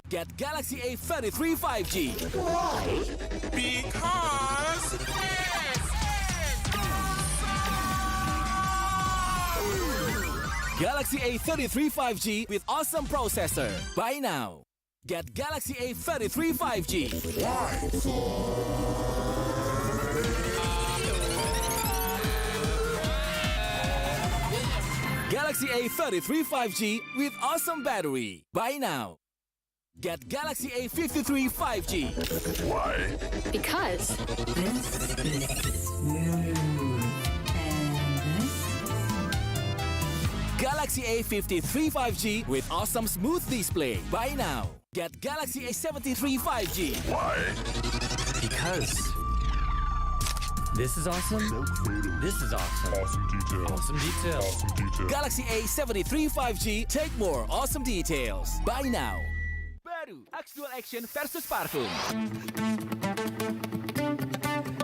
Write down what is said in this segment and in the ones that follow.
Get Galaxy A33 5G. Why? Because it's Galaxy A33 5G with awesome processor. Buy now. Get Galaxy A33 5G. Why? Galaxy A33 5G with awesome battery. Buy now. Get Galaxy A53 5G. Why? Because This is smooth. And this Galaxy A53 5G with awesome smooth display. Buy now. Get Galaxy A73 5G. Why? Because this is awesome. This is awesome. Awesome detail. Awesome detail. Awesome detail. Galaxy A73 5G. Take more awesome details. Buy now. Baru Axe Dual Action versus parfum.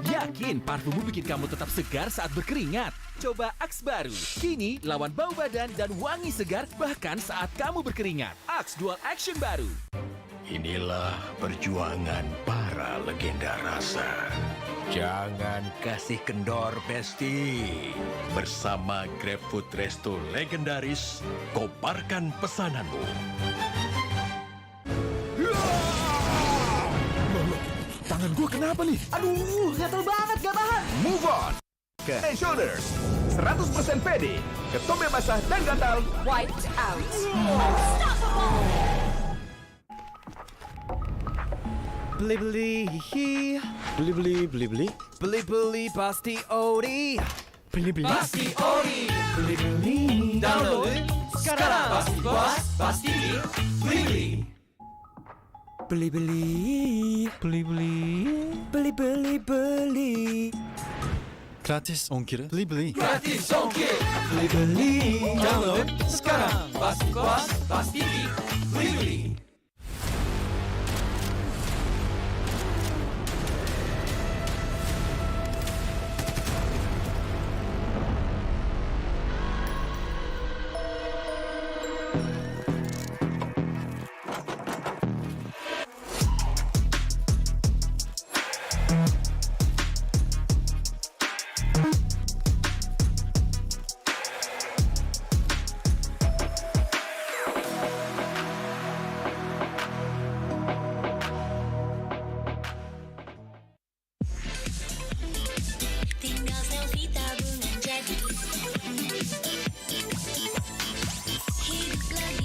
Yakin parfummu bikin kamu tetap segar saat berkeringat? Coba Axe baru. Kini lawan bau badan dan wangi segar bahkan saat kamu berkeringat. Axe Dual Action baru. Inilah perjuangan para legenda rasa. Jangan kasih kendor, Besti. Bersama GrabFood Resto legendaris, koparkan pesananmu. Tangan gue kenapa nih? Aduh, gatel banget, gak tahan. Move on ke Head Shoulders 100% pede, ketombe basah dan gatal. wiped out. Beli beli, beli beli pasti ori. Beli beli pasti ori. Beli beli. Download sekarang. Pasti puas, pasti beli. Beli beli, beli beli, beli. Gratis ongkir, beli. Gratis ongkir. Beli beli. Download sekarang. Pasti puas, pasti beli. Tinggal selfie tabungan jadi. Hidup lagi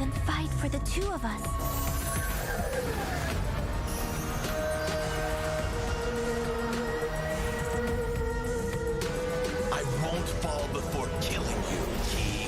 even fight for the two of us. I won't fall before killing you, Key.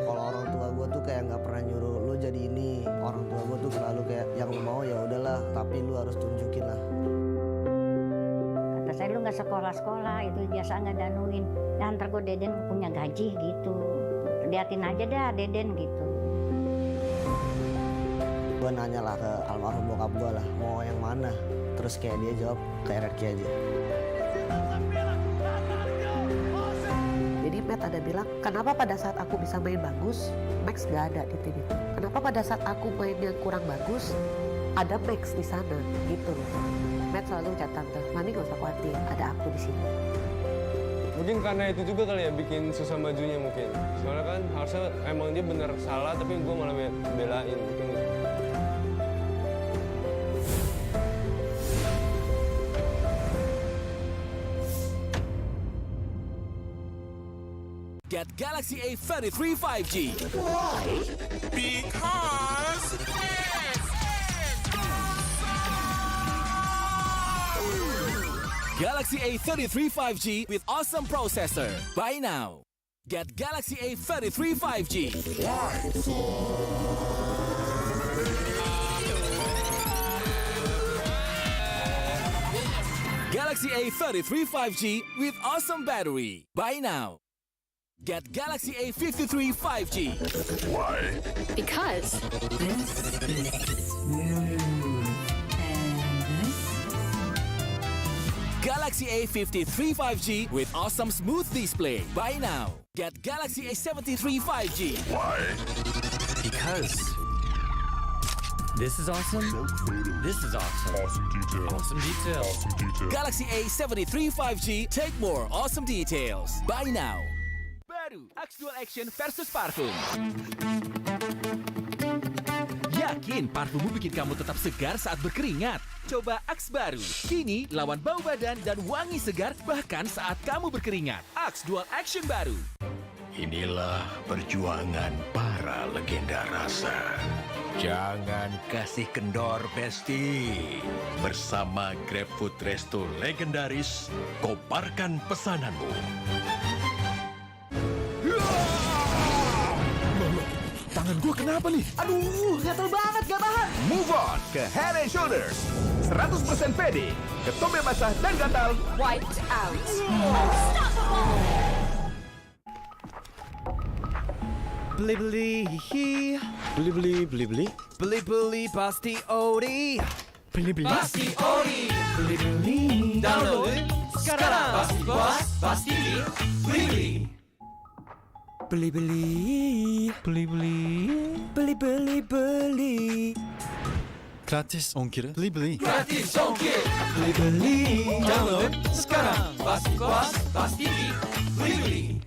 Kalau orang tua gue tuh kayak nggak pernah nyuruh lu jadi ini. Orang tua gue tuh selalu kayak yang lu mau ya udahlah, tapi lu harus tunjukin lah. Kata saya, lu nggak sekolah-sekolah, itu biasa nggak danuin. Ya ntar gue Deden punya gaji gitu. Liatin aja dah Deden gitu. Gue nanya lah ke almarhum bokap gue lah, mau yang mana? Terus kayak dia jawab ke RRQ aja. Jadi Matt ada bilang, kenapa pada saat aku bisa main bagus, Max gak ada di tim itu? Kenapa pada saat aku main yang kurang bagus, ada Max di sana? Gitu loh. Matt selalu ucap tante, Mami gak usah khawatir, ada aku di sini. Mungkin karena itu juga kali ya bikin susah majunya mungkin. Soalnya kan harusnya emang dia bener salah, tapi gue malah belain mungkin. Get Galaxy A33 5G. Why? Because it's Galaxy A33 5G with awesome processor. Buy now. Get Galaxy A33 5G. Galaxy A33 5G with awesome battery. Buy now. Get Galaxy A53 5G. Why? Because This is smooth. And this? Galaxy A53 5G with awesome smooth display. Buy now. Get Galaxy A73 5G. Why? Because this is awesome. This is awesome. Awesome details. Awesome details. Awesome details. Galaxy A73 5G. Take more awesome details. Buy now. Baru Axe Dual Action versus parfum. Yakin parfummu bikin kamu tetap segar saat berkeringat? Coba Axe baru. Kini lawan bau badan dan wangi segar bahkan saat kamu berkeringat. Axe Dual Action baru. Inilah perjuangan para legenda rasa. Jangan kasih kendor, Besti. Bersama GrabFood Resto legendaris, koparkan pesananmu. Tangan gue kenapa nih? Aduh, gatel banget, gak tahan. Move on ke Head and Shoulders. 100% pede, ketombe basah dan gatal. Wiped out. Beli-beli, hihi. Beli-beli. Beli-beli pasti ori. Beli-beli. Pasti ori. Beli-beli. Download sekarang. Pasti puas, pasti beli-beli. Beli-beli. Beli-beli. Gratis ongkir. Beli-beli. Gratis ongkir. Beli-beli. Download sekarang. Pasti puas, pasti beli-beli.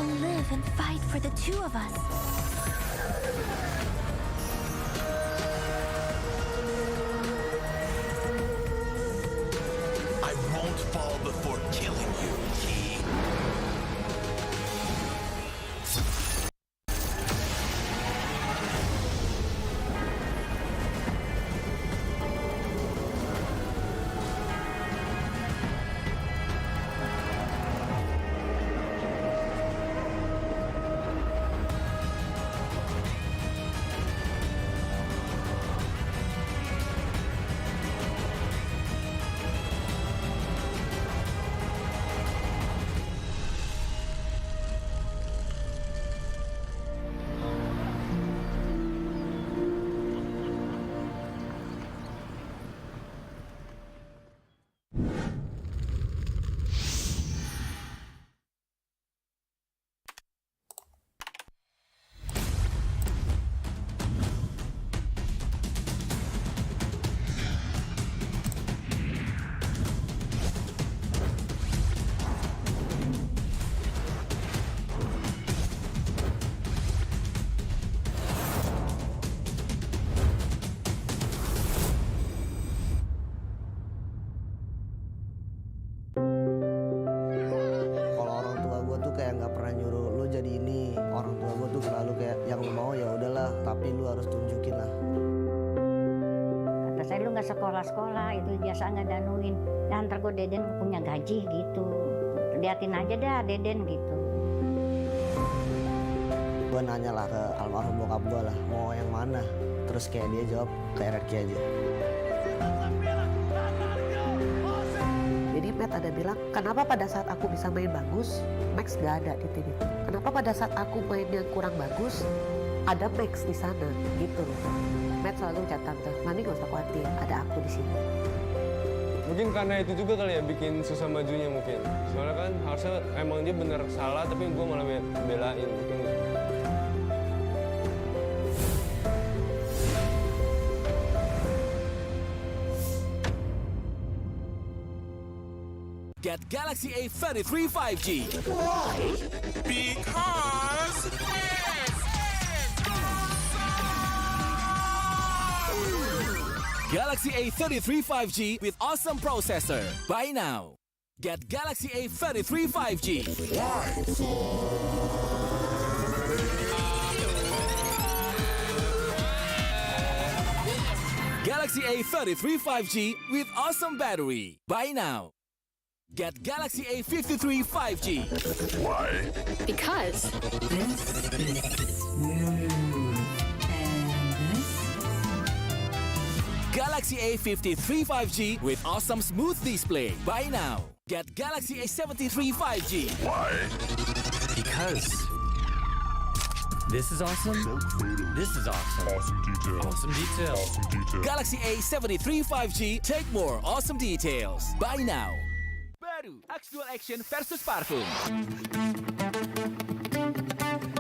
I'll live and fight for the two of us. I won't fall before killing you, Key. Kalau orang tua gue tuh kayak nggak pernah nyuruh lu jadi ini. Orang tua gue tuh selalu kayak yang lu mau ya udahlah, tapi lu harus tunjukin lah. Kata saya lu nggak sekolah-sekolah itu biasa nggak danuin. Ya ntar gue Deden punya gaji gitu. Liatin aja dah Deden gitu. Gue nanya lah ke almarhum bokap gue lah, mau yang mana? Terus kayak dia jawab ke RRQ aja. Jadi Matt ada bilang, kenapa pada saat aku bisa main bagus, Max gak ada di tim itu? Kenapa pada saat aku main yang kurang bagus, ada Max di sana, gitu loh. Matt selalu ucap tante, Mami gak usah khawatir, ada aku di sini. Mungkin karena itu juga kali ya bikin susah majunya mungkin. Soalnya kan harusnya emang dia bener salah, tapi gue malah belain. Mungkin. Get Galaxy A33 5G. Why? Because Galaxy A33 5G with awesome processor. Buy now. Get Galaxy A33 5G. Galaxy A33 5G with awesome battery. Buy now. Get Galaxy A53 5G. Why? Because This is smooth. And this? Galaxy A53 5G with awesome smooth display. Buy now. Get Galaxy A73 5G. Why? Because this is awesome. This is awesome. Awesome detail. Awesome detail. Awesome detail. Galaxy A73 5G. Take more awesome details. Buy now. Baru Axe Dual Action versus parfum.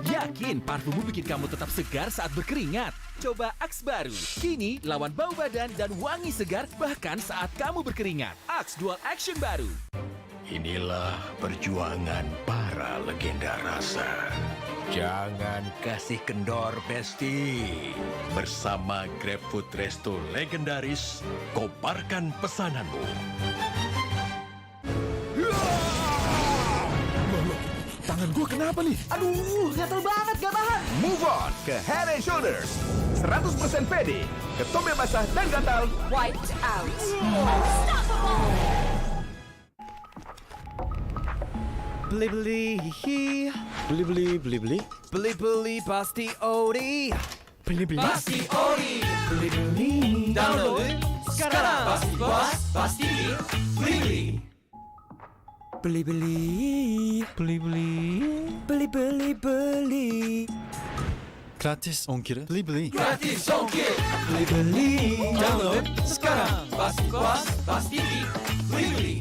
Yakin parfummu bikin kamu tetap segar saat berkeringat? Coba Axe baru. Kini lawan bau badan dan wangi segar bahkan saat kamu berkeringat. Axe Dual Action baru. Inilah perjuangan para legenda rasa. Jangan kasih kendor, Besti. Bersama GrabFood Resto legendaris, koparkan pesananmu. Tangan gue kenapa nih? Aduh, gatel banget gak tahan. Move on ke Head and Shoulders. 100% pede, ketombe basah dan gatal. Wiped out. Beli beli hihi. Beli beli beli beli. Beli beli pasti ori. Beli beli. Pasti ori. Beli beli. Download sekarang. Pasti puas, pasti beli beli. Beli beli. Beli beli. Beli beli beli. Gratis ongkir. Beli beli. Gratis ongkir. Beli beli. Download sekarang. Pasti puas, pasti beli beli.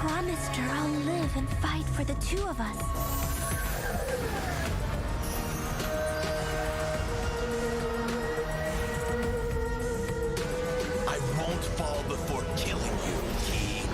promised her I'll live and fight for the two of us. I won't fall before killing you, Key.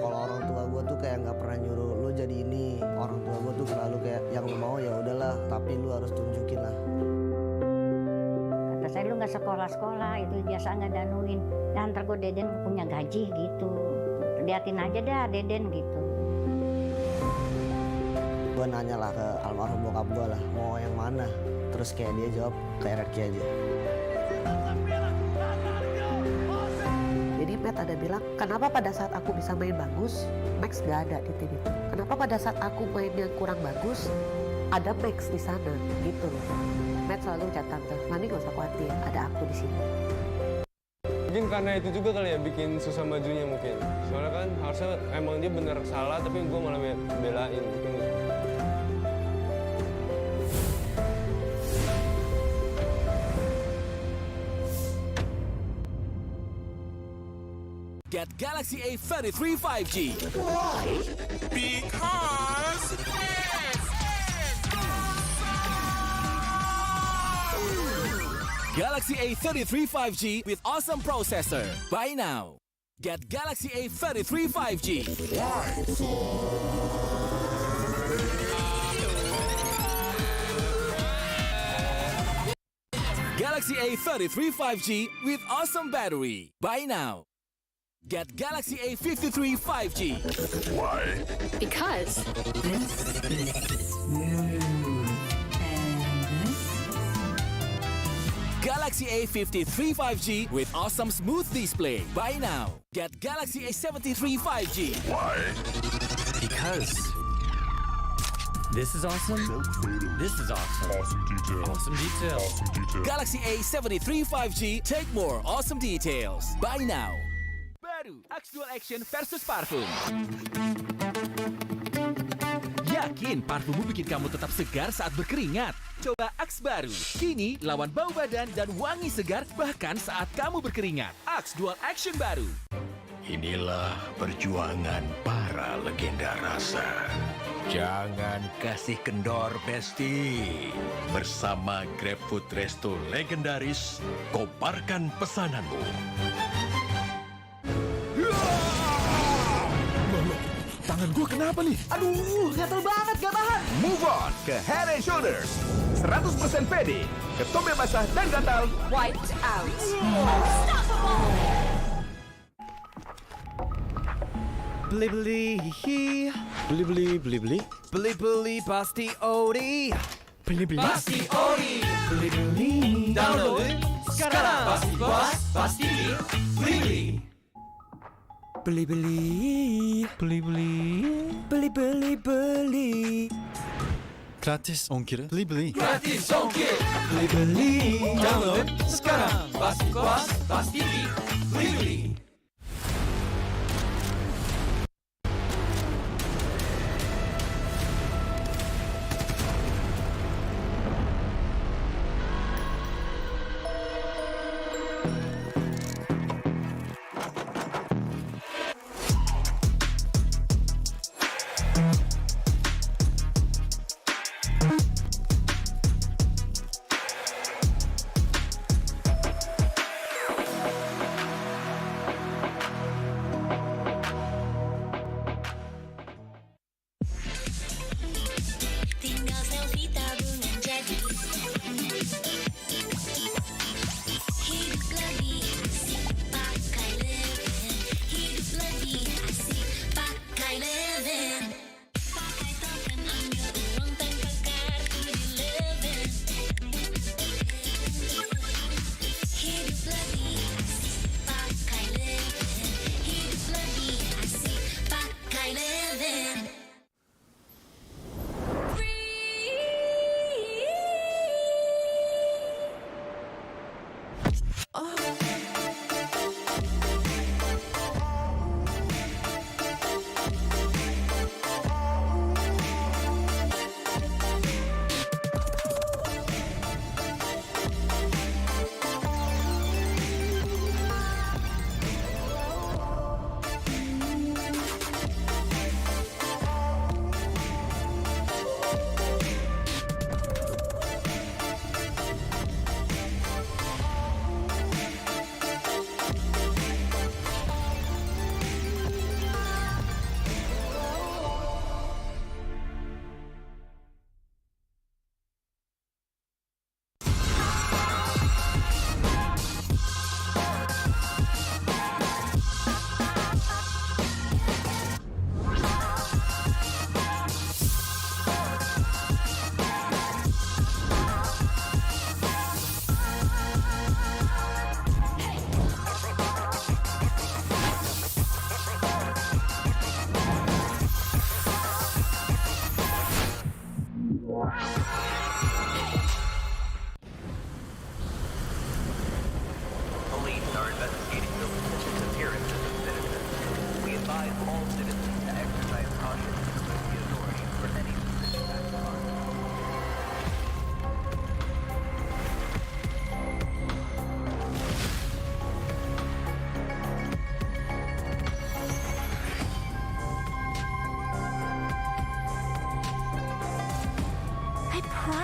Kalau orang tua gue tuh kayak nggak pernah nyuruh lu jadi ini. Orang tua gue tuh selalu kayak yang lu mau ya udahlah, tapi lu harus tunjukin lah. Kata saya lu nggak sekolah-sekolah itu biasa nggak danuin. Dan ntar gue Deden punya gaji gitu. Liatin aja dah Deden gitu. Gue nanya lah ke almarhum bokap gue lah, mau yang mana? Terus kayak dia jawab ke RRQ aja. Jadi Matt ada bilang, kenapa pada saat aku bisa main bagus, Max gak ada di tim itu? Kenapa pada saat aku main yang kurang bagus, ada Max di sana gitu loh. Matt selalu ucap tante, Mami gak usah khawatir, ada aku di sini. Mungkin karena itu juga kali ya bikin susah majunya mungkin. Soalnya kan harusnya emang dia bener salah tapi gue malah belain mungkin. Get Galaxy A33 5G. Why? Because Galaxy A33 5G with awesome processor. Buy now. Get Galaxy A33 5G. Galaxy A33 5G with awesome battery. Buy now. Get Galaxy A53 5G. Why? Because this is smooth. And this Galaxy A53 5G with awesome smooth display. Buy now. Get Galaxy A73 5G. Why? Because this is awesome. This is awesome. Awesome detail. Awesome detail. Awesome detail. Galaxy A73 5G. Take more awesome details. Buy now. Baru Axe Dual Action versus parfum. Yakin parfummu bikin kamu tetap segar saat berkeringat? Coba Axe baru. Kini lawan bau badan dan wangi segar bahkan saat kamu berkeringat. Axe Dual Action baru. Inilah perjuangan para legenda rasa. Jangan kasih kendor, Besti. Bersama GrabFood Resto legendaris, koparkan pesananmu. Tangan gue kenapa nih? Aduh, gatel banget, gak tahan. Move on ke Head and Shoulders. 100% pede, ketombe basah dan gatal. wiped out. Beli beli hihi. Beli beli beli beli. Beli beli pasti ori. Beli beli. Pasti ori. Beli beli. Download sekarang. Pasti puas, pasti beli beli. Beli beli. Beli beli. Beli beli beli. Gratis ongkir. Beli beli. Gratis ongkir. Beli beli. Download sekarang. Pasti puas, pasti beli beli.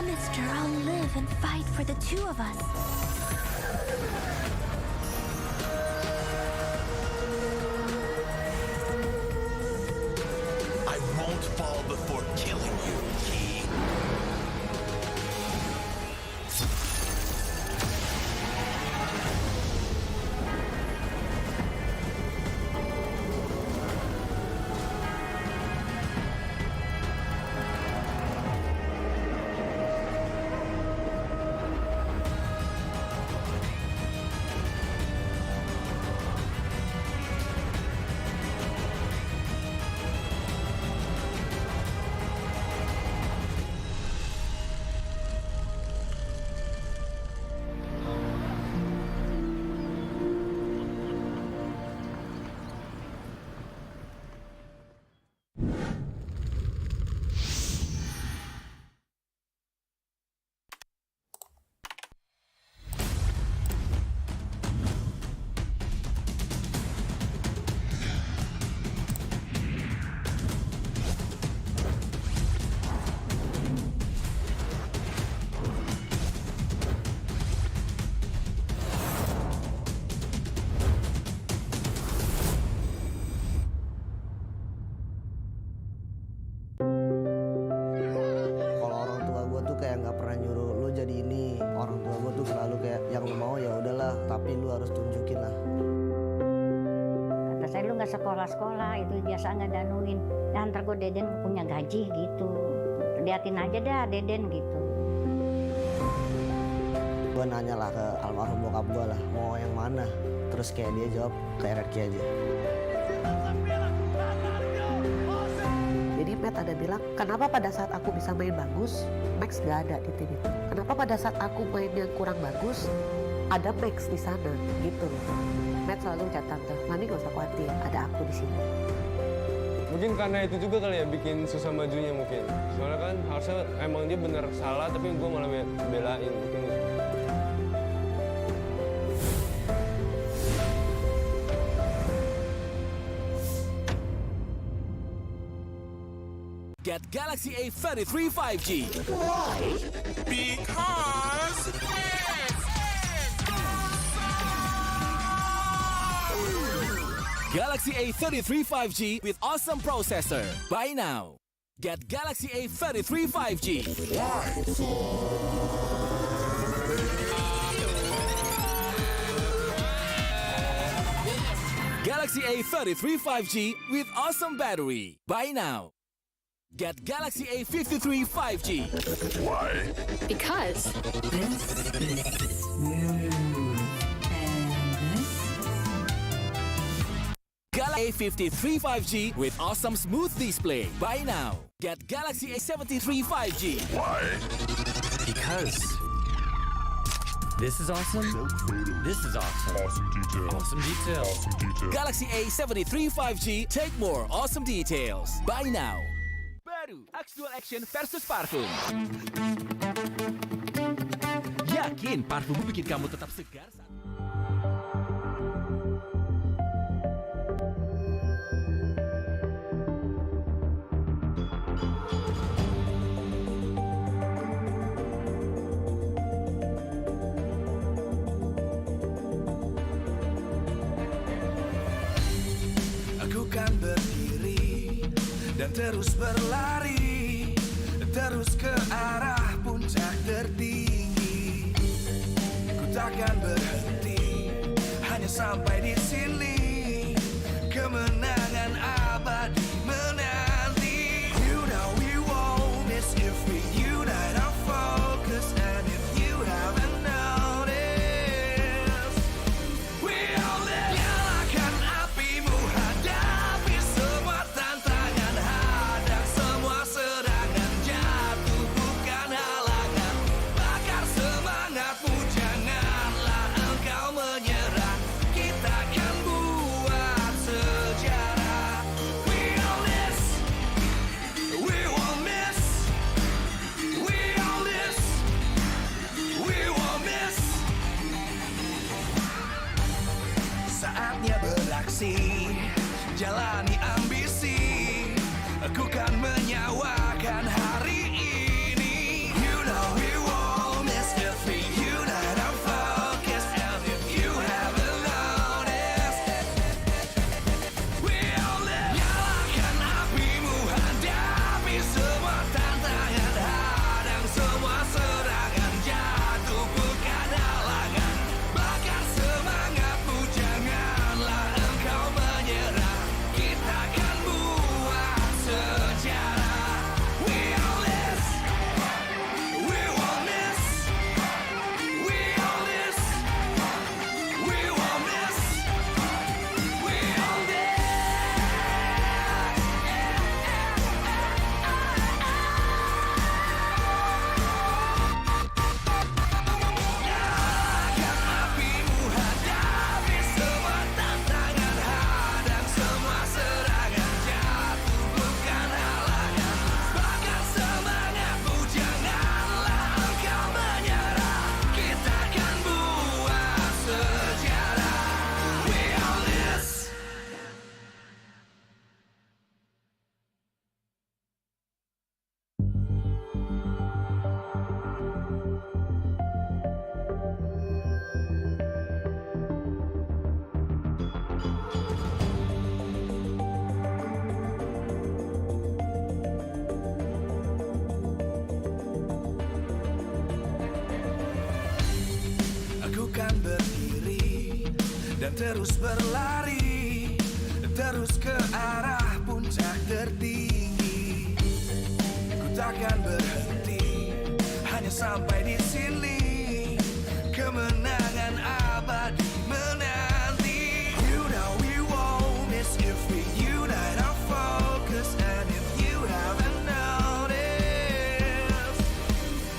Mister, I'll live and fight for the two of us. I won't fall before killing you, Key. Kalau orang tua gue tuh kayak nggak pernah nyuruh lo jadi ini. Orang tua gue tuh selalu kayak yang lo mau ya udahlah, tapi lo harus tunjukin lah. Kata saya lu nggak sekolah-sekolah itu biasa nggak danuin. Ya ntar gue Deden punya gaji gitu. Liatin aja dah Deden gitu. Gue nanya lah ke almarhum bokap gue lah, mau yang mana? Terus kayak dia jawab ke RRQ aja. Jadi Matt ada bilang, kenapa pada saat aku bisa main bagus, Max gak ada di tim itu? Kenapa pada saat aku main yang kurang bagus, ada Max di sana gitu loh. Matt selalu ucap tante, Mami gak usah khawatir, ada aku di sini. Mungkin karena itu juga kali ya bikin susah majunya mungkin. Soalnya kan harusnya emang dia bener salah tapi gue malah belain mungkin. Get Galaxy A33 5G. Why? Because Galaxy A33 5G with awesome processor. Buy now. Get Galaxy A33 5G. Galaxy A33 5G with awesome battery. Buy now. Get Galaxy A53 5G. Why? Because this is smooth. Galaxy A53 5G with awesome smooth display. Buy now. Get Galaxy A73 5G. Why? Because this is awesome. This is awesome. Awesome detail. Awesome detail. Awesome detail. Galaxy A73 5G. Take more awesome details. Buy now. Baru Axe Dual Action versus parfum. Yakin parfum bikin kamu tetap segar saat... aku kan berdiri dan terus berlari, terus ke arah puncak tertinggi. Ku takkan berhenti, hanya sampai di sini. Kemenangan abadi menanti. You know we won't miss if we unite our focus. And if you haven't noticed, we all live. Nyalakan apimu, hadapi semua tantangan, hadang semua serangan, jatuh bukan halangan. Bakar semangatmu, janganlah engkau menyerah. Kita akan buat sejarah. We all this, we won't miss. We all this, we won't miss. Saatnya beraksi, jalani ambisi. Aku kan menyawakan hari ini. You know we dan terus berlari, terus ke arah puncak tertinggi. Ku takkan berhenti, hanya sampai di sini. Kemenangan abadi menanti. You know we won't miss if we unite our focus. And if you haven't noticed,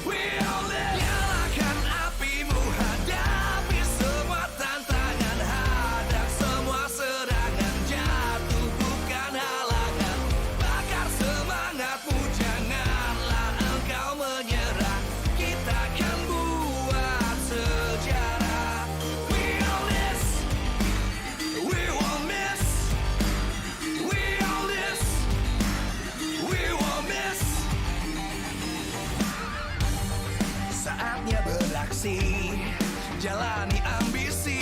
we all live. Nyalakan apimu, hadapi semua tantangan, hadang semua serangan, jatuh bukan halangan. Bakar semangatmu, janganlah engkau menyerah. Kita akan buat sejarah. We all this, we won't miss. We all this, we won't miss. Saatnya beraksi, jalani ambisi.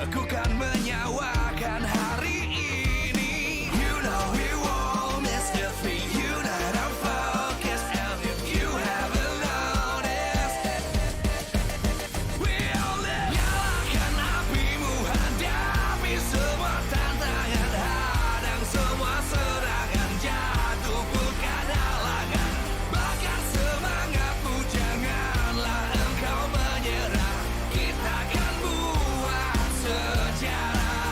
Aku kan menyawakan hari ini. You know we won't miss if we unite our focus. And if you haven't noticed, we all live. Nyalakan apimu, hadapi semua tantangan, hadang semua serangan, jatuh bukan halangan. Bakar semangatmu, janganlah engkau menyerah. Kita akan buat sejarah.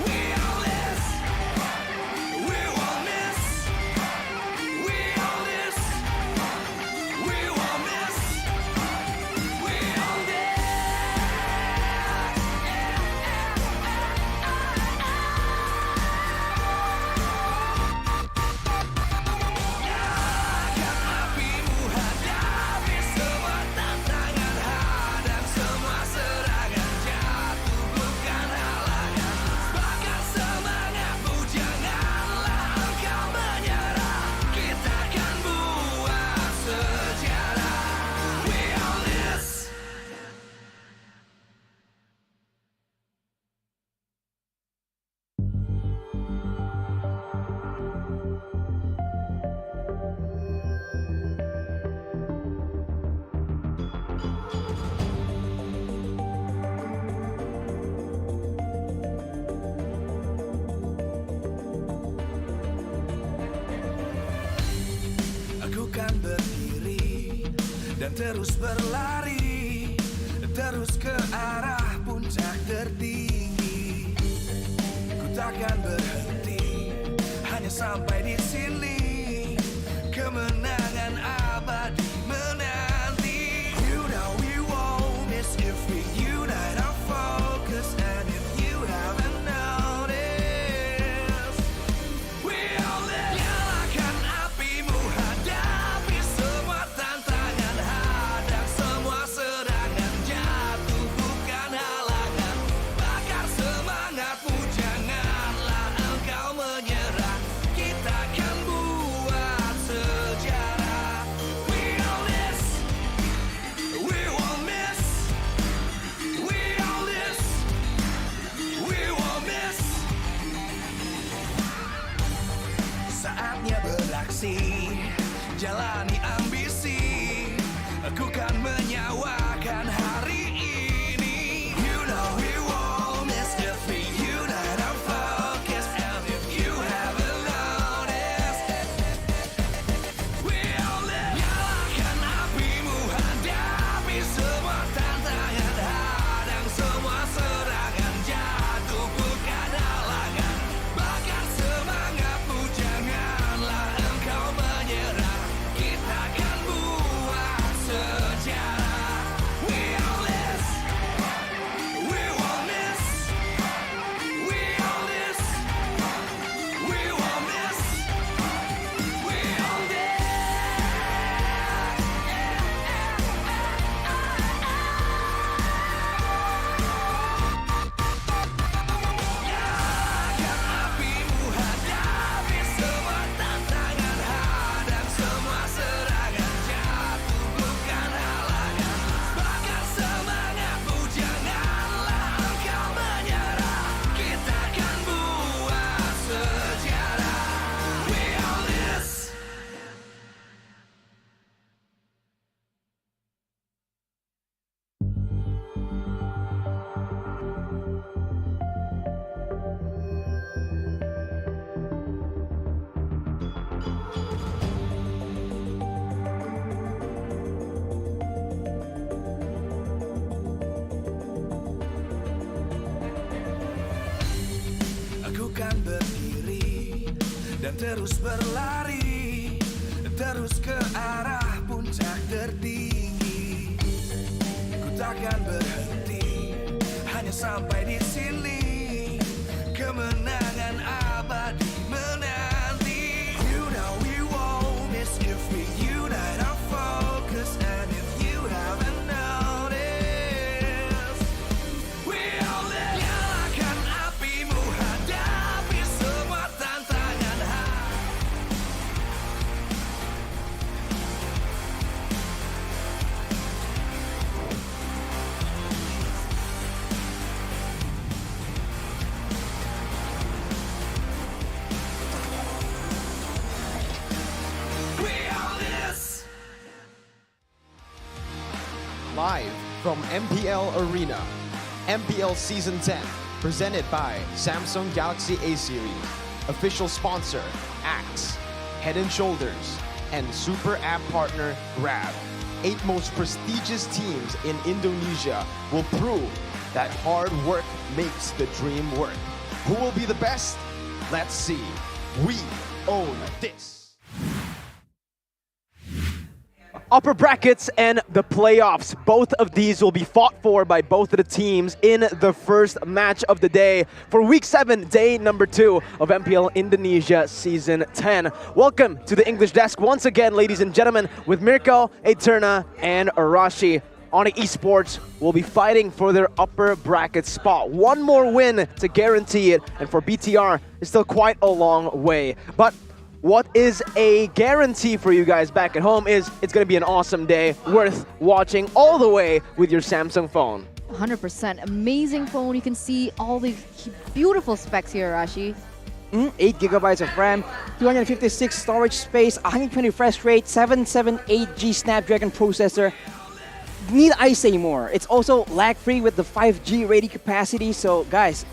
We all this, we won't miss. We all this, we won't miss. We all this. Nyalakan apimu, hadapi semua tantangan, hadang semua serangan, jatuh bukan halangan. Bakar semangatmu, janganlah engkau menyerah. Kita akan buat sejarah. We all this. Aku kan berdiri dan terus berlari, terus ke arah puncak tertinggi. Ku takkan berhenti, hanya sampai di sini. Kemenangan abadi menanti. You know we won't miss if we unite our focus. And if you haven't noticed, we all live. Nyalakan apimu, hadapi semua tantangan, hadang semua serangan, jatuh bukan halangan. Bakar semangatmu, janganlah engkau menyerah. Kita akan buat sejarah. We all this, we won't miss. We all this, we won't miss. Saatnya beraksi, jalani ambisi. Aku kan menyawakan hari ini. You know we won't miss if we unite our focus. And if you haven't noticed, we all live. Nyalakan apimu, hadapi semua tantangan, hadang semua serangan, jatuh bukan halangan. Bakar semangatmu, janganlah engkau menyerah. Kita akan buat sejarah. takkan berdiri dan terus berlari, terus ke arah puncak tertinggi. Ku takkan berhenti, hanya sampai di sini. Kemenangan abadi menanti. You know we won't miss if we unite our focus. And if you haven't noticed, we all in. Nyalakan apimu, hadapi semua tantangan. Live from MPL Arena, MPL Season 10, presented by Samsung Galaxy A Series. Official sponsor, Axe, Head & Shoulders, and super app partner, Grab. 8 most prestigious teams in Indonesia will prove that hard work makes the dream work. Who will be the best? Let's see. We own this. Upper brackets and the playoffs. Both of these will be fought for by both of the teams in the first match of the day for Week 7, day number 2 of MPL Indonesia Season 10. Welcome to the English Desk once again, ladies and gentlemen, with Mirko, Eterna, and Arashi. ONIC Esports will be fighting for their upper bracket spot. One more win to guarantee it, and for BTR, it's still quite a long way. But what is a guarantee for you guys back at home is it's going to be an awesome day worth watching all the way with your Samsung phone. 100%. Amazing phone. You can see all the beautiful specs here, Rashi. 8 gigabytes of RAM, 256 storage space, 120 refresh rate, 778G Snapdragon processor. Need I say more? It's also lag-free with the 5G rating capacity. So guys,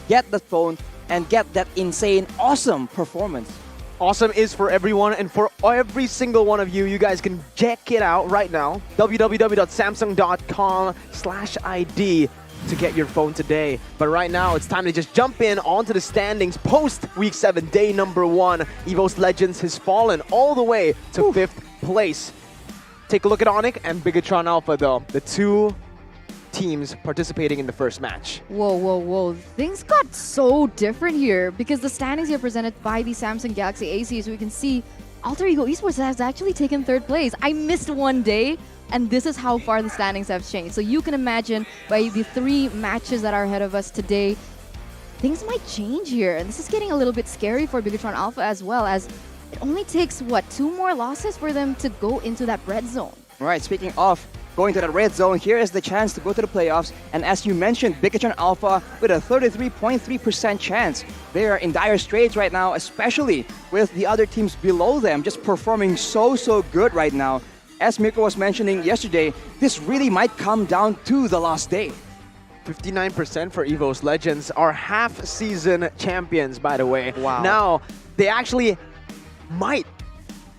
get the phone and get that insane, awesome performance. Awesome is for everyone, and for every single one of you, you guys can check it out right now. www.samsung.com/ID to get your phone today. But right now, it's time to just jump in onto the standings post Week 7, day number 1. EVOS Legends has fallen all the way to 5th place. Take a look at ONIC and Bigetron Alpha, though. The two teams participating in the first match. Whoa, whoa, whoa. Things got so different here because the standings are presented by the Samsung Galaxy A series. So we can see Alter Ego Esports has actually taken 3rd place. I missed one day, and this is how far the standings have changed. So you can imagine by the 3 matches that are ahead of us today, things might change here. And this is getting a little bit scary for Bigetron Alpha as well, as it only takes, what, 2 more losses for them to go into that red zone. All right, speaking of going to the red zone, here is the chance to go to the playoffs. And as you mentioned, Bigetron Alpha with a 33.3% chance. They are in dire straits right now, especially with the other teams below them just performing so good right now. As Mirko was mentioning yesterday, this really might come down to the last day. 59% for EVOS Legends, are half-season champions, by the way. Wow. Now, they actually might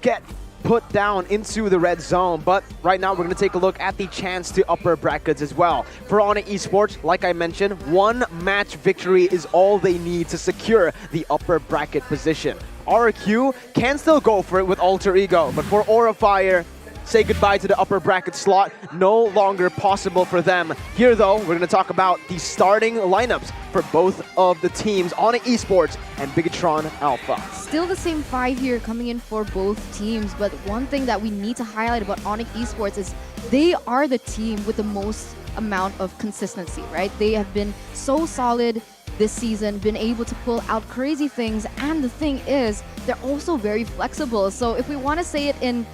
get put down into the red zone, but right now we're going to take a look at the chance to upper brackets as well. For ONIC Esports, like I mentioned, 1 match victory is all they need to secure the upper bracket position. RRQ can still go for it with Alter Ego, but for Aura Fire, say goodbye to the upper bracket slot. No longer possible for them. Here, though, we're going to talk about the starting lineups for both of the teams, ONIC Esports and Bigetron Alpha. Still the same 5 here coming in for both teams, but one thing that we need to highlight about ONIC Esports is they are the team with the most amount of consistency, right? They have been so solid this season, been able to pull out crazy things, and the thing is, they're also very flexible. So if we want to say it in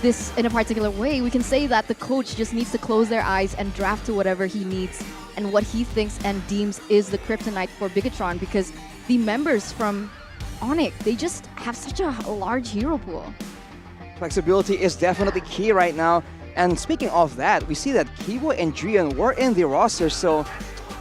a particular way, we can say that the coach just needs to close their eyes and draft to whatever he needs and what he thinks and deems is the kryptonite for Bigetron, because the members from ONIC, they just have such a large hero pool. Flexibility is definitely key right now. And speaking of that, we see that Kiwo and Drian were in the roster, so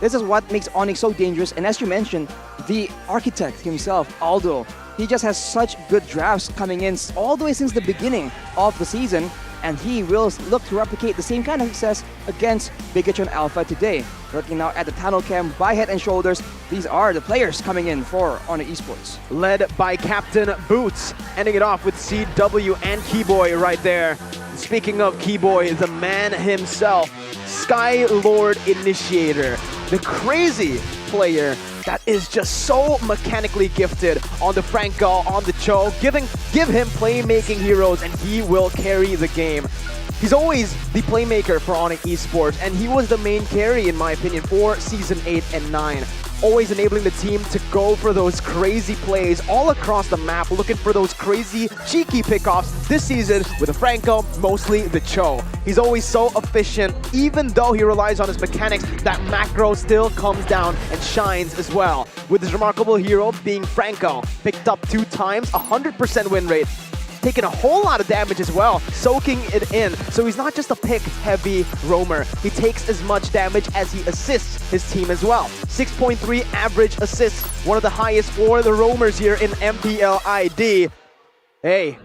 this is what makes ONIC so dangerous. And as you mentioned, the architect himself, Aldo, he just has such good drafts coming in all the way since the beginning of the season. and he will look to replicate the same kind of success against Bigetron Alpha today. Looking now at the tunnel cam by Head and Shoulders, these are the players coming in for ONIC Esports. Led by Captain Boots, ending it off with CW and Keyboy right there. Speaking of Keyboy, the man himself, Sky Lord Initiator, the crazy player that is just so mechanically gifted on the Franco, on the Cho. Give him playmaking heroes and he will carry the game. He's always the playmaker for ONIC Esports, and he was the main carry, in my opinion, for Season 8 and 9. Always enabling the team to go for those crazy plays all across the map, looking for those crazy, cheeky pickoffs this season with the Franco, mostly the Cho. He's always so efficient, even though he relies on his mechanics, that macro still comes down and shines as well. With his remarkable hero being Franco, picked up 2 times, 100% win rate, taking a whole lot of damage as well, soaking it in. So he's not just a pick-heavy roamer. He takes as much damage as he assists his team as well. 6.3 average assists, one of the highest for the roamers here in MPL ID. Hey,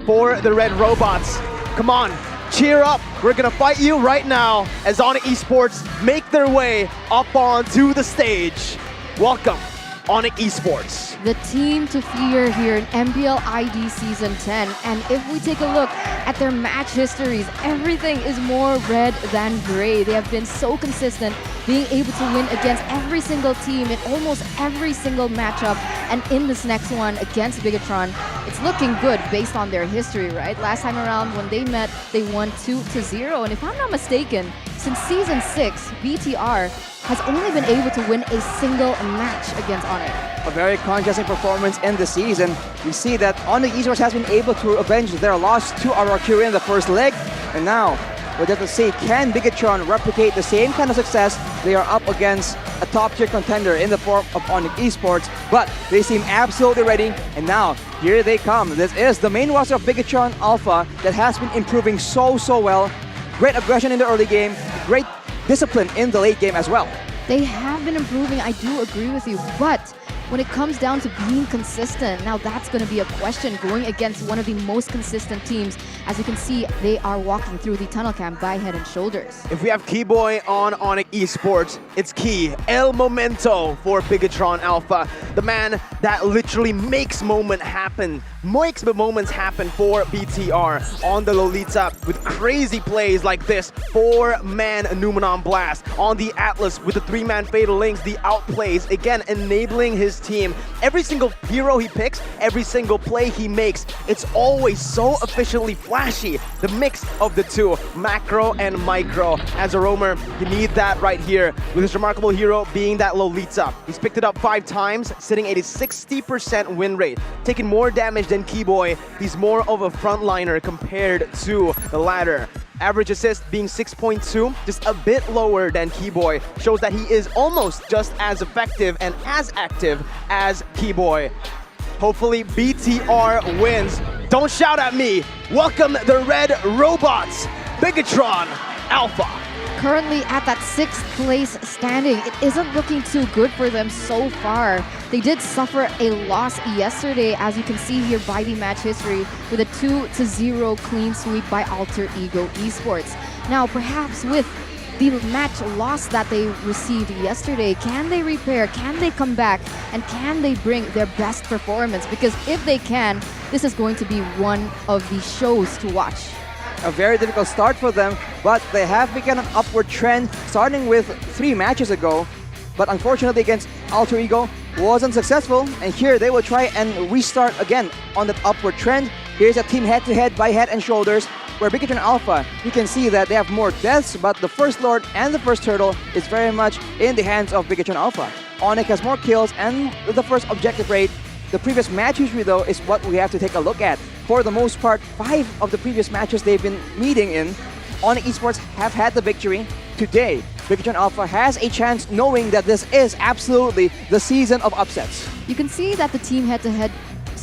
for the Red Robots, come on, cheer up. We're gonna fight you right now as ONIC Esports make their way up onto the stage. Welcome, ONIC Esports. The team to fear here in MPL ID Season 10. And if we take a look at their match histories, everything is more red than gray. They have been so consistent, being able to win against every single team in almost every single matchup. And in this next one against Bigetron, it's looking good based on their history, right? Last time around when they met, they won 2-0. And if I'm not mistaken, since Season 6, BTR has only been able to win a single match against ONIC. A very contrasting performance in the season. We see that ONIC Esports has been able to avenge their loss to RRQ in the first leg. And now, we'll just see, can Bigetron replicate the same kind of success? They are up against a top-tier contender in the form of ONIC Esports, but they seem absolutely ready. And now, here they come. This is the main roster of Bigetron Alpha that has been improving so well. Great aggression in the early game, great discipline in the late game as well. They have been improving, I do agree with you, but when it comes down to being consistent, now that's going to be a question going against one of the most consistent teams. As you can see, they are walking through the tunnel cam by Head and Shoulders. If we have Keyboy on ONIC Esports, it's Key, El Momento for Bigetron Alpha. The man that literally makes the moments happen for BTR on the Lolita with crazy plays like this 4-man Numenon Blast. On the Atlas with the 3-man Fatal Links, the outplays, again enabling his team. Every single hero he picks, every single play he makes, it's always so efficiently flashy. The mix of the two, macro and micro. As a roamer, you need that right here with his remarkable hero being that Lolita. He's picked it up 5 times, sitting at a 60% win rate, taking more damage than Keyboy. He's more of a frontliner compared to the latter. Average assist being 6.2, just a bit lower than Keyboy. Shows that he is almost just as effective and as active as Keyboy. Hopefully BTR wins. Don't shout at me. Welcome the Red Robots, Bigetron Alpha. Currently at that 6th place standing, it isn't looking too good for them so far. They did suffer a loss yesterday, as you can see here by the match history, with a 2-0 clean sweep by Alter Ego Esports. Now, perhaps with the match loss that they received yesterday, can they repair, can they come back, and can they bring their best performance? Because if they can, this is going to be one of the shows to watch. A very difficult start for them, but they have begun an upward trend starting with 3 matches ago. But unfortunately against Alter Ego wasn't successful, and here they will try and restart again on that upward trend. Here's a team head-to-head by Head and Shoulders, where Bigetron Alpha, you can see that they have more deaths, but the First Lord and the First Turtle is very much in the hands of Bigetron Alpha. ONIC has more kills and the first objective rate. The previous match history, though, is what we have to take a look at. For the most part, 5 of the previous matches they've been meeting in, ONIC Esports have had the victory. Today, Bigetron Alpha has a chance, knowing that this is absolutely the season of upsets. You can see that the team head-to-head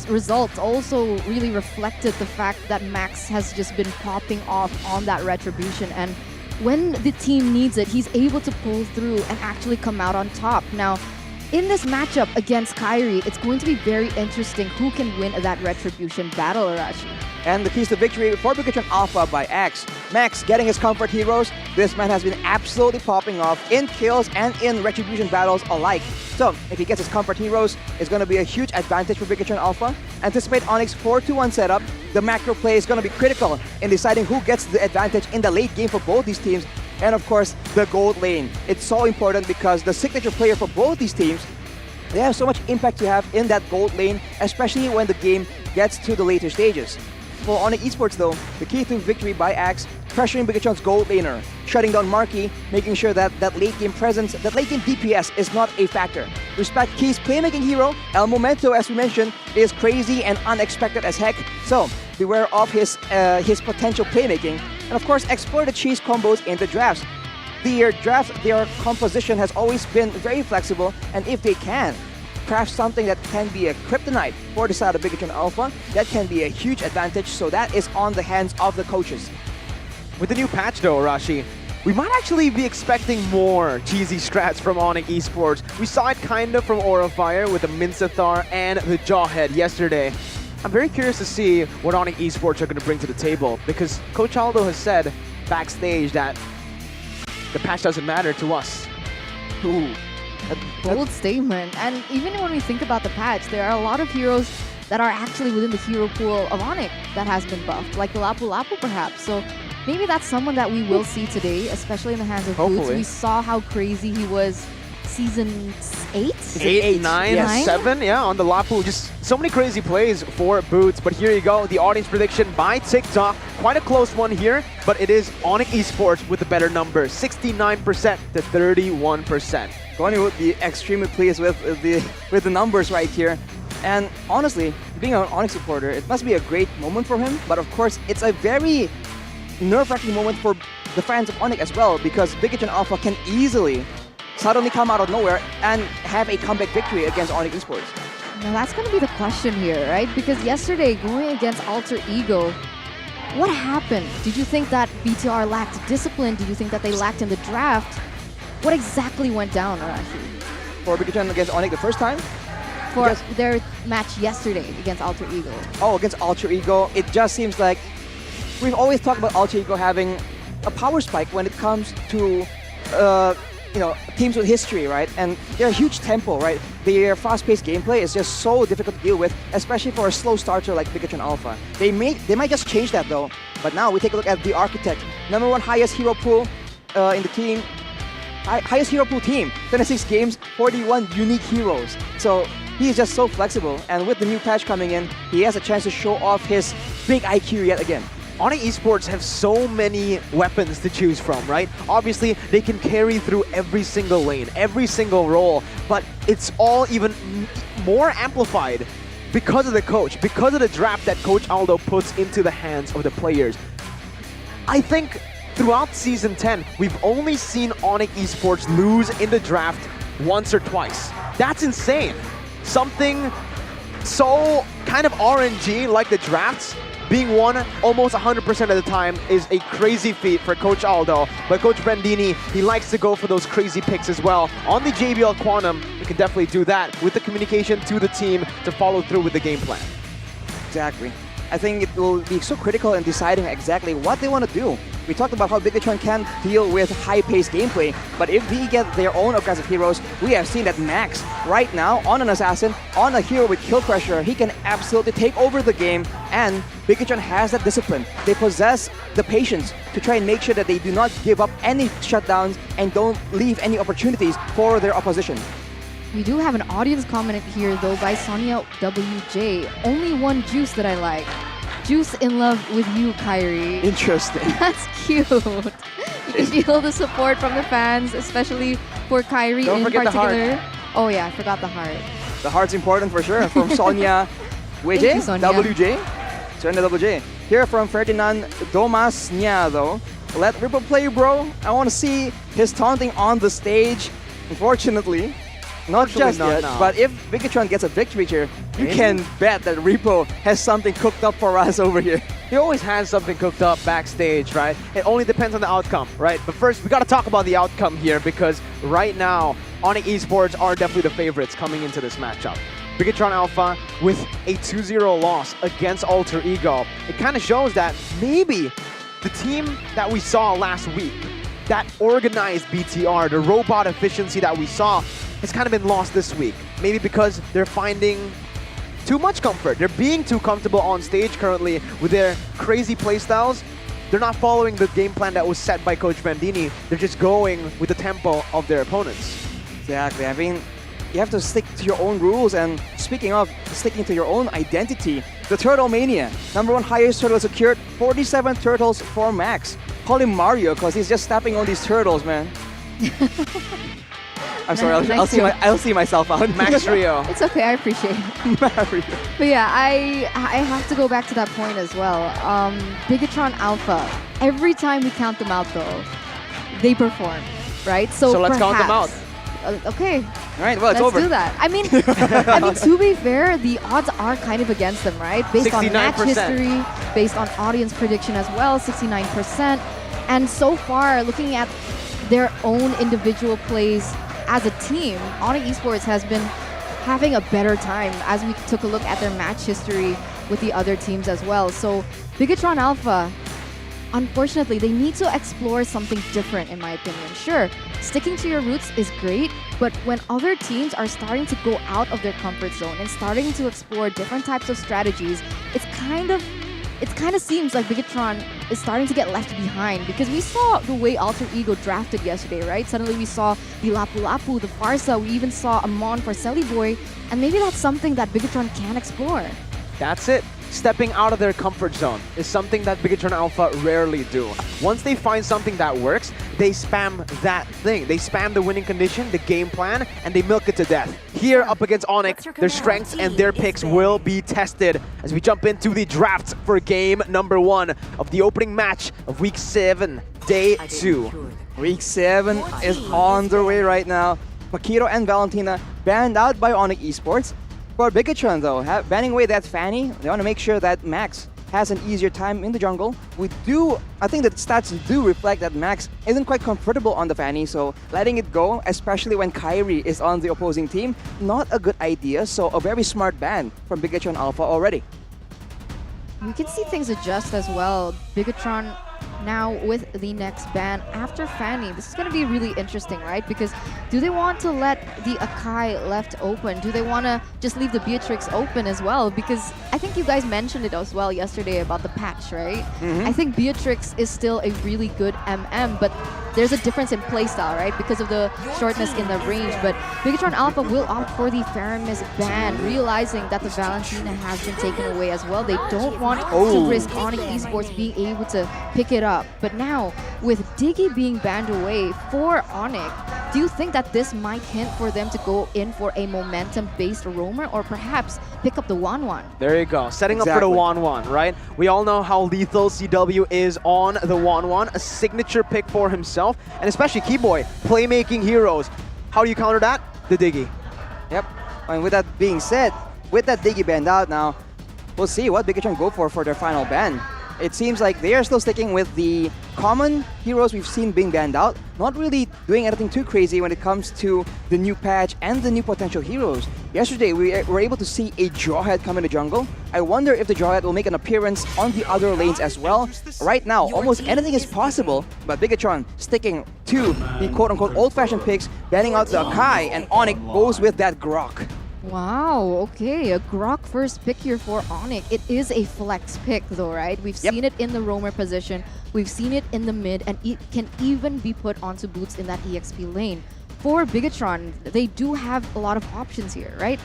results also really reflected the fact that Max has just been popping off on that retribution, and when the team needs it, he's able to pull through and actually come out on top. Now, in this matchup against Kyrie, it's going to be very interesting who can win that Retribution battle, Arashi. And the keys to victory for Bigetron Alpha by X. Max getting his comfort heroes. This man has been absolutely popping off in kills and in Retribution battles alike. So, if he gets his comfort heroes, it's going to be a huge advantage for Bigetron Alpha. Anticipate ONIC's 4-2-1 setup. The macro play is going to be critical in deciding who gets the advantage in the late game for both these teams. And of course, the gold lane. It's so important because the signature player for both these teams, they have so much impact to have in that gold lane, especially when the game gets to the later stages. For ONIC Esports though, the key to victory by Axe, pressuring Bigetron's gold laner, shutting down Marky, making sure that that late game presence, that late game DPS is not a factor. Respect Key's playmaking hero, El Momento, as we mentioned, is crazy and unexpected as heck, so beware of his potential playmaking. And of course, explore the cheese combos in the drafts. Their composition has always been very flexible, and if they can craft something that can be a kryptonite for the side of Bigetron Alpha, that can be a huge advantage, so that is on the hands of the coaches. With the new patch though, Arashi, we might actually be expecting more cheesy strats from ONIC Esports. We saw it kind of from Aura Fire with the Minsathar and the Jawhead yesterday. I'm very curious to see what ONIC Esports are going to bring to the table, because Coach Aldo has said backstage that the patch doesn't matter to us. Ooh. A bold statement. And even when we think about the patch, there are a lot of heroes that are actually within the hero pool of ONIC that has been buffed, like the Lapu Lapu perhaps. So maybe that's someone that we will see today, especially in the hands of Boots. We saw how crazy he was Season 8? 8, 9, 7, yeah, on the Lapu. Just so many crazy plays for Boots. But here you go, the audience prediction by TikTok. Quite a close one here, but it is ONIC Esports with the better number, 69% to 31%. Goni would be extremely pleased with the numbers right here. And honestly, being an ONIC supporter, it must be a great moment for him. But of course, it's a very nerve-wracking moment for the fans of ONIC as well, because Bigetron Alpha can easily suddenly come out of nowhere and have a comeback victory against ONIC Esports. Now that's going to be the question here, right? Because yesterday, going against Alter Ego, what happened? Did you think that BTR lacked discipline? Did you think that they lacked in the draft? What exactly went down, Arashi? For Bigetron against ONIC the first time? For their match yesterday against Alter Ego. Oh, against Alter Ego, it just seems like we've always talked about Alter Ego having a power spike when it comes to teams with history, right? And they're a huge tempo, right? Their fast-paced gameplay is just so difficult to deal with, especially for a slow starter like Bigetron Alpha. They might just change that though. But now we take a look at the Architect, #1 highest hero pool in the team. Highest hero pool team, 26 games, 41 unique heroes. So he is just so flexible, and with the new patch coming in, he has a chance to show off his big IQ yet again. ONIC Esports have so many weapons to choose from, right? Obviously, they can carry through every single lane, every single role, but it's all even more amplified because of the coach, because of the draft that Coach Aldo puts into the hands of the players. I think throughout Season 10, we've only seen ONIC Esports lose in the draft once or twice. That's insane. Something so kind of RNG like the drafts being won almost 100% of the time is a crazy feat for Coach Aldo. But Coach Brandini, he likes to go for those crazy picks as well. On the JBL Quantum, we can definitely do that with the communication to the team to follow through with the game plan. Exactly. I think it will be so critical in deciding exactly what they want to do. We talked about how Bigetron can deal with high-paced gameplay, but if they get their own aggressive heroes, we have seen that Max, right now, on an Assassin, on a hero with Kill Pressure, he can absolutely take over the game, and Bigetron has that discipline. They possess the patience to try and make sure that they do not give up any shutdowns and don't leave any opportunities for their opposition. We do have an audience comment here, though, by Sonia WJ. Only one juice that I like. Juice in love with you, Kyrie. Interesting. That's cute. You can feel the support from the fans, especially for Kyrie in particular. The heart. Oh yeah, I forgot the heart. The heart's important for sure. From Sonia WJ, Sonia. WJ. Sonia WJ. Here from Ferdinand Domas Nya, though. Let Ripple play, bro. I want to see his taunting on the stage. Unfortunately, not just yet, but if Bigetron gets a victory here, you can bet that Repo has something cooked up for us over here. He always has something cooked up backstage, right? It only depends on the outcome, right? But first, we got to talk about the outcome here, because right now, ONIC Esports are definitely the favorites coming into this matchup. Bigetron Alpha with a 2-0 loss against Alter Ego. It kind of shows that maybe the team that we saw last week, that organized BTR, the robot efficiency that we saw, has kind of been lost this week. Maybe because they're finding too much comfort. They're being too comfortable on stage currently with their crazy playstyles. They're not following the game plan that was set by Coach Bandini. They're just going with the tempo of their opponents. Exactly. I mean, you have to stick to your own rules, and speaking of sticking to your own identity, the Turtle Mania, #1 highest turtle secured, 47 turtles for Max. Call him Mario because he's just snapping on these turtles, man. I'm sorry, I'll see myself out. Max Rio. It's okay, I appreciate it. Mario. But yeah, I have to go back to that point as well. Bigetron Alpha, every time we count them out though, they perform, right? So let's count them out. Okay. All right, well, it's over. Let's do that. I mean, to be fair, the odds are kind of against them, right? Based 69%. on match history, based on audience prediction as well, 69%. And so far, looking at their own individual plays as a team, ONIC Esports has been having a better time as we took a look at their match history with the other teams as well. So Bigetron Alpha, unfortunately, they need to explore something different, in my opinion. Sure, sticking to your roots is great, but when other teams are starting to go out of their comfort zone and starting to explore different types of strategies, it kind of seems like Bigetron is starting to get left behind, because we saw the way Alter Ego drafted yesterday, right? Suddenly we saw the Lapu Lapu, the Farsa, we even saw a Mon for Selly Boy, and maybe that's something that Bigetron can explore. That's it. Stepping out of their comfort zone is something that Bigetron Alpha rarely do. Once they find something that works, they spam that thing. They spam the winning condition, the game plan, and they milk it to death. Here up against ONIC, their strengths and their picks will be tested as we jump into the draft for game #1 of the opening match of Week 7, Day 2. Week 7 is on the way right now. Pakiro and Valentina banned out by ONIC Esports. For Bigetron though, banning away that Fanny, they want to make sure that Max has an easier time in the jungle. I think that stats do reflect that Max isn't quite comfortable on the Fanny, so letting it go, especially when Kyrie is on the opposing team, not a good idea, so a very smart ban from Bigetron Alpha already. We can see things adjust as well. Bigetron now with the next ban after Fanny. This is going to be really interesting, right? Because do they want to let the Akai left open? Do they want to just leave the Beatrix open as well? Because I think you guys mentioned it as well yesterday about the patch, right? I think Beatrix is still a really good MM, but there's a difference in playstyle, right? Because of the shortness in the range. But Bigetron Alpha will opt for the Faramis ban, realizing that the Valentina has been taken away as well. They don't want to risk ONIC Esports being able to pick it up. But now, with Diggy being banned away for ONIC, do you think that this might hint for them to go in for a momentum-based roamer, or perhaps pick up the Wanwan? There you go, setting up for the Wanwan, right? We all know how lethal CW is on the Wanwan, a signature pick for himself, and especially Keyboy, playmaking heroes. How do you counter that? The Diggy. Yep, and with that being said, with that Diggy banned out now, we'll see what Bigetron go for their final ban. It seems like they are still sticking with the common heroes we've seen being banned out, not really doing anything too crazy when it comes to the new patch and the new potential heroes. Yesterday, we were able to see a Jawhead come in the jungle. I wonder if the Jawhead will make an appearance on the other lanes as well. Right now, almost anything is possible, but Bigetron sticking to the quote-unquote old-fashioned picks, banning out the Akai, and ONIC goes with that Grok. Wow, okay, a Grok first pick here for ONIC. It is a flex pick though, right? We've seen it in the roamer position, we've seen it in the mid, and it can even be put onto boots in that EXP lane. For Bigetron, they do have a lot of options here, right?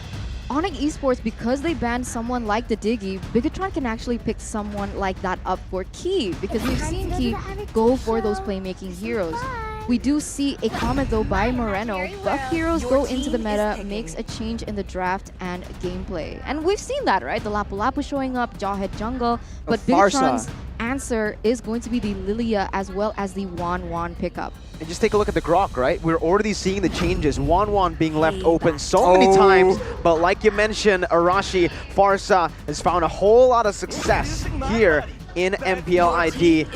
ONIC Esports, because they banned someone like the Diggy, Bigetron can actually pick someone like that up for Key, because we've seen Key go for those playmaking heroes. We do see a comment though by Moreno. Buff heroes go into the meta, makes a change in the draft and gameplay. And we've seen that, right? The Lapu Lapu showing up, Jawhead jungle. But Bigetron's answer is going to be the Lilia as well as the Wanwan pickup. And just take a look at the Grok, right? We're already seeing the changes. Wanwan being left open so many times. But like you mentioned, Arashi, Farsa has found a whole lot of success here in MPL ID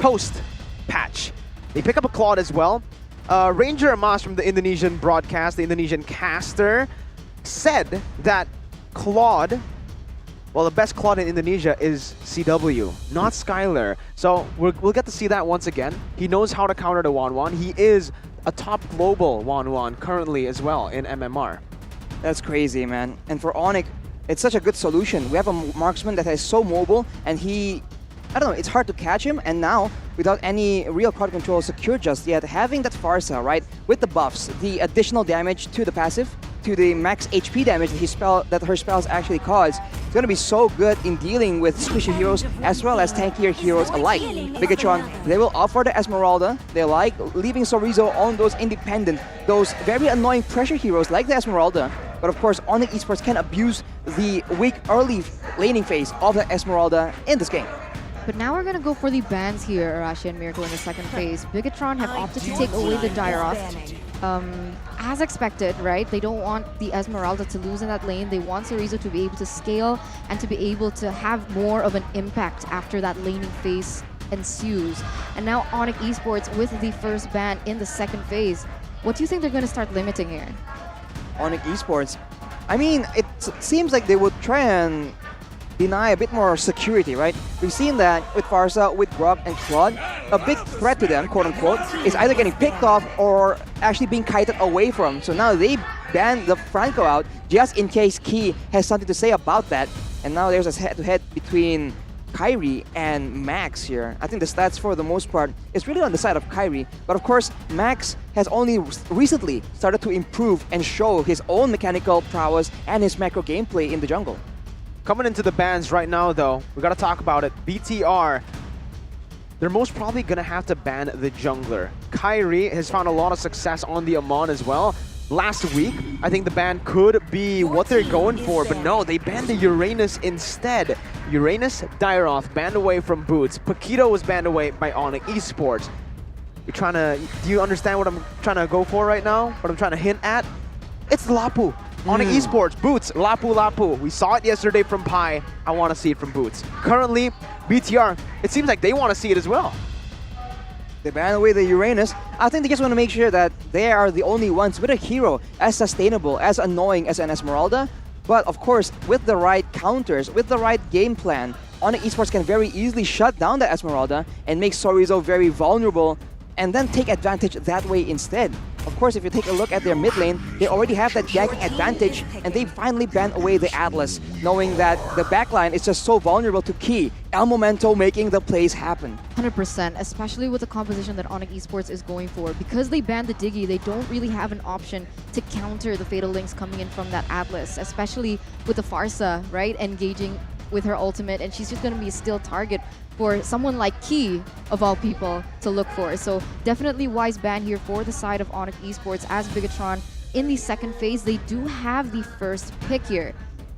post-patch. They pick up a Claude as well. Ranger Amas from the Indonesian broadcast, the Indonesian caster, said that Claude, well, the best Claude in Indonesia is CW, not Skylar. So we'll get to see that once again. He knows how to counter the 1-1. He is a top global 1-1 currently as well in MMR. That's crazy, man. And for ONIC, it's such a good solution. We have a marksman that is so mobile, and I don't know, it's hard to catch him, and now, without any real crowd control secured just yet, having that Farsa, right, with the buffs, the additional damage to the passive, to the max HP damage that her spells actually cause, it's going to be so good in dealing with squishy heroes as well as tankier heroes alike. Bigetron, they will opt for the Esmeralda. They like leaving Sorizo on those independent, those very annoying pressure heroes like the Esmeralda. But of course, ONIC Esports can abuse the weak early laning phase of the Esmeralda in this game. But now we're going to go for the bans here, Arashi and Miracle, in the second phase. Bigetron have opted to take away the Gyroth. As expected, right? They don't want the Esmeralda to lose in that lane. They want Sorizo to be able to scale and to be able to have more of an impact after that laning phase ensues. And now ONIC Esports with the first ban in the second phase. What do you think they're going to start limiting here? ONIC Esports, I mean, it seems like they would try and deny a bit more security, right? We've seen that with Farsa, with Grog and Claude. A big threat to them, quote-unquote, is either getting picked off or actually being kited away from. So now they ban the Franco out just in case Key has something to say about that. And now there's a head-to-head between Kyrie and Max here. I think the stats for the most part is really on the side of Kyrie. But of course, Max has only recently started to improve and show his own mechanical prowess and his macro gameplay in the jungle. Coming into the bans right now, though, we got to talk about it. BTR, they're most probably going to have to ban the jungler. Kyrie has found a lot of success on the Amon as well. Last week, I think the ban could be what they're going for, but no, they banned the Uranus instead. Uranus, Gyroth banned away from Boots. Paquito was banned away by ONIC Esports. Do you understand what I'm trying to go for right now? What I'm trying to hint at? It's Lapu. ONIC Esports, Boots, Lapu. We saw it yesterday from Pi. I want to see it from Boots. Currently, BTR, it seems like they want to see it as well. They ban away the Uranus. I think they just want to make sure that they are the only ones with a hero as sustainable, as annoying as an Esmeralda. But of course, with the right counters, with the right game plan, ONIC Esports can very easily shut down the Esmeralda and make Sorizo very vulnerable and then take advantage that way instead. Of course, if you take a look at their mid lane, they already have that ganking advantage, and they finally banned away the Atlas, knowing that the backline is just so vulnerable to Key. El Momento making the plays happen. 100%, especially with the composition that ONIC Esports is going for. Because they banned the Diggy, they don't really have an option to counter the Fatal Links coming in from that Atlas, especially with the Farsa, right, engaging with her ultimate, and she's just going to be a still target for someone like Key, of all people, to look for. So definitely wise ban here for the side of ONIC Esports as Bigetron in the second phase. They do have the first pick here.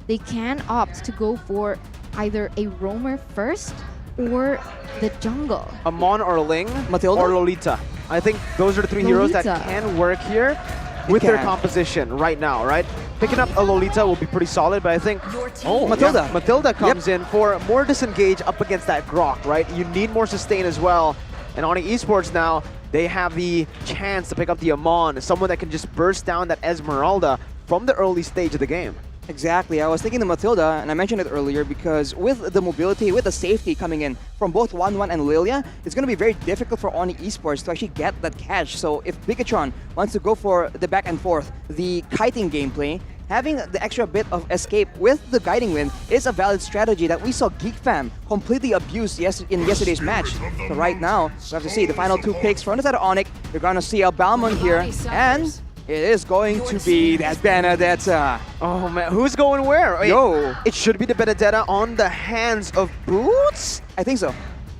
They can opt to go for either a roamer first or the jungle. Amon or Ling, Matilda? or Lolita. I think those are the three heroes that can work here with their composition right now, right? Picking up a Lolita will be pretty solid, but I think Matilda. Yeah, Matilda comes in for more disengage up against that Grok, right? You need more sustain as well. And ONIC Esports now, they have the chance to pick up the Amon, someone that can just burst down that Esmeralda from the early stage of the game. Exactly. I was thinking the Matilda, and I mentioned it earlier, because with the mobility, with the safety coming in from both 1-1 and Lilia, it's going to be very difficult for ONIC Esports to actually get that catch. So if Bigetron wants to go for the back and forth, the kiting gameplay, having the extra bit of escape with the guiding wind is a valid strategy that we saw Geek Fam completely abuse in yesterday's match. So right now, we have to see the final two picks from the side of ONIC. You're going to see a Balmon here, and it is going to be that Benedetta. Oh man, who's going where? Wait, Yo! It should be the Benedetta on the hands of Boots? I think so.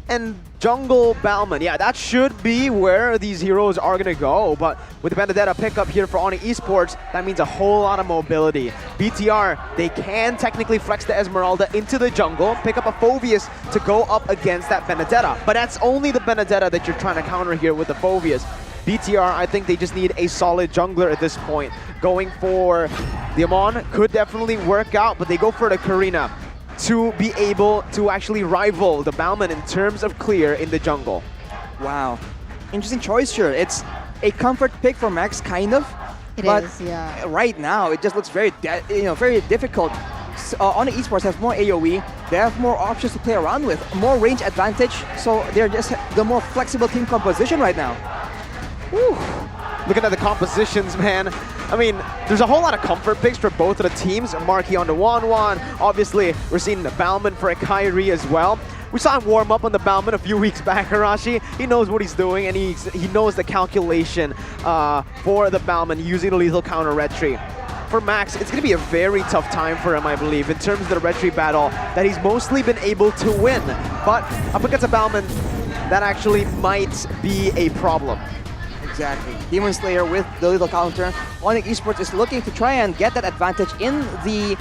And Jungle Balmon. Yeah, that should be where these heroes are going to go. But with the Benedetta pickup here for ONIC Esports, that means a whole lot of mobility. BTR, they can technically flex the Esmeralda into the jungle, pick up a Phoveus to go up against that Benedetta. But that's only the Benedetta that you're trying to counter here with the Phoveus. BTR, I think they just need a solid jungler at this point. Going for the Amon could definitely work out, but they go for the Karina to be able to actually rival the Balmon in terms of clear in the jungle. Wow. Interesting choice here. It's a comfort pick for Max, kind of. It but is, yeah. Right now, it just looks very, very difficult. ONIC Esports have more AoE, they have more options to play around with, more range advantage, so they're just the more flexible team composition right now. Whew. Looking at the compositions, man. I mean, there's a whole lot of comfort picks for both of the teams. Marquis on the Wanwan. Obviously, we're seeing the Bauman for a Kyrie as well. We saw him warm up on the Bauman a few weeks back, Arashi. He knows what he's doing, and he knows the calculation for the Bauman using the lethal counter retry. For Max, it's going to be a very tough time for him, I believe, in terms of the retry battle that he's mostly been able to win. But up against a Bauman, that actually might be a problem. Exactly. Demon Slayer with the lethal counter. ONIC Esports is looking to try and get that advantage in the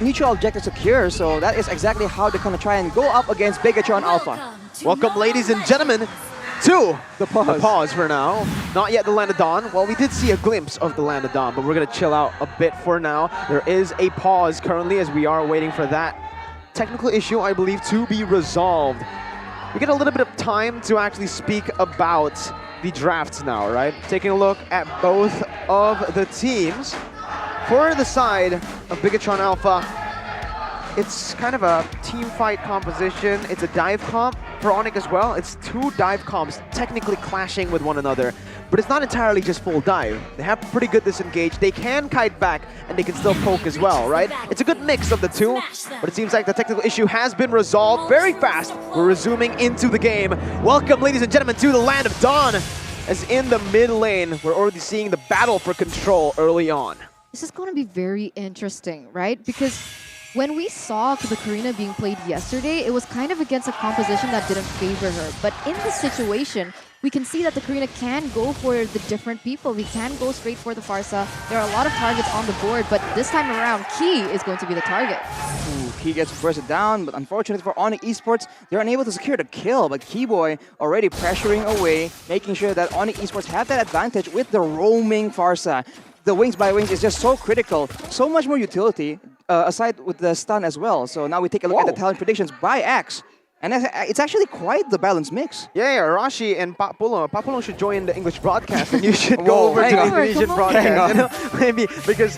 neutral objective secure, so that is exactly how they're going to try and go up against Bigetron Alpha. Welcome, ladies and gentlemen, to the pause for now. Not yet the Land of Dawn. Well, we did see a glimpse of the Land of Dawn, but we're going to chill out a bit for now. There is a pause currently as we are waiting for that technical issue, I believe, to be resolved. We get a little bit of time to actually speak about the drafts now, right? Taking a look at both of the teams. For the side of Bigetron Alpha, it's kind of a team fight composition. It's a dive comp for ONIC as well. It's two dive comps technically clashing with one another, but it's not entirely just full dive. They have pretty good disengage. They can kite back and they can still poke as well, right? It's a good mix of the two, but it seems like the technical issue has been resolved very fast. We're resuming into the game. Welcome, ladies and gentlemen, to the Land of Dawn. As in the mid lane, we're already seeing the battle for control early on. This is going to be very interesting, right? Because when we saw the Karina being played yesterday, it was kind of against a composition that didn't favor her. But in this situation, we can see that the Karina can go for the different people. We can go straight for the Farsa. There are a lot of targets on the board, but this time around, Key is going to be the target. Ooh, Key gets bursted down, but unfortunately for ONIC Esports, they're unable to secure the kill. But Keyboy already pressuring away, making sure that ONIC Esports have that advantage with the roaming Farsa. The wings by wings is just so critical, so much more utility, aside with the stun as well. So now we take a look at the talent predictions by Axe. And it's actually quite the balanced mix. Yeah, Rashi and Papulong should join the English broadcast, and you should go over to the Indonesian broadcast. You know? Maybe because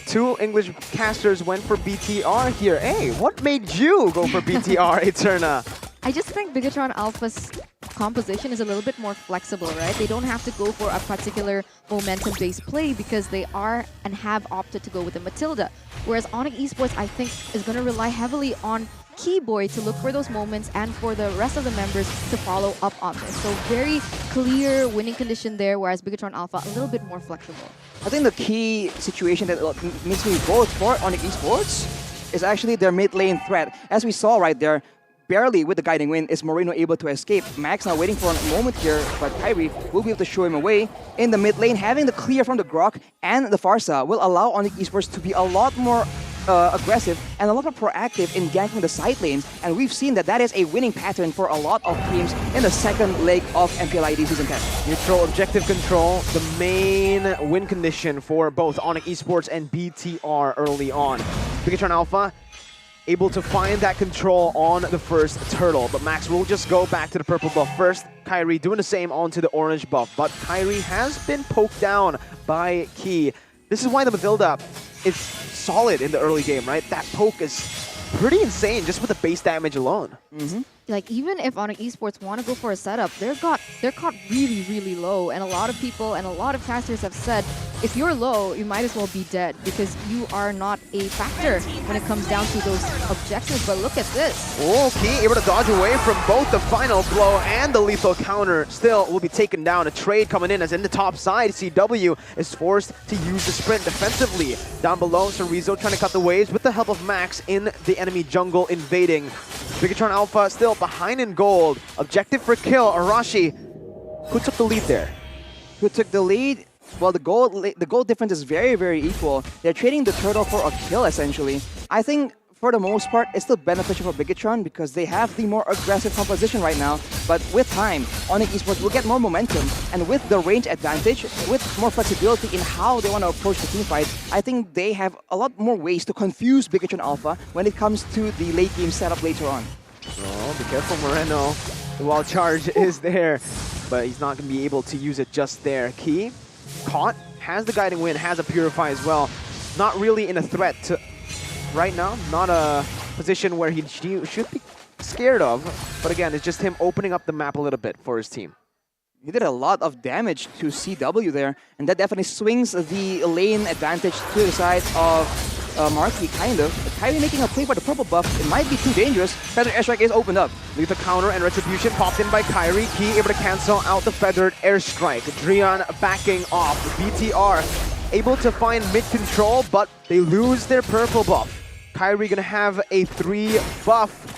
two English casters went for BTR here. Hey, what made you go for BTR, Eterna? I just think Bigetron Alpha's composition is a little bit more flexible, right? They don't have to go for a particular momentum-based play because they are and have opted to go with the Matilda. Whereas ONIC Esports, I think, is going to rely heavily on Keyboy to look for those moments and for the rest of the members to follow up on this. So very clear winning condition there, whereas Bigetron Alpha a little bit more flexible. I think the key situation that makes me vote for ONIC Esports is actually their mid lane threat. As we saw right there, barely with the guiding wind is Moreno able to escape. Max now waiting for a moment here, but Kyrie will be able to show him away. In the mid lane, having the clear from the Grok and the Farsa will allow ONIC Esports to be a lot more aggressive and a lot more proactive in ganking the side lanes, and we've seen that that is a winning pattern for a lot of teams in the second leg of MPL ID Season 10. Neutral objective control, the main win condition for both ONIC Esports and BTR early on. Bigetron Alpha able to find that control on the first turtle, but Max will just go back to the purple buff first. Kyrie doing the same onto the orange buff, but Kyrie has been poked down by Key. This is why the Matilda is solid in the early game, right? That poke is pretty insane just with the base damage alone. Like, even if ONIC Esports want to go for a setup, they're caught really, really low. And a lot of people and a lot of casters have said, if you're low, you might as well be dead because you are not a factor when it comes down to those objectives. But look at this. Okay, able to dodge away from both the final blow and the lethal counter. Still will be taken down. A trade coming in as in the top side. CW is forced to use the sprint defensively. Down below, Cerezo trying to cut the waves with the help of Max in the enemy jungle invading. Bigetron Alpha still behind in gold. Objective for kill, Arashi. Who took the lead there? Who took the lead? Well, the gold difference is very, very equal. They're trading the turtle for a kill, essentially. I think, for the most part, it's still beneficial for Bigetron because they have the more aggressive composition right now. But with time, ONIC Esports will get more momentum, and with the range advantage, with more flexibility in how they want to approach the teamfight, I think they have a lot more ways to confuse Bigetron Alpha when it comes to the late game setup later on. Oh, be careful, Moreno. The wild charge is there. but he's not going to be able to use it just there. Key, caught, has the guiding wind, has a purify as well. Not really in a threat to, right now, not a position where he should be scared of, but again, it's just him opening up the map a little bit for his team. He did a lot of damage to CW there, and that definitely swings the lane advantage to the side of Marky, kind of. But Kyrie making a play for the purple buff, it might be too dangerous. Feathered Airstrike is opened up. Lethal counter and retribution popped in by Kyrie. Key able to cancel out the feathered airstrike. Drian backing off. BTR able to find mid-control, but they lose their purple buff. Kyrie gonna have a 3 buff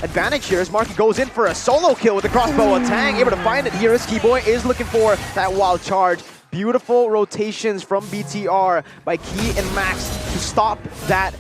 advantage here as Marky goes in for a solo kill with the crossbow attack. Able to find it here as Keyboy is looking for that wild charge. Beautiful rotations from BTR by Key and Max to stop that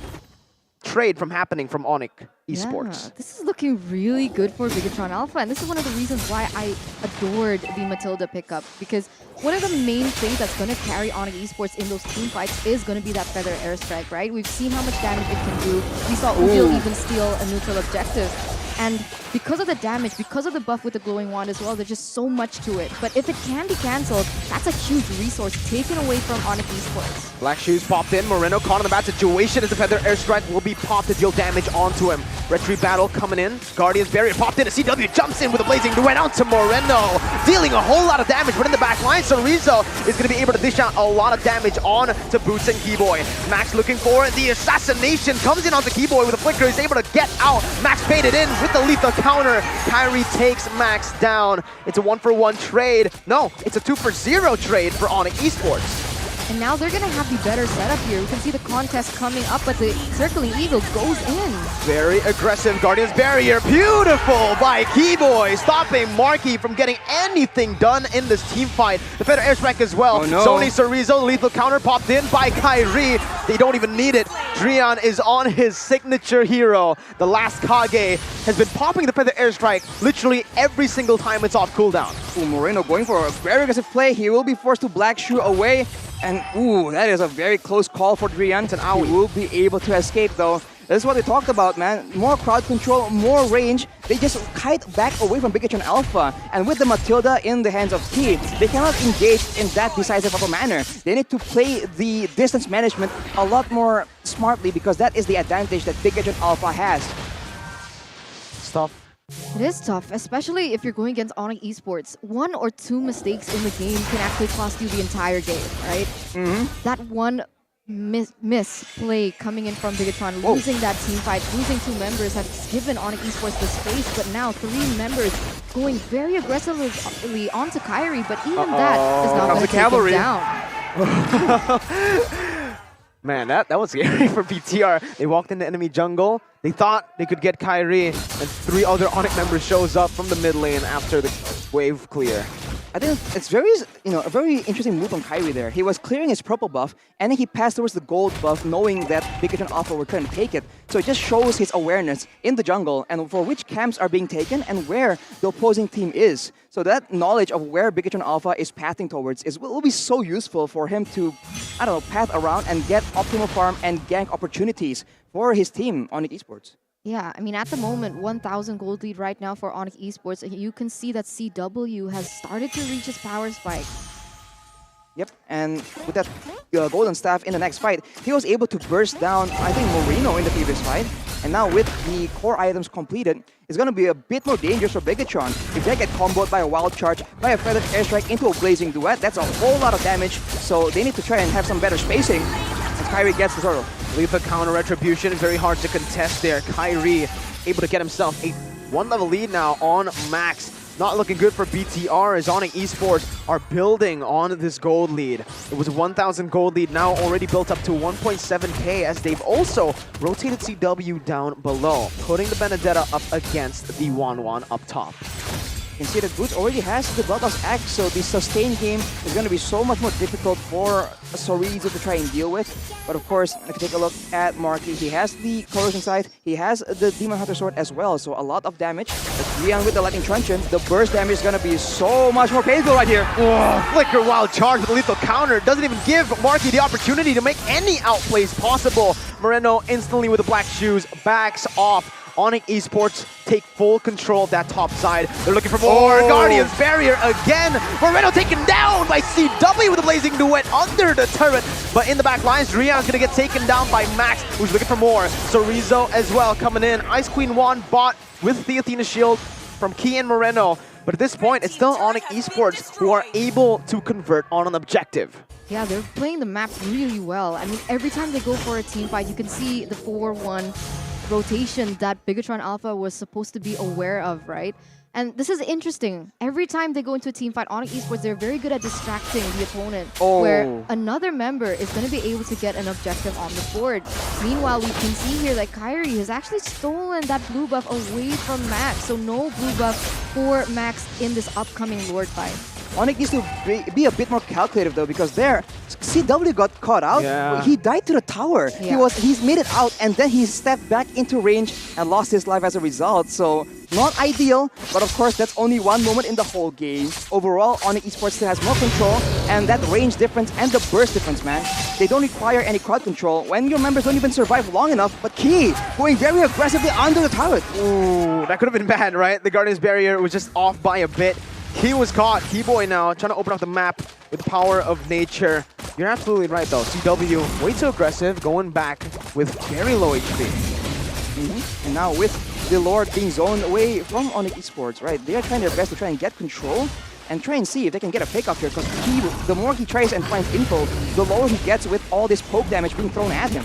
trade from happening from ONIC Esports. Yeah, this is looking really good for Bigetron Alpha, and this is one of the reasons why I adored the Matilda pickup, because one of the main things that's going to carry ONIC Esports in those team fights is going to be that feather airstrike, right? We've seen how much damage it can do. We saw Ugil even steal a neutral objective. And because of the damage, because of the buff with the glowing wand as well, there's just so much to it. But if it can be cancelled, that's a huge resource taken away from ONIC Esports. Black Shoes popped in. Moreno caught in the bad situation as the feather airstrike will be popped to deal damage onto him. Retreat battle coming in. Guardian's barrier popped in. A CW jumps in with a blazing duet onto Moreno, dealing a whole lot of damage. But in the back line, so Rizzo is going to be able to dish out a lot of damage on to Boots and Keyboy. Max looking for the assassination. Comes in onto Keyboy with a flicker. He's able to get out. Max baited in with the lethal counter. Kyrie takes Max down. It's a 1-for-1 trade. No, it's a 2-for-0 trade for ONIC Esports. And now they're going to have the better setup here. We can see the contest coming up, but the Circling Eagle goes in. Very aggressive Guardian's barrier. Beautiful by Keyboy, stopping Marky from getting anything done in this team fight. The better airstrike as well. Oh, no. Sony Sorizo, lethal counter popped in by Kyrie. They don't even need it. Drian is on his signature hero. The last Kage has been popping the feather airstrike literally every single time it's off cooldown. Ooh, Moreno going for a very aggressive play. He will be forced to Black Shoe away. And ooh, that is a very close call for Drian. He will be able to escape though. This is what we talked about, man. More crowd control, more range. They just kite back away from Bigetron Alpha. And with the Matilda in the hands of Key, they cannot engage in that decisive of a manner. They need to play the distance management a lot more smartly, because that is the advantage that Bigetron Alpha has. Stuff. It is tough, especially if you're going against ONIC Esports. 1 or 2 mistakes in the game can actually cost you the entire game, right? That one miss play coming in from Bigetron, losing that team fight, losing 2 members has given ONIC Esports the space, but now 3 members going very aggressively onto Kyrie, but even that is not going to take him down. Man, that was scary for BTR. They walked into enemy jungle. They thought they could get Kyrie, and 3 other ONIC members shows up from the mid lane after the wave clear. I think it's very, a very interesting move from Kyrie there. He was clearing his purple buff, and then he passed towards the gold buff, knowing that Bigetron Alpha were trying to take it. So it just shows his awareness in the jungle and for which camps are being taken and where the opposing team is. So that knowledge of where Bigetron Alpha is pathing towards will be so useful for him to, path around and get optimal farm and gank opportunities for his team, ONIC Esports. Yeah, I mean, at the moment, 1,000 gold lead right now for ONIC Esports. And you can see that CW has started to reach his power spike. Yep, and with that golden staff in the next fight, he was able to burst down, I think, Moreno in the previous fight. And now with the core items completed, it's going to be a bit more dangerous for Bigetron. If they get comboed by a wild charge, by a feathered airstrike into a blazing duet, that's a whole lot of damage. So they need to try and have some better spacing as Kyrie gets the turtle. Lethal counter retribution, very hard to contest there. Kyrie able to get himself a 1-level lead now on Max. Not looking good for BTR as ONIC Esports are building on this gold lead. It was a 1,000 gold lead, now already built up to 1.7k as they've also rotated CW down below, putting the Benedetta up against the 1-1 up top. You can see that Boots already has the Bloodlust Axe, so the sustain game is going to be so much more difficult for Sorizo to try and deal with. But of course, if you take a look at Marky, he has the Corrosion Scythe, he has the Demon Hunter Sword as well, so a lot of damage. But Rian with the Lightning Truncheon, the burst damage is going to be so much more painful right here. Oh, flicker wild charge with a lethal counter. Doesn't even give Marky the opportunity to make any outplays possible. Moreno instantly with the Black Shoes backs off ONIC Esports take full control of that top side. They're looking for more. Guardians barrier again. Moreno taken down by CW with a blazing duet under the turret. But in the back lines, Drian's going to get taken down by Max, who's looking for more. So Rizzo as well coming in. Ice Queen 1 bought with the Athena shield from Key and Moreno. But at this point, it's still ONIC Esports who are able to convert on an objective. Yeah, they're playing the map really well. I mean, every time they go for a team fight, you can see the 4-1 rotation that Bigetron Alpha was supposed to be aware of, right? And this is interesting. Every time they go into a team fight, ONIC Esports, they're very good at distracting the opponent, where another member is going to be able to get an objective on the board. Meanwhile, we can see here that Kyrie has actually stolen that blue buff away from Max, so no blue buff for Max in this upcoming Lord fight. ONIC needs to be a bit more calculative though, because there, CW got caught out. Yeah. He died to the tower. Yeah. He's made it out, and then he stepped back into range and lost his life as a result. So not ideal, but of course that's only one moment in the whole game. Overall, ONIC Esports still has more control, and that range difference and the burst difference, man. They don't require any crowd control when your members don't even survive long enough. But Key going very aggressively under the turret. Ooh, that could have been bad, right? The Guardian's barrier was just off by a bit. He was caught. Keyboy now trying to open up the map with the power of nature. You're absolutely right though. CW way too aggressive, going back with very low HP. And now with the Lord being zoned away from ONIC Esports, right? They are trying their best to try and get control and try and see if they can get a pick up here, because the more he tries and finds info, the lower he gets with all this poke damage being thrown at him.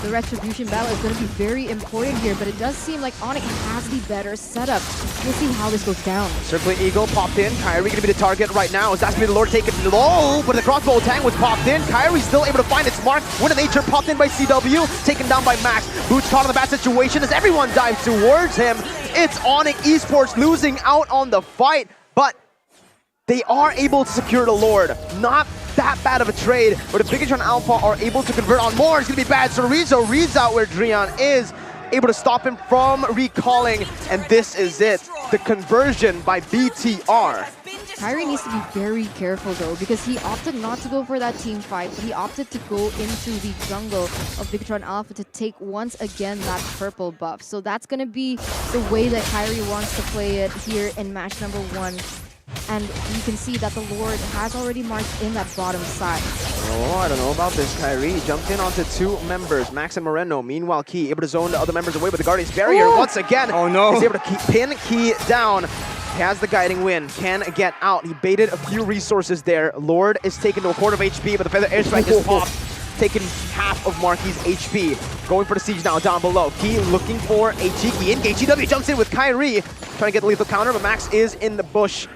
The Retribution battle is going to be very important here, but it does seem like ONIC has the better setup. We'll see how this goes down. Circling Eagle popped in. Kyrie going to be the target right now. It's actually the Lord taken low, but the crossbow tang was popped in. Kyrie's still able to find its mark. Wind of Nature popped in by CW, taken down by Max. Boots caught in the bad situation as everyone dives towards him. It's ONIC Esports losing out on the fight, but they are able to secure the Lord. Not that bad of a trade, but if Bigetron Alpha are able to convert on more, it's going to be bad. So Rizzo reads out where Drian is, able to stop him from recalling, and this is it. The conversion by BTR. Kyrie needs to be very careful though, because he opted not to go for that team fight, but he opted to go into the jungle of Bigetron Alpha to take once again that purple buff. So that's going to be the way that Kyrie wants to play it here in match number 1. And you can see that the Lord has already marked in that bottom side. Oh, I don't know about this. Kyrie jumped in onto 2 members, Max and Moreno. Meanwhile, Key able to zone the other members away, but the Guardian's barrier once again. Oh no! He's able to pin Key down. He has the guiding win, can get out. He baited a few resources there. Lord is taken to a quarter of HP, but the Feather Airstrike is popped, taking half of Marky's HP. Going for the siege now down below. Key looking for a cheeky engage. GW jumps in with Kyrie, trying to get the lethal counter, but Max is in the bush.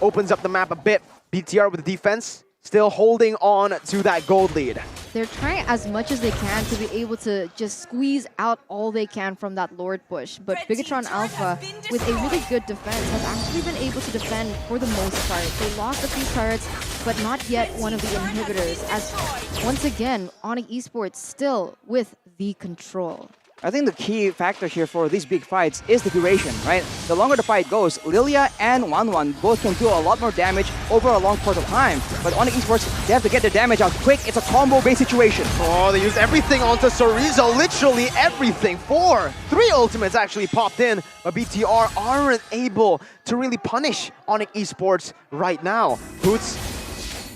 Opens up the map a bit. BTR with the defense, still holding on to that gold lead. They're trying as much as they can to be able to just squeeze out all they can from that Lord push. But Bigetron Alpha, with a really good defense, has actually been able to defend for the most part. They lost a few turrets, but not yet one of the inhibitors. As once again, ONIC Esports still with the control. I think the key factor here for these big fights is the duration, right? The longer the fight goes, Lilia and 1-1 both can do a lot more damage over a long course of time. But ONIC Esports, they have to get their damage out quick. It's a combo-based situation. Oh, they used everything onto Sorizo, literally everything. 3 ultimates actually popped in, but BTR aren't able to really punish ONIC Esports right now. Boots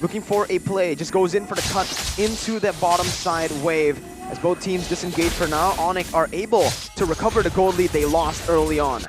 looking for a play, just goes in for the cut into the bottom side wave. As both teams disengage for now, ONIC are able to recover the gold lead they lost early on.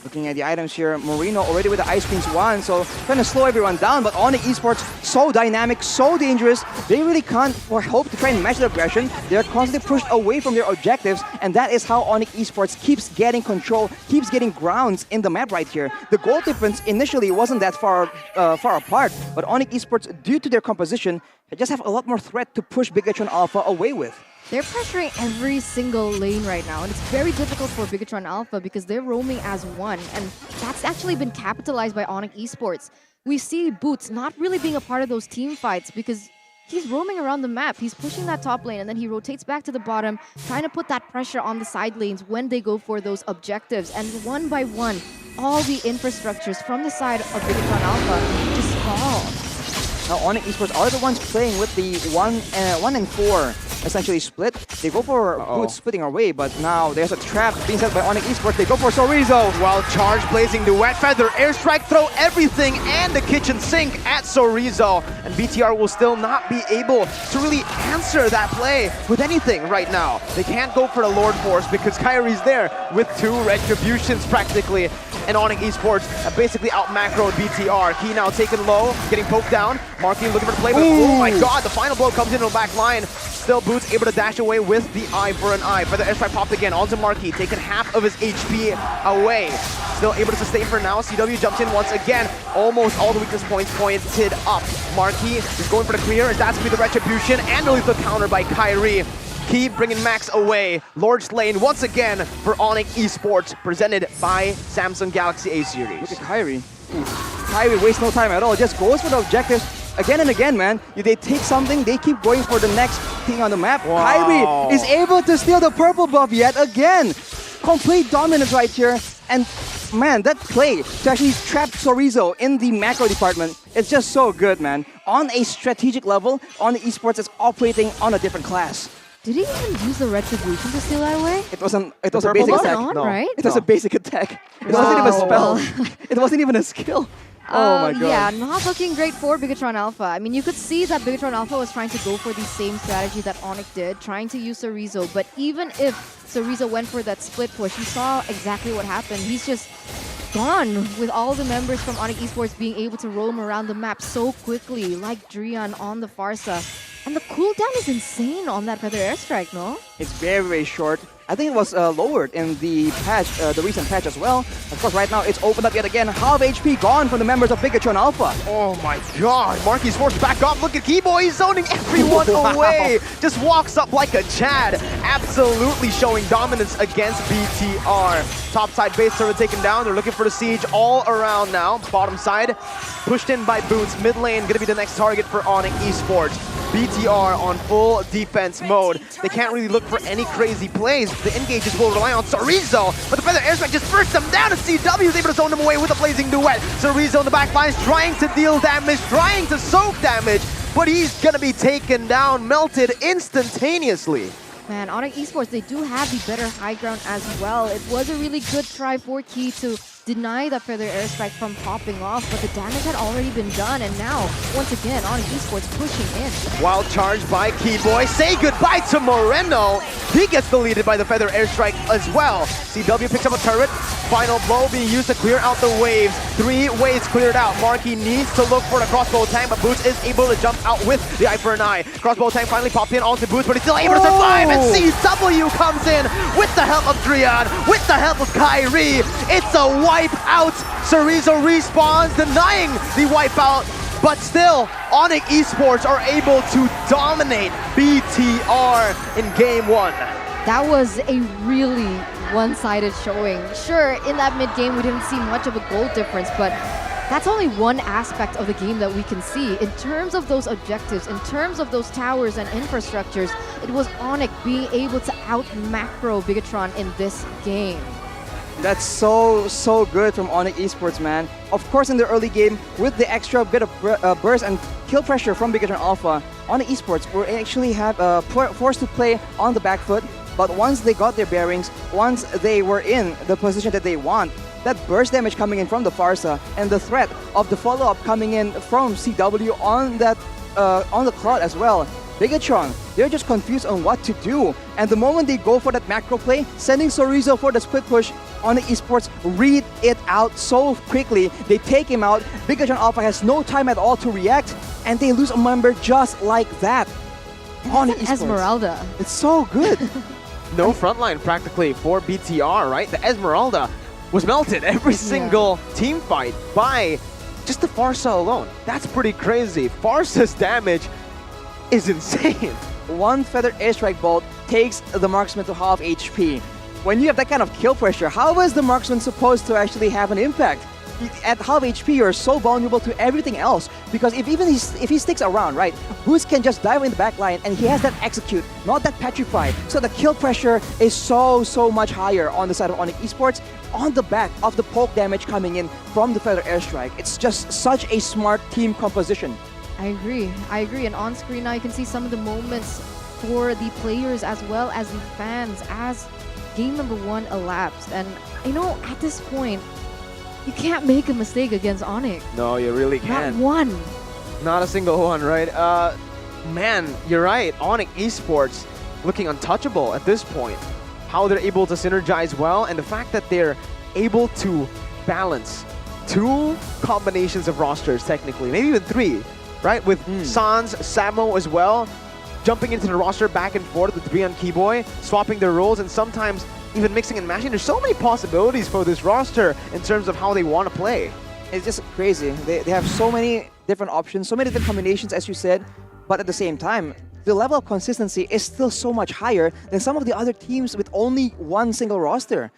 Looking at the items here, Marino already with the Ice Queens 1, so trying to slow everyone down, but ONIC Esports, so dynamic, so dangerous, they really can't or hope to try and match the aggression. They're constantly pushed away from their objectives, and that is how ONIC Esports keeps getting control, keeps getting grounds in the map right here. The goal difference initially wasn't that far apart, but ONIC Esports, due to their composition, just have a lot more threat to push Bigetron Alpha away with. They're pressuring every single lane right now, and it's very difficult for Bigetron Alpha because they're roaming as one, and that's actually been capitalized by ONIC Esports. We see Boots not really being a part of those team fights because he's roaming around the map. He's pushing that top lane, and then he rotates back to the bottom, trying to put that pressure on the side lanes when they go for those objectives. And one by one, all the infrastructures from the side of Bigetron Alpha just fall. Now ONIC Esports are the ones playing with the 1 and 4 essentially split. They go for Boots splitting away, but now there's a trap being set by ONIC Esports. They go for Sorizo. While charge blazing duet, Feather airstrike, throw everything and the kitchen sink at Sorizo. And BTR will still not be able to really answer that play with anything right now. They can't go for the Lord Force because Kyrie's there with 2 retributions practically. And ONIC Esports have basically out-macroed BTR. Key now taken low, getting poked down. Marky looking for the play, but oh my god, the final blow comes into the back line. Still Boots able to dash away with the eye for an eye. Feather airstrike popped again onto Marky, taking half of his HP away. Still able to sustain for now. CW jumps in once again. Almost all the weakness points pointed up. Marky is going for the clear, as that's going to be the retribution and the lethal counter by Kyrie. Key bringing Max away. Lord's Lane once again for ONIC Esports, presented by Samsung Galaxy A Series. Look at Kyrie. Kyrie wastes no time at all. Just goes for the objectives again and again, man. They take something, they keep going for the next thing on the map. Wow. Kyrie is able to steal the purple buff yet again. Complete dominance right here. And man, that play to actually trap Sorizo in the macro department, it's just so good, man. On a strategic level, ONIC Esports is operating on a different class. Did he even use the retribution to steal that away? It was a basic attack. Right? It was a basic attack. It wasn't even a spell. It wasn't even a skill. Oh my god. Yeah, not looking great for Bigetron Alpha. I mean, you could see that Bigetron Alpha was trying to go for the same strategy that ONIC did, trying to use Sorizo. But even if Sorizo went for that split push, you saw exactly what happened. He's just gone with all the members from ONIC Esports being able to roam around the map so quickly, like Drian on the Farsa. And the cooldown is insane on that Feather airstrike, no? It's very, very short. I think it was lowered in the patch, the recent patch as well. Of course, right now it's opened up yet again. Half HP gone from the members of Bigetron Alpha. Oh my god, Marky's forced back up. Look at Keyboy, he's zoning everyone away. Just walks up like a Chad. Absolutely showing dominance against BTR. Top side base server taken down. They're looking for the siege all around now. Bottom side, pushed in by Boots. Mid lane, gonna be the next target for ONIC Esports. BTR on full defense mode. They can't really look for any crazy plays. The engages will rely on Sorizo, but the Feather airstrike just bursts them down, and CW is able to zone them away with a blazing duet. Sorizo in the back line is trying to deal damage, trying to soak damage, but he's gonna be taken down, melted instantaneously. Man, ONIC Esports, they do have the better high ground as well. It was a really good try for Key to deny that Feather airstrike from popping off, but the damage had already been done, and now, once again, ONIC Esports pushing in. Wild charge by Keyboy. Say goodbye to Moreno. He gets deleted by the Feather airstrike as well. CW picks up a turret. Final blow being used to clear out the waves. 3 waves cleared out. Marky needs to look for the crossbow tank, but Boots is able to jump out with the eye for an eye. Crossbow tank finally popped in onto Boots, but he's still able to survive, and CW comes in with the help of Drian, with the help of Kyrie. It's a wipe out. Sorizo respawns, denying the wipeout, but still, ONIC Esports are able to dominate BTR in game 1. That was a really one-sided showing. Sure, in that mid-game we didn't see much of a goal difference, but that's only one aspect of the game that we can see. In terms of those objectives, in terms of those towers and infrastructures, it was ONIC being able to out-macro Bigetron in this game. That's so good from ONIC Esports, man. Of course, in the early game, with the extra bit of burst and kill pressure from Bigetron Alpha, ONIC Esports were actually forced to play on the back foot. But once they got their bearings, once they were in the position that they want, that burst damage coming in from the Farsa and the threat of the follow-up coming in from CW on that on the Cloud as well. Bigetron, they're just confused on what to do. And the moment they go for that macro play, sending Sorizo for the split push, ONIC Esports read it out so quickly. They take him out. Bigetron Alpha has no time at all to react, and they lose a member just like that. ONIC Esports. Esmeralda. It's so good. No frontline practically for BTR, right? The Esmeralda was melted every single team fight by just the Farsa alone. That's pretty crazy. Farsa's damage is insane. One Feather airstrike bolt takes the marksman to half HP. When you have that kind of kill pressure, how is the marksman supposed to actually have an impact? At half HP, you're so vulnerable to everything else, because if he sticks around, right, Boost can just dive in the back line, and he has that execute, not that petrify. So the kill pressure is so much higher on the side of ONIC Esports, on the back of the poke damage coming in from the Feather airstrike. It's just such a smart team composition. I agree. And on screen now you can see some of the moments for the players as well as the fans as game number 1 elapsed. And you know, at this point, you can't make a mistake against ONIC. No, you really can't. Not one. Not a single one, right? Man, you're right. ONIC Esports looking untouchable at this point. How they're able to synergize well, and the fact that they're able to balance 2 combinations of rosters, technically, maybe even 3, right? With Sans, Samo as well, jumping into the roster back and forth with Brian Keyboy, swapping their roles, and sometimes even mixing and matching. There's so many possibilities for this roster in terms of how they want to play. It's just crazy. They have so many different options, so many different combinations, as you said, but at the same time, the level of consistency is still so much higher than some of the other teams with only one single roster.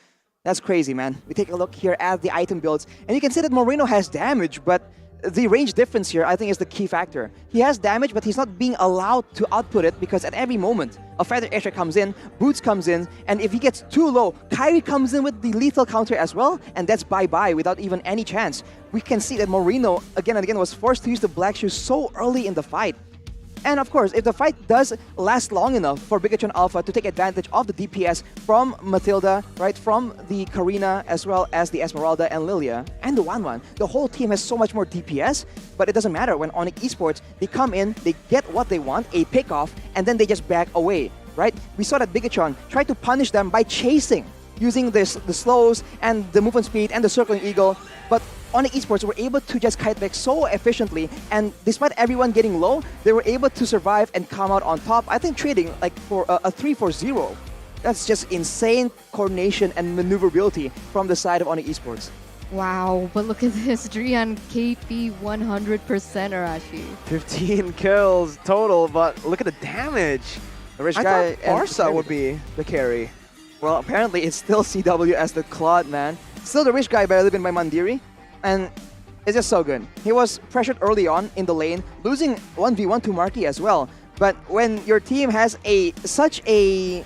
That's crazy, man. We take a look here at the item builds, and you can see that Moreno has damage, but the range difference here, I think, is the key factor. He has damage, but he's not being allowed to output it because at every moment, a Feather Airstrike comes in, Boots comes in, and if he gets too low, Kyrie comes in with the lethal counter as well, and that's bye-bye without even any chance. We can see that Moreno, again and again, was forced to use the Black Shoes so early in the fight. And of course, if the fight does last long enough for Bigetron Alpha to take advantage of the DPS from Matilda, right, from the Karina, as well as the Esmeralda and Lilia, and the Wanwan, the whole team has so much more DPS, but it doesn't matter. When ONIC Esports, they come in, they get what they want, a pick-off, and then they just back away, right? We saw that Bigetron tried to punish them by chasing, using the slows and the movement speed and the circling eagle, but ONIC Esports were able to just kite back so efficiently, and despite everyone getting low, they were able to survive and come out on top. I think trading like for a 3-4-0. That's just insane coordination and maneuverability from the side of ONIC Esports. Wow, but look at this, Drian KP 100% Arashi. 15 kills total, but look at the damage. The rich I guy thought Barca would be the carry. Well, apparently it's still CW as the Claude, man. Still the rich guy barely been by Mandiri. And it's just so good. He was pressured early on in the lane, losing 1v1 to Marky as well. But when your team has such a,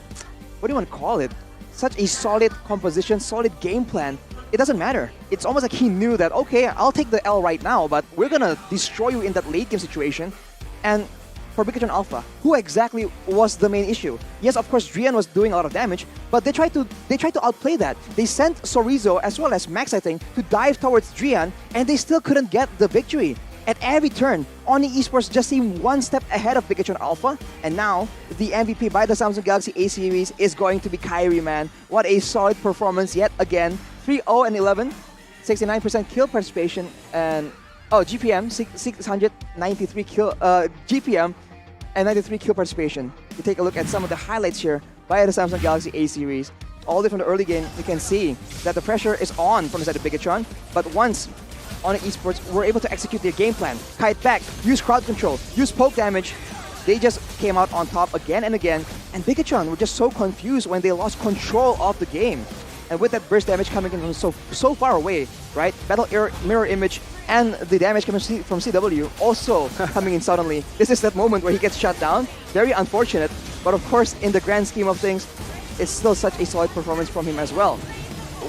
what do you want to call it? Such a solid composition, solid game plan, it doesn't matter. It's almost like he knew that, okay, I'll take the L right now, but we're gonna destroy you in that late game situation. And for Bigetron Alpha, who exactly was the main issue? Yes, of course, Drian was doing a lot of damage, but they tried to outplay that. They sent Sorizo as well as Max, I think, to dive towards Drian, and they still couldn't get the victory. At every turn, ONIC Esports just seemed one step ahead of Bigetron Alpha, and now the MVP by the Samsung Galaxy A series is going to be Kyrie, man. What a solid performance yet again. 3-0-11, 69% kill participation, and GPM 693 kill GPM. And 93 kill participation. You take a look at some of the highlights here by the Samsung Galaxy A series. All the way from the early game, you can see that the pressure is on from the side of Bigetron. But once ONIC Esports were able to execute their game plan, kite back, use crowd control, use poke damage, they just came out on top again and again. And Bigetron were just so confused when they lost control of the game. And with that burst damage coming in from so far away, right? Battle mirror image and the damage coming from CW also coming in suddenly. This is that moment where he gets shut down. Very unfortunate, but of course, in the grand scheme of things, it's still such a solid performance from him as well.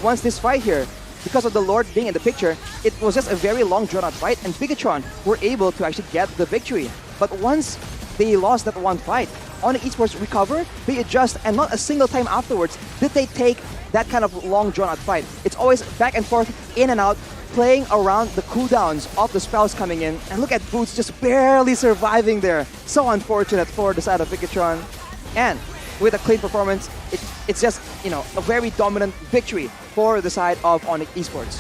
Once this fight here, because of the Lord being in the picture, it was just a very long drawn-out fight, and Bigetron were able to actually get the victory. But once they lost that one fight, ONIC Esports recover, they adjust, and not a single time afterwards did they take that kind of long drawn-out fight. It's always back and forth, in and out, playing around the cooldowns of the spells coming in. And look at Boots just barely surviving there. So unfortunate for the side of Bigetron. And with a clean performance, it's just, you know, a very dominant victory for the side of ONIC Esports.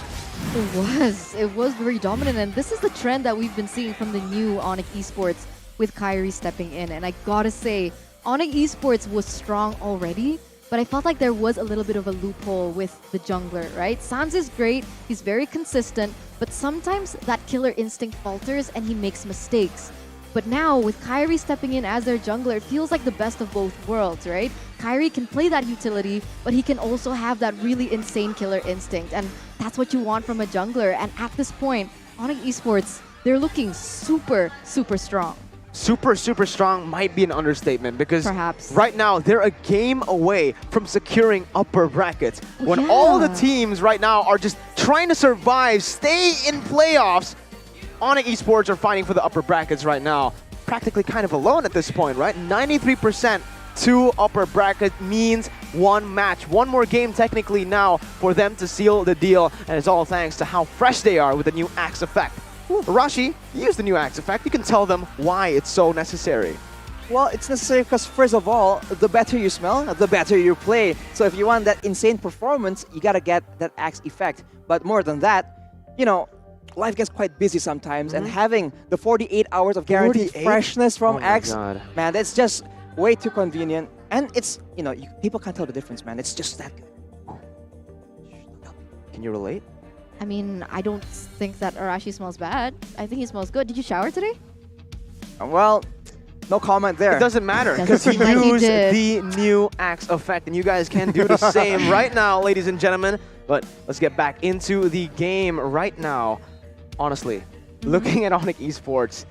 It was very dominant, and this is the trend that we've been seeing from the new ONIC Esports with Kyrie stepping in. And I gotta say, ONIC Esports was strong already, but I felt like there was a little bit of a loophole with the jungler, right? Sans is great, he's very consistent, but sometimes that killer instinct falters and he makes mistakes. But now, with Kyrie stepping in as their jungler, it feels like the best of both worlds, right? Kyrie can play that utility, but he can also have that really insane killer instinct, and that's what you want from a jungler. And at this point, ONIC Esports, they're looking super, super strong. Super strong might be an understatement, because perhaps right now they're a game away from securing upper brackets. When all the teams right now are just trying to survive, stay in playoffs, ONIC Esports are fighting for the upper brackets right now. Practically kind of alone at this point, right? 93% to upper bracket means one match. One more game technically now for them to seal the deal. And it's all thanks to how fresh they are with the new Axe effect. Rashi, use the new Axe effect. You can tell them why it's so necessary. Well, it's necessary because, first of all, the better you smell, the better you play. So if you want that insane performance, you gotta get that Axe effect. But more than that, you know, life gets quite busy sometimes, and having the 48 hours of guaranteed 48? freshness from Oh my Axe, God. man, that's just way too convenient. And it's, you know, people can't tell the difference, man. It's just that good. Can you relate? I mean, I don't think that Arashi smells bad. I think he smells good. Did you shower today? Well, no comment there. It doesn't matter because he Doesn't matter, used he the new Axe effect, and you guys can do the same right now, ladies and gentlemen. But let's get back into the game right now. Honestly, looking at ONIC Esports,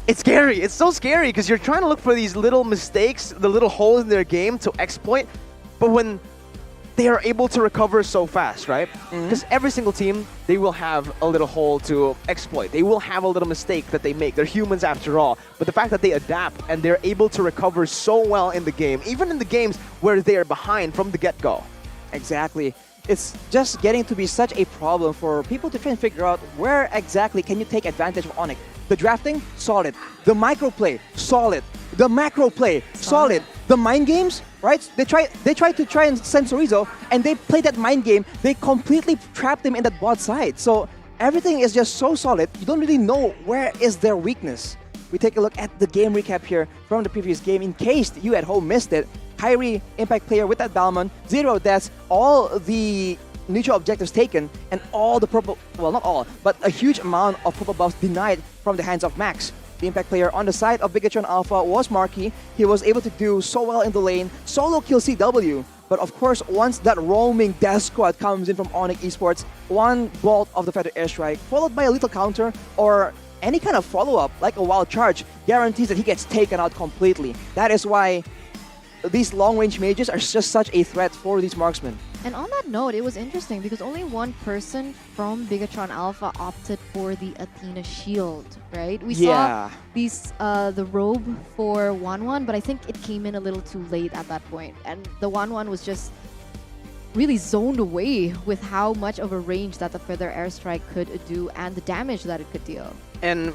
it's scary. It's so scary because you're trying to look for these little mistakes, the little holes in their game to exploit. But when they are able to recover so fast, right? Because every single team, they will have a little hole to exploit. They will have a little mistake that they make. They're humans after all. But the fact that they adapt and they're able to recover so well in the game, even in the games where they are behind from the get-go. Exactly. It's just getting to be such a problem for people to try and figure out where exactly can you take advantage of ONIC. The drafting, solid. The microplay, solid. The macro play, solid. The mind games, right? They tried to and send Sorizo, and they played that mind game. They completely trapped him in that bot side. So everything is just so solid. You don't really know where is their weakness. We take a look at the game recap here from the previous game in case you at home missed it. Kairi, impact player with that Balmon, 0 deaths, all the neutral objectives taken, and all the purple, well, not all, but a huge amount of purple buffs denied from the hands of Max. The impact player on the side of Bigetron Alpha was Marky. He was able to do so well in the lane, solo kill CW. But of course, once that roaming death squad comes in from ONIC Esports, one bolt of the Feather Airstrike, followed by a little counter, or any kind of follow-up, like a wild charge, guarantees that he gets taken out completely. That is why these long-range mages are just such a threat for these marksmen. And on that note, it was interesting because only one person from Bigetron Alpha opted for the Athena shield, right? We saw these the robe for 1-1, but I think it came in a little too late at that point. And the 1-1 was just really zoned away with how much of a range that the Feather Airstrike could do and the damage that it could deal. And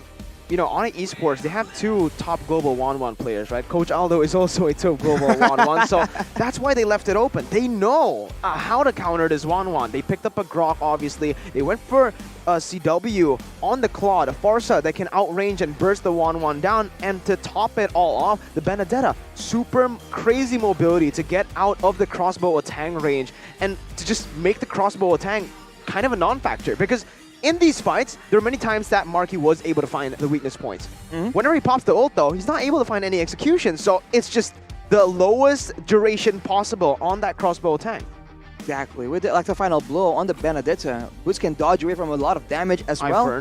you know, ONIC Esports, they have two top global 1-1 players, right? Coach Aldo is also a top global 1-1, so that's why they left it open. They know how to counter this 1-1. They picked up a Grok, obviously. They went for CW on the Claude, a Farsa that can outrange and burst the 1-1 down, and to top it all off, the Benedetta. Super crazy mobility to get out of the crossbow Atang range and to just make the crossbow Atang kind of a non-factor, because in these fights, there are many times that Marky was able to find the weakness points. Whenever he pops the ult though, he's not able to find any execution, so it's just the lowest duration possible on that crossbow tank. Exactly. With the final blow on the Benedetta, Boots can dodge away from a lot of damage as well.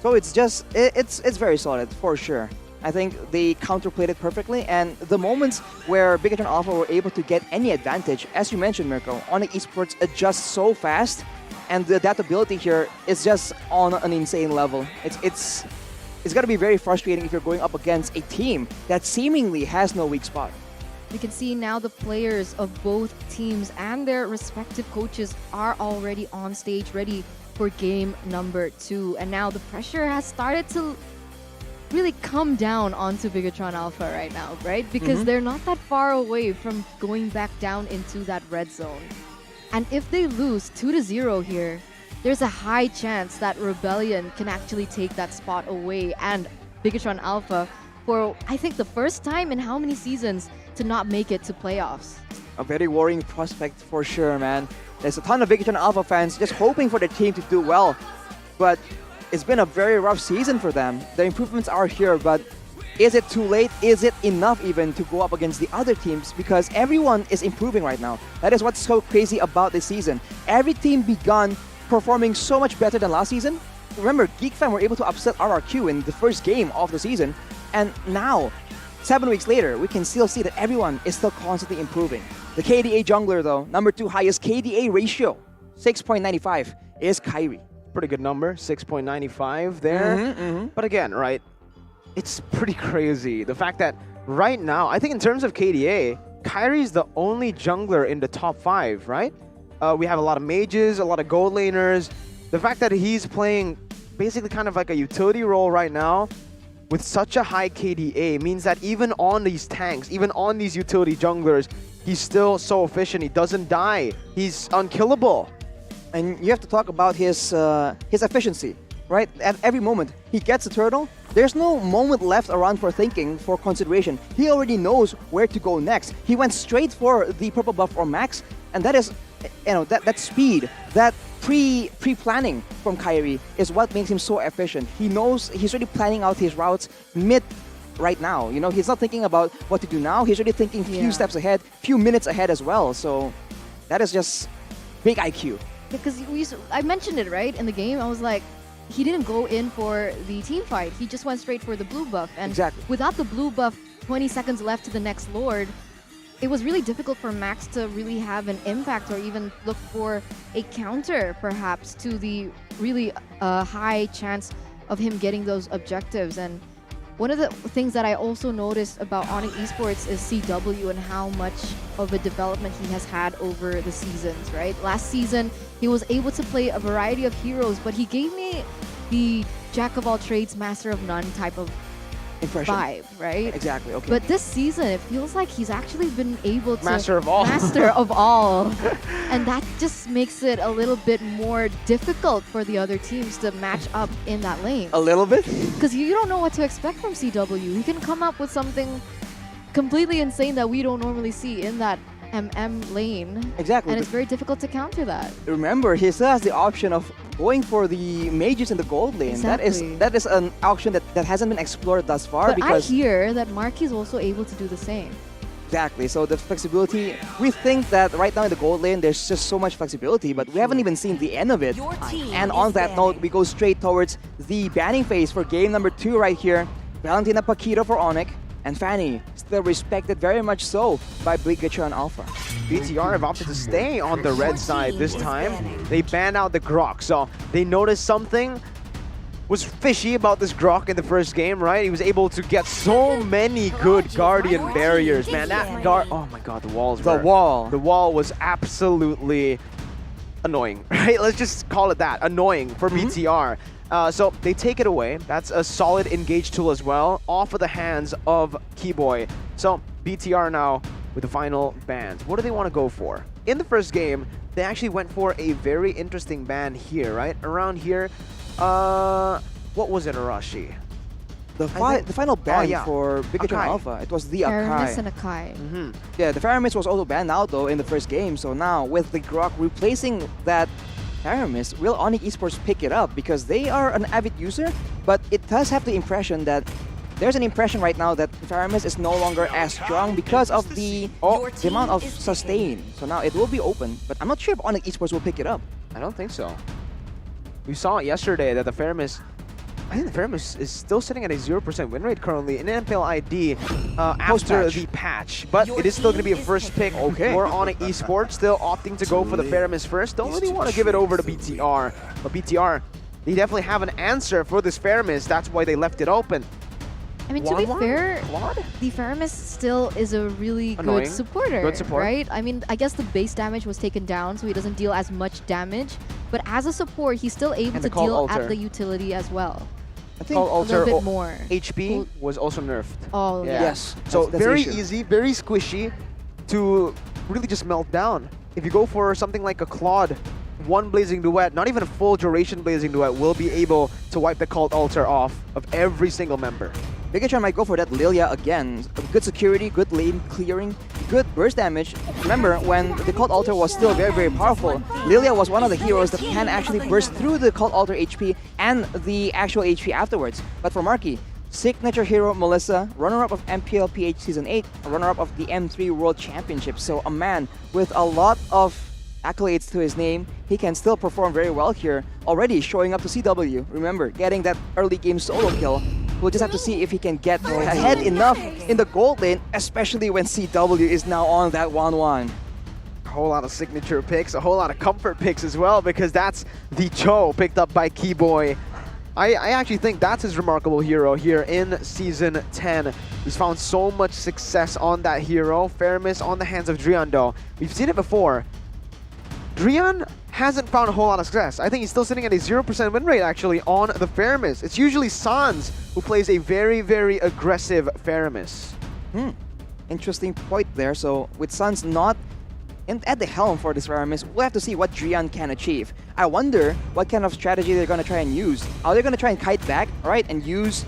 So it's just, it's very solid for sure. I think they counterplayed it perfectly, and the moments where Bigetron Alpha were able to get any advantage, as you mentioned, Mirko, ONIC Esports adjusts so fast, and the adaptability here is just on an insane level. It's got to be very frustrating if you're going up against a team that seemingly has no weak spot. You can see now the players of both teams and their respective coaches are already on stage ready for game number 2. And now the pressure has started to really come down onto Bigetron Alpha right now, right? Because they're not that far away from going back down into that red zone. And if they lose 2-0 here, there's a high chance that Rebellion can actually take that spot away and Bigetron Alpha for, I think, the first time in how many seasons to not make it to playoffs. A very worrying prospect for sure, man. There's a ton of Bigetron Alpha fans just hoping for their team to do well. But it's been a very rough season for them. The improvements are here, but is it too late? Is it enough even to go up against the other teams? Because everyone is improving right now. That is what's so crazy about this season. Every team begun performing so much better than last season. Remember, Geek Fam were able to upset RRQ in the first game of the season. And now, 7 weeks later, we can still see that everyone is still constantly improving. The KDA jungler though, number 2 highest KDA ratio, 6.95, is Kairi. Pretty good number, 6.95 there. But again, right, it's pretty crazy. The fact that right now, I think in terms of KDA, Kyrie's the only jungler in the top 5, right? We have a lot of mages, a lot of gold laners. The fact that he's playing basically kind of like a utility role right now with such a high KDA means that even on these tanks, even on these utility junglers, he's still so efficient. He doesn't die. He's unkillable. And you have to talk about his efficiency, right? At every moment, he gets a turtle. There's no moment left around for thinking, for consideration. He already knows where to go next. He went straight for the purple buff or max, and that is, that speed, that pre-planning from Kyrie is what makes him so efficient. He knows he's already planning out his routes right now. He's not thinking about what to do now. He's already thinking few steps ahead, few minutes ahead as well. So that is just big IQ. Because I mentioned it, right, in the game. I was like, he didn't go in for the team fight. He just went straight for the blue buff. And without the blue buff, 20 seconds left to the next Lord, it was really difficult for Max to really have an impact or even look for a counter, perhaps, to the really high chance of him getting those objectives. And one of the things that I also noticed about ONIC Esports is CW and how much of a development he has had over the seasons, right? Last season, he was able to play a variety of heroes, but he gave me the jack of all trades, master of none type of vibe, right? Exactly, okay. But this season, it feels like he's actually been able to... Master of all. Master of all. And that just makes it a little bit more difficult for the other teams to match up in that lane. A little bit? Because you don't know what to expect from CW. He can come up with something completely insane that we don't normally see in that MM lane. Exactly. And it's very difficult to counter that. Remember, he still has the option of going for the mages in the gold lane. Exactly. That is an option that hasn't been explored thus far. But because I hear that Marky is also able to do the same. Exactly. So the flexibility, we think that right now in the gold lane, there's just so much flexibility, but we haven't even seen the end of it. And on that note, we go straight towards the banning phase for game number 2 right here. Valentina Paquito for ONIC, and Fanny, still respected very much so by Bigetron Alpha. BTR have opted to stay on the red side this time. They banned out the Grok, so they noticed something was fishy about this Grok in the first game, right? He was able to get so many good Guardian barriers, man. That oh my god, the walls were... The wall was absolutely annoying, right? Let's just call it that, annoying for BTR. So they take it away. That's a solid engage tool as well, off of the hands of Keyboy. So BTR now with the final bans. What do they want to go for? In the first game, they actually went for a very interesting ban here, right? Around here, what was it, Arashi? The final ban for Bigetron Alpha, it was the Akai. Faramis and Akai. Yeah, the Faramis was also banned out though in the first game. So now with the Grok replacing that Faramis, will ONIC Esports pick it up? Because they are an avid user, but it does have the impression that there's an impression right now that Faramis is no longer as strong because of the amount of sustain. So now it will be open, but I'm not sure if ONIC Esports will pick it up. I don't think so. We saw yesterday that the Faramis, I think the Faramis is still sitting at a 0% win rate currently in MPL ID after the patch. But it is still going to be a first pick for ONIC Esports, still opting to go for the Faramis first. Don't really want to give it over to BTR. But BTR, they definitely have an answer for this Faramis. That's why they left it open. I mean, to be fair, the Faramis still is a really good supporter, right? I mean, I guess the base damage was taken down, so he doesn't deal as much damage. But as a support, he's still able to deal at the utility as well. I think a little bit more. HP was also nerfed. Oh, yes. So that's very easy, very squishy to really just melt down. If you go for something like a Claude, one Blazing Duet, not even a full duration Blazing Duet, will be able to wipe the Cult Altar off of every single member. Bigetron might go for that Lilia again. Good security, good lane clearing, good burst damage. Remember, when the Cult Altar was still very, very powerful, Lilia was one of the heroes that can actually burst through the Cult Altar HP and the actual HP afterwards. But for Marky, signature hero Melissa, runner-up of MPL PH Season 8, runner-up of the M3 World Championship. So a man with a lot of accolades to his name, he can still perform very well here. Already showing up to CW. Remember, getting that early game solo kill. We'll just have to see if he can get ahead enough in the gold lane, especially when CW is now on that 1-1. whole lot of signature picks, a whole lot of comfort picks as well, because that's the Cho picked up by Keyboy. I actually think that's his remarkable hero here in Season 10. He's found so much success on that hero. Fairness on the hands of Drian though. We've seen it before. Drian hasn't found a whole lot of success. I think he's still sitting at a 0% win rate actually on the Fairness. It's usually Sans who plays a very, very aggressive Fairness. Interesting point there. So with Sans not at the helm for this Fairness, we'll have to see what Drian can achieve. I wonder what kind of strategy they're going to try and use. Are they going to try and kite back, right, and use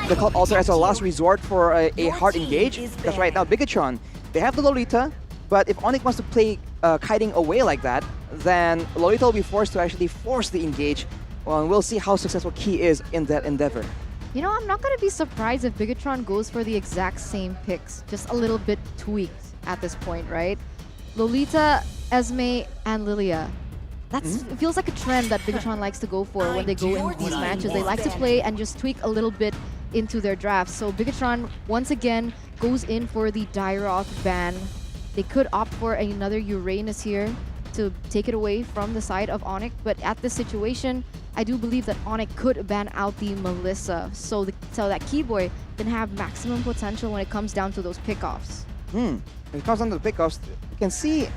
the Cult Altar as a last resort for a hard engage? Because right now, Bigetron, they have the Lolita, but if ONIC wants to play kiting away like that, then Lolita will be forced to actually force the engage. Well, and we'll see how successful Key is in that endeavor. You know, I'm not going to be surprised if Bigetron goes for the exact same picks, just a little bit tweaked at this point, right? Lolita, Esme, and Lilia. It feels like a trend that Bigetron likes to go for when they go in these matches. They like to play and just tweak a little bit into their drafts. So Bigetron, once again, goes in for the Dairoth ban. They could opt for another Uranus here to take it away from the side of ONIC, but at this situation, I do believe that ONIC could ban out the Melissa, so that Keyboy can have maximum potential when it comes down to those pickoffs. When it comes down to the pickoffs, you can see,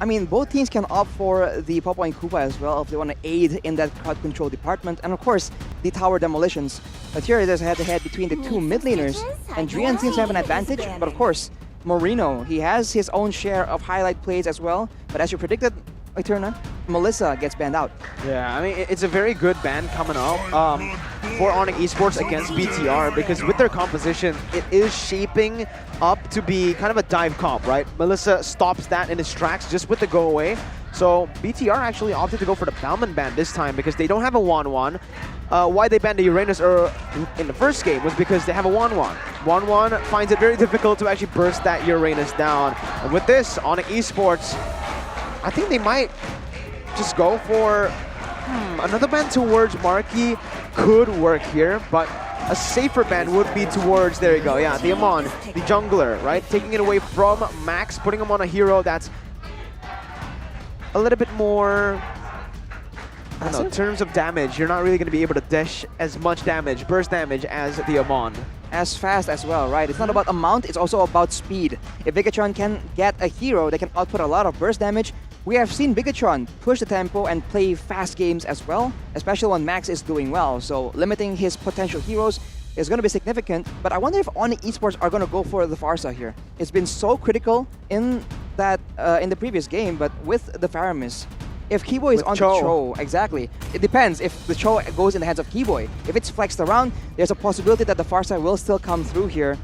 I mean, both teams can opt for the Popo and Koopa as well if they want to aid in that crowd control department, and of course, the tower demolitions. But here there's a head-to-head between the two mid laners, and Drian seems to have an advantage, but of course, Marino, he has his own share of highlight plays as well, but as you predicted, Eterna, Melissa gets banned out. Yeah, I mean, it's a very good ban coming up for ONIC Esports against BTR, because with their composition, it is shaping up to be kind of a dive comp, right? Melissa stops that in its tracks just with the go away. So BTR actually opted to go for the Bauman ban this time because they don't have a 1-1. Why they banned the Uranus in the first game was because they have a 1-1. 1-1 finds it very difficult to actually burst that Uranus down. And with this, ONIC Esports, I think they might just go for another ban towards Marky could work here, but a safer ban would be towards, there you go, yeah, the Amon, the jungler, right? Taking it away from Max, putting him on a hero that's a little bit more, I don't know, in terms of damage, you're not really going to be able to dash as much damage, burst damage as the Amon. As fast as well, right? It's not about amount, it's also about speed. If Bigetron can get a hero that can output a lot of burst damage, we have seen Bigetron push the tempo and play fast games as well, especially when Max is doing well. So limiting his potential heroes is going to be significant, but I wonder if ONIC Esports are going to go for the Pharsa here. It's been so critical in that in the previous game, but with the Faramis, if Keyboy is on the Cho, exactly. It depends if the Cho goes in the hands of Keyboy. If it's flexed around, there's a possibility that the Pharsa will still come through here.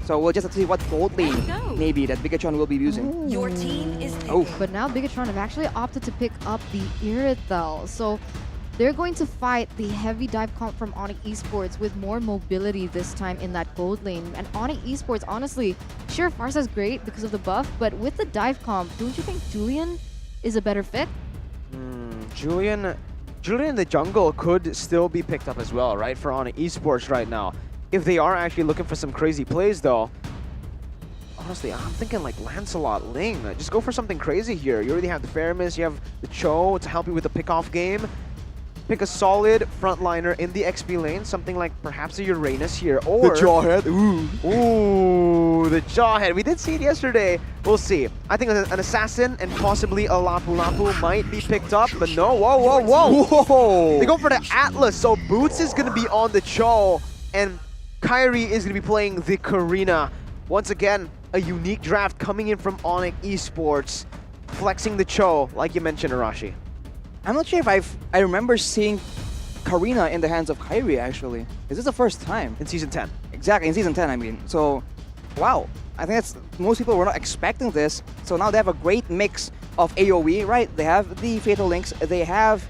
So we'll just have to see what gold lane maybe that Bigetron will be using. Your team is But now Bigetron have actually opted to pick up the Irithel. So they're going to fight the heavy dive comp from ONIC Esports with more mobility this time in that gold lane. And ONIC Esports, honestly, sure, Pharsa's great because of the buff, but with the dive comp, don't you think Julian is a better fit? Julian in the jungle could still be picked up as well, right, for ONIC Esports right now. If they are actually looking for some crazy plays, though, honestly, I'm thinking like Lancelot, Ling. Just go for something crazy here. You already have the Faramis, you have the Cho to help you with the pick-off game. Pick a solid frontliner in the XP lane, something like perhaps a Uranus here, or... The Jawhead, Ooh, the Jawhead. We did see it yesterday. We'll see. I think an Assassin and possibly a Lapu Lapu might be picked up, but no, whoa. They go for the Atlas, so Boots is going to be on the Cho, and Kyrie is going to be playing the Karina. Once again, a unique draft coming in from ONIC Esports, flexing the Cho, like you mentioned, Arashi. I'm not sure if I remember seeing Karina in the hands of Kyrie, actually. Is this the first time? In Season 10. Exactly, in Season 10, I mean. So, wow. I think that's, most people were not expecting this. So now they have a great mix of AoE, right? They have the Fatal Links, they have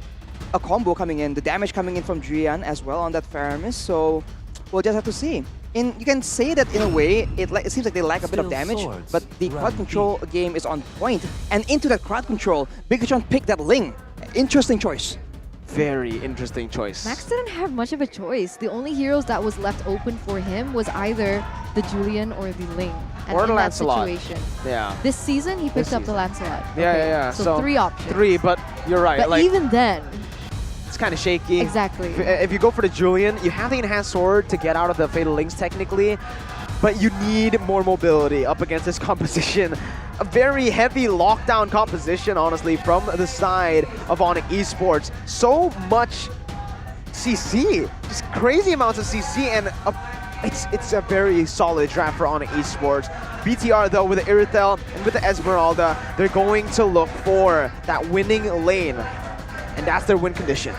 a combo coming in, the damage coming in from Drian as well on that Faramis. So, we'll just have to see. You can say that in a way, it seems like they lack a bit of damage, but the crowd control game is on point. And into that crowd control, Bigetron picked that Ling. Interesting choice. Very interesting choice. Max didn't have much of a choice. The only heroes that was left open for him was either the Julian or the Ling. And or in the that Lancelot. situation, Yeah. this season he picked up the Lancelot. Yeah. So 3 options. 3, but you're right. But like, even then, it's kind of shaky. Exactly. If you go for the Julian, you have the enhanced sword to get out of the Fatal Links technically, but you need more mobility up against this composition. A very heavy lockdown composition, honestly, from the side of ONIC Esports. So much CC, just crazy amounts of CC, and it's a very solid draft for ONIC Esports. BTR though, with the Irithel and with the Esmeralda, they're going to look for that winning lane, and that's their win condition.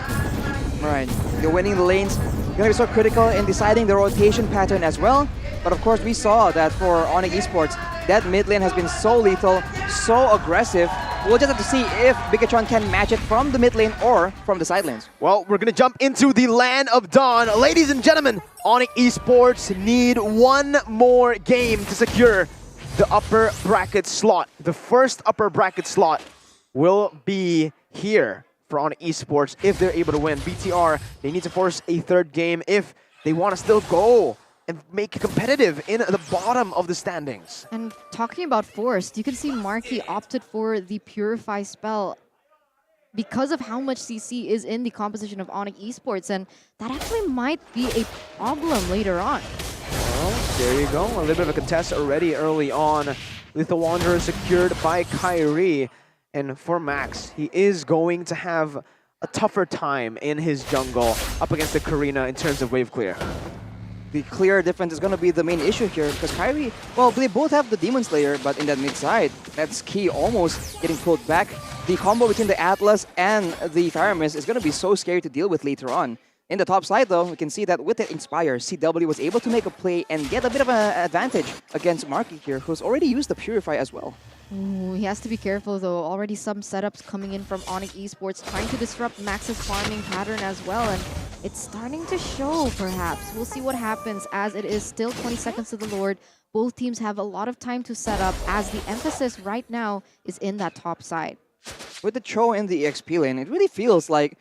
Right, the winning the lanes gonna be so critical in deciding the rotation pattern as well. But of course, we saw that for ONIC Esports, that mid lane has been so lethal, so aggressive. We'll just have to see if Bigetron can match it from the mid lane or from the side lanes. Well, we're gonna jump into the Land of Dawn. Ladies and gentlemen, ONIC Esports need one more game to secure the upper bracket slot. The first upper bracket slot will be here for ONIC Esports if they're able to win. BTR, they need to force a third game if they want to still go and make it competitive in the bottom of the standings. and talking about forced, you can see Marky opted for the Purify spell because of how much CC is in the composition of ONIC Esports, and that actually might be a problem later on. Well, there you go. A little bit of a contest already early on. Lethal Wanderer secured by Kyrie. And for Max, he is going to have a tougher time in his jungle up against the Karina in terms of wave clear. The clear difference is going to be the main issue here because Kyrie, well, they both have the Demon Slayer, but in that mid side, that's key almost getting pulled back. The combo between the Atlas and the Theramis is going to be so scary to deal with later on. In the top side, though, we can see that with the Inspire, CW was able to make a play and get a bit of an advantage against Marky here, who's already used the Purify as well. Ooh, he has to be careful though. Already some setups coming in from ONIC Esports trying to disrupt Max's farming pattern as well, and it's starting to show perhaps. We'll see what happens as it is still 20 seconds to the Lord. Both teams have a lot of time to set up as the emphasis right now is in that top side. With the Cho in the EXP lane, it really feels like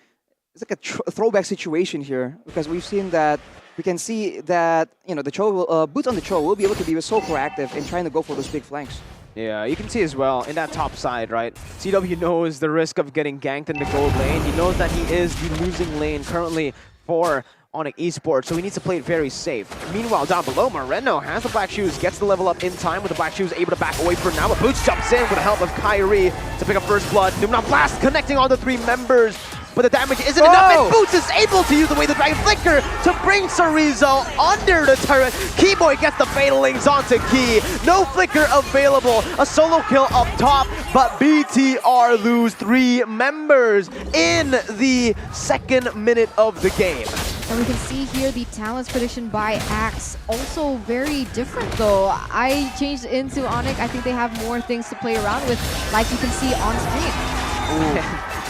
it's like a throwback situation here because we've seen that, we can see that, you know, the Cho, Boots on the Cho will be able to be so proactive in trying to go for those big flanks. Yeah, you can see as well in that top side, right? CW knows the risk of getting ganked in the gold lane. He knows that he is the losing lane currently for ONIC Esports, so he needs to play it very safe. Meanwhile, down below, Moreno has the Black Shoes, gets the level up in time with the Black Shoes, able to back away for now, but Boots jumps in with the help of Kyrie to pick up first blood. Numna Blast connecting all the 3 members, but the damage isn't enough, and Boots is able to use the way the Dragon Flicker to bring Chorizo under the turret. Keyboy gets the Fatal Links onto Key. No Flicker available. A solo kill up top, but BTR lose 3 members in the 2nd minute of the game. And we can see here the talents prediction by Axe. Also very different though. I changed into ONIC. I think they have more things to play around with, like you can see on screen.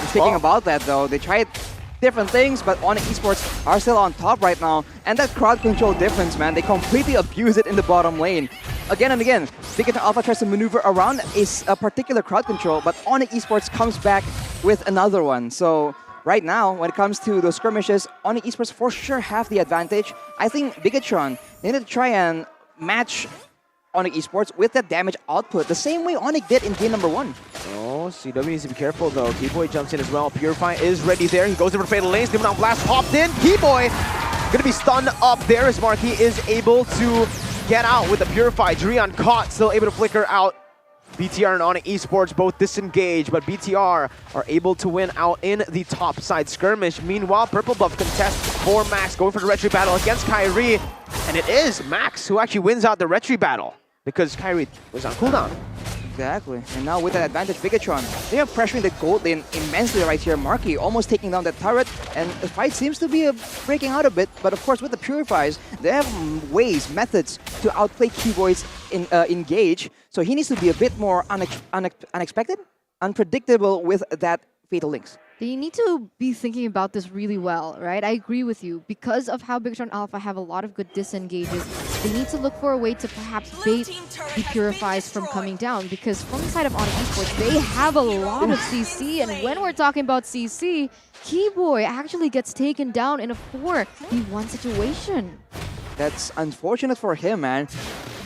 Speaking about that though, they tried different things, but ONIC Esports are still on top right now. And that crowd control difference, man, they completely abuse it in the bottom lane. Again and again, Bigetron Alpha tries to maneuver around a particular crowd control, but ONIC Esports comes back with another one. So right now, when it comes to those skirmishes, ONIC Esports for sure have the advantage. I think Bigetron, they need to try and match ONIC Esports with that damage output, the same way ONIC did in game number 1. Oh, CW needs to be careful though. Keyboy jumps in as well. Purify is ready there. He goes in for Fatal Lanes. Demon Blast popped in. Keyboy gonna be stunned up there as Marky is able to get out with the Purify. Drian caught, still able to flicker out. BTR and ONIC Esports both disengage, but BTR are able to win out in the top side skirmish. Meanwhile, Purple Buff contest for Max, going for the retry battle against Kyrie. And it is Max who actually wins out the retry battle because Kyrie was on cooldown. Exactly. And now with that advantage, Bigetron, they are pressuring the gold lane immensely right here. Marky almost taking down that turret, and the fight seems to be breaking out a bit. But of course, with the Purifies, they have ways, methods to outplay Keyboy's engage. So he needs to be a bit more unexpected, unpredictable with that Fatal Links. They need to be thinking about this really well, right? I agree with you. Because of how Bigetron Alpha have a lot of good disengages, they need to look for a way to perhaps bait the Purifies from coming down. Because from the side of ONIC Esports, they have a lot of CC. And when we're talking about CC, Keyboy actually gets taken down in a 4v1 situation. That's unfortunate for him, man.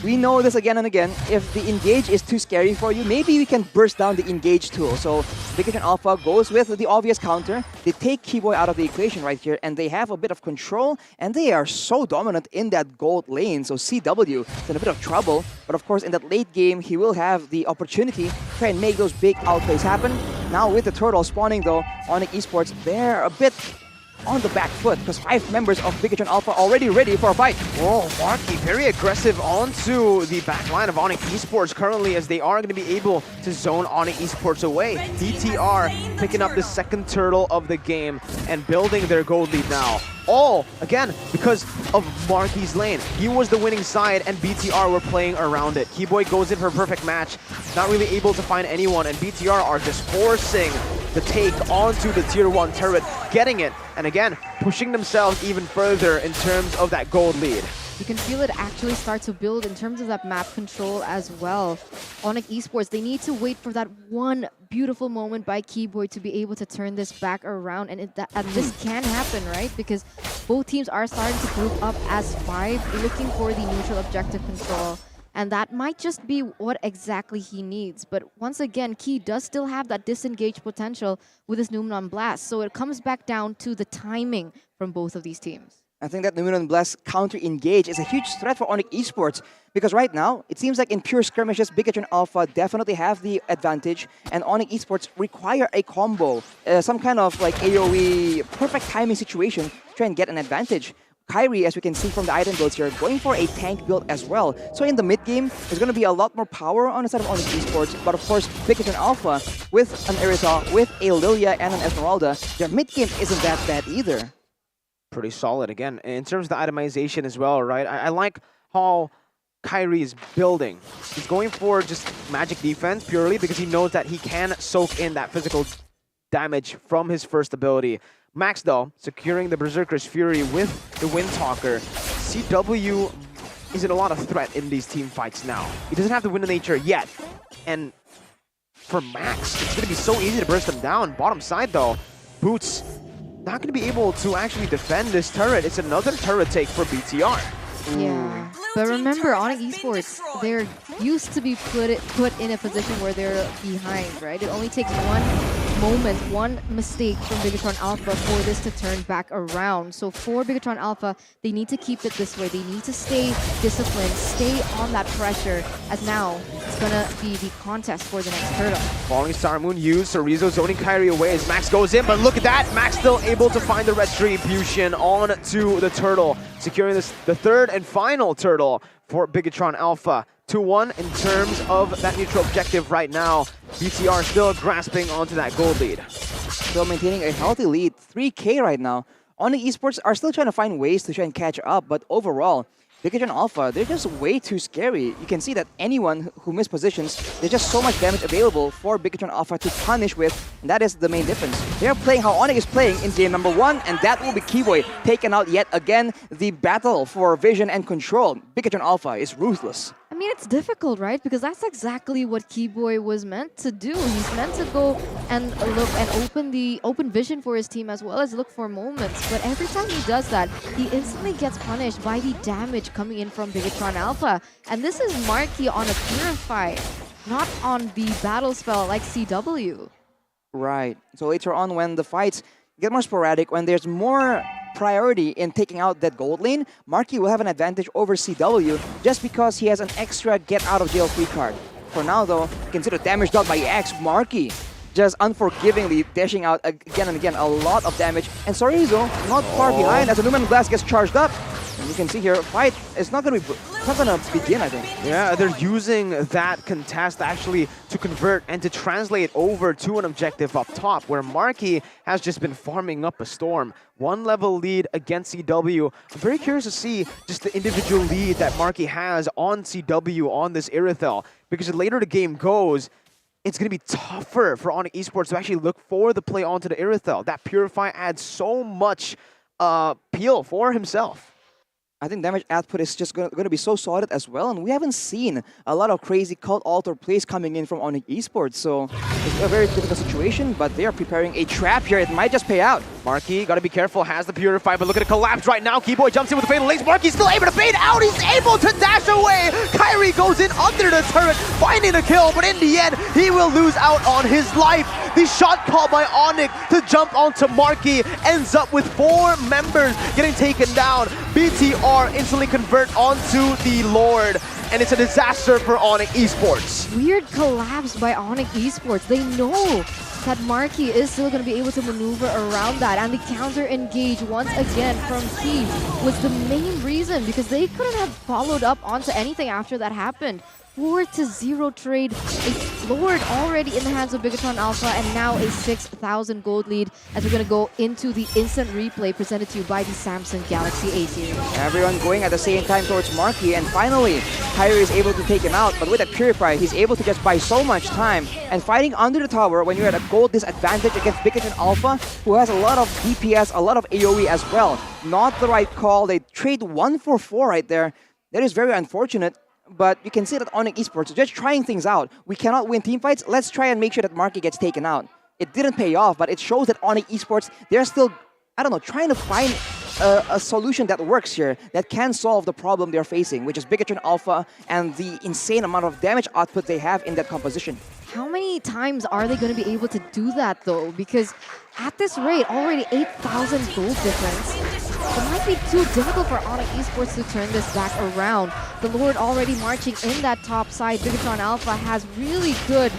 We know this again and again. If the engage is too scary for you, maybe we can burst down the engage tool. So Bigetron Alpha goes with the obvious counter. They take Keyboy out of the equation right here, and they have a bit of control, and they are so dominant in that gold lane. So CW is in a bit of trouble, but of course in that late game, he will have the opportunity to try and make those big outplays happen. Now with the turtle spawning though, ONIC Esports, they're a bit on the back foot because 5 members of Bigetron Alpha already ready for a fight. Oh, Marky very aggressive onto the back line of ONIC Esports currently, as they are going to be able to zone ONIC Esports away. BTR picking up the second turtle of the game and building their gold lead now. All, again, because of Marky's lane. He was the winning side and BTR were playing around it. Keyboy goes in for a perfect match, not really able to find anyone, and BTR are just forcing the take onto the tier 1 turret, getting it, and again, pushing themselves even further in terms of that gold lead. You can feel it actually start to build in terms of that map control as well. ONIC Esports, they need to wait for that one beautiful moment by Keyboy to be able to turn this back around, and this can happen, right? Because both teams are starting to group up as 5, looking for the neutral objective control. And that might just be what exactly he needs. But once again, Key does still have that disengage potential with his Numenon Blast. So it comes back down to the timing from both of these teams. I think that Numenon Blast counter-engage is a huge threat for ONIC Esports because right now, it seems like in pure skirmishes, Bigetron Alpha definitely have the advantage, and ONIC Esports require a combo, some kind of like AoE perfect timing situation to try and get an advantage. Kyrie, as we can see from the item builds here, going for a tank build as well. So in the mid game, there's going to be a lot more power on the side of ONIC Esports, but of course, Bigetron Alpha with an Erytha, with a Lilia and an Esmeralda, their mid game isn't that bad either. Pretty solid again in terms of the itemization as well, right? I like how Kyrie is building. He's going for just magic defense purely because he knows that he can soak in that physical damage from his first ability. Max though, securing the Berserker's Fury with the Windtalker. CW isn't a lot of threat in these team fights now. He doesn't have the Wind of Nature yet. And for Max, it's going to be so easy to burst them down. Bottom side though, Boots not going to be able to actually defend this turret. It's another turret take for BTR. Yeah, but remember, ONIC Esports, they're used to be put in a position where they're behind, right? It only takes one moment, one mistake from Bigetron Alpha for this to turn back around. So for Bigetron Alpha, they need to keep it this way. They need to stay disciplined, stay on that pressure, as now it's gonna be the contest for the next turtle. Falling Star Moon used, Sorizo zoning Kyrie away as Max goes in, but look at that! Max still able to find the Retribution onto the turtle, securing the third and final turtle for Bigetron Alpha. 2-1 in terms of that neutral objective right now. BTR still grasping onto that gold lead. Still maintaining a healthy lead, 3K right now. ONIC Esports are still trying to find ways to try and catch up, but overall, Bigetron Alpha, they're just way too scary. You can see that anyone who mispositions, there's just so much damage available for Bigetron Alpha to punish with, and that is the main difference. They're playing how ONIC is playing in game number 1, and that will be Keyboy taking out yet again the battle for vision and control. Bigetron Alpha is ruthless. I mean, it's difficult, right? Because that's exactly what Keyboy was meant to do. He's meant to go and look and open vision for his team as well as look for moments. But every time he does that, he instantly gets punished by the damage coming in from Bigetron Alpha. And this is Marky on a Purify, not on the battle spell like CW. Right. So later on when the fights get more sporadic, when there's more priority in taking out that gold lane, Marky will have an advantage over CW just because he has an extra get out of jail free card. For now though, consider damage dealt by X. Marky just unforgivingly dashing out again and again a lot of damage, and Sorizo not far behind as the Numenon Blast gets charged up. And you can see here, fight is not gonna begin, I think. Yeah, they're using that contest actually to convert and to translate over to an objective up top, where Marky has just been farming up a storm. 1 level lead against CW. I'm very curious to see just the individual lead that Marky has on CW on this Erytha, because the later the game goes, it's going to be tougher for ONIC Esports to actually look for the play onto the Erytha. That Purify adds so much peel for himself. I think damage output is just going to be so solid as well, and we haven't seen a lot of crazy cult altar plays coming in from ONIC Esports, so it's a very difficult situation, but they are preparing a trap here. It might just pay out. Marky, gotta be careful, has the Purify, but look at it collapse right now. Keyboy jumps in with the Fatal Lace. Marky's still able to fade out. He's able to dash away. Kyrie goes in under the turret, finding a kill, but in the end, he will lose out on his life. The shot called by ONIC to jump onto Marky ends up with 4 members getting taken down. BTR instantly convert onto the Lord, and it's a disaster for ONIC Esports. Weird collapse by ONIC Esports. They know that Marky is still going to be able to maneuver around that, and the counter engage once again from Key was the main reason, because they couldn't have followed up onto anything after that happened. 4-0 trade, a Lord already in the hands of Bigetron Alpha, and now a 6,000 gold lead as we're going to go into the instant replay presented to you by the Samsung Galaxy A series. Everyone going at the same time towards Marky, and finally, Kyrie is able to take him out, but with that Purify, he's able to just buy so much time, and fighting under the tower when you're at a gold disadvantage against Bigetron Alpha, who has a lot of DPS, a lot of AoE as well. Not the right call. They trade 1 for 4 right there. That is very unfortunate. But you can see that ONIC Esports are just trying things out. We cannot win team fights. Let's try and make sure that Marky gets taken out. It didn't pay off, but it shows that ONIC Esports, they're still, I don't know, trying to find a solution that works here, that can solve the problem they're facing, which is Bigetron Alpha and the insane amount of damage output they have in that composition. How many times are they going to be able to do that, though? Because at this rate, already 8,000 gold difference. It might be too difficult for ONIC Esports to turn this back around. The Lord already marching in that top side. Bigetron Alpha has really good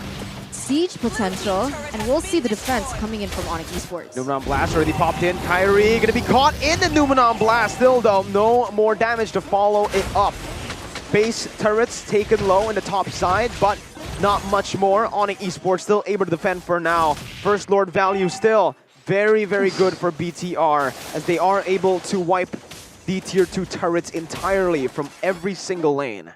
siege potential, and we'll see the defense coming in from ONIC Esports. Numenon Blast already popped in. Kyrie gonna be caught in the Numenon Blast. Still though, no more damage to follow it up. Base turrets taken low in the top side, but not much more. ONIC Esports still able to defend for now. First Lord value still very, very good for BTR, as they are able to wipe the tier 2 turrets entirely from every single lane.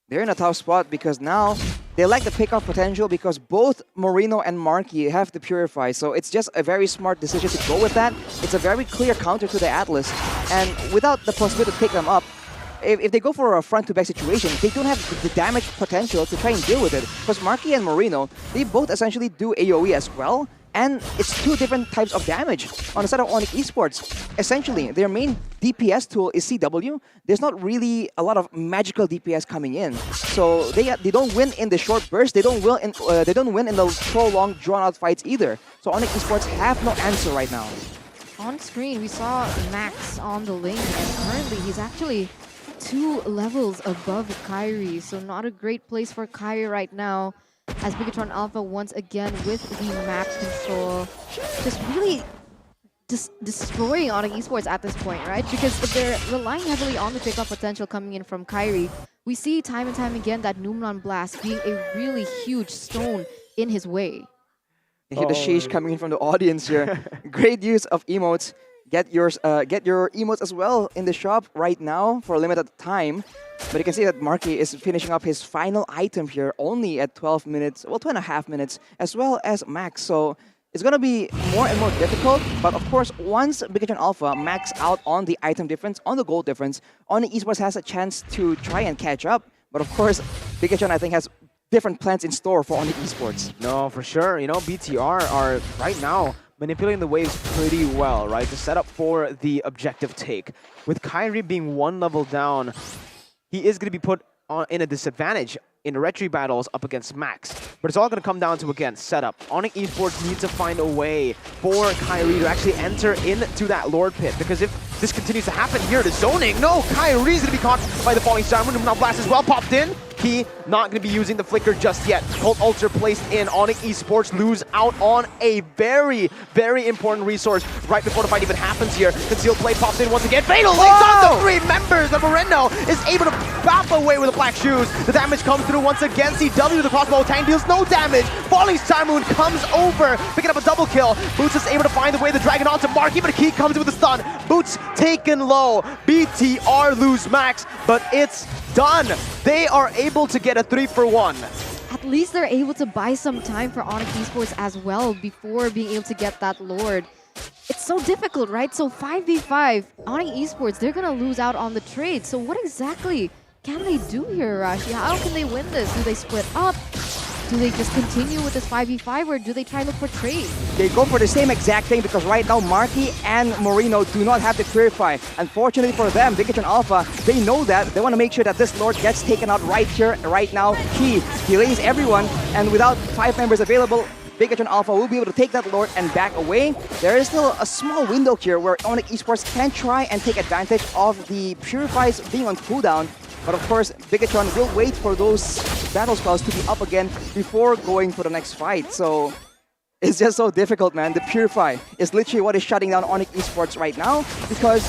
They're in a tough spot because now they lack the pickoff potential because both Moreno and Marky have the Purify. So it's just a very smart decision to go with that. It's a very clear counter to the Atlas. And without the possibility to pick them up, if they go for a front-to-back situation, they don't have the damage potential to try and deal with it. Because Marky and Moreno, they both essentially do AoE as well. And it's 2 different types of damage on the side of ONIC Esports. Essentially, their main DPS tool is CW. There's not really a lot of magical DPS coming in, so they don't win in the short burst. They don't win in the prolonged, drawn-out fights either. So ONIC Esports have no answer right now. On screen, we saw Max on the lane, and currently he's actually 2 levels above Kyrie, so not a great place for Kyrie right now, as Bigetron Alpha once again with the map control, just really destroying ONIC Esports at this point, right? Because if they're relying heavily on the pickup potential coming in from Kyrie, we see time and time again that Numenon Blast being a really huge stone in his way. You hear the sheesh coming in from the audience here. Great use of emotes. Get your emotes as well in the shop right now for a limited time. But you can see that Marky is finishing up his final item here only at 12 minutes, well, 2.5 minutes, as well as Max. So it's going to be more and more difficult. But of course, once Bigetron Alpha max out on the item difference, on the gold difference, ONIC Esports has a chance to try and catch up. But of course, Bigetron, I think, has different plans in store for ONIC Esports. No, for sure. You know, BTR are right now manipulating the waves pretty well, right, to set up for the objective take. With Kyrie being 1 level down, he is going to be put in a disadvantage in retry battles up against Max. But it's all going to come down to, again, setup. ONIC Esports needs to find a way for Kyrie to actually enter into that Lord Pit, because if this continues to happen here, the zoning, no, Kyrie's going to be caught by the Falling Star. Now Blast as well popped in. He not going to be using the Flicker just yet. Cold Ulcer placed in. ONIC Esports lose out on a very, very important resource right before the fight even happens here. Concealed Blade pops in once again. Fatal Links on the 3 members. And Moreno is able to bop away with the Black Shoes. The damage comes through once again. CW, the crossbow tank, deals no damage. Falling Star Moon comes over, picking up a double kill. Boots is able to find the way to drag it onto Marky, but a key comes with a stun. Boots taken low. BTR lose Max, but it's done. They are able to get a 3-for-1. At least they're able to buy some time for ONIC Esports as well before being able to get that Lord. It's so difficult, right? So 5v5, ONIC Esports, they're gonna lose out on the trade. So what exactly can they do here, Rashi? How can they win this? Do they split up? Do they just continue with this 5v5 or do they try and look for trade? They go for the same exact thing because right now Marky and Moreno do not have to purify. Unfortunately for them, Bigetron Alpha, they know that. They want to make sure that this Lord gets taken out right here, right now. He delays everyone, and without 5 members available, Bigetron Alpha will be able to take that Lord and back away. There is still a small window here where ONIC Esports can try and take advantage of the Purifies being on cooldown. But of course, Bigetron will wait for those battle spells to be up again before going for the next fight. So it's just so difficult, man. The Purify is literally what is shutting down ONIC Esports right now, because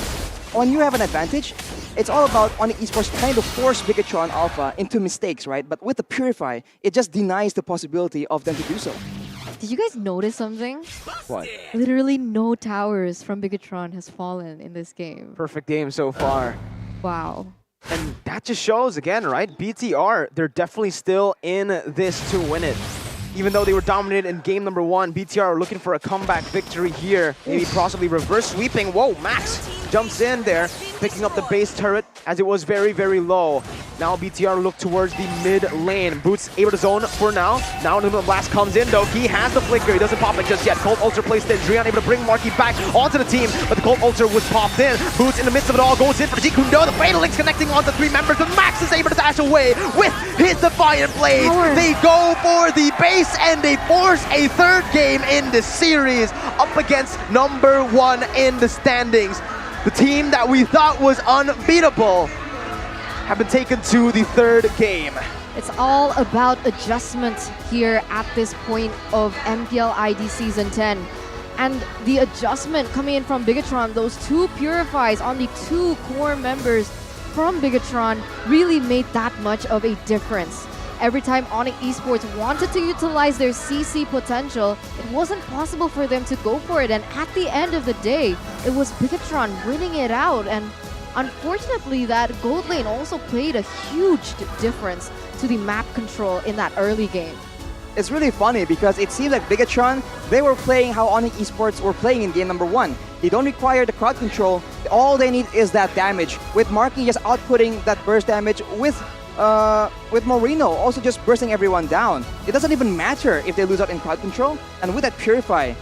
when you have an advantage, it's all about ONIC Esports trying to force Bigetron Alpha into mistakes, right? But with the Purify, it just denies the possibility of them to do so. Did you guys notice something? What? Literally no towers from Bigetron has fallen in this game. Perfect game so far. Wow. And that just shows, again, right? BTR, they're definitely still in this to win it. Even though they were dominated in game number 1, BTR are looking for a comeback victory here. Maybe possibly reverse sweeping. Whoa, Max jumps in there, picking up the base turret as it was very, very low. Now BTR look towards the mid lane. Boots able to zone for now. Now Luminous Blast comes in though. He has the flicker. He doesn't pop it just yet. Cold Ulcer placed in. Drian able to bring Marky back onto the team, but the Cold Ulcer was popped in. Boots in the midst of it all goes in for Jikundo. The Fatal Link's connecting onto 3 members, but Max is able to dash away with his Defiant Blade. They go for the base and they force a 3rd game in the series up against number 1 in the standings. The team that we thought was unbeatable have been taken to the 3rd game. It's all about adjustment here at this point of MPL ID Season 10. And the adjustment coming in from Bigetron, those 2 Purifies on the 2 core members from Bigetron really made that much of a difference. Every time ONIC Esports wanted to utilize their CC potential, it wasn't possible for them to go for it. And at the end of the day, it was Bigetron winning it out. And unfortunately, that gold lane also played a huge difference to the map control in that early game. It's really funny because it seems like Bigetron, they were playing how ONIC Esports were playing in game number 1. They don't require the crowd control. All they need is that damage. With Marky just outputting that burst damage with Moreno also just bursting everyone down. It doesn't even matter if they lose out in crowd control. And with that Purify,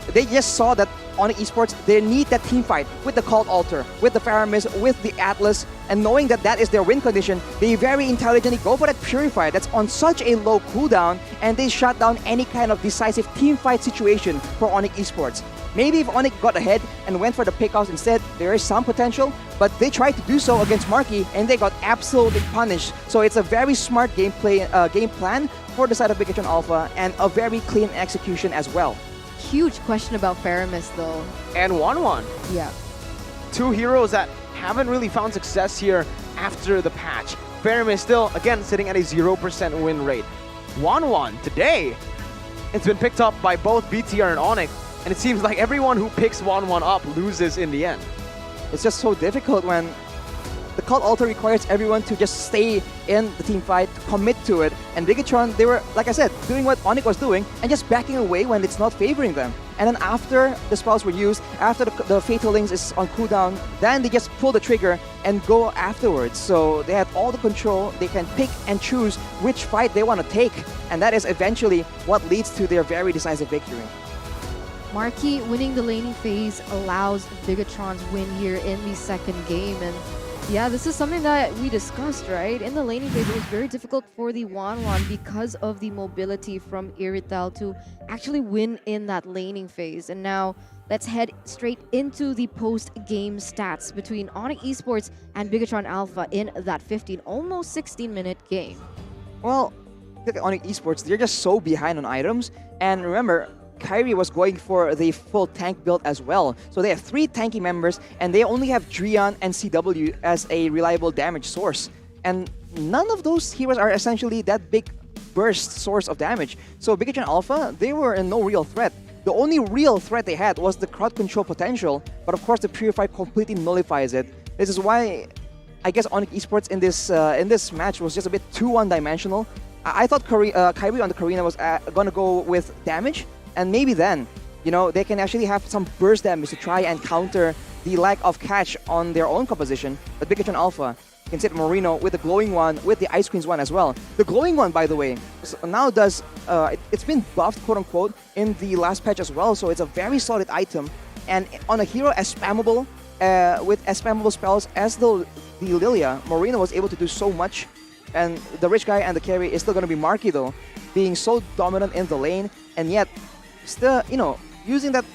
they just saw that ONIC Esports, they need that team fight with the Cult Altar, with the Faramis, with the Atlas, and knowing that that is their win condition, they very intelligently go for that Purify that's on such a low cooldown, and they shut down any kind of decisive team fight situation for ONIC Esports. Maybe if ONIC got ahead and went for the pickoffs instead, there is some potential, but they tried to do so against Marky and they got absolutely punished. So it's a very smart game plan for the side of Bigetron Alpha and a very clean execution as well. Huge question about Faramis though. And Wanwan. Yeah. 2 heroes that haven't really found success here after the patch. Faramis still, again, sitting at a 0% win rate. Wanwan, today, it's been picked up by both BTR and ONIC. And it seems like everyone who picks Wanwan up loses in the end. It's just so difficult when the Cult Altar requires everyone to just stay in the team fight, commit to it. And Bigetron, they were, like I said, doing what ONIC was doing and just backing away when it's not favoring them. And then after the spells were used, after the Fatal Links is on cooldown, then they just pull the trigger and go afterwards. So they have all the control, they can pick and choose which fight they want to take. And that is eventually what leads to their very decisive victory. Marky winning the laning phase allows Bigetron's win here in the 2nd game. And yeah, this is something that we discussed, right? In the laning phase, it was very difficult for the Wanwan because of the mobility from Irital to actually win in that laning phase. And now let's head straight into the post-game stats between ONIC Esports and Bigetron Alpha in that 15, almost 16-minute game. Well, look at ONIC Esports, they're just so behind on items. And remember, Kyrie was going for the full tank build as well. So they have 3 tanky members and they only have Drian and CW as a reliable damage source. And none of those heroes are essentially that big burst source of damage. So Bigetron Alpha, they were in no real threat. The only real threat they had was the crowd control potential, but of course the Purify completely nullifies it. This is why I guess ONIC Esports in this match was just a bit too one-dimensional. I thought Kyrie on the Karina was gonna go with damage, and maybe then, you know, they can actually have some burst damage to try and counter the lack of catch on their own composition. But Bigetron Alpha, You can see the Marino with the glowing one, with the ice creams one as well. The glowing one, by the way, now does, it's been buffed, quote unquote, in the last patch as well, so it's a very solid item. And on a hero as spammable, with as spammable spells as the Lilia, Marino was able to do so much. And the rich guy and the carry is still going to be Marky though, being so dominant in the lane, and yet still, you know, using that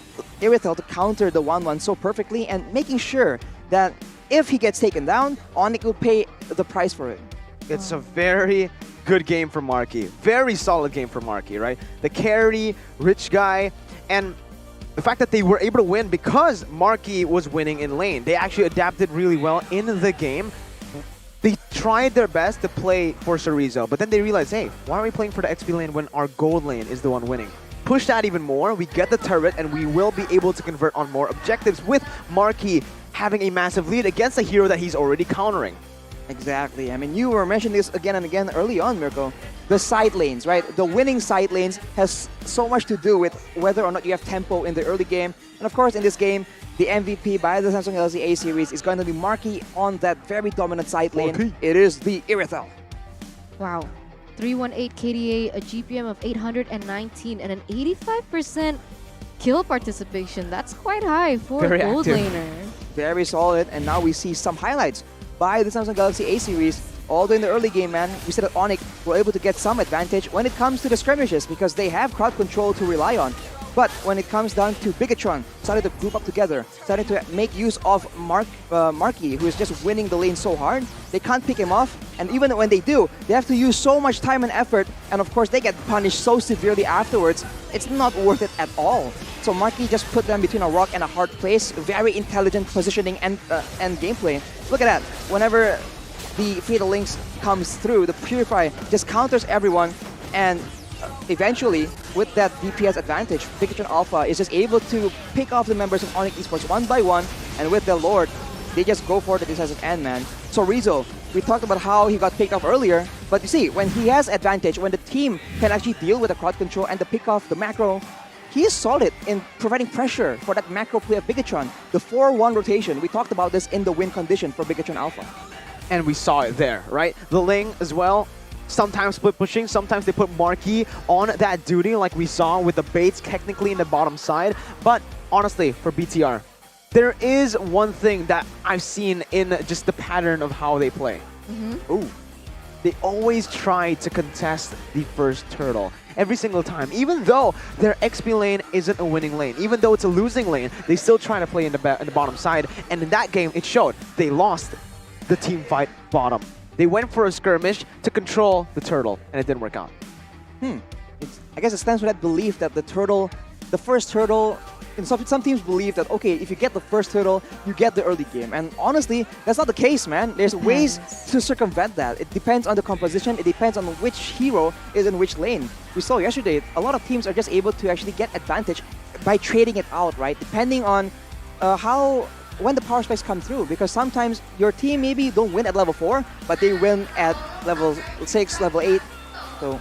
Irithel to counter the 1-1 so perfectly and making sure that if he gets taken down, ONIC will pay the price for it. It's a very good game for Marky. Very solid game for Marky, right? The carry, rich guy, and the fact that they were able to win because Marky was winning in lane. They actually adapted really well in the game. They tried their best to play for Chorizo, but then they realized, hey, why are we playing for the XP lane when our gold lane is the one winning? Push that even more, we get the turret, and we will be able to convert on more objectives with Marky having a massive lead against a hero that he's already countering. Exactly. I mean, you were mentioning this again and again early on, Mirko. The side lanes, right? The winning side lanes has so much to do with whether or not you have tempo in the early game. And of course, in this game, the MVP by the Samsung Galaxy A series is going to be Marky on that very dominant side lane. Marky. It is the Irithel. Wow. 318 KDA, a GPM of 819, and an 85% kill participation. That's quite high for a gold laner. Very solid. And now we see some highlights by the Samsung Galaxy A series. Although in the early game, man, we said that ONIC were able to get some advantage when it comes to the skirmishes because they have crowd control to rely on. But when it comes down to Bigetron, started to group up together, starting to make use of Marky, who is just winning the lane so hard, they can't pick him off. And even when they do, they have to use so much time and effort, and of course they get punished so severely afterwards, it's not worth it at all. So Marky just put them between a rock and a hard place. Very intelligent positioning and gameplay. Look at that. Whenever the Fatal Links comes through, the Purify just counters everyone, and eventually, with that DPS advantage, Bigetron Alpha is just able to pick off the members of ONIC Esports one by one, and with the Lord, they just go for the decisive end, man. So Rizzo, we talked about how he got picked off earlier, but you see, when he has advantage, when the team can actually deal with the crowd control and the pick off, the macro, he is solid in providing pressure for that macro play of Bigetron. The 4-1 rotation, we talked about this in the win condition for Bigetron Alpha. And we saw it there, right? The Ling as well. Sometimes split pushing, sometimes they put Marky on that duty like we saw with the baits technically in the bottom side. But honestly, for BTR, there is one thing that I've seen in just the pattern of how they play. Ooh. They always try to contest the first turtle every single time. Even though their XP lane isn't a winning lane, even though it's a losing lane, they still try to play in the bottom side. And in that game, it showed. They lost the team fight bottom. They went for a skirmish to control the turtle, and it didn't work out. I guess it stands for that belief that the first turtle, and some teams believe that, okay, if you get the first turtle, you get the early game. And honestly, that's not the case, man. There's ways to circumvent that. It depends on the composition. It depends on which hero is in which lane. We saw yesterday, a lot of teams are just able to actually get advantage by trading it out, right? Depending on when the power spikes come through, because sometimes your team maybe don't win at level 4, but they win at level 6, level 8. So you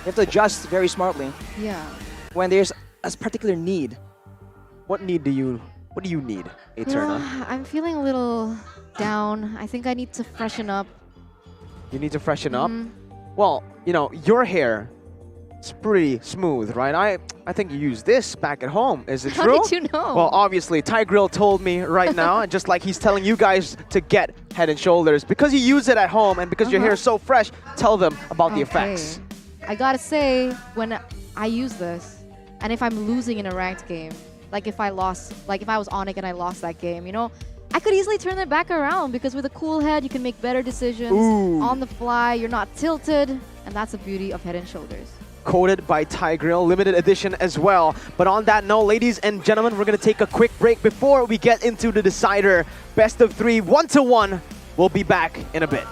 have to adjust very smartly. Yeah. When there's a particular need. What do you need, Eterna? I'm feeling a little down. I think I need to freshen up. You need to freshen up? Well, you know, your hair is pretty smooth, right? I think you use this back at home. Is it true? How did you know? Well, obviously, Ty Grill told me right now, just like he's telling you guys to get Head and Shoulders. Because you use it at home and because your hair is so fresh, tell them about the effects. I gotta say, when I use this, and if I'm losing in a ranked game, like if I was ONIC and I lost that game, you know, I could easily turn it back around because with a cool head, you can make better decisions on the fly. You're not tilted, and that's the beauty of Head and Shoulders. Quoted by Ty Grill, limited edition as well. But on that note, ladies and gentlemen, we're going to take a quick break before we get into the decider. Best of 3, 1-1. We'll be back in a bit.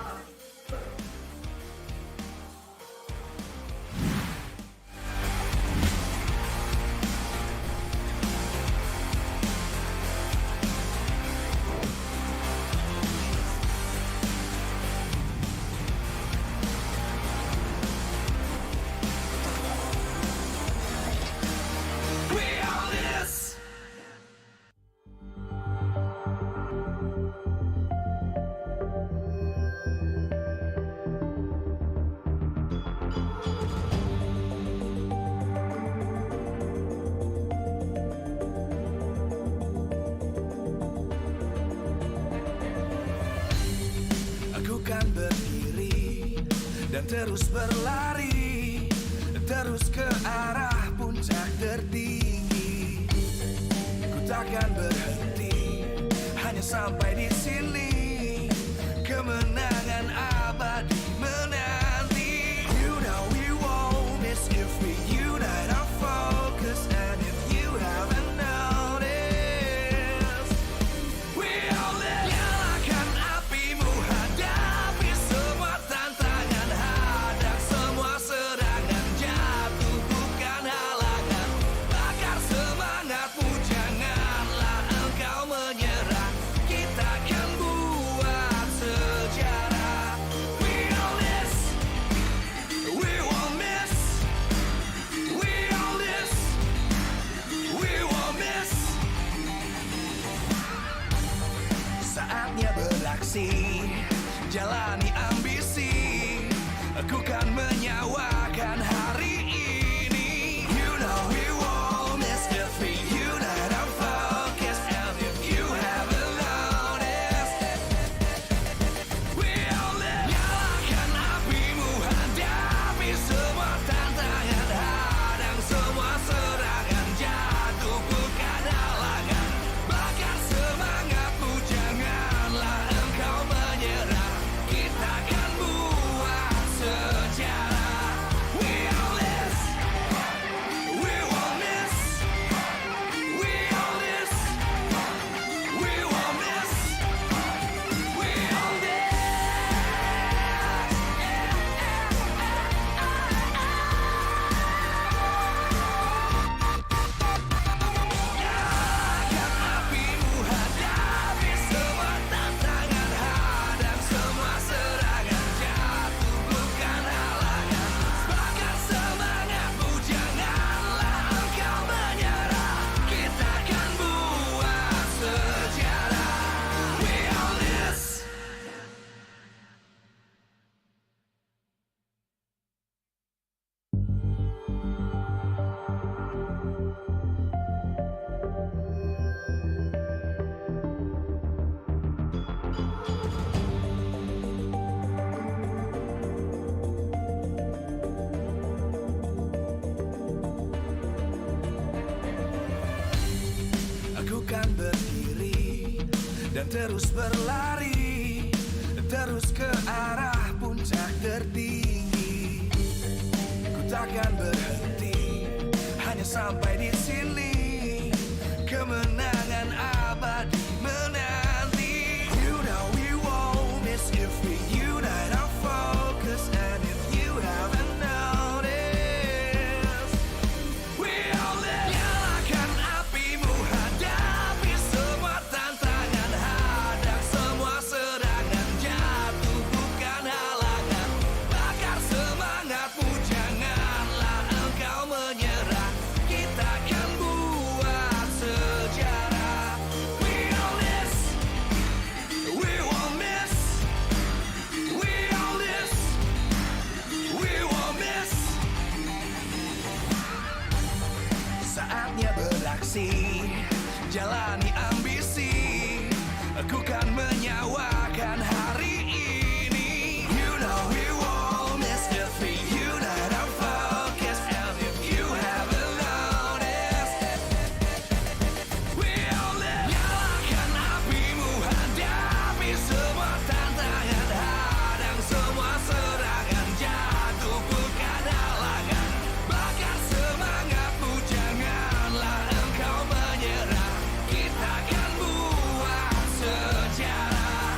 dan terus berlari, terus ke arah puncak tertinggi. Ku takkan berhenti, hanya sampai di sini. Kemenangan abadi menanti. You know we won't miss if we unite our focus. And if you haven't noticed, we all live. Nyalakan apimu, hadapi semua tantangan, hadang semua serangan, jatuh bukan halangan. Bakar semangatmu, janganlah engkau menyerah. Kita akan buat sejarah. We all this, we won't miss. We all this, we won't miss. Saatnya beraksi, jalani ambisi. Aku kan menyawakan hari ini. You know we won't miss if we unite our focus. And if you haven't noticed, we all live. Nyalakan apimu, hadapi semua tantangan, hadang semua serangan, jatuh bukan halangan. Bakar semangatmu, janganlah engkau menyerah. Kita akan buat sejarah. We all this, we won't miss. We all this, we won't miss. We all this. Nyalakan apimu, hadapi semua tantangan, hadang semua serangan, jatuh bukan halangan. Bakar semangatmu, janganlah engkau menyerah. Kita akan buat sejarah. We all this. Aku kan berdiri dan terus berlari, terus ke arah puncak tertinggi. Ku takkan berhenti, hanya sampai di sini. Kemenangan abadi menanti. You know we won't miss if we unite our focus. And if you haven't noticed, we all live. Nyalakan apimu, hadapi semua tantangan, hadang semua serangan, jatuh bukan halangan. Bakar semangatmu, janganlah engkau menyerah. Kita akan buat sejarah. We all this, we won't miss. We all this, we won't miss. Saatnya beraksi, jalani ambisi. Aku kan menyawakan hari ini. You know we won't miss if we unite our focus. And if you haven't noticed, we all live. Nyalakan apimu, hadapi semua tantangan, hadang semua serangan, jatuh bukan halangan. Bakar semangatmu, janganlah engkau menyerah. Kita akan buat sejarah.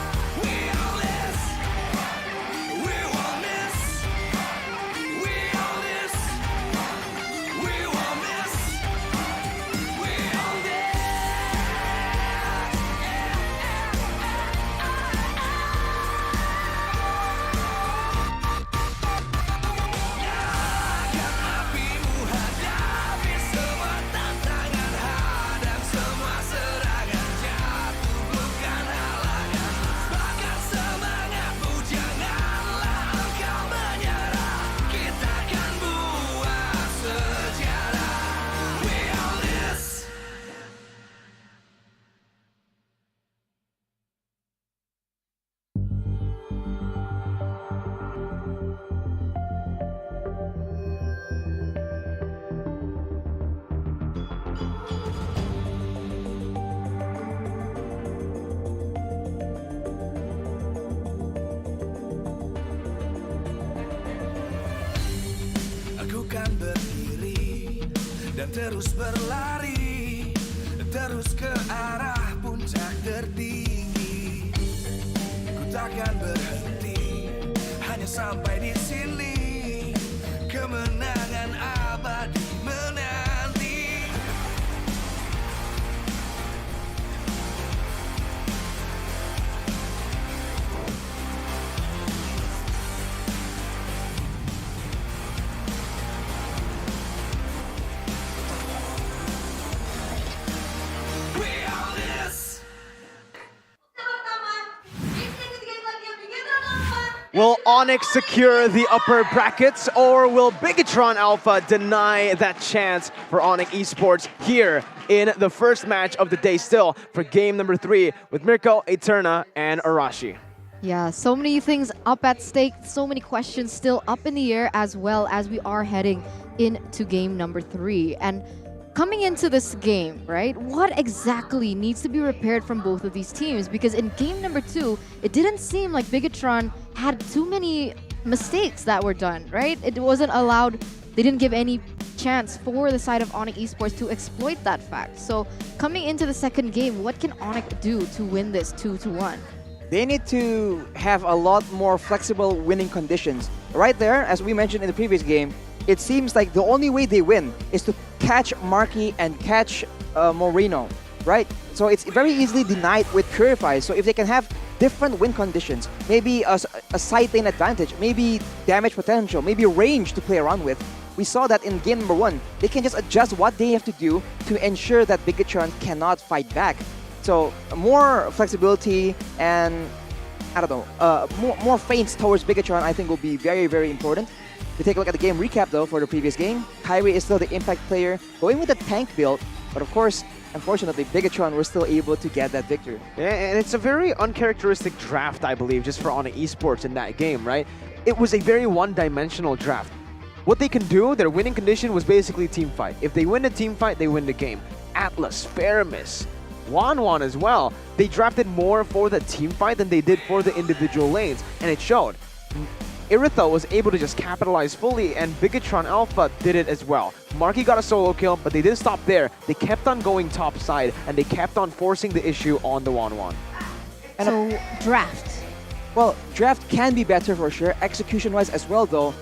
dan terus berlari, terus ke arah puncak tertinggi. Ku takkan berhenti, hanya sampai di sini. Kemenangan abadi menanti. We are this. Will ONIC secure the upper brackets, or will Bigetron Alpha deny that chance for ONIC Esports here in the first match of the day still for game number 3 with Mirko, Eterna, and Arashi? Yeah, so many things up at stake, so many questions still up in the air, as well as we are heading into game number 3. And coming into this game, right, what exactly needs to be repaired from both of these teams? Because in game number 2, it didn't seem like Bigetron had too many mistakes that were done, right? It wasn't allowed, they didn't give any chance for the side of ONIC Esports to exploit that fact. So coming into the second game, what can ONIC do to win this 2-1? They need to have a lot more flexible winning conditions. Right there, as we mentioned in the previous game, it seems like the only way they win is to catch Marky and catch Moreno, right? So it's very easily denied with Purify. So if they can have different win conditions, maybe a side lane advantage, maybe damage potential, maybe range to play around with. We saw that in game number 1. They can just adjust what they have to do to ensure that Bigetron cannot fight back. So more flexibility and, I don't know, more feints towards Bigetron I think will be very, very important. We take a look at the game recap though for the previous game. Kyrie is still the impact player, going with the tank build, but of course, unfortunately, Bigetron were still able to get that victory. Yeah, and it's a very uncharacteristic draft, I believe, just for ONIC Esports in that game, right? It was a very one-dimensional draft. What they can do, their winning condition was basically team fight. If they win the team fight, they win the game. Atlas, Faramis, Wanwan as well. They drafted more for the team fight than they did for the individual lanes, and it showed. Iritha was able to just capitalize fully, and Bigetron Alpha did it as well. Marky got a solo kill, but they didn't stop there. They kept on going top side, and they kept on forcing the issue on the Wanwan. So, draft. Well, draft can be better for sure, execution-wise as well though.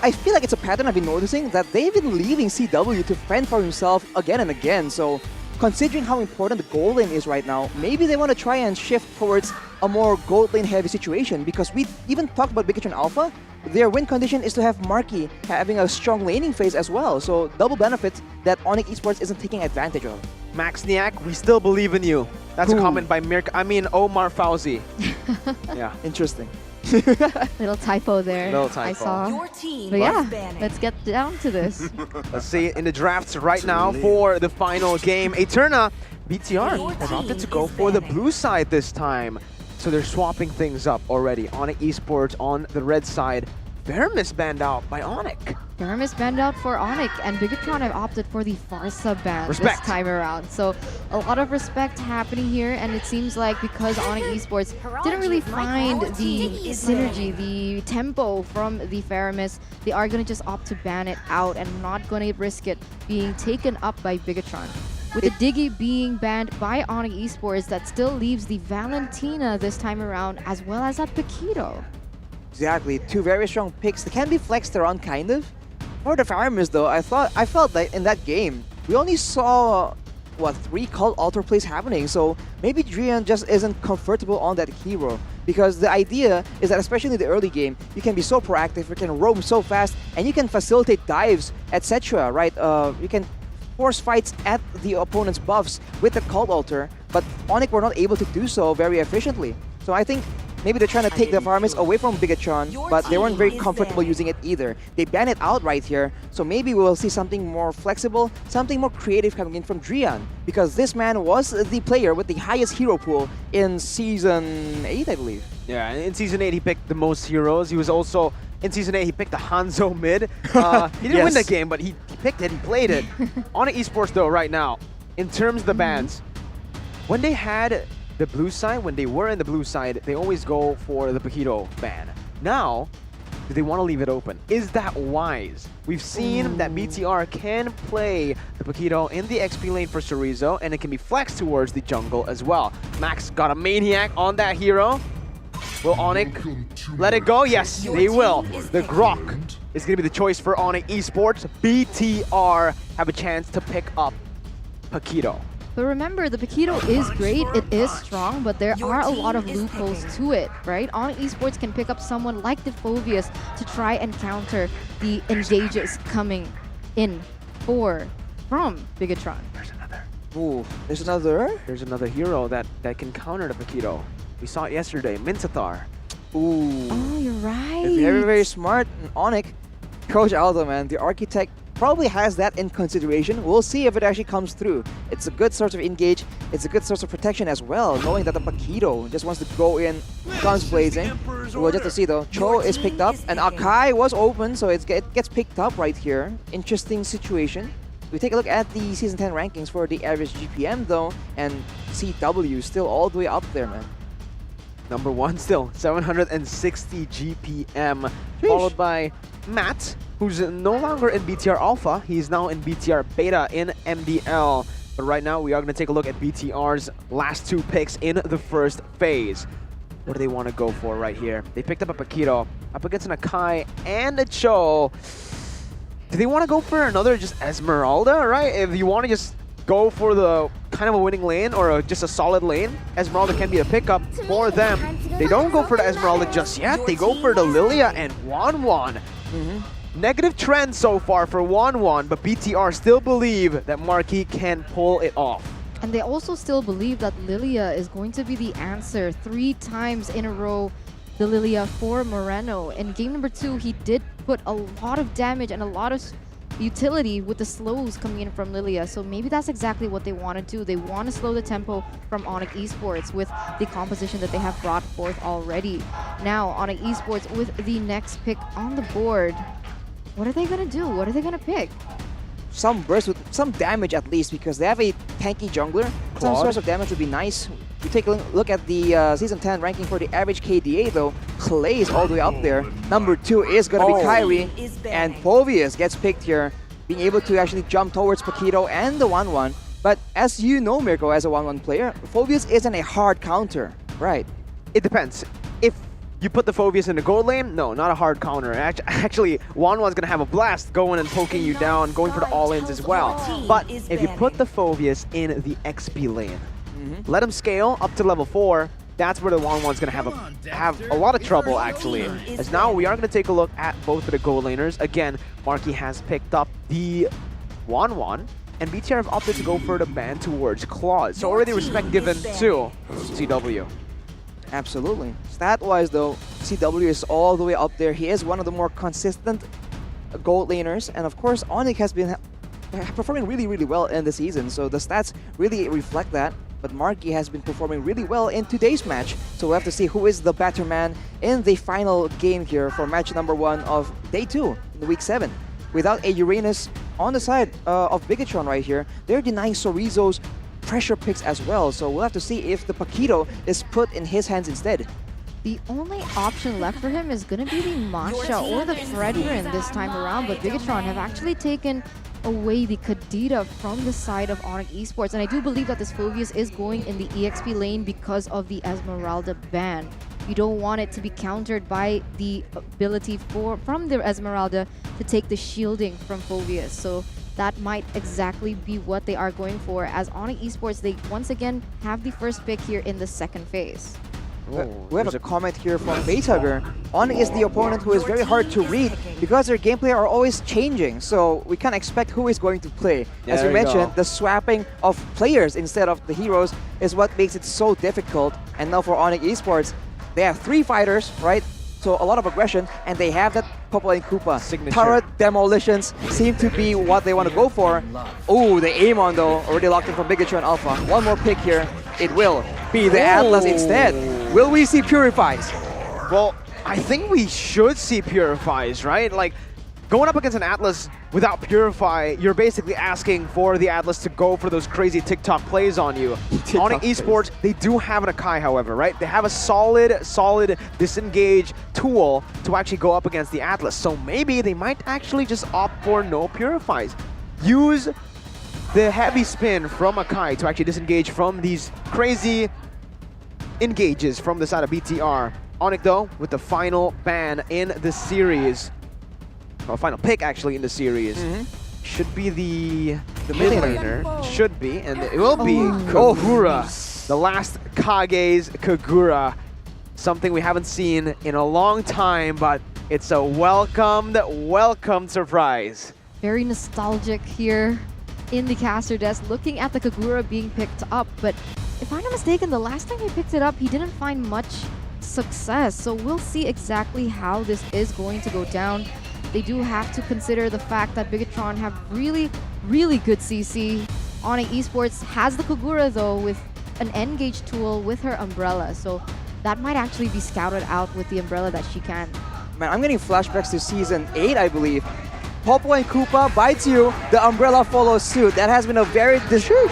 I feel like it's a pattern I've been noticing that they've been leaving CW to fend for himself again and again. So, considering how important the gold lane is right now, maybe they want to try and shift towards a more gold lane heavy situation, because we even talked about Bigetron Alpha. Their win condition is to have Marky having a strong laning phase as well. So double benefits that ONIC Esports isn't taking advantage of. Max Niak, we still believe in you. That's a comment by Omar Fauzi. Yeah. Interesting. Little typo there. Little typo. I saw. Your team But yeah, was banned. let's get down to this. Let's see in the drafts right now for the final game. Eterna, BTR has opted to go for the blue side this time. So they're swapping things up already. ONIC Esports on the red side. Veramis banned out by ONIC. Veramis banned out for ONIC, and Bigetron have opted for the Farsa ban this time around. So a lot of respect happening here, and it seems like because ONIC Esports didn't really find the synergy, the tempo from the Veramis, they are going to just opt to ban it out and not going to risk it being taken up by Bigetron. With the Diggy being banned by ONIC Esports, that still leaves the Valentina this time around, as well as that Paquito. Exactly, two very strong picks that can be flexed around kind of. For the Veramis though, I felt like in that game, we only saw, what, 3 cult altar plays happening, so maybe Drian just isn't comfortable on that hero. Because the idea is that especially in the early game, you can be so proactive, you can roam so fast, and you can facilitate dives, etc., right? You can force fights at the opponent's buffs with the cult altar, but ONIC were not able to do so very efficiently. So I think maybe they're trying to take the Veramis away from Bigetron, but they weren't very comfortable using it either. They banned it out right here, so maybe we'll see something more flexible, something more creative coming in from Drian, because this man was the player with the highest hero pool in Season 8, I believe. Yeah, in Season 8 he picked the most heroes. He was also, in Season 8 he picked the Hanzo mid. He didn't win the game, but he picked it, he played it. ONIC Esports though, right now, in terms of the bans, when they had the blue side, when they were in the blue side, they always go for the Paquito ban. Now, Do they want to leave it open? Is that wise? We've seen that BTR can play the Paquito in the XP lane for Chorizo, and it can be flexed towards the jungle as well. Max got a Maniac on that hero. Will ONIC let it go? Yes, they will. The Grok is going to be the choice for ONIC Esports. BTR have a chance to pick up Paquito. But remember, the Paquito is great, it is strong, but there are a lot of loopholes to it, right? ONIC Esports can pick up someone like Defovius to try and counter the engages coming in from Bigetron. There's another. Ooh, there's another? There's another hero that can counter the Paquito. We saw it yesterday, Mintathar. Ooh. Oh, you're right. It's very, very smart. And ONIC, Coach Aldo, man, the architect probably has that in consideration. We'll see if it actually comes through. It's a good source of engage. It's a good source of protection as well, knowing that the Paquito just wants to go in guns blazing. We'll just to see though. Cho is picked up and Akai was open, so it gets picked up right here. Interesting situation. We take a look at the Season 10 rankings for the average GPM though, and CW still all the way up there, man. Number 1 still, 760 GPM, followed by Matt, who's no longer in BTR Alpha. He's now in BTR Beta in MDL. But right now, we are going to take a look at BTR's last 2 picks in the first phase. What do they want to go for right here? They picked up a Paquito, up against an Akai and a Cho. Do they want to go for another just Esmeralda, right? If you want to just go for the kind of a winning lane or just a solid lane, Esmeralda can be a pickup for them. They don't go for the Esmeralda just yet. They go for the Lilia and Wanwan. Negative trend so far for Wanwan, but BTR still believe that Marquis can pull it off. And they also still believe that Lilia is going to be the answer 3 times in a row. The Lilia for Moreno. In game number 2, he did put a lot of damage and a lot of utility with the slows coming in from Lilia. So maybe that's exactly what they want to do. They want to slow the tempo from ONIC Esports with the composition that they have brought forth already. Now, ONIC Esports with the next pick on the board. What are they going to do? What are they going to pick? Some burst with some damage at least, because they have a tanky jungler. Some source of damage would be nice. We take a look at the Season 10 ranking for the average KDA though. Clay is all the way up there. Number 2 is going to be Kyrie. And Povius gets picked here, being able to actually jump towards Paquito and the 1-1. But as you know, Mirko, as a 1-1 player, Povius isn't a hard counter, right? It depends. If you put the Phobius in the gold lane, no, not a hard counter. Actually, Wanwan's going to have a blast going and poking you down, going for the all-ins as well. But if you put the Phobius in the XP lane, let him scale up to level 4, that's where the Wanwan's going to have a lot of trouble, actually. As now, we are going to take a look at both of the gold laners. Again, Marquis has picked up the Wanwan, and BTR have opted to go for the ban towards Claws. So already respect given to CW. Absolutely. Stat-wise though, CW is all the way up there. He is one of the more consistent gold laners. And of course, ONIC has been performing really, really well in the season. So the stats really reflect that. But Marquis has been performing really well in today's match. So we'll have to see who is the better man in the final game here for match number 1 of day 2 in the week 7. Without a Uranus on the side of Bigetron right here, they're denying Chorizo's pressure picks as well, so we'll have to see if the Paquito is put in his hands instead. The only option left for him is going to be the Masha or the Fredrin this time around, but Bigetron have actually taken away the Kadita from the side of ONIC Esports, and I do believe that this Phobius is going in the EXP lane because of the Esmeralda ban. You don't want it to be countered by the ability from the Esmeralda to take the shielding from Phobius, so that might exactly be what they are going for, as ONIC Esports, they once again have the first pick here in the second phase. We have a comment here from Baytugger. ONIC is the opponent who is very hard to read because their gameplay are always changing, so we can't expect who is going to play. As we mentioned, the swapping of players instead of the heroes is what makes it so difficult. And now for ONIC Esports, they have 3 fighters, right? So a lot of aggression, and they have that Popo and Koopa. Turret demolitions seem to be what they want to go for. Oh, the aim on though, already locked in from Bigetron Alpha. One more pick here. It will be the Atlas instead. Will we see Purifies? Well, I think we should see Purifies, right? Like, going up against an Atlas without Purify, you're basically asking for the Atlas to go for those crazy TikTok plays on you. ONIC Esports, they do have an Akai, however, right? They have a solid disengage tool to actually go up against the Atlas. So maybe they might actually just opt for no Purifies. Use the heavy spin from Akai to actually disengage from these crazy engages from the side of BTR. ONIC, though, with the final ban in the series, or final pick actually in the series, should be the mid laner. Should be, and it will be Kagura, the last Kage's Kagura. Something we haven't seen in a long time, but it's a welcomed surprise. Very nostalgic here in the caster desk, looking at the Kagura being picked up, but if I'm not mistaken, the last time he picked it up, he didn't find much success. So we'll see exactly how this is going to go down. They do have to consider the fact that Bigetron have really good CC. ONIC Esports has the Kagura though with an N-Gauge tool with her Umbrella. So that might actually be scouted out with the Umbrella that she can. Man, I'm getting flashbacks to Season 8, I believe. Popo and Koopa bites you, the Umbrella follows suit. That has been a very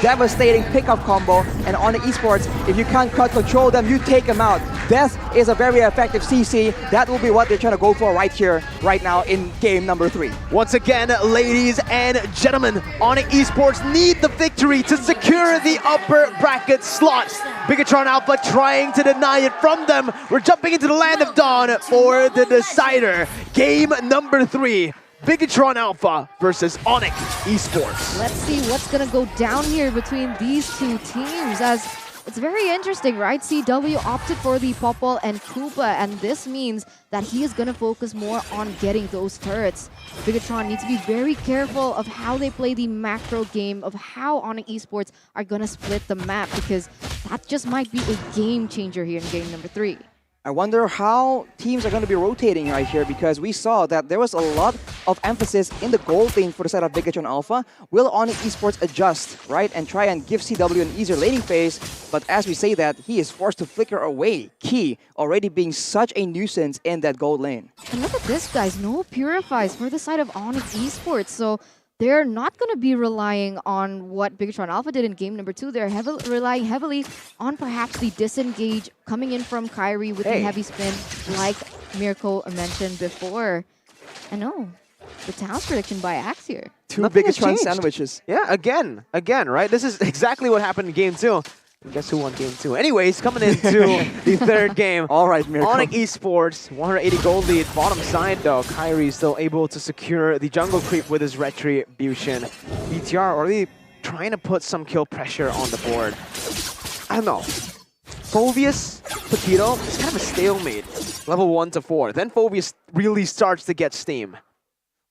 devastating pickup combo. And on the Esports, if you can't control them, you take them out. Death is a very effective CC. That will be what they're trying to go for right here, right now in game number 3. Once again, ladies and gentlemen, ONIC Esports need the victory to secure the upper bracket slots. Bigetron Alpha trying to deny it from them. We're jumping into the land of dawn for the decider. Game number 3. Bigetron Alpha versus ONIC Esports. Let's see what's gonna go down here between these two teams, as it's very interesting, right? CW opted for the Popol and Koopa, and this means that he is gonna focus more on getting those turrets. Bigetron needs to be very careful of how they play the macro game, of how ONIC Esports are gonna split the map, because that just might be a game changer here in game number 3. I wonder how teams are going to be rotating right here, because we saw that there was a lot of emphasis in the gold lane for the side of Bigetron Alpha. Will ONIC Esports adjust, right, and try and give CW an easier laning phase? But as we say that, he is forced to flicker away. Key already being such a nuisance in that gold lane. And look at this, guys. No Purifies for the side of ONIC Esports. So they're not going to be relying on what Bigetron Alpha did in game number 2. They're relying heavily on perhaps the disengage coming in from Kyrie with the heavy spin, like Mirko mentioned before. And no, the Towns prediction by Axe here. Two Bigetron sandwiches. Yeah, again, right? This is exactly what happened in game 2. And guess who won game 2? Anyways, coming into the third game. All right, Mirko. ONIC Esports, 180 gold lead. Bottom side, though, Kyrie still able to secure the jungle creep with his Retribution. BTR already trying to put some kill pressure on the board. I don't know. Phoveus, Paquito, it's kind of a stalemate. Level 1 to 4. Then Phoveus really starts to get steam.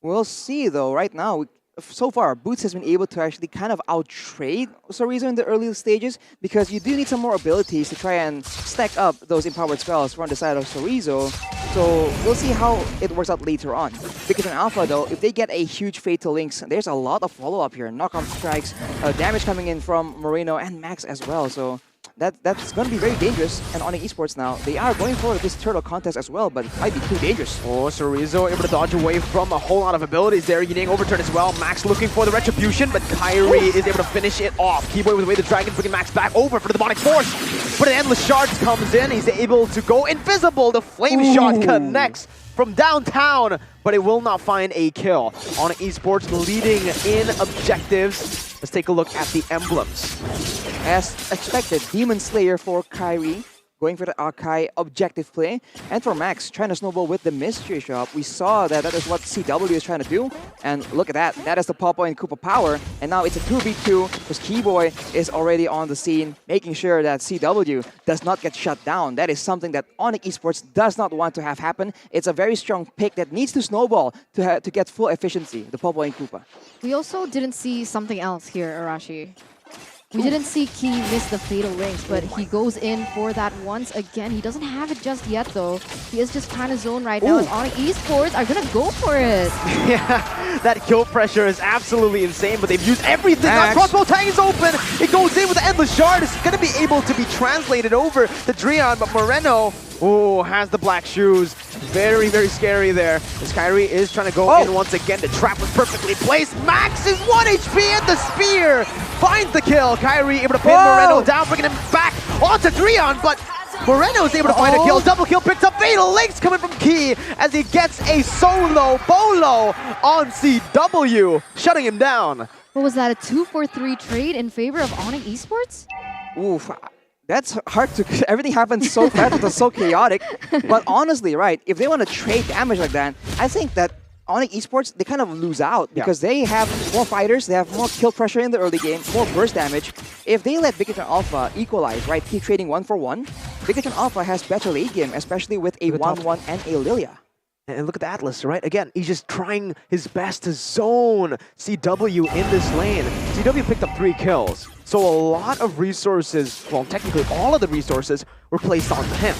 We'll see, though, right now. So far, Boots has been able to actually kind of out-trade Sorizo in the early stages, because you do need some more abilities to try and stack up those empowered spells from the side of Sorizo. So we'll see how it works out later on. Bigetron Alpha, though, if they get a huge Fatal Links, there's a lot of follow-up here. Knock-on strikes, damage coming in from Moreno and Max as well. So that's going to be very dangerous. And ONIC Esports now, they are going for this turtle contest as well, but it might be too dangerous. Oh, Sorizo able to dodge away from a whole lot of abilities there. Yining overturn as well. Max looking for the Retribution, but Kyrie is able to finish it off. Keyboy with the way the Dragon bringing Max back over for the Demonic Force. But an Endless Shards comes in. He's able to go invisible. The Flame Shot connects from downtown, but it will not find a kill. ONIC Esports leading in objectives. Let's take a look at the emblems. As expected, Demon Slayer for Kyrie, going for the Akai objective play. And for Max, trying to snowball with the Mystery Shop. We saw that is what CW is trying to do. And look at that. That is the Popo and Koopa power. And now it's a 2v2 because Keyboy is already on the scene, making sure that CW does not get shut down. That is something that ONIC Esports does not want to have happen. It's a very strong pick that needs to snowball to get full efficiency, the Popo and Koopa. We also didn't see something else here, Arashi. We didn't see Key miss the Fatal Links, but he goes in for that once again. He doesn't have it just yet, though. He is just trying to zone right now, and ONIC Esports are going to go for it. Yeah, that kill pressure is absolutely insane, but they've used everything. That crossbow tag is open. It goes in with the Endless Shard. It's going to be able to be translated over to Drian, but Moreno Oh, has the black shoes. Very, very scary there. As Kyrie is trying to go in once again. The trap was perfectly placed. Max is 1 HP and the spear finds the kill. Kyrie able to pin Moreno down, bringing him back onto Dreon, but Moreno is able to find a kill. Double kill picked up. Fatal Links coming from Key as he gets a solo bolo on CW, shutting him down. What was that, a 2-for-3 trade in favor of ONIC Esports? Oof. That's hard to... Everything happens so fast, it was so chaotic. But honestly, right, if they want to trade damage like that, I think that ONIC Esports, they kind of lose out because they have more fighters, they have more kill pressure in the early game, more burst damage. If they let Bigetron Alpha equalize, right, keep trading 1-for-1, Bigetron Alpha has better late game, especially with a 1-1 and a Lilia. And look at the Atlas, right? Again, he's just trying his best to zone CW in this lane. CW picked up 3 kills. So a lot of resources, well, technically all of the resources were placed on him.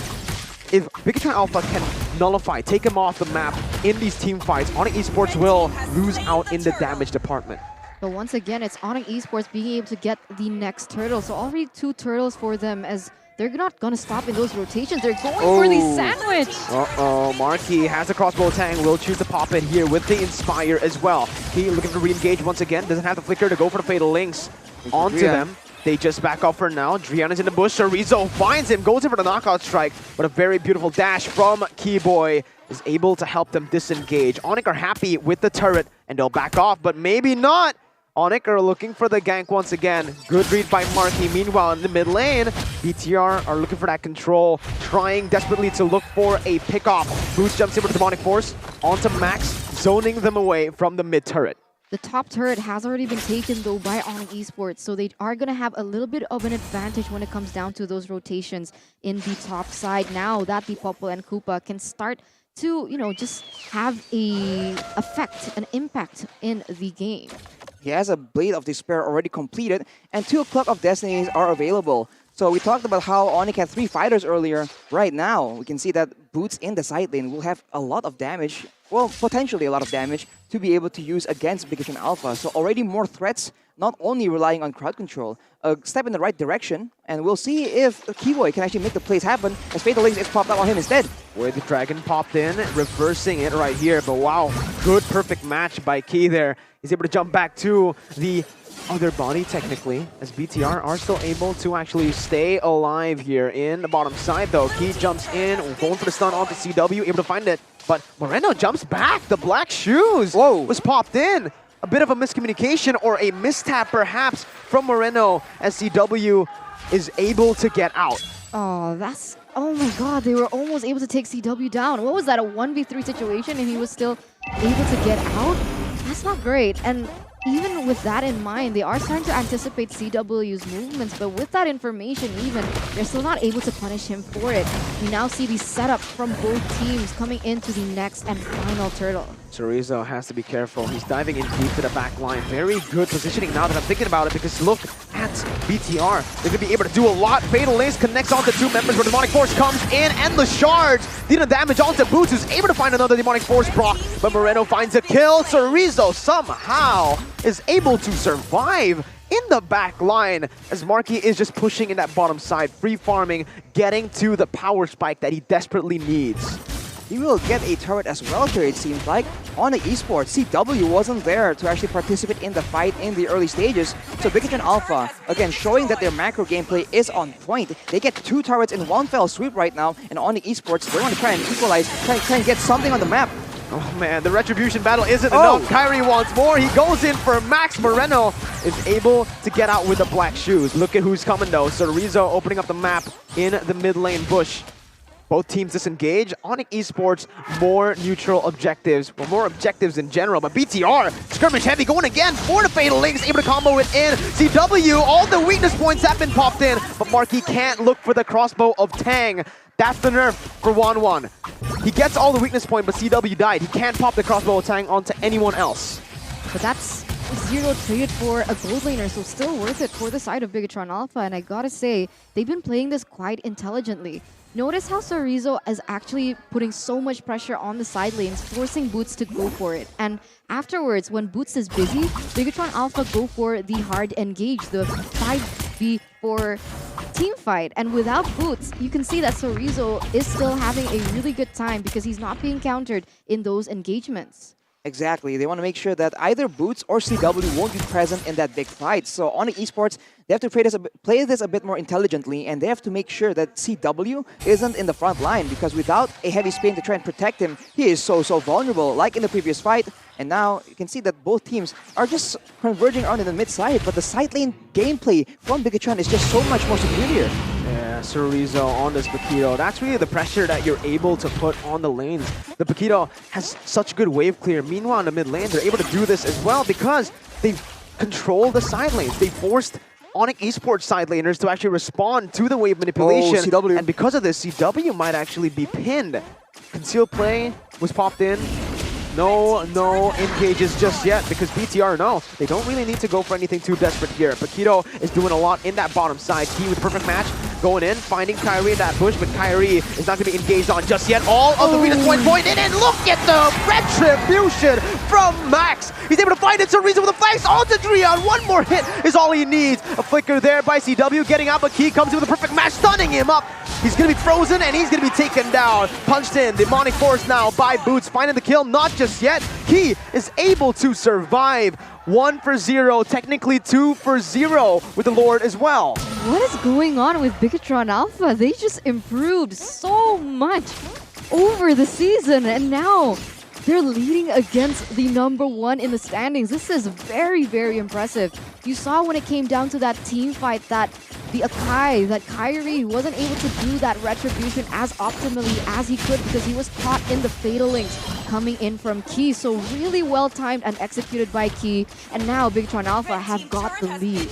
If Bigetron Alpha can nullify, take him off the map in these team fights, ONIC Esports will lose out in the damage department. But once again, it's ONIC Esports being able to get the next turtle. So already 2 turtles for them, as they're not going to stop in those rotations. They're going for the sandwich. Uh-oh, Marquis has a crossbow tang, will choose to pop it here with the Inspire as well. He looking to re-engage once again, doesn't have the flicker to go for the Fatal Links onto them. They just back off for now. Drian is in the bush. Chorizo finds him, goes in for the knockout strike, but a very beautiful dash from Keyboy is able to help them disengage. ONIC are happy with the turret, and they'll back off, but maybe not. ONIC are looking for the gank once again. Good read by Marquis. Meanwhile, in the mid lane, BTR are looking for that control, trying desperately to look for a pick-off. Boost jumps in with the Demonic Force onto Max, zoning them away from the mid turret. The top turret has already been taken though by ONIC Esports, so they are going to have a little bit of an advantage when it comes down to those rotations in the top side. Now that the Popple and Koopa can start to, you know, just have a effect, an impact in the game. He has a Blade of Despair already completed, and 2 Clock of Destinies are available. So we talked about how ONIC had 3 fighters earlier. Right now, we can see that Boots in the side lane will have a lot of damage, well, potentially a lot of damage, to be able to use against Bigetron Alpha. So already more threats, not only relying on crowd control, a step in the right direction, and we'll see if Keyboy can actually make the plays happen, as Fatal Links is popped out on him instead. Where the Dragon popped in, reversing it right here, but wow, good perfect match by Key there. He's able to jump back to the other body technically, as BTR are still able to actually stay alive here in the bottom side though. Key jumps in, going for the stun onto CW, able to find it, but Moreno jumps back. The black shoes was popped in. A bit of a miscommunication or a mistap perhaps from Moreno as CW is able to get out. Oh, that's... Oh my god, they were almost able to take CW down. What was that, a 1v3 situation and he was still able to get out? That's not great. And even with that in mind, they are starting to anticipate CW's movements, but with that information even, they're still not able to punish him for it. We now see the setup from both teams coming into the next and final turtle. Chorizo has to be careful. He's diving in deep to the back line. Very good positioning now that I'm thinking about it, because look at BTR. They're going to be able to do a lot. Fatal Links connects onto 2 members where Demonic Force comes in, and the shards dealing damage onto Boots, who's able to find another Demonic Force proc, but Moreno finds a kill. Chorizo somehow is able to survive in the back line as Marquis is just pushing in that bottom side, free farming, getting to the power spike that he desperately needs. He will get a turret as well here, it seems like. ONIC Esports, CW wasn't there to actually participate in the fight in the early stages. So Bigetron Alpha, again, showing that their macro gameplay is on point. They get 2 turrets in one fell swoop right now, and ONIC Esports, they want to try and equalize, try and get something on the map. Oh man, the retribution battle isn't enough. Kyrie wants more. He goes in for Max. Moreno is able to get out with the black shoes. Look at who's coming though. Chorizo opening up the map in the mid lane bush. Both teams disengage. ONIC Esports, more neutral objectives. Well, more objectives in general, but BTR, skirmish heavy, going again for the Fatal Links, able to combo it in. CW, all the weakness points have been popped in, but Marquis can't look for the crossbow of Tang. That's the nerf for 1-1. He gets all the weakness point, but CW died. He can't pop the crossbow of Tang onto anyone else. But that's 0 traded for a gold laner, so still worth it for the side of Bigetron Alpha, and I gotta say, they've been playing this quite intelligently. Notice how Chorizo is actually putting so much pressure on the side lanes, forcing Boots to go for it. And afterwards, when Boots is busy, Bigetron Alpha go for the hard engage, the 5v4 team fight. fight. And without Boots, you can see that Sorizo is still having a really good time because he's not being countered in those engagements. Exactly. They want to make sure that either Boots or CW won't be present in that big fight. So ONIC Esports, they have to play this a bit more intelligently, and they have to make sure that CW isn't in the front line, because without a heavy spin to try and protect him, he is so vulnerable, like in the previous fight. And now you can see that both teams are just converging around in the mid side, but the side lane gameplay from Bigetron is just so much more superior. Yeah, Sorizo on this Paquito. That's really the pressure that you're able to put on the lanes. The Paquito has such good wave clear. Meanwhile, in the mid lane, they're able to do this as well because they control the side lanes. They forced ONIC Esports side laners to actually respond to the wave manipulation. CW. And because of this, CW might actually be pinned. Concealed play was popped in. No engages just yet because BTR, no, they don't really need to go for anything too desperate here. Paquito is doing a lot in that bottom side. Key with the perfect match, going in, finding Kyrie in that push, but Kyrie is not going to be engaged on just yet. All of the weakness point in, and look at the retribution from Max. He's able to find it. Sorizo with a flash onto Drion. One more hit is all he needs. A flicker there by CW, getting out, but Key comes in with a perfect match, stunning him up. He's going to be frozen, and he's going to be taken down. Punched in, demonic force now by Boots, finding the kill, not just yet. He is able to survive. 1 for 0, technically 2 for 0 with the Lord as well. What is going on with Bigetron Alpha? They just improved so much over the season, and now they're leading against the #1 in the standings. This is very, very impressive. You saw when it came down to that team fight that the Akai, that Kyrie wasn't able to do that retribution as optimally as he could because he was caught in the fatal links coming in from Key. So really well timed and executed by Key. And now Bigetron Alpha have got the lead.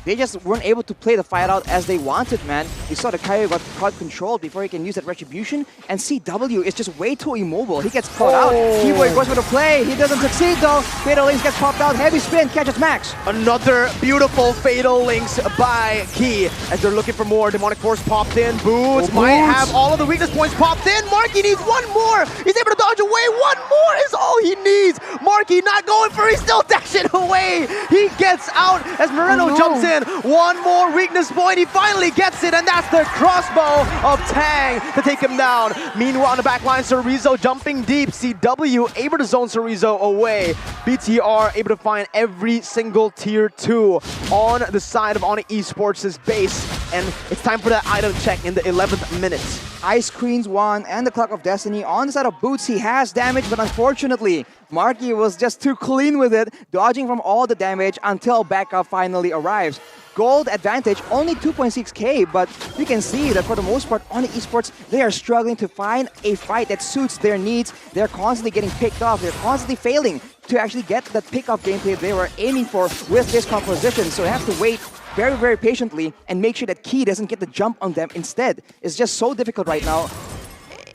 They just weren't able to play the fight out as they wanted, man. We saw the Kyrie got caught controlled before he can use that retribution, and CW is just way too immobile. He gets caught out. Keyboy goes for the play. He doesn't succeed though. Fatal Links gets popped out. Heavy spin catches Max. Another beautiful Fatal Links by Key as they're looking for more. Demonic Force popped in. Boots might have all of the weakness points popped in. Marky needs one more. He's able to dodge away. One more is all he needs. Marky not going for it. He's still dashing away. He gets out as Moreno jumps in. One more weakness point. He finally gets it, and that's the crossbow of Tang to take him down. Meanwhile, on the back line, Sorizo jumping deep. CW able to zone Sorizo away. BTR able to find every single tier 2 on the side of ONIC Esports' base. And it's time for that item check in the 11th minute. Ice Queen's 1 and the Clock of Destiny on the side of Boots. He has damage, but unfortunately, Marky was just too clean with it, dodging from all the damage until backup finally arrives. Gold advantage, only 2.6k, but you can see that for the most part, ONIC Esports, they are struggling to find a fight that suits their needs. They're constantly getting picked off. They're constantly failing to actually get that pick-off gameplay they were aiming for with this composition. So they have to wait very, very patiently and make sure that Key doesn't get the jump on them instead. It's just so difficult right now.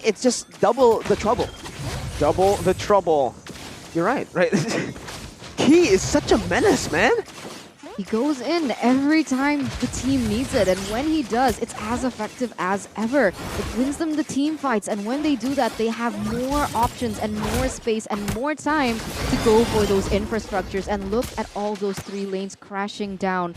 It's just double the trouble. Double the trouble. You're right? Key is such a menace, man. He goes in every time the team needs it, and when he does, it's as effective as ever. It wins them the team fights, and when they do that, they have more options and more space and more time to go for those infrastructures. And look at all those 3 lanes crashing down.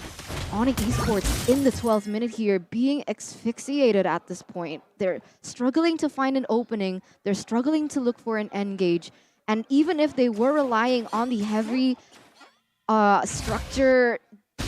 ONIC Esports in the 12th minute here, being asphyxiated at this point. They're struggling to find an opening. They're struggling to look for an engage. And even if they were relying on the heavy structure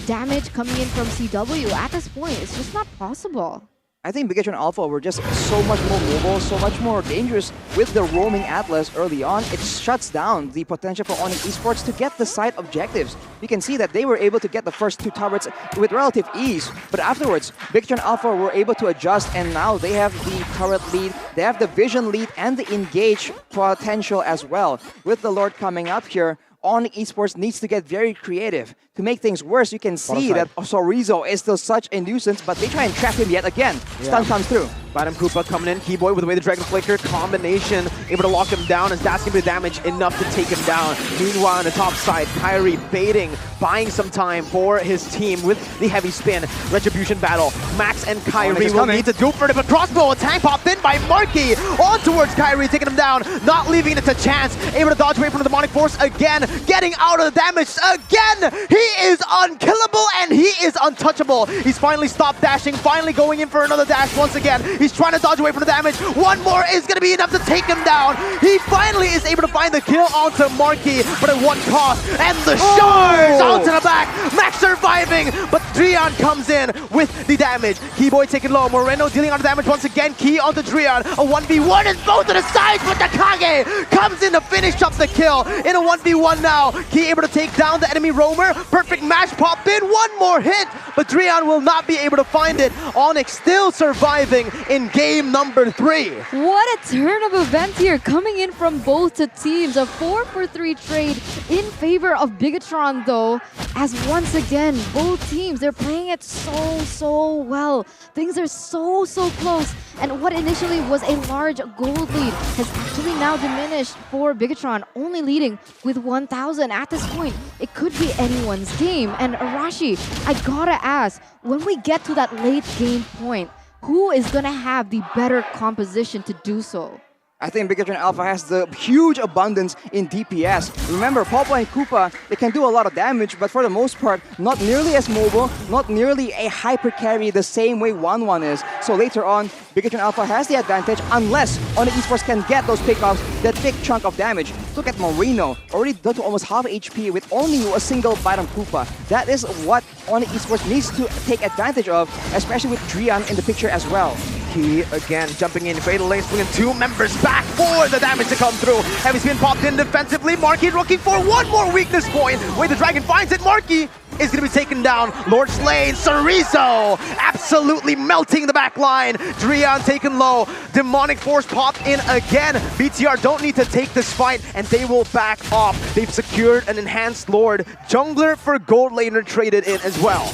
damage coming in from CW, at this point, it's just not possible. I think Bigetron Alpha were just so much more mobile, so much more dangerous with the roaming Atlas early on. It shuts down the potential for ONIC Esports to get the side objectives. You can see that they were able to get the first 2 turrets with relative ease, but afterwards, Bigetron Alpha were able to adjust, and now they have the turret lead, they have the vision lead, and the engage potential as well. With the Lord coming up here, ONIC Esports needs to get very creative. To make things worse, you can see that Sorizo is still such a nuisance, but they try and trap him yet again. Stun comes through. Madam Koopa coming in, Keyboy with the way the Dragon Flicker combination, able to lock him down as that's going to be damage enough to take him down. Meanwhile, on the top side, Kyrie baiting, buying some time for his team with the heavy spin. Retribution battle. Max and Kyrie will need to go for it, but crossbow attack popped in by Marky on towards Kyrie, taking him down, not leaving it to chance. Able to dodge away from the demonic force again, getting out of the damage again. He is unkillable and he is untouchable. He's finally stopped dashing, finally going in for another dash once again. He's trying to dodge away from the damage. One more is going to be enough to take him down. He finally is able to find the kill onto Marky, but at what cost? And the shards onto the back. Max surviving, but Drian comes in with the damage. Keyboy taking low. Moreno dealing out the damage once again. Key onto Drian. A 1v1 is both to the sides, but Takage comes in to finish up the kill. In a 1v1 now. Key able to take down the enemy roamer. Perfect match popped in. One more hit, but Drian will not be able to find it. ONIC still surviving in game number 3. What a turn of events here, coming in from both the teams. A 4-for-3 trade in favor of Bigetron, though, as once again, both teams, they're playing it so well. Things are so close, and what initially was a large gold lead has actually now diminished for Bigetron, only leading with 1,000 at this point. It could be anyone's game. And Arashi, I gotta ask, when we get to that late game point, who is gonna have the better composition to do so? I think Bigetron Alpha has the huge abundance in DPS. Remember, Popo and Koopa, they can do a lot of damage, but for the most part, not nearly as mobile, not nearly a hyper carry the same way 1-1 is. So later on, Bigetron Alpha has the advantage unless ONIC Esports can get those pickoffs, that big chunk of damage. Look at Moreno, already down to almost half HP with only a single bite on Koopa. That is what ONIC Esports needs to take advantage of, especially with Drian in the picture as well. Key again jumping in, Fatal Lane bringing 2 members back for the damage to come through. Heavy spin popped in defensively. Marky looking for one more weakness point. Where the Dragon finds it, Marky is going to be taken down. Lord Slane, Cerezo absolutely melting the back line. Drian taken low. Demonic Force popped in again. BTR don't need to take this fight and they will back off. They've secured an enhanced Lord. Jungler for Gold Laner traded in as well.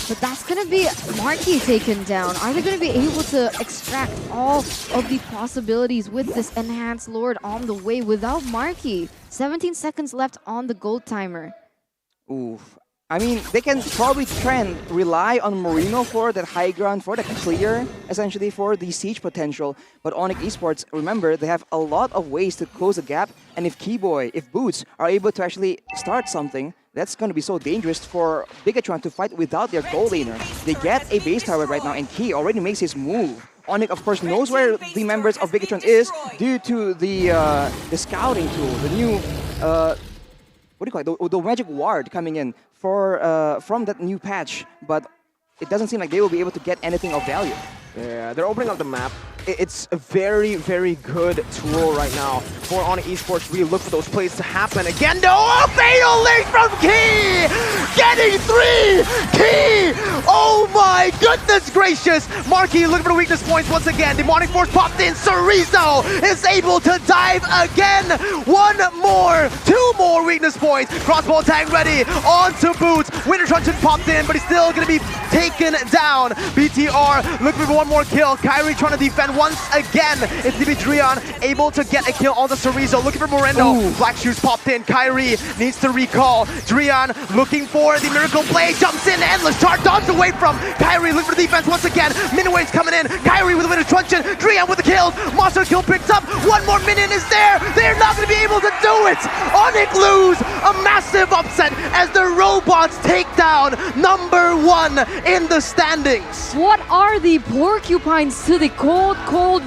But that's going to be Marky taken down. Are they going to be able to extract all of the possibilities with this enhanced Lord on the way without Marky? 17 seconds left on the gold timer. Oof. I mean, they can probably try and rely on Moreno for that high ground, for the clear, essentially for the siege potential. But ONIC Esports, remember, they have a lot of ways to close the gap. And if Keyboy, if Boots are able to actually start something, that's going to be so dangerous for Bigetron to fight without their gold laner. They get a base tower right now, and Key already makes his move. ONIC, of course, knows where the members of Bigetron is due to the scouting tool, the new, what do you call it, the magic ward coming in for from that new patch. But it doesn't seem like they will be able to get anything of value. Yeah, they're opening up the map. It's a very good tool right now for ONIC Esports to really look for those plays to happen. Again, no! Fatal Link from Key! Getting 3! Key! Oh my goodness gracious! Marky looking for the weakness points once again. Demonic Force popped in. Cerezo is able to dive again. 1 more, 2 more weakness points. Crossbow tag ready. On to Boots. Winter Truncheon popped in, but he's still going to be taken down. BTR looking for 1 more kill. Kyrie trying to defend once again. It's Drian able to get a kill on the Cerezo. Looking for Moreno. Ooh. Black Shoes popped in. Kyrie needs to recall. Drian looking for the miracle play. Jumps in. Endless charge. Dodged away from Kyrie. Looking for the defense once again. Miniwave's coming in. Kyrie with a Winter Truncheon. Drian with the kills. Monster kill picked up. 1 more minion is there. They're not going to be able to do it. ONIC lose. A massive upset as the robots take down #1 in the standings. What are the porcupines to the cold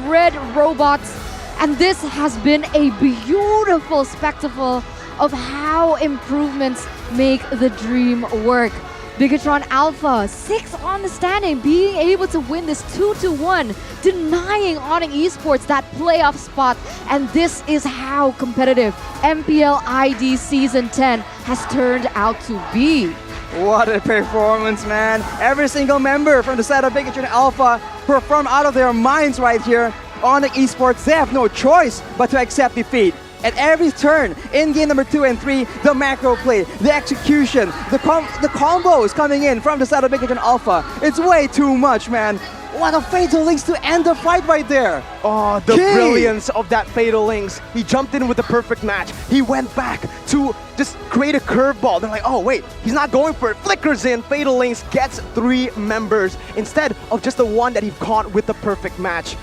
red robots? And this has been a beautiful spectacle of how improvements make the dream work. Bigetron Alpha, 6 on the standing, being able to win this 2-1, denying ONIC Esports that playoff spot. And this is how competitive MPL ID Season 10 has turned out to be. What a performance, man. Every single member from the side of Bigetron Alpha performed out of their minds right here. ONIC Esports, they have no choice but to accept defeat. At every turn, in game number 2 and 3, the macro play, the execution, the combos coming in from the side of Bigetron Alpha. It's way too much, man. What a fatal links to end the fight right there. Oh, the Key. brilliance of that fatal links. He jumped in with the perfect match. He went back to just create a curveball. They're like, oh wait, he's not going for it. Flickers in, fatal links gets 3 members instead of just the one that he caught with the perfect match.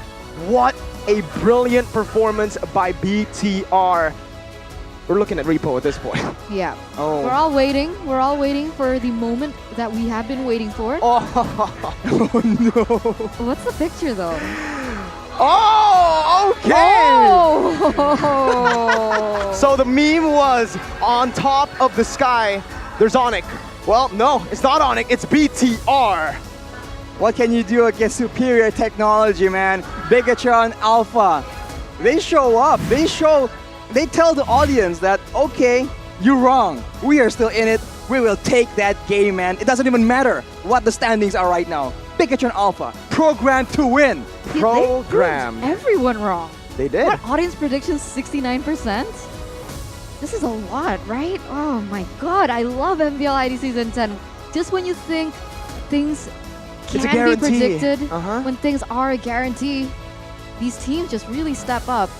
What a brilliant performance by BTR. We're looking at repo at this point. Yeah. Oh. We're all waiting. We're all waiting for the moment that we have been waiting for. Oh, no. What's the picture though? Oh, okay. Oh. So the meme was on top of the sky, there's ONIC. Well, no, it's not ONIC, it's BTR. What can you do against superior technology, man? Bigetron Alpha. They show up. They tell the audience that, okay, you're wrong. We are still in it. We will take that game, man. It doesn't even matter what the standings are right now. Bigetron Alpha, programmed to win. Programmed. Everyone wrong. They did. What audience predictions? 69%? This is a lot, right? Oh my god, I love MPL ID Season 10. Just when you think things It's a can be guarantee. predicted, Uh-huh. when things are a guarantee, these teams just really step up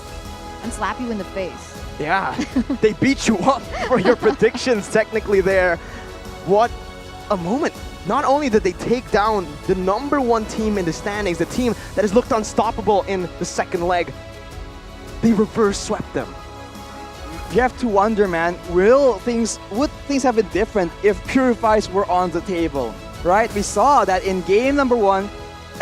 and slap you in the face. Yeah, they beat you up for your predictions technically there. What a moment. Not only did they take down the #1 team in the standings, the team that has looked unstoppable in the second leg, they reverse swept them. You have to wonder, man, would things have been different if Purifies were on the table, right? We saw that in game number 1,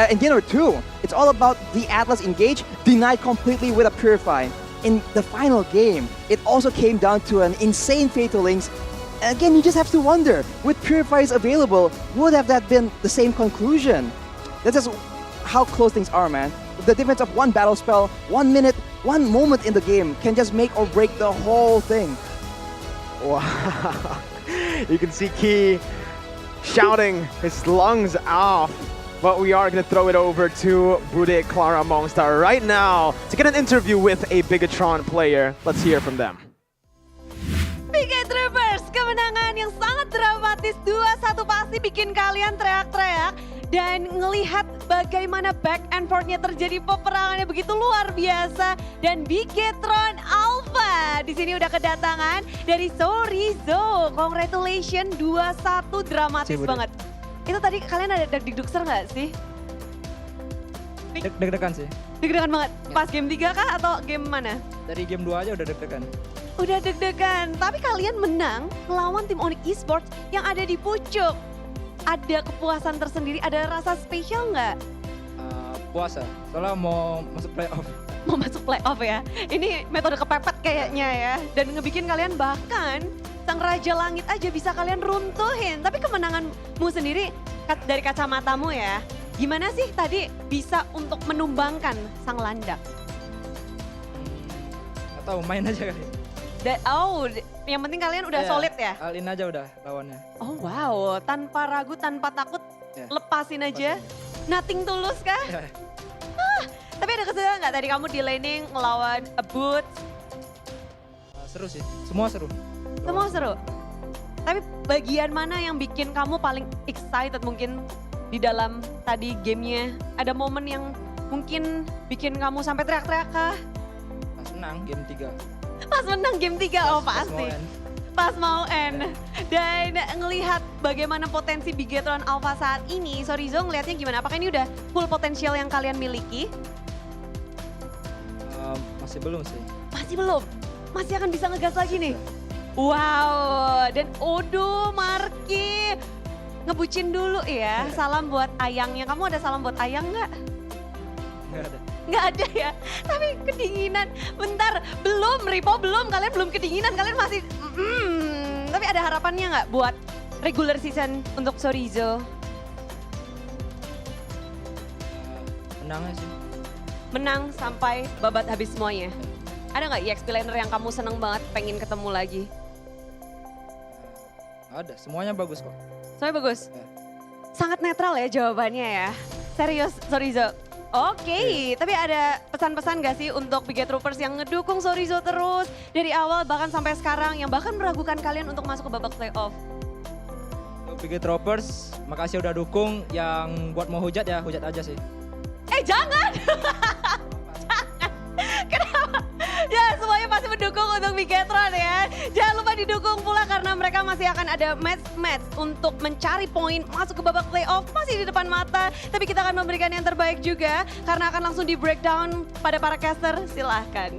in game number 2, it's all about the Atlas engage, denied completely with a Purify. In the final game, it also came down to an insane fatal links. Again, you just have to wonder, with Purifies available, would have that been the same conclusion? That's just how close things are, man. The difference of one battle spell, 1 minute, 1 moment in the game can just make or break the whole thing. Wow. You can see Key shouting his lungs off. But we are going to throw it over to Bude Clara Mongstar right now to get an interview with a Bigetron player. Let's hear from them. Bigetroopers, kemenangan yang sangat dramatis 2-1 pasti bikin kalian teriak-teriak. Dan ngelihat bagaimana back and forth-nya terjadi peperangannya begitu luar biasa. Dan Bigetron Alpha di sini udah kedatangan dari Sorizo. Congratulations, 2-1 dramatis banget. Itu tadi kalian ada deg-degdukser nggak sih? Deg-degan sih. Deg-degan banget? Pas game 3 kah atau game mana? Dari game 2 aja udah deg-degan. Udah deg-degan, tapi kalian menang melawan tim ONIC Esports yang ada di pucuk. Ada kepuasan tersendiri, ada rasa spesial nggak? Puasa, soalnya mau masuk playoff. Mau masuk playoff ya? Ini metode kepepet kayaknya ya. Dan ngebikin kalian bahkan Sang Raja Langit aja bisa kalian runtuhin. Tapi kemenanganmu sendiri dari kacamatamu ya, gimana sih tadi bisa untuk menumbangkan Sang Landak? Atau main aja kali. Yang penting kalian udah solid ya? Alin aja udah lawannya. Oh wow, tanpa ragu, tanpa takut, lepasin aja. Nothing tulus kah? Tapi ada kesulitan nggak tadi kamu di laning ngelawan Boot? Seru sih, semua seru. Semua seru. Tapi bagian mana yang bikin kamu paling excited mungkin di dalam tadi gamenya? Ada momen yang mungkin bikin kamu sampai teriak-teriak kah? Pas menang game 3. Pas menang game 3, oh pasti. Pas mau end. Dan ngelihat bagaimana potensi Bigetron Alpha saat ini, Sorizo ngelihatnya gimana? Apakah ini udah full potensial yang kalian miliki? Masih belum sih. Masih belum? Masih akan bisa ngegas lagi nih? Wow, dan Odo, Marki, ngebucin dulu ya. Salam buat Ayangnya. Kamu ada salam buat Ayang nggak? Nggak ada. Nggak ada ya? Tapi kedinginan. Bentar, belum, Ripo belum. Kalian belum kedinginan, kalian masih... Tapi ada harapannya nggak buat regular season untuk Sorizo? Menangnya sih. Menang sampai babat habis semuanya. Ada nggak EXP laner yang kamu seneng banget pengen ketemu lagi? Ada, semuanya bagus kok. Semuanya bagus? Sangat netral ya jawabannya ya. Serius, Sorizo. Oke, tapi ada pesan-pesan gak sih untuk Bigetroopers yang ngedukung Sorizo terus dari awal bahkan sampai sekarang yang bahkan meragukan kalian untuk masuk ke babak playoff? Bigetropers, makasih udah dukung. Yang buat mau hujat ya hujat aja sih. jangan. Jangan. Kenapa? Ya, semuanya pasti mendukung untuk Bigetron ya. Jangan lupa didukung pula karena mereka masih akan ada match-match untuk mencari poin masuk ke babak playoff. Masih di depan mata, tapi kita akan memberikan yang terbaik juga karena akan langsung di breakdown pada para caster. Silahkan.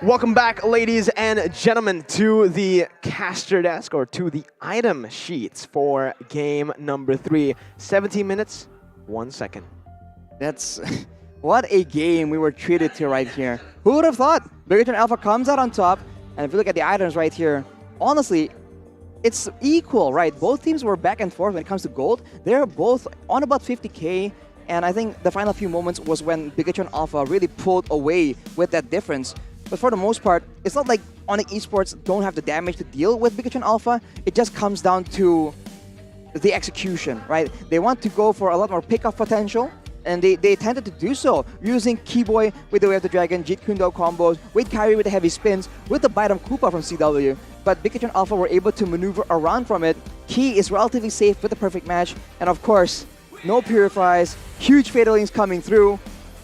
Welcome back, ladies and gentlemen, to the caster desk, or to the item sheets for game number 3. 17 minutes, 1 second. That's what a game we were treated to right here. Who would have thought? Bigetron Alpha comes out on top, and if you look at the items right here, honestly, it's equal, right? Both teams were back and forth when it comes to gold. They're both on about 50k, and I think the final few moments was when Bigetron Alpha really pulled away with that difference. But for the most part, it's not like ONIC Esports don't have the damage to deal with Bigetron Alpha. It just comes down to the execution, right? They want to go for a lot more pickoff potential, and they tended to do so using Keyboy with the Way of the Dragon, Jeet Kune Do combos, with Kyrie with the heavy spins, with the Bite of Koopa from CW. But Bigetron Alpha were able to maneuver around from it. Key is relatively safe with the perfect match, and of course, no purifies, huge fatalings coming through,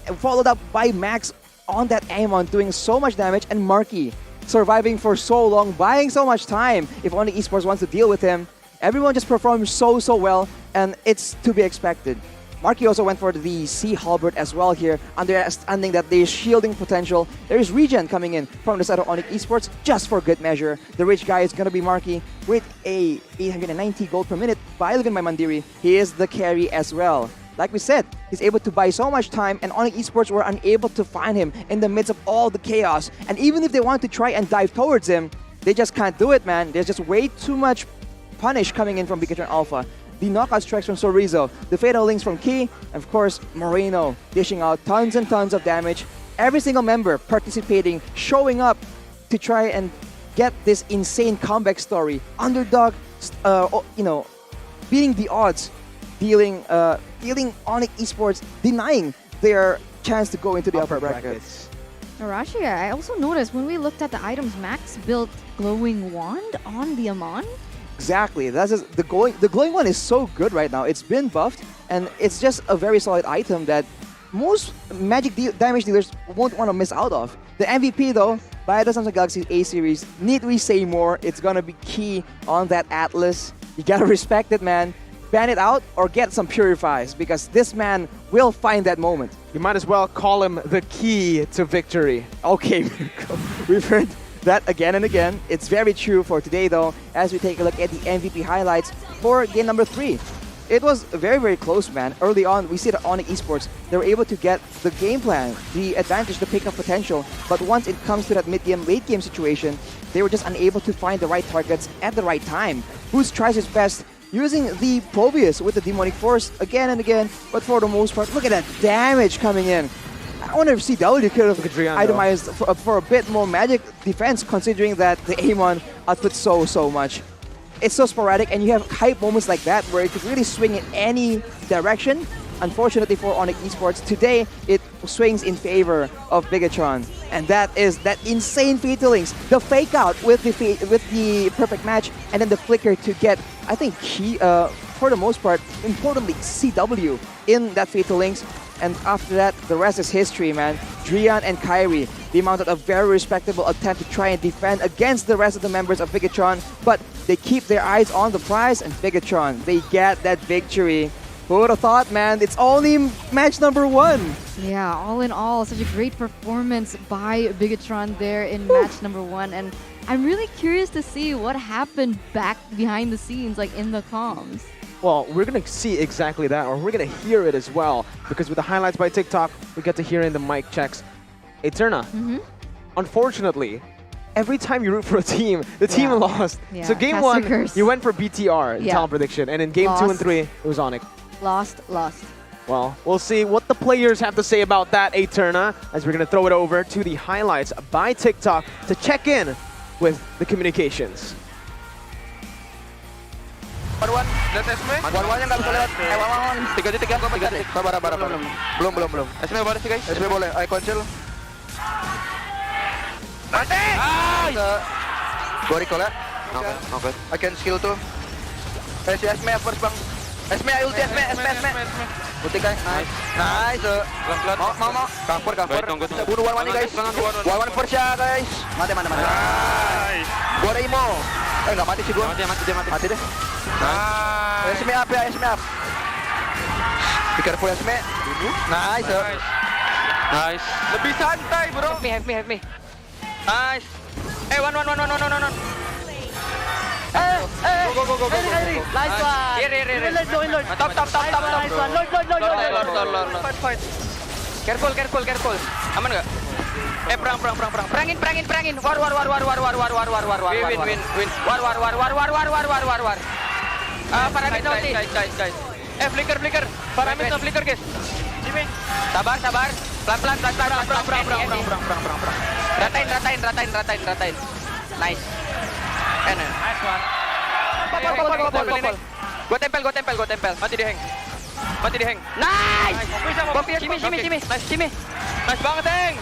and followed up by Max on that Amon doing so much damage, and Marky surviving for so long, buying so much time. If ONIC Esports wants to deal with him, everyone just performs so well, and it's to be expected. Marky also went for the Sea Halberd as well here, understanding that there's shielding potential. There is regen coming in from the side of ONIC Esports, just for good measure. The rich guy is gonna be Marky with a 890 gold per minute by Livin by Mandiri. He is the carry as well. Like we said, he's able to buy so much time, and ONIC Esports were unable to find him in the midst of all the chaos. And even if they want to try and dive towards him, they just can't do it, man. There's just way too much punish coming in from Bigetron Alpha. The knockout strikes from Sorizo, the fatal links from Key, and of course, Moreno dishing out tons and tons of damage. Every single member participating, showing up to try and get this insane comeback story. Underdog, beating the odds. Dealing ONIC Esports, denying their chance to go into the upper brackets. Arashi, I also noticed when we looked at the items, Max built Glowing Wand on the Amon. Exactly. That's just, the glowing one is so good right now. It's been buffed, and it's just a very solid item that most magic damage dealers won't want to miss out of. The MVP though, by the Samsung Galaxy A series, need we say more? It's gonna be Key on that Atlas. You gotta respect it, man. Ban it out or get some purifies, because this man will find that moment. You might as well call him the key to victory. Okay, we've heard that again and again. It's very true for today though, as we take a look at the MVP highlights for game number 3. It was very close, man. Early on, we see that ONIC Esports, they were able to get the game plan, the advantage, the pickup potential, but once it comes to that mid-game, late-game situation, they were just unable to find the right targets at the right time. Boost tries his best, using the Probius with the Demonic Force again and again, but for the most part, look at that damage coming in. I wonder if CW could have itemized for a bit more magic defense, considering that the Amon outputs so much. It's so sporadic, and you have hype moments like that where it could really swing in any direction. Unfortunately for ONIC Esports, today it swings in favor of Bigetron, and that is that insane fatalings, the fake out with the perfect match, and then the flicker to get, I think, Key, for the most part, importantly, CW in that fatalings. And after that, the rest is history, man. Drian and Kyrie, they mounted a very respectable attempt to try and defend against the rest of the members of Bigetron, but they keep their eyes on the prize, and Bigetron, they get that victory. Who would have thought, man? It's only match number 1. Yeah, all in all, such a great performance by Bigetron there in match number 1. And I'm really curious to see what happened back behind the scenes, like in the comms. Well, we're going to see exactly that, or we're going to hear it as well, because with the highlights by TikTok, we get to hear in the mic checks. Eterna, unfortunately, every time you root for a team, the team lost. Yeah. So game 1, you went for BTR, the talent prediction, and in game 2 and 3, it was ONIC. Lost. Well, we'll see what the players have to say about that, Eterna, as we're going to throw it over to the highlights by TikTok to check in with the communications. Wan, lihat Esme. Wan-wannya nggak bisa lewat. Wan, 3 detik ya. 3 detik. Sabar. Belum. Esme boleh sih guys. Esme boleh. Ayo cancel. Mati! Gua recall ya. Oke. I can skill tuh. Si Esme first bang. Esme ulti Esme. Ulti guys. Nice. Mau. Cover. Bunuh one guys. One first ya guys. Mati. Gua ada Imo. Enggak mati sih gua. Mati deh. Esme up ya, Esme up. Be careful Esme. Nice. Lebih santai bro. Have me. Nice. One. Go. Nice one. Here. Top. Nice one. Lord. Fight. Careful. Aman nggak? Perang. Perangin. War. Win. War. Paramit no ulti. Guys. Flicker. Paramit no flicker guys. Sabar. Pelan. Ratain. Nice. Nice one. Gua tempel. Mati diheng. Nice. Simi. Nice banget, Heng.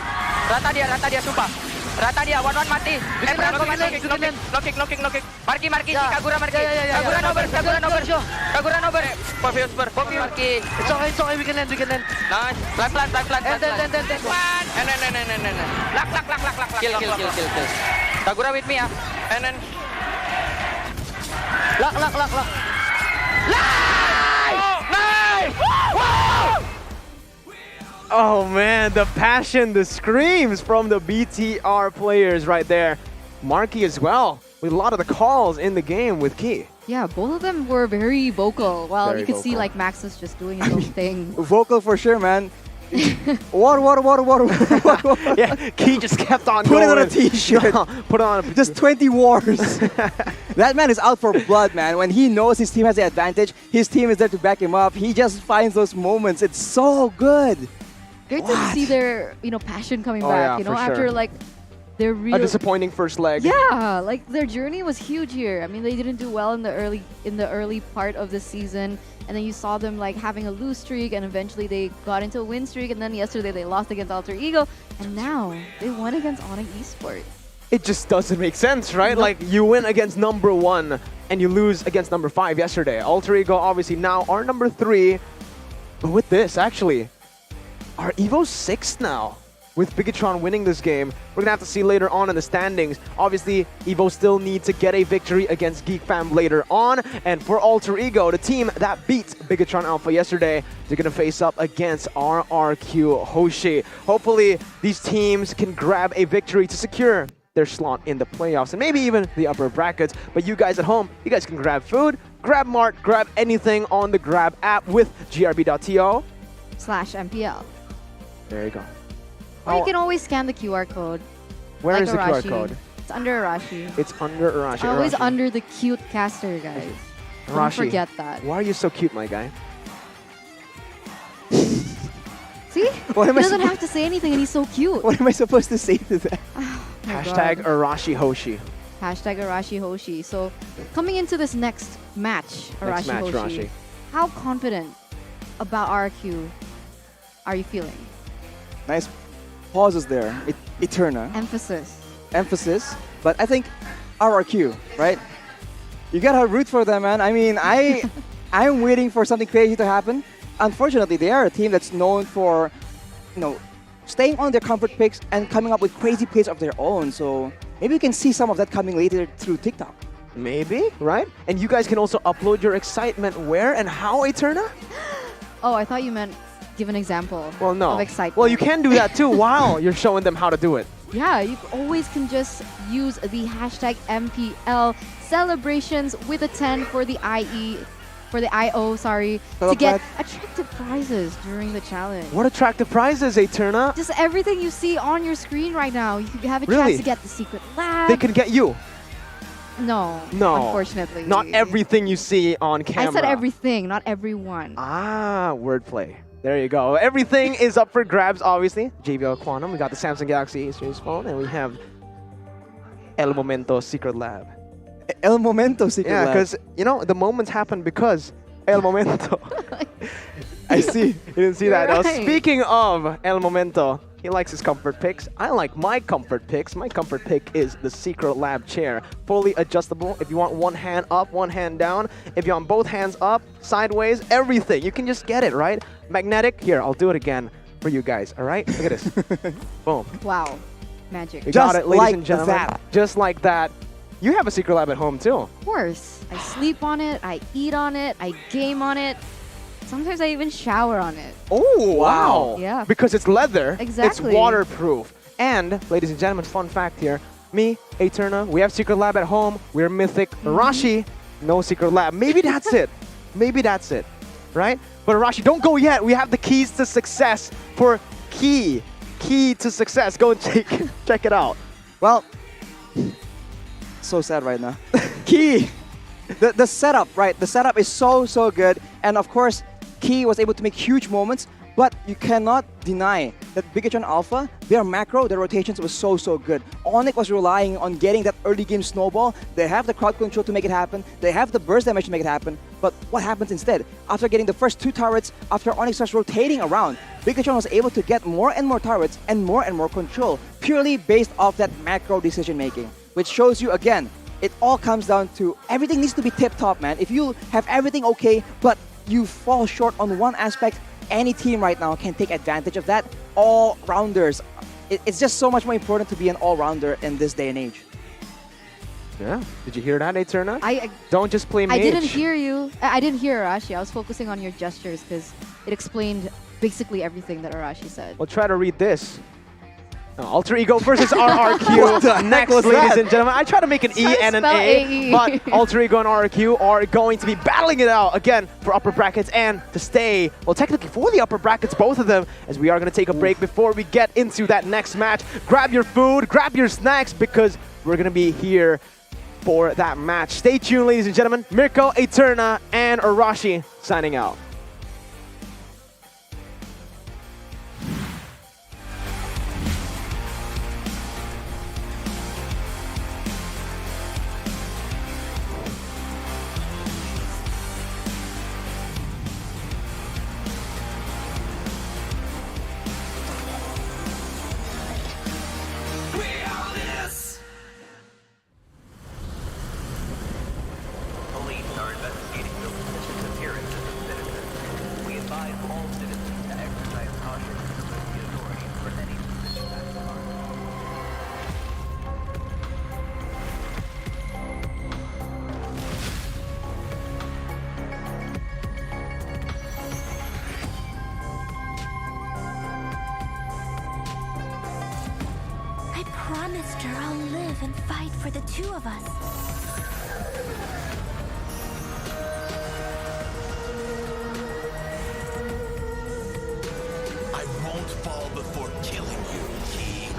Rata dia sumpah. One mati. Lock kick. Marki. Kagura marki. Kagura nober. Poppy marki. It's okay, we can end. Nice. Pelan. And. Lak. Kill. Kagura with me ya. And then. Lak. Nice! Oh man, the passion, the screams from the BTR players right there. Marky as well, with a lot of the calls in the game with Key. Yeah, both of them were very vocal. Well, Very you could see vocal. like Max was just doing his own thing. Vocal for sure, man. Water. Yeah, Key just kept on Put going. it on a t-shirt. Put it on. Just 20 wars. That man is out for blood, man. When he knows his team has the advantage, his team is there to back him up. He just finds those moments. It's so good. Great to see their, passion coming Oh, back. yeah, For for after sure. like their real. A disappointing first leg. Yeah, like their journey was huge here. I mean, they didn't do well in the early part of the season, and then you saw them like having a lose streak, and eventually they got into a win streak, and then yesterday they lost against Alter Ego, and now they won against ONIC Esports. It just doesn't make sense, right? Like, you win against number 1 and you lose against number 5 yesterday. Alter Ego obviously now are number 3. But with this, actually, are EVOS 6 now? With Bigetron winning this game, we're gonna have to see later on in the standings. Obviously, EVO still need to get a victory against Geek Fam later on. And for Alter Ego, the team that beat Bigetron Alpha yesterday, they're gonna face up against RRQ Hoshi. Hopefully, these teams can grab a victory to secure their slot in the playoffs and maybe even the upper brackets. But you guys at home, you guys can grab food, grab Mart, grab anything on the Grab app with grb.to/MPL. There you go. Or you can always scan the QR code. Where like is the Arashi. QR code? It's under Arashi. It's under Arashi. Always Arashi. under the cute caster, guys. Don't Arashi, forget that. Why are you so cute, my guy? See? What He am I doesn't suppo- have to say anything and he's so cute. What am I supposed to say to that? Hashtag Arashi Hoshi. Hashtag Arashi Hoshi. So coming into this next match, Next Arashi match, Hoshi, Arashi. how confident about RRQ are you feeling? Nice pauses there. Eterna. Emphasis. But I think RRQ, right? You gotta root for them, man. I mean, I'm waiting for something crazy to happen. Unfortunately, they are a team that's known for, staying on their comfort picks and coming up with crazy plays of their own. So maybe we can see some of that coming later through TikTok. Maybe, right? And you guys can also upload your excitement where and how, Eterna? Oh, I thought you meant give an example Well, no. of excitement. Well, you can do that too while you're showing them how to do it. Yeah, you always can just use the hashtag MPL celebrations with a 10 for the IO, to get attractive prizes during the challenge. What attractive prizes, Eterna? Just everything you see on your screen right now. You have a Really? chance to get the secret lab. They can get you. No, unfortunately. Not everything you see on camera. I said everything, not everyone. Ah, wordplay. There you go. Everything is up for grabs, obviously. JBL Quantum, we got the Samsung Galaxy A-series phone, and we have El Momento Secret Lab. El Momento Secret Lab. Yeah, because, the moments happen because El Momento. I see. You didn't see that. Now, Right. speaking of El Momento, He likes his comfort picks. I like my comfort picks. My comfort pick is the Secret Lab chair. Fully adjustable. If you want one hand up, one hand down. If you want both hands up, sideways, everything. You can just get it, right? Magnetic. Here, I'll do it again for you guys, all right? Look at this. Boom. Wow. Magic. We got it, ladies and gentlemen. Just like that. You have a Secret Lab at home, too. Of course. I sleep on it, I eat on it, I game on it. Sometimes I even shower on it. Oh, wow. Yeah. Because it's leather. Exactly. It's waterproof. And, ladies and gentlemen, fun fact here. Me, Eterna, we have Secret Lab at home. We're Mythic. Arashi, no Secret Lab. Maybe that's it. Maybe that's it. Right? But Arashi, don't go yet. We have the keys to success for Key to success. Go and check it out. Well, so sad right now. Key. The setup, right? The setup is so good. And of course, Key was able to make huge moments, but you cannot deny that Bigetron Alpha, their macro, their rotations was so good. ONIC was relying on getting that early game snowball. They have the crowd control to make it happen. They have the burst damage to make it happen. But what happens instead? After getting the first 2 turrets, after ONIC starts rotating around, Bigetron was able to get more and more turrets and more control, purely based off that macro decision making, which shows you again, it all comes down to everything needs to be tip-top, man. If you have everything okay, but you fall short on one aspect, any team right now can take advantage of that. All-rounders. It's just so much more important to be an all-rounder in this day and age. Yeah. Did you hear that, Eterna? I don't just play mage. I didn't hear you. I didn't hear Arashi. I was focusing on your gestures because it explained basically everything that Arashi said. We'll try to read this. Alter Ego versus RRQ. Next, ladies and gentlemen. I try to make an E and an A, but Alter Ego and RRQ are going to be battling it out again for upper brackets and to stay, well, technically for the upper brackets, both of them, as we are going to take a break before we get into that next match. Grab your food, grab your snacks, because we're going to be here for that match. Stay tuned, ladies and gentlemen. Mirko, Eterna, and Arashi signing out. Promised her I'll live and fight for the 2 of us. I won't fall before killing you, Key.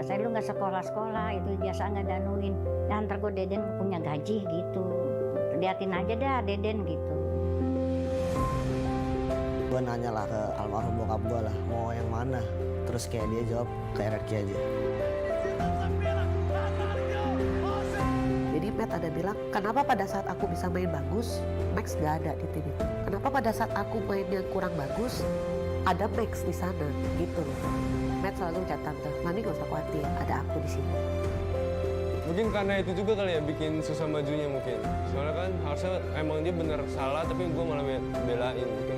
Saya lu nggak sekolah-sekolah, itu biasa nggak danuin. Nah, ntar gue Deden punya gaji gitu. Liatin aja dah Deden gitu. Gue nanya lah ke almarhum bokap gue lah, mau yang mana? Terus kayak dia jawab ke RRQ aja. Jadi Matt ada bilang, kenapa pada saat aku bisa main bagus, Max gak ada di tim itu. Kenapa pada saat aku main yang kurang bagus, ada Max di sana, gitu loh. Matt selalu ucap tante, Mami gak usah khawatir, ada aku di sini. Mungkin karena itu juga kali ya bikin susah majunya mungkin. Soalnya kan harusnya emang dia bener salah tapi gue malah belain mungkin.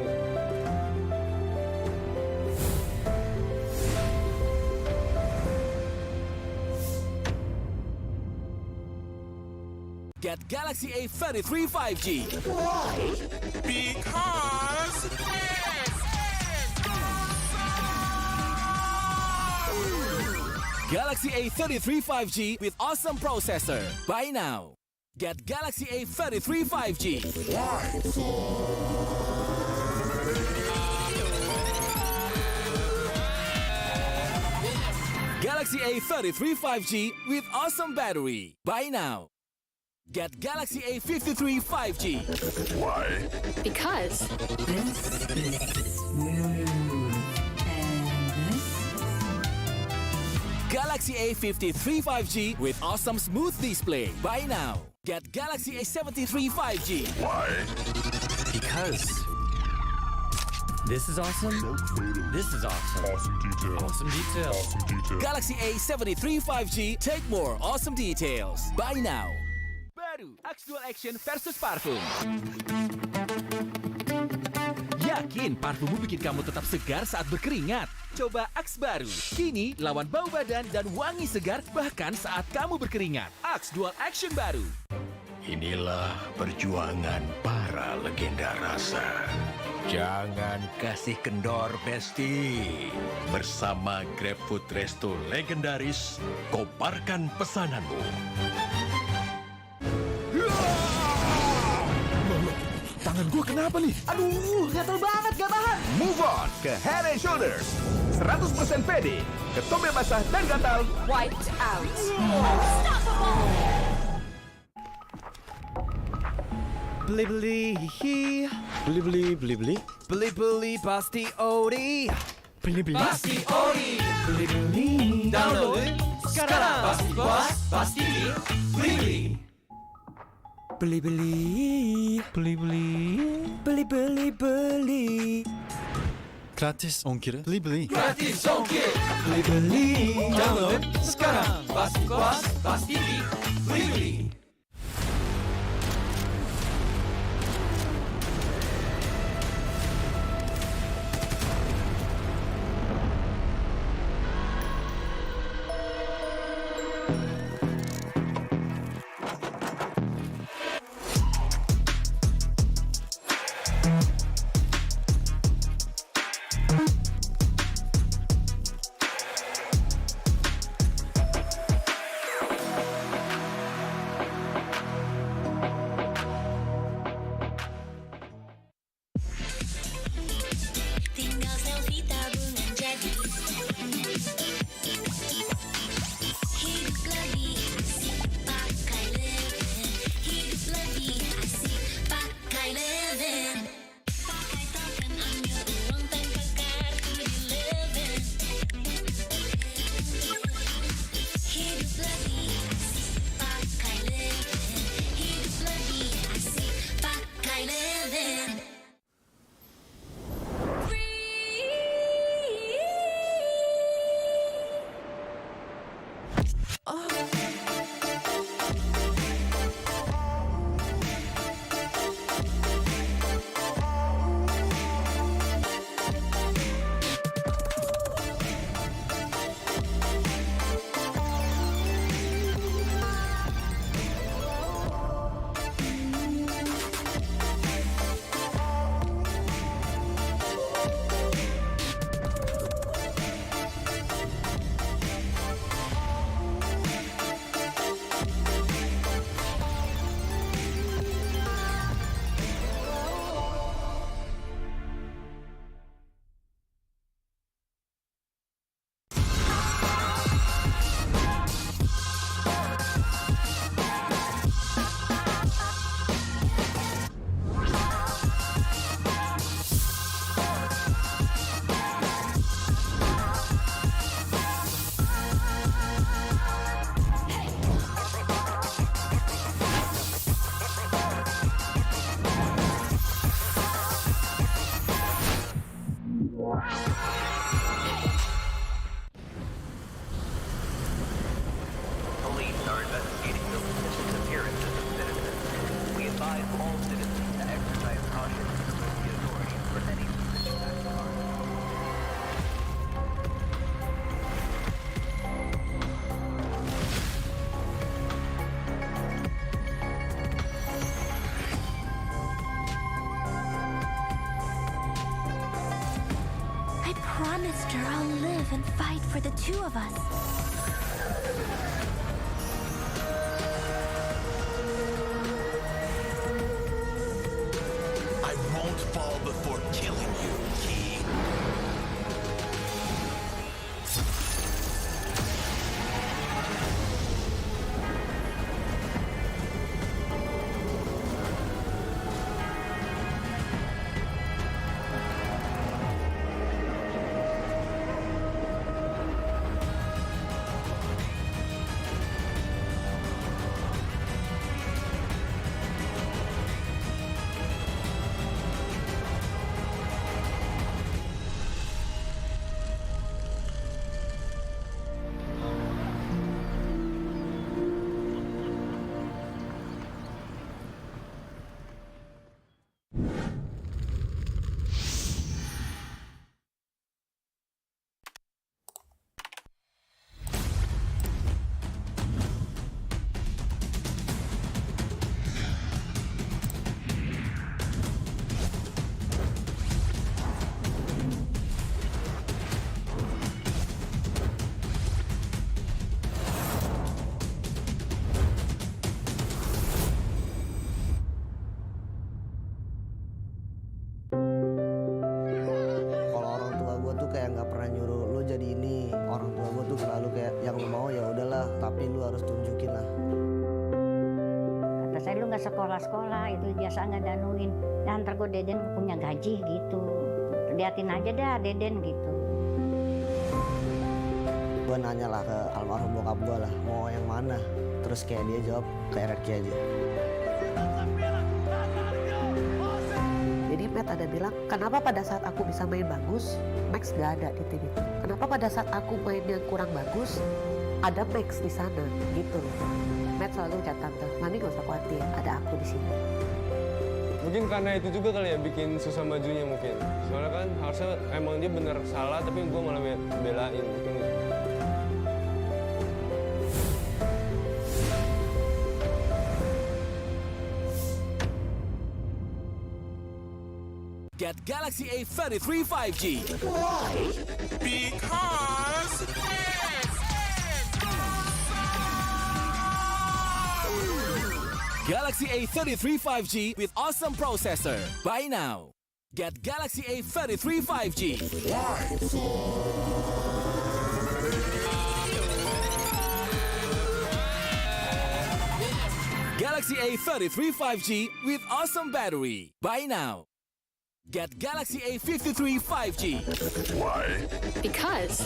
Get Galaxy A33 5G. Why? Because Galaxy A33 5G with awesome processor. Buy now. Get Galaxy A33 5G. Galaxy A33 5G with awesome battery. Buy now. Get Galaxy A53 5G. Why? Because Galaxy A53 5G with awesome smooth display. Buy now. Get Galaxy A73 5G. Why? Because this is awesome. This is awesome. Awesome detail. Awesome detail. Awesome detail. Galaxy A73 5G. Take more awesome details. Buy now. Baru Axe Dual Action versus parfum. Yakin parfummu bikin kamu tetap segar saat berkeringat? Coba Axe baru. Kini lawan bau badan dan wangi segar bahkan saat kamu berkeringat. Axe Dual Action baru. Inilah perjuangan para legenda rasa. Jangan kasih kendor, Besti. Bersama GrabFood Resto legendaris, koparkan pesananmu. Tangan gue kenapa nih? Aduh, gatel banget, gak tahan. Move on ke Head and Shoulders. 100% pede, ketombe basah dan gatal. wiped out. Beli beli hihi. Beli beli beli beli. Beli beli pasti ori. Beli beli. Pasti ori. Beli beli. Download sekarang. Pasti puas, pasti beli beli. Beli beli. Beli beli. Beli beli beli. Gratis ongkir. Beli beli. Gratis ongkir. Beli beli. Download sekarang. Pasti puas, pasti beli beli. Tinggal selfie tabungan jadi. Hidup lagi even fight for the two of us. I won't fall before killing you, Key. Kalau orang tua gue tuh kayak nggak pernah nyuruh lu jadi ini. Orang tua gue tuh selalu kayak yang lu mau ya udahlah, tapi lu harus tunjukin lah. Kata saya lu nggak sekolah-sekolah, itu biasa nggak danuin. Dan ntar gue Deden punya gaji gitu. Liatin aja dah Deden gitu. Gue nanya lah ke almarhum bokap gue lah, mau yang mana? Terus kayak dia jawab ke RRQ aja. Jadi Matt ada bilang, kenapa pada saat aku bisa main bagus, Max gak ada di tim itu? Kenapa pada saat aku main yang kurang bagus, ada Max di sana gitu loh. Matt selalu ucap tante, Mami gak usah khawatir, ada aku di sini. Mungkin karena itu juga kali ya bikin susah majunya mungkin. Soalnya kan harusnya emang dia bener salah tapi gue malah belain mungkin. Get Galaxy A33 5G. Why? Because Galaxy A33 5G with awesome processor. Buy now. Get Galaxy A33 5G. Galaxy A33 5G with awesome battery. Buy now. Get Galaxy A53 5G. Why? Because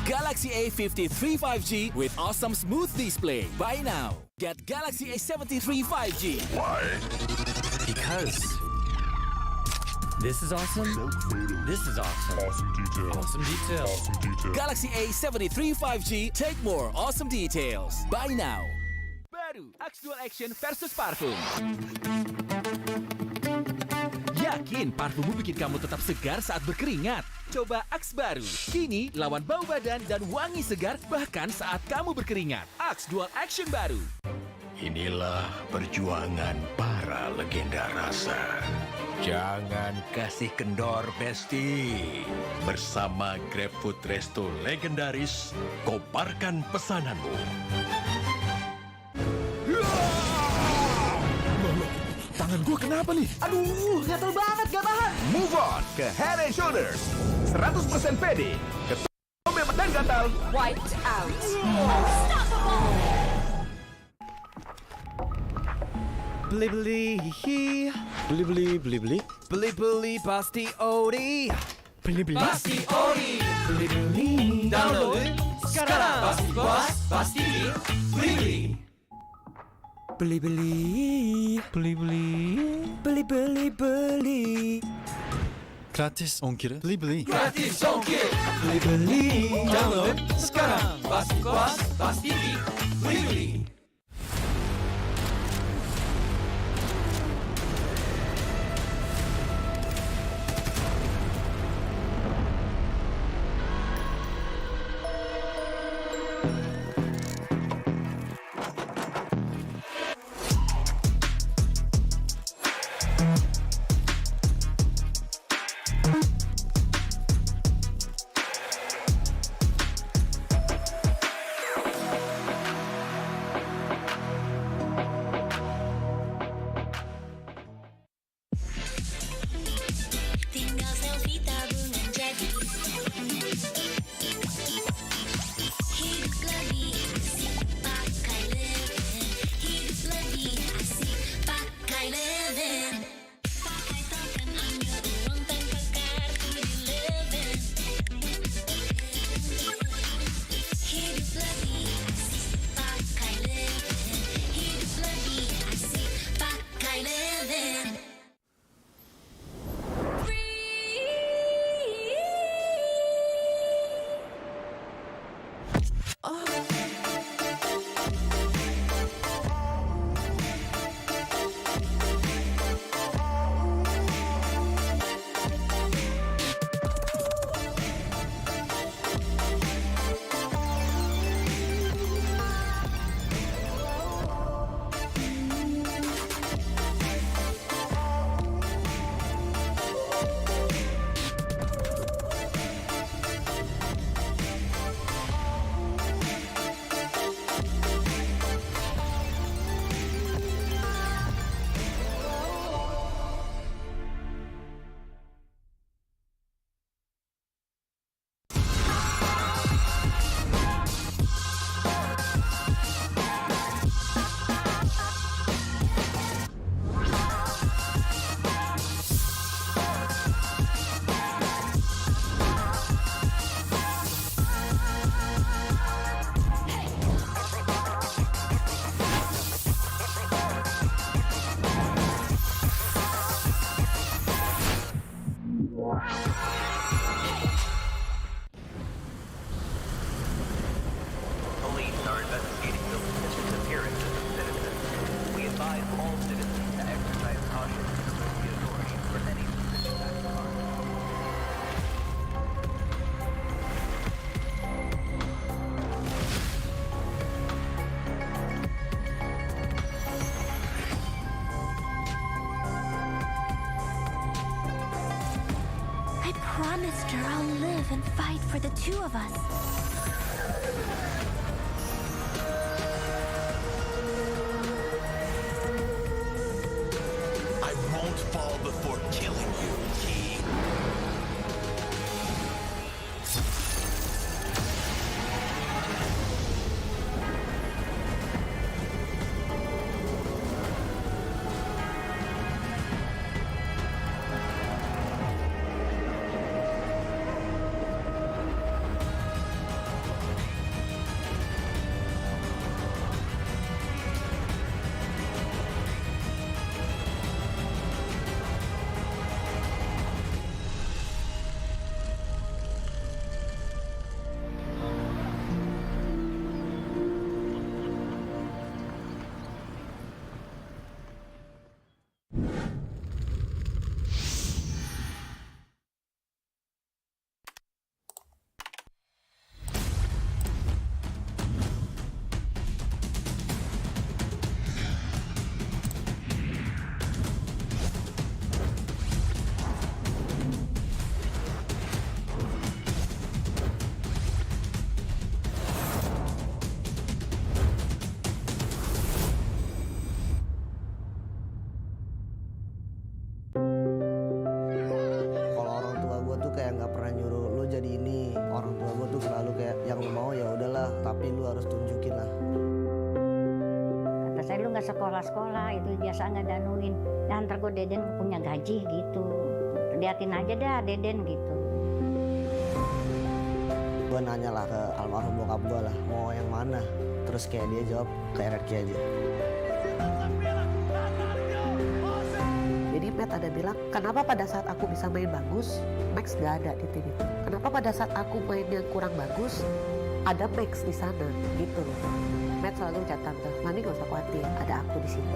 Galaxy A53 5G with awesome smooth display. Buy now. Get Galaxy A73 5G. Why? Because this is awesome. This is awesome. Awesome detail. Awesome detail. Awesome detail. Galaxy A73 5G. Take more awesome details. Buy now. Baru Axe Dual Action versus parfum. Yakin parfummu bikin kamu tetap segar saat berkeringat? Coba Axe baru. Kini lawan bau badan dan wangi segar bahkan saat kamu berkeringat. Axe Dual Action baru. Inilah perjuangan para legenda rasa. Jangan kasih kendor, Besti. Bersama GrabFood Resto legendaris, koparkan pesananmu. Tangan gue kenapa nih? Aduh, gatel banget, gak tahan. Move on ke Head and Shoulders. 100% pede. Ketom bebas dan gatal. wiped out. Beli beli hihi. Beli beli beli beli. Beli beli pasti ori. Beli beli. Pasti ori. Beli beli. Download sekarang. Pasti puas, pasti beli beli. Beli beli. Beli beli. Beli beli beli. Gratis ongkir. Beli beli. Gratis ongkir. Beli beli. Download sekarang. Pasti puas, pasti beli beli. promised her I'll live and fight for the two of us. I won't fall before killing you, Key. Kalau orang tua gue tuh kayak nggak pernah nyuruh lo jadi ini. Orang tua gue tuh selalu kayak yang lo mau ya udahlah, tapi lo harus tunjukin lah. Kata saya lu nggak sekolah-sekolah, itu biasa nggak danuin. Dan ntar gue Deden punya gaji gitu. Liatin aja dah Deden gitu. Gue nanya lah ke almarhum bokap gue lah, mau yang mana? Terus kayak dia jawab ke RRQ aja. Jadi Matt ada bilang, kenapa pada saat aku bisa main bagus, Max gak ada di tim itu? Kenapa pada saat aku main yang kurang bagus, ada Max di sana gitu loh. Matt selalu ucap tante, Mami gak usah khawatir, ada aku di sini.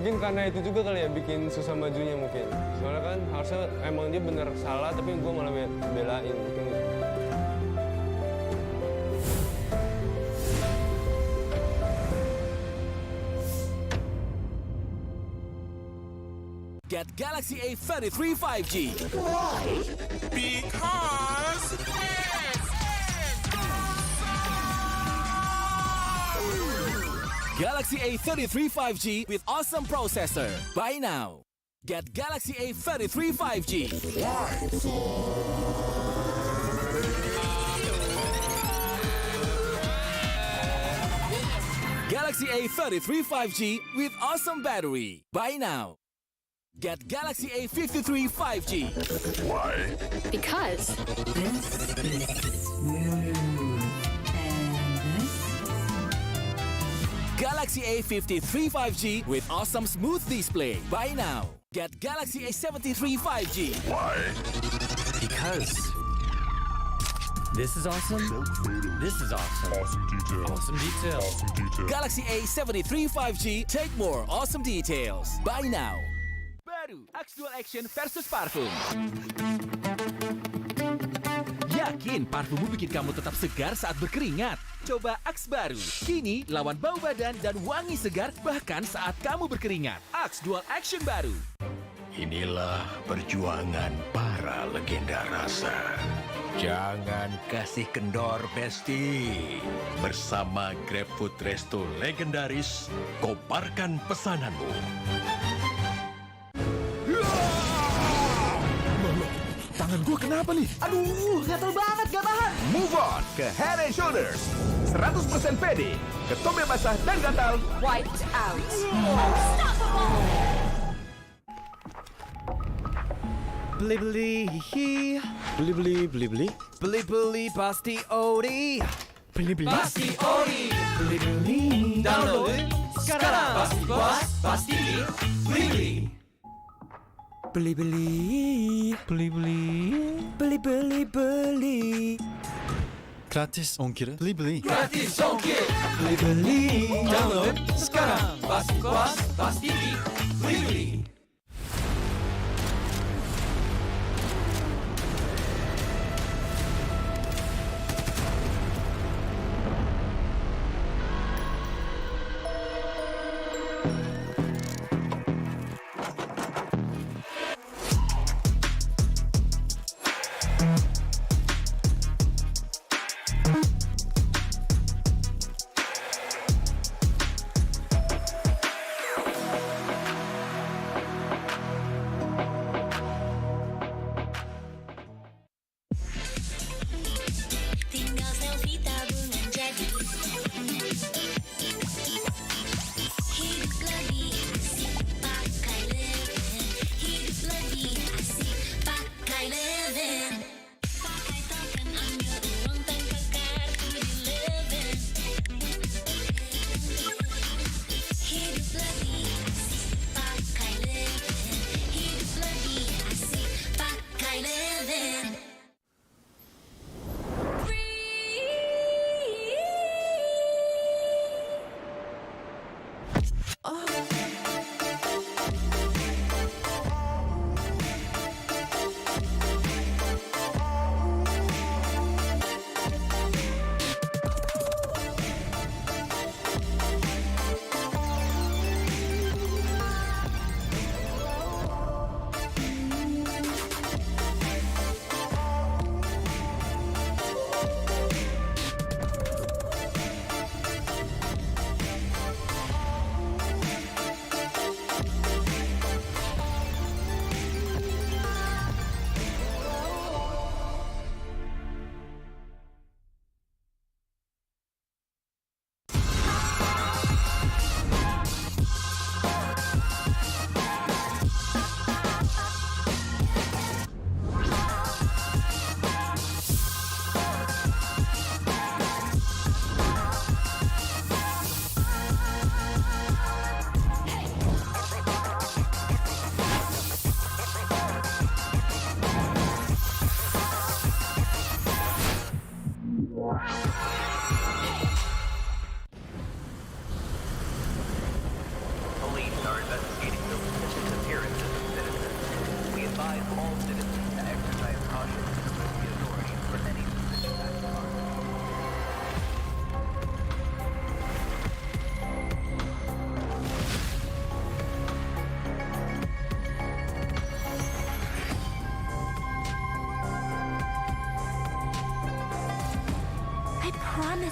Mungkin karena itu juga kali ya bikin susah majunya mungkin. Soalnya kan harusnya emang dia bener salah tapi gue malah belain mungkin. Get Galaxy A33 5G. Why? Because Galaxy A33 5G with awesome processor. Buy now. Get Galaxy A33 5G. Galaxy A33 5G with awesome battery. Buy now. Get Galaxy A53 5G. Why? Because This is smooth. Galaxy A53 5G with awesome smooth display. Buy now. Get Galaxy A73 5G. Why? Because this is awesome. This is awesome. Awesome details. Awesome details. Awesome details. Galaxy A73 5G. Take more awesome details. Buy now. Baru Axe Dual Action versus parfum. Yakin parfummu bikin kamu tetap segar saat berkeringat? Coba Axe baru. Kini lawan bau badan dan wangi segar bahkan saat kamu berkeringat. Axe Dual Action baru. Inilah perjuangan para legenda rasa. Jangan kasih kendor, Besti. Bersama GrabFood Resto legendaris, koparkan pesananmu. Tangan gue kenapa nih? Aduh, gatel banget, gak tahan. Move on ke Head and Shoulders. 100% pede, ketombe basah dan gatal. wiped out. Beli beli hihi. Beli beli beli beli. Beli beli pasti ori. Beli beli. Pasti ori. Beli beli. Download sekarang. Pasti puas, pasti beli beli. Beli beli. Beli beli. Beli beli beli. Gratis ongkir. Beli beli. Gratis ongkir. Beli beli. Download sekarang. Pasti puas, pasti beli beli.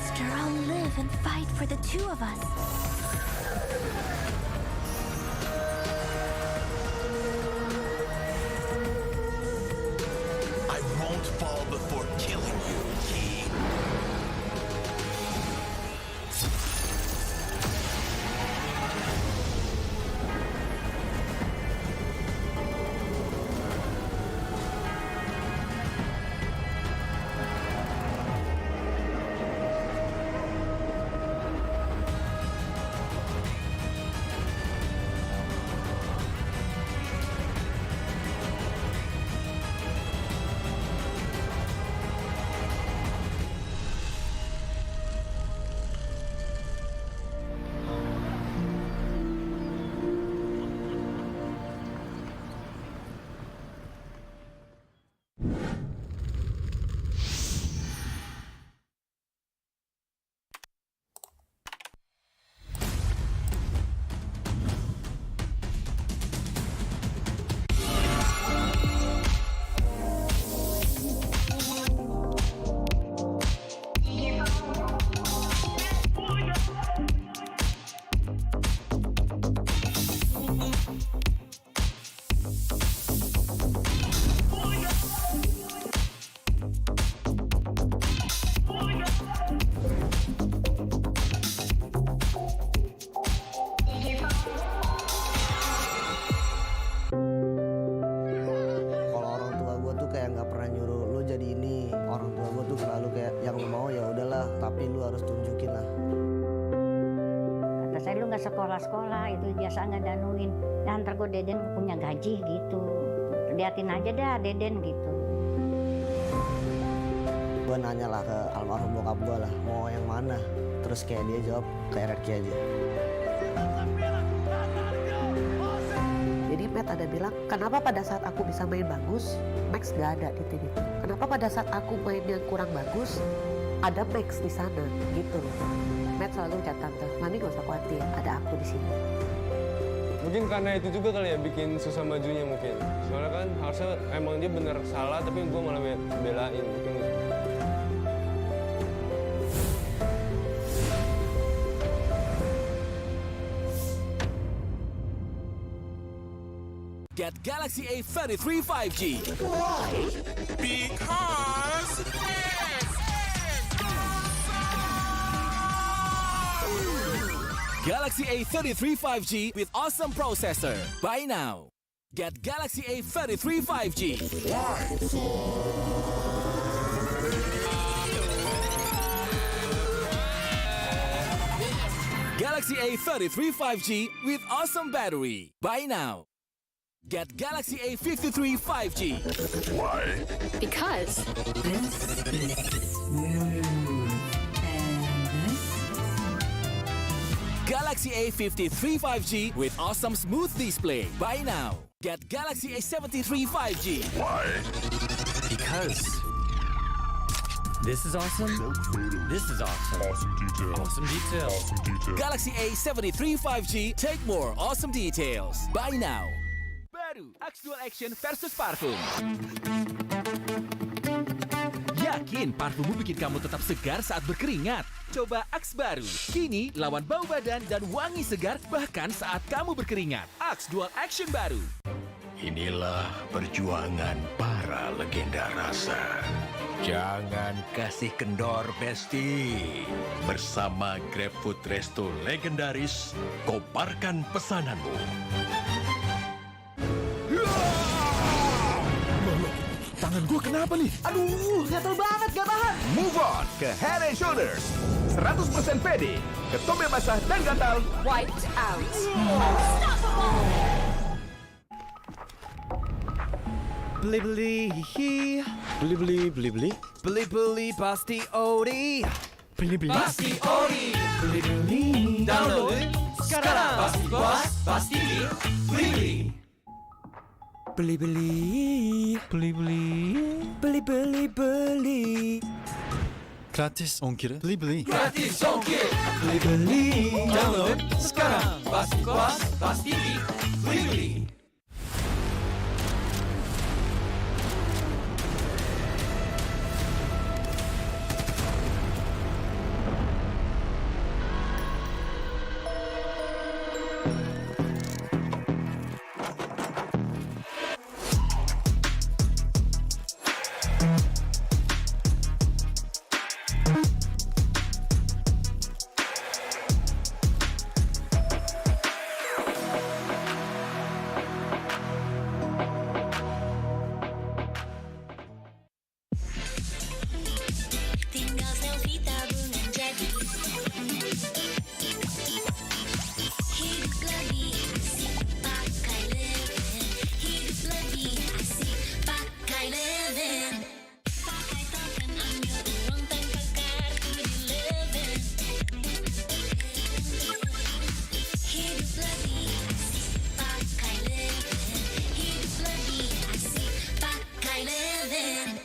Monster, I'll live and fight for the two of us. I won't fall before killing you, Key. Kalau orang tua gue tuh kayak nggak pernah nyuruh lo jadi ini. Orang tua gue tuh selalu kayak yang lo mau ya udahlah, tapi lo harus tunjukin lah. Kata saya lu nggak sekolah-sekolah, itu biasa nggak danuin. Ya ntar gue Deden punya gaji gitu. Liatin aja dah Deden gitu. Gue nanya lah ke almarhum bokap gue lah, mau yang mana? Terus kayak dia jawab ke RRQ aja. Jadi Matt ada bilang, kenapa pada saat aku bisa main bagus, Max gak ada di tim itu? Kenapa pada saat aku main yang kurang bagus, ada Max di sana gitu loh. Matt selalu ucap tante, Mami gak usah khawatir, ada aku di sini. Mungkin karena itu juga kali ya bikin susah majunya mungkin. Soalnya kan harusnya emang dia bener salah tapi gue malah belain mungkin. Get Galaxy A33 5G. Why? Because Galaxy A33 5G with awesome processor. Buy now. Get Galaxy A33 5G. Galaxy A33 5G with awesome battery. Buy now. Get Galaxy A53 5G. Why? Because This is smooth. Galaxy A53 5G with awesome smooth display. Buy now. Get Galaxy A73 5G. Why? Because this is awesome. This is awesome. Awesome detail. Awesome detail. Awesome detail. Galaxy A73 5G. Take more awesome details. Buy now. Baru Axe Dual Action versus parfum. Yakin parfummu bikin kamu tetap segar saat berkeringat? Coba Axe baru. Kini lawan bau badan dan wangi segar bahkan saat kamu berkeringat. Axe Dual Action baru. Inilah perjuangan para legenda rasa. Jangan kasih kendor, Besti. Bersama GrabFood Resto legendaris, koparkan pesananmu. Tangan gue kenapa nih? Aduh, gatel banget, gak tahan. Move on ke Head and Shoulders. 100% pede, ketombe basah dan gatal. wiped out. Beli beli hihi. Beli beli beli beli. Beli beli pasti ori. Beli beli. Pasti ori. Beli beli. Download sekarang. Pasti puas, pasti beli beli. Beli beli. Beli beli. Beli beli beli. Gratis ongkir. Beli beli. Gratis ongkir. Beli beli. Download sekarang. Pasti puas, pasti beli beli. Tinggal selfie tabungan jadi. Hidup lebih asik pakai Leven. Hidup lebih asik pakai Leven. Pakai token ambil uang tanpa kartu di Leven. Hidup lebih asik pakai Leven. Hidup lebih asik pakai Leven.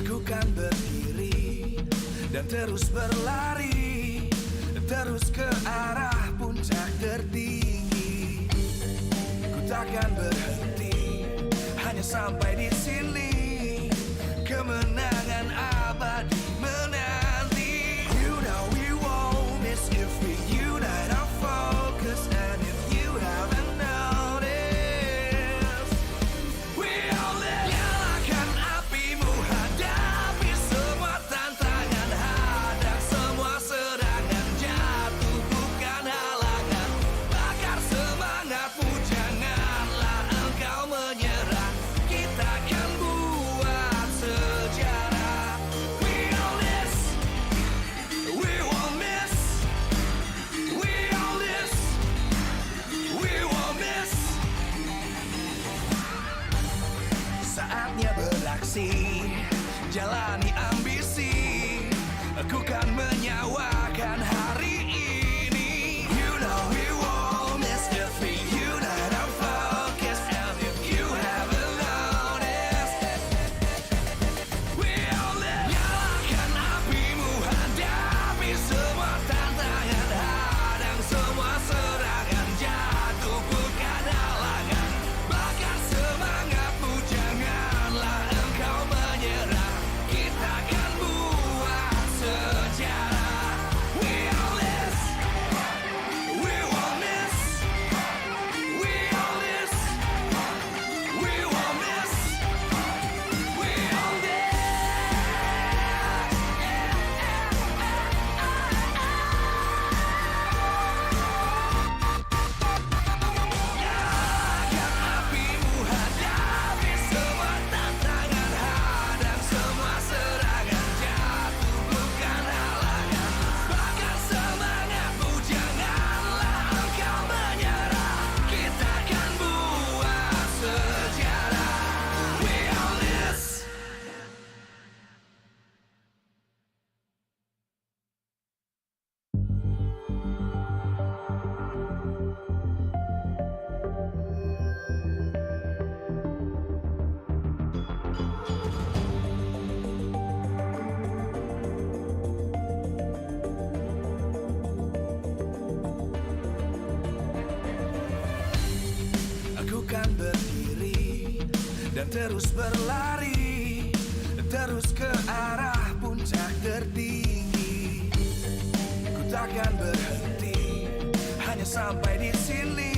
Aku kan berdiri dan terus berlari, terus ke arah puncak tertinggi. Ku takkan berhenti, hanya sampai di sini. Kemenangan abadi menanti. You know we won't miss if we unite our focus. And if you haven't noticed, we all live. Nyalakan apimu, hadapi semua tantangan, hadang semua serangan, jatuh bukan halangan. Bakar semangatmu, janganlah engkau menyerah. Kita kan terus berlari, terus ke arah puncak tertinggi. Ku takkan berhenti, hanya sampai di sini.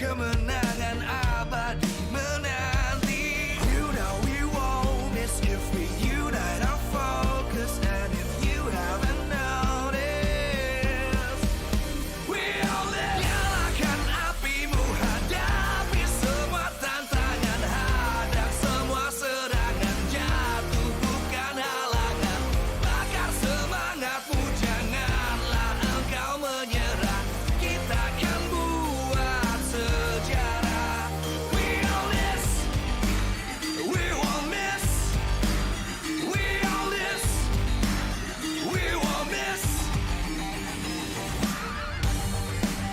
Kemenangan abadi menanti. You know we won't miss if we unite our focus. And if you haven't noticed, we all live. Nyalakan apimu, hadapi semua tantangan, hadang semua serangan, jatuh bukan halangan. Bakar semangatmu, janganlah engkau menyerah. Kita akan buat sejarah. We all this, we won't miss. We all this, we won't miss.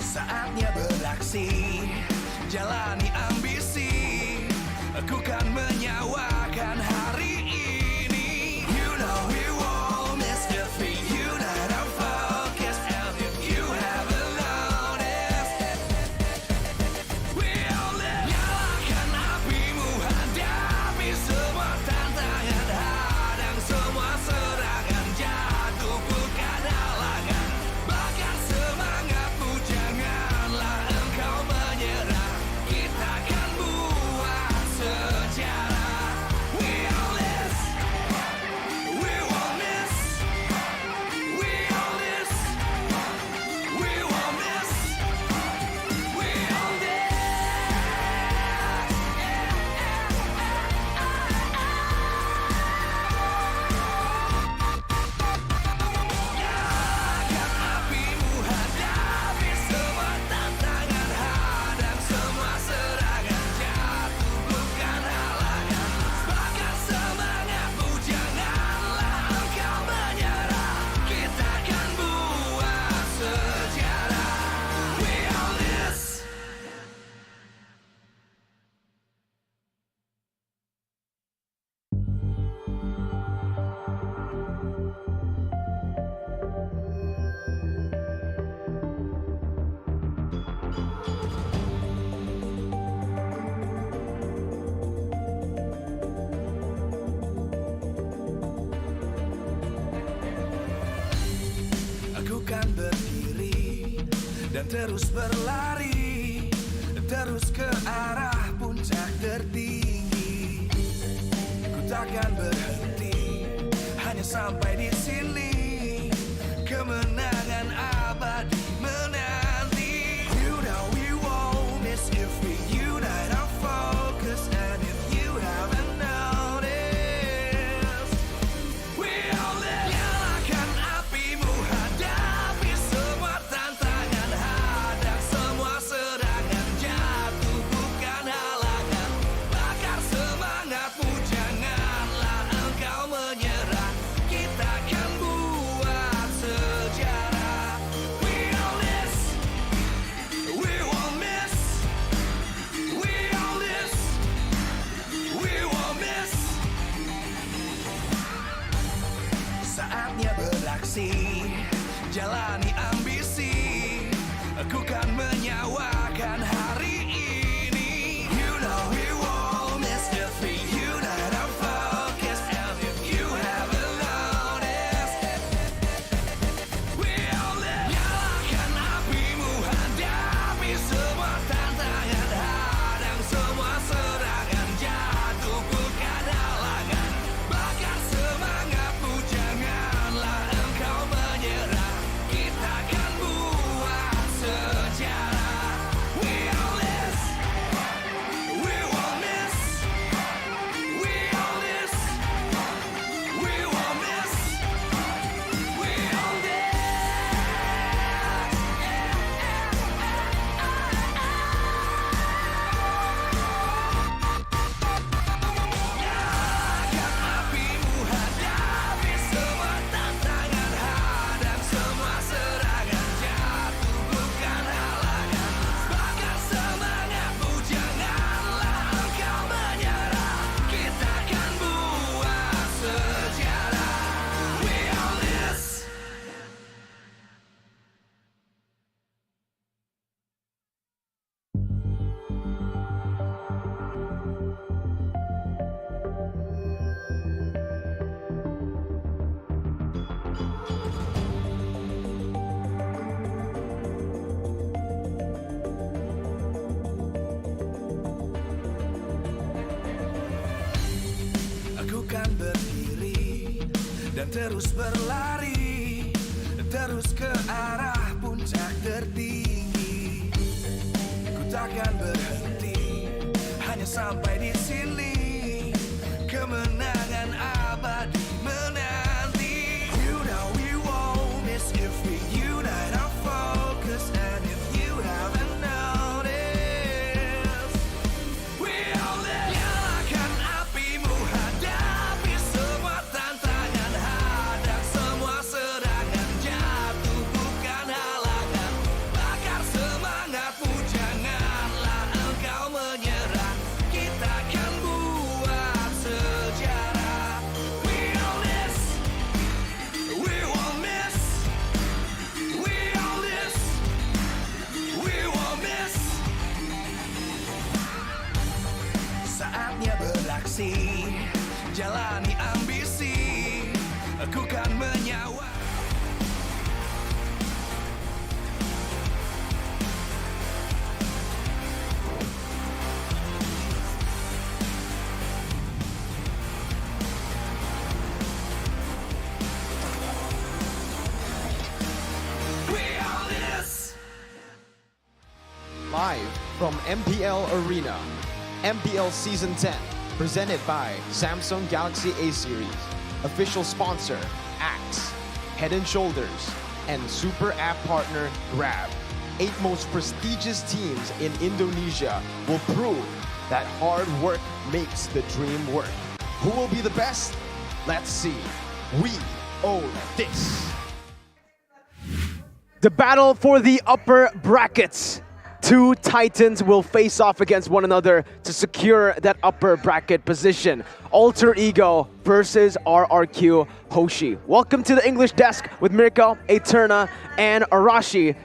Saatnya beraksi, jalani ambisi. Aku kan menyawakan hari ini. You know we won't miss if we unite our focus. And if you haven't noticed, we all live. Nyalakan apimu, hadapi semua tantangan, hadang semua serangan, jatuh bukan halangan. Bakar semangatmu, janganlah engkau menyerah. Kita akan buat sejarah. We all this, we won't miss. We all this, we won't miss. We all this. Nyalakan apimu, hadapi semua tantangan, hadang semua serangan, jatuh bukan halangan. Bakar semangatmu, janganlah engkau menyerah. Kita akan buat sejarah. We all this. Aku kan berdiri dan terus berlari, terus ke arah puncak tertinggi. Ku takkan berhenti, hanya sampai di sini. Kemenangan abadi menanti. You know we won't miss if we unite our focus. And if you haven't noticed, we all live. Nyalakan apimu, hadapi semua tantangan, hadang semua serangan, jatuh bukan halangan. Bakar semangatmu, janganlah engkau menyerah. Kita akan buat sejarah. We all this, we won't miss. We all this, we won't miss. Saatnya beraksi, jalani ambisi. Aku kan menyawakan hari ini. You know we won't miss if we unite our focus. And if you haven't noticed, we all live. Nyalakan apimu, hadapi semua tantangan, hadang semua serangan, jatuh bukan halangan. Bakar semangatmu, janganlah engkau menyerah. Kita akan buat sejarah. We terus berlari, terus ke arah puncak tertinggi. Ku takkan berhenti, hanya sampai di sini. Kemenangan abadi menanti. You know we won't miss if we unite our focus. And if you haven't noticed, we all live. Nyalakan apimu, hadapi semua tantangan, hadap semua serangan, jatuh bukan halangan. Bakar semangatmu, janganlah engkau menyerah. Kita akan buat sejarah. We all this, we won't miss. We all this, we won't miss. Saatnya beraksi, jalani ambisi, aku kan menyawa. We all this. Live from MPL Arena, MPL Season 10, presented by Samsung Galaxy A Series. Official sponsor, Axe, Head & Shoulders, and super app partner, Grab. 8 most prestigious teams in Indonesia will prove that hard work makes the dream work. Who will be the best? Let's see. We own this. The battle for the upper brackets. 2 Titans will face off against one another to secure that upper bracket position. Alter Ego versus RRQ Hoshi. Welcome to the English desk with Mirko, Eterna, and Arashi.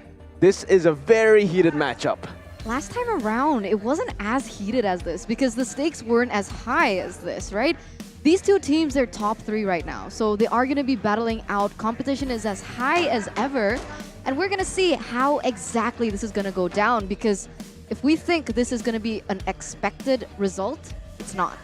This is a very heated matchup. Last time around, it wasn't as heated as this because the stakes weren't as high as this, right? These two teams, they're top 3 right now, so they are going to be battling out. Competition is as high as ever, and we're going to see how exactly this is going to go down, because if we think this is going to be an expected result, it's not.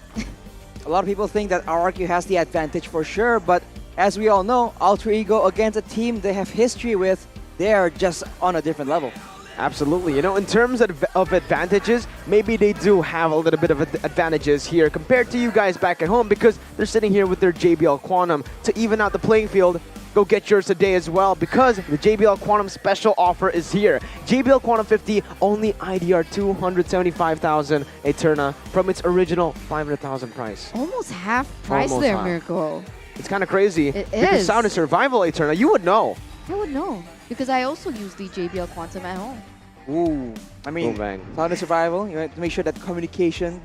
A lot of people think that RRQ has the advantage for sure, but as we all know, Alter Ego against a team they have history with, they are just on a different level. Absolutely. You know, in terms of advantages, maybe they do have a little bit of advantages here compared to you guys back at home, because they're sitting here with their JBL Quantum to even out the playing field. Go get yours today as well, because the JBL Quantum special offer is here. JBL Quantum 50, only IDR 275,000 Eterna from its original 500,000 price. Almost half price Almost there, half. Mirko. It's kind of crazy. It because is. Sound and Survival Eterna, you would know. I would know, because I also use the JBL Quantum at home. Ooh, I mean, Boom, bang. Sound and Survival, you have to make sure that communication,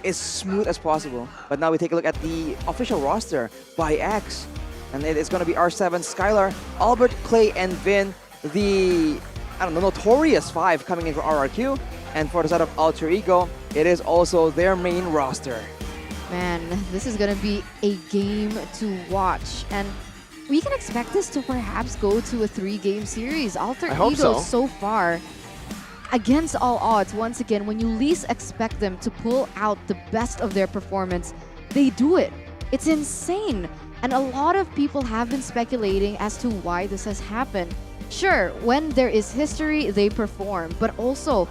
is smooth as possible. But now we take a look at the official roster by Axe. And it is going to be R7, Skylar, Albert, Clay, and Vin. The, notorious 5 coming in for RRQ. And for the side of Alter Ego, it is also their main roster. Man, this is going to be a game to watch. And we can expect this to perhaps go to a 3-game series. Alter I hope Ego so far, against all odds, once again, when you least expect them to pull out the best of their performance, they do it. It's insane. And a lot of people have been speculating as to why this has happened. Sure, when there is history, they perform. But also,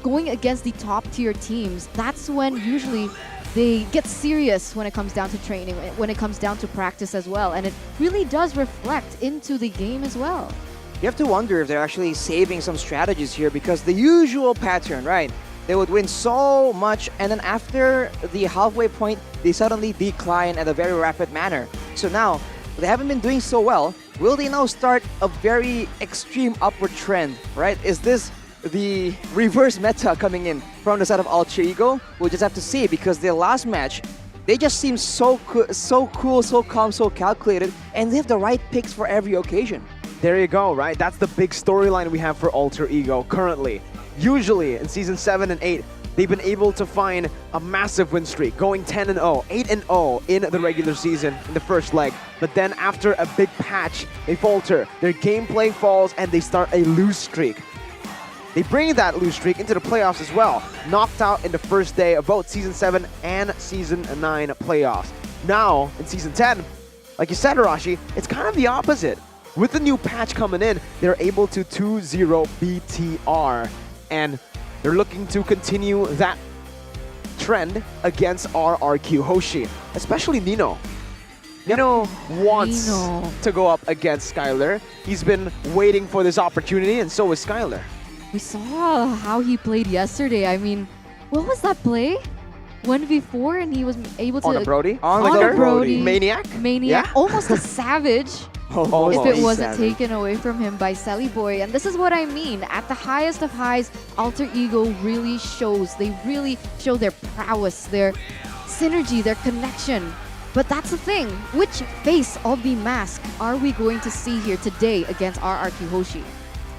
going against the top-tier teams, that's when usually they get serious when it comes down to training, when it comes down to practice as well. And it really does reflect into the game as well. You have to wonder if they're actually saving some strategies here, because the usual pattern, right? They would win so much, and then after the halfway point, they suddenly decline at a very rapid manner. So now, they haven't been doing so well. Will they now start a very extreme upward trend, right? Is this the reverse meta coming in from the side of Alter Ego? We'll just have to see, because their last match, they just seem so cool, so calm, so calculated, and they have the right picks for every occasion. There you go, right? That's the big storyline we have for Alter Ego currently. Usually in Season 7 and 8, they've been able to find a massive win streak, going 10-0, 8-0 in the regular season in the first leg. But then after a big patch, they falter, their gameplay falls, and they start a lose streak. They bring that lose streak into the playoffs as well, knocked out in the first day of both Season 7 and Season 9 playoffs. Now, in Season 10, like you said, Arashi, it's kind of the opposite. With the new patch coming in, they're able to 2-0 BTR, and they're looking to continue that trend against RRQ Hoshi, especially Nino. Nino wants to go up against Skylar. He's been waiting for this opportunity, and so is Skylar. We saw how he played yesterday. I mean, what was that play? 1v4 and he was able to... On a Brody? On a Brody. Maniac? Maniac. Yeah. Almost a savage. Almost if it wasn't savage. taken away from him by Sally Boy. And this is what I mean. At the highest of highs, Alter Ego really shows. They really show their prowess, their synergy, their connection. But that's the thing. Which face of the mask are we going to see here today against RRQ Hoshi?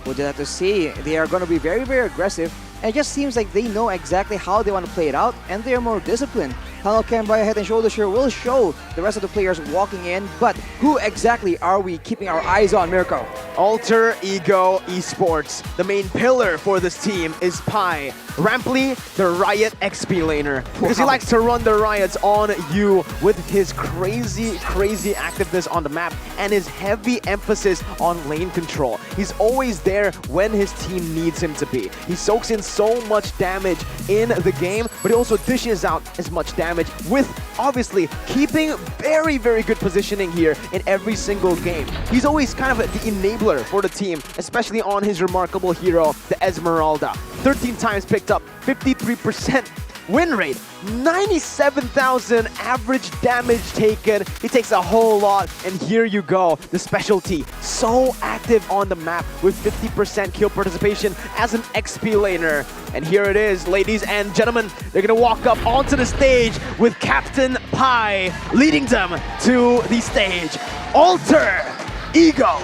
We'll just have to see. They are going to be very, very aggressive. And it just seems like they know exactly how they want to play it out, and they are more disciplined. Tunnel Cam by Head and Shoulders here will show the rest of the players walking in, but who exactly are we keeping our eyes on, Mirko? Alter Ego Esports. The main pillar for this team is Pi. Rampley, the Riot XP laner. Because he likes to run the riots on you with his crazy activeness on the map and his heavy emphasis on lane control. He's always there when his team needs him to be. He soaks in so much damage in the game, but he also dishes out as much damage with obviously keeping very, very good positioning here in every single game. He's always kind of the enabler for the team, especially on his remarkable hero, the Esmeralda. 13 times picked up, 53% win rate, 97,000 average damage taken. He takes a whole lot, and here you go. The specialty, so active on the map with 50% kill participation as an XP laner. And here it is, ladies and gentlemen. They're gonna walk up onto the stage with Captain Pi leading them to the stage. Alter Ego.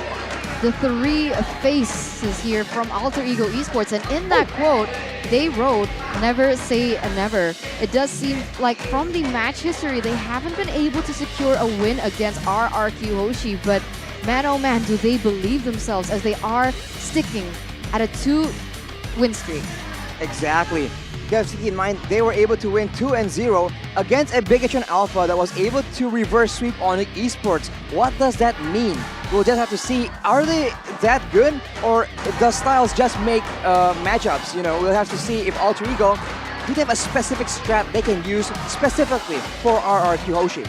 The three faces here from Alter Ego Esports, and in that quote, they wrote, "Never say never." It does seem like from the match history, they haven't been able to secure a win against RRQ Hoshi, but man oh man, do they believe themselves as they are sticking at a 2-win streak. Exactly. You have to keep in mind, they were able to win 2-0 against a Bigetron Alpha that was able to reverse sweep ONIC Esports. What does that mean? We'll just have to see, are they that good, or does Styles just make matchups? You know, we'll have to see if Alter Ego, do they have a specific strat they can use specifically for RRQ Hoshi?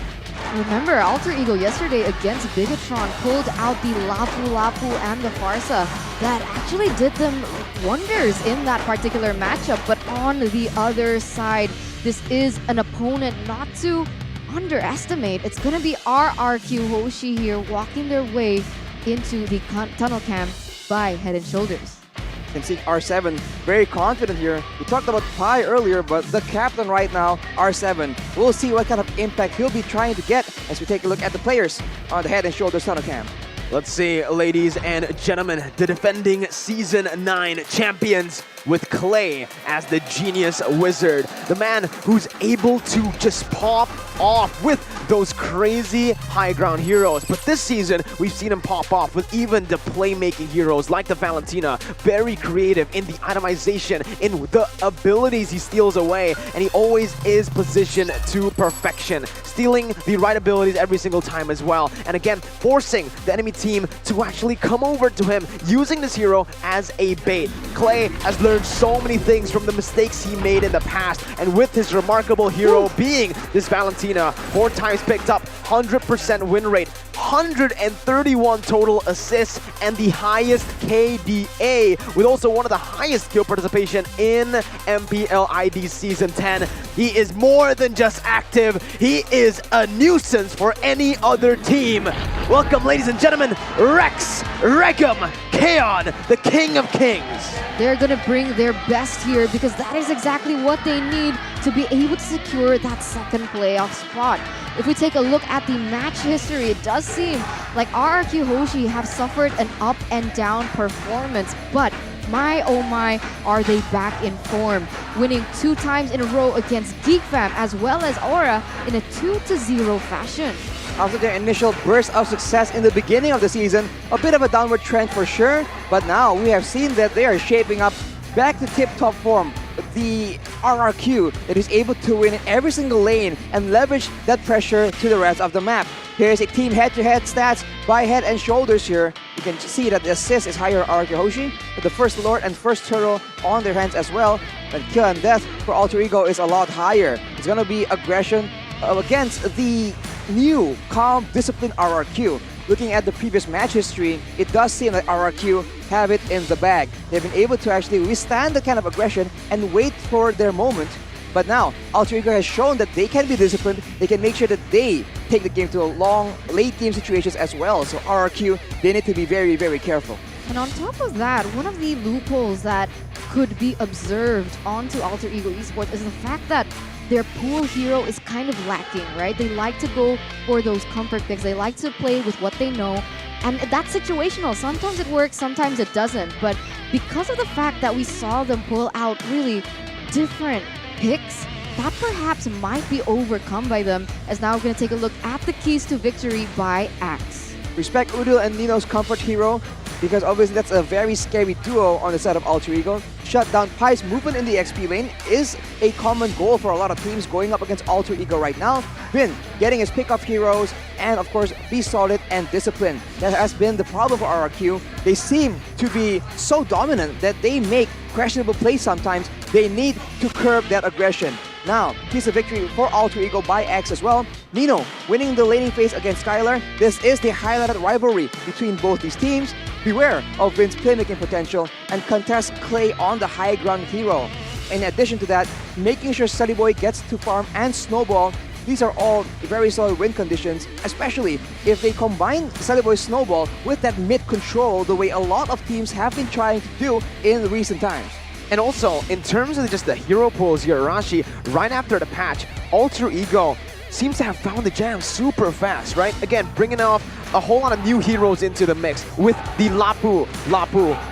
Remember, Alter Ego yesterday against Bigetron pulled out the Lapu Lapu and the Farsa that actually did them wonders in that particular matchup. But on the other side, this is an opponent not to underestimate. It's going to be RRQ Hoshi here walking their way into the tunnel camp by Head and Shoulders. You can see R7 very confident here. We talked about Pi earlier, but the captain right now, R7. We'll see what kind of impact he'll be trying to get as we take a look at the players on the Head and Shoulders tunnel camp. Let's see, ladies and gentlemen, the defending Season 9 champions with Clay as the genius wizard. The man who's able to just pop off with those crazy high ground heroes. But this season, we've seen him pop off with even the playmaking heroes like the Valentina. Very creative in the itemization, in the abilities he steals away, and he always is positioned to perfection, stealing the right abilities every single time as well. And again, forcing the enemy team to actually come over to him, using this hero as a bait. Clay has learned so many things from the mistakes he made in the past, and with his remarkable hero being this Valentina, 4 times picked up, 100% win rate, 131 total assists, and the highest KDA, with also one of the highest kill participation in MPL ID Season 10. He is more than just active, he is a nuisance for any other team. Welcome, ladies and gentlemen, Rex Regum Kaon, the King of Kings. They're going to bring their best here because that is exactly what they need to be able to secure that second playoff spot. If we take a look at the match history, it does seem like RRQ Hoshi have suffered an up and down performance, but my oh my, are they back in form, winning 2 times in a row against Geek Fam as well as Aura in a 2-0 fashion. After their initial burst of success in the beginning of the season, a bit of a downward trend for sure, but now we have seen that they are shaping up back to tip-top form. The RRQ that is able to win in every single lane and leverage that pressure to the rest of the map. Here's a team head-to-head stats by Head and Shoulders here. You can see that the assist is higher RRQ Hoshi, with the first Lord and first Turtle on their hands as well. But kill and death for Alter Ego is a lot higher. It's gonna be aggression against the new calm, disciplined RRQ. Looking at the previous match history, it does seem that RRQ have it in the bag. They've been able to actually withstand that kind of aggression and wait for their moment. But now, Alter Ego has shown that they can be disciplined. They can make sure that they take the game to long, late game situations as well. So RRQ, they need to be very, very careful. And on top of that, one of the loopholes that could be observed onto Alter Ego Esports is the fact that their pool hero is kind of lacking, right? They like to go for those comfort picks. They like to play with what they know. And that's situational. Sometimes it works, sometimes it doesn't. But because of the fact that we saw them pull out really different picks, that perhaps might be overcome by them. As now we're going to take a look at the keys to victory by Axe. Respect Udil and Nino's comfort hero, because obviously that's a very scary duo on the side of Alter Ego. Shut down Pai's movement in the XP lane is a common goal for a lot of teams going up against Alter Ego right now. Vin getting his pick of heroes and of course be solid and disciplined. That has been the problem for RRQ. They seem to be so dominant that they make questionable plays sometimes. They need to curb that aggression. Now, piece of victory for Alter Ego by X as well. Nino winning the laning phase against Skylar. This is the highlighted rivalry between both these teams. Beware of Vin's playmaking potential and contest Clay on the high ground hero. In addition to that, making sure Sunny Boy gets to farm and Snowball. These are all very solid win conditions, especially if they combine Sunny Boy's Snowball with that mid control the way a lot of teams have been trying to do in recent times. And also, in terms of just the hero pulls here, Rashi, right after the patch, Alter Ego seems to have found the jam super fast, right? Again, bringing off a whole lot of new heroes into the mix with the Lapu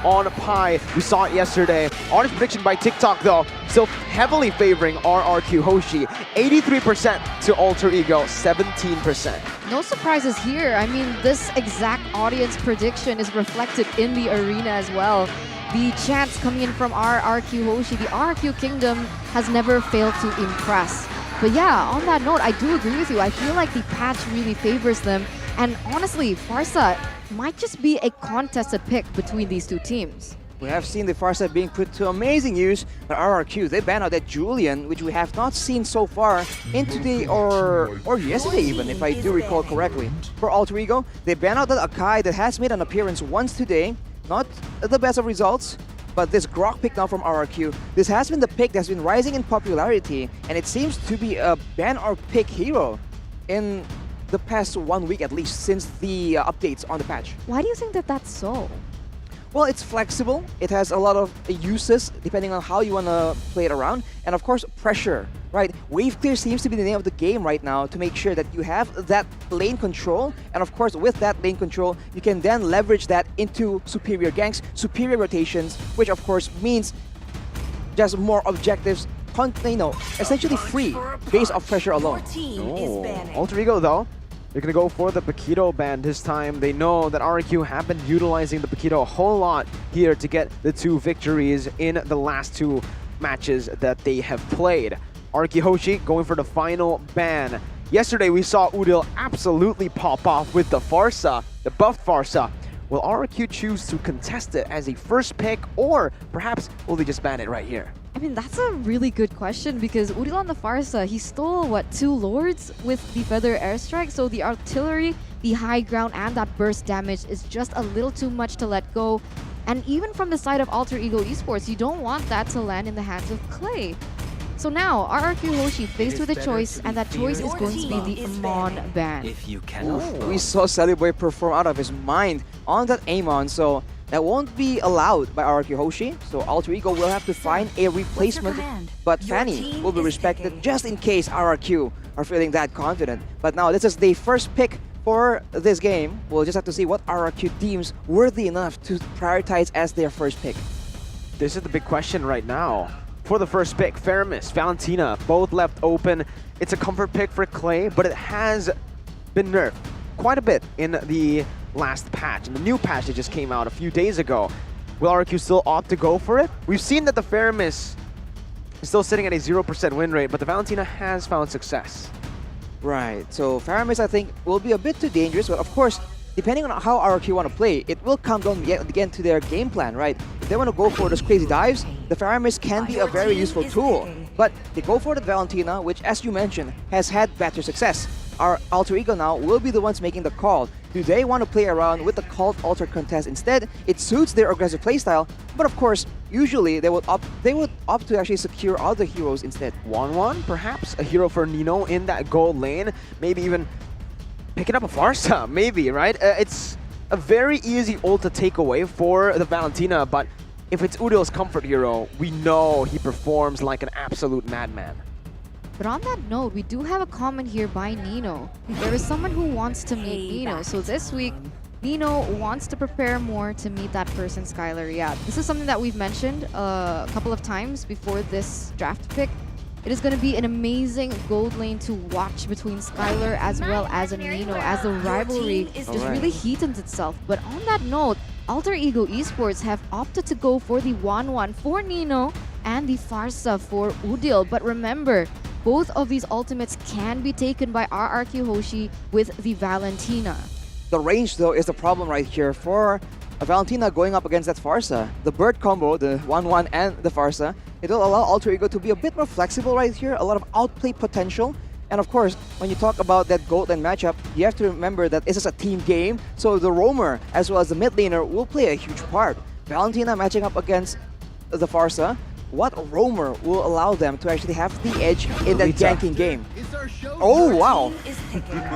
on Pai. We saw it yesterday. Honest prediction by TikTok, though, still heavily favoring RRQ Hoshi. 83% to Alter Ego, 17%. No surprises here. I mean, this exact audience prediction is reflected in the arena as well. The chants coming in from RRQ Hoshi, the RRQ Kingdom has never failed to impress. But yeah, on that note, I do agree with you. I feel like the patch really favors them. And honestly, Pharsa might just be a contested pick between these two teams. We have seen the Pharsa being put to amazing use by RRQ. They banned out that Julian, which we have not seen so far in today or yesterday even, if I do recall correctly. For Alter Ego, they banned out that Akai that has made an appearance once today. Not the best of results, but this Grok pick now from RRQ, this has been the pick that's been rising in popularity, and it seems to be a ban or pick hero in the past 1 week at least, since the updates on the patch. Why do you think that that's so? Well, it's flexible. It has a lot of uses depending on how you want to play it around. And of course, pressure, right? Wave clear seems to be the name of the game right now to make sure that you have that lane control. And of course, with that lane control, you can then leverage that into superior ganks, superior rotations, which of course means just more objectives, essentially free based off pressure alone. Alter Ego, though, they're going to go for the Paquito ban this time. They know that RRQ have been utilizing the Paquito a whole lot here to get the 2 victories in the last 2 matches that they have played. RRQ Hoshi going for the final ban. Yesterday, we saw Udil absolutely pop off with the Pharsa, the buffed Pharsa. Will RRQ choose to contest it as a first pick, or perhaps will they just ban it right here? I mean, that's a really good question because Udil on the Pharsa, he stole, what, 2 Lords with the Feather Airstrike? So the artillery, the high ground, and that burst damage is just a little too much to let go. And even from the side of Alter Ego Esports, you don't want that to land in the hands of Clay. So now, RRQ Hoshi faced with a choice, and that choice is going to be the Amon ban. If you cannot. We saw Sunny Boy perform out of his mind on that Amon, so that won't be allowed by RRQ Hoshi. So Alter Ego will have to find a replacement, but Fanny will be respected just in case RRQ are feeling that confident. But now this is the first pick for this game. We'll just have to see what RRQ deems worthy enough to prioritize as their first pick. This is the big question right now. For the first pick, Faramis, Valentina, both left open. It's a comfort pick for Clay, but it has been nerfed quite a bit in the last patch, in the new patch that just came out a few days ago. Will RRQ still opt to go for it? We've seen that the Faramis still sitting at a 0% win rate, but the Valentina has found success. Right, so Faramis I think will be a bit too dangerous, but of course, depending on how RRQ want to play, it will come down again to their game plan, right? If they want to go for those crazy dives, the Faramis can be a very useful tool. But they go for the Valentina, which as you mentioned, has had better success. Our Alter Ego now will be the ones making the call. Do they want to play around with the Cult Alter contest instead? It suits their aggressive playstyle, but of course, usually they would opt to actually secure other heroes instead. 1-1, perhaps a hero for Nino in that gold lane, maybe even picking up a Farsa, maybe, right? It's a very easy ult to take away for the Valentina, but if it's Udil's comfort hero, we know he performs like an absolute madman. But on that note, we do have a comment here by Nino. There is someone who wants to meet Nino. So this week, Nino wants to prepare more to meet that person, Skylar. Yeah, this is something that we've mentioned a couple of times before this draft pick. It is going to be an amazing gold lane to watch between Skylar as well as Nino as the rivalry just really heatens itself. But on that note, Alter Ego Esports have opted to go for the 1-1 for Nino and the Farsa for Udil. But remember, both of these ultimates can be taken by RRQ Hoshi with the Valentina. The range though is the problem right here for Valentina going up against that Farsa. The bird combo, the 1-1 and the Farsa, it will allow Alter Ego to be a bit more flexible right here, a lot of outplay potential. And of course, when you talk about that gold lane matchup, you have to remember that this is a team game, so the roamer as well as the mid laner will play a huge part. Valentina matching up against the Farsa, what roamer will allow them to actually have the edge in that ganking game? Oh, wow.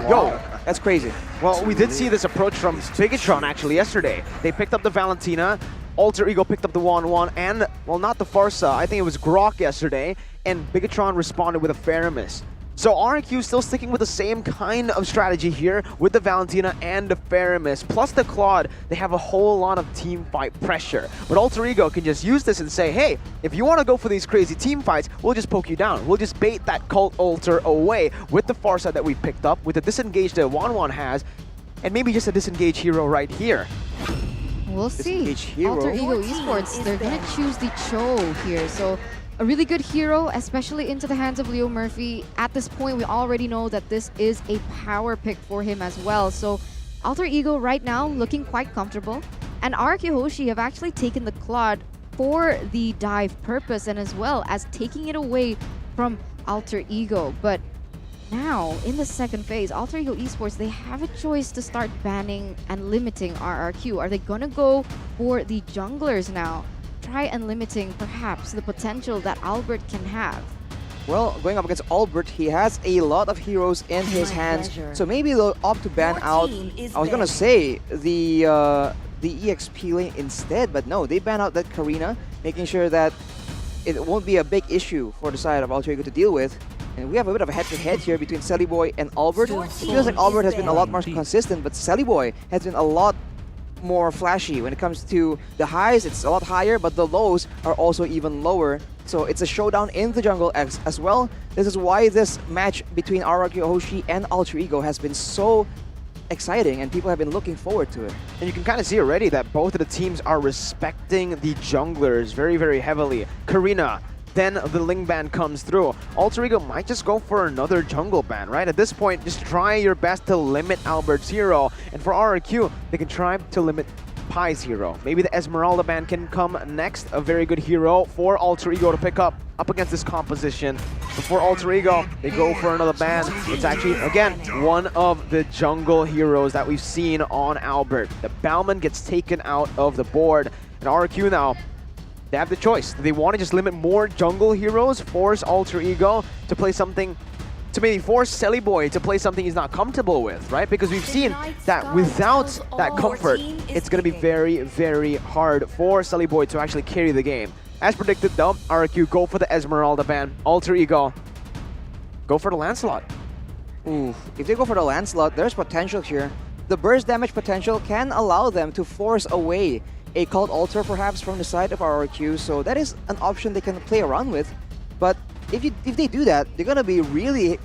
Yo, that's crazy. Well, we did see this approach from Bigetron actually yesterday. They picked up the Valentina, Alter Ego picked up the 1-1, and, well, not the Farsa, I think it was Grok yesterday, and Bigetron responded with a Faramis. So RRQ still sticking with the same kind of strategy here with the Valentina and the Faramis, plus the Claude. They have a whole lot of team fight pressure. But Alter Ego can just use this and say, hey, if you want to go for these crazy team fights, we'll just poke you down. We'll just bait that Cult Alter away with the Farsa that we picked up, with the disengage that 1-1 has, and maybe just a disengage hero right here. We'll see. Alter Ego Esports, they're going to choose the Cho here. So a really good hero, especially into the hands of Leo Murphy. At this point, we already know that this is a power pick for him as well. So Alter Ego right now looking quite comfortable. And RRQ Hoshi have actually taken the Claude for the dive purpose and as well as taking it away from Alter Ego. But now, in the second phase, Alter Ego Esports, they have a choice to start banning and limiting RRQ. Are they going to go for the junglers now? Try and limiting perhaps the potential that Albert can have. Well, going up against Albert, he has a lot of heroes in his hands, so maybe they'll opt to ban out, I was gonna say, the EXP lane instead, but no, they ban out that Karina, making sure that it won't be a big issue for the side of Alter Ego to deal with. And we have a bit of a head-to-head here between Sally Boy and Albert. It feels like Albert has been a lot more consistent, but Sally Boy has been a lot more flashy. When it comes to the highs, it's a lot higher, but the lows are also even lower. So it's a showdown in the jungle as well. This is why this match between RRQ Hoshi and Alter Ego has been so exciting, and people have been looking forward to it. And you can kind of see already that both of the teams are respecting the junglers very, very heavily. Karina, then the Ling ban comes through. Alter Ego might just go for another jungle ban, right? At this point, just try your best to limit Albert's hero. And for RRQ, they can try to limit Pai's hero. Maybe the Esmeralda ban can come next. A very good hero for Alter Ego to pick up against this composition. Before Alter Ego, they go for another ban. It's actually, again, one of the jungle heroes that we've seen on Albert. The Bauman gets taken out of the board. And RRQ now, they have the choice. Do they want to just limit more jungle heroes, force Alter Ego to play something, to maybe force Selly Boy to play something he's not comfortable with, right? Because we've seen that without that comfort, it's going to be very, very hard for Selly Boy to actually carry the game. As predicted though, RRQ go for the Esmeralda ban. Alter Ego go for the Lancelot. Ooh, if they go for the Lancelot, there's potential here. The burst damage potential can allow them to force away a Cult Alter perhaps from the side of RRQ, so that is an option they can play around with. But if they do that, they're gonna be really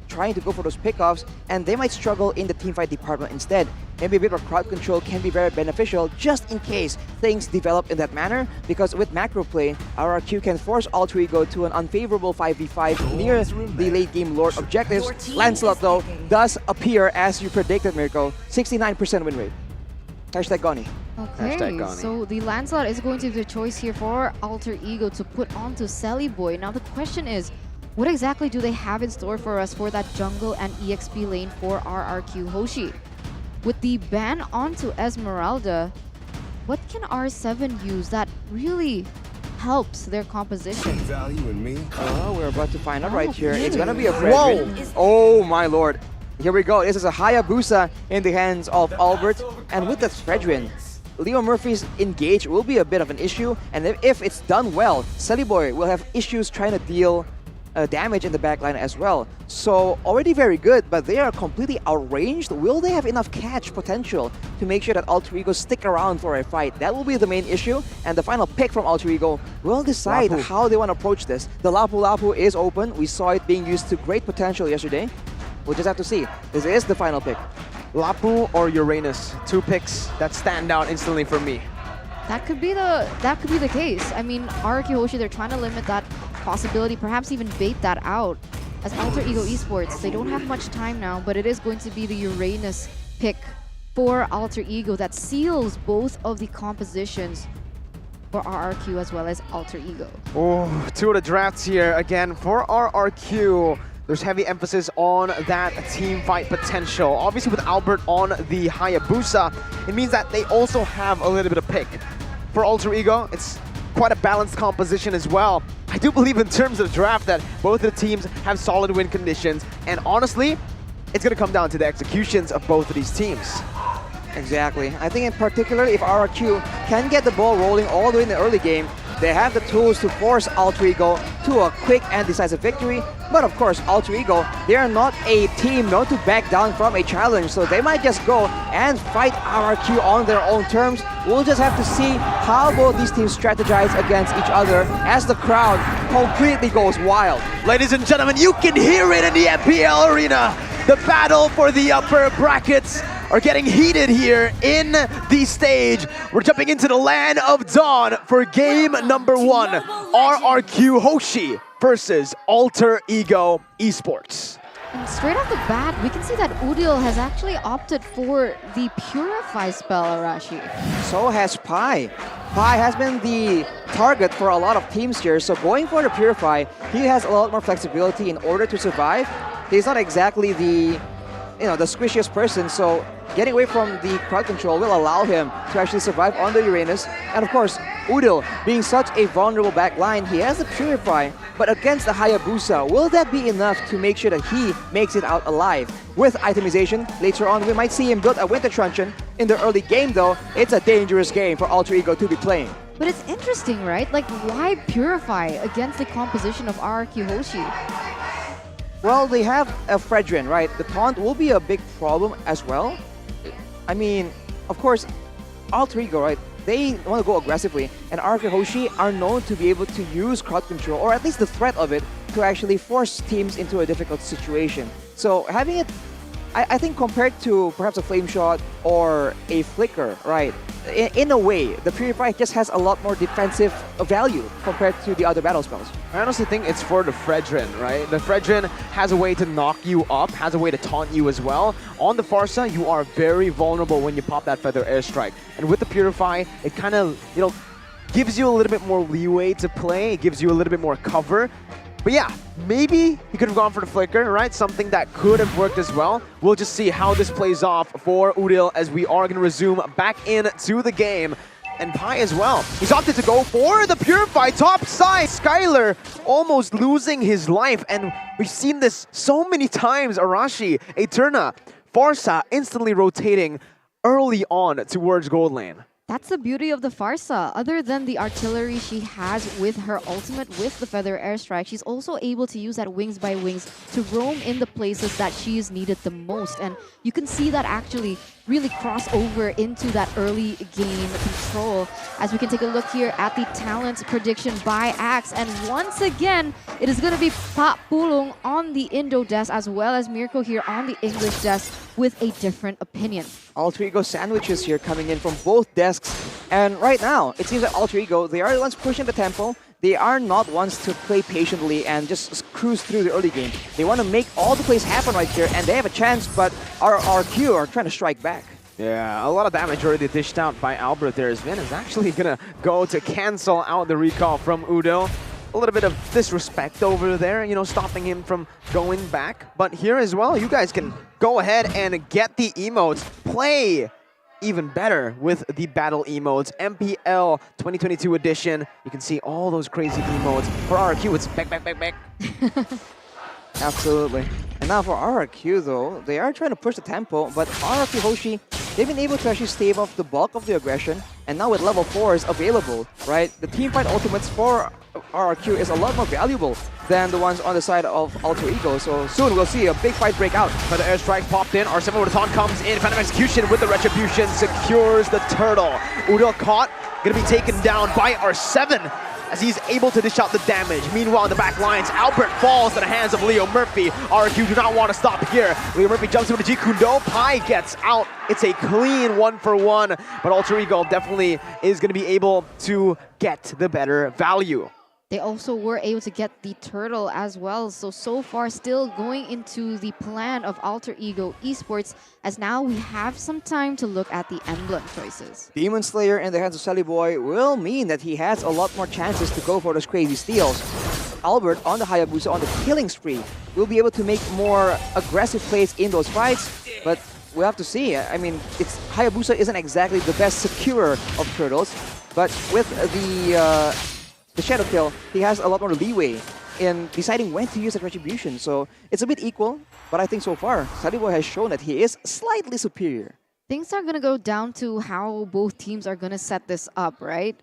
trying to go for those pickoffs, and they might struggle in the teamfight department instead. maybe a bit of crowd control can be very beneficial just in case things develop in that manner, because with macro play, RRQ can force Alter Ego to an unfavorable 5v5 near the late game Lord objectives. Lancelot though does appear as you predicted, Mirko, 69% win rate. Hashtag Goni. Okay, so the Lancelot is going to be the choice here for Alter Ego to put onto Sally Boy. Now the question is, what exactly do they have in store for us for that jungle and EXP lane for RRQ Hoshi? With the ban onto Esmeralda, what can R7 use that really helps their composition? Value in me. Oh, we're about to find out right here. It's gonna be a Fredrin. Oh my lord. Here we go. This is a Hayabusa in the hands of Albert. And with that Fredrin, Leo Murphy's engage will be a bit of an issue. And if it's done well, Sally Boy will have issues trying to deal damage in the backline as well. So already very good, but they are completely outranged. Will they have enough catch potential to make sure that Alter Ego stick around for a fight? That will be the main issue, and the final pick from Alter Ego will decide how they want to approach this. The Lapu Lapu is open. We saw it being used to great potential yesterday. We'll just have to see. This is the final pick. Lapu or Uranus, 2 picks that stand out instantly for me. That could be the case. I mean, RRQ Hoshi, they're trying to limit that possibility, perhaps even bait that out. As Alter Ego Esports, they don't have much time now, but it is going to be the Uranus pick for Alter Ego that seals both of the compositions for RRQ as well as Alter Ego. Oh, 2 of the drafts here again for RRQ. There's heavy emphasis on that team fight potential. Obviously with Albert on the Hayabusa, it means that they also have a little bit of pick. For Alter Ego, it's quite a balanced composition as well. I do believe in terms of draft that both of the teams have solid win conditions, and honestly, it's going to come down to the executions of both of these teams. Exactly. I think in particular, if RRQ can get the ball rolling all the way in the early game, they have the tools to force Alter Ego to a quick and decisive victory. But of course, Alter Ego, they are not a team known to back down from a challenge, so they might just go and fight RRQ on their own terms. We'll just have to see how both these teams strategize against each other as the crowd completely goes wild. Ladies and gentlemen, you can hear it in the MPL arena. The battle for the upper brackets are getting heated here in the stage. We're jumping into the land of dawn for game number 1. RRQ Hoshi versus Alter Ego Esports. And straight off the bat, we can see that Udil has actually opted for the Purify spell, Arashi. So has Pi. Pi has been the target for a lot of teams here, so going for the Purify, he has a lot more flexibility in order to survive. He's not exactly the squishiest person, so getting away from the crowd control will allow him to actually survive on the Uranus. And of course, Udil, being such a vulnerable back line, he has the Purify, but against the Hayabusa, will that be enough to make sure that he makes it out alive? With itemization, later on we might see him build a Winter Truncheon. In the early game though, it's a dangerous game for Alter Ego to be playing. But it's interesting, right? Like, why Purify against the composition of RRQ Hoshi? Well, they have a Fredrin, right? The taunt will be a big problem as well. I mean, of course, Alter Ego, right? They want to go aggressively, and RRQ Hoshi are known to be able to use crowd control, or at least the threat of it, to actually force teams into a difficult situation. So having it, I think compared to perhaps a Flame Shot or a Flicker, right? In a way, the Purify just has a lot more defensive value compared to the other battle spells. I honestly think it's for the Fredrin, right? The Fredrin has a way to knock you up, has a way to taunt you as well. On the Farsa, you are very vulnerable when you pop that Feather Airstrike. And with the Purify, it kind of, gives you a little bit more leeway to play. It gives you a little bit more cover. But yeah, maybe he could have gone for the Flicker, right? Something that could have worked as well. We'll just see how this plays off for Udil as we are going to resume back into the game. And Pi as well. He's opted to go for the Purify top side. Skylar almost losing his life. And we've seen this so many times. Arashi, Eterna, Farsa instantly rotating early on towards gold lane. That's the beauty of the Farsa. Other than the artillery she has with her ultimate, with the Feather Airstrike, she's also able to use that Wings by Wings to roam in the places that she is needed the most. And you can see that actually really cross over into that early game control. As we can take a look here at the talent prediction by Axe. And once again, it is going to be Pak Pulung on the Indo desk as well as Mirko here on the English desk with a different opinion. Alter Ego sandwiches here coming in from both desks. And right now, it seems that Alter Ego, they are the ones pushing the tempo. They are not ones to play patiently and just cruise through the early game. They want to make all the plays happen right here, and they have a chance, but RRQ are trying to strike back. Yeah, a lot of damage already dished out by Albert there. Vin is actually going to go to cancel out the recall from Udo. A little bit of disrespect over there, you know, stopping him from going back. But here as well, you guys can go ahead and get the emotes. Play even better with the battle emotes. MPL 2022 edition. You can see all those crazy emotes. For RRQ, it's back, back, back, back. Absolutely. And now for RRQ though, they are trying to push the tempo, but RRQ Hoshi, they've been able to actually stave off the bulk of the aggression. And now with level 4s available, right, the teamfight ultimates for RRQ is a lot more valuable than the ones on the side of Alter Ego. So soon we'll see a big fight break out. But the airstrike popped in. R7 with a taunt comes in. Phantom Execution with the Retribution secures the turtle. Udo caught, gonna be taken down by R7 as he's able to dish out the damage. Meanwhile, in the back lines, Albert falls to the hands of Leo Murphy. RRQ do not want to stop here. Leo Murphy jumps into the G Kundo. Pai gets out. It's a clean 1-for-1, but Alter Ego definitely is going to be able to get the better value. They also were able to get the turtle as well. So far still going into the plan of Alter Ego Esports, as now we have some time to look at the emblem choices. Demon Slayer in the hands of Sally Boy will mean that he has a lot more chances to go for those crazy steals. Albert on the Hayabusa on the killing spree will be able to make more aggressive plays in those fights, but we'll have to see. I mean, Hayabusa isn't exactly the best securer of turtles, but with the Shadow Kill, he has a lot more leeway in deciding when to use that Retribution. So it's a bit equal, but I think so far, Saliboy has shown that he is slightly superior. Things are going to go down to how both teams are going to set this up, right?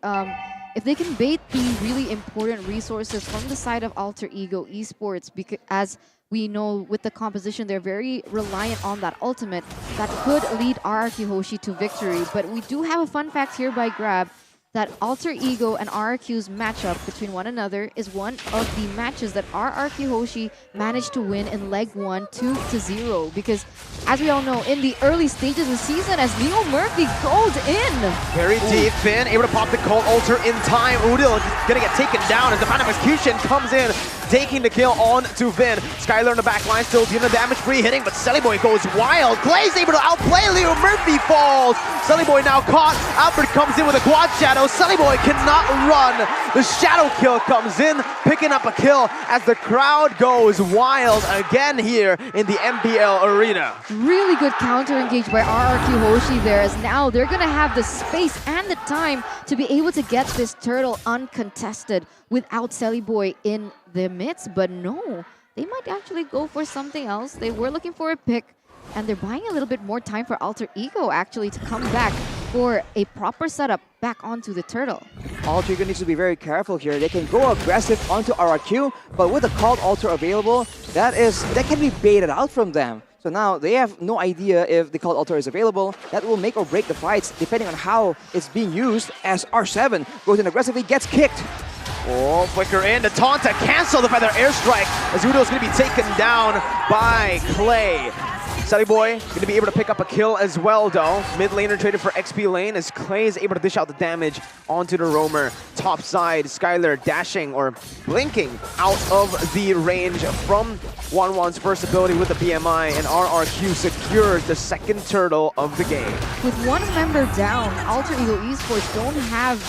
If they can bait the really important resources from the side of Alter Ego Esports, because as we know with the composition, they're very reliant on that ultimate that could lead RRQ Hoshi to victory. But we do have a fun fact here by Grab, that Alter Ego and RRQ's matchup between one another is one of the matches that RRQ Hoshi managed to win in leg 1 2-0. Because as we all know, in the early stages of the season, as Leo Murphy called in. Very deep, Finn able to pop the Cold Alter in time. Udil gonna get taken down as the Phantom Execution comes in, taking the kill on to Vin. Skylar in the back line still doing the damage, free hitting, but Sellyboy goes wild. Clay's able to outplay Leo Murphy, falls. Sellyboy now caught. Albert comes in with a quad shadow. Sellyboy cannot run. The shadow kill comes in, picking up a kill as the crowd goes wild again here in the MPL arena. Really good counter engage by RRQ Hoshi there, as now they're gonna have the space and the time to be able to get this turtle uncontested without Sellyboy in the midst. But no, they might actually go for something else. They were looking for a pick, and they're buying a little bit more time for Alter Ego actually to come back for a proper setup back onto the turtle. Alter Ego needs to be very careful here. They can go aggressive onto RRQ, but with the called Alter available, that can be baited out from them. So now they have no idea if the called Alter is available. That will make or break the fights depending on how it's being used, as R7 goes in aggressively, gets kicked. Oh, flicker in to taunt to cancel the feather airstrike as Udo's going to be taken down by Clay. Sellyboy going to be able to pick up a kill as well, though. Mid laner traded for XP lane as Clay is able to dish out the damage onto the roamer. Top side, Skylar dashing or blinking out of the range from 1-1's first ability with the BMI, and RRQ secures the second turtle of the game. With one member down, Alter Ego Esports don't have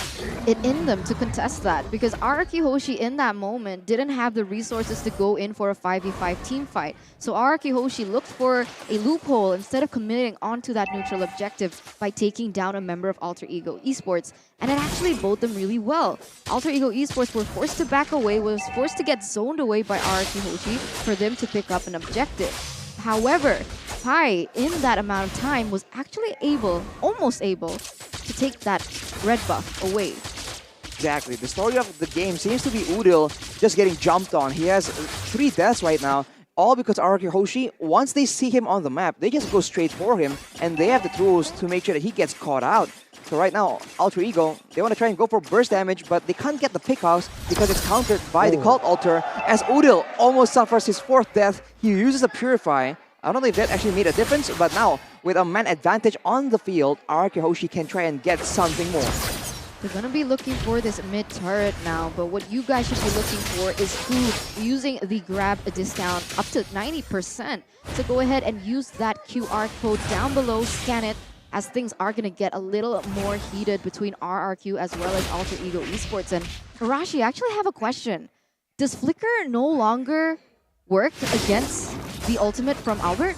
it in them to contest that, because RRQ Hoshi in that moment didn't have the resources to go in for a 5v5 team fight. So RRQ Hoshi looked for a loophole instead of committing onto that neutral objective by taking down a member of Alter Ego Esports. And it actually bode them really well. Alter Ego Esports were forced to back away, was forced to get zoned away by RRQ Hoshi for them to pick up an objective. However, Pai, in that amount of time, was actually almost able to take that red buff away. Exactly. The story of the game seems to be Udil just getting jumped on. He has 3 deaths right now, All because RRQ Hoshi, once they see him on the map, they just go straight for him, and they have the tools to make sure that he gets caught out. So right now, Alter Ego, they want to try and go for burst damage, but they can't get the pickoffs because it's countered by the Cult Altar, as Udil almost suffers his 4th death. He uses a Purify. I don't know if that actually made a difference, but now, with a man advantage on the field, RRQ Hoshi can try and get something more. They're going to be looking for this mid turret now, but what you guys should be looking for is who using the grab a discount up to 90%. So go ahead and use that QR code down below, scan it, as things are going to get a little more heated between RRQ as well as Alter Ego Esports. And Arashi, I actually have a question. Does Flicker no longer work against the ultimate from Albert?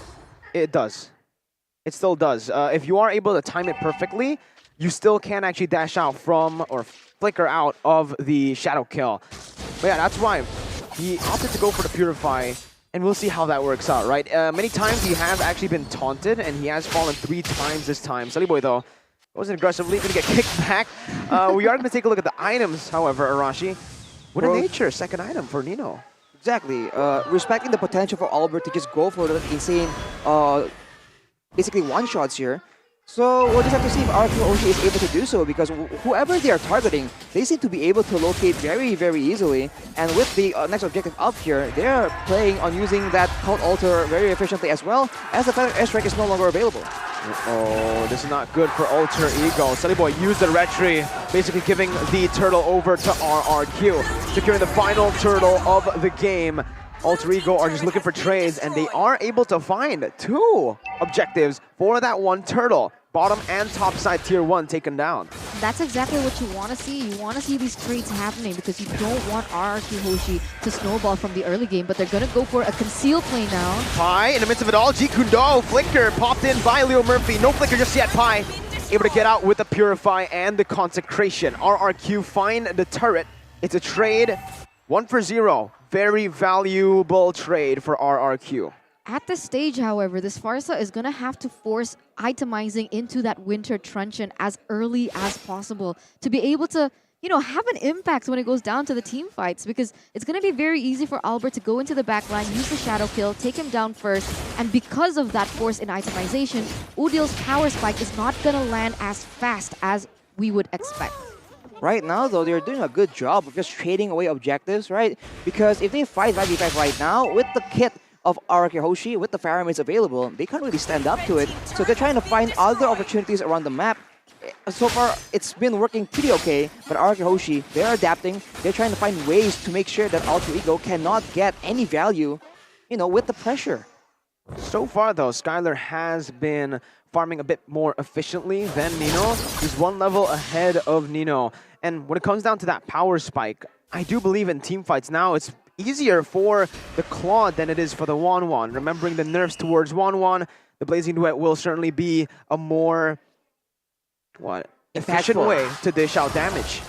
It does. It still does. If you are able to time it perfectly, you still can actually dash out from or flicker out of the shadow kill. But yeah, that's why he opted to go for the Purify, and we'll see how that works out, right? Many times he has actually been taunted, and he has fallen 3 times this time. Sully Boy, though, wasn't aggressively going to get kicked back. We are going to take a look at the items, however, Arashi. What a nature, second item for Nino. Exactly. Respecting the potential for Albert to just go for the insane, basically one-shots here. So we'll just have to see if RRQ Hoshi is able to do so, because whoever they are targeting, they seem to be able to locate very, very easily. And with the next objective up here, they're playing on using that Cult Altar very efficiently, as well as the Feather Airstrike is no longer available. Oh, this is not good for Alter Ego. Sully Boy used the retry, basically giving the turtle over to RRQ, securing the final turtle of the game. Alter Ego are just looking for trades, and they are able to find 2 objectives for that 1 turtle. Bottom and top side tier 1 taken down. That's exactly what you want to see. You want to see these trades happening because you don't want RRQ Hoshi to snowball from the early game, but they're going to go for a conceal play now. Pi, in the midst of it all, G Kundo, Flicker popped in by Leo Murphy. No Flicker just yet, Pi able to get out with the Purify and the Consecration. RRQ find the turret. It's a trade, 1 for 0. Very valuable trade for RRQ. At this stage, however, this Farsa is going to have to force itemizing into that Winter Truncheon as early as possible to be able to, you know, have an impact when it goes down to the team fights, because it's going to be very easy for Albert to go into the backline, use the Shadow Kill, take him down first, and because of that force in itemization, Udil's Power Spike is not going to land as fast as we would expect. Right now, though, they're doing a good job of just trading away objectives, right? Because if they fight 5v5 right now, with the kit of RRQ Hoshi, with the Pharamids available, they can't really stand up to it. So they're trying to find other opportunities around the map. So far, it's been working pretty okay, but RRQ Hoshi, they're adapting. They're trying to find ways to make sure that Alter Ego cannot get any value, you know, with the pressure. So far, though, Skylar has been farming a bit more efficiently than Nino. He's 1 level ahead of Nino. And when it comes down to that power spike, I do believe in team fights now, it's easier for the Claude than it is for the Wanwan. Remembering the nerfs towards Wanwan, the Blazing Duet will certainly be a more, efficient way to dish out damage.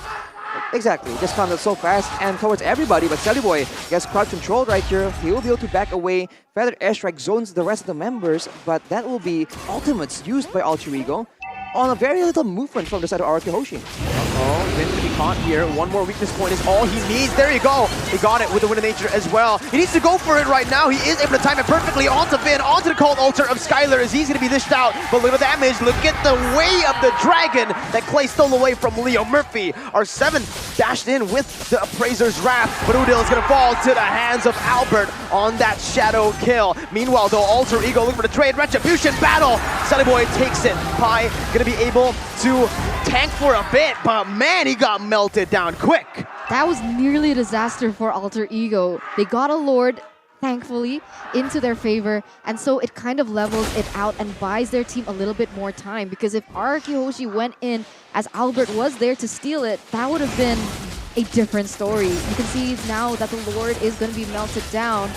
Exactly, just counted so fast and towards everybody, but Sully Boy gets crowd controlled right here. He will be able to back away. Feather Airstrike zones the rest of the members, but that will be ultimates used by Alter Ego on a very little movement from the side of RRQ Hoshi. Oh, going to be caught here. 1 more weakness point is all he needs. There you go. He got it with the Wind of Nature as well. He needs to go for it right now. He is able to time it perfectly onto Finn, onto the Cult Altar of Skylar as he's going to be dished out. But look at the damage. Look at the way of the dragon that Clay stole away from Leo Murphy. R7 dashed in with the Appraiser's Wrath, but Udil is going to fall to the hands of Albert on that shadow kill. Meanwhile, though, Alter Ego looking for the trade. Retribution battle. Sully Boy takes it. Pi going to be able to tank for a bit, but man, he got melted down quick. That was nearly a disaster for Alter Ego. They got a Lord, thankfully, into their favor, and so it kind of levels it out and buys their team a little bit more time, because if RRQ Hoshi went in as Albert was there to steal it, that would have been a different story. You can see now that the Lord is going to be melted down.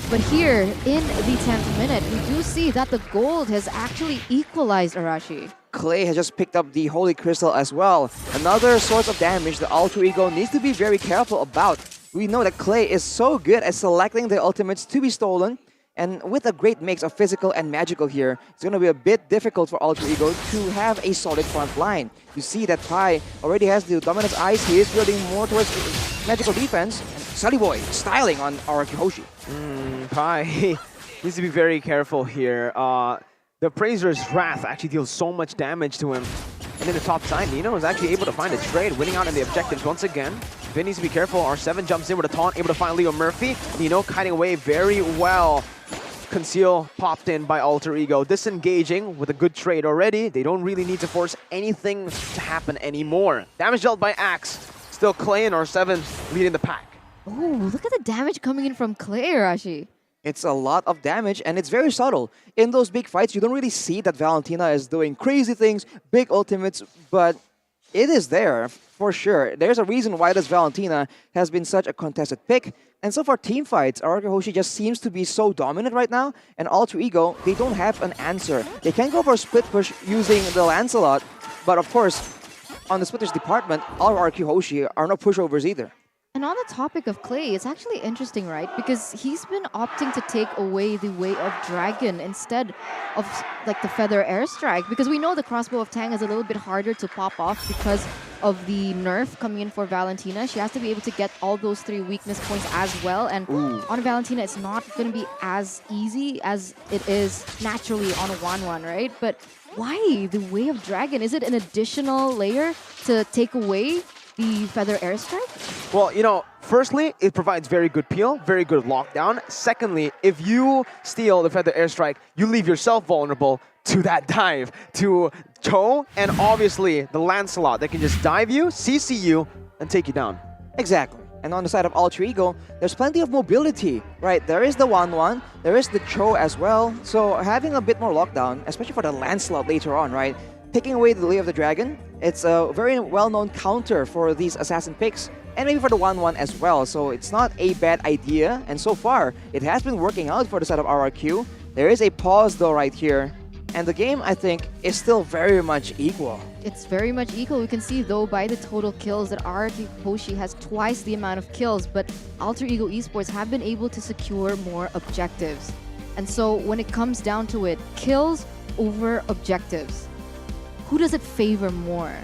But here, in the 10th minute, we do see that the gold has actually equalized Arashi. Clay has just picked up the Holy Crystal as well. Another source of damage that Alter Ego needs to be very careful about. We know that Clay is so good at selecting the ultimates to be stolen, and with a great mix of physical and magical here, it's going to be a bit difficult for Alter Ego to have a solid front line. You see that Pi already has the Dominance Eyes. He is building more towards magical defense. And Sully Boy styling on RRQ Hoshi. Pi needs to be very careful here. The Praiser's Wrath actually deals so much damage to him. And in the top side, Nino is actually able to find a trade, winning out in the objectives once again. Vin needs to be careful. R7 jumps in with a taunt, able to find Leo Murphy. Nino kiting away very well. Conceal popped in by Alter Ego. Disengaging with a good trade already. They don't really need to force anything to happen anymore. Damage dealt by Axe. Still Clay and R7 leading the pack. Oh, look at the damage coming in from Clay, Rashi. It's a lot of damage, and it's very subtle. In those big fights, you don't really see that Valentina is doing crazy things, big ultimates, but it is there for sure. There's a reason why this Valentina has been such a contested pick. And so for team fights, RRQ Hoshi just seems to be so dominant right now, and Alter Ego, they don't have an answer. They can go for a split push using the Lancelot, but of course, on the split push department, RRQ Hoshi are no pushovers either. And on the topic of Clay, it's actually interesting, right? Because he's been opting to take away the Way of Dragon instead of like the Feather Airstrike. Because we know the Crossbow of Tang is a little bit harder to pop off because of the nerf coming in for Valentina. She has to be able to get all those 3 weakness points as well. And on Valentina, it's not going to be as easy as it is naturally on a 1-1, right? But why the Way of Dragon? Is it an additional layer to take away the Feather Airstrike? Well, you know, firstly, it provides very good peel, very good lockdown. Secondly, if you steal the Feather Airstrike, you leave yourself vulnerable to that dive, to Cho, and obviously the Lancelot that can just dive you, CC you, and take you down. Exactly. And on the side of Alter Ego, there's plenty of mobility, right? There is the 1-1, there is the Cho as well. So having a bit more lockdown, especially for the Lancelot later on, right? Taking away the Way of the Dragon, it's a very well-known counter for these assassin picks, and maybe for the 1-1 as well. So it's not a bad idea, and so far, it has been working out for the side of RRQ. There is a pause though right here, and the game, I think, is still very much equal. It's very much equal. We can see, though, by the total kills that RRQ Hoshi has twice the amount of kills, but Alter Ego Esports have been able to secure more objectives. And so when it comes down to it, kills over objectives, who does it favor more?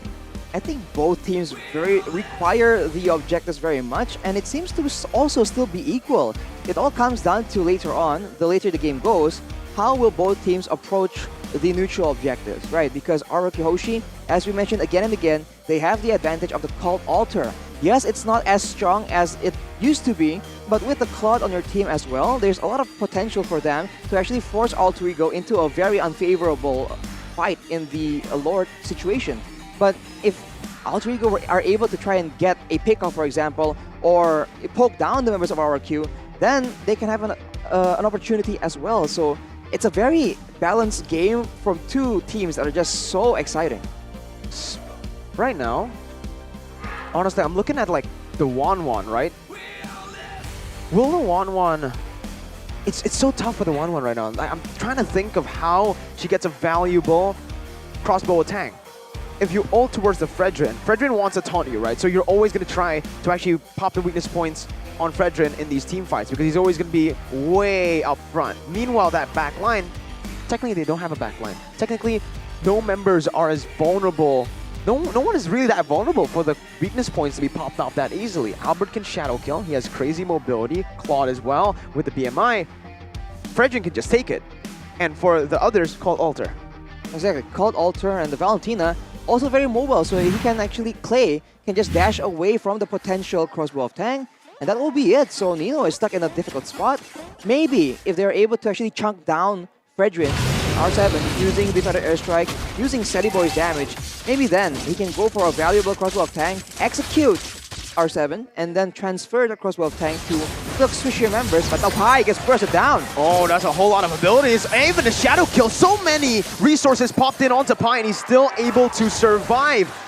I think both teams require the objectives very much, and it seems to also still be equal. It all comes down to later on, the later the game goes, how will both teams approach the neutral objectives, right? Because RRQ Hoshi, as we mentioned again and again, they have the advantage of the Cult Altar. Yes, it's not as strong as it used to be, but with the Claude on your team as well, there's a lot of potential for them to actually force Alter Ego into a very unfavorable fight in the Lord situation. But if Alter Ego are able to try and get a pickoff, for example, or poke down the members of RRQ, then they can have an opportunity as well. So it's a very balanced game from two teams that are just so exciting. Right now, honestly, I'm looking at like the 1-1, right? Will the 1-1... It's so tough for the 1-1 right now. I'm trying to think of how she gets a valuable crossbow attack. If you ult towards the Fredrin wants to taunt you, right? So you're always going to try to actually pop the weakness points on Fredrin in these team fights because he's always going to be way up front. Meanwhile, that back line, technically they don't have a back line. Technically, no members are as vulnerable. No one is really that vulnerable for the weakness points to be popped off that easily. Albert can shadow kill. He has crazy mobility. Claude as well with the BMI. Fredrin can just take it. And for the others, Cult Altar. Exactly. Cult Altar and the Valentina also very mobile, so he can actually, Clay can just dash away from the potential crossbow of Tang, and that will be it. So Nino is stuck in a difficult spot. Maybe if they're able to actually chunk down Fredrin, R7, using the Feather Airstrike, using Steady Boy's damage, maybe then he can go for a valuable crossbow of Tang, execute R7, and then transfer the crossbow of Tang to the Swisher members, but up high gets bursted down. Oh, that's a whole lot of abilities. And even the shadow kill, so many resources popped in onto Pi, and he's still able to survive.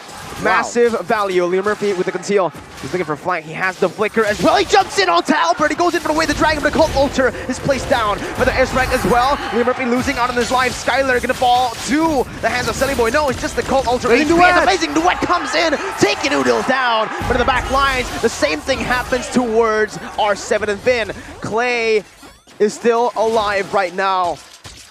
Massive value. Leo Murphy with the conceal. He's looking for flank. He has the flicker as well. He jumps in onto Albert. He goes in for the way the dragon, but the Cult Altar is placed down for the airstrike as well. Leo Murphy losing out on his life. Skylar gonna fall to the hands of Silly Boy. No, it's just the Cult Altar. And the amazing duet comes in, taking Noodles down. But in the back lines, the same thing happens towards R7 and Vin. Clay is still alive right now.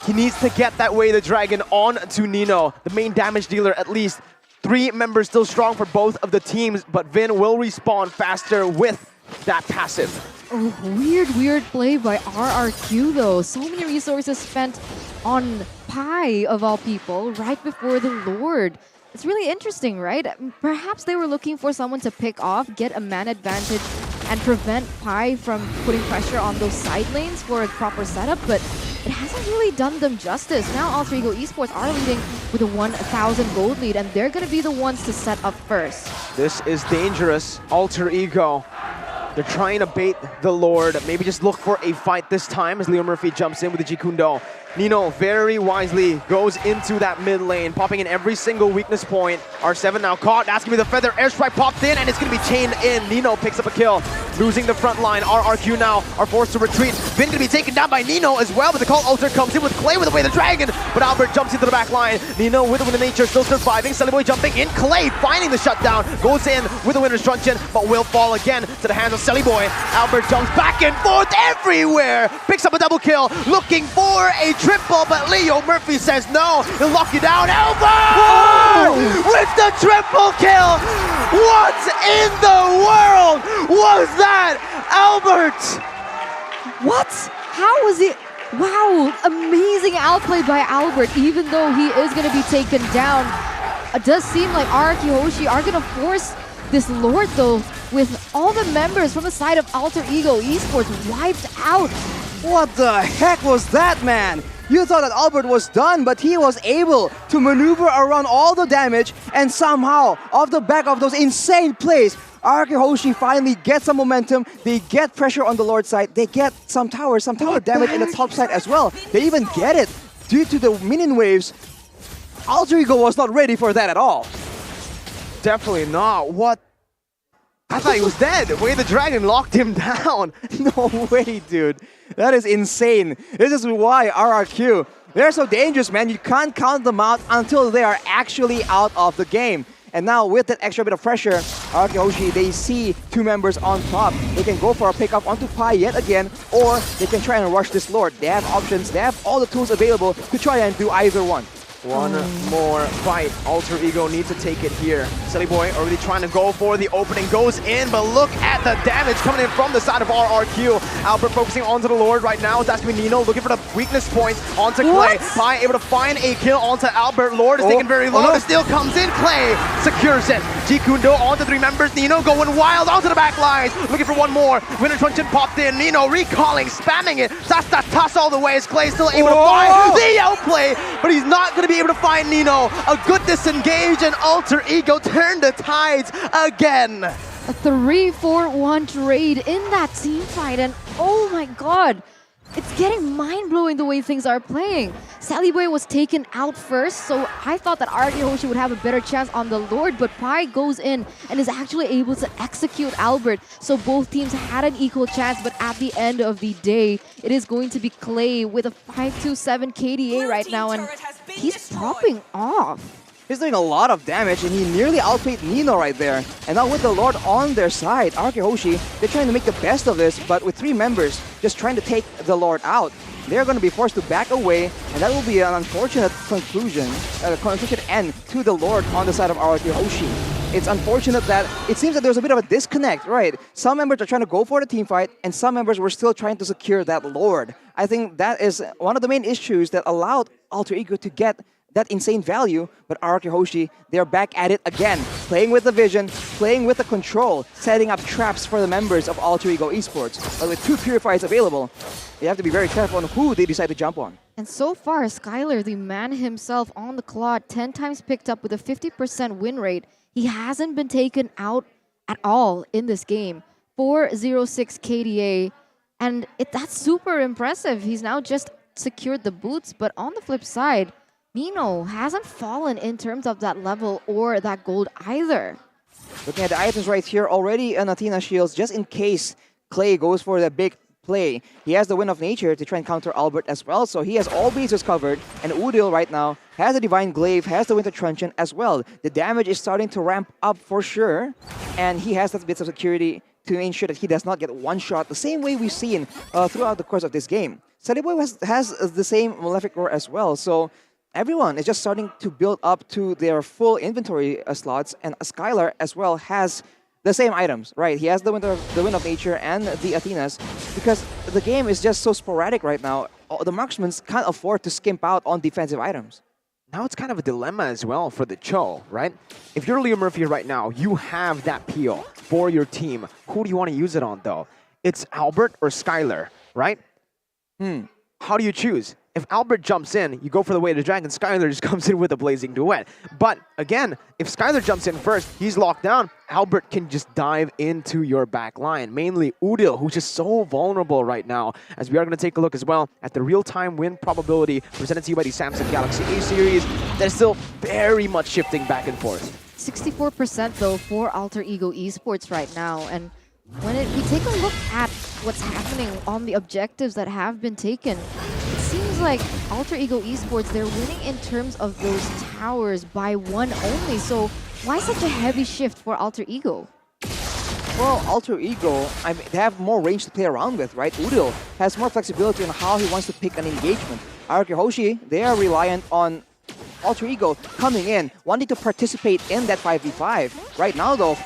He needs to get that way the dragon on to Nino, the main damage dealer at least. 3 members still strong for both of the teams, but Vin will respawn faster with that passive. Oh, weird play by RRQ though. So many resources spent on Pi of all people right before the Lord. It's really interesting, right? Perhaps they were looking for someone to pick off, get a man advantage, and prevent Pi from putting pressure on those side lanes for a proper setup, but it hasn't really done them justice. Now Alter Ego Esports are leading with a 1,000 gold lead, and they're going to be the ones to set up first. This is dangerous. Alter Ego. They're trying to bait the Lord. Maybe just look for a fight this time as Leo Murphy jumps in with the Jikundo. Nino very wisely goes into that mid lane, popping in every single weakness point. R7 now caught. That's going to be the feather. Airstrike popped in, and it's going to be chained in. Nino picks up a kill, losing the front line. RRQ now are forced to retreat. Vin going to be taken down by Nino as well, but the Cult Altar comes in with Clay with Away the Dragon. But Albert jumps into the back line. Nino with the Wind of Nature still surviving. Boy jumping in. Clay finding the shutdown. Goes in with the Winter's Truncheon, but will fall again to the hands of Boy. Albert jumps back and forth everywhere. Picks up a double kill, looking for a triple, but Leo Murphy says no. He'll lock you down. Albert with the triple kill. What in the world was that, Albert? What? How was it? Wow, amazing outplay by Albert, even though he is going to be taken down. It does seem like RRQ Hoshi are going to force this Lord though, with all the members from the side of Alter Ego Esports wiped out. What the heck was that, man? You thought that Albert was done, but he was able to maneuver around all the damage, and somehow, off the back of those insane plays, RRQ Hoshi finally gets some momentum. They get pressure on the Lord side. They get some tower damage in the top side as well. They even get it due to the minion waves. Alter Ego was not ready for that at all. Definitely not. What? I thought he was dead. Way the Dragon locked him down. No way, dude. That is insane. This is why RRQ, they're so dangerous, man. You can't count them out until they are actually out of the game. And now with that extra bit of pressure, RRQ Hoshi, they see two members on top. They can go for a pickup onto Pi yet again, or they can try and rush this Lord. They have options. They have all the tools available to try and do either one. One more fight. Alter Ego need to take it here. Boy already trying to go for the opening. Goes in, but look at the damage coming in from the side of RRQ. Albert focusing onto the Lord right now. That's going to be Nino looking for the weakness points onto Clay. Pi able to find a kill onto Albert. Lord is taken very low. It still comes in. Clay secures it. Jikundo onto three members. Nino going wild onto the back lines. Looking for one more. Winter Truncheon popped in. Nino recalling, spamming it. Toss all the way as Clay still able to find the outplay, but he's not going to be able to find Nino. A good disengage, and Alter Ego turn the tides again. A 3-4-1 trade in that team fight, and oh my god, it's getting mind-blowing the way things are playing. Boy was taken out first, so I thought that RRQ Hoshi would have a better chance on the Lord, but Pi goes in and is actually able to execute Albert. So both teams had an equal chance, but at the end of the day, it is going to be Clay with a 527 KDA right now, and he's popping off. He's doing a lot of damage, and he nearly outplayed Nino right there. And now with the Lord on their side, RRQ Hoshi, they're trying to make the best of this, but with three members just trying to take the Lord out, they're going to be forced to back away, and that will be an unfortunate conclusion, unfortunate end to the Lord on the side of RRQ Hoshi. It's unfortunate that it seems that there's a bit of a disconnect, right? Some members are trying to go for the team fight, and some members were still trying to secure that Lord. I think that is one of the main issues that allowed Alter Ego to get that insane value, but RRQ Hoshi, they're back at it again, playing with the vision, playing with the control, setting up traps for the members of Alter Ego Esports. But with two Purifiers available, you have to be very careful on who they decide to jump on. And so far, Skylar, the man himself on the clock, 10 times picked up with a 50% win rate. He hasn't been taken out at all in this game. 406 KDA, and that's super impressive. He's now just secured the boots, but on the flip side, Nino hasn't fallen in terms of that level or that gold either. Looking at the items right here, already an Athena Shields, just in case Clay goes for the big play. He has the Wind of Nature to try and counter Albert as well, so he has all bases covered, and Udil right now has the Divine Glaive, has the Winter Truncheon as well. The damage is starting to ramp up for sure, and he has that bits of security to ensure that he does not get one shot, the same way we've seen throughout the course of this game. Boy has the same Malefic Roar as well, so everyone is just starting to build up to their full inventory slots, and Skylar as well has the same items, right? He has the Wind of Nature and the Athenas because the game is just so sporadic right now. The marksmen can't afford to skimp out on defensive items. Now it's kind of a dilemma as well for the Cho, right? If you're Leo Murphy right now, you have that peel for your team. Who do you want to use it on, though? It's Albert or Skylar, right? How do you choose? If Albert jumps in, you go for the Way of the Dragon. Skylar just comes in with a Blazing Duet. But again, if Skylar jumps in first, he's locked down. Albert can just dive into your back line. Mainly Udil, who's just so vulnerable right now. As we are going to take a look as well at the real-time win probability presented to you by the Samsung Galaxy A series. That is still very much shifting back and forth. 64% though for Alter Ego Esports right now. And when we take a look at what's happening on the objectives that have been taken, it seems like Alter Ego Esports, they're winning in terms of those towers by 1 only. So why such a heavy shift for Alter Ego? Well, Alter Ego, I mean, they have more range to play around with, right? Udil has more flexibility on how he wants to pick an engagement. RRQ Hoshi, they are reliant on Alter Ego coming in, wanting to participate in that 5v5. Right now, though,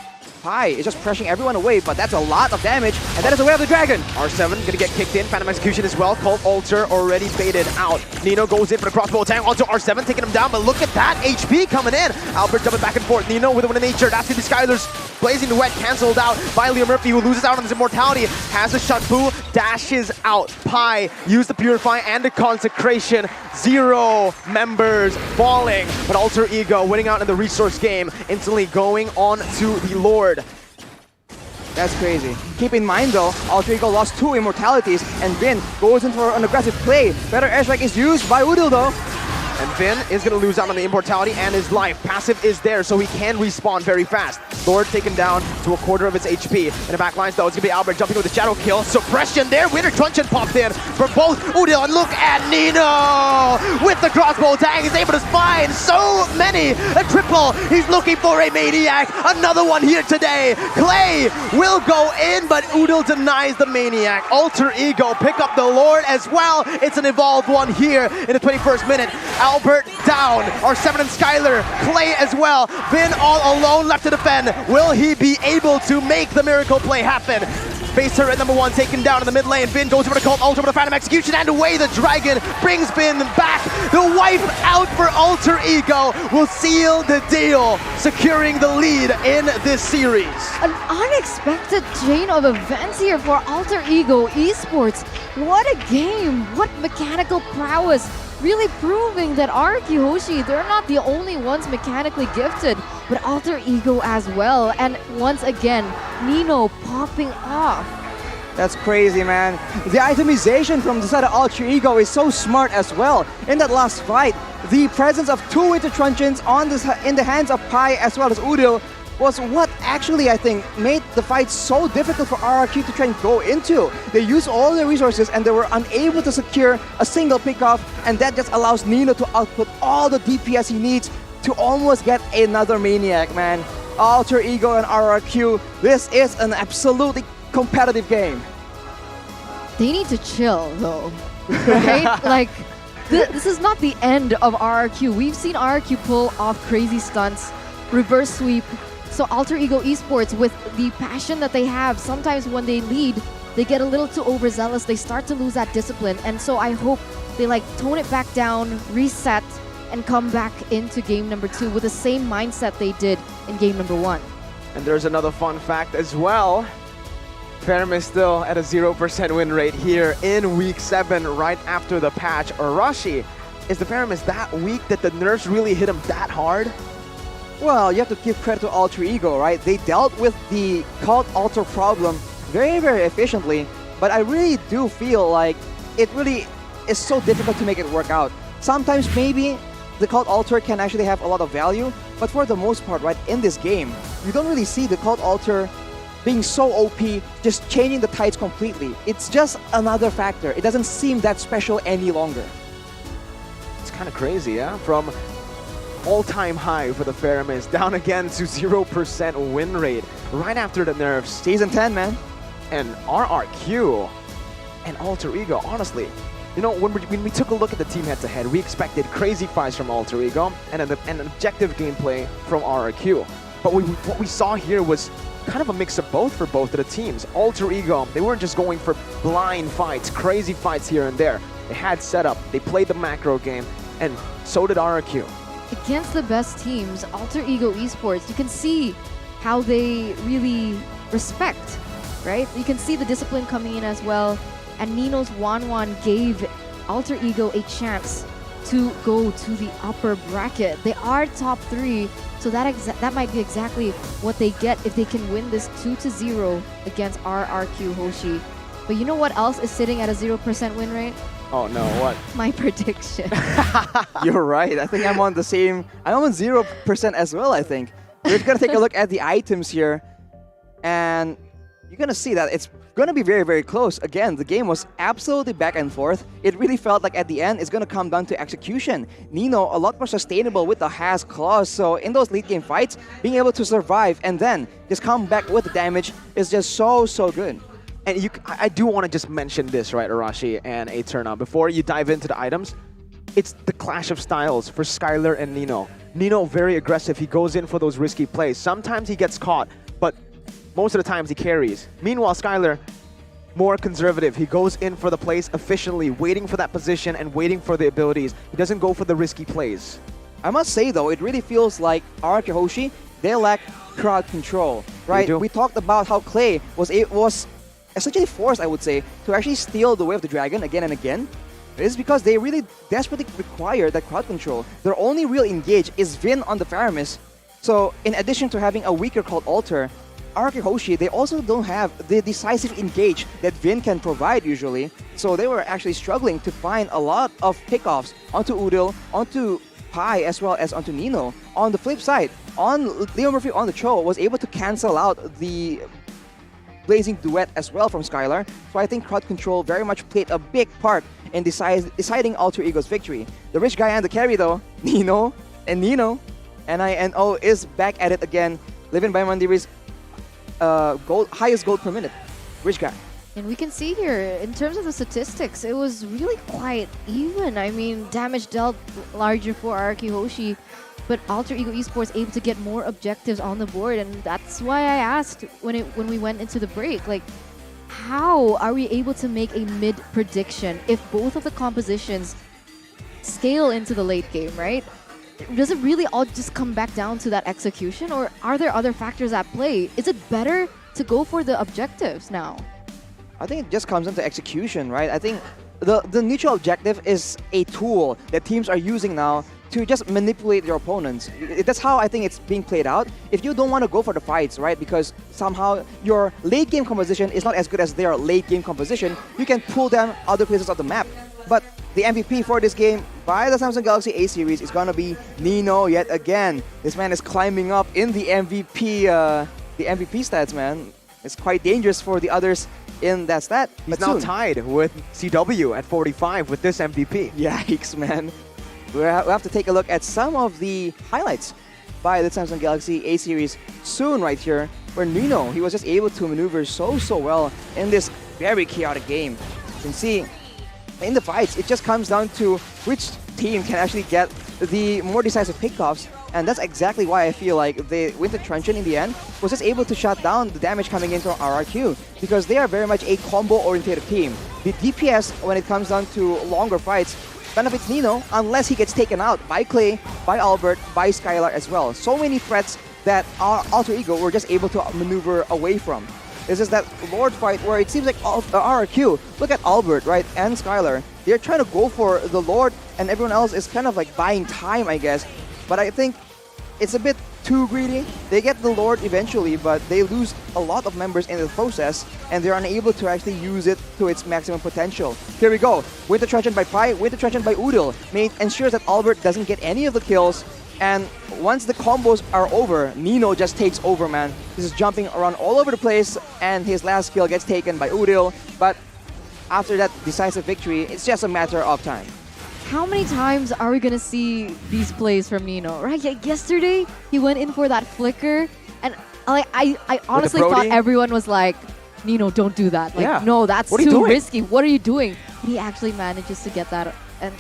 Pi is just pressuring everyone away, but that's a lot of damage, and that is the Way of the Dragon. R7 gonna get kicked in, Phantom Execution as well. Cold Alter already baited out. Nino goes in for the crossbow attack onto R7, taking him down, but look at that HP coming in. Albert jumping back and forth. Nino with the Wind of Nature. That's the Skylar's Blazing Duet canceled out by Leo Murphy, who loses out on his immortality. Has a Shunfu, dashes out. Pi use the Purify and the Consecration. 0 members falling, but Alter Ego winning out in the resource game, instantly going on to the Lord. That's crazy. Keep in mind though, Alter Ego lost 2 immortalities, and Vin goes in for an aggressive play. Better airstrike is used by Udil though. And Vin is going to lose out on the immortality and his life. Passive is there, so he can respawn very fast. Lord taken down to 1/4 of its HP. In the back lines, though, it's going to be Albert jumping with the Shadow Kill. Suppression there. Winter Truncheon popped in for both Udil. And look at Nino with the crossbow tag. He's able to find so many. A triple. He's looking for a Maniac. Another one here today. Clay will go in, but Udil denies the Maniac. Alter Ego pick up the Lord as well. It's an evolved one here in the 21st minute. Albert down. R7 and Skylar. Clay as well. Vin all alone left to defend. Will he be able to make the miracle play happen? Base turret number 1 taken down in the mid lane. Vin goes over to Cold Alter with a Phantom Execution, and away the Dragon brings Vin back. The wipe out for Alter Ego will seal the deal, securing the lead in this series. An unexpected chain of events here for Alter Ego Esports. What a game! What mechanical prowess! Really proving that RRQ Hoshi, they're not the only ones mechanically gifted, but Alter Ego as well. And once again, Nino popping off. That's crazy, man. The itemization from the side of Alter Ego is so smart as well. In that last fight, the presence of 2 Winter Truncheons in the hands of Pi as well as Udil was what actually, I think, made the fight so difficult for RRQ to try and go into. They used all their resources and they were unable to secure a single pickoff, and that just allows Nino to output all the DPS he needs to almost get another Maniac, man. Alter Ego and RRQ, this is an absolutely competitive game. They need to chill, though, right? Like, this is not the end of RRQ. We've seen RRQ pull off crazy stunts, reverse sweep. So Alter Ego Esports, with the passion that they have, sometimes when they lead, they get a little too overzealous. They start to lose that discipline. And so I hope they tone it back down, reset, and come back into game number 2 with the same mindset they did in game number 1. And there's another fun fact as well. Ferrum is still at a 0% win rate here in week 7 right after the patch. Arashi, is the Ferrum that weak that the nerfs really hit him that hard? Well, you have to give credit to Alter Ego, right? They dealt with the Cult Alter problem very, very efficiently, but I really do feel like it really is so difficult to make it work out. Sometimes maybe the Cult Alter can actually have a lot of value, but for the most part, right, in this game, you don't really see the Cult Alter being so OP, just changing the tides completely. It's just another factor. It doesn't seem that special any longer. It's kind of crazy, yeah? From all-time high for the Ferrum is down again to 0% win rate right after the nerfs. Season 10, man. And RRQ and Alter Ego, honestly, you know, when we took a look at the team head-to-head, we expected crazy fights from Alter Ego and an objective gameplay from RRQ. But what we saw here was kind of a mix of both for both of the teams. Alter Ego, they weren't just going for blind fights, crazy fights here and there. They had setup, they played the macro game, and so did RRQ. Against the best teams, Alter Ego Esports, you can see how they really respect, right? You can see the discipline coming in as well. And Nino's 1-1 gave Alter Ego a chance to go to the upper bracket. They are top 3, so that might be exactly what they get if they can win this 2-0 against RRQ Hoshi. But you know what else is sitting at a 0% win rate? Oh no, what? My prediction. You're right. I think I'm on the same. I'm on 0% as well, I think. We're going to take a look at the items here. And you're going to see that it's going to be very, very close. Again, the game was absolutely back and forth. It really felt like at the end, it's going to come down to execution. Nino, a lot more sustainable with the Has claws. So in those late game fights, being able to survive and then just come back with the damage is just so, so good. And I do want to just mention this, right, Arashi and Aeterna, before you dive into the items. It's the clash of styles for Skylar and Nino. Nino, very aggressive. He goes in for those risky plays. Sometimes he gets caught, but most of the times he carries. Meanwhile, Skylar, more conservative. He goes in for the plays efficiently, waiting for that position and waiting for the abilities. He doesn't go for the risky plays. I must say, though, it really feels like RRQ Hoshi, they lack crowd control, right? We talked about how Clay was essentially forced, I would say, to actually steal the way of the dragon again and again. It is because they really desperately require that crowd control. Their only real engage is Vin on the Faramis. So in addition to having a weaker called Alter, RRQ Hoshi, they also don't have the decisive engage that Vin can provide usually. So they were actually struggling to find a lot of pickoffs onto Udil, onto Pai, as well as onto Nino. On the flip side, Leo Murphy on the Cho was able to cancel out the blazing duet as well from Skylar. So I think crowd control very much played a big part in deciding Alter Ego's victory. The rich guy and the carry though, Nino. NINO is back at it again, living by Mandiri's highest gold per minute. Rich guy. And we can see here, in terms of the statistics, it was really quite even. I mean, damage dealt larger for RRQ Hoshi, but Alter Ego Esports able to get more objectives on the board, and that's why I asked when we went into the break, like, how are we able to make a mid prediction if both of the compositions scale into the late game, right? Does it really all just come back down to that execution, or are there other factors at play? Is it better to go for the objectives now? I think it just comes down to execution, right? I think the neutral objective is a tool that teams are using now to just manipulate their opponents. That's how I think it's being played out. If you don't want to go for the fights, right, because somehow your late game composition is not as good as their late game composition, you can pull them other places of the map. But the MVP for this game by the Samsung Galaxy A series is gonna be Nino yet again. This man is climbing up in the MVP stats, man. It's quite dangerous for the others in that stat. He's now tied with CW at 45 with this MVP. Yikes, man. We'll have to take a look at some of the highlights by the Samsung Galaxy A series soon right here, where Nino, he was just able to maneuver so well in this very chaotic game. You can see in the fights, it just comes down to which team can actually get the more decisive pickoffs, and that's exactly why I feel like the Winter Truncheon in the end was just able to shut down the damage coming in from RRQ, because they are very much a combo-oriented team. The DPS, when it comes down to longer fights, benefits Nino unless he gets taken out by Clay, by Albert, by Skylar as well. So many threats that Alter Ego were just able to maneuver away from. This is that Lord fight where it seems like RRQ, look at Albert, right, and Skylar. They're trying to go for the Lord, and everyone else is kind of like buying time, I guess. But I think it's a bit too greedy. They get the Lord eventually, but they lose a lot of members in the process, and they're unable to actually use it to its maximum potential. Here we go. Winter Truncheon by Pai, Winter Truncheon by Udil. Ensures that Albert doesn't get any of the kills, and once the combos are over, Nino just takes over, man. He's just jumping around all over the place, and his last kill gets taken by Udil, but after that decisive victory, it's just a matter of time. How many times are we gonna see these plays from Nino? Right? Yesterday he went in for that flicker, and I honestly thought everyone was like, Nino, don't do that. Like, no, that's too risky. What are you doing? He actually manages to get that, and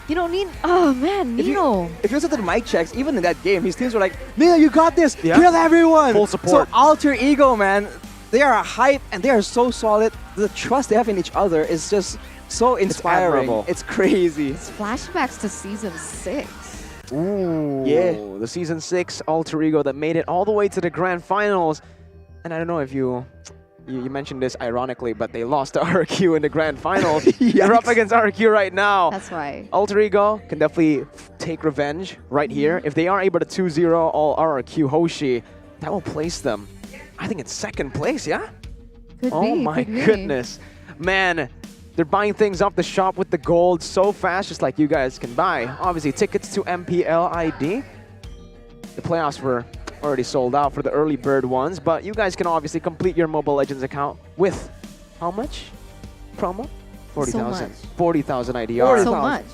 You know, oh man, Nino. If you listen to the mic checks, even in that game, his teams were like, Nino, you got this. Yeah. Kill everyone. Full support. So Alter Ego, man, they are a hype and they are so solid. The trust they have in each other is just so inspiring. It's crazy. It's flashbacks to season 6. Ooh. Yeah. The season 6 Alter Ego that made it all the way to the grand finals. And I don't know if you mentioned this ironically, but they lost to RRQ in the grand finals. You're up against RRQ right now. That's why. Alter Ego can definitely take revenge right here. If they are able to 2-0 all RRQ Hoshi, that will place them, I think, in second place, yeah? Could oh be, my could be. goodness. Man, they're buying things off the shop with the gold so fast, just like you guys can buy. Obviously, tickets to MPL ID. The playoffs were already sold out for the early bird ones, but you guys can obviously complete your Mobile Legends account with how much promo? 40,000. 40,000 IDR. So much.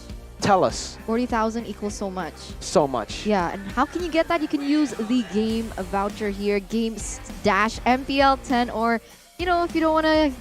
Tell us. 40,000 equals so much. So much. Yeah, and how can you get that? You can use the game voucher here, games-MPL10, or, you know, if you don't want to,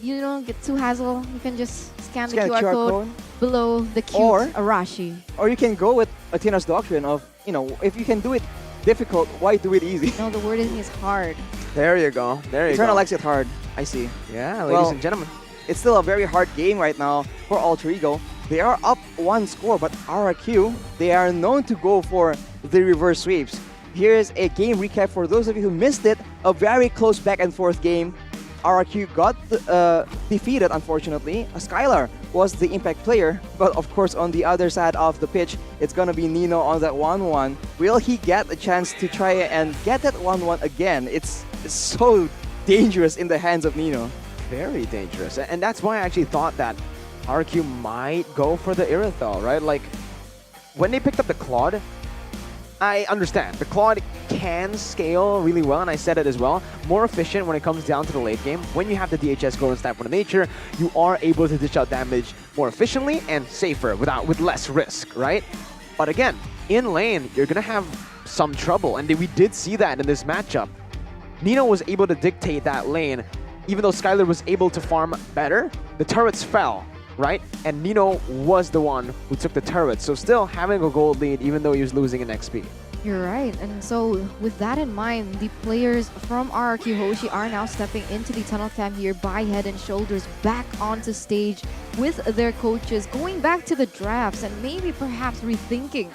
you know, get too hassle, you can just scan the QR code below the cute Arashi. Or you can go with Athena's doctrine of, you know, if you can do it difficult, why do it easy? No, the wording is hard. There you go. There you Eternal go. likes it hard, I see. Yeah, ladies and gentlemen. It's still a very hard game right now for Alter Ego. They are up one score, but RRQ, they are known to go for the reverse sweeps. Here's a game recap for those of you who missed it. A very close back and forth game. RRQ got defeated, unfortunately. Skylar was the impact player, but of course on the other side of the pitch, it's gonna be Nino on that 1-1. Will he get a chance to try and get that 1-1 again? It's so dangerous in the hands of Nino. Very dangerous. And that's why I actually thought that RRQ might go for the Irithel, right? Like, when they picked up the Claude, I understand. The Claude can scale really well, and I said it as well. More efficient when it comes down to the late game. When you have the DHS Golden Staff of Nature, you are able to dish out damage more efficiently and safer, with less risk, right? But again, in lane, you're going to have some trouble, and we did see that in this matchup. Nino was able to dictate that lane. Even though Skylar was able to farm better, the turrets fell, right? And Nino was the one who took the turret. So still having a gold lead, even though he was losing in XP. You're right. And so with that in mind, the players from RRQ Hoshi are now stepping into the tunnel cam here by head and shoulders back onto stage with their coaches, going back to the drafts and maybe perhaps rethinking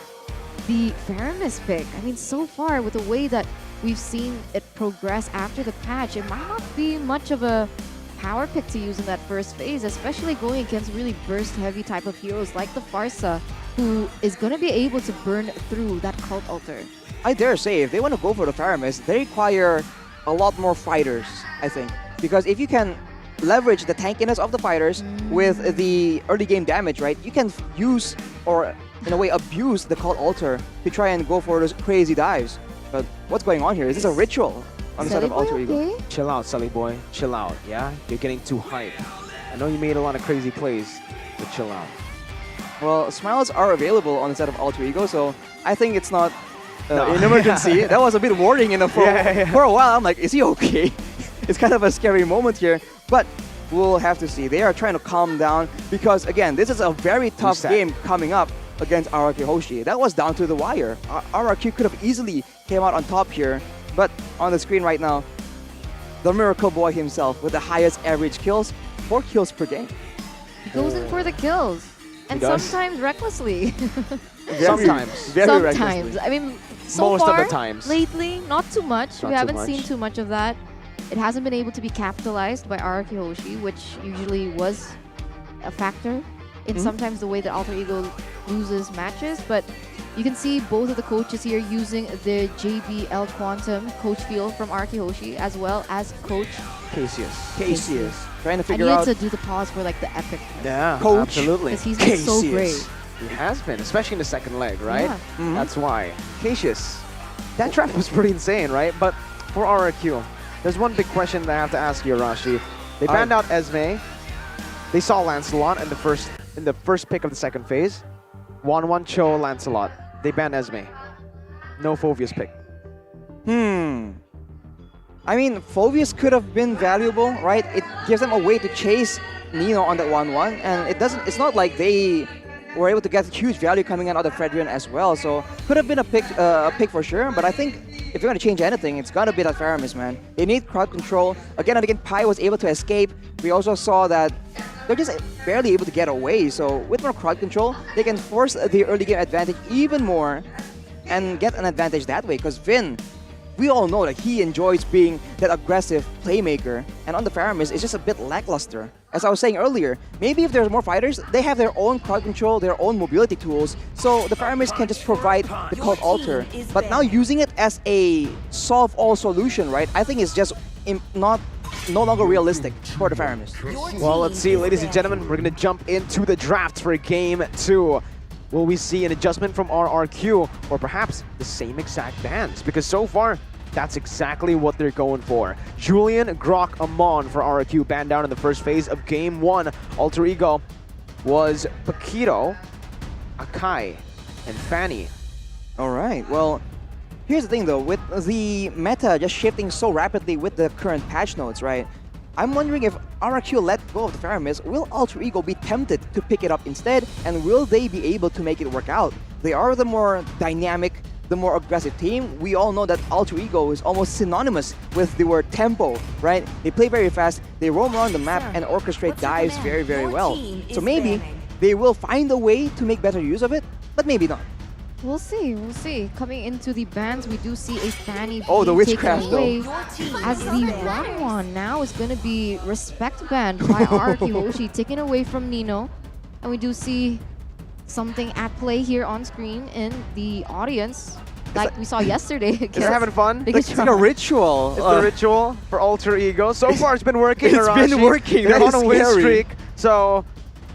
the Faramis pick. I mean, so far with the way that we've seen it progress after the patch, it might not be much of a power pick to use in that first phase, especially going against really burst-heavy type of heroes like the Farsa, who is going to be able to burn through that cult altar. I dare say, if they want to go for the Faramis, they require a lot more fighters, I think. Because if you can leverage the tankiness of the fighters with the early game damage, right, you can use, or in a way abuse, the cult altar to try and go for those crazy dives. But what's going on here? Is this a ritual on the side of Alter Ego? Chill out, Sully boy. Chill out, yeah? You're getting too hyped. I know you made a lot of crazy plays, but chill out. Well, smiles are available on the side of Alter Ego, so I think it's not an emergency. That was a bit worrying for a while. I'm like, is he okay? It's kind of a scary moment here, but we'll have to see. They are trying to calm down because, again, this is a very tough game coming up against RRQ Hoshi. That was down to the wire. RRQ could have easily came out on top here, but on the screen right now, the Miracle Boy himself with the highest average kills, 4 kills per game. He goes in for the kills, and sometimes recklessly. Sometimes. Sometimes. I mean, so most far, of the times. lately, not too much. Not we too haven't much. seen too much of that. It hasn't been able to be capitalized by RRQ Hoshi, which usually was a factor in sometimes the way that Alter Ego loses matches, but you can see both of the coaches here using the JBL Quantum coach field from RRQ Hoshi, as well as Coach Cassius. Trying to figure I out. needed to do the pause for like the epic. Yeah, Coach. absolutely. Because he's been so great. He has been, especially in the second leg, right? Yeah. That's why. Cassius. That draft was pretty insane, right? But for RRQ, there's one big question that I have to ask you, Arashi. They banned out Esme. They saw Lancelot in the first pick of the second phase. 1-1 Cho Lancelot. They banned Esme. No Phoveus pick. I mean, Phoveus could have been valuable, right? It gives them a way to chase Nino on that 1-1, and it's not like they were able to get huge value coming out of Fredrian as well. So could have been a pick for sure. But I think if you're going to change anything, it's got to be that Faramis, man. They need crowd control. Again and again, Pi was able to escape. We also saw that they're just barely able to get away. So with more crowd control, they can force the early game advantage even more and get an advantage that way. Because Vin, we all know that he enjoys being that aggressive playmaker. And on the Faramis, it's just a bit lackluster. As I was saying earlier, maybe if there's more fighters, they have their own crowd control, their own mobility tools, so the Faramis can just provide the Cult Alter. But now using it as a solve-all solution, right, I think it's just no longer realistic for the Faramis. Well, let's see, ladies and gentlemen, we're going to jump into the draft for Game 2. Will we see an adjustment from RRQ or perhaps the same exact bands? Because so far, that's exactly what they're going for. Julian, Grok, Amon for RRQ banned down in the first phase of Game 1. Alter Ego was Paquito, Akai, and Fanny. All right, well, here's the thing though, with the meta just shifting so rapidly with the current patch notes, right? I'm wondering if RRQ let go of the Faramis, will Alter Ego be tempted to pick it up instead, and will they be able to make it work out? They are the more dynamic, the more aggressive team. We all know that Alter Ego is almost synonymous with the word tempo, right? They play very fast, they roam around the map and orchestrate dives very, very well. So maybe they will find a way to make better use of it, but maybe not. We'll see, we'll see. Coming into the bans, we do see a Fanny the being witchcraft taken away though. as the 1-1 now is going to be respect banned by RRQ Hoshi, taken away from Nino. And we do see something at play here on screen in the audience, like we saw yesterday. Is it having fun? It's like a ritual. It's the ritual for Alter Ego. So far, it's been working. It's been working. They're That on a is win scary. streak, so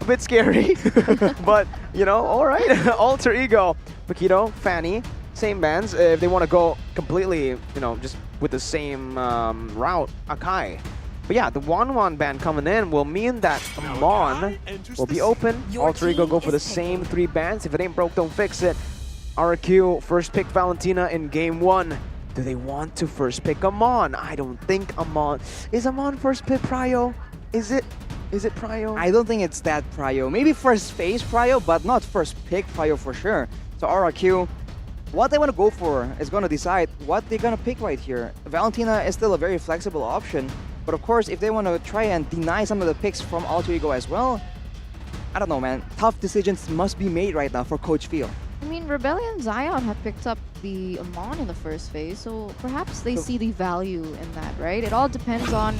a bit scary. But, you know, all right. Alter Ego, Paquito, Fanny, same bands. If they want to go completely, you know, just with the same route, Akai. But yeah, the 1-1 ban coming in will mean that Amon will be open. Alter Ego go for the same 3 bans. If it ain't broke, don't fix it. RRQ first pick Valentina in Game 1. Do they want to first pick Amon? I don't think Amon. Is Amon first pick Prio? Is it Prio? I don't think it's that Prio. Maybe first phase Prio, but not first pick Prio for sure. So RRQ, what they want to go for is going to decide what they're going to pick right here. Valentina is still a very flexible option, but of course, if they want to try and deny some of the picks from Alter Ego as well, I don't know, man. Tough decisions must be made right now for Coach Phil. I mean, Rebellion Zion have picked up the Amon in the first phase, so perhaps they see the value in that, right? It all depends on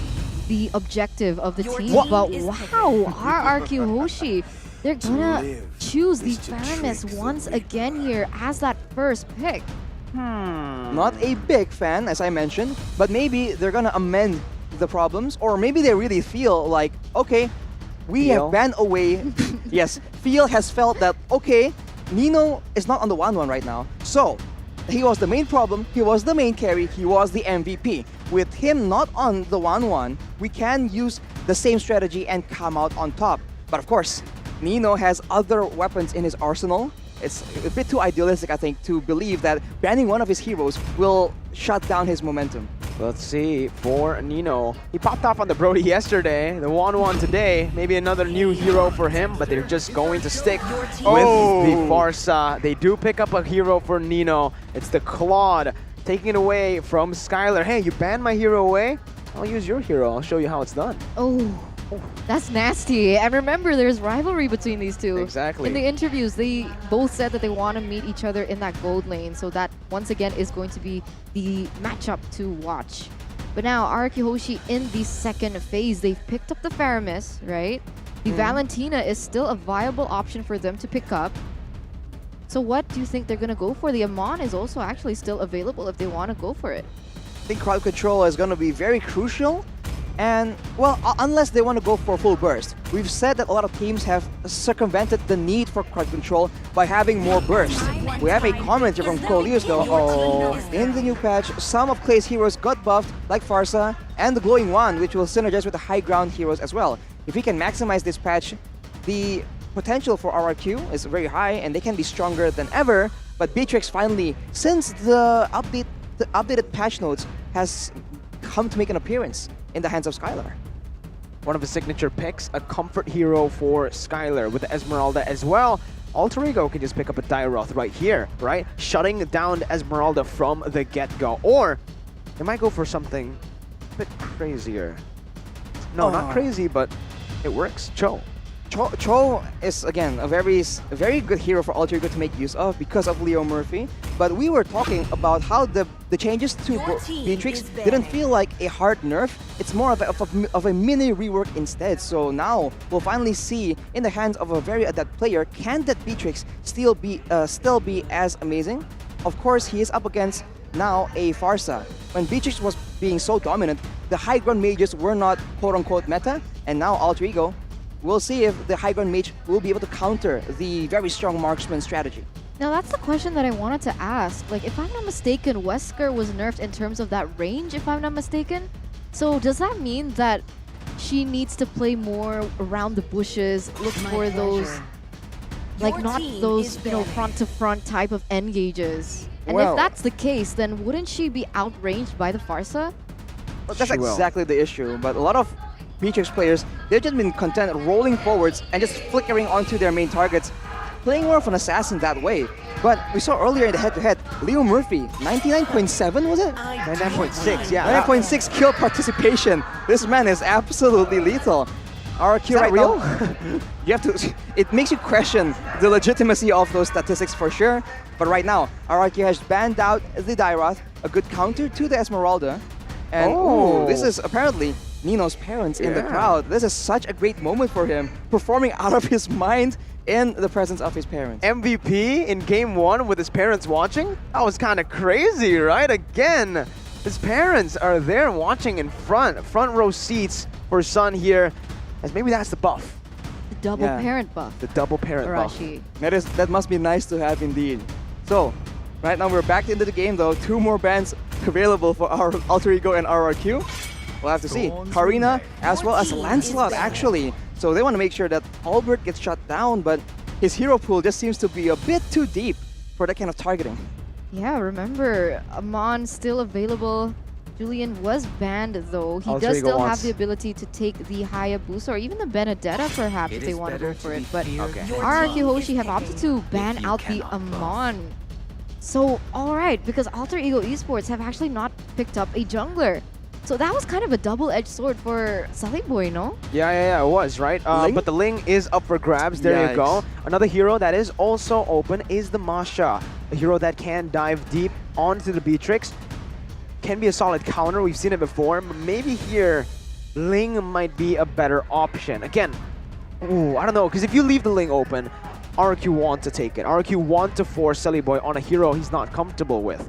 the objective of the team. But wow, RRQ Hoshi, they're gonna choose the Faramis once again here as that first pick. Not a big fan, as I mentioned, but maybe they're gonna amend the problems, or maybe they really feel like, okay, we have banned away. Yes, Phil has felt that, okay, Nino is not on the 1-1 right now, so he was the main problem, he was the main carry, he was the MVP. With him not on the 1-1, we can use the same strategy and come out on top. But of course, Nino has other weapons in his arsenal. It's a bit too idealistic, I think, to believe that banning one of his heroes will shut down his momentum. Let's see, for Nino. He popped off on the Brody yesterday, the 1-1 today. Maybe another new hero for him, but they're just going to stick with the Farsa. They do pick up a hero for Nino. It's the Claude, taking it away from Skylar. Hey, you banned my hero away? I'll use your hero. I'll show you how it's done. Oh, that's nasty. And remember, there's rivalry between these two. Exactly. In the interviews, they both said that they want to meet each other in that gold lane. So that, once again, is going to be the matchup to watch. But now, RRQ Hoshi in the second phase, they've picked up the Faramis, right? The Valentina is still a viable option for them to pick up. So what do you think they're going to go for? The Amon is also actually still available if they want to go for it. I think crowd control is going to be very crucial. And, well, unless they want to go for full burst. We've said that a lot of teams have circumvented the need for crowd control by having more burst. We have a comment here from Colius though. In the new patch, some of Clay's heroes got buffed, like Farsa, and the Glowing Wand, which will synergize with the high ground heroes as well. If we can maximize this patch, the potential for RRQ is very high, and they can be stronger than ever. But Beatrix finally, since the updated patch notes, has come to make an appearance in the hands of Skylar. One of his signature picks, a comfort hero for Skylar with the Esmeralda as well. Alter Ego can just pick up a Dairoth right here, right? Shutting down Esmeralda from the get-go. Or they might go for something a bit crazier. No, not crazy, but it works. Cho is, again, a very good hero for Alter Ego to make use of because of Leo Murphy. But we were talking about how the changes to Beatrix didn't feel like a hard nerf. It's more of a mini rework instead. So now we'll finally see in the hands of a very adept player, can that Beatrix still be as amazing? Of course, he is up against now a Farsa. When Beatrix was being so dominant, the high ground mages were not quote-unquote meta, and now Alter Ego, we'll see if the high ground mage will be able to counter the very strong marksman strategy. Now that's the question that I wanted to ask. Like, if I'm not mistaken, Wesker was nerfed in terms of that range, if I'm not mistaken. So does that mean that she needs to play more around the bushes, look for those, like not those, front to front type of engages? And if that's the case, then wouldn't she be outranged by the Farsa? Well, that's exactly the issue, but a lot of Beatrix players, they've just been content rolling forwards and just flickering onto their main targets, playing more of an assassin that way. But we saw earlier in the head-to-head, Leo Murphy, 99.7 was it? 99.6, yeah. 99.6 kill participation. This man is absolutely lethal. RRQ right real? now, you have to. It makes you question the legitimacy of those statistics for sure. But right now, RRQ has banned out the Dairoth, a good counter to the Esmeralda. And ooh, this is apparently Nino's parents in the crowd. This is such a great moment for him, performing out of his mind in the presence of his parents. MVP in game 1 with his parents watching? That was kind of crazy, right? Again, his parents are there watching in front row seats for his son here, as maybe that's the buff. The double parent buff. The double parent buff. That must be nice to have indeed. So, right now we're back into the game though. 2 more bans available for our Alter Ego and RRQ. We'll have to see. Karina as well as Lancelot actually. So they want to make sure that Albert gets shut down, but his hero pool just seems to be a bit too deep for that kind of targeting. Yeah, remember, Amon still available. Julian was banned though. He does still have the ability to take the Hayabusa or even the Benedetta perhaps if they want to go for it. But RRQ Hoshi have opted to ban out the Amon. So, alright, because Alter Ego Esports have actually not picked up a jungler. So that was kind of a double-edged sword for Sully Boy, no? Yeah, it was, right? But the Ling is up for grabs. There you go. Another hero that is also open is the Masha. A hero that can dive deep onto the Beatrix. Can be a solid counter. We've seen it before. But maybe here, Ling might be a better option. Again, I don't know. Because if you leave the Ling open, RRQ want to take it. RRQ want to force Sully Boy on a hero he's not comfortable with.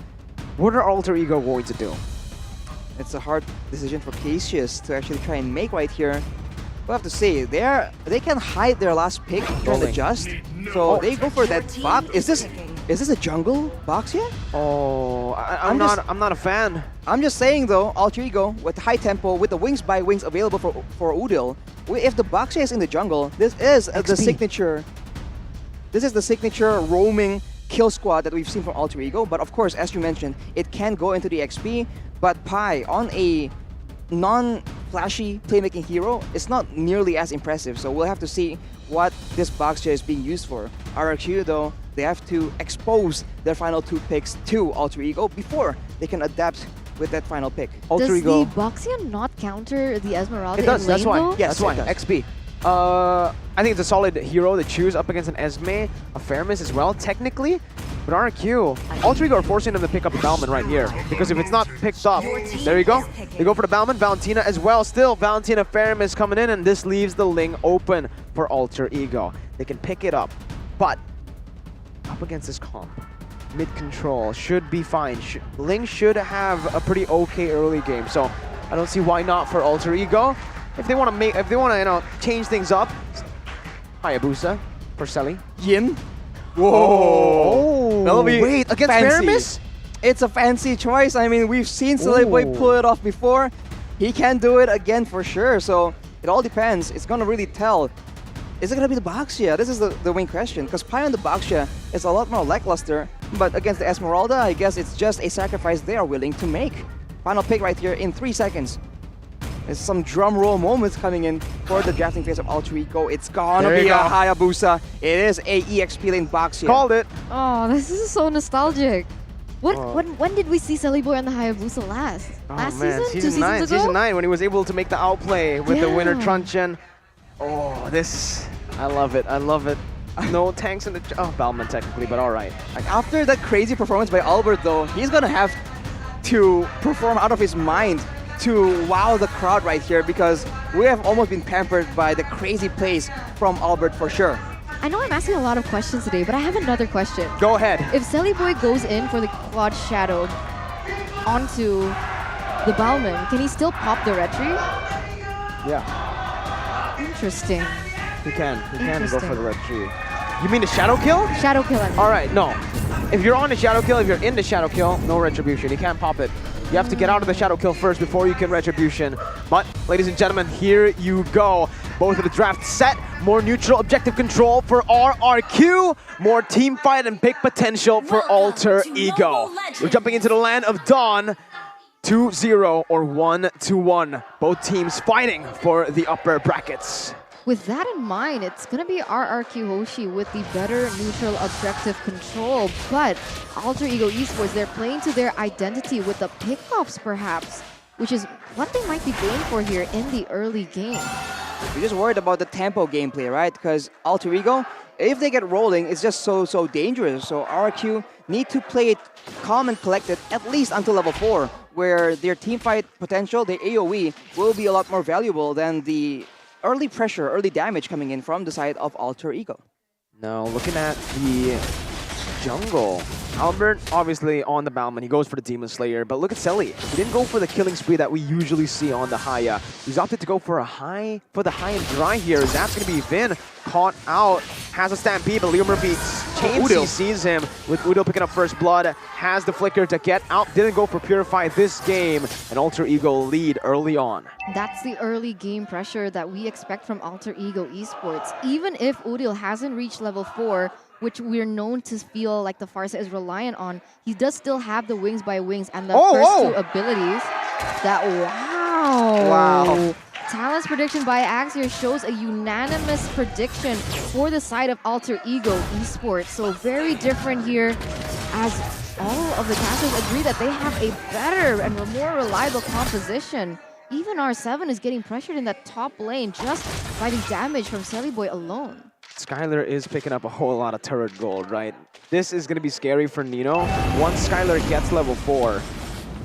What are Alter Ego going to do? It's a hard decision for Cassius to actually try and make right here. We'll have to say, they can hide their last pick and adjust. So they go for that bot. Is this a jungle box yet? Oh, I'm not a fan. I'm just saying though, Alter Ego with high tempo, with the wings by wings available for Udil. If the box is in the jungle, this is the signature. This is the signature roaming kill squad that we've seen from Alter Ego. But of course, as you mentioned, it can go into the XP. But Pi on a non-flashy playmaking hero is not nearly as impressive. So we'll have to see what this box is being used for. RRQ though, they have to expose their final 2 picks to Alter Ego before they can adapt with that final pick. Does the Boxia not counter the Esmeralda? It does, that's why. Yes, that's why. XP. I think it's a solid hero to choose up against an Esme, a Fairness as well, technically. But RRQ, Alter Ego are forcing them to pick up the Balman right here. Because if it's not picked up, there you go. They go for the Balman, Valentina as well. Still, Valentina Fairness coming in, and this leaves the Ling open for Alter Ego. They can pick it up, but up against this comp, mid-control should be fine. Ling should have a pretty okay early game, so I don't see why not for Alter Ego. If they want to change things up, Hayabusa for Selly. Yin. Whoa! Oh, wait, against Aramis? It's a fancy choice. I mean, we've seen Boy pull it off before. He can do it again for sure. So it all depends. It's gonna really tell. Is it gonna be the Boxia? This is the main question. Because Pi on the Boxia is a lot more lackluster. But against the Esmeralda, I guess it's just a sacrifice they are willing to make. Final pick right here in 3 seconds. There's some drum roll moments coming in for the drafting phase of Alter Ego. It's gonna There you be a go. Hayabusa. It is a EXP lane box here. Called it. Oh, this is so nostalgic. What? Oh. When did we see Selly Boy on the Hayabusa last? Last man, season? 2 season 9, seasons ago? season 9 when he was able to make the outplay with the winner Yeah. truncheon. Oh, this, I love it. I love it. No tanks in the, Balman technically, but all right. Like after that crazy performance by Albert though, he's gonna have to perform out of his mind to wow the crowd right here because we have almost been pampered by the crazy plays from Albert for sure. I know I'm asking a lot of questions today, but I have another question. Go ahead. If Selly Boy goes in for the quad shadow onto the Balman, can he still pop the retry? Yeah, Interesting. he can go for Interesting. the red tree. You mean the shadow kill? Shadow kill. I mean. All right, no. If you're on the shadow kill, if you're in the shadow kill, no retribution. You can't pop it. You have to get out of the shadow kill first before you can retribution. But, ladies and gentlemen, here you go. Both of the drafts set. More neutral objective control for RRQ. More team fight and pick potential for Alter Ego. We're jumping into the land of Dawn. 2-0 or 1-1. Both teams fighting for the upper brackets. With that in mind, it's going to be RRQ Hoshi with the better neutral objective control. But Alter Ego Esports, they're playing to their identity with the pickoffs perhaps, which is what they might be going for here in the early game. We're just worried about the tempo gameplay, right? Because Alter Ego, if they get rolling, it's just so dangerous. So RRQ need to play it calm and collected at least until level 4, where their teamfight potential, their AoE, will be a lot more valuable than the early pressure, early damage coming in from the side of Alter Ego. Now, looking at the jungle. Albert, obviously, on the Balman. He goes for the Demon Slayer. But look at Selly. He didn't go for the killing spree that we usually see on the Haya. He's opted to go for the high and dry here. That's going to be Vin. Caught out. Has a stampede, but Leo Murphy chain sees him with Udo picking up first blood. Has the flicker to get out. Didn't go for Purify this game. An Alter Ego lead early on. That's the early game pressure that we expect from Alter Ego Esports. Even if Udil hasn't reached level 4, which we're known to feel like the Farsa is reliant on, he does still have the Wings by Wings and the first 2 abilities. That, wow. Talent's prediction by Axior shows a unanimous prediction for the side of Alter Ego Esports. So very different here, as all of the casters agree that they have a better and more reliable composition. Even R7 is getting pressured in that top lane just by the damage from Selly Boy alone. Skylar is picking up a whole lot of turret gold, right? This is going to be scary for Nino once Skylar gets level 4.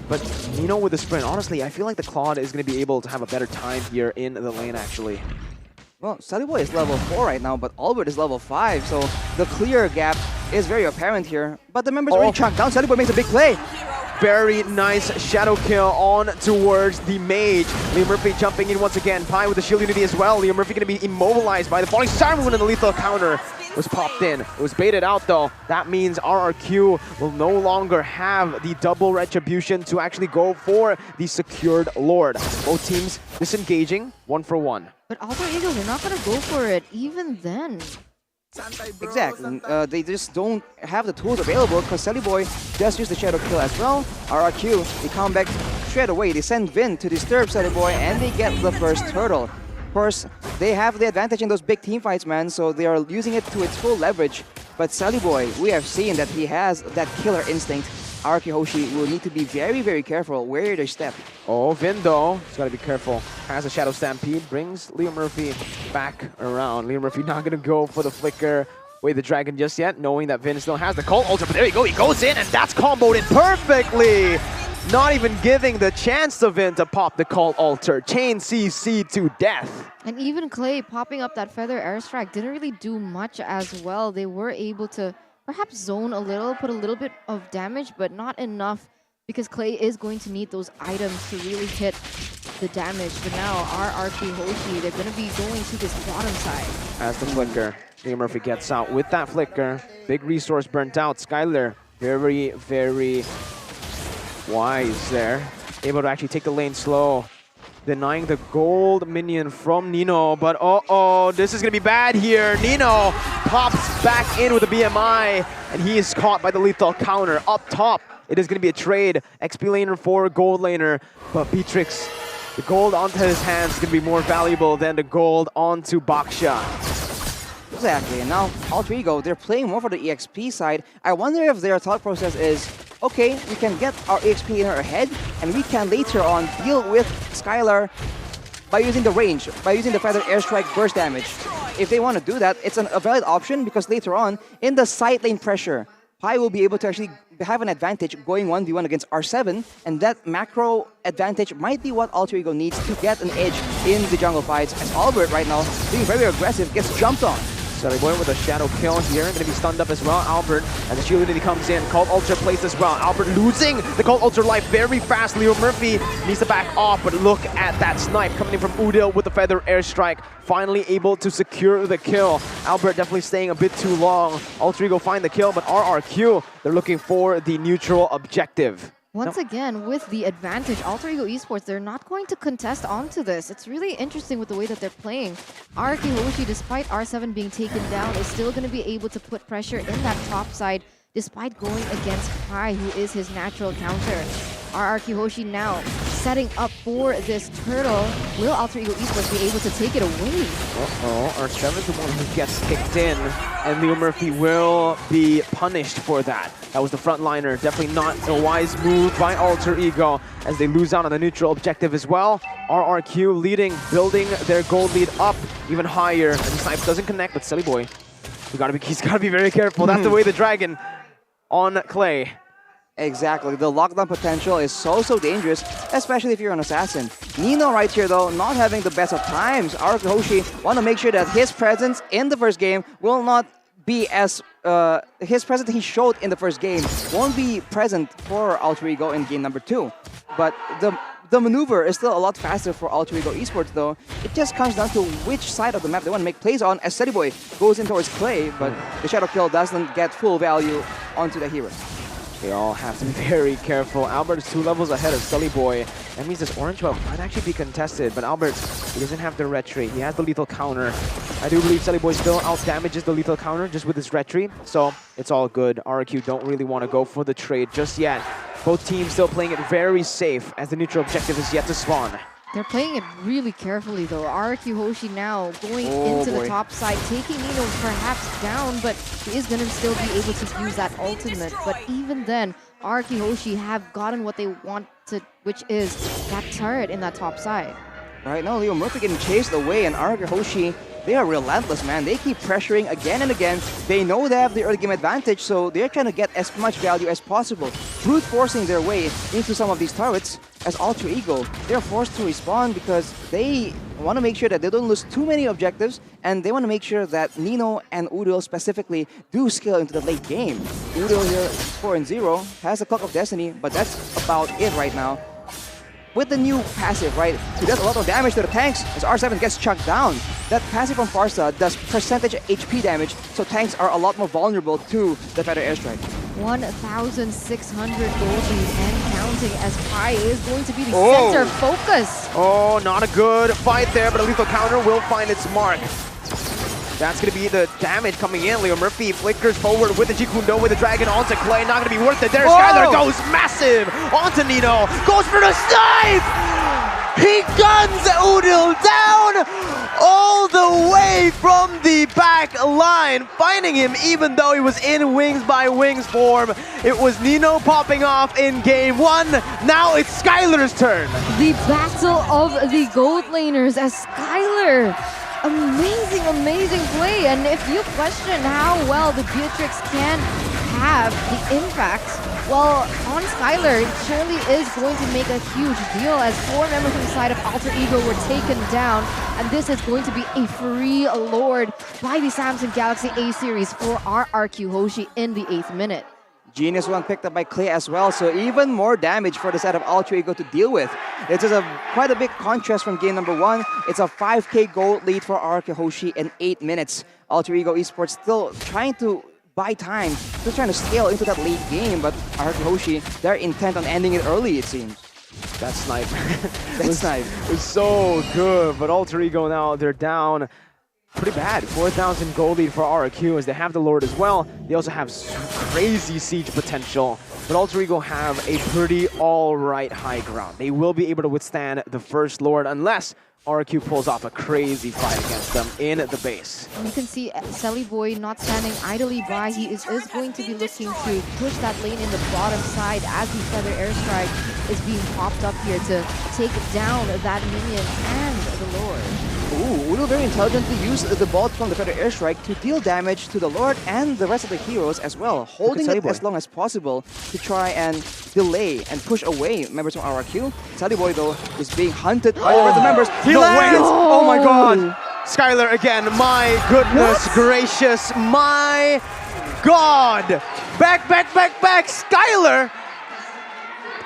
But Nino with the sprint, honestly, I feel like the Claude is going to be able to have a better time here in the lane, actually. Well, Selly Boy is level 4 right now, but Albert is level 5, so the clear gap is very apparent here. But the members already chunked down. Selly Boy makes a big play. Very nice shadow kill on towards the mage. Leo Murphy jumping in once again. Pi with the shield unity as well. Leo Murphy going to be immobilized by the falling star movement, and the lethal counter was popped in. It was baited out though. That means RRQ will no longer have the double retribution to actually go for the secured Lord. Both teams disengaging 1 for 1. But Alter Ego, they're not going to go for it even then. Exactly. They just don't have the tools available because Selly Boy just used the Shadow Kill as well. RRQ, they come back straight away. They send Vin to disturb Selly Boy and they get the first turtle. Of course, they have the advantage in those big team fights, man, so they are using it to its full leverage. But Selly Boy, we have seen that he has that killer instinct. RRQ Hoshi will need to be very careful where they step. Oh, Vin though, he's got to be careful. Has a Shadow Stampede, brings Leo Murphy back around. Leo Murphy not going to go for the flicker. Wait, the dragon just yet, knowing that Vin still has the Cult Ultra, but there you go, he goes in and that's comboed in perfectly. Not even giving the chance to Vin to pop the Cult Altar. Chain CC to death. And even Clay popping up that Feather Airstrike didn't really do much as well. They were able to perhaps zone a little, put a little bit of damage, but not enough because Clay is going to need those items to really hit the damage. But now RRQ Hoshi, they're going to be going to this bottom side. As the flicker, Leo Murphy gets out with that flicker. Big resource burnt out. Skylar, very wise there. Able to actually take the lane slow. Denying the gold minion from Nino, but this is gonna be bad here. Nino pops back in with a BMI, and he is caught by the lethal counter. Up top, it is gonna be a trade. XP laner for gold laner, but Beatrix The gold onto his hands is going to be more valuable than the gold onto Baksha. Exactly, and now Alter Ego, they're playing more for the EXP side. I wonder if their thought process is, okay, we can get our EXP in our head, and we can later on deal with Skylar by using the range, by using the Feather Airstrike burst damage. If they want to do that, it's a valid option because later on, in the side lane pressure, Pi will be able to actually have an advantage going 1v1 against R7, and that macro advantage might be what Alter Ego needs to get an edge in the jungle fights, as Albert right now, being very aggressive, gets jumped on. Boy with a shadow kill here, going to be stunned up as well. Albert, as the shield unity comes in, Cold Ultra plays as well. Albert losing the Cold Ultra life very fast. Leo Murphy needs to back off, but look at that snipe coming in from Udil with the Feather Airstrike. Finally able to secure the kill. Albert definitely staying a bit too long. Alter Ego find the kill, but RRQ, they're looking for the neutral objective. Once again, with the advantage, Alter Ego Esports, they're not going to contest onto this. It's really interesting with the way that they're playing. RRQ Hoshi, despite R7 being taken down, is still going to be able to put pressure in that top side, despite going against Pi, who is his natural counter. RRQ Hoshi now setting up for this turtle. Will Alter Ego Esports be able to take it away? R7 is the one who gets kicked in, and Leo Murphy will be punished for that. That was the frontliner. Definitely not a wise move by Alter Ego as they lose out on the neutral objective as well. RRQ leading, building their gold lead up even higher. And the snipe doesn't connect, but Silly Boy, he's gotta be very careful. That's the way the dragon on Clay. Exactly, the lockdown potential is so dangerous, especially if you're an assassin. Nino right here though, not having the best of times. RRQ Hoshi want to make sure that his presence in the first game will not be as his presence he showed in the first game won't be present for Alter Ego in game number 2. But the maneuver is still a lot faster for Alter Ego Esports though. It just comes down to which side of the map they want to make plays on, as Steady Boy goes in towards Clay, but the Shadow Kill doesn't get full value onto the hero. They all have to be very careful. Albert is 2 levels ahead of Sully Boy. That means this orange buff might actually be contested, but Albert, he doesn't have the retry. He has the lethal counter. I do believe Sully Boy still out-damages the lethal counter just with his retry, so it's all good. RRQ don't really want to go for the trade just yet. Both teams still playing it very safe as the neutral objective is yet to spawn. They're playing it really carefully though. RRQ Hoshi now going into the top side, taking Nino perhaps down, but he is going to still be able to use that ultimate. But even then, RRQ Hoshi have gotten what they wanted, which is that turret in that top side. Right now, Leo Murphy getting chased away, and RRQ Hoshi, they are relentless, man. They keep pressuring again and again. They know they have the early game advantage, so they're trying to get as much value as possible, brute forcing their way into some of these turrets. As Alter Ego, they're forced to respawn because they want to make sure that they don't lose too many objectives, and they want to make sure that Nino and Udil specifically do scale into the late game. Udil here, 4-0, has a Clock of Destiny, but that's about it right now. With the new passive, right, he does a lot of damage to the tanks as R7 gets chucked down. That passive from Farsa does percentage HP damage, so tanks are a lot more vulnerable to the Feather Airstrike. 1,600 gold lead and counting, as Pi is going to be the center focus. Oh, not a good fight there, but a lethal counter will find its mark. That's going to be the damage coming in. Leo Murphy flickers forward with the Jikundo, with the Dragon onto Clay. Not going to be worth it there. Skylar goes massive onto Nino. Goes for the snipe! He guns Udil down all the way from the back line, finding him even though he was in wings by wings form. It was Nino popping off in game 1. Now it's Skylar's turn. The battle of the gold laners as Skylar. Amazing play. And if you question how well the Beatrix can have the impact, well, on Skylar, it surely is going to make a huge deal as 4 members from the side of Alter Ego were taken down. And this is going to be a free lord by the Samsung Galaxy A series for RRQ Hoshi in the 8th minute. Genius one picked up by Clay as well, so even more damage for the side of Alter Ego to deal with. It's just quite a big contrast from game number 1. It's a 5k gold lead for RRQ Hoshi in 8 minutes. Alter Ego Esports still trying to buy time, still trying to scale into that late game, but RRQ Hoshi, they're intent on ending it early, it seems. That snipe. That snipe was so good, but Alter Ego now, they're down. pretty bad. 4,000 gold lead for RRQ as they have the Lord as well. They also have crazy siege potential. But Alter Ego have a pretty alright high ground. They will be able to withstand the first Lord unless RRQ pulls off a crazy fight against them in the base. You can see Selly Boy not standing idly by. He is going to be looking to push that lane in the bottom side as the Feather Airstrike is being popped up here to take down that minion and the Lord. Ooh, Udo very intelligently used the bolt from the Feather Airstrike to deal damage to the Lord and the rest of the heroes as well, holding it as long as possible to try and delay and push away members from RRQ. Sally Boy, though, is being hunted by the rest of the members. He lands! Oh my god! Skylar again, my goodness gracious, my god! Back, Skylar!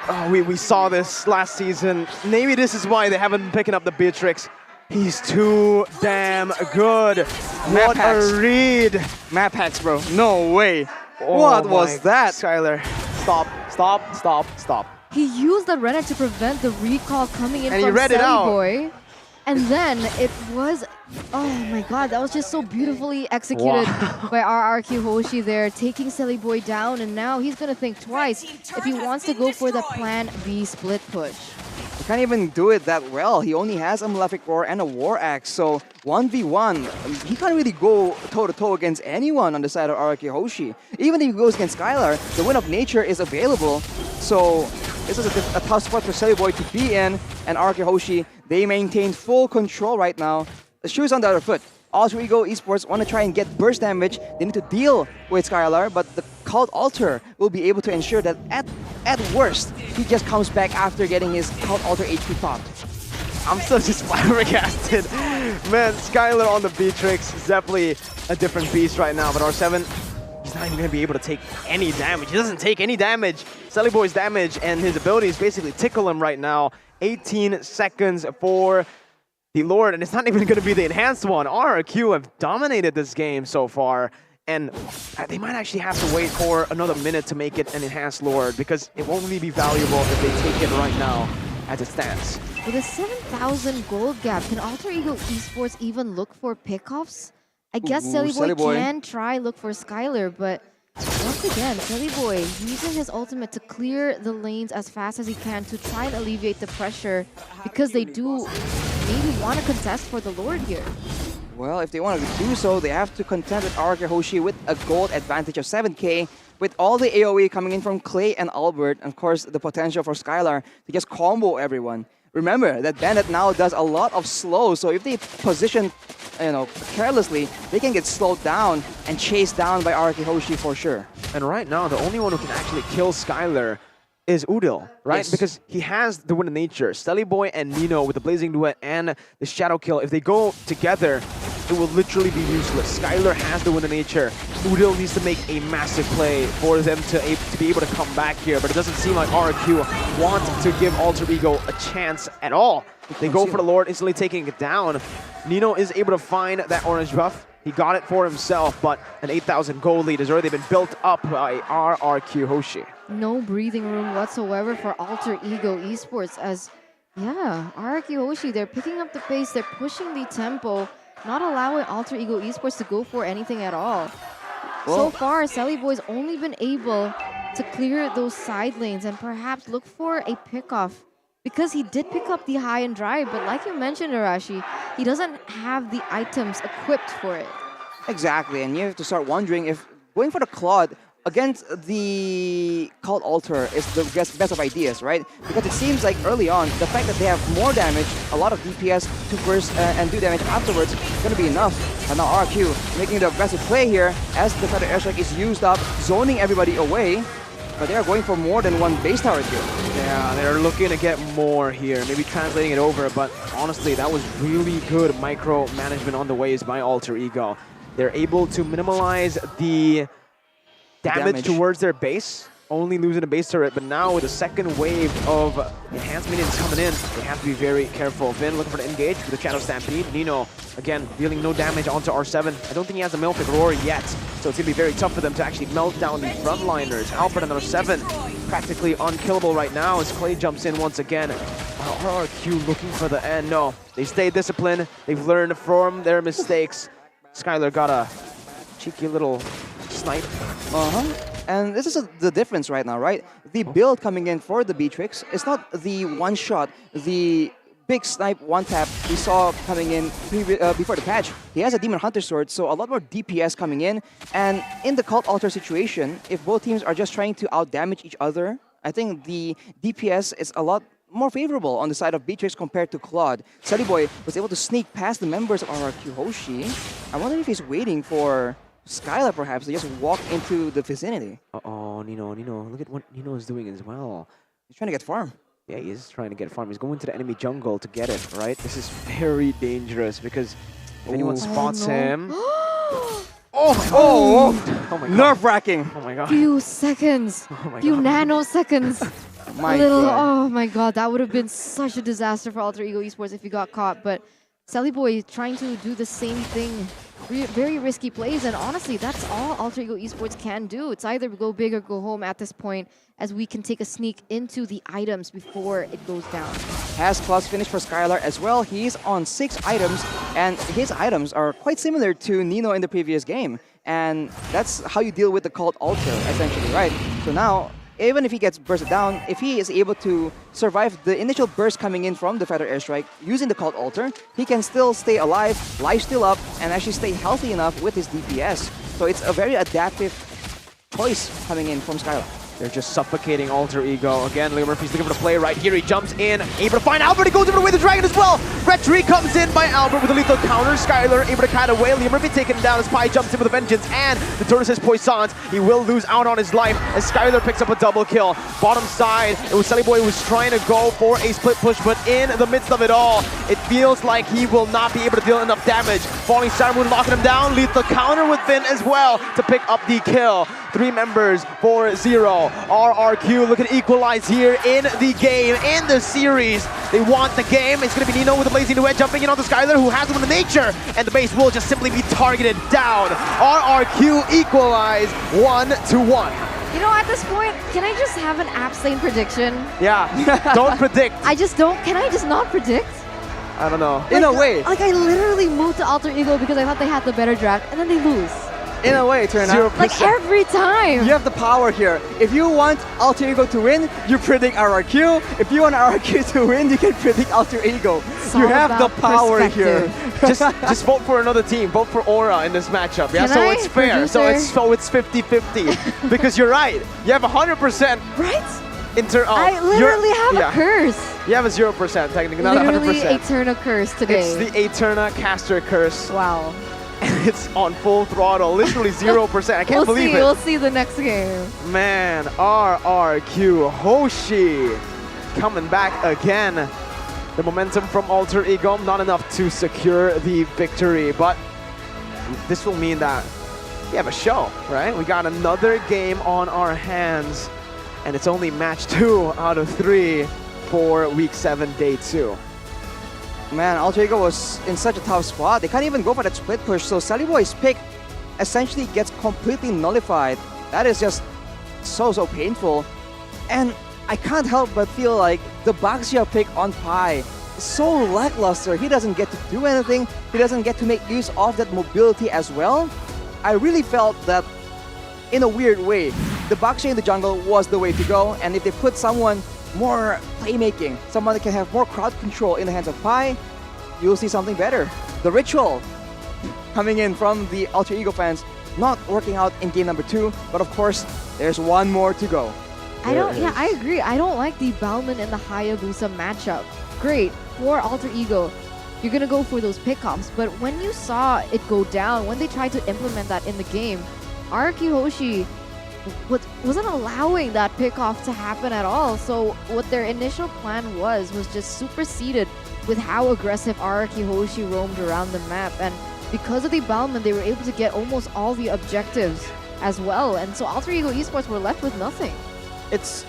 Oh, we saw this last season. Maybe this is why they haven't been picking up the Beatrix. He's too damn good. What a read. Map hacks, bro. No way. Oh What was that? Skylar, stop. He used the Rennet to prevent the recall coming in And he from read it Selly out. Boy. And then it was, oh my god, that was just so beautifully executed by RRQ Hoshi there, taking Selly Boy down, and now he's gonna think twice if he wants to go for the plan B split push. He can't even do it that well. He only has a Malefic Roar and a War Axe, so 1v1, he can't really go toe-to-toe against anyone on the side of RRQ Hoshi. Even if he goes against Skylar, the Wind of Nature is available, so this is a tough spot for Selly Boy to be in, and RRQ Hoshi, they maintain full control right now. The shoe's on the other foot. Alter Ego Esports want to try and get burst damage. They need to deal with Skylar, but the Cult Alter will be able to ensure that at worst, he just comes back after getting his Cult Alter HP popped. I'm still just flabbergasted. Man, Skylar on the Beatrix is definitely a different beast right now, but R7, he's not even going to be able to take any damage. He doesn't take any damage. Selly Boy's damage and his abilities basically tickle him right now. 18 seconds for the Lord, and it's not even going to be the enhanced one. RRQ have dominated this game so far, and they might actually have to wait for another minute to make it an enhanced Lord, because it won't really be valuable if they take it right now as it stands. With a 7,000 gold gap, can Alter Ego Esports even look for pickoffs? I guess Selly Boy can try look for Skylar, but once again, Selly Boy using his ultimate to clear the lanes as fast as he can to try and alleviate the pressure, because they do maybe want to contest for the Lord here. Well, if they want to do so, they have to contend with RRQ Hoshi with a gold advantage of 7k, with all the AoE coming in from Clay and Albert, and of course the potential for Skylar to just combo everyone. Remember that Bandit now does a lot of slow, so if they position, carelessly, they can get slowed down and chased down by RRQ Hoshi for sure. And right now, the only one who can actually kill Skylar is Udil, right? Yes. Because he has the Wind of Nature. Selly Boy and Nino with the Blazing Duet and the Shadow Kill, if they go together, it will literally be useless. Skylar has the Wind of Nature. Udil needs to make a massive play for them to be able to come back here, but it doesn't seem like RRQ want to give Alter Ego a chance at all. They go for the Lord, instantly taking it down. Nino is able to find that orange buff. He got it for himself, but an 8,000 gold lead has already been built up by RRQ Hoshi. No breathing room whatsoever for Alter Ego Esports as, RRQ Hoshi, they're picking up the pace, they're pushing the tempo, not allowing Alter Ego Esports to go for anything at all. So far, Selly Boy's only been able to clear those side lanes and perhaps look for a pickoff, because he did pick up the high and dry, but like you mentioned, Arashi, he doesn't have the items equipped for it. Exactly, and you have to start wondering if going for the Claude against the Cult Alter is the best of ideas, right? Because it seems like early on, the fact that they have more damage, a lot of DPS to burst and do damage afterwards is going to be enough. And now RRQ making the aggressive play here as the Feather Airstrike is used up, zoning everybody away. But they are going for more than one base tower here. Yeah, they're looking to get more here, maybe translating it over, but honestly, that was really good micro-management on the waves by Alter Ego. They're able to minimize the damage towards their base, only losing a base turret, but now with the second wave of enhanced minions coming in, they have to be very careful. Vin looking for the engage with the Shadow Stampede. Nino, again, dealing no damage onto R7. I don't think he has a Malefic Roar yet, so it's going to be very tough for them to actually melt down the frontliners. Albert and R7 practically unkillable right now as Clay jumps in once again. RRQ looking for the end. No, they stay disciplined. They've learned from their mistakes. Skylar got a cheeky little snipe. And this is the difference right now, right? The build coming in for the Beatrix is not the one shot, the big snipe one tap we saw coming in before the patch. He has a Demon Hunter sword, so a lot more DPS coming in. And in the Cult Altar situation, if both teams are just trying to out-damage each other, I think the DPS is a lot more favorable on the side of Beatrix compared to Claude. Boy was able to sneak past the members of RRQ Hoshi. I wonder if he's waiting for Skylar perhaps to just walk into the vicinity. Uh-oh, Nino. Look at what Nino is doing as well. He's trying to get farm. Yeah, he is trying to get farm. He's going to the enemy jungle to get it, right? This is very dangerous because if anyone spots him... Oh my God. Nerve-wracking. Oh my God. Few seconds. Oh my Few God. nanoseconds. My little, God. oh my God, that would have been such a disaster for Alter Ego Esports if he got caught. But Boy trying to do the same thing. Very risky plays, and honestly, that's all Alter Ego Esports can do. It's either go big or go home at this point, as we can take a sneak into the items before it goes down. Has Claus finished for Skylar as well. He's on 6 items, and his items are quite similar to Nino in the previous game. And that's how you deal with the Cult Altar, essentially, right? So now, even if he gets bursted down, if he is able to survive the initial burst coming in from the Feather Airstrike using the Cult Altar, he can still stay alive, life still up, and actually stay healthy enough with his DPS. So it's a very adaptive choice coming in from Skylar. They're just suffocating Alter Ego. Again, Leo Murphy's looking for the play right here. He jumps in, able to find Albert. He goes over to win the Dragon as well. Retry comes in by Albert with a lethal counter. Skylar able to kite away. Leo Murphy taken him down as Pi jumps in with a vengeance. And the turn says Poissons. He will lose out on his life as Skylar picks up a double kill. Bottom side, it was Boy who was trying to go for a split push, but in the midst of it all, it feels like he will not be able to deal enough damage. Falling Star Moon locking him down. Lethal counter with Finn as well to pick up the kill. 3 members for 0. RRQ looking to equalize here in the game, in the series. They want the game. It's going to be Nino with the blazing duet jumping in on the Skylar, who has him in the nature, and the base will just simply be targeted down. RRQ equalize 1-1. You know, at this point, can I just have an Abstain prediction? Yeah, don't predict. Can I just not predict? I don't know. In a way. Like, I literally moved to Alter Ego because I thought they had the better draft, and then they lose. In a way, turn out. Like, every time. You have the power here. If you want Alter Ego to win, you predict RRQ. If you want RRQ to win, you can predict Alter Ego. You have the power here. just vote for another team. Vote for Aura in this matchup. Yeah, so it's fair. So it's 50-50. Because you're right. You have 100%. Right? I literally have a curse. You have a 0% technically, not 100%. Literally Eterna curse today. It's the Eterna caster curse. Wow. And it's on full throttle, literally 0%. I can't believe it. We'll see the next game. Man, RRQ Hoshi coming back again. The momentum from Alter Ego, not enough to secure the victory, but this will mean that we have a show, right? We got another game on our hands, and it's only match 2 out of 3 for Week 7, Day 2. Man, Alter Ego was in such a tough spot. They can't even go for that split push, so Boy's pick essentially gets completely nullified. That is just so painful. And I can't help but feel like the Baxia pick on Pi is so lackluster. He doesn't get to do anything. He doesn't get to make use of that mobility as well. I really felt that, in a weird way, the Baxia in the jungle was the way to go, and if they put someone more playmaking, someone that can have more crowd control in the hands of Pi, you'll see something better. The ritual coming in from the Alter Ego fans, not working out in game number 2, but of course, there's one more to go. I agree. I don't like the Balman and the Hayabusa matchup. Great, for Alter Ego, you're gonna go for those pickoffs, but when you saw it go down, when they tried to implement that in the game, RRQ Hoshi wasn't allowing that pickoff to happen at all. So what their initial plan was just superseded with how aggressive RRQ Hoshi roamed around the map. And because of the Balman, they were able to get almost all the objectives as well. And so Alter Ego Esports were left with nothing. It's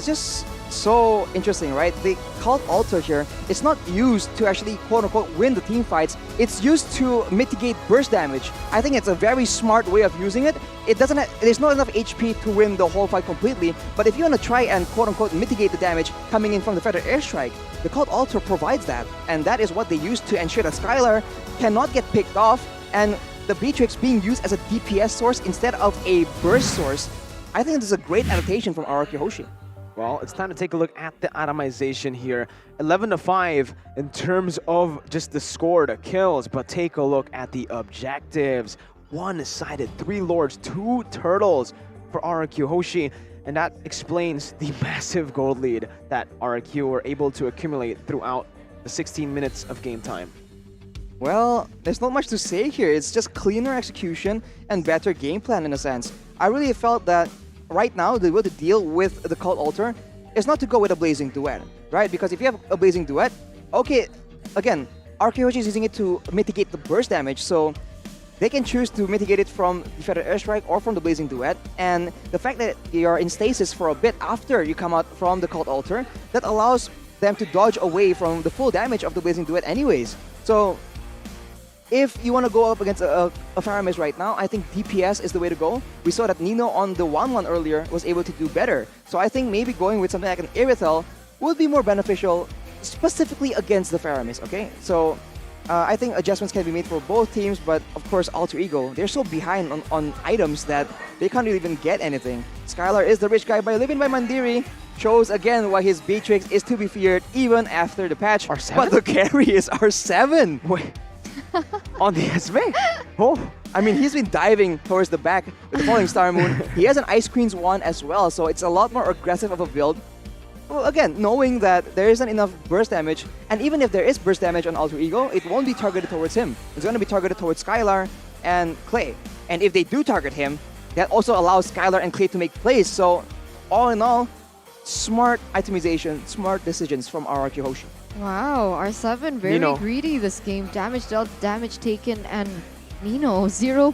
just so interesting, right? The Cult Altar here is not used to actually quote-unquote win the team fights. It's used to mitigate burst damage. I think it's a very smart way of using it. There's not enough HP to win the whole fight completely, but if you want to try and quote-unquote mitigate the damage coming in from the Feather Airstrike, the Cult Altar provides that, and that is what they use to ensure that Skylar cannot get picked off And the Beatrix being used as a DPS source instead of a burst source, I think this is a great adaptation from RRQ Hoshi. Well, it's time to take a look at the itemization here. 11-5 in terms of just the score, the kills, but take a look at the objectives. One-sided, 3 lords, 2 turtles for RRQ Hoshi, and that explains the massive gold lead that RRQ were able to accumulate throughout the 16 minutes of game time. Well, there's not much to say here. It's just cleaner execution and better game plan in a sense. I really felt that right now the way to deal with the Cult Altar is not to go with a Blazing Duet, right? Because if you have a Blazing Duet, okay, again, RRQ Hoshi is using it to mitigate the burst damage, so they can choose to mitigate it from the Feather Airstrike or from the Blazing Duet, and the fact that you're in stasis for a bit after you come out from the Cult Altar, that allows them to dodge away from the full damage of the Blazing Duet anyways. So if you want to go up against a Faramis right now, I think DPS is the way to go. We saw that Nino on the 1-1 earlier was able to do better. So I think maybe going with something like an Irithel would be more beneficial specifically against the Faramis, okay? So I think adjustments can be made for both teams, but of course Alter Ego, they're so behind on items that they can't really even get anything. Skylar is the rich guy by Living by Mandiri. Shows again why his Beatrix is to be feared even after the patch. R7? But the carry is R7! Wait. On the Esme? Oh, I mean, he's been diving towards the back with the Falling Star Moon. He has an Ice Queen's Wand as well, so it's a lot more aggressive of a build. Well, again, knowing that there isn't enough burst damage, and even if there is burst damage on Alter Ego, it won't be targeted towards him. It's going to be targeted towards Skylar and Clay. And if they do target him, that also allows Skylar and Clay to make plays. So, all in all, smart itemization, smart decisions from RRQ Hoshi. Wow, R7 very Nino. greedy this game. Damage dealt, damage taken, and Nino 0%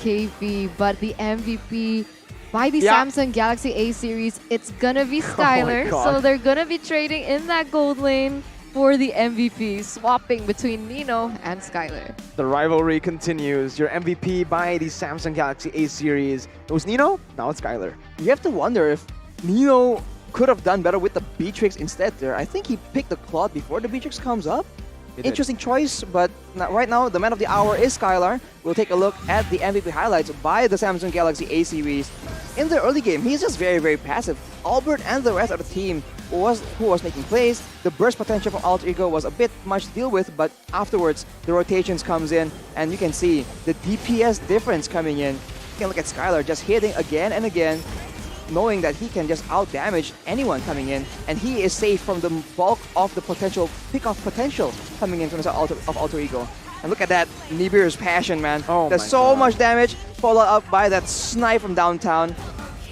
KP, but the MVP by the Samsung Galaxy A series, it's gonna be Skylar. So they're gonna be trading in that gold lane for the MVP, swapping between Nino and Skylar. The rivalry continues. Your MVP by the Samsung Galaxy A series. It was Nino, now it's Skylar. You have to wonder if Nino could have done better with the Beatrix instead there. I think he picked the Claude before the Beatrix comes up. Interesting choice, but right now the man of the hour is Skylar. We'll take a look at the MVP highlights by the Samsung Galaxy A series. In the early game, he's just very, very passive. Albert and the rest of the team who was making plays. The burst potential from Alter Ego was a bit much to deal with, but afterwards the rotations comes in and you can see the DPS difference coming in. You can look at Skylar just hitting again and again, knowing that he can just out-damage anyone coming in, and he is safe from the bulk of the potential pick-off potential coming in from the Alter Ego. And look at that, Nibiru's passion, man. Oh, there's so much damage, followed up by that snipe from downtown.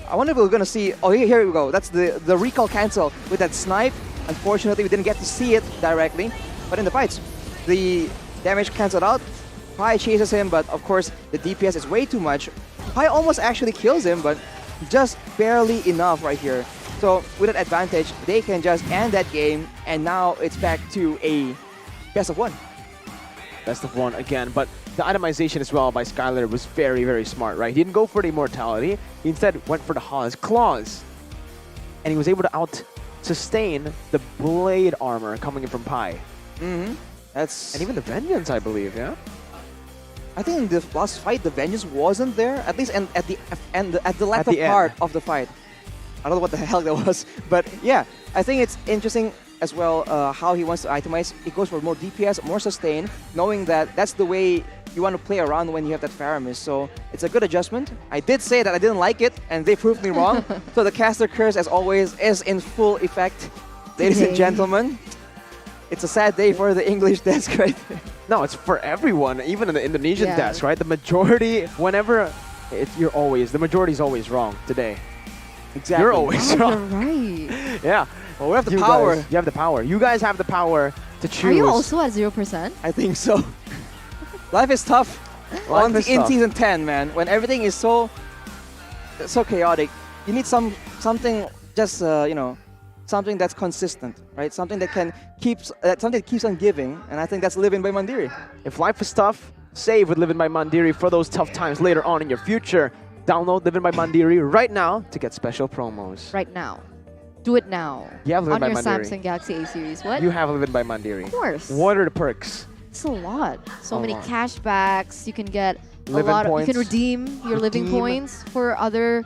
I wonder if we're gonna see, oh here we go, that's the recall cancel with that snipe. Unfortunately, we didn't get to see it directly, but in the fights, the damage canceled out. Pai chases him, but of course, the DPS is way too much. Pai almost actually kills him, but just barely enough right here. So with that advantage, they can just end that game, and now it's back to a best of one. Best of one again, but the itemization as well by Skylar was very, very smart, right? He didn't go for the immortality. He instead went for the claws. And he was able to out-sustain the blade armor coming in from Pai. That's... And even the Vengeance, I believe, yeah? I think in the last fight, the Vengeance wasn't there, at least at the latter part of the fight. I don't know what the hell that was, but yeah, I think it's interesting as well how he wants to itemize. He goes for more DPS, more sustain, knowing that that's the way you want to play around when you have that Faramis. So it's a good adjustment. I did say that I didn't like it, and they proved me wrong. So the caster curse, as always, is in full effect. Ladies and gentlemen, it's a sad day for the English desk right there. No, it's for everyone, even in the Indonesian desk, right? The majority, whenever, the majority's always wrong today. Exactly. You're always wrong. You're right. Yeah. Well, we have the power. You have the power. You guys have the power to choose. Are you also at 0%? I think so. Life is tough in Season 10, man. When everything is so chaotic, you need something just, something that's consistent, right? Something that keeps on giving, and I think that's Living by Mandiri. If life is tough, save with Living by Mandiri for those tough times later on in your future. Download Living by Mandiri right now to get special promos. Right now. Do it now. You have Living on by your Mandiri. Samsung Galaxy A series. What? You have Living by Mandiri. Of course. What are the perks? It's a lot. So many lot. cashbacks. You can get a Living lot. You can points. redeem your living Redeem. points for other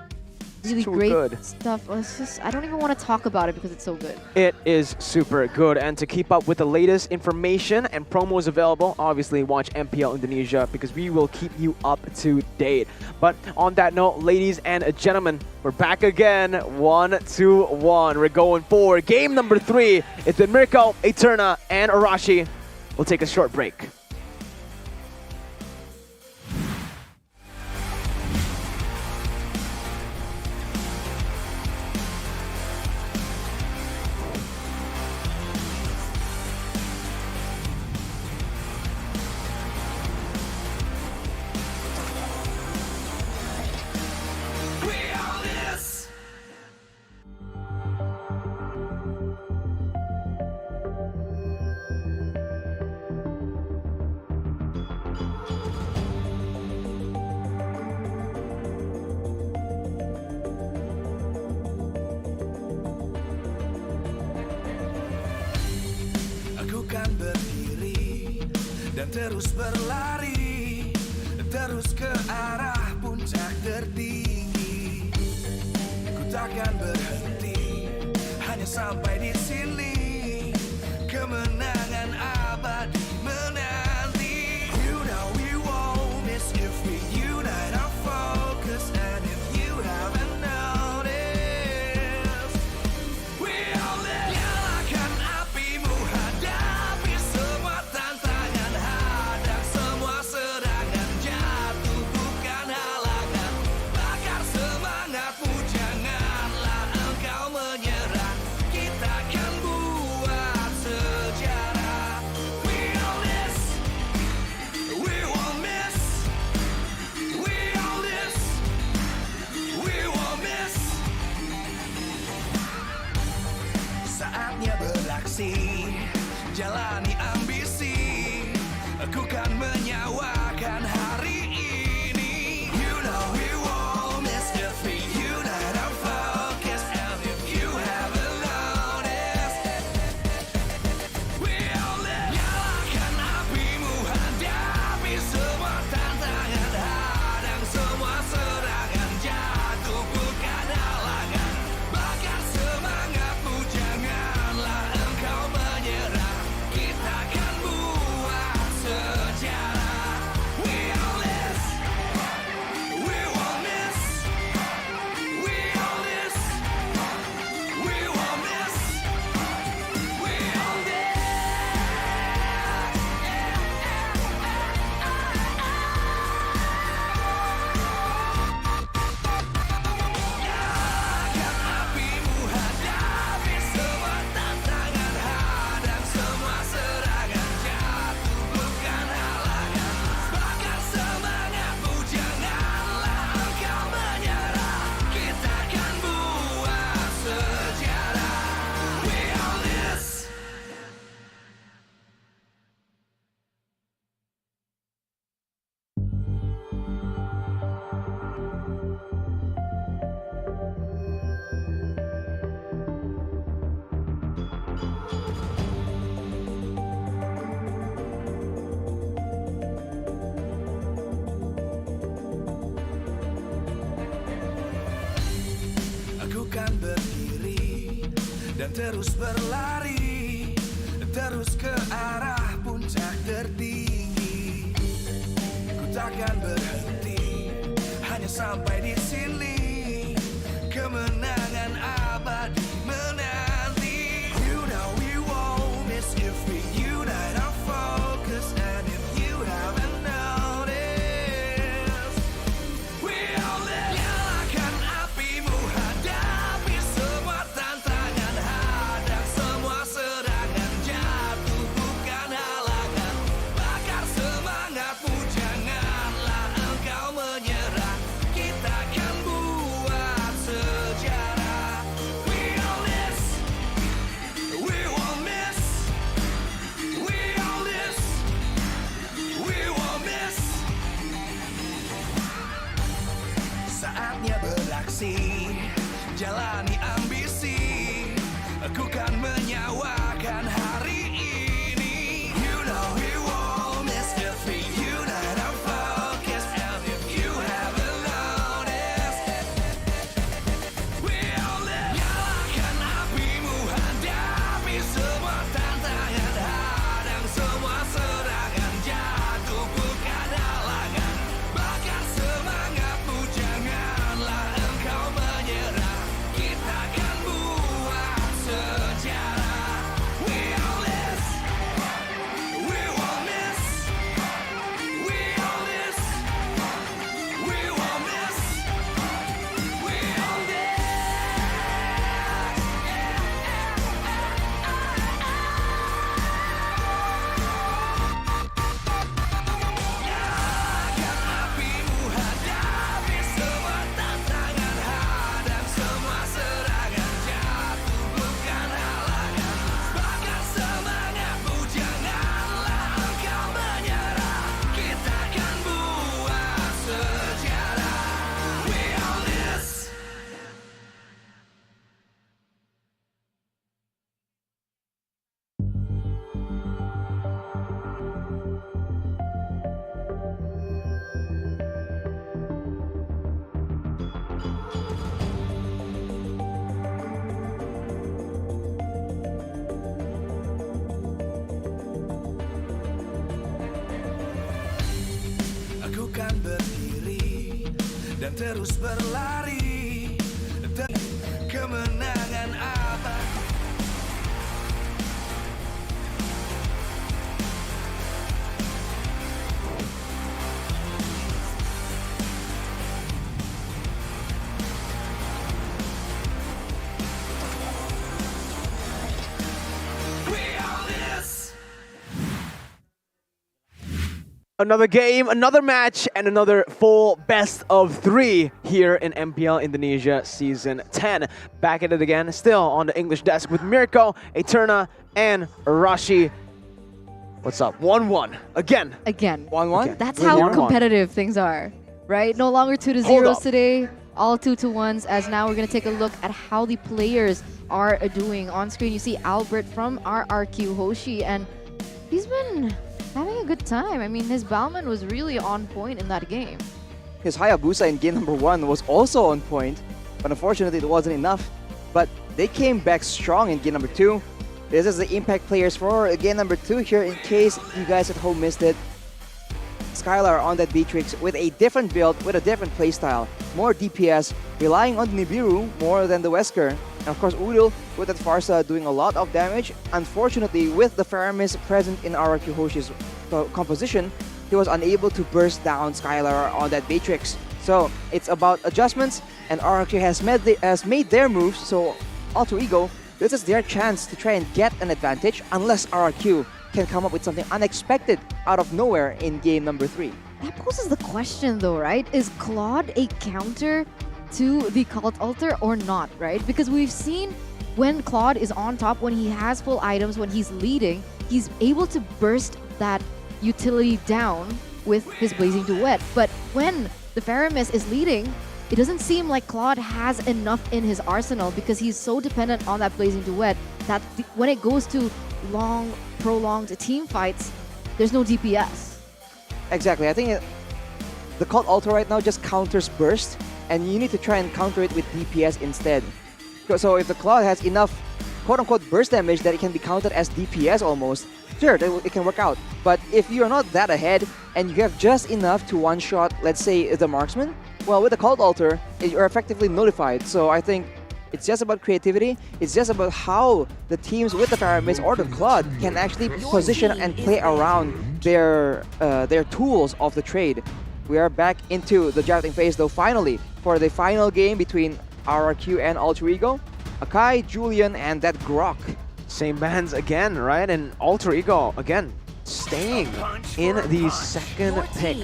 really too great good. stuff. It's just, I don't even want to talk about it because it's so good. It is super good. And to keep up with the latest information and promos available, obviously watch MPL Indonesia because we will keep you up to date. But on that note, ladies and gentlemen, we're back again. 1-1. We're going for game number 3. It's been Mirko, Eterna, and Arashi. We'll take a short break. Aku kan berdiri dan terus berlari, terus ke arah puncak tertinggi. Ku takkan berhenti, hanya sampai di sini. Kemenangan abadi menanti. You know we won't miss if we unite our focus. And if you haven't noticed, we all live. Nyalakan apimu, hadapi semua tantangan, hadang semua serangan, jatuh bukan halangan. Bakar semangatmu, janganlah engkau menyerah. Kita akan buat sejarah. We all this, we won't miss. We all this, we won't miss. Saatnya beraksi, jalani ambisi. Aku kan menyawakan hari ini. You know we won't miss if we unite our focus. And if you haven't noticed, we all live. Nyalakan apimu, hadapi semua tantangan, hadang semua serangan, jatuh bukan halangan. Bakar semangatmu, janganlah engkau menyerah. Kita akan buat sejarah. We all this, we won't miss. We all this, we won't miss. We all this. Nyalakan apimu, hadapi semua tantangan, hadang semua serangan, jatuh bukan halangan. Bakar semangatmu, janganlah engkau menyerah. Kita akan buat sejarah. We all this. Aku kan berdiri dan terus berlari, terus ke arah puncak tertinggi. Ku takkan berhenti, hanya sampai di sini. Kemenangan abadi menanti. You know we won't miss if we unite our focus. And if you haven't noticed, we all live. Nyalakan apimu, hadapi semua tantangan, hadang semua serangan, jatuh bukan terus berlari dan kemenangan abadi. Another game, another match, and another full best of 3 here in MPL Indonesia Season 10. Back at it again, still on the English desk with Mirko, Eterna, and Arashi. What's up? 1-1. Again. 1-1? That's how competitive things are, right? No longer 2-0s today, all 2-1s, as now we're going to take a look at how the players are doing. On screen, you see Albert from RRQ Hoshi, and he's been having a good time. I mean, his Balman was really on point in that game. His Hayabusa in game number 1 was also on point, but unfortunately it wasn't enough. But they came back strong in game number 2. This is the impact players for game number 2 here in case you guys at home missed it. Skylar on that Beatrix with a different build, with a different playstyle. More DPS, relying on Nibiru more than the Wesker. And of course Udil with that Farsa doing a lot of damage. Unfortunately, with the Faramis present in RRQ Hoshi's composition, he was unable to burst down Skylar on that Beatrix. So it's about adjustments, and RRQ has made their moves, so Alter Ego, this is their chance to try and get an advantage unless RRQ can come up with something unexpected out of nowhere in game number 3. That poses the question though, right? Is Claude a counter to the Cult Altar or not, right? Because we've seen when Claude is on top, when he has full items, when he's leading, he's able to burst that utility down with his Blazing Duet. But when the Faramis is leading, it doesn't seem like Claude has enough in his arsenal because he's so dependent on that Blazing Duet that when it goes to long, prolonged team fights, there's no DPS. Exactly. I think the Cult Altar right now just counters burst, and you need to try and counter it with DPS instead. So if the Claude has enough quote-unquote burst damage that it can be counted as DPS almost, sure, it can work out. But if you're not that ahead and you have just enough to one-shot, let's say, the marksman, well, with the Cult Altar, you're effectively nullified. So I think it's just about creativity. It's just about how the teams with the Faramis or the Claude can actually position and play around their tools of the trade. We are back into the drafting phase though, finally, for the final game between RRQ and Alter Ego. Akai, Julian, and that Grok. Same bans again, right? And Alter Ego, again, staying in the second pick.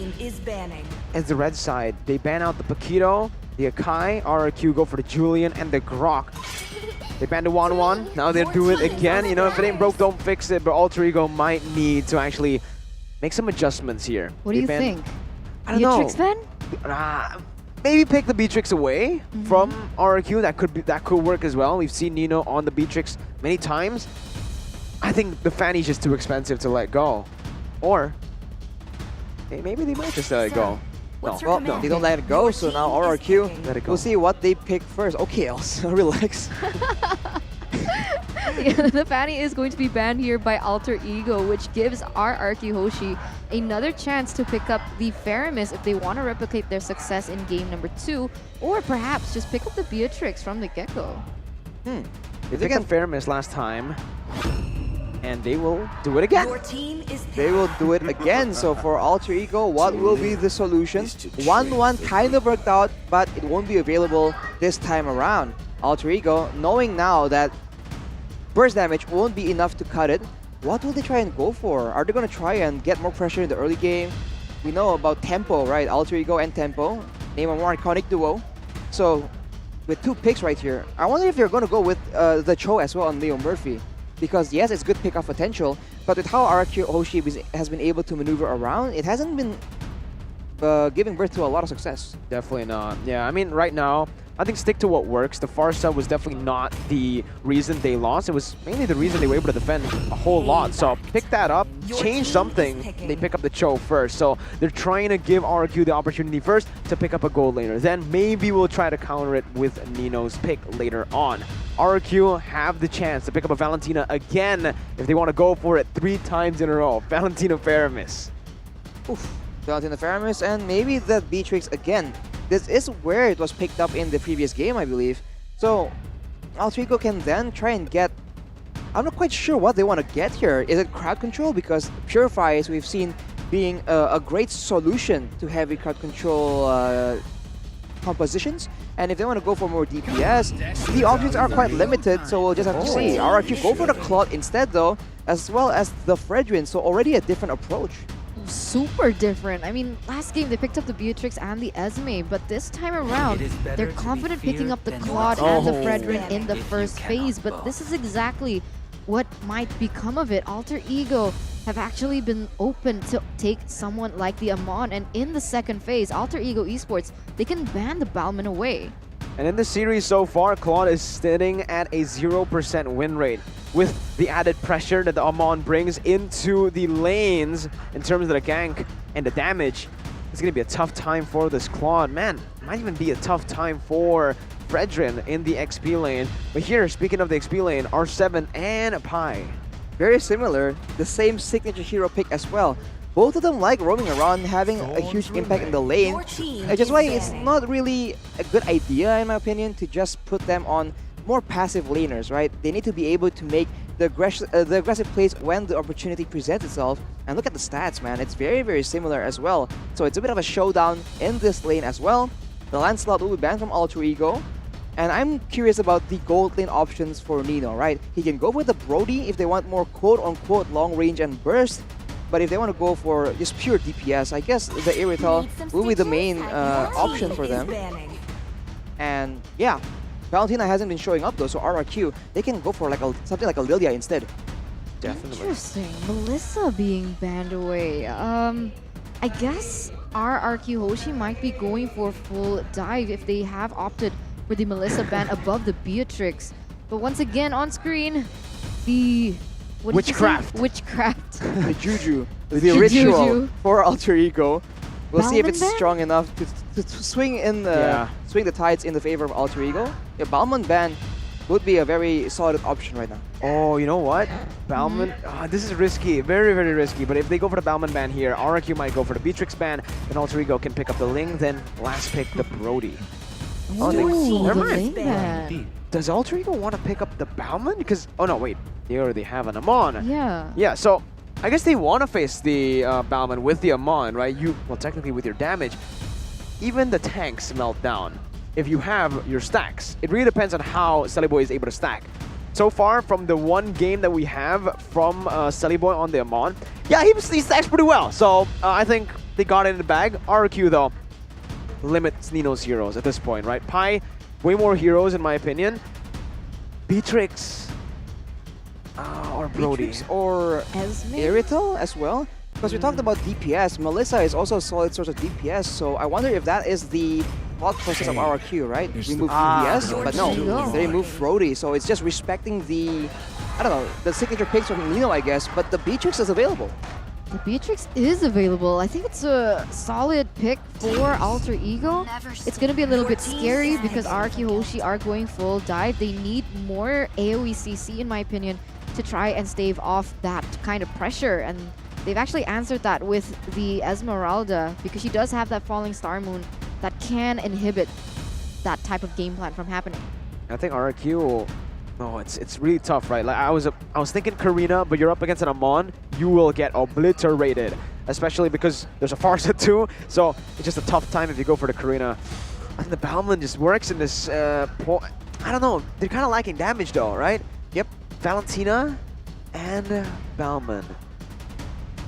As the red side, they ban out the Paquito, the Akai, RRQ go for the Julian, and the Grok. They banned the 1-1, now they do it again. You know, if it ain't broke, don't fix it, but Alter Ego might need to actually make some adjustments here. What do you think? I don't know. Beatrix ban? Maybe pick the Beatrix away from RRQ. That could work as well. We've seen Nino on the Beatrix many times. I think the Fanny's just too expensive to let go. Or maybe they might just let it go. No, they don't let it go, so now RRQ, let it go. We'll see what they pick first. Okay, also relax. The Fanny is going to be banned here by Alter Ego, which gives RRQ Hoshi another chance to pick up the Faramis if they want to replicate their success in game number 2, or perhaps just pick up the Beatrix from the get-go. They picked up Faramis last time, and they will do it again. They will do it again. So for Alter Ego, what will be the solution? 1-1 kind of worked out, but it won't be available this time around. Alter Ego, knowing now that burst damage won't be enough to cut it, what will they try and go for? Are they going to try and get more pressure in the early game? We know about Tempo, right? Alter Ego and Tempo, name a more iconic duo. So with 2 picks right here, I wonder if they're going to go with the Cho as well on Leo Murphy. Because yes, it's good pick-off potential, but with how RRQ Hoshi has been able to maneuver around, it hasn't been giving birth to a lot of success. Definitely not. Yeah, I mean, right now, I think stick to what works. The Farsa was definitely not the reason they lost. It was mainly the reason they were able to defend a whole lot. So pick that up, change something. They pick up the Cho first. So they're trying to give RRQ the opportunity first to pick up a gold laner. Then maybe we'll try to counter it with Nino's pick later on. RRQ have the chance to pick up a Valentina again if they want to go for it 3 times in a row. Valentina Faramis. Oof. Valentina Faramis and maybe the Beatrix again. this is where it was picked up in the previous game, I believe. So Alter Ego can then try and get, I'm not quite sure what they want to get here. Is it crowd control? Because Purify, as we've seen, being a great solution to heavy crowd control compositions. And if they want to go for more DPS, the options are quite limited, so we'll just have to see. RRQ go for the Claude instead though, as well as the Fredrin, so already a different approach. Super different. I mean, last game they picked up the Beatrix and the Esme, but this time around, they're confident picking up the Claude and the Fredrin in the first phase, but this is exactly what might become of it. Alter Ego have actually been open to take someone like the Amon, and in the second phase, Alter Ego Esports, they can ban the Balman away. And in the series so far, Claude is sitting at a 0% win rate. With the added pressure that the Amon brings into the lanes in terms of the gank and the damage, it's going to be a tough time for this Claude. Man, might even be a tough time for Fredrin in the XP lane. But here, speaking of the XP lane, R7 and Pi. Very similar, the same signature hero pick as well. Both of them like roaming around, having a huge impact in the lane. Which is why it's not really a good idea, in my opinion, to just put them on more passive laners, right? They need to be able to make the aggressive plays when the opportunity presents itself. And look at the stats, man. It's very, very similar as well. So it's a bit of a showdown in this lane as well. The Lancelot will be banned from Alter Ego. And I'm curious about the gold lane options for Nino, right? He can go with the Brody if they want more quote-unquote long range and burst. But if they want to go for just pure DPS, I guess the Erythal will be the main option for them. And yeah, Valentina hasn't been showing up though, so RRQ, they can go for like something like a Lilia instead. Definitely. Interesting. Melissa being banned away. I guess RRQ Hoshi might be going for full dive if they have opted for the Melissa ban above the Beatrix. But once again, on screen, the... Witchcraft. Witchcraft. The Juju. The ritual for Alter Ego. We'll see if it's strong enough to swing the tides in the favor of Alter Ego. Yeah, Balman ban would be a very solid option right now. Oh, you know what? Balman, this is risky, very, very risky. But if they go for the Balman ban here, RRQ might go for the Beatrix ban, then Alter Ego can pick up the Ling, then last pick the Brody. Never mind. Does Alter Ego want to pick up the Balman? Because, oh no, wait, they already have an Amon. Yeah. Yeah, so I guess they want to face the Balman with the Amon, right? Well, technically with your damage, even the tanks melt down if you have your stacks. It really depends on how Sellyboy is able to stack. So far, from the one game that we have from Sellyboy on the Amon, yeah, he stacks pretty well. So I think they got it in the bag. RRQ, though, limits Nino's heroes at this point, right? Pi, way more heroes in my opinion. Beatrix or Brody. Beatrix or Erythal as well. Because we talked about DPS, Melissa is also a solid source of DPS, so I wonder if that is the thought process of RRQ, right? Remove DPS, but no, they remove Brody, so it's just respecting the, I don't know, the signature picks from Nino, I guess, but the Beatrix is available. The Beatrix is available. I think it's a solid pick for Alter Ego. It's going to be a little bit scary because RRQ Hoshi are going full dive. They need more AoE CC, in my opinion, to try and stave off that kind of pressure. And they've actually answered that with the Esmeralda because she does have that Falling Star Moon that can inhibit that type of game plan from happening. I think RRQ, oh, it's really tough, right? Like I was thinking Karina, but you're up against an Amon, you will get obliterated, especially because there's a Farsa too. So it's just a tough time if you go for the Karina. And the Balman just works in this I don't know. They're kind of lacking damage though, right? Yep. Valentina and Balman,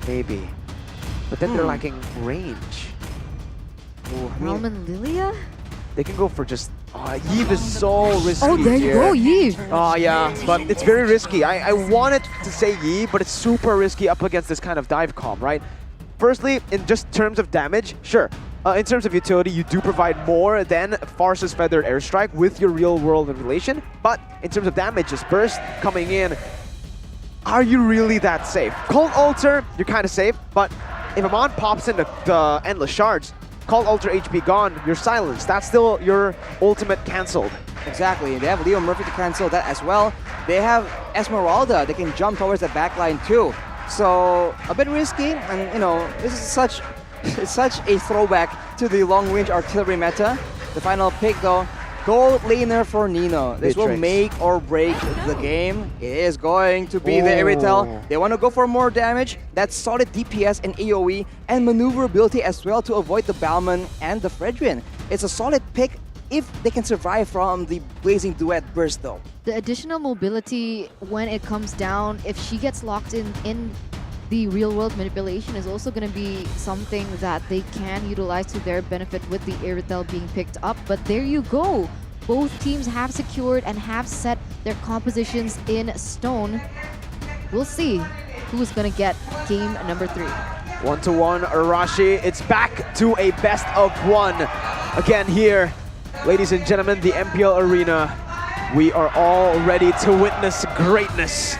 maybe, but then they're lacking range. Ooh, Balman Lilia? They can go for just Yves is so risky. Oh, there you go, Yves. Oh, yeah, but it's very risky. I wanted to say Yves, but it's super risky up against this kind of dive comp, right? Firstly, in just terms of damage, sure. In terms of utility, you do provide more than Farsa's Feathered Airstrike with your real-world relation. But in terms of damage, just burst coming in, are you really that safe? Cold Altar, you're kind of safe, but if Amon pops into the Endless Shards, Cold Altar HP gone, you're silenced. That's still your ultimate cancelled. Exactly. They have Leo Murphy to cancel that as well. They have Esmeralda. They can jump towards the backline too. So a bit risky, and you know, this is such a throwback back to the long-range artillery meta. The final pick though, gold laner for Nino. This will make or break the game. It is going to be the Iritel. They want to go for more damage. That's solid DPS and AoE and maneuverability as well to avoid the Balman and the Fredrin. It's a solid pick if they can survive from the Blazing Duet burst though. The additional mobility when it comes down, if she gets locked in the real-world manipulation is also going to be something that they can utilize to their benefit with the Iritel being picked up. But there you go. Both teams have secured and have set their compositions in stone. We'll see who's going to get game number 3. 1-1 Arashi. It's back to a best of 1. Again here, ladies and gentlemen, the MPL Arena. We are all ready to witness greatness.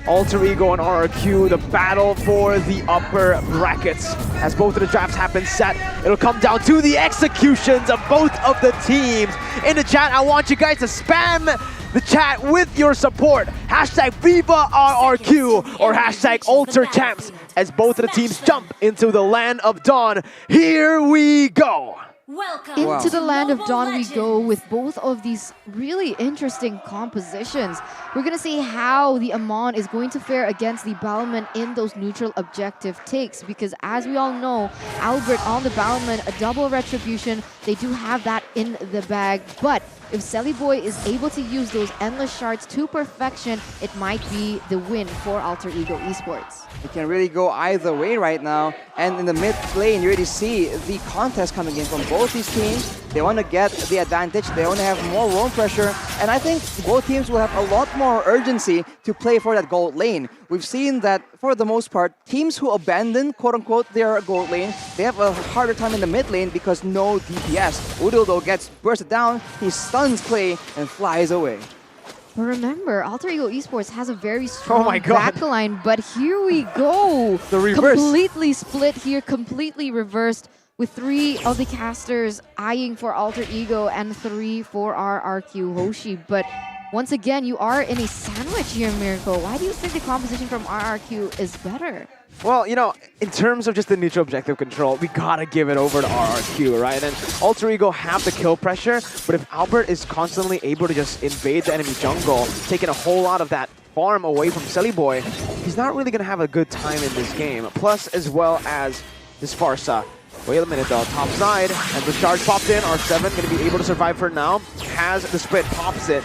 Alter Ego and RRQ, the battle for the upper brackets. As both of the drafts have been set, it'll come down to the executions of both of the teams. In the chat, I want you guys to spam the chat with your support. Hashtag Viva RRQ or hashtag Alter Champs as both of the teams jump into the land of dawn. Here we go. Into the land of dawn we go with both of these really interesting compositions. We're going to see how the Amon is going to fare against the Balman in those neutral objective takes, because as we all know, Albert on the Balman, a double retribution, they do have that in the bag. But if Sellyboy is able to use those endless shards to perfection, it might be the win for Alter Ego Esports. It can really go either way right now. And in the mid lane, you already see the contest coming in from both these teams. They want to get the advantage. They want to have more roam pressure. And I think both teams will have a lot more urgency to play for that gold lane. We've seen that for the most part, teams who abandon, quote-unquote, their gold lane, they have a harder time in the mid lane because no DPS. Udil, though, gets bursted down. He stuns Clay and flies away. But remember, Alter Ego Esports has a very strong backline, but here we go. The reverse. Completely split here, completely reversed, with 3 of the casters eyeing for Alter Ego and 3 for RRQ Hoshi. But once again, you are in a sandwich here, Miracle. Why do you think the composition from RRQ is better? Well, you know, in terms of just the neutral objective control, we gotta give it over to RRQ, right? And Alter Ego have the kill pressure, but if Albert is constantly able to just invade the enemy jungle, taking a whole lot of that farm away from Sellyboy, he's not really gonna have a good time in this game. Plus, as well as this Farsa. Wait a minute though, top side, and the charge popped in. R7 gonna be able to survive for now. Has the split, pops it.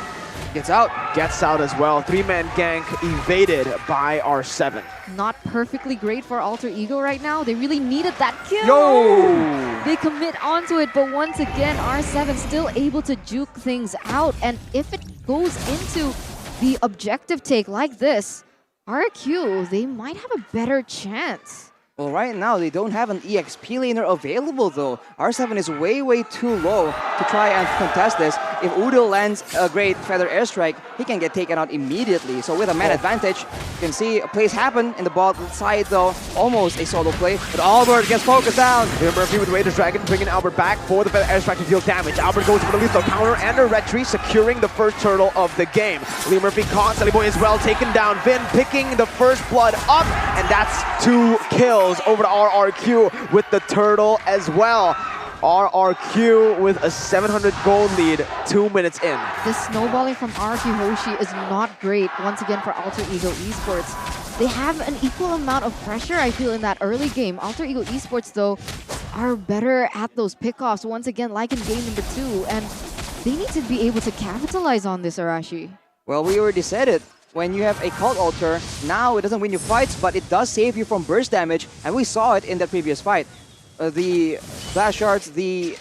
Gets out as well. 3-man gank evaded by R7. Not perfectly great for Alter Ego right now. They really needed that kill. Yo! They commit onto it, but once again, R7 still able to juke things out. And if it goes into the objective take like this, RRQ, they might have a better chance. Well, right now, they don't have an EXP laner available, though. R7 is way too low to try and contest this. If Udil lands a great Feather Airstrike, he can get taken out immediately. So with a man advantage, you can see plays happen in the bot side, though. Almost a solo play, but Albert gets focused down. Murphy with Raider's Dragon bringing Albert back for the Feather Airstrike to deal damage. Albert goes for the lethal counter and a retreat, securing the first turtle of the game. Lee Murphy caught, Sellyboy as well, taken down. Vin picking the first blood up, and that's 2 kills. Over to RRQ with the turtle as well. RRQ with a 700 gold lead 2 minutes in. The snowballing from RRQ Hoshi is not great once again for Alter Ego Esports. They have an equal amount of pressure, I feel, in that early game. Alter Ego Esports, though, are better at those pickoffs once again, like in game number 2. And they need to be able to capitalize on this, Arashi. Well, we already said it. When you have a Cult Altar, now it doesn't win you fights, but it does save you from burst damage, and we saw it in that previous fight. The Blast Shards, the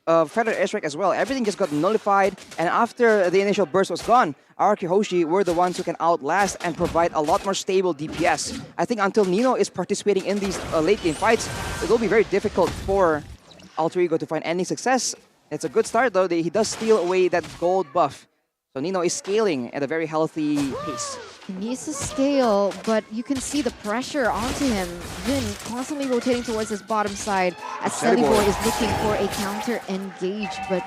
Feather Airstrike as well, everything just got nullified, and after the initial burst was gone, RRQ Hoshi were the ones who can outlast and provide a lot more stable DPS. I think until Nino is participating in these late game fights, it will be very difficult for Alter Ego to find any success. It's a good start though, he does steal away that gold buff. So Nino is scaling at a very healthy pace. He needs to scale, but you can see the pressure onto him. Vin constantly rotating towards his bottom side as Sellyboy is looking for a counter engage, but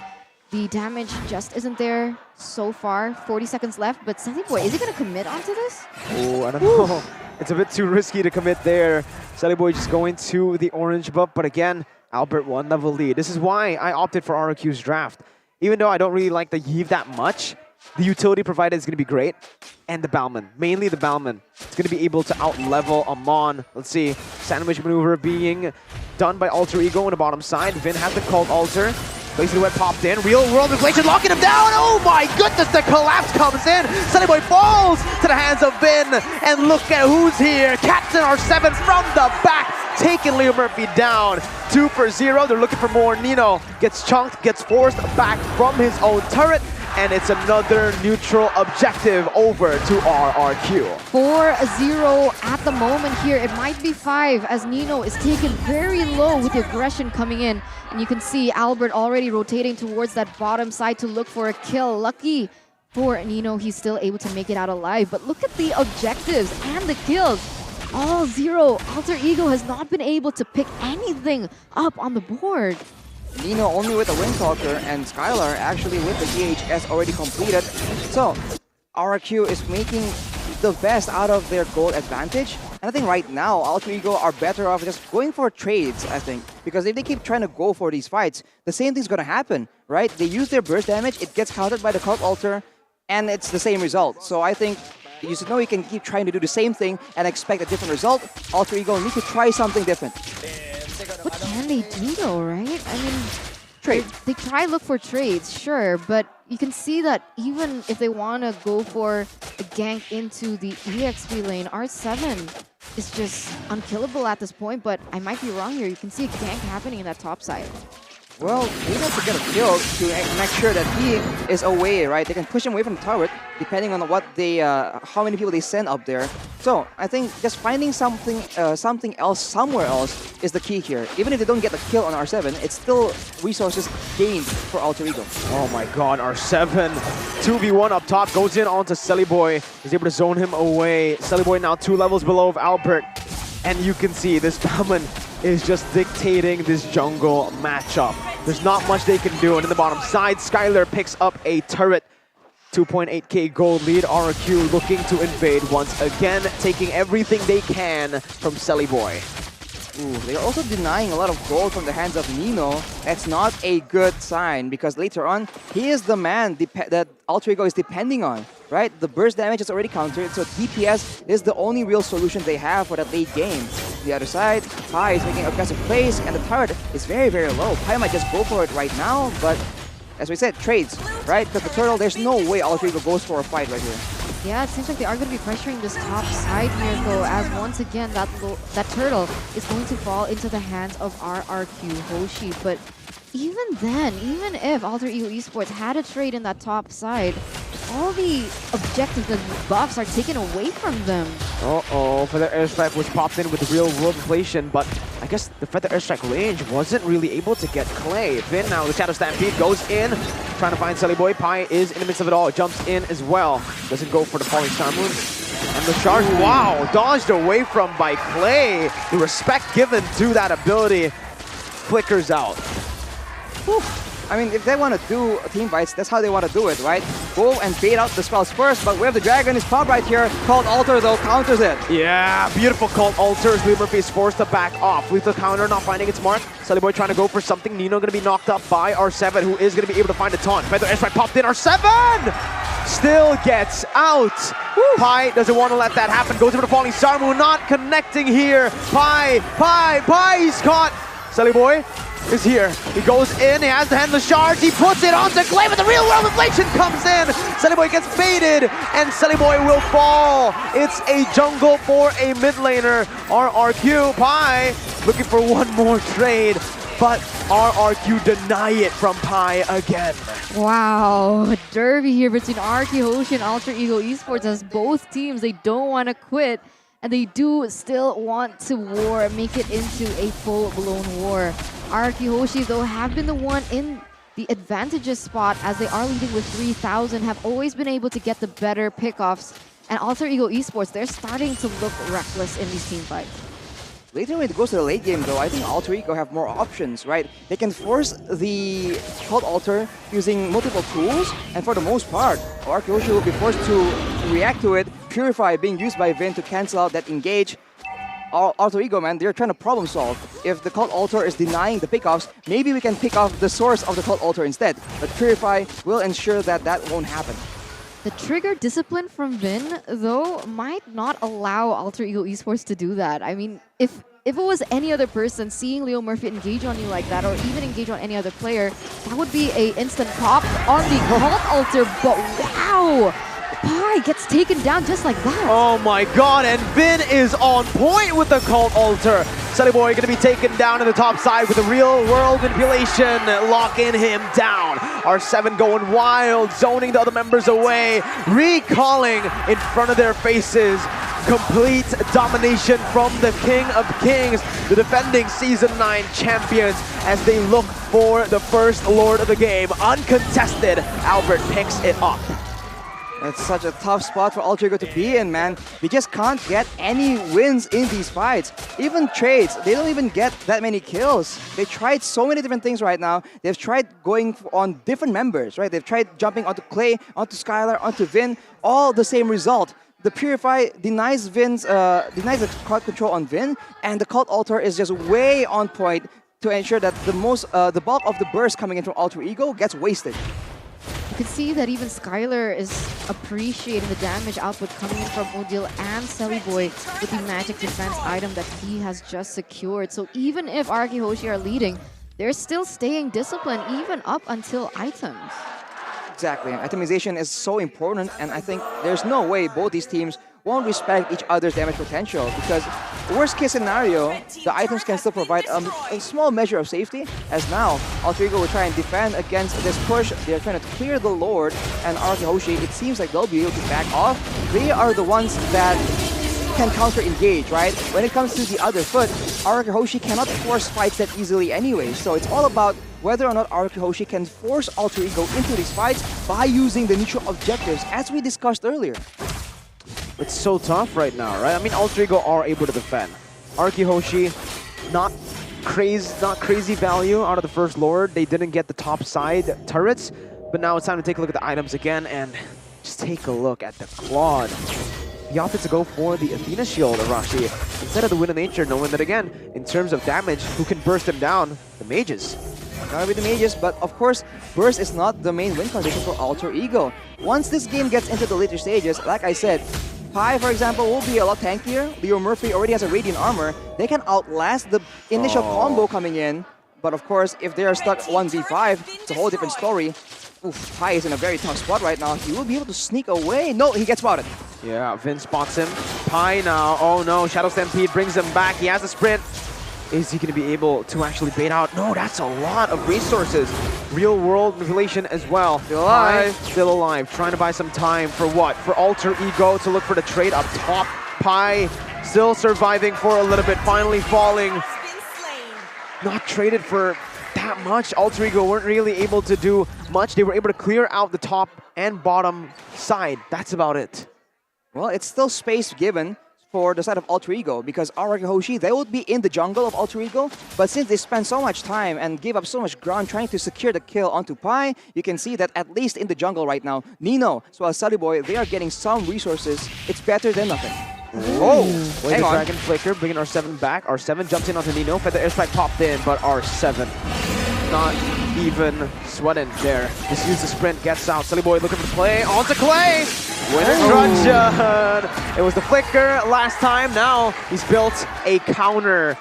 the damage just isn't there so far. 40 seconds left, but Sellyboy, is he going to commit onto this? Oh, I don't know. It's a bit too risky to commit there. Sellyboy just going to the orange buff, but again, Albert 1 level lead. This is why I opted for RRQ's draft. Even though I don't really like the Yves that much, the utility provided is going to be great. And the Balman, mainly the Balman. It's going to be able to out-level Amon. Let's see, sandwich maneuver being done by Alter Ego on the bottom side. Vin has the called Alter. Basically what popped in. Real world inflation locking him down. Oh my goodness, the collapse comes in. Sunny Boy falls to the hands of Vin. And look at who's here. Captain R7 from the back, taking Leo Murphy down. 2 for 0. They're looking for more. Nino gets chunked, gets forced back from his own turret. And it's another neutral objective over to RRQ. 4-0 at the moment here. It might be 5 as Nino is taken very low with the aggression coming in. And you can see Albert already rotating towards that bottom side to look for a kill. Lucky for Nino, he's still able to make it out alive. But look at the objectives and the kills. All 0. Alter Ego has not been able to pick anything up on the board. Nino only with a Windtalker and Skylar actually with the EHS already completed. So RRQ is making the best out of their gold advantage. And I think right now Alter Ego are better off just going for trades, I think. Because if they keep trying to go for these fights, the same thing's gonna happen, right? They use their burst damage, it gets countered by the Cult Alter, and it's the same result. So I think you should know you can keep trying to do the same thing and expect a different result. Alter Ego need to try something different. What can they do though, right? I mean, they try look for trades, sure, but you can see that even if they want to go for a gank into the EXP lane, R7 is just unkillable at this point, but I might be wrong here. You can see a gank happening in that top side. Well, they have to get a kill to make sure that he is away, right? They can push him away from the turret, depending on what they, how many people they send up there. So I think just finding something else somewhere else is the key here. Even if they don't get the kill on R7, it's still resources gained for Alter Ego. Oh my God, R7 2v1 up top goes in onto Selly Boy. He's able to zone him away. Selly Boy now 2 levels below of Albert, and you can see this Balman is just dictating this jungle matchup. There's not much they can do. And in the bottom side, Skylar picks up a turret. 2.8k gold lead. RRQ looking to invade once again, taking everything they can from Selly Boy. Ooh, they're also denying a lot of gold from the hands of Nino. That's not a good sign because later on, he is the man that Alter Ego is depending on, right? The burst damage is already countered, so DPS is the only real solution they have for that late game. The other side, Pi is making aggressive plays, and the turret is very, very low. Pi might just go for it right now, but as we said, trades, right? Because the turtle, there's no way Alter Ego goes for a fight right here. Yeah, it seems like they are going to be pressuring this top side here, though, as once again that turtle is going to fall into the hands of RRQ Hoshi. But even then, even if Alter Ego Esports had a trade in that top side, all the objectives and buffs are taken away from them. Uh-oh, Feather Airstrike was popped in with real world inflation, but I guess the Feather Airstrike range wasn't really able to get Clay. Vin now, the Shadow Stampede goes in, trying to find Selly Boy. Pi is in the midst of it all, jumps in as well. Doesn't go for the Falling Star Moon. And the charge, wow, dodged away from by Clay. The respect given to that ability flickers out. Whew. I mean, if they want to do team fights, that's how they want to do it, right? Go and bait out the spells first, but we have the dragon is popped right here. Called Alter, though, counters it. Yeah, beautiful Called Alter as Leo Murphy is forced to back off. Lethal counter not finding its mark. Selly Boy trying to go for something. Nino going to be knocked up by R7, who is going to be able to find a taunt. Feather Airstrike popped in. R7 still gets out. Woo. Pi doesn't want to let that happen. Goes over the Falling Star Moon, not connecting here. Pi, he's caught. Selly Boy is here. He goes in, he has the Handless Charge, he puts it onto Clay, but the real world inflation comes in. Selly Boy gets baited, and Selly Boy will fall. It's a jungle for a mid laner. RRQ, Pi, looking for one more trade, but RRQ deny it from Pi again. Wow, derby here between RRQ Hoshi and Alter Ego Esports as both teams, they don't want to quit. And they do still want to make it into a full-blown war. RRQ Hoshi, though, have been the one in the advantageous spot as they are leading with 3,000, have always been able to get the better pickoffs. And Alter Ego Esports, they're starting to look reckless in these team fights. Later when it goes to the late game, though, I think Alter Ego have more options, right? They can force the Cult Alter using multiple tools, and for the most part, RRQ Hoshi will be forced to react to it. Purify being used by Vin to cancel out that engage. Alter Ego, man, they're trying to problem solve. If the Cult Altar is denying the pickoffs, maybe we can pick off the source of the Cult Altar instead. But Purify will ensure that that won't happen. The trigger discipline from Vin, though, might not allow Alter Ego Esports to do that. I mean, if it was any other person, seeing Leo Murphy engage on you like that, or even engage on any other player, that would be a instant pop on the Cult Altar. But wow! Pi gets taken down just like that. Oh my god, and Vin is on point with the Cult Altar. Boy gonna be taken down to the top side with a real world manipulation, locking him down. R7 going wild, zoning the other members away, recalling in front of their faces. Complete domination from the King of Kings, the defending Season 9 champions, as they look for the first Lord of the game. Uncontested, Albert picks it up. It's such a tough spot for Alter Ego to be in, man. They just can't get any wins in these fights. Even trades, they don't even get that many kills. They tried so many different things right now. They've tried going on different members, right? They've tried jumping onto Clay, onto Skylar, onto Vin, all the same result. The Purify denies the card control on Vin, and the Cult Altar is just way on point to ensure that the bulk of the burst coming in from Alter Ego gets wasted. You can see that even Skylar is appreciating the damage output coming in from Odil and Boy with the magic defense item that he has just secured. So even if RRQ Hoshi are leading, they're still staying disciplined even up until items. Exactly. Itemization is so important, and I think there's no way both these teams won't respect each other's damage potential, because worst case scenario, the items can still provide a small measure of safety, as now Alter Ego will try and defend against this push. They're trying to clear the Lord, and RRQ Hoshi, it seems like they'll be able to back off. They are the ones that can counter-engage, right? When it comes to the other foot, RRQ Hoshi cannot force fights that easily anyway, so it's all about whether or not RRQ Hoshi can force Alter Ego into these fights by using the neutral objectives, as we discussed earlier. It's so tough right now, right? I mean, Alter Ego are able to defend. RRQ Hoshi, not crazy value out of the first Lord. They didn't get the top side turrets, but now it's time to take a look at the items again and just take a look at the Claude. He opted to go for the Athena Shield, Arashi, instead of the Wind of Nature, knowing that again, in terms of damage, who can burst him down? The mages. Gotta be the mages, but of course, burst is not the main win condition for Alter Ego. Once this game gets into the later stages, like I said, Pi, for example, will be a lot tankier. Leo Murphy already has a Radiant Armor. They can outlast the initial combo coming in. But of course, if they are stuck 1v5, it's a whole different story. Oof, Pi is in a very tough spot right now. He will be able to sneak away. No, he gets spotted. Yeah, Vin spots him. Pi now, oh no, Shadow Stampede brings him back. He has a sprint. Is he going to be able to actually bait out? No, that's a lot of resources. Real world manipulation as well. Still alive. Still alive. Trying to buy some time for what? For Alter Ego to look for the trade up top. Pi still surviving for a little bit. Finally falling. Not traded for that much. Alter Ego weren't really able to do much. They were able to clear out the top and bottom side. That's about it. Well, it's still space given for the side of Alter Ego, because RRQ Hoshi, they would be in the jungle of Alter Ego, but since they spend so much time and give up so much ground trying to secure the kill onto Pi, you can see that at least in the jungle right now, Nino as well as Boy, they are getting some resources. It's better than nothing. Oh! Wait, the Dragon Flicker, bringing R7 back. R7 jumps in onto Nino, Feather Airstrike popped in, but R7 not even sweating there. Just use the sprint, gets out. Boy looking for the play, onto Clay! Winner Truncheon! It was the flicker last time. Now he's built a counter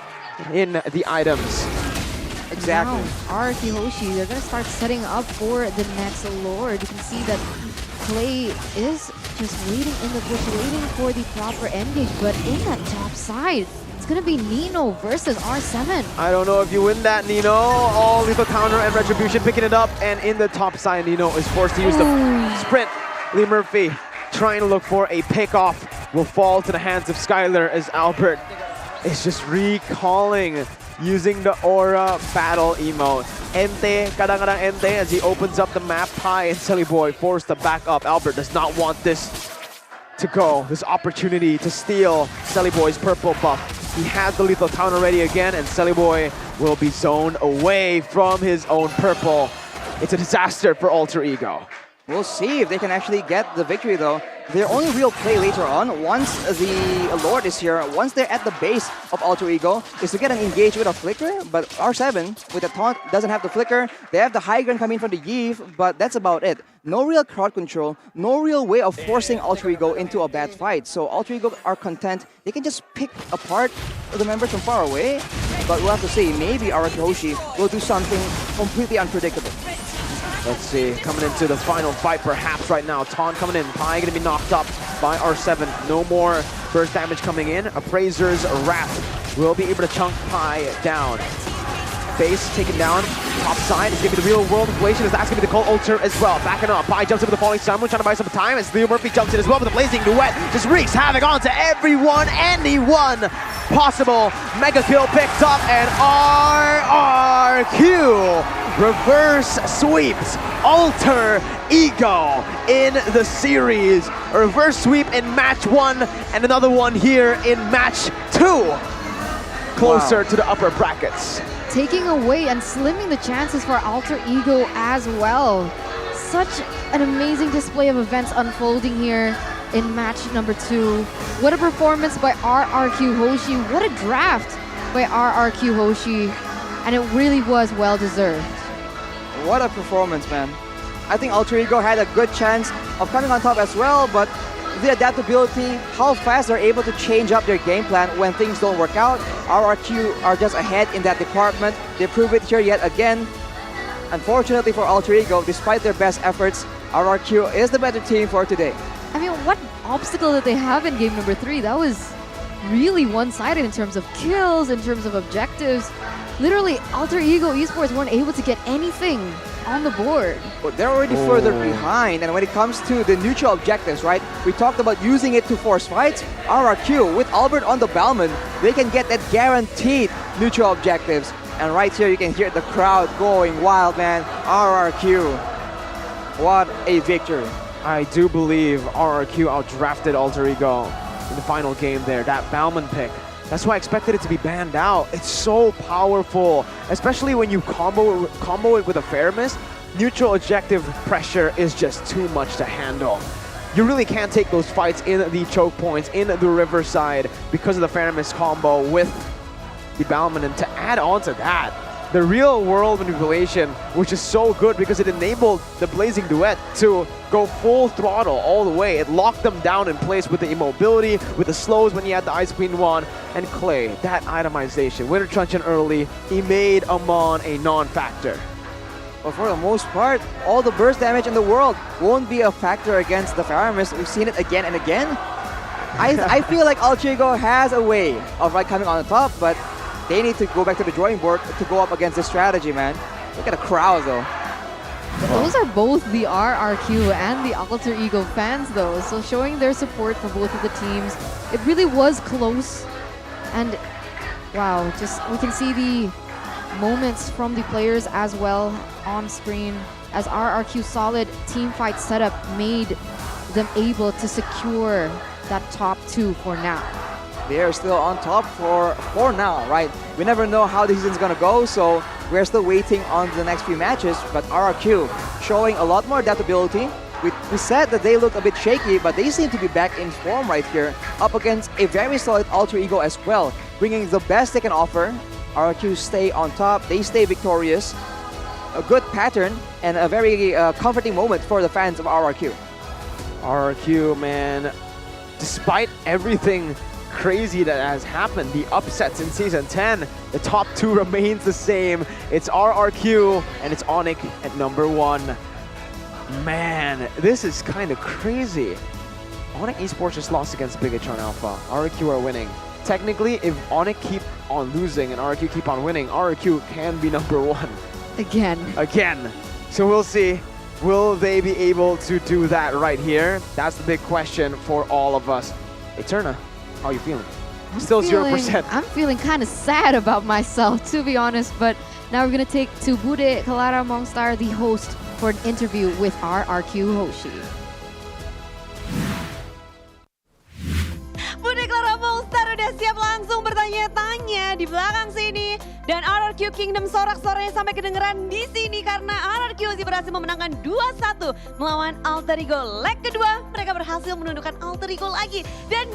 in the items. Exactly. Now, RRQ Hoshi, they're going to start setting up for the next Lord. You can see that Clay is just waiting in the bush, waiting for the proper engage, but in that top side, it's going to be Nino versus R7. I don't know if you win that, Nino. All lethal counter and retribution picking it up, and in the top side, Nino is forced to use the sprint. Lee Murphy trying to look for a pickoff will fall to the hands of Skylar as Albert is just recalling using the Aura battle emote. Ente, kadang-kadang Ente as he opens up the map. Pi and Boy forced to back up. Albert does not want this to go, this opportunity to steal Boy's purple buff. He has the lethal counter ready again, and Boy will be zoned away from his own purple. It's a disaster for Alter Ego. We'll see if they can actually get the victory though. their only real play later on, once the Lord is here, once they're at the base of Alter Ego, is to get an engage with a flicker. But R7, with a taunt, doesn't have the flicker. They have the high ground coming from the Eve, but that's about it. No real crowd control, no real way of forcing Alter Ego into a bad fight. So Alter Ego are content. They can just pick apart the members from far away. But we'll have to see, maybe RRQ Hoshi will do something completely unpredictable. Let's see, coming into the final fight perhaps right now. Taunt coming in, Pi gonna be knocked up by R7. No more burst damage coming in. Appraiser's Wrath will be able to chunk Pi down. Base taken down, top side is gonna be the real world inflation, as that's gonna be the cold ulter as well. Backing up, Pi jumps in with the falling sun, trying to buy some time as Leo Murphy jumps in as well, but the blazing duet just wreaks havoc onto everyone, anyone possible. Mega kill picked up, and RRQ reverse sweeps Alter Ego in the series. A reverse sweep in match 1 and another one here in match 2. Closer to the upper brackets. Taking away and slimming the chances for Alter Ego as well. Such an amazing display of events unfolding here in match number 2. What a performance by RRQ Hoshi. What a draft by RRQ Hoshi. And it really was well deserved. What a performance, man. I think Alter Ego had a good chance of coming on top as well, but the adaptability, how fast they're able to change up their game plan when things don't work out. RRQ are just ahead in that department. They prove it here yet again. Unfortunately for Alter Ego, despite their best efforts, RRQ is the better team for today. I mean, what obstacle did they have in game number 3? That was really one-sided in terms of kills, in terms of objectives. Literally, Alter Ego Esports weren't able to get anything on the board. But they're already further behind, and when it comes to the neutral objectives, right? We talked about using it to force fights. RRQ, with Albert on the Balman, they can get that guaranteed neutral objectives. And right here, you can hear the crowd going wild, man. RRQ, what a victory. I do believe RRQ outdrafted Alter Ego in the final game there. That Balman pick. That's why I expected it to be banned out. It's so powerful, especially when you combo it with a Faramis. Neutral objective pressure is just too much to handle. You really can't take those fights in the choke points, in the Riverside, because of the Faramis combo with the Balman. And to add on to that, the real world manipulation, which is so good because it enabled the Blazing Duet to go full throttle all the way. It locked them down in place with the immobility, with the slows when you had the Ice Queen 1, and Clay, that itemization. Winter Truncheon early, he made Amon a non-factor. But for the most part, all the burst damage in the world won't be a factor against the Faramis. We've seen it again and again. I feel like Alter Ego has a way of coming on the top, but they need to go back to the drawing board to go up against this strategy, man. Look at the crowd, though. Those are both the RRQ and the Alter Ego fans, though, so showing their support for both of the teams. It really was close, and wow, just we can see the moments from the players as well on screen as RRQ's solid team fight setup made them able to secure that top 2 for now. They are still on top for now, right? We never know how the season's gonna go, so we're still waiting on the next few matches. But RRQ showing a lot more adaptability. We said that they looked a bit shaky, but they seem to be back in form right here, up against a very solid Alter Ego as well, bringing the best they can offer. RRQ stay on top, they stay victorious. A good pattern and a very comforting moment for the fans of RRQ. RRQ, man, despite everything crazy that has happened, the upsets in Season 10, the top 2 remains the same. It's RRQ and it's ONIC at number 1. Man, this is kind of crazy. ONIC Esports just lost against Bigetron Alpha. RRQ are winning. Technically, if ONIC keep on losing and RRQ keep on winning, RRQ can be number 1. Again. So we'll see. Will they be able to do that right here? That's the big question for all of us. Eterna, how are you feeling? Still 0%. I'm feeling kind of sad about myself, to be honest, but now we're going to take to Bude Clara Mongstar, the host, for an interview with RRQ Hoshi. Bude Clara Mongstar udah siap langsung langsung bertanya-tanya di belakang sini. Dan RRQ Kingdom sorak-soranya sampai kedengeran di sini karena RRQ Hoshi berhasil memenangkan 2-1 melawan Alter Ego. Leg kedua mereka berhasil menundukkan Alter Ego lagi. Dan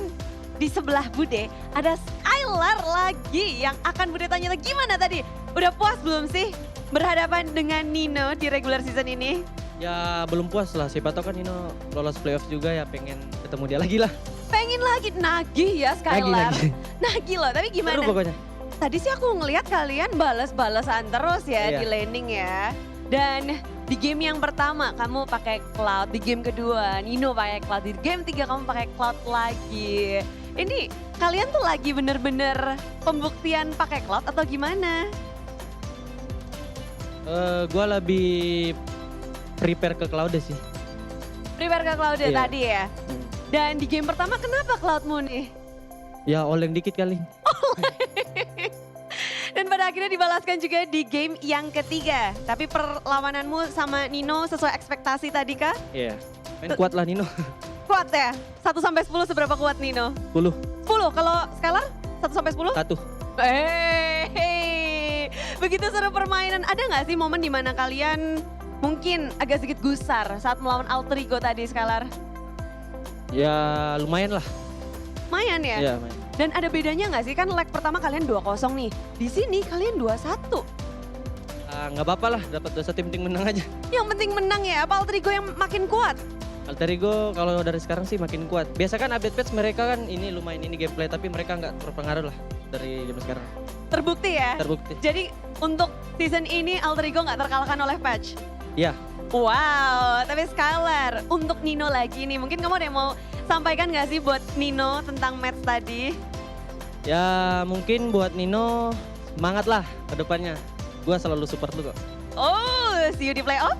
di sebelah Bude ada Skylar lagi yang akan Bude tanya gimana tadi? Udah puas belum sih berhadapan dengan Nino di regular season ini? Ya belum puas lah, siapa tahu kan Nino lolos playoff juga ya, pengen ketemu dia lagi lah. Pengen lagi, nagih ya Skylar. Nagih loh, tapi gimana? Seru pokoknya. Tadi sih aku ngelihat kalian balas-balasan terus ya di laning ya. Dan di game yang pertama kamu pakai Cloud, di game kedua Nino pakai Cloud, di game 3 kamu pakai Cloud lagi. Ini kalian tuh lagi bener-bener pembuktian pakai Cloud atau gimana? Gua lebih prepare ke Cloud sih. Prepare ke Cloud tadi ya? Dan di game pertama kenapa Cloudmu nih? Ya oleng dikit kali. Dan pada akhirnya dibalaskan juga di game yang ketiga. Tapi perlawananmu sama Nino sesuai ekspektasi tadi kah? Iya, main kuat lah Nino. Kuat ya? 1-10 seberapa kuat Nino? 10. 10, kalau Skylar 1-10? 1. Begitu seru permainan. Ada nggak sih momen dimana kalian mungkin agak sedikit gusar saat melawan Alter Ego tadi Skylar? Ya lumayan lah. Lumayan ya? Iya lumayan. Dan ada bedanya nggak sih? Kan leg pertama kalian 2-0 nih. Di sini kalian 2-1. Nggak apa-apa lah, dapat 2-1 penting menang aja. Yang penting menang ya, apa Alter Ego yang makin kuat? Alter Ego kalau dari sekarang sih makin kuat. Biasa kan update patch mereka kan ini lumayan ini gameplay, tapi mereka nggak terpengaruh lah dari zaman sekarang. Terbukti ya? Terbukti. Jadi untuk season ini Alter Ego nggak terkalahkan oleh patch? Iya. Wow, tapi Skylar, untuk Nino lagi nih, mungkin kamu ada yang mau sampaikan nggak sih buat Nino tentang match tadi? Ya mungkin buat Nino semangat lah ke depannya. Gua selalu support lu kok. Oh, see you di playoff?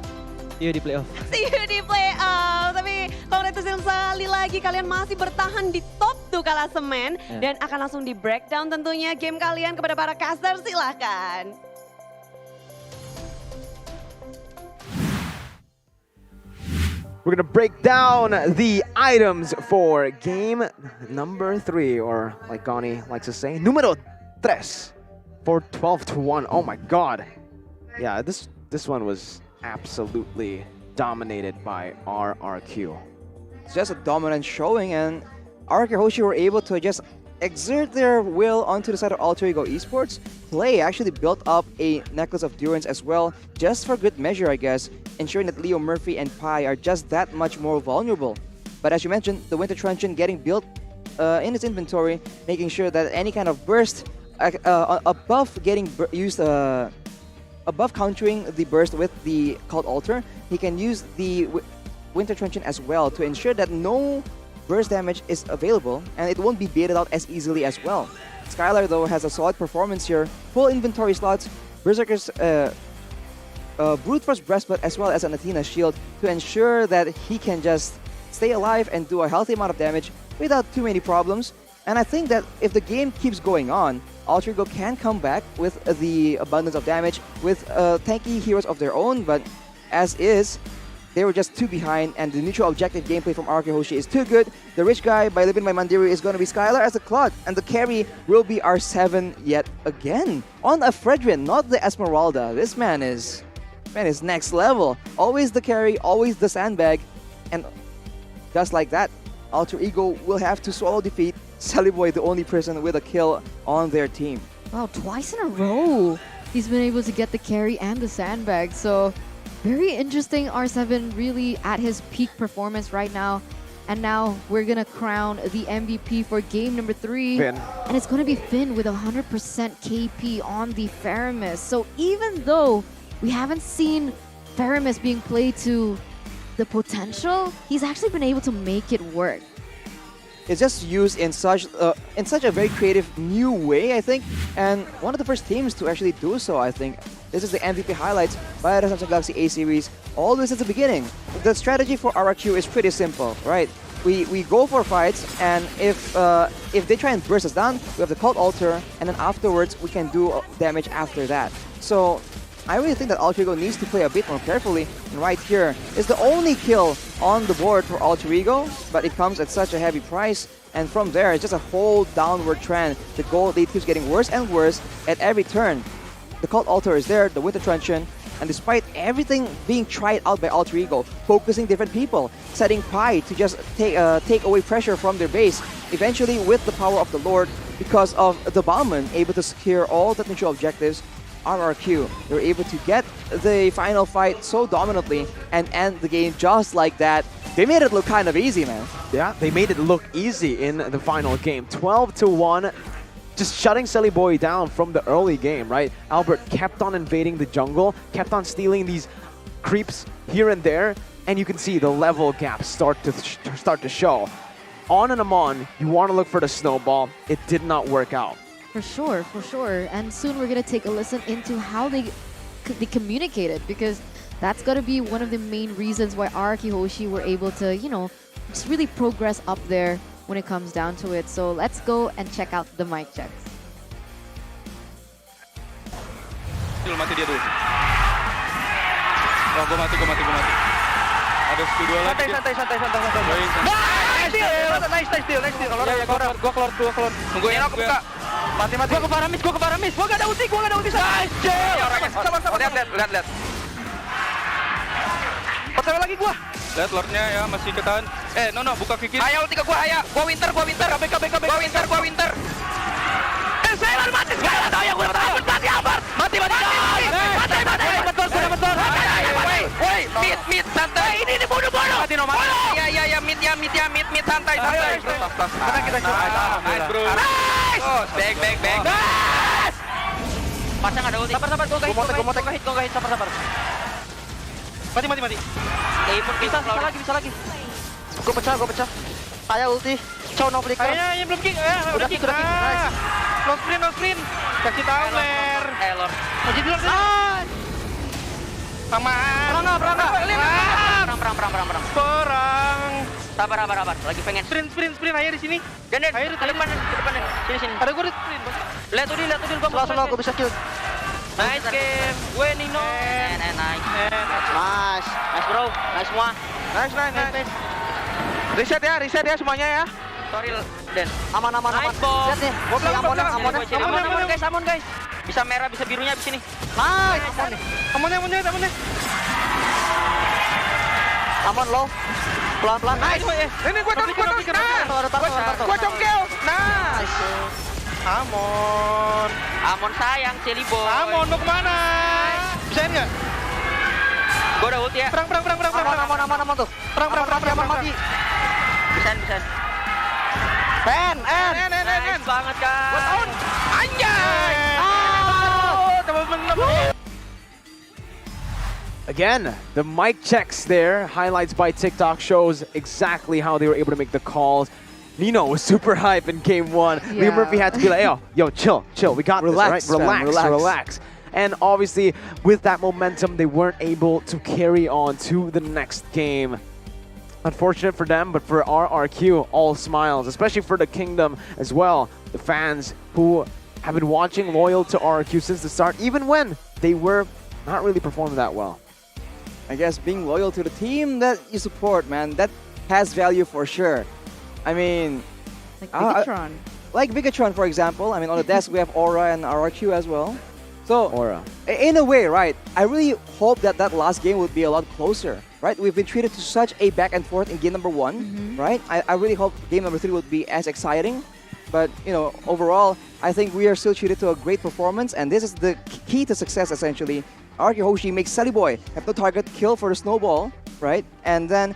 See you di playoff. See you di playoff. Tapi congratulations sekali lagi kalian masih bertahan di top 2 klasemen. Dan akan langsung di breakdown tentunya game kalian kepada para caster, silahkan. We're gonna break down the items for game number 3, or like Gani likes to say, numero 3 for 12-1. Oh my god. Yeah, this one was absolutely dominated by RRQ. It's just a dominant showing, and RRQ Hoshi were able to just exert their will onto the side of Alter Ego Esports. Play actually built up a necklace of Durance as well, just for good measure, I guess, ensuring that Leo, Murphy, and Pi are just that much more vulnerable. But as you mentioned, the Winter Truncheon getting built in its inventory, making sure that any kind of burst above getting used, above countering the burst with the Cult Altar, he can use the Winter Truncheon as well to ensure that no burst damage is available, and it won't be baited out as easily as well. Skylar, though, has a solid performance here. Full inventory slots, Berserker's Brute Force Breastplate, as well as an Athena Shield to ensure that he can just stay alive and do a healthy amount of damage without too many problems. And I think that if the game keeps going on, Alter Ego can come back with the abundance of damage with tanky heroes of their own, but as is, they were just too behind, and the neutral objective gameplay from RRQ Hoshi is too good. The rich guy by Living by Mandiri is going to be Skylar as a Clod, and the carry will be R7 yet again. On a Fredrin, not the Esmeralda. This man is next level. Always the carry, always the sandbag, and just like that, Alter Ego will have to swallow defeat. Saliboy, the only person with a kill on their team. Wow, twice in a row, he's been able to get the carry and the sandbag, so very interesting. R7 really at his peak performance right now. And now we're gonna crown the MVP for game number 3. Finn. And it's gonna be Finn with 100% KP on the Faramis. So even though we haven't seen Faramis being played to the potential, he's actually been able to make it work. It's just used in such a very creative new way, I think, and one of the first teams to actually do so, I think. This is the MVP highlights by the Samsung Galaxy A series. All this at the beginning. The strategy for RRQ is pretty simple, right? We go for fights, and if they try and burst us down, we have the Cult Altar, and then afterwards we can do damage after that. So I really think that Alter Ego needs to play a bit more carefully. And right here is the only kill on the board for Alter Ego, but it comes at such a heavy price. And from there, it's just a whole downward trend. The gold lead keeps getting worse and worse at every turn. The Cult Altar is there, the Winter Truncheon, and despite everything being tried out by Alter Ego, focusing different people, setting Pi to just take away pressure from their base, eventually with the power of the Lord, because of the Bauman able to secure all the neutral objectives, RRQ, they were able to get the final fight so dominantly and end the game just like that. They made it look kind of easy, man. Yeah, they made it look easy in the final game. 12-1. Just shutting Silly Boy down from the early game, right? Albert kept on invading the jungle, kept on stealing these creeps here and there, and you can see the level gaps start to show. On and Amon, you want to look for the snowball. It did not work out. For sure, for sure. And soon we're going to take a listen into how they communicated, because that's got to be one of the main reasons why RRQ Hoshi were able to, you know, just really progress up there when it comes down to it. So let's go and check out the mic checks. Mati dia dulu. Oh, gue mati. Ada studio lagi. Santai. Nice deal. Gua keluar. Tunggu ya, aku buka. Mati. Gua ke Paramis. Gua gak ada ulti. Nice deal. Sabar. Lihat. Percaya lagi gua. Lihat lordnya ya, masih ketahan. No, buka kiki. Ayo ulti ke gua, ayo. Gua winter. KBK. Gua winter. Sailor mati sekarang atau yang gua tahu. Mati Albert. Mati. Betul. Woi, mid santai. Ini bunuh. Mati no. Iya, mid santai. Tenang kita coba. Nice, bro. Nice. Oh, back. Nice. Pasang ada ulti. Sabar, gua mau hit. Sabar. Mati. Bisa lagi. Gua pecah. Saya ulti. Cow no flicker. Ayo, belum kick. Udah kick. Nice. No sprint. Kasih tahu, Ler. Lord. Maju dulu. Perang. Sabar. Lagi pengen sprint aja di sini. Dan ayo ke depan. Sini. Ada gue di sprint. Lihat tuh gua langsung aku bisa kill. Nice game. Gue Nino. Nice, bro. Nice semua. Nice. Reset ya semuanya ya. Sorry, Den. Aman. Nice, lihat nih. Gua bilang aman guys. Bisa merah, bisa birunya di sini. Nice. Amonnya. Amon low. Pelan-pelan. Nice. Ini gua taruh. Gua congkel. Nice. Amon sayang, Celi Boy. Amon mau kemana? Bisa enggak? Gua udah ulti ya. Perang. Aman tuh. Perang, Amon mati. Bisa. En. Banget kan. Gua tahun. Anjay. Again, the mic checks there, highlights by TikTok, shows exactly how they were able to make the calls. Nino was super hype in game one. Yeah. Lee Murphy had to be like, yo, chill, we got Relax, this, right? fam, Relax. And obviously, with that momentum, they weren't able to carry on to the next game. Unfortunate for them, but for RRQ, all smiles, especially for the Kingdom as well. The fans who have been watching loyal to RRQ since the start, even when they were not really performing that well. I guess being loyal to the team that you support, man, that has value for sure. I mean, like Bigetron. Like Bigetron, for example. I mean, on the desk we have Aura and RRQ as well. So, Aura. In a way, right, I really hope that last game would be a lot closer, right? We've been treated to such a back and forth in game number 1, right? I really hope game number 3 would be as exciting. But, you know, overall, I think we are still treated to a great performance, and this is the key to success, essentially. RRQ Hoshi makes Sally Boy have no target kill for the snowball, right? And then,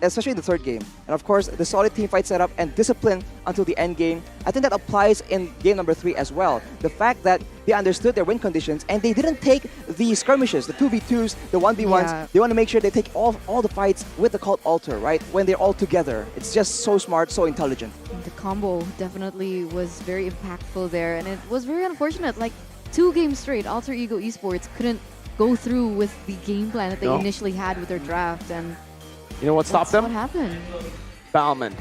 especially in the third game. And of course, the solid team fight setup and discipline until the end game. I think that applies in game number 3 as well. The fact that they understood their win conditions and they didn't take the skirmishes, the 2v2s, the 1v1s. Yeah. They want to make sure they take all the fights with the Cult Altar, right? When they're all together. It's just so smart, so intelligent. The combo definitely was very impactful there, and it was very unfortunate. Like 2 games straight, Alter Ego Esports couldn't go through with the game plan that they initially had with their draft, and you know what stopped them? What happened? Bauman.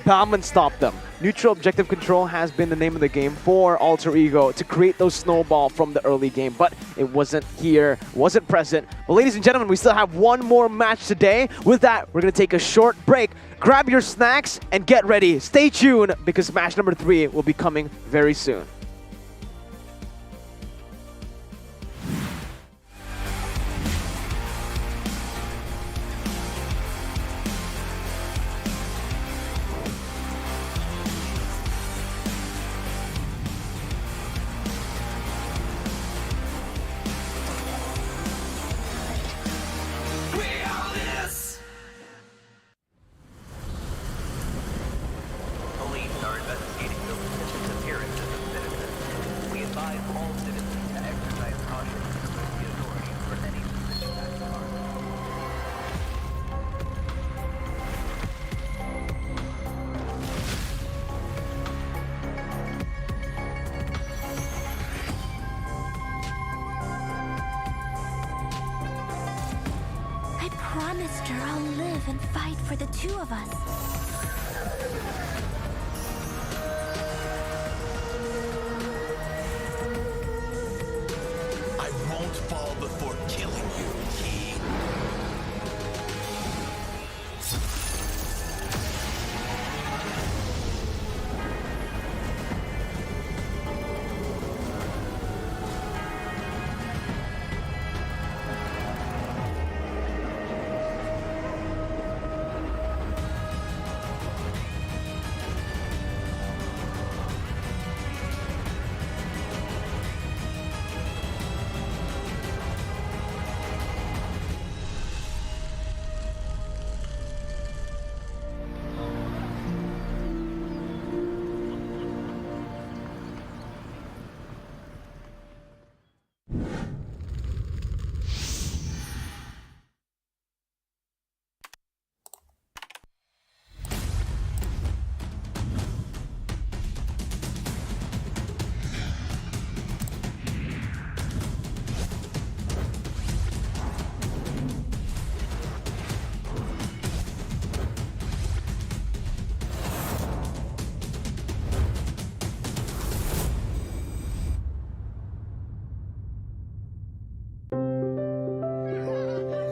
Bauman stopped them. Neutral objective control has been the name of the game for Alter Ego to create those snowball from the early game, but it wasn't here, wasn't present. But ladies and gentlemen, we still have one more match today. With that, we're going to take a short break. Grab your snacks and get ready. Stay tuned because match number 3 will be coming very soon. Police are investigating the disappearance of the citizen. We advise all citizens to exercise caution with the authorities for any suspicious acts of harm. I promised her I'll live and fight for the two of us. I won't fall before killing you, Key.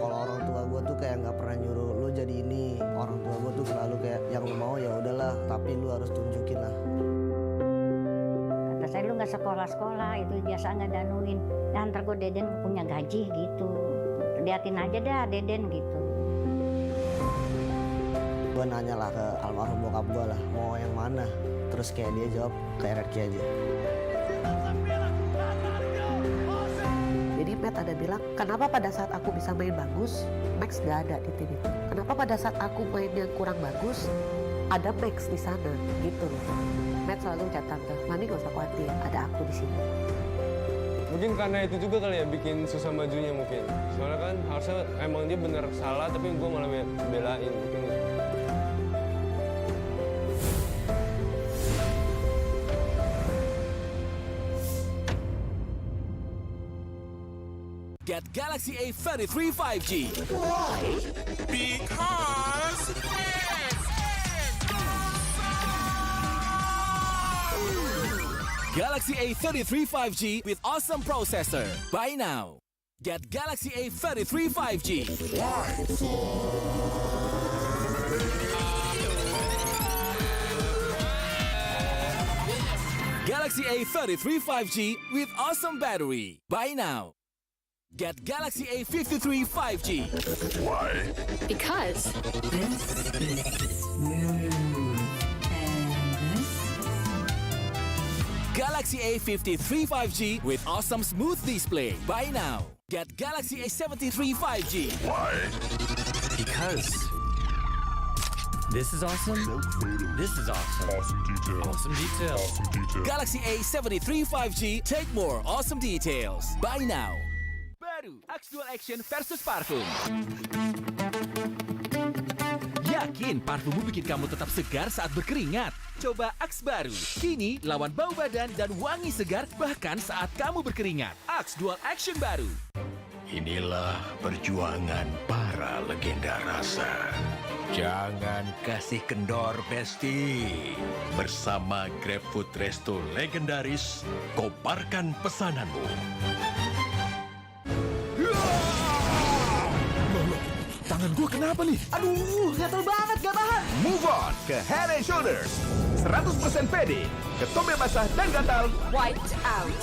Kalau orang tua gue tuh kayak nggak pernah nyuruh lu jadi ini. Orang tua gue tuh selalu kayak yang lu mau ya udahlah, tapi lu harus tunjukin lah. Kata saya lu nggak sekolah-sekolah, itu biasa nggak danuin. Nah, ntar gue Deden punya gaji gitu. Liatin aja dah Deden gitu. Gue nanya lah ke almarhum bokap gue lah, mau yang mana? Terus kayak dia jawab ke RRQ aja. Jadi Matt ada bilang, kenapa pada saat aku bisa main bagus, Max gak ada di tim itu? Kenapa pada saat aku main yang kurang bagus, ada Max di sana gitu loh. Matt selalu ucap tante, Mami gak usah khawatir, ada aku di sini. Mungkin karena itu juga kali ya bikin susah majunya mungkin. Soalnya kan harusnya emang dia bener salah tapi gue malah belain mungkin. Get Galaxy A33 5G. Why? Because Galaxy A33 5G with awesome processor. Buy now. Get Galaxy A33 5G. Galaxy A33 5G with awesome battery. Buy now. Get Galaxy A53 5G. Why? Because This is smooth. And this? Galaxy A53 5G with awesome smooth display. Buy now. Get Galaxy A73 5G. Why? Because this is awesome. This is awesome. Awesome detail. Awesome detail. Awesome detail. Galaxy A73 5G. Take more awesome details. Buy now. Baru Axe Dual Action versus parfum. Yakin parfummu bikin kamu tetap segar saat berkeringat? Coba Axe baru. Kini lawan bau badan dan wangi segar bahkan saat kamu berkeringat. Axe Dual Action baru. Inilah perjuangan para legenda rasa. Jangan kasih kendor, Besti. Bersama GrabFood Resto legendaris, koparkan pesananmu. Tangan gue kenapa nih? Aduh, gatel banget, gak tahan. Move on ke Head and Shoulders. 100% pede, ketombe basah dan gatal. Wiped out.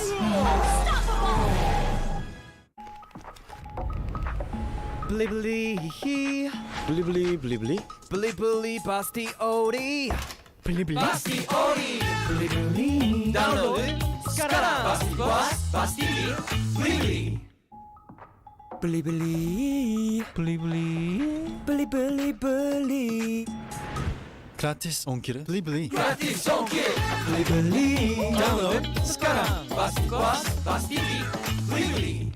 Beli-beli. Beli-beli. Beli-beli pasti ori. Beli-beli. Pasti ori. Beli-beli. Download sekarang. Pasti puas, pasti beli-beli. Beli-beli. Beli-beli. Gratis ongkir. Beli-beli. Gratis ongkir. Beli-beli. Download sekarang. Pasti puas, pasti beli-beli.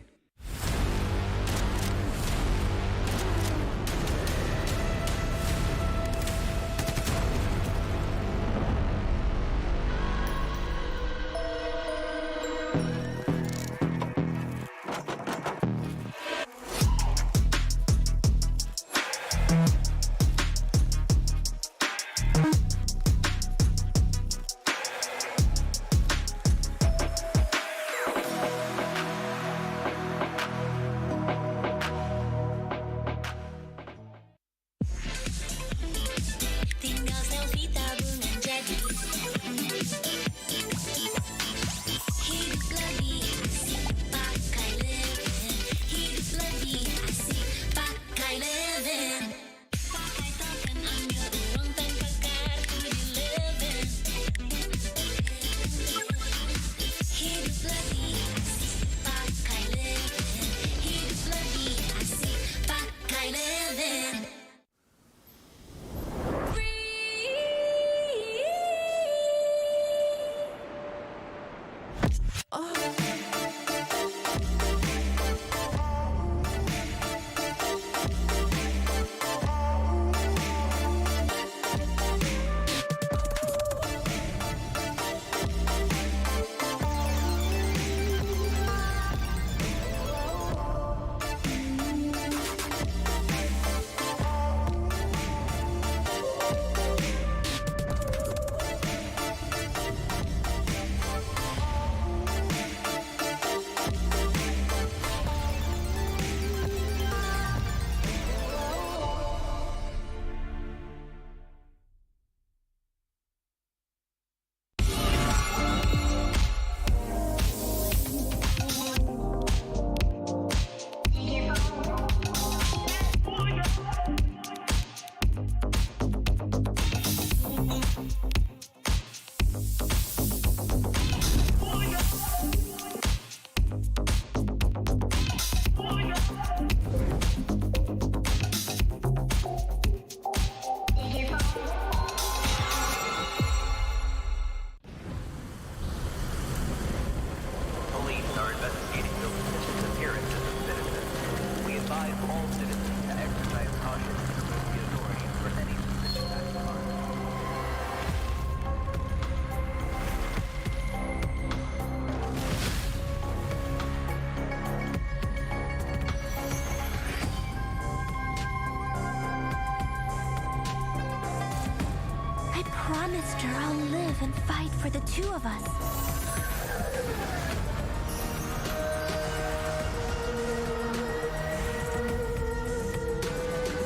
promised her I'll live and fight for the two of us.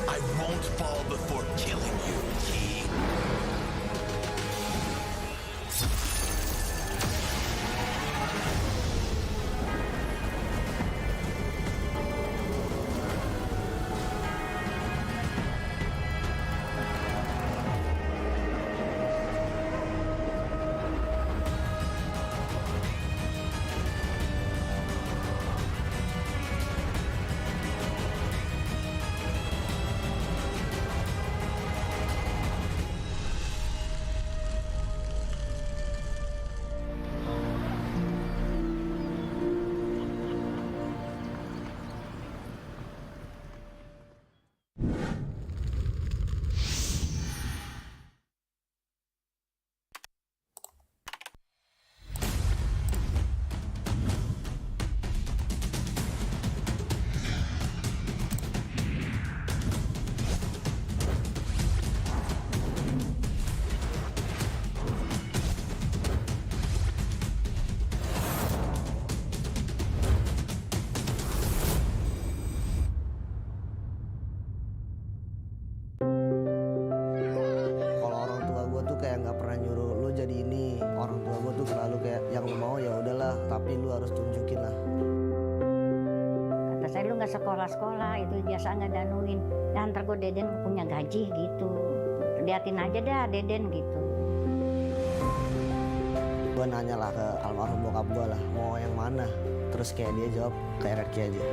I won't fall before killing you, Key. udahlah, tapi lu harus tunjukin lah. Kata saya lu nggak sekolah-sekolah, itu biasa nggak danuin. Dan ntar gue Deden punya gaji gitu. Liatin aja dah Deden gitu. Gue nanya lah ke almarhum bokap gue lah, mau yang mana? Terus kayak dia jawab ke RRQ aja.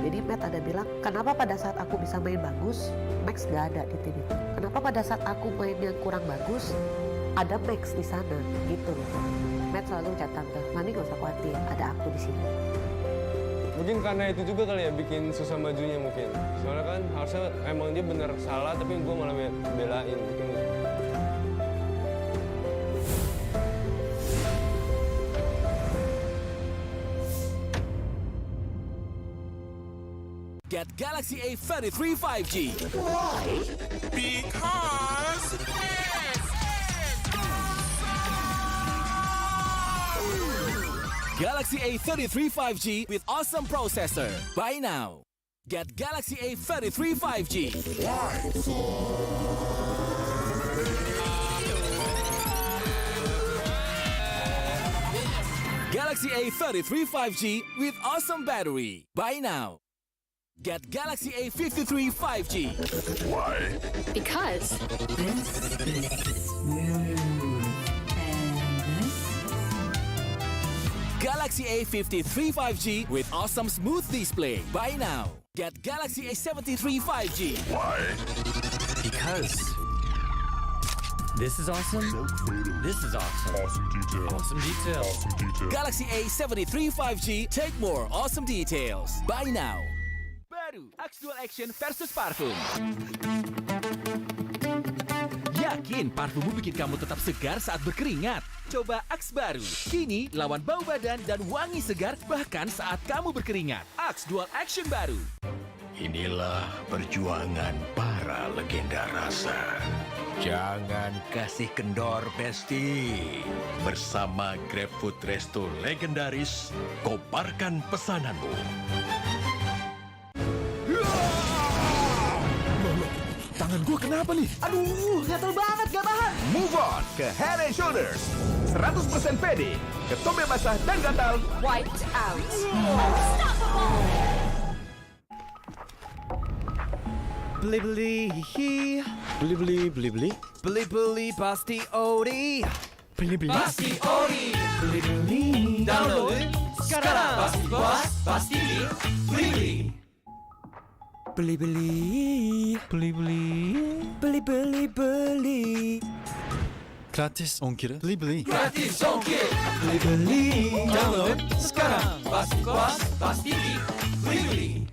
Jadi Matt ada bilang, kenapa pada saat aku bisa main bagus, Max gak ada di tim itu? Kenapa pada saat aku main yang kurang bagus, ada Max di sana gitu loh. Matt selalu ucap tante, Mami gak usah khawatir, ada aku di sini. Mungkin karena itu juga kali ya bikin susah majunya mungkin. Soalnya kan harusnya emang dia bener salah tapi gue malah belain mungkin. Get Galaxy A33 5G. Why? Because Galaxy A33 5G with awesome processor. Buy now. Get Galaxy A33 5G. Galaxy A33 5G with awesome battery. Buy now. Get Galaxy A53 5G. Why? Because this is smooth. Galaxy A53 5G with awesome smooth display. Buy now. Get Galaxy A73 5G. Why? Because this is awesome. This is awesome. Awesome detail. Awesome detail. Awesome detail. Galaxy A73 5G. Take more awesome details. Buy now. Baru Axe Dual Action versus parfum. Yakin parfummu bikin kamu tetap segar saat berkeringat? Coba Axe baru. Kini lawan bau badan dan wangi segar bahkan saat kamu berkeringat. Axe Dual Action baru. Inilah perjuangan para legenda rasa. Jangan kasih kendor, Besti. Bersama GrabFood Resto legendaris, koparkan pesananmu. Tangan gue kenapa nih? Aduh, gatel banget, gak tahan. Move on ke Head and Shoulders. 100% pede, ketombe basah dan gatal. wiped out. Beli beli hihi. Beli beli beli beli. Beli beli pasti ori. Beli beli. Pasti ori. Beli beli. Download sekarang. Pasti puas, pasti beli. Beli beli. Beli beli. Beli beli beli. Gratis ongkir. Beli beli. Gratis ongkir. Beli beli. Download sekarang. Pasti puas, pasti beli.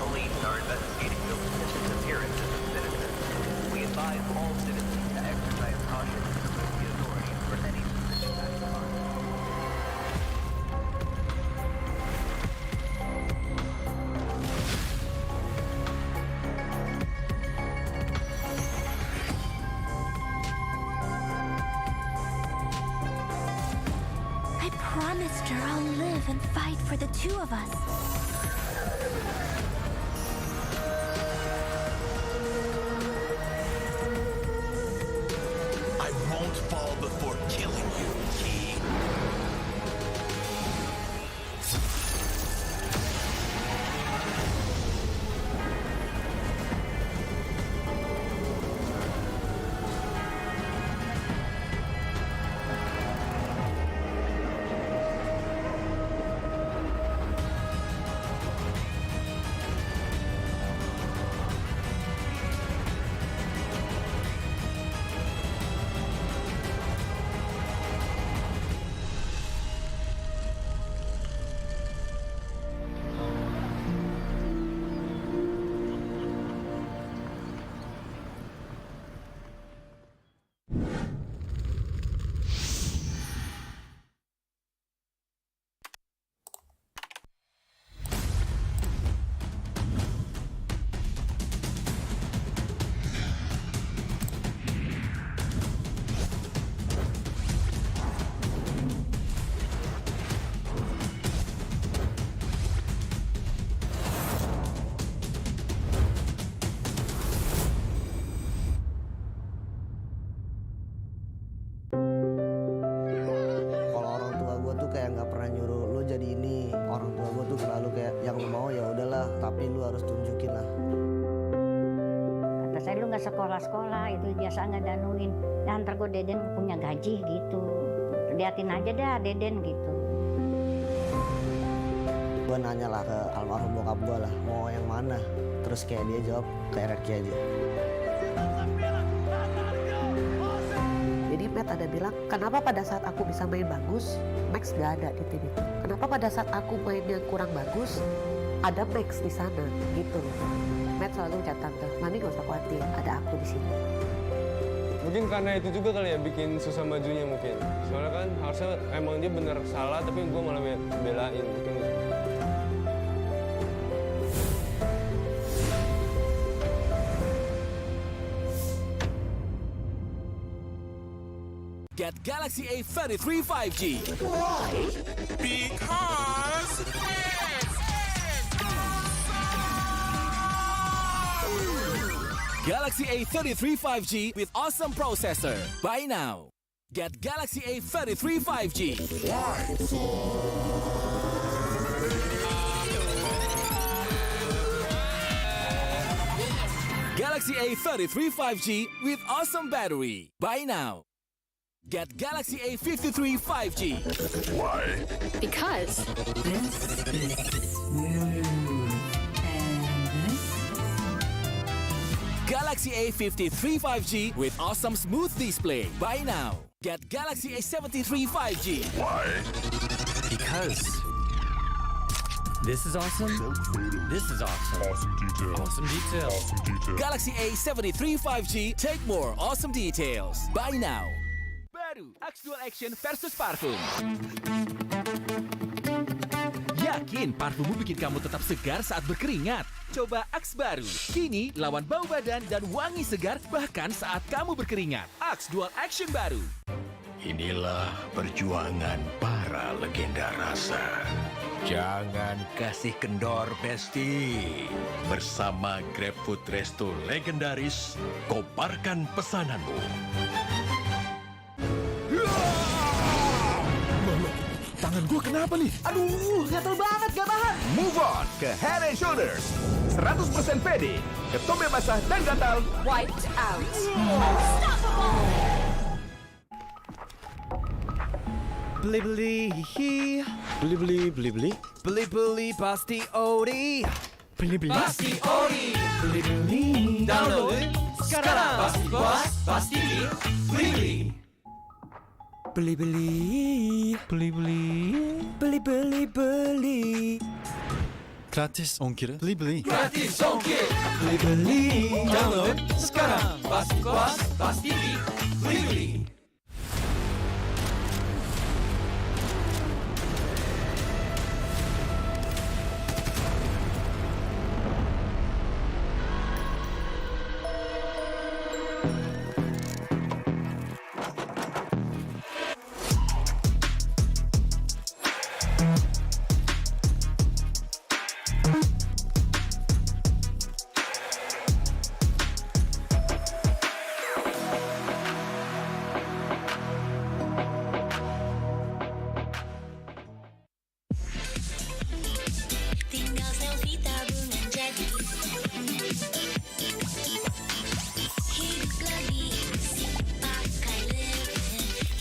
Police are investigating the disappearance of the citizens. We advise all citizens to exercise caution with the authorities for any suspicious acts of harm. I promised her I'll live and fight for the two of us. I won't fall before killing you, Key. Kalau orang tua gue tuh kayak nggak pernah nyuruh lu jadi ini. Orang tua gue tuh selalu kayak yang lu mau ya udahlah, tapi lu harus tunjukin lah. Kata saya lu nggak sekolah-sekolah, itu biasa nggak danuin. Ya ntar gue Deden punya gaji gitu. Liatin aja dah Deden gitu. Gue nanya lah ke almarhum bokap gue lah, mau yang mana? Terus kayak dia jawab ke RRQ aja. Jadi Matt ada bilang, kenapa pada saat aku bisa main bagus, Max gak ada di tim itu? Kenapa pada saat aku main yang kurang bagus, ada Max di sana gitu loh. Matt selalu chat tante, Mami gak usah khawatir, ada aku di sini. Mungkin karena itu juga kali ya bikin susah majunya mungkin. Soalnya kan harusnya emang dia bener salah tapi gue malah belain mungkin. Get Galaxy A33 5G. Why? Because Galaxy A33 5G with awesome processor. Buy now. Get Galaxy A33 5G. Galaxy A33 5G with awesome battery. Buy now. Get Galaxy A53 5G. Why? Because Galaxy A53 5G with awesome smooth display. Buy now. Get Galaxy A73 5G. Why? Because this is awesome. This is awesome. Awesome details. Awesome details. Awesome details. Galaxy A73 5G. Take more awesome details. Buy now. Baru Axe Dual Action versus parfum. Yakin parfummu bikin kamu tetap segar saat berkeringat? Coba Axe baru. Kini lawan bau badan dan wangi segar bahkan saat kamu berkeringat. Axe Dual Action baru. Inilah perjuangan para legenda rasa. Jangan kasih kendor, Besti. Bersama GrabFood Resto legendaris, koparkan pesananmu. Tangan gue kenapa nih? Aduh, gatel banget, gak tahan. Move on ke Head and Shoulders. 100% pede, ketombe basah dan gatal. wiped out. Beli-beli. Beli-beli. Beli-beli pasti ori. Beli-beli. Pasti ori. Beli-beli. Download sekarang. Pasti puas, pasti beli-beli. Beli-beli. Beli-beli. Gratis ongkir. Beli-beli. Gratis ongkir. Beli-beli. Download sekarang. Pasti puas, pasti beli-beli. Tinggal selfie tabungan jadi. Hidup lebih asik pakai Leven.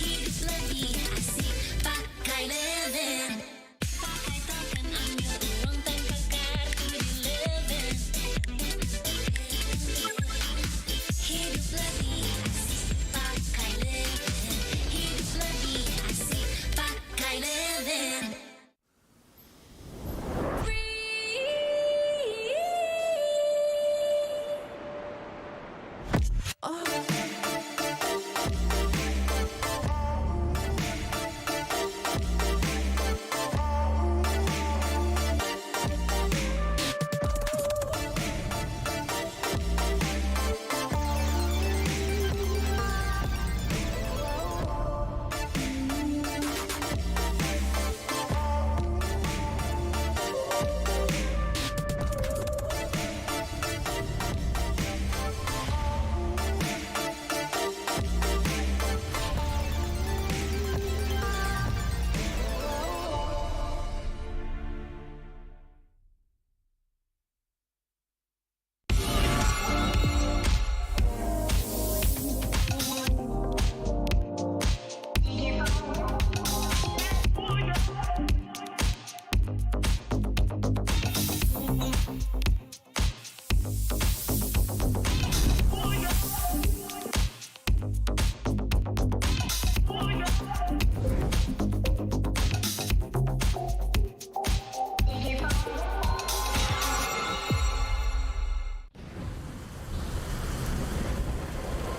Hidup lebih asik pakai Leven. Pakai token ambil uang tanpa kartu di Leven. Hidup lebih asik pakai Leven. Hidup lebih asik pakai Leven.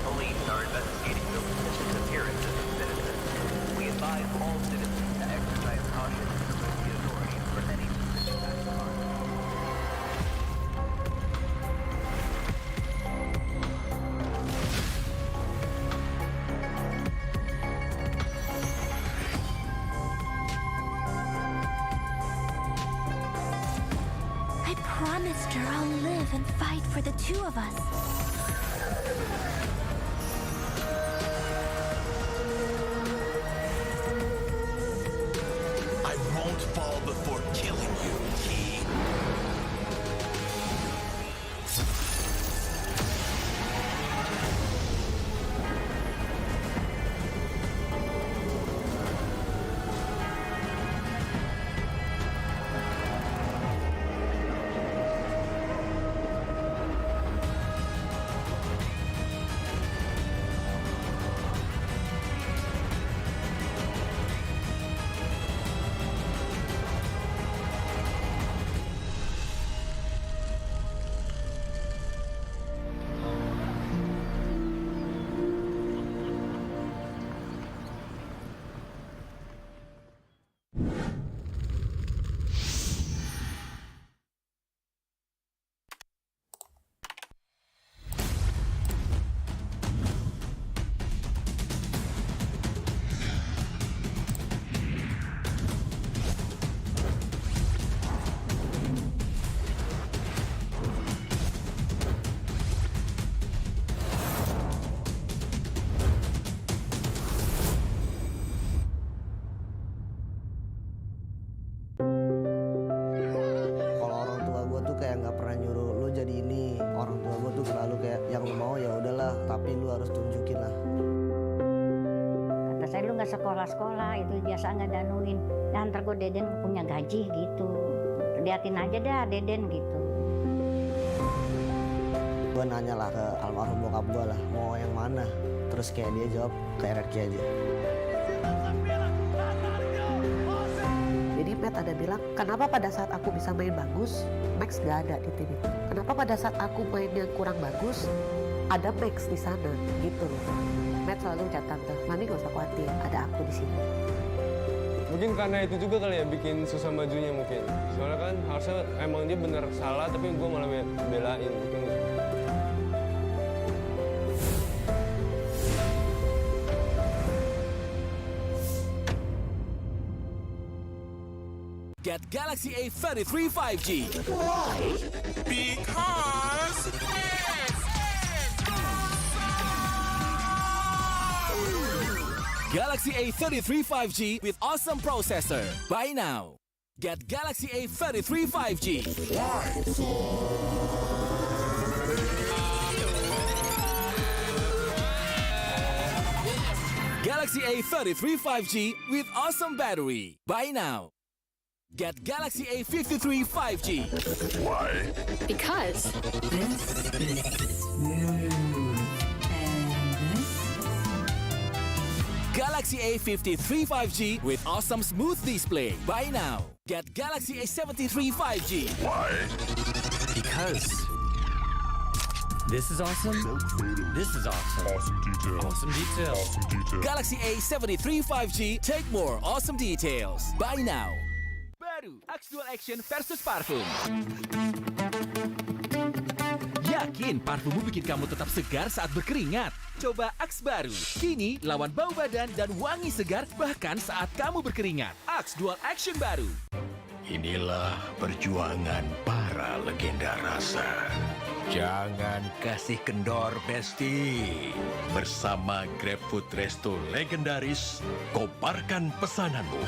Police are investigating the disappearances of citizens. We advise all citizens to exercise caution and alert the authorities for any suspicious acts of harm. I promised her I'll live and fight for the two of us. I won't fall before killing you, Key. nggak sekolah-sekolah, itu biasa nggak danuin. Dan ntar gue Deden punya gaji gitu. Liatin aja dah Deden gitu. Gue nanya lah ke almarhum bokap gue lah, mau yang mana? Terus kayak dia jawab ke RRQ aja. Jadi Matt ada bilang, kenapa pada saat aku bisa main bagus, Max gak ada di tim itu? Kenapa pada saat aku main yang kurang bagus, ada Max di sana gitu loh. Matt selalu ucap tante, mami gak usah khawatir, ada aku di sini. Mungkin karena itu juga kali ya bikin susah majunya mungkin. Soalnya kan harusnya emang dia bener salah tapi gue malah belain mungkin. Get Galaxy A33 5G. Why? Because Galaxy A33 5G with awesome processor. Buy now. Get Galaxy A33 5G. Galaxy A33 5G with awesome battery. Buy now. Get Galaxy A53 5G. Why? Because this is Galaxy A53 5G with awesome smooth display. Buy now. Get Galaxy A73 5G. Why? Because this is awesome. This is awesome. Awesome details. Awesome details. Awesome details. Galaxy A73 5G. Take more awesome details. Buy now. Baru Axe Dual Action versus parfum. Yakin parfummu bikin kamu tetap segar saat berkeringat? Coba Axe baru. Kini lawan bau badan dan wangi segar bahkan saat kamu berkeringat. Axe Dual Action baru. Inilah perjuangan para legenda rasa. Jangan kasih kendor, Besti. Bersama GrabFood Resto legendaris, koparkan pesananmu.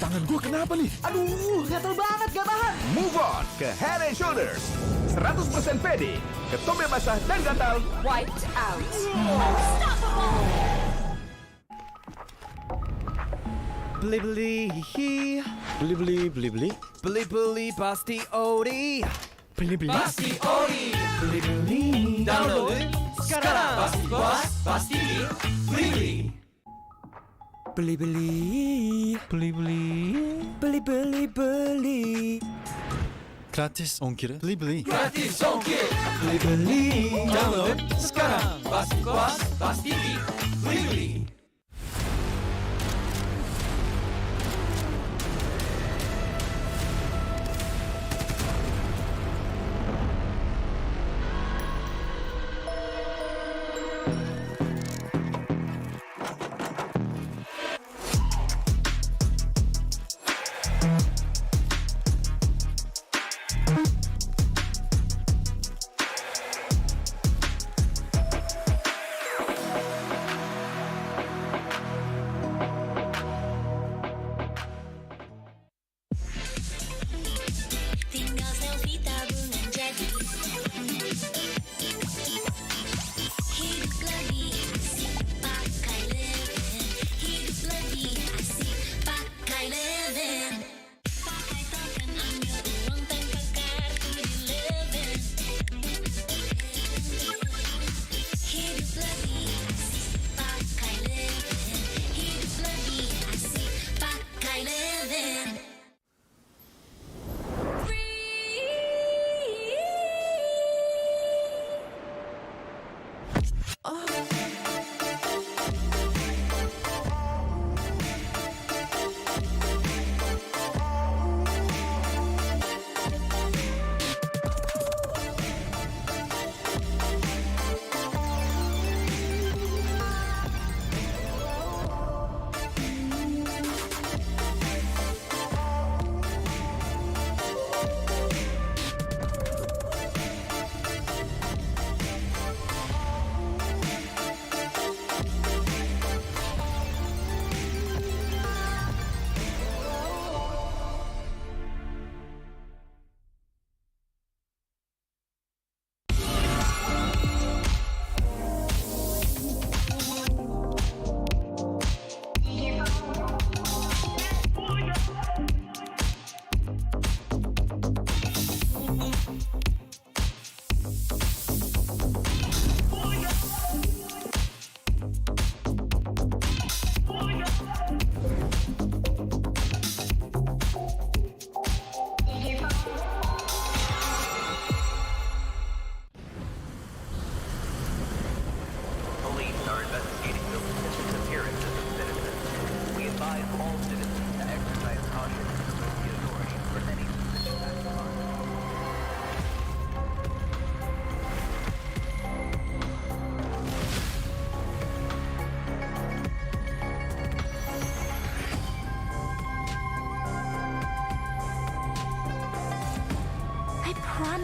Tangan gue kenapa nih? Aduh, gatel banget, gak tahan. Move on ke Head and Shoulders. 100% pede, ketombe basah dan gatal. wiped out. Beli beli hihi. Beli beli beli beli. Beli beli pasti ori. Beli beli. Pasti ori. Beli beli. Download sekarang. Pasti puas, pasti beli beli. Beli beli. Beli beli. Beli beli beli. Gratis ongkir. Beli beli. Gratis ongkir. Beli beli. Download sekarang. Pasti puas, pasti beli beli.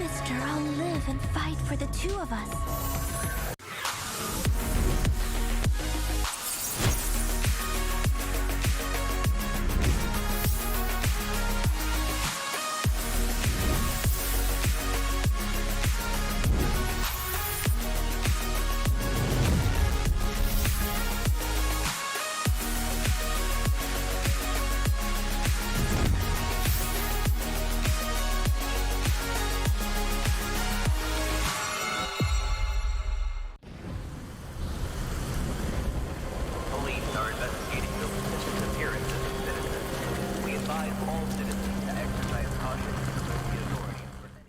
promised her I'll live and fight for the two of us. Police are investigating the disappearance of the citizens. We advise all citizens to exercise caution and alert the authorities for any.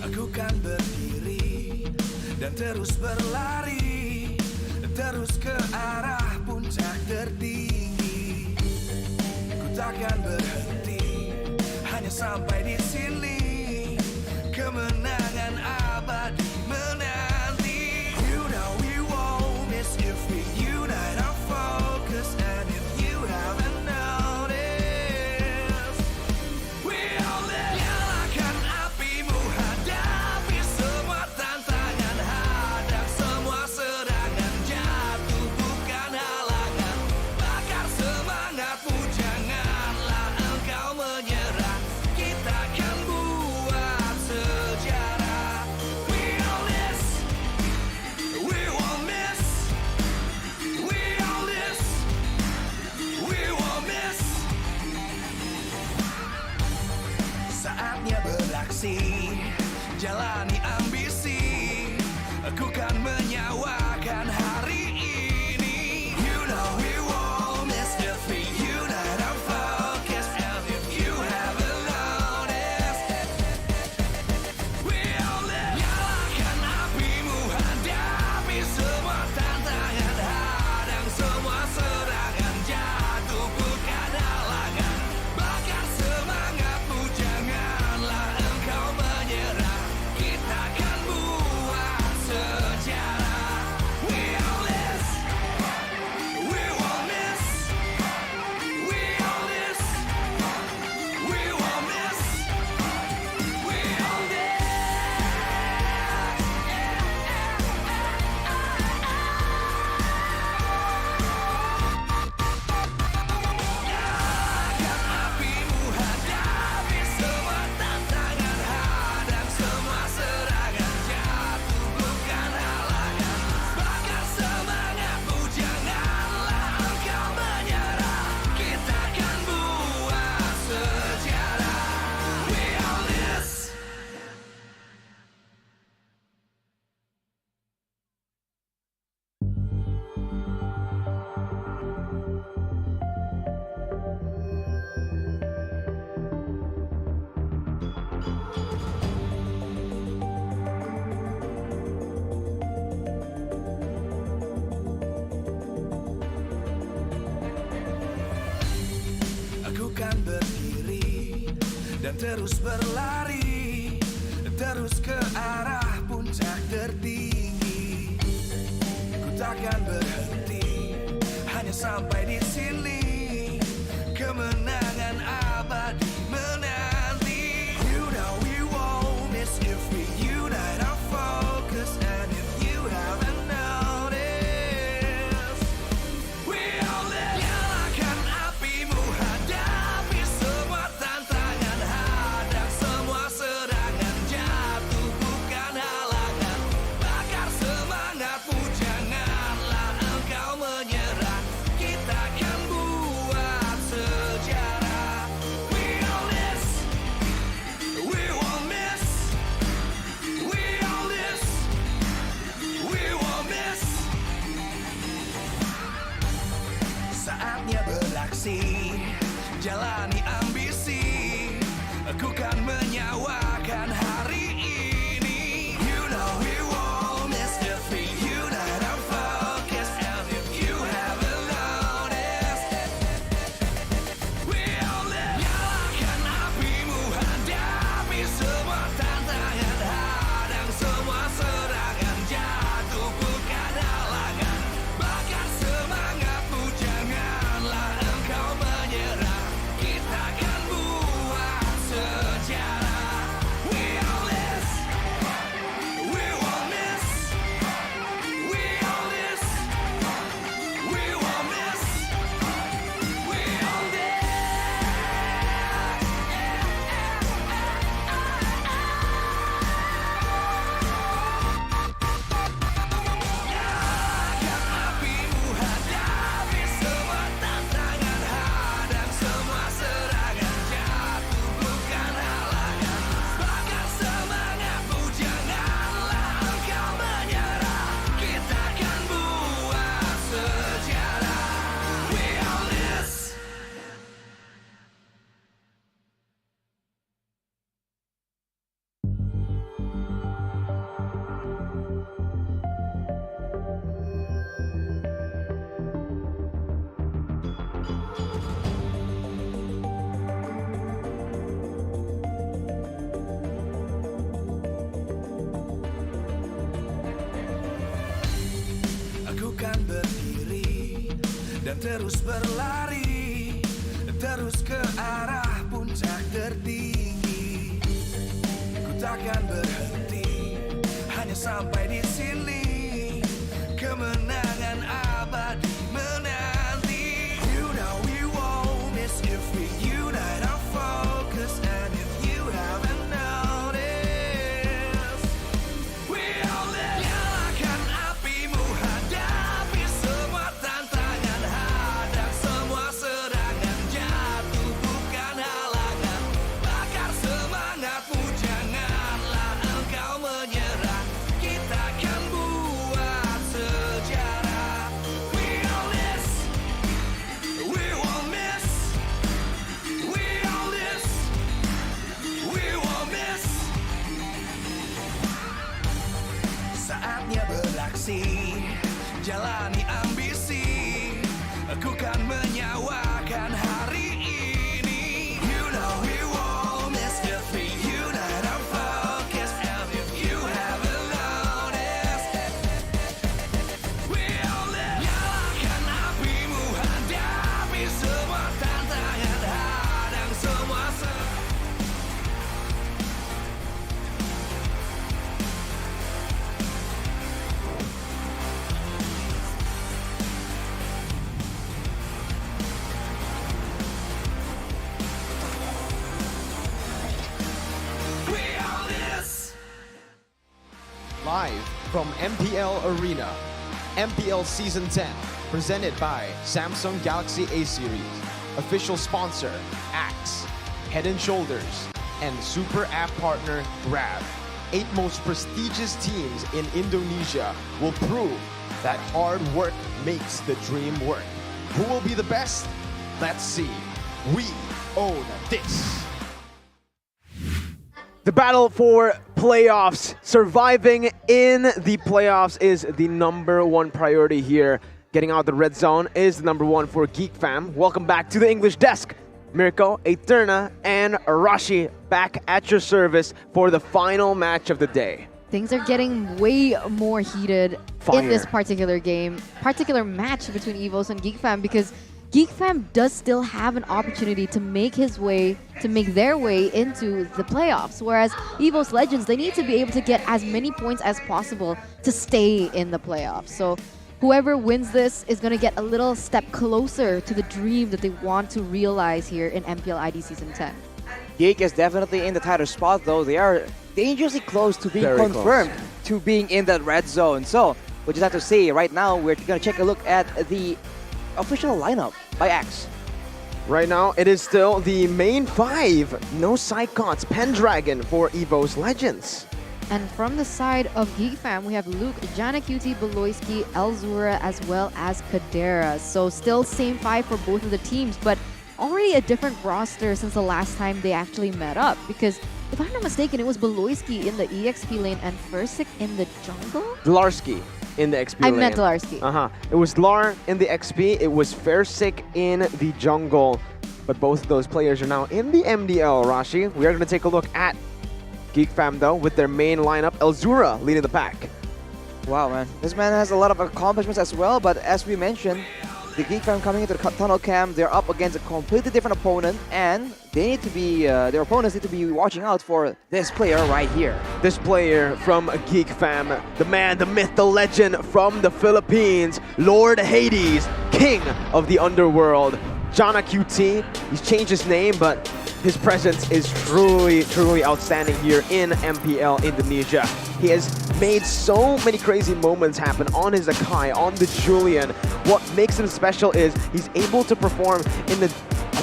Aku kan berdiri dan terus berlari, terus ke arah puncak tertinggi. Ku takkan berhenti, hanya sampai di sini. Kemenangan abadi menanti. You know we won't miss if we unite our focus. And if you haven't noticed, we all live. Nyalakan apimu, hadapi semua tantangan, hadang semua serangan, jatuh bukan halangan. Bakar semangatmu, janganlah engkau menyerah. Kita akan buat sejarah. We all this, we won't miss. We all this, we won't miss. Saatnya beraksi, jalani ambisi. Aku kan menyawakan hari ini. You know we won't miss if we unite our focus. And if you haven't noticed, we all live. Nyalakan apimu, hadapi semua tantangan, hadang semua serangan, jatuh bukan halangan. Bakar semangatmu, janganlah engkau menyerah. Kita akan buat sejarah. We all this, we won't miss. We all this, we won't miss. We all this. Nyalakan apimu, hadapi semua tantangan, hadang semua serangan, jatuh bukan halangan. Bakar semangatmu, janganlah engkau menyerah. Kita akan buat sejarah. We all this. Aku kan berdiri dan terus berlari, terus ke arah puncak tertinggi. Ku takkan berhenti, hanya sampai di sini. Kemenangan abadi menanti. You know we won't miss if we unite our focus. And if you haven't noticed, we all live. Nyalakan apimu, hadapi semua tantangan, hadang semua serangan, jatuh bukan halangan. Bakar semangatmu, janganlah engkau menyerah. Kita akan buat sejarah. We all this, we won't miss. We all this, we won't miss. Saatnya beraksi, jalani ambisi. Aku kan menyawakan hari ini. You know we won't miss if we unite our focus. And if you haven't noticed, we all live. Nyalakan kan berdiri dan terus berlari, terus ke arah puncak tertinggi. Ku takkan berhenti, hanya sampai di sini. Kemenangan abadi menanti. You know we won't miss if we unite our focus. And if you haven't noticed, we all live. Nyalakan apimu, hadapi semua tantangan, hadang semua serangan, jatuh bukan halangan. Bakar semangatmu, janganlah engkau menyerah. Kita akan buat sejarah. We all this, we won't miss. We all this, we won't miss. Saatnya beraksi, jalani ambisi. Aku kan menyawakan hari ini. You know we won't miss if we unite our focus. And if you haven't noticed, we all live. Nyalakan apimu, hadapi semua tantangan, hadang semua we all this. Live from MPL Arena, MPL Season 10, presented by Samsung Galaxy A Series. Official sponsor, Axe, Head & Shoulders, and super app partner, Grab. 8 most prestigious teams in Indonesia will prove that hard work makes the dream work. Who will be the best? Let's see. We own this. The battle for playoffs, surviving in the playoffs is the #1 priority here. Getting out the red zone is the #1 for Geek Fam. Welcome back to the English desk. Mirko, Eterna, and Arashi back at your service for the final match of the day. Things are getting way more heated in this particular match between EVOS and Geek Fam, because Geek Fam does still have an opportunity to make their way into the playoffs, whereas EVOS Legends, they need to be able to get as many points as possible to stay in the playoffs. So whoever wins this is going to get a little step closer to the dream that they want to realize here in MPL ID Season 10. Geek is definitely in the tighter spot, though. They are dangerously close to being confirmed to being in that red zone. So we'll just have to see. Right now, we're going to take a look at the official lineup by Axe. Right now, it is still the main 5. No Psychots, Pendragon for EVOS Legends. And from the side of Geek Fam, we have Luke, Janacuti, Beloyski, Elzura, as well as Kadera. So still same 5 for both of the teams, but already a different roster since the last time they actually met up. Because if I'm not mistaken, it was Beloyski in the EXP lane and Versik in the jungle? Dlarski in the XP lane. I meant Dlarski. It was Lar in the XP, it was Versik in the jungle. But both of those players are now in the MDL, Rashi. We are going to take a look at Geek Fam, though, with their main lineup. Elzura leading the pack. Wow, man. This man has a lot of accomplishments as well, but as we mentioned, the Geek Fam coming into the tunnel camp, they're up against a completely different opponent, and they need to be, their opponents need to be watching out for this player right here. This player from Geek Fam, the man, the myth, the legend from the Philippines, Lord Hades, king of the underworld, Jana QT. He's changed his name, but his presence is truly, truly outstanding here in MPL Indonesia. He has made so many crazy moments happen on his Akai, on the Julian. What makes him special is he's able to perform in a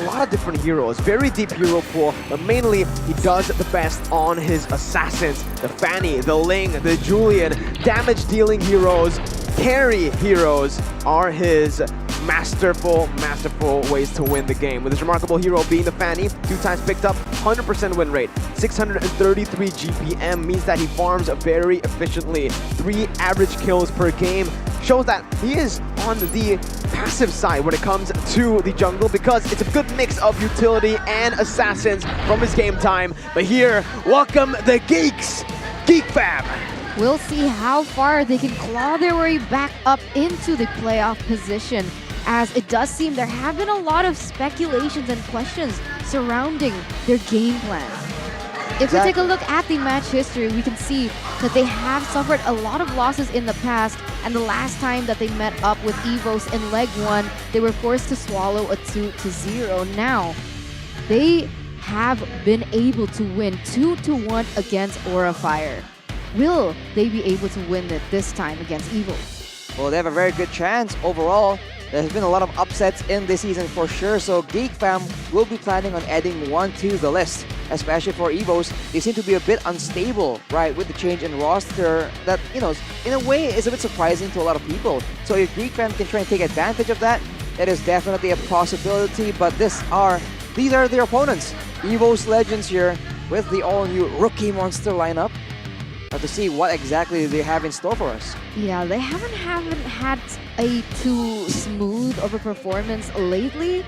lot of different heroes. Very deep hero pool, but mainly he does the best on his assassins. The Fanny, the Ling, the Julian, damage dealing heroes, carry heroes are his masterful ways to win the game. With this remarkable hero being the Fanny, 2 times picked up, 100% win rate, 633 GPM means that he farms very efficiently. 3 average kills per game shows that he is on the passive side when it comes to the jungle, because it's a good mix of utility and assassins from his game time. But here, welcome the Geeks, Geek Fam. We'll see how far they can claw their way back up into the playoff position, as it does seem there have been a lot of speculations and questions surrounding their game plan. If we take a look at the match history, we can see that they have suffered a lot of losses in the past, and the last time that they met up with EVOS in leg 1, they were forced to swallow a 2-0. Now, they have been able to win 2-1 against Aura Fire. Will they be able to win it this time against EVOS? Well, they have a very good chance overall. There's been a lot of upsets in this season for sure, so Geek Fam will be planning on adding one to the list, especially for EVOS. They seem to be a bit unstable, right, with the change in roster that, you know, in a way is a bit surprising to a lot of people. So if Geek Fam can try and take advantage of that, it is definitely a possibility, but these are their opponents. EVOS Legends here with the all-new Rookie Monster lineup. Have to see what exactly they have in store for us. Yeah, they haven't had a too smooth of a performance lately.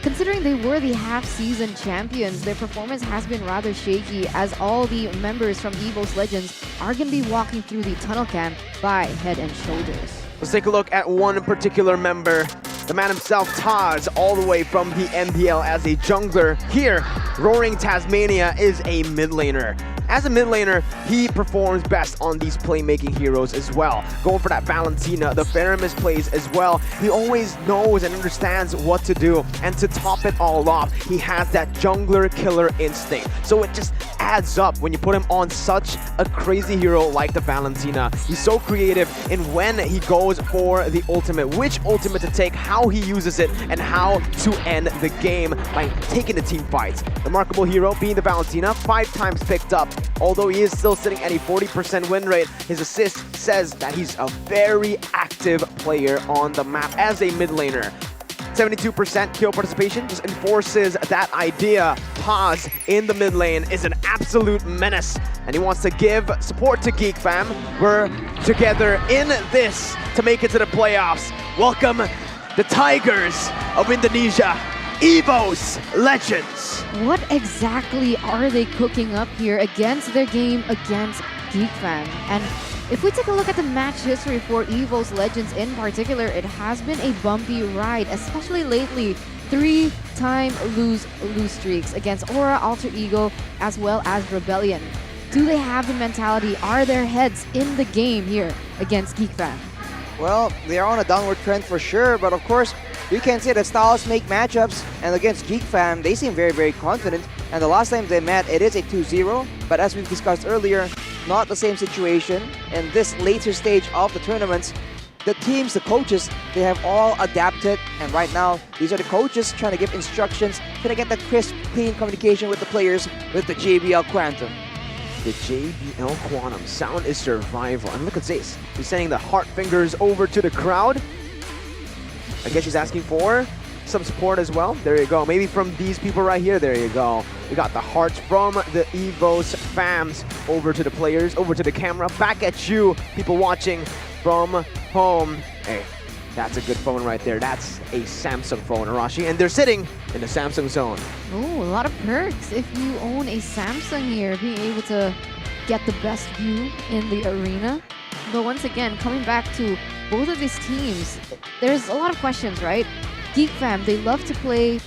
Considering they were the half-season champions, their performance has been rather shaky, as all the members from EVOS Legends are going to be walking through the tunnel camp by Head and Shoulders. Let's take a look at one particular member. The man himself, Taz, all the way from the MPL as a jungler. Here, Roaring Tasmania is a mid laner. As a mid laner, he performs best on these playmaking heroes as well. Going for that Valentina, the Faramis plays as well. He always knows and understands what to do. And to top it all off, he has that jungler killer instinct. So it just adds up when you put him on such a crazy hero like the Valentina. He's so creative in when he goes for the ultimate, which ultimate to take, how he uses it, and how to end the game by taking the team fights. Remarkable hero being the Valentina, 5 times picked up. Although he is still sitting at a 40% win rate, his assist says that he's a very active player on the map as a mid laner. 72% kill participation just enforces that idea. Paz in the mid lane is an absolute menace, and he wants to give support to Geek Fam. We're together in this to make it to the playoffs. Welcome the Tigers of Indonesia, EVOS Legends. What exactly are they cooking up here against their game against Geek Fam? And if we take a look at the match history for EVOS Legends in particular, it has been a bumpy ride, especially lately. 3-time lose streaks against Aura, Alter Ego, as well as Rebellion. Do they have the mentality? Are their heads in the game here against Geek Fam? Well, they are on a downward trend for sure, but of course, you can say that styles make matchups, and against Geek Fam, they seem very, very confident. And the last time they met, it is a 2-0, but as we've discussed earlier, not the same situation. In this later stage of the tournaments, the teams, the coaches, they have all adapted, and right now, these are the coaches trying to give instructions, trying to get that crisp, clean communication with the players with the JBL Quantum. The JBL Quantum, sound is survival. And look at Zace, he's sending the heart fingers over to the crowd. I guess she's asking for some support as well. There you go. Maybe from these people right here. There you go. We got the hearts from the EVOS fams over to the players, over to the camera. Back at you, people watching from home. Hey, that's a good phone right there. That's a Samsung phone, Arashi. And they're sitting in the Samsung zone. Oh, a lot of perks if you own a Samsung here, being able to get the best view in the arena. But once again, coming back to both of these teams, there's a lot of questions, right? Geek Fam, they love to play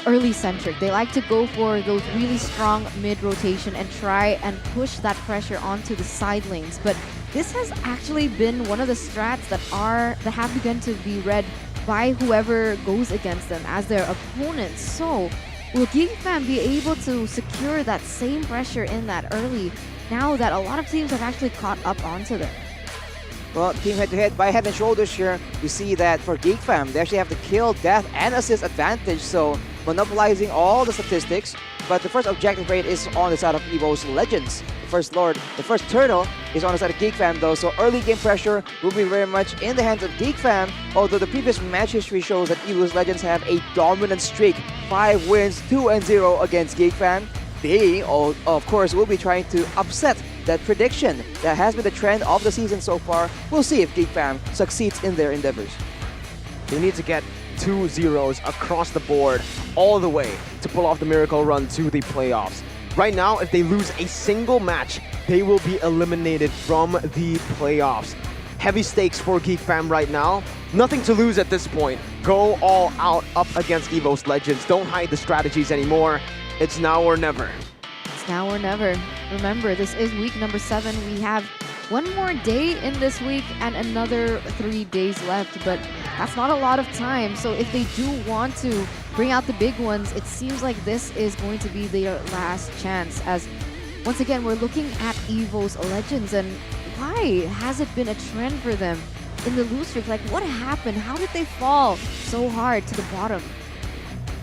early centric. They like to go for those really strong mid rotation and try and push that pressure onto the side lanes. But this has actually been one of the strats that have begun to be read by whoever goes against them as their opponents. So will Geek Fam be able to secure that same pressure in that early, now that a lot of teams have actually caught up onto them? Well, team head-to-head by Head and Shoulders here, we see that for Geek Fam, they actually have the kill, death, and assist advantage, so monopolizing all the statistics. But the first objective rate is on the side of EVOS Legends. The first turtle is on the side of Geek Fam though, so early game pressure will be very much in the hands of Geek Fam, although the previous match history shows that EVOS Legends have a dominant streak, 5 wins, 2-0 against Geek Fam. They, of course, will be trying to upset that prediction that has been the trend of the season so far. We'll see if Geek Fam succeeds in their endeavors. They need to get 2 zeros across the board all the way to pull off the miracle run to the playoffs. Right now, if they lose a single match, they will be eliminated from the playoffs. Heavy stakes for Geek Fam right now. Nothing to lose at this point. Go all out up against EVOS Legends. Don't hide the strategies anymore. It's now or never. It's now or never. Remember, this is week number 7. We have one more day in this week and another 3 days left, but that's not a lot of time. So if they do want to bring out the big ones, it seems like this is going to be their last chance, as once again, we're looking at EVOS Legends, and why has it been a trend for them in the lose streak? Like, what happened? How did they fall so hard to the bottom?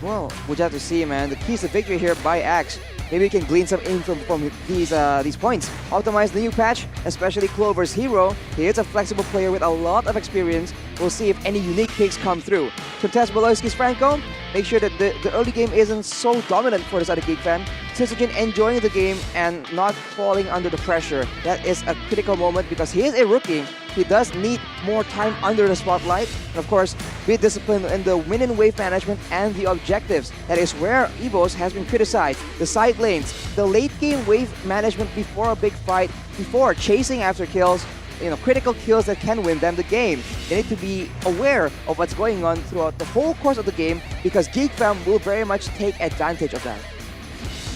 Well, we'll have to see, man. The keys to victory here by Axe. Maybe we can glean some info from these points. Optimize the new patch, especially Clover's hero. He is a flexible player with a lot of experience. We'll see if any unique picks come through. Contest Beloyski's Franco. Make sure that the early game isn't so dominant for this other Geek Fam. Syzygen enjoying the game and not falling under the pressure. That is a critical moment because he is a rookie. He does need more time under the spotlight. And of course, be disciplined in the win and wave management and the objectives. That is where EVOS has been criticized. The side lanes, the late game wave management before a big fight, before chasing after kills, critical kills that can win them the game. They need to be aware of what's going on throughout the whole course of the game because Geek Fam will very much take advantage of that.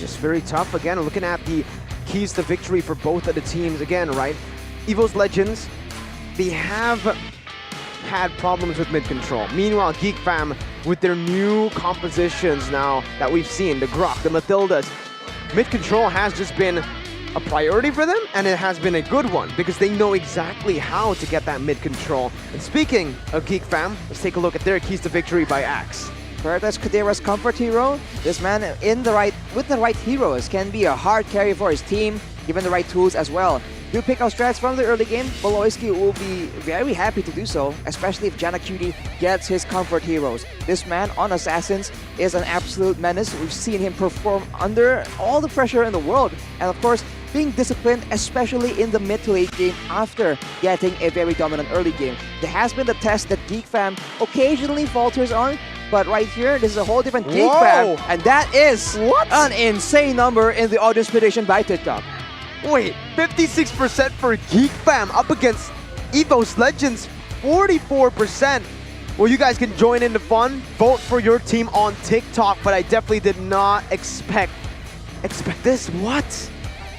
Just very tough. Again, looking at the keys to victory for both of the teams again, right? EVOS Legends, they have had problems with mid control. Meanwhile, Geek Fam, with their new compositions now that we've seen, the Grok, the Mathildas, mid control has just been a priority for them, and it has been a good one because they know exactly how to get that mid control. And speaking of Geek Fam, let's take a look at their keys to victory by Axe. Prioritize Kadira's comfort hero. This man with the right heroes can be a hard carry for his team, given the right tools as well. Do pick out strats from the early game. Beloyski will be very happy to do so, especially if Jana Cutie gets his comfort heroes. This man on Assassins is an absolute menace. We've seen him perform under all the pressure in the world. And of course, being disciplined, especially in the mid to late game after getting a very dominant early game. There has been the test that Geek Fam occasionally falters on, but right here, this is a whole different Geek Fam, and that is an insane number in the audience prediction by TikTok. Wait, 56% for Geek Fam up against EVOS Legends, 44%. Well, you guys can join in the fun. Vote for your team on TikTok, but I definitely did not expect this. What?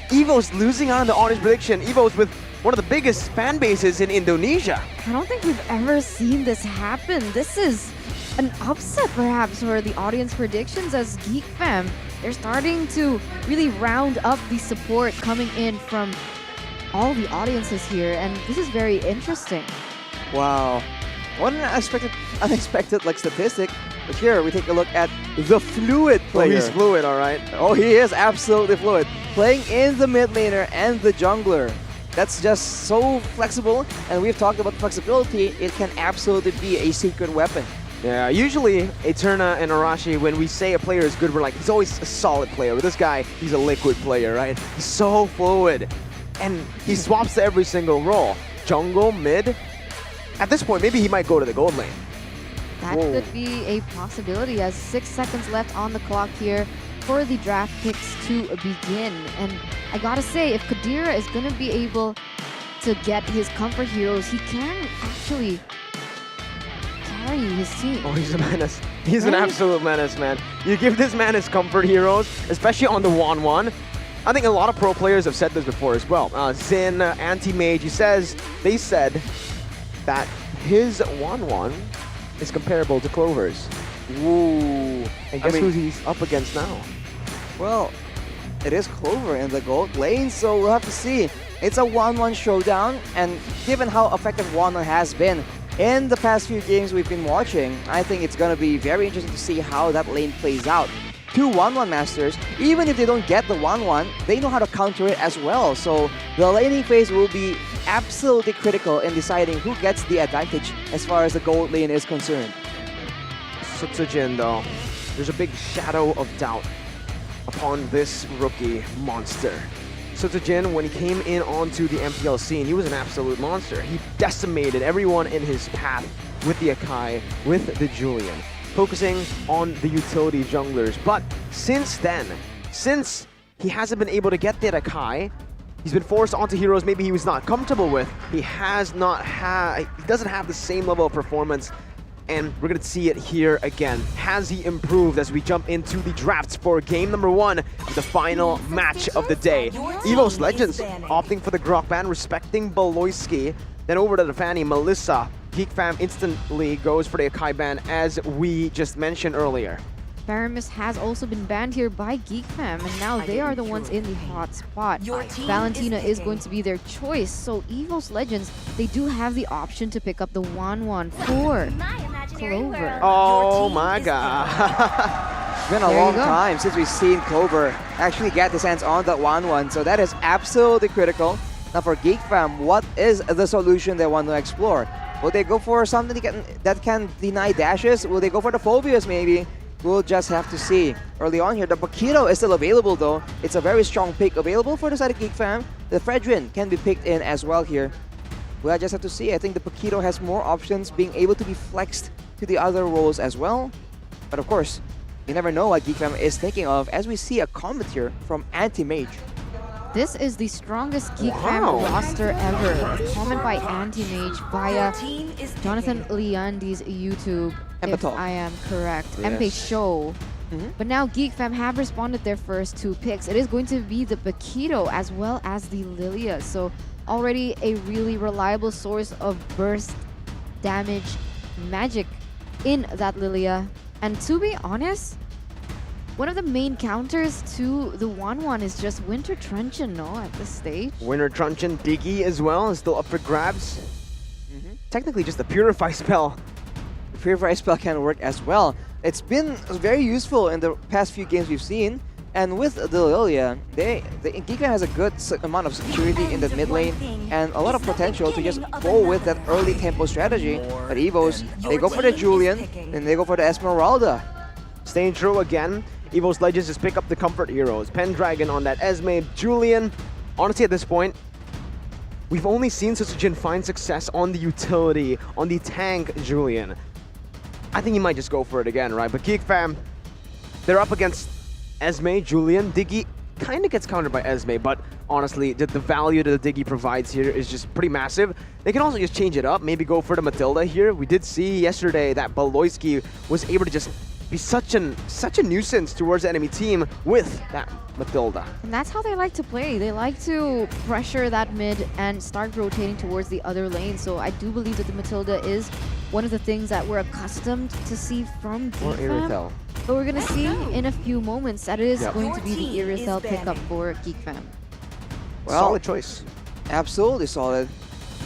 EVOS losing out on the audience prediction. EVOS with one of the biggest fan bases in Indonesia. I don't think we've ever seen this happen. This is an upset perhaps for the audience predictions, as Geek Fam, they're starting to really round up the support coming in from all the audiences here, and this is very interesting. Wow, what an unexpected statistic. But here we take a look at the fluid player. Oh, he's fluid, all right. Oh, he is absolutely fluid. Playing in the mid laner and the jungler. That's just so flexible, and we've talked about flexibility. It can absolutely be a secret weapon. Yeah, usually Eterna and Arashi, when we say a player is good, we're like, he's always a solid player. With this guy, he's a liquid player, right? He's so fluid. And he swaps to every single role. Jungle, mid. At this point, maybe he might go to the gold lane. That could be a possibility, as 6 seconds left on the clock here for the draft picks to begin. And I gotta say, if Kadira is gonna be able to get his comfort heroes, he can actually carry his team. Oh, he's a menace. He's an absolute menace, man. You give this man his comfort heroes, especially on the 1-1. I think a lot of pro players have said this before as well. Zin, Anti-Mage, they said that his 1-1 is comparable to Clover's. Ooh. And guess who he's up against now? Well, it is Clover in the gold lane, so we'll have to see. It's a 1-1 showdown, and given how effective 1-1 has been in the past few games we've been watching, I think it's going to be very interesting to see how that lane plays out. Two 1-1 masters, even if they don't get the 1-1, they know how to counter it as well. So the laning phase will be absolutely critical in deciding who gets the advantage as far as the gold lane is concerned. Syzygen, though, there's a big shadow of doubt upon this rookie monster. Syzygen, when he came in onto the MPL scene, he was an absolute monster. He decimated everyone in his path with the Akai, with the Julian, focusing on the utility junglers. But since then, since he hasn't been able to get that Akai, He's been forced onto heroes maybe he was not comfortable with. He doesn't have the same level of performance, and we're gonna see it here again. Has he improved as we jump into the drafts for game number 1, the final match of the day? EVOS Legends opting for the Grok ban, respecting Baloyski. Then over to the Fanny, Melissa. Geek Fam instantly goes for the Akai ban, as we just mentioned earlier. Paramus has also been banned here by Geek Fam, and now they are the ones in the hot spot. Valentina is going to be their choice, so EVOS Legends, they do have the option to pick up the 1-1 for Clover. Oh my god. It's been a long time since we've seen Clover actually get his hands on that 1-1, so that is absolutely critical. Now for Geek Fam, what is the solution they want to explore? Will they go for something that can deny dashes? Will they go for the Phobias maybe? We'll just have to see. Early on here, the Paquito is still available though. It's a very strong pick available for the side of Geek Fam. The Fredrin can be picked in as well here. We'll just have to see. I think the Paquito has more options, being able to be flexed to the other roles as well. But of course, you never know what Geek Fam is thinking of, as we see a comment here from Anti-Mage. This is the strongest Geek Fam roster ever. A comment by Anti-Mage via Jonathan Leandi's YouTube, if I am correct. MP Show. But now Geek Fam have responded their first 2 picks. It is going to be the Paquito as well as the Lilia. So already a really reliable source of burst damage magic in that Lilia. And to be honest, one of the main counters to the 1-1 is just Winter Truncheon, no, at this stage? Winter Truncheon, Diggy as well is still up for grabs. Technically just the Purify spell. The Purify spell can work as well. It's been very useful in the past few games we've seen. And with the Lilia, the Geek Fam has a good amount of security in the mid lane and a lot of potential to just go with that early tempo strategy. But EVOS, they go for the Julian, and they go for the Esmeralda. Staying true again, EVOS Legends just pick up the comfort heroes. Pendragon on that Esme, Julian. Honestly, at this point, we've only seen Susujin find success on the utility, on the tank Julian. I think he might just go for it again, right? But Geek Fam, they're up against Esme, Julian. Diggy kind of gets countered by Esme, but honestly, the value that the Diggy provides here is just pretty massive. They can also just change it up, maybe go for the Matilda here. We did see yesterday that Baloyski was able to just be such a nuisance towards the enemy team with that Matilda. And that's how they like to play. They like to pressure that mid and start rotating towards the other lane. So I do believe that the Matilda is one of the things that we're accustomed to see from Geek Fam. But we're going to see in a few moments that it is going to be the Irithel pickup for Geek Fam. Well, solid choice. Absolutely solid.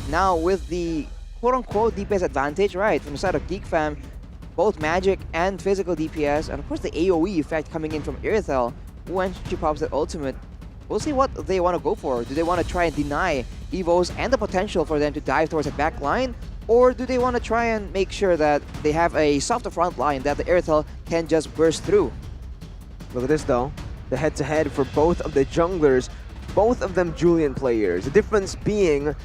Now with the quote-unquote DPS advantage, right, from the side of Geek Fam, both magic and physical DPS, and of course the AoE effect coming in from Irithel when she pops that ultimate. We'll see what they want to go for. Do they want to try and deny EVOS and the potential for them to dive towards the back line? Or do they want to try and make sure that they have a softer front line that the Irithel can just burst through? Look at this though. The head-to-head for both of the junglers, both of them Julian players. The difference being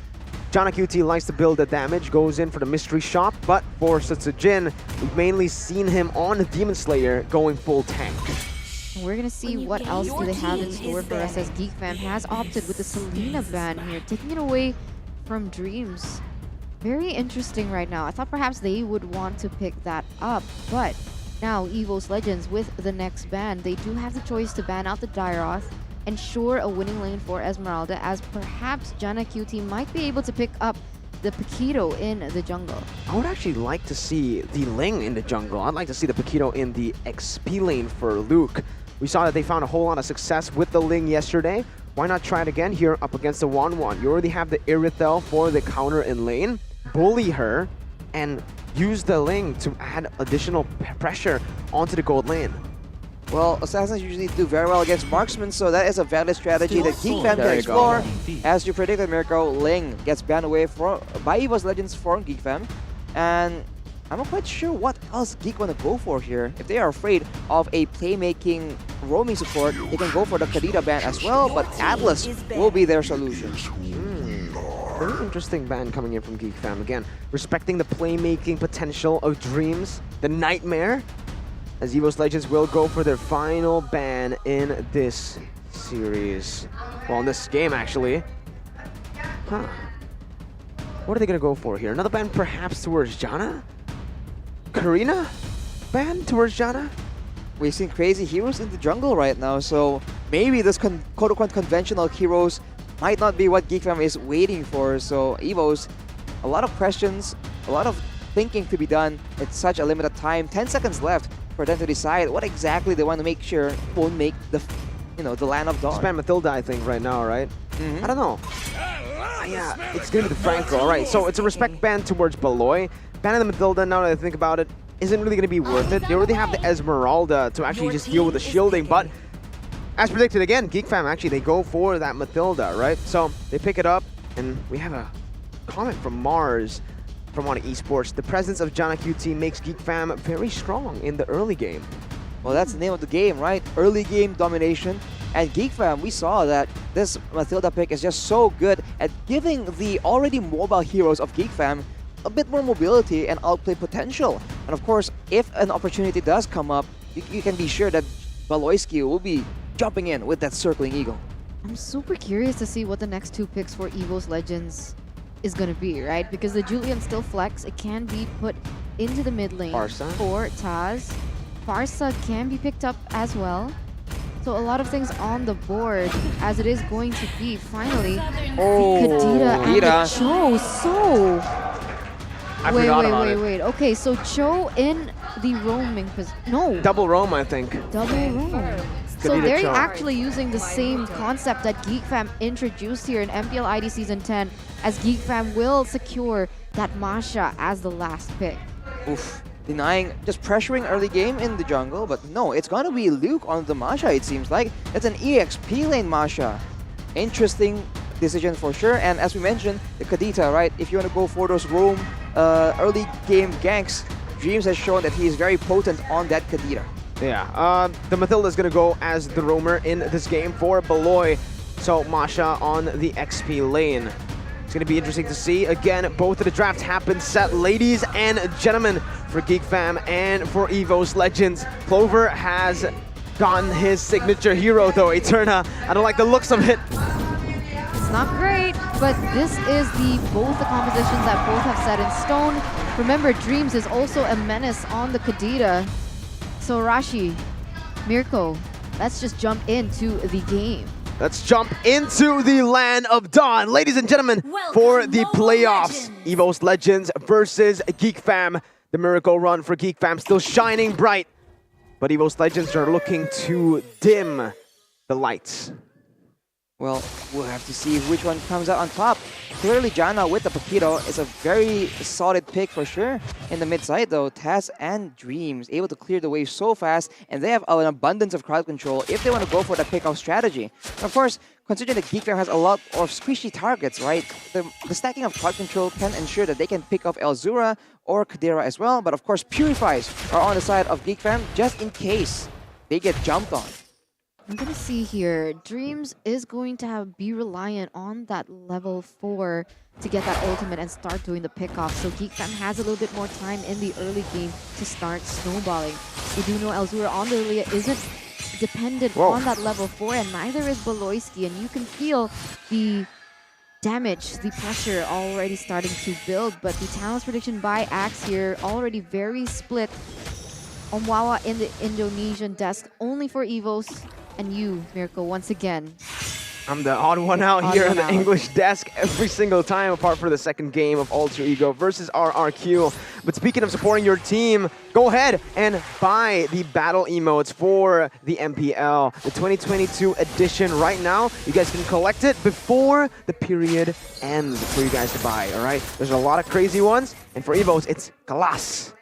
Jana QT likes to build the damage, goes in for the mystery shop, but for Sutsujin, we've mainly seen him on Demon Slayer going full tank. We're gonna see what else do they have in store for us, as Geek Fam has opted with the Selena ban here, taking it away from Dreams. Very interesting right now. I thought perhaps they would want to pick that up, but now EVOS Legends with the next ban, they do have the choice to ban out the Dairoth, ensure a winning lane for Esmeralda, as perhaps Jana QT might be able to pick up the Paquito in the jungle. I would actually like to see the Ling in the jungle. I'd like to see the Paquito in the XP lane for Luke. We saw that they found a whole lot of success with the Ling yesterday. Why not try it again here up against the 1-1? You already have the Irithel for the counter in lane. Bully her and use the Ling to add additional pressure onto the gold lane. Well, Assassins usually do very well against marksmen, so that is a valid strategy that Geek Fam can explore. As you predicted, Mirko, Ling gets banned away by EVOS Legends from Geek Fam. And I'm not quite sure what else Geek want to go for here. If they are afraid of a playmaking roaming support, they can go for the Kadita ban as well, but Atlas will be their solution. Very interesting ban coming in from Geek Fam. Again, respecting the playmaking potential of Dreams, the Nightmare, as EVOS Legends will go for their final ban in this series. Well, in this game, actually. Huh. What are they going to go for here? Another ban perhaps towards Janna? Karina? Ban towards Janna? We've seen crazy heroes in the jungle right now, so maybe this quote-unquote conventional heroes might not be what Geek Fam is waiting for. So EVOS, a lot of questions, a lot of thinking to be done. It's such a limited time, 10 seconds left for them to decide what exactly they want to make sure won't make the, the land of dawn. Span Matilda, I think, right now, right? I don't know. Yeah, it's gonna be the Franco. All right, so it's a respect ban towards Baloy. Banning the Matilda, now that I think about it, isn't really gonna be worth it. They already have the Esmeralda to actually just deal with the shielding, but as predicted again, Geek Fam actually, they go for that Matilda, right? So they pick it up, and we have a comment from Mars from ONIC Esports. The presence of Janna QT makes Geek Fam very strong in the early game. Well, that's the name of the game, right? Early game domination. And Geek Fam, we saw that this Matilda pick is just so good at giving the already mobile heroes of Geek Fam a bit more mobility and outplay potential. And of course, if an opportunity does come up, you can be sure that Baloyski will be jumping in with that circling eagle. I'm super curious to see what the next two picks for EVOS Legends is going to be, right? Because the Julian still flex. It can be put into the mid lane for Taz. Farsa can be picked up as well. So a lot of things on the board, as it is going to be finally Kadita and the Cho. So wait. Okay, so Cho in the roaming position. No. Double roam, I think. Double roam. So they're actually using the same concept that Geek Fam introduced here in MPL ID Season 10, as Geek Fam will secure that Masha as the last pick. Oof. Denying, just pressuring early game in the jungle, but no, it's gonna be Luke on the Masha, it seems like. It's an EXP lane Masha. Interesting decision for sure, and as we mentioned, the Kadita, right? If you want to go for those roam early game ganks, Dreams has shown that he is very potent on that Kadita. Yeah, the Matilda is gonna go as the roamer in this game for Baloy. So Masha on the XP lane. It's going to be interesting to see. Again, both of the drafts happen set, ladies and gentlemen, for Geek Fam and for EVOS Legends. Clover has gotten his signature hero, though, Eterna. I don't like the looks of it. It's not great, but this is both the compositions that both have set in stone. Remember, Dreams is also a menace on the Kadita. So Rashi, Mirko, let's just jump into the game. Let's jump into the land of dawn, ladies and gentlemen, for the playoffs. EVOS Legends versus Geek Fam. The miracle run for Geek Fam still shining bright, but EVOS Legends are looking to dim the lights. Well, we'll have to see which one comes out on top. Clearly, Janna with the Paquito is a very solid pick for sure. In the mid side, though, Taz and Dreams able to clear the wave so fast, and they have an abundance of crowd control if they want to go for the pick-off strategy. And of course, considering that Geek Fam has a lot of squishy targets, right? The stacking of crowd control can ensure that they can pick off Elzura or Kadira as well. But of course, Purifies are on the side of Geek Fam just in case they get jumped on. I'm gonna see here, Dreams is going to be reliant on that level 4 to get that ultimate and start doing the pickoff. So Geek Fam has a little bit more time in the early game to start snowballing. We do know Elzura on the Lilia isn't dependent on that level 4, and neither is Baloyski, and you can feel the damage, the pressure already starting to build. But the Talents prediction by Axe here already very split. Omwawa in the Indonesian desk only for EVOS. And you, Mirko, once again. I'm the odd one out here on the English desk every single time, apart from the second game of Alter Ego versus RRQ. But speaking of supporting your team, go ahead and buy the battle emotes for the MPL, the 2022 edition right now. You guys can collect it before the period ends for you guys to buy, all right? There's a lot of crazy ones, and for EVOS, it's Kalas.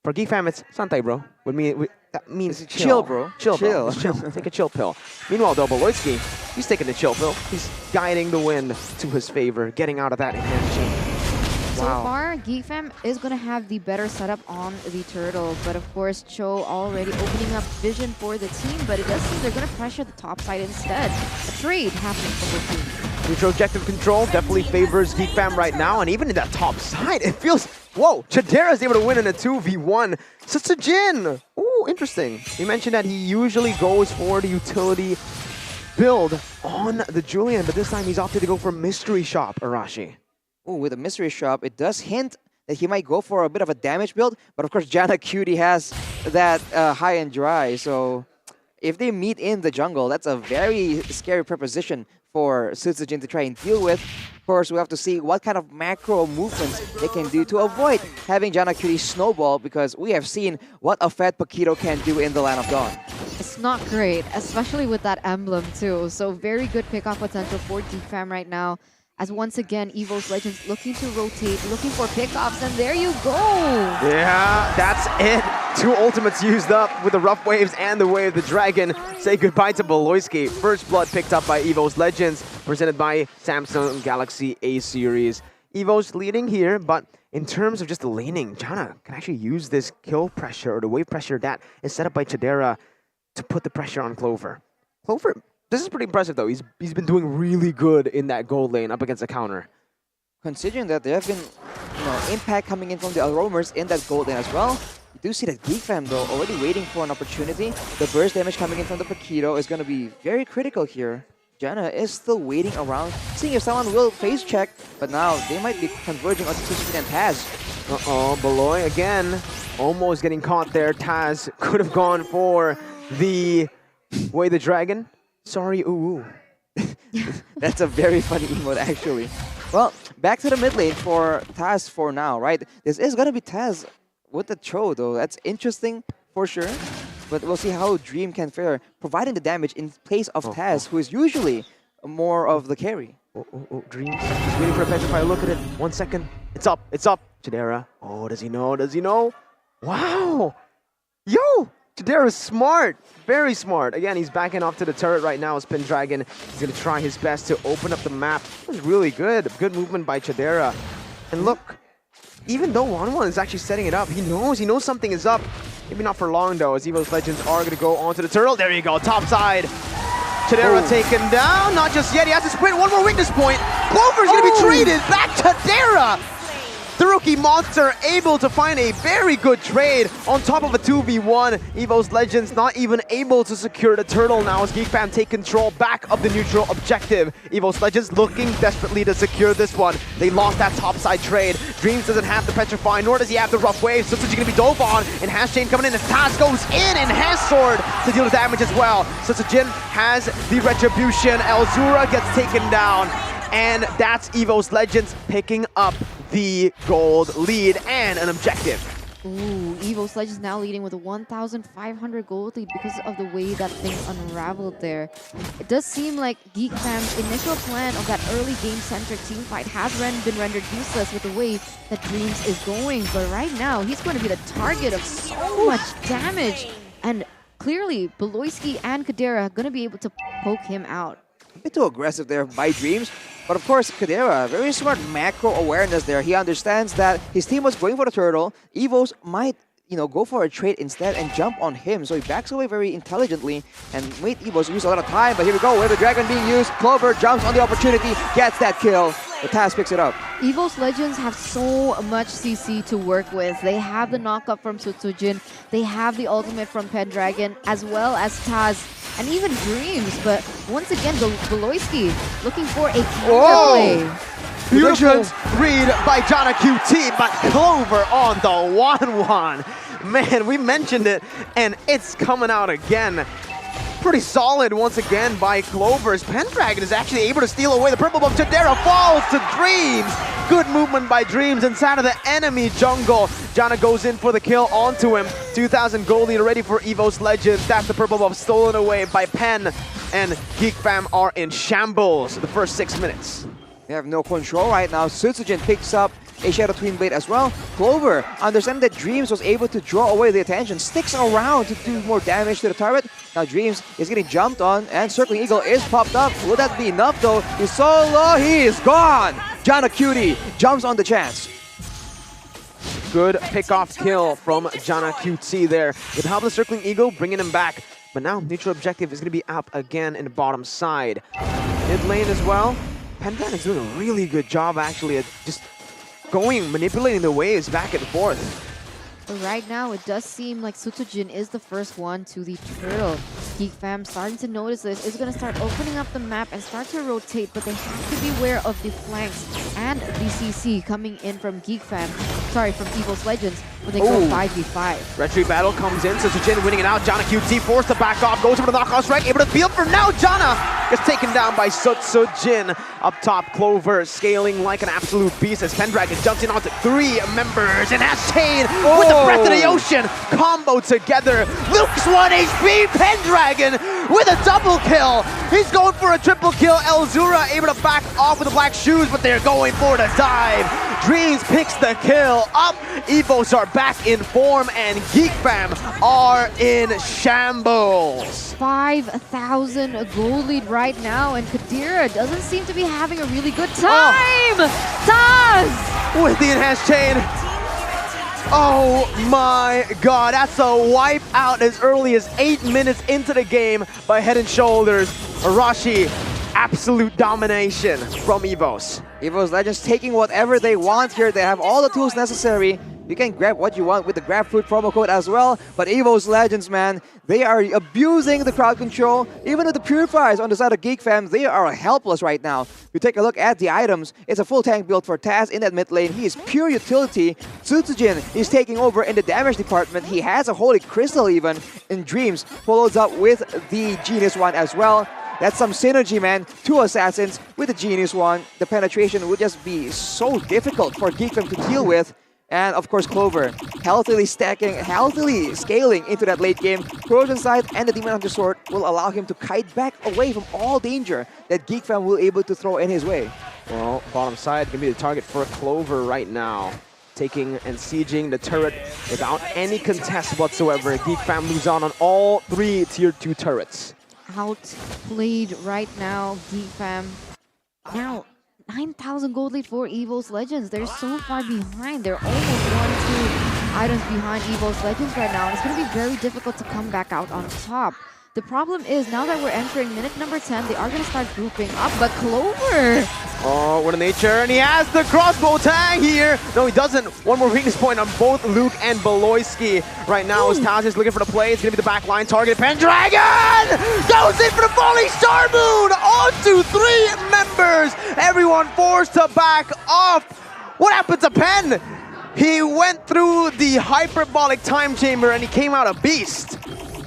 For Geek Fam, it's Santai, bro. That means chill, bro. Chill, bro. Just chill. Take a chill pill. Meanwhile, Baloyski, he's taking the chill pill. He's guiding the wind to his favor, getting out of that enhanced chain. So far, Geek Fam is going to have the better setup on the turtle, but of course, Cho already opening up vision for the team, but it does seem they're going to pressure the top side instead. A trade happening for the team. Neutral objective control definitely favors Geek Fam right now, and even in that top side, it feels... Whoa, Chadera is able to win in a 2v1. Jin. Ooh, interesting. He mentioned that he usually goes for the utility build on the Julian, but this time he's opted to go for Mystery Shop, Arashi. Ooh, with a Mystery Shop, it does hint that he might go for a bit of a damage build, but of course Jana Cutie has that high and dry, so if they meet in the jungle, that's a very scary proposition for Sutsujin to try and deal with. Of course, we have to see what kind of macro movements they can do to avoid having Jana Cutie snowball, because we have seen what a fat Paquito can do in the Land of Dawn. It's not great, especially with that emblem too. So very good pickoff potential for Geek Fam right now. As once again, EVOS Legends looking to rotate, looking for pickoffs, and there you go! Yeah, that's it. 2 ultimates used up with the Rough Waves and the Way of the Dragon. Say goodbye to Beloyski. First blood picked up by EVOS Legends, presented by Samsung Galaxy A series. EVOS leading here, but in terms of just the laning, Jana can actually use this kill pressure or the wave pressure that is set up by Chidera to put the pressure on Clover. Clover, this is pretty impressive though. He's been doing really good in that gold lane up against a counter. Considering that there have been, impact coming in from the Roamers in that gold lane as well. You do see that Geek Fam though already waiting for an opportunity. The burst damage coming in from the Paquito is going to be very critical here. Jana is still waiting around, seeing if someone will face check, but now they might be converging onto Suzuki and Taz. Uh-oh, Beloy again, almost getting caught there. Taz could have gone for the Way the Dragon. Sorry, ooh. That's a very funny emote, actually. Well, back to the mid lane for Taz for now, right? This is going to be Taz with the throw, though. That's interesting for sure. But we'll see how Dream can fare, providing the damage in place of Taz, who is usually more of the carry. Dream. He's waiting for a petrify. Look at it. 1 second. It's up. It's up. Chidera. Oh, does he know? Does he know? Wow. Yo! Chidera's smart. Very smart. Again, he's backing off to the turret right now. Spin Dragon. He's going to try his best to open up the map. It was really good. Good movement by Chidera. And look, even though 1-1 is actually setting it up, he knows something is up. Maybe not for long though, as EVOS Legends are going to go onto the turtle. There you go, top side. Chidera taken down. Not just yet. He has to sprint. One more weakness point. Clover's going to be traded back to Chidera. The rookie monster able to find a very good trade on top of a 2v1. EVOS Legends not even able to secure the turtle now as Geek Fam take control back of the neutral objective. EVOS Legends looking desperately to secure this one. They lost that topside trade. Dreams doesn't have the Petrify, nor does he have the Rough Wave. So Sutsujin going to be dove on, and Hash Chain coming in as Taz goes in and has Sword to deal the damage as well. Sutsujin has the Retribution. Elzura gets taken down, and that's EVOS Legends picking up the gold lead and an objective. Ooh, EVOS Legends now leading with a 1,500 gold lead because of the way that things unraveled there. It does seem like Geek Fam's initial plan of that early game-centric teamfight has been rendered useless with the way that Dreams is going. But right now, he's going to be the target of so much damage. And clearly, Beloyski and Kadera are going to be able to poke him out. A bit too aggressive there by Dreams. But of course, Kadera, very smart macro awareness there. He understands that his team was going for the turtle. EVOS might, go for a trade instead and jump on him. So he backs away very intelligently and made EVOS use a lot of time. But here we go, with the dragon being used. Clover jumps on the opportunity, gets that kill. The Taz picks it up. EVOS Legends have so much CC to work with. They have the knockup from Sutsujin. They have the ultimate from Pendragon, as well as Taz. And even Dreams, but once again, Beloyski looking for a counterplay. Beautiful read by Jana QT, but Clover on the 1-1. Man, we mentioned it, and it's coming out again. Pretty solid once again by Clover's. Pendragon is actually able to steal away the purple bomb. Chidera falls to Dreams. Good movement by Dreams inside of the enemy jungle. Jana goes in for the kill onto him. 2,000 gold lead ready for EVOS Legends. That's the purple bomb stolen away by Pen. And Geek Fam are in shambles the first 6 minutes. They have no control right now. Sutsujin picks up a Shadow Twin Blade as well. Clover, understanding that Dreams was able to draw away the attention, sticks around to do more damage to the turret. Now Dreams is getting jumped on, and Circling Eagle is popped up. Will that be enough though? He's so low, he is gone! Jana Cutie jumps on the chance. Good pick-off kill from Jana QT there. With the help of the Circling Eagle, bringing him back. But now neutral objective is going to be up again in the bottom side. Mid lane as well. Pendragon is doing a really good job actually at just manipulating the waves back and forth. But right now, it does seem like Sutsujin is the first one to the turtle. Geek Fam starting to notice this, is going to start opening up the map and start to rotate, but they have to be aware of the flanks and the CC coming in from Geek Fam, sorry, from EVOS Legends when they go 5v5. Retreat battle comes in, so Jin winning it out. Jana QT forced to back off, goes for the knockout strike, able to feel for now. Jana gets taken down by Jin. Up top, Clover scaling like an absolute beast as Pendragon jumps in onto 3 members and has Chain with the Breath of the Ocean combo together. Luke's 1 HP, Pendragon with a double kill. He's going for a triple kill. Elzura able to back off with the black shoes, but they're going for the dive. Dreams picks the kill up. EVOS are back in form and Geek Fam are in shambles. 5,000 gold lead right now, and Kadira doesn't seem to be having a really good time. Taz! With the enhanced chain. Oh my god, that's a wipe out as early as 8 minutes into the game by Head and Shoulders. Arashi, absolute domination from EVOS. EVOS Legends taking whatever they want here. They have all the tools necessary. You can grab what you want with the GrabFood promo code as well. But EVOS Legends, man, they are abusing the crowd control. Even with the Purifiers on the side of Geek Fam, they are helpless right now. You take a look at the items. It's a full tank build for Taz in that mid lane. He is pure utility. Tsujin is taking over in the damage department. He has a Holy Crystal even in Dreams. Follows up with the Genius one as well. That's some synergy, man. 2 assassins with the Genius one. The penetration would just be so difficult for Geek Fam to deal with. And of course, Clover healthily scaling into that late game. Corrosion Sight and the Demon Hunter Sword will allow him to kite back away from all danger that Geek Fam will able to throw in his way. Well, bottom side can be the target for Clover right now. Taking and sieging the turret without any contest whatsoever. Geek Fam moves on all 3 tier 2 turrets. Outplayed right now, Geek Fam. Now, 9,000 gold lead for EVOS Legends. They're so far behind. They're almost 1-2 items behind EVOS Legends right now. And it's going to be very difficult to come back out on top. The problem is, now that we're entering minute number 10, they are going to start grouping up. But Clover! Oh, what a nature. And he has the crossbow tag here. No, he doesn't. One more weakness point on both Luke and Beloyski. Right now, as Taz is looking for the play, it's going to be the back line target. Pendragon goes in for the falling star moon onto 3 members. Everyone forced to back off. What happened to Pen? He went through the hyperbolic time chamber and he came out a beast.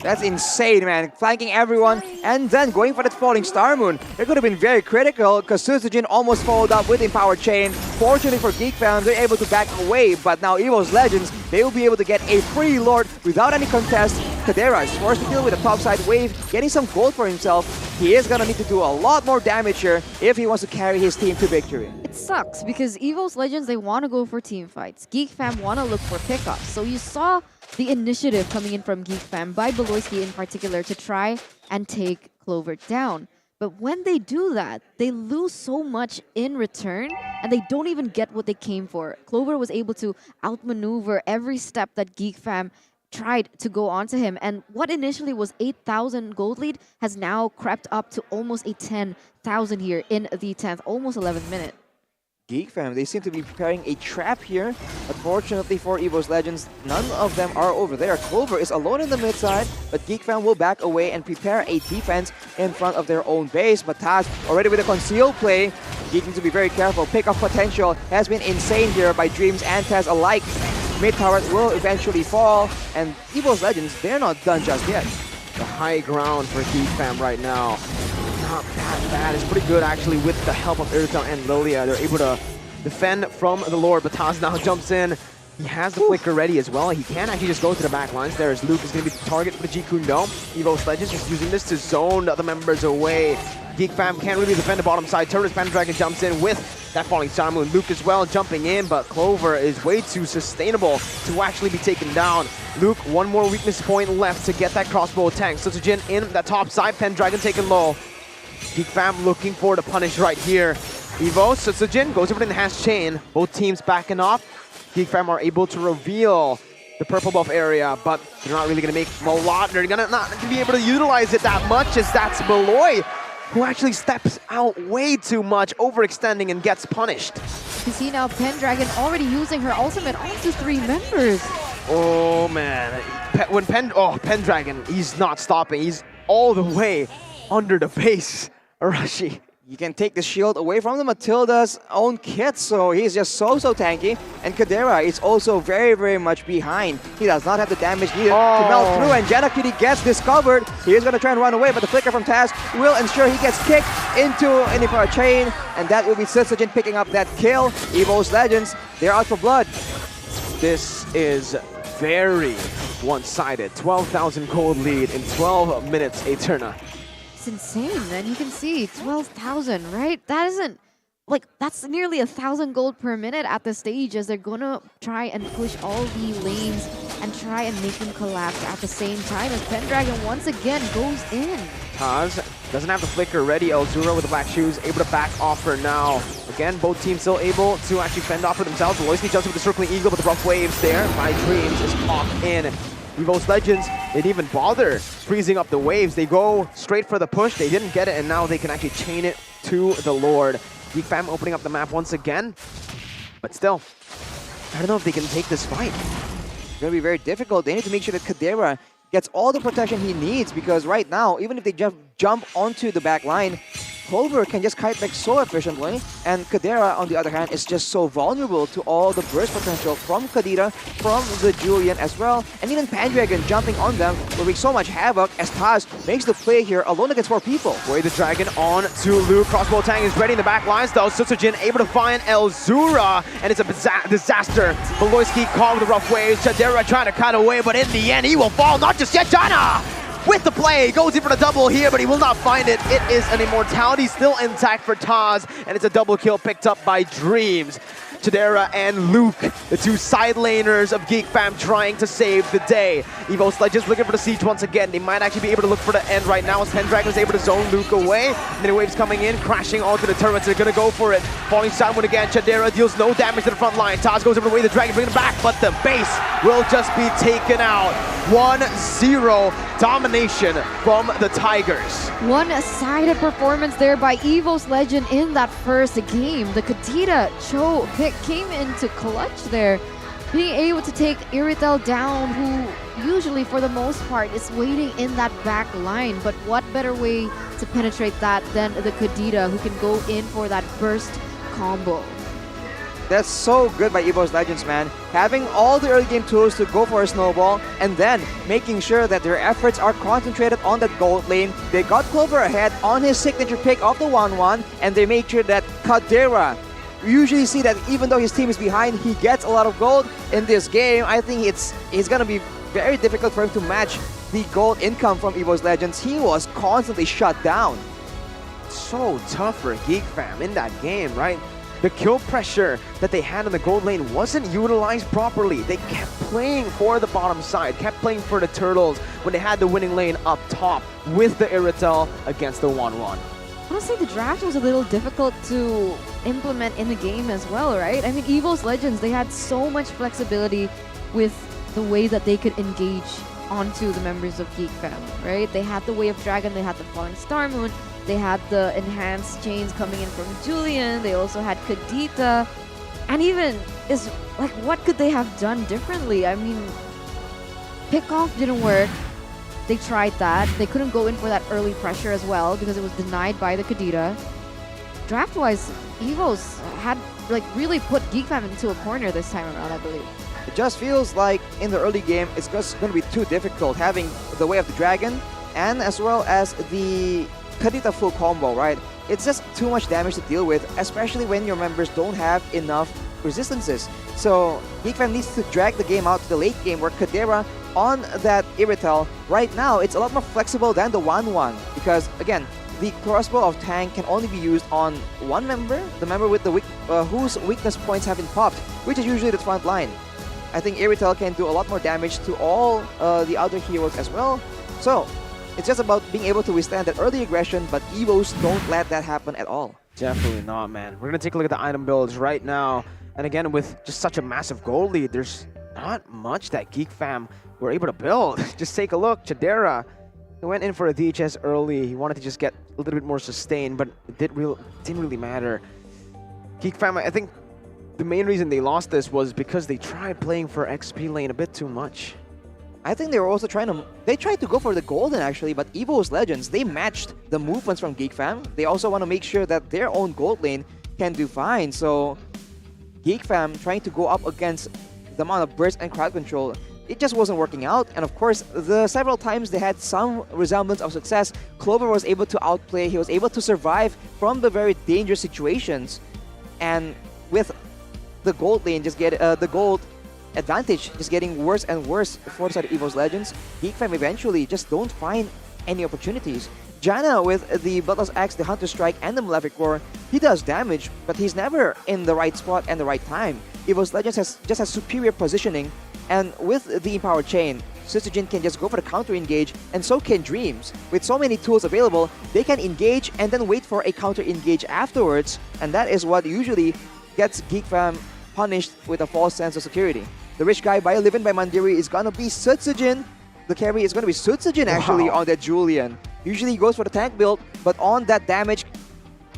That's insane, man. Flanking everyone and then going for that falling star moon. It could have been very critical because Tsujin almost followed up with Empowered Chain. Fortunately for Geek Fam, they're able to back away. But now EVOS Legends, they will be able to get a free Lord without any contest. Kadera is forced to deal with a topside wave, getting some gold for himself. He is going to need to do a lot more damage here if he wants to carry his team to victory. It sucks because EVOS Legends, they want to go for team fights. Geek Fam want to look for pickups. So you saw the initiative coming in from Geek Fam by Beloyski in particular to try and take Clover down. But when they do that, they lose so much in return and they don't even get what they came for. Clover was able to outmaneuver every step that Geek Fam tried to go onto him, and what initially was 8,000 gold lead has now crept up to almost a 10,000 here in the 10th, almost 11th minute. Geek Fam, they seem to be preparing a trap here. Unfortunately for EVOS Legends, none of them are over there. Clover is alone in the mid side, but Geek Fam will back away and prepare a defense in front of their own base. But Taz already with a concealed play. Geek needs to be very careful. Pick-off potential has been insane here by Dreams and Taz alike. Mid tower will eventually fall, and EVOS Legends, they're not done just yet. The high ground for Geek Fam right now. Not that bad. It's pretty good actually with the help of Irrital and Lilia. They're able to defend from the Lord, but Taz now jumps in. He has the flicker ready as well. He can actually just go to the back lines there as Luke is going to be the target for the G-Kundo. EVOS Legends just using this to zone the other members away. Geek Fam can't really defend the bottom side. Turret Pendragon jumps in with that falling star moon. Luke as well jumping in, but Clover is way too sustainable to actually be taken down. Luke, one more weakness point left to get that crossbow tank. Tsujin in that top side. Pendragon taken low. Geek Fam looking for the punish right here. EVOS, Tsujin goes over to the enhanced chain. Both teams backing off. Geek Fam are able to reveal the purple buff area, but they're not really going to make a lot. They're going to not be able to utilize it that much, as that's Beloy, who actually steps out way too much, overextending and gets punished. You see now Pendragon already using her ultimate onto 3 members. Oh man, Pendragon, he's not stopping. He's all the way under the base. Arashi. You can take the shield away from the Matilda's own kit, so he's just so tanky. And Kadera is also very much behind. He does not have the damage needed to melt through, and Jana Kitty gets discovered. He is going to try and run away, but the flicker from Taz will ensure he gets kicked into an Infra chain, and that will be Sisajin picking up that kill. EVOS Legends, they're out for blood. This is very one-sided. 12,000 gold lead in 12 minutes, Eterna. It's insane, man. You can see 12,000, right? That isn't like that's nearly 1,000 gold per minute at the stage as they're gonna try and push all the lanes and try and make them collapse at the same time as Pendragon once again goes in. Taz doesn't have the flicker ready. Elzura with the black shoes able to back off for now. Again, both teams still able to actually fend off for themselves. Loisky jumps with the circling eagle, but the rough waves there by Dreams is caught in. EVOS Legends, they didn't even bother freezing up the waves. They go straight for the push. They didn't get it, and now they can actually chain it to the Lord. Geek Fam opening up the map once again. But still, I don't know if they can take this fight. It's going to be very difficult. They need to make sure that Kadera gets all the protection he needs, because right now, even if they just jump onto the back line, Clover can just kite back so efficiently, and Kadera, on the other hand, is just so vulnerable to all the burst potential from Kadira, from the Julian as well, and even Pendragon jumping on them will wreak so much havoc as Taz makes the play here alone against 4 people. Way the Dragon on to Luke. Crossbow Tang is ready in the back lines though. Sitsujin able to find Elzura, and it's a disaster. Beloyski caught with the rough waves. Chadera trying to cut away, but in the end, he will fall. Not just yet, Jana! With the play, goes in for the double here, but he will not find it. It is an immortality still intact for Taz, and it's a double kill picked up by Dreams. Chadera and Luke, the two side laners of Geek Fam, trying to save the day. EVOS Legends looking for the siege once again. They might actually be able to look for the end right now as Pendragon is able to zone Luke away. Mini waves coming in, crashing onto the turrets. They're going to go for it. Falling sidewind again. Chadera deals no damage to the front line. Taz goes over the way the Dragon, bringing it back, but the base will just be taken out. 1-0 domination from the Tigers. One-sided performance there by EVOS Legend in that first game. The Kadita Cho pick came into clutch there, being able to take Iritel down, who usually for the most part is waiting in that back line. But what better way to penetrate that than the Kadita, who can go in for that burst combo. That's so good by EVOS Legends, man. Having all the early game tools to go for a snowball, and then making sure that their efforts are concentrated on that gold lane. They got Clover ahead on his signature pick of the 1-1, and they made sure that Kadera, we usually see that even though his team is behind, he gets a lot of gold. In this game, I think it's going to be very difficult for him to match the gold income from EVOS Legends. He was constantly shut down. So tough for Geek Fam in that game, right? The kill pressure that they had on the gold lane wasn't utilized properly. They kept playing for the bottom side, kept playing for the turtles when they had the winning lane up top with the Iritel against the 1-1. Honestly, the draft was a little difficult to implement in the game as well, right? I mean, EVOS Legends, they had so much flexibility with the way that they could engage onto the members of Geek Fam, right? They had the Way of Dragon, they had the Falling Star Moon, they had the enhanced chains coming in from Julian, they also had Kadita, and even is like, what could they have done differently? I mean, pickoff didn't work. They tried that. They couldn't go in for that early pressure as well because it was denied by the Kadita. Draft-wise, EVOS had like really put Geek Fam into a corner this time around, I believe. It just feels like in the early game, it's just going to be too difficult having the Way of the Dragon and as well as the Kadita full combo, right? It's just too much damage to deal with, especially when your members don't have enough resistances. So Geek Fam needs to drag the game out to the late game where Kadera on that Iritel, right now, it's a lot more flexible than the 1-1 because, again, the crossbow of Tang can only be used on one member, the member with the whose weakness points have been popped, which is usually the front line. I think Iritel can do a lot more damage to all the other heroes as well. So it's just about being able to withstand that early aggression, but EVOS don't let that happen at all. Definitely not, man. We're going to take a look at the item builds right now. And again, with just such a massive gold lead, there's not much that Geek Fam were able to build. Just take a look. Chadera, he went in for a DHS early. He wanted to just get a little bit more sustained, but it didn't really matter. Geek Fam, I think the main reason they lost this was because they tried playing for XP lane a bit too much. I think they were also they tried to go for the golden actually, but EVOS Legends, they matched the movements from Geek Fam. They also want to make sure that their own gold lane can do fine. So Geek Fam trying to go up against the amount of burst and crowd control, it just wasn't working out. And of course, the several times they had some resemblance of success, Clover was able to outplay, he was able to survive from the very dangerous situations. And with the gold lane, the gold advantage just getting worse and worse for the side of EVOS Legends, Geek Fam eventually just don't find any opportunities. Janna with the Bloodlust Axe, the Hunter Strike, and the Malefic Roar, he does damage, but he's never in the right spot and the right time. EVOS Legends just has superior positioning, and with the Empowered Chain, Sutsujin can just go for the counter engage, and so can Dreams. With so many tools available, they can engage and then wait for a counter engage afterwards, and that is what usually gets Geek Fam punished with a false sense of security. The Rich Guy by Livin by Mandiri is gonna be Sutsujin. The carry is gonna be Sutsujin actually on that Julian. Usually he goes for the tank build, but on that damage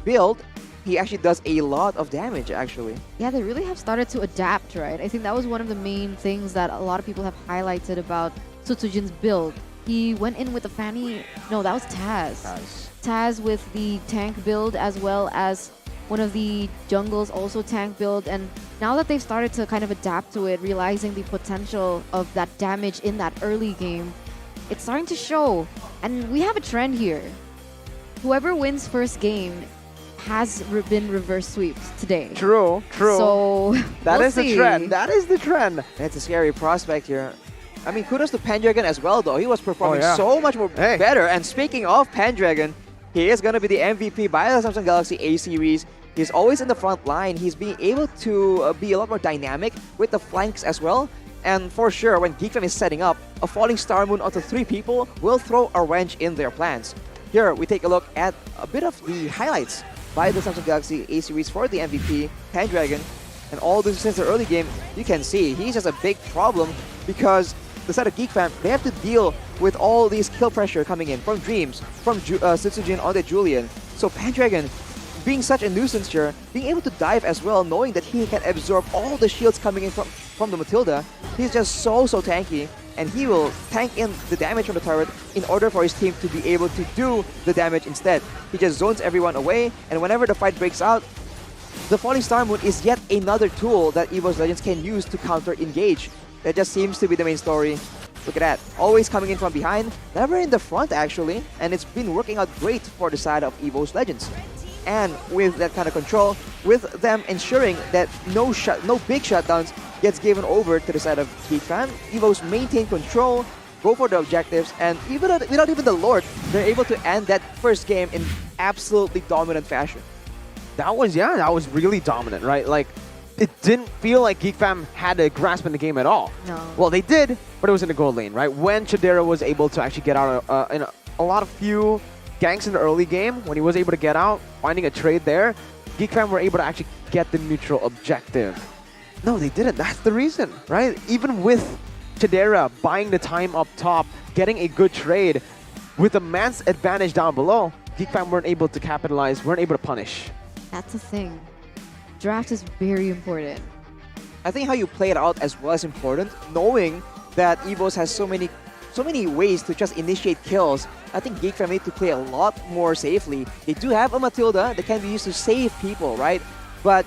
build, he actually does a lot of damage actually. Yeah, they really have started to adapt, right? I think that was one of the main things that a lot of people have highlighted about Sutsujin's build. He went in with the Fanny, no, that was Taz. Taz with the tank build as well as one of the jungles also tank build, and now that they've started to kind of adapt to it, realizing the potential of that damage in that early game, it's starting to show. And we have a trend here. Whoever wins first game has been reverse sweeped today. True. So that we'll is see. the trend. That is the trend. And it's a scary prospect here. I mean, kudos to Pendragon as well, though. He was performing so much more better. And speaking of Pendragon, he is going to be the MVP by the Samsung Galaxy A series. He's always in the front line. He's being able to be a lot more dynamic with the flanks as well. And for sure, when Geek Fam is setting up, a falling Star Moon onto 3 people will throw a wrench in their plans. Here, we take a look at a bit of the highlights by the Samsung Galaxy A series for the MVP, Pendragon. And all this since the early game, you can see he's just a big problem because the side of Geek Fam, they have to deal with all these kill pressure coming in from Dreams, from Sutsujin on the Julian. So Pendragon, being such a nuisance here, being able to dive as well, knowing that he can absorb all the shields coming in from the Matilda, he's just so tanky, and he will tank in the damage from the turret in order for his team to be able to do the damage instead. He just zones everyone away, and whenever the fight breaks out, the Falling Star Moon is yet another tool that EVOS Legends can use to counter-engage. That just seems to be the main story. Look at that, always coming in from behind, never in the front actually, and it's been working out great for the side of EVOS Legends. And with that kind of control, with them ensuring that no big shutdowns gets given over to the side of Geek Fam, EVOS maintain control, go for the objectives, and even without even the Lord, they're able to end that first game in absolutely dominant fashion. That was really dominant, right? Like, it didn't feel like Geek Fam had a grasp in the game at all. No. Well, they did, but it was in the gold lane, right? When Chidera was able to actually get out in a lot of few ganks in the early game, when he was able to get out, finding a trade there, Geek Fam were able to actually get the neutral objective. No, they didn't. That's the reason, right? Even with Chidera buying the time up top, getting a good trade, with the man's advantage down below, Geek Fam weren't able to capitalize, weren't able to punish. That's the thing. Draft is very important. I think how you play it out as well is important, knowing that EVOS has so many ways to just initiate kills. I think Geek Fam need to play a lot more safely. They do have a Matilda that can be used to save people, right? But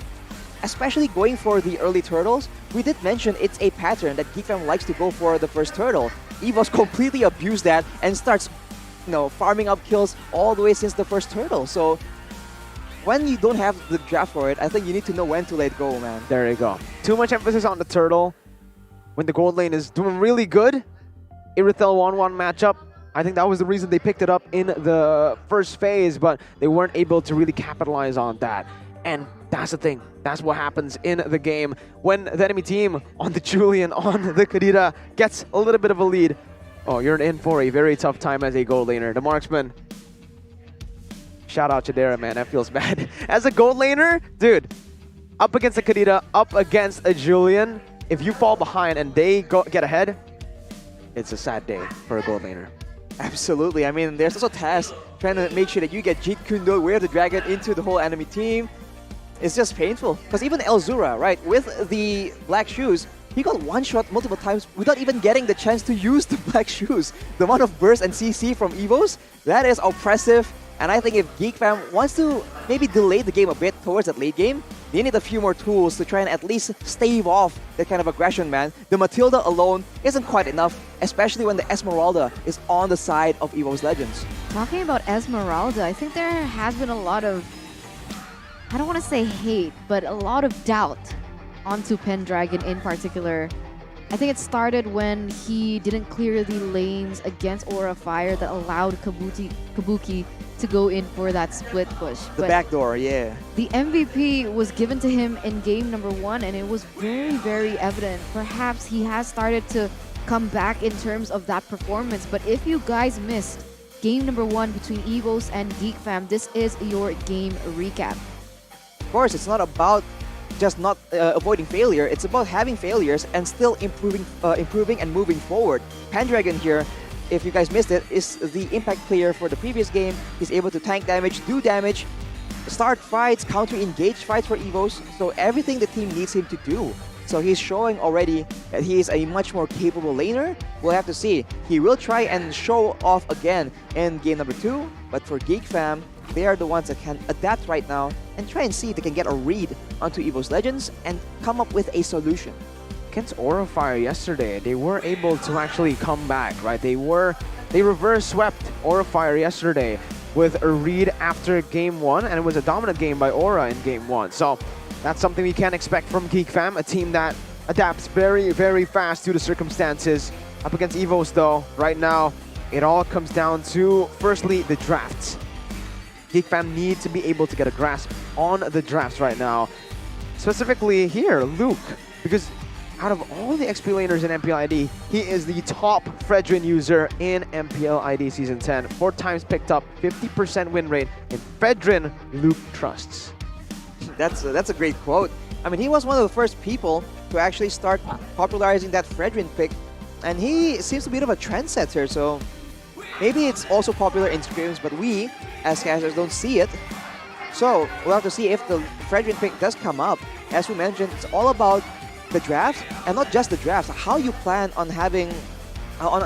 especially going for the early turtles, we did mention it's a pattern that Geek Fam likes to go for the first turtle. EVOS completely abused that and starts, farming up kills all the way since the first turtle. So when you don't have the draft for it, I think you need to know when to let go, man. There you go. Too much emphasis on the turtle when the gold lane is doing really good. Irithel 1-1 matchup. I think that was the reason they picked it up in the first phase, but they weren't able to really capitalize on that. And that's the thing. That's what happens in the game when the enemy team on the Julian, on the Kadira, gets a little bit of a lead. Oh, you're in for a very tough time as a gold laner. The marksman. Shout out Chidera, man. That feels bad. As a gold laner, dude, up against a Kadira, up against a Julian, if you fall behind and they get ahead, it's a sad day for a gold laner. Absolutely. I mean, there's also tasks trying to make sure that you get Jeet Kundo, wear the dragon into the whole enemy team. It's just painful. Because even Elzura, right, with the black shoes, he got one shot multiple times without even getting the chance to use the black shoes. The amount of burst and CC from EVOS, that is oppressive. And I think if Geek Fam wants to maybe delay the game a bit towards that late game, they need a few more tools to try and at least stave off that kind of aggression, man. The Matilda alone isn't quite enough, especially when the Esmeralda is on the side of EVOS Legends. Talking about Esmeralda, I think there has been a lot of, I don't want to say hate, but a lot of doubt onto Pendragon in particular. I think it started when he didn't clear the lanes against Aura Fire that allowed Kabuki to go in for that split push. The backdoor, yeah. The MVP was given to him in game number 1, and it was very, very evident. Perhaps he has started to come back in terms of that performance. But if you guys missed game number 1 between EVOS and Geek Fam, this is your game recap. Of course, it's not about just not avoiding failure. It's about having failures and still improving and moving forward. Pendragon here, if you guys missed it, is the impact player for the previous game. He's able to tank damage, do damage, start fights, counter-engage fights for EVOS. So everything the team needs him to do. So he's showing already that he is a much more capable laner. We'll have to see. He will try and show off again in game number 2. But for Geek Fam, they are the ones that can adapt right now and try and see if they can get a read onto EVOS Legends and come up with a solution. Against Aura Fire yesterday, they were able to actually come back, right? They reverse swept Aura Fire yesterday with a read after game 1, and it was a dominant game by Aura in game 1. So that's something we can expect from Geek Fam, a team that adapts very, very fast to the circumstances. Up against EVOS though, right now, it all comes down to, firstly, the drafts. Geek Fam need to be able to get a grasp on the drafts right now. Specifically here, Luke, because out of all the XP laners in MPL ID, he is the top Fredrin user in MPL ID Season 10. 4 times picked up, 50% win rate, and Fredrin Luke trusts. That's a great quote. I mean, he was one of the first people to actually start popularizing that Fredrin pick, and he seems to be a bit of a trendsetter, so maybe it's also popular in scrims, but we, as casters, don't see it. So we'll have to see if the Fredrin pick does come up. As we mentioned, it's all about the draft, and not just the draft, how you plan on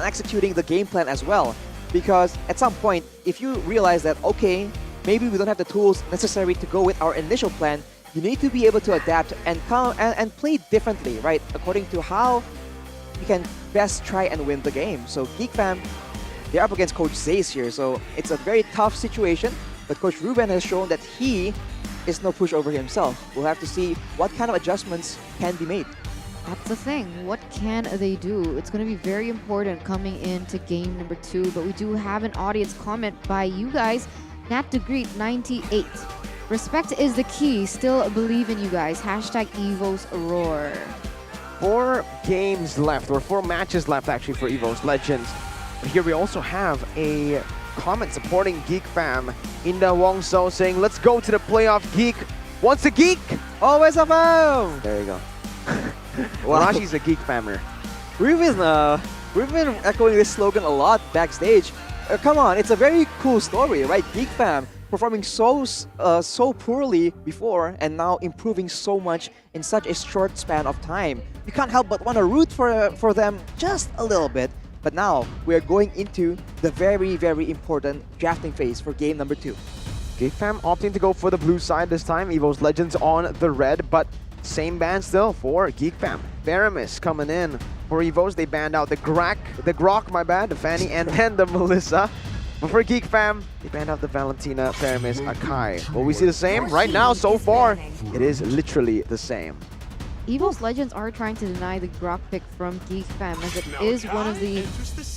executing the game plan as well. Because at some point, if you realize that, okay, maybe we don't have the tools necessary to go with our initial plan, you need to be able to adapt and play differently, right? According to how you can best try and win the game. So Geek Fam, they're up against Coach Zace here, so it's a very tough situation, but Coach Ruben has shown that he is no pushover himself. We'll have to see what kind of adjustments can be made. That's the thing. What can they do? It's going to be very important coming into game number 2, but we do have an audience comment by you guys. NatDegreet98. Respect is the key. Still believe in you guys. Hashtag EVOS Roar. 4 games left, or 4 matches left actually for EVOS Legends. But here we also have a comment supporting Geek Fam. Inda Wongso saying, let's go to the playoff, Geek. Once a geek, always a fam. There you go. Wanashi's a Geek Fammer. We've been echoing this slogan a lot backstage. Come on, it's a very cool story, right? Geek Fam performing so poorly before and now improving so much in such a short span of time. You can't help but want to root for them just a little bit. But now we are going into the very, very important drafting phase for game number 2. Geek Fam opting to go for the blue side this time. EVOS Legends on the red, but same ban still for Geek Fam. Veramis coming in for EVOS. They banned out the Grok, my bad, the Fanny, and then the Melissa. But for Geek Fam, they banned out the Valentina, Veramis, Akai. Will we see the same? Right now, so far, it is literally the same. EVOS Legends are trying to deny the Grok pick from Geek Fam, as it is one of the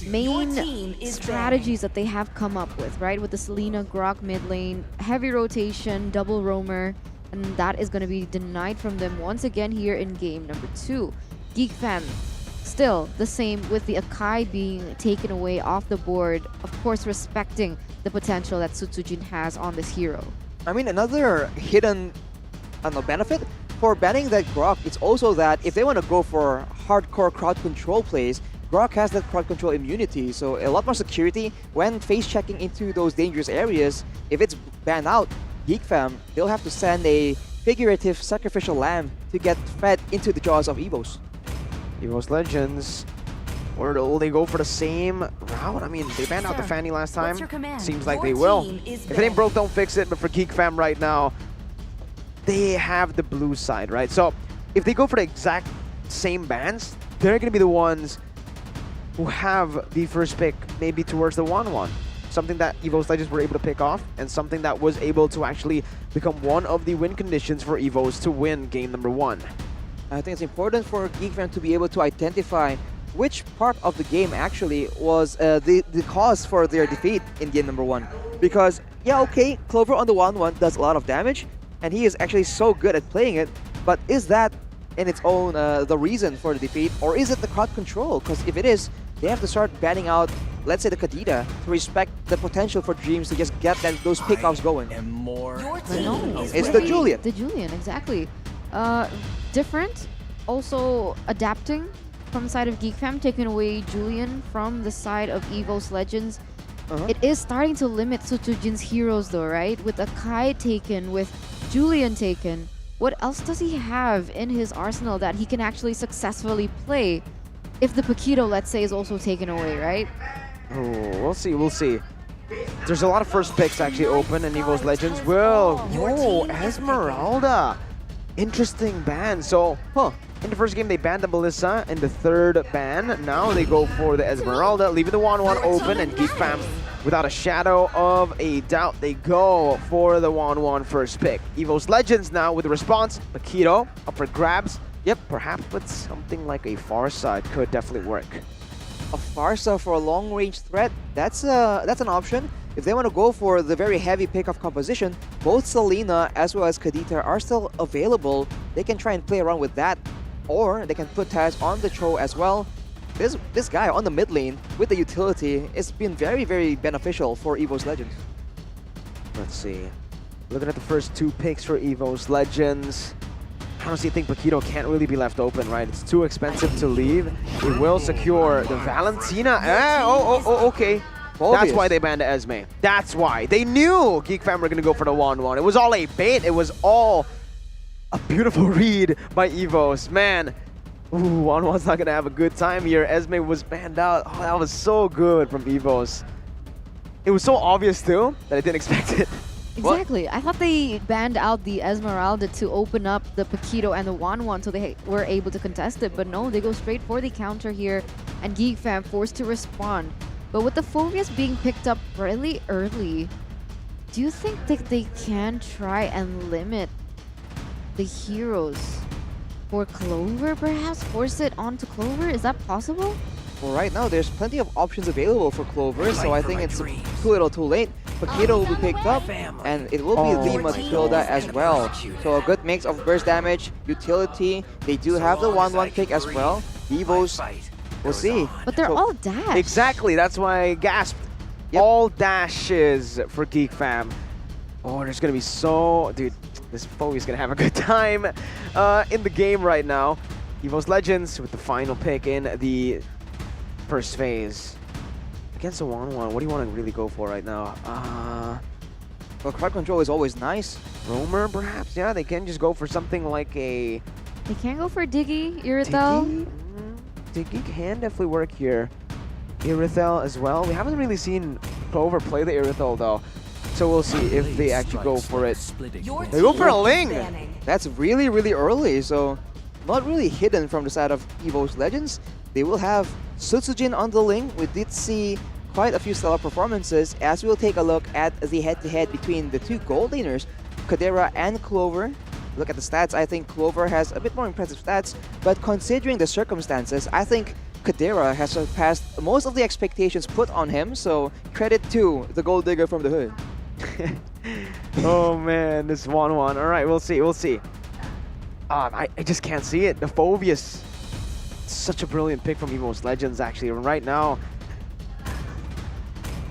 main strategies that they have come up with, right? With the Selena Grok mid lane, heavy rotation, double roamer, and that is going to be denied from them once again here in game number 2. Geek Fam, still the same with the Akai being taken away off the board, of course respecting the potential that Sutsujin has on this hero. I mean, another hidden benefit for banning that Grok, it's also that if they want to go for hardcore crowd control plays, Grok has that crowd control immunity, so a lot more security when face checking into those dangerous areas. If it's banned out, Geek Fam, they'll have to send a figurative sacrificial lamb to get fed into the jaws of EVOS. EVOS Legends, or will they go for the same route? I mean, they banned out the Fanny last time. What's your command? Seems like Your they will. team is If it ain't broke, don't fix it. But for Geek Fam right now, they have the blue side, right? So if they go for the exact same bans, they're going to be the ones who have the first pick, maybe towards the 1-1. Something that EVOS Legends were able to pick off, and something that was able to actually become one of the win conditions for EVOS to win game number 1. I think it's important for Geek Fam to be able to identify which part of the game actually was the cause for their defeat in game number 1. Because, yeah, okay, Clover on the 1-1 does a lot of damage, and he is actually so good at playing it, but is that in its own the reason for the defeat, or is it the crowd control? Because if it is, they have to start banning out, let's say, the Kadita to respect the potential for Dreams to just get those pickoffs going. It's the Julian. The Julian, exactly. Different, also adapting from the side of Geek Fam, taking away Julian from the side of EVOS Legends. It is starting to limit Sutujin's heroes though, right? With Akai taken, with Julian taken, what else does he have in his arsenal that he can actually successfully play if the Paquito, let's say, is also taken away, right? Oh, we'll see, we'll see. There's a lot of first picks actually open in EVOS Legends. Well, Esmeralda. Interesting ban. So, in the first game they banned the Melissa, in the third ban, now they go for the Esmeralda, leaving the 1-1 open, and Geek Fam, without a shadow of a doubt, they go for the 1-1 first pick. EVOS Legends now with the response, Paquito up for grabs. Yep, perhaps with something like a Farsight could definitely work. A Farsa for a long-range threat, that's an option. If they want to go for the very heavy pick-off composition, both Selena as well as Kadita are still available. They can try and play around with that, or they can put Taz on the Cho as well. This guy on the mid lane with the utility has been very, very beneficial for EVOS Legends. Let's see. Looking at the first 2 picks for EVOS Legends, I honestly think Paquito can't really be left open, right? It's too expensive to leave. It will secure the Valentina. Okay. That's why they banned Esme. That's why. They knew Geek Fam were going to go for the 1-1. It was all a bait. It was all a beautiful read by EVOS. Man, 1-1's not going to have a good time here. Esme was banned out. Oh, that was so good from EVOS. It was so obvious, too, that I didn't expect it. Exactly. What? I thought they banned out the Esmeralda to open up the Paquito and the 1-1 so they were able to contest it. But no, they go straight for the counter here, and Geek Fam forced to respond. But with the Phobias being picked up really early, do you think that they can try and limit the heroes for Clover, perhaps? Force it onto Clover? Is that possible? Well, right now, there's plenty of options available for Clover, so I think it's too little too late. Paquito will be picked up, and it will be Lima Tilda as well. So a good mix of burst damage, utility. They do have the 1-1 pick as well. EVOS, we'll see. But they're all dash. Exactly, that's why I gasped. Yep. All dashes for Geek Fam. Oh, there's going to be so... Dude, this Foe is going to have a good time in the game right now. EVOS Legends with the final pick in the first phase. Against a 1-1, what do you want to really go for right now? Well, crowd control is always nice. Roamer, perhaps? Yeah, they can just go for something like a... They can go for Diggy, Irithel. Diggy can definitely work here. Irithel as well. We haven't really seen Clover play the Irithel though. So we'll see if they actually go for it. They go for a Ling! That's really, really early, so not really hidden from the side of EVOS Legends. They will have Sutsujin on the Ling. We did see quite a few stellar performances as we'll take a look at the head-to-head between the 2 gold laners, Kadira and Clover. Look at the stats, I think Clover has a bit more impressive stats, but considering the circumstances, I think Kadira has surpassed most of the expectations put on him, so credit to the gold digger from the hood. Oh man, this 1-1. Alright, we'll see, we'll see. I just can't see it. The Phobias. Such a brilliant pick from EVOS Legends, actually. Right now,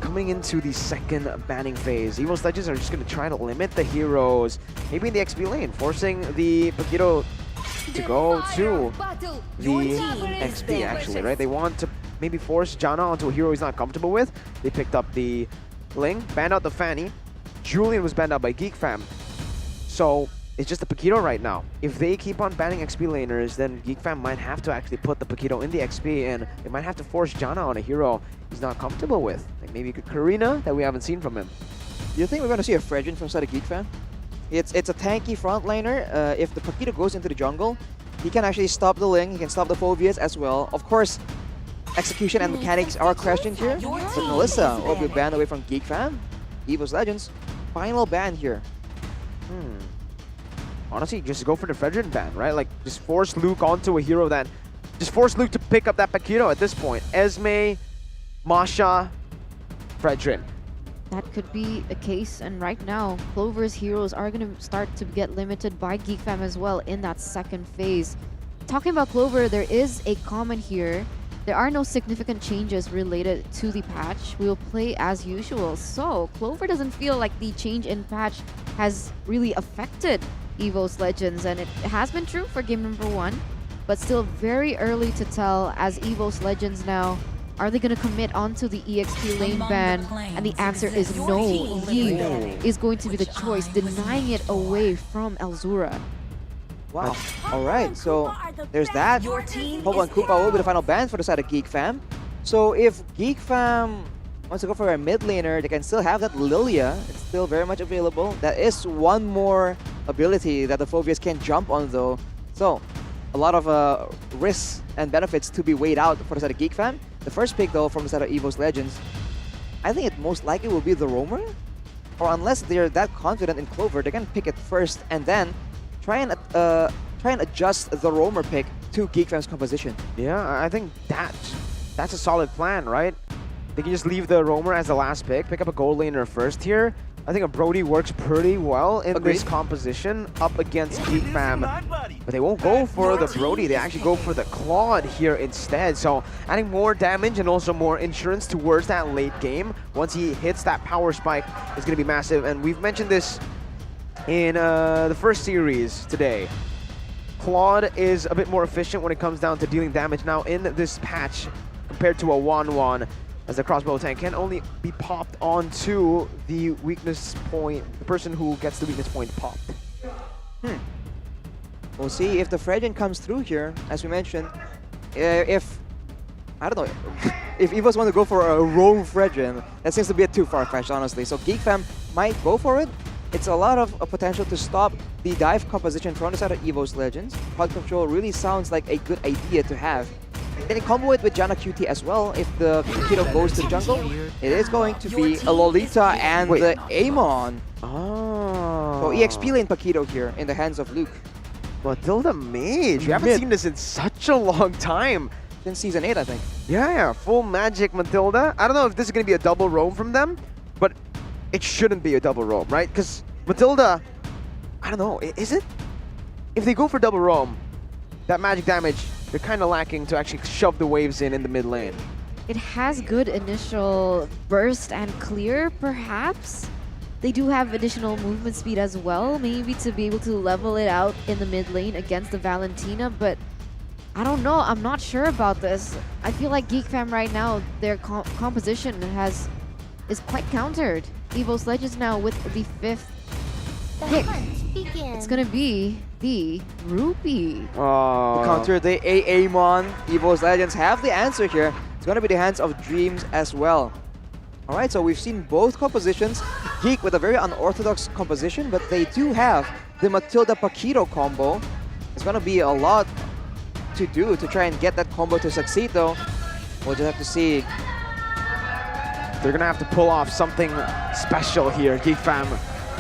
coming into the second banning phase, EVOS Legends are just going to try to limit the heroes, maybe in the XP lane, forcing the Paquito to go to the XP, actually, right? They want to maybe force Janna onto a hero he's not comfortable with. They picked up the Ling, banned out the Fanny. Julian was banned out by Geek Fam. So it's just the Paquito right now. If they keep on banning XP laners, then Geek Fam might have to actually put the Paquito in the XP, and they might have to force Janna on a hero he's not comfortable with. Like maybe Karina that we haven't seen from him. Do you think we're going to see a Fredrin from side of Geek Fam? It's a tanky frontliner. If the Paquito goes into the jungle, he can actually stop the Ling, he can stop the Phobias as well. Of course, execution and mechanics are questioned here, but Melissa will be banned away from Geek Fam. EVOS Legends, final ban here. Honestly, just go for the Fredrin ban, right? Like, just force Luke onto a hero that... Just force Luke to pick up that Paquito at this point. Esme, Masha, Fredrin. That could be a case, and right now, Clover's heroes are going to start to get limited by Geek Fam as well in that second phase. Talking about Clover, there is a comment here. There are no significant changes related to the patch. We will play as usual. So, Clover doesn't feel like the change in patch has really affected EVOS Legends, and it has been true for game number 1, but still very early to tell as EVOS Legends now. Are they going to commit onto the EXP lane ban? And the answer is no. Leave is going to be the choice, denying it away from Elzura. Wow. Alright, so there's that. Popo and Koopa will be the final ban for the side of Geek Fam. So if Geek Fam wants to go for a mid laner, they can still have that Lilia. It's still very much available. That is one more ability that the Phobias can jump on though. So a lot of risks and benefits to be weighed out for the side of Geek Fam. The first pick though from the side of EVOS Legends, I think it most likely will be the Roamer. Or unless they're that confident in Clover, they can pick it first and then try and adjust the Roamer pick to Geek Fam's composition. Yeah, I think that's a solid plan, right? They can just leave the Roamer as the last pick up a gold laner first here. I think a Brody works pretty well in this composition up against Geek Fam. But they won't go for the Brody, they actually go for the Claude here instead. So adding more damage and also more insurance towards that late game. Once he hits that power spike, it's going to be massive. And we've mentioned this in the first series today. Claude is a bit more efficient when it comes down to dealing damage now in this patch compared to a 1-1. As the crossbow tank can only be popped onto the weakness point, the person who gets the weakness point popped. We'll see if the Fredrin comes through here, as we mentioned. If, I don't know, if EVOS want to go for a roam Fredrin, that seems to be a too far-fetched, honestly. So Geek Fam might go for it. It's a lot of potential to stop the dive composition from the side of EVOS Legends. Pod control really sounds like a good idea to have. Then combo it with Janna QT as well. If the Paquito goes to the jungle, it is going to be a Lolita and the Amon. Oh. So EXP lane Paquito here in the hands of Luke. Matilda Mage. We haven't seen this in such a long time. Since Season 8, I think. Yeah, full magic Matilda. I don't know if this is going to be a double roam from them, but it shouldn't be a double roam, right? Because Matilda, I don't know, is it? If they go for double roam, that magic damage, they're kind of lacking to actually shove the waves in the mid lane. It has good initial burst and clear, perhaps. They do have additional movement speed as well, maybe to be able to level it out in the mid lane against the Valentina, but I don't know, I'm not sure about this. I feel like Geek Fam right now, their composition is quite countered. EVOS Legends now with the 5th pick. It's gonna be the Rupee. To counter the Amon, EVOS Legends have the answer here. It's gonna be the Hands of Dreams as well. Alright, so we've seen both compositions. Geek with a very unorthodox composition, but they do have the Matilda Paquito combo. It's gonna be a lot to do to try and get that combo to succeed though. We'll just have to see. They're gonna have to pull off something special here, Geek Fam.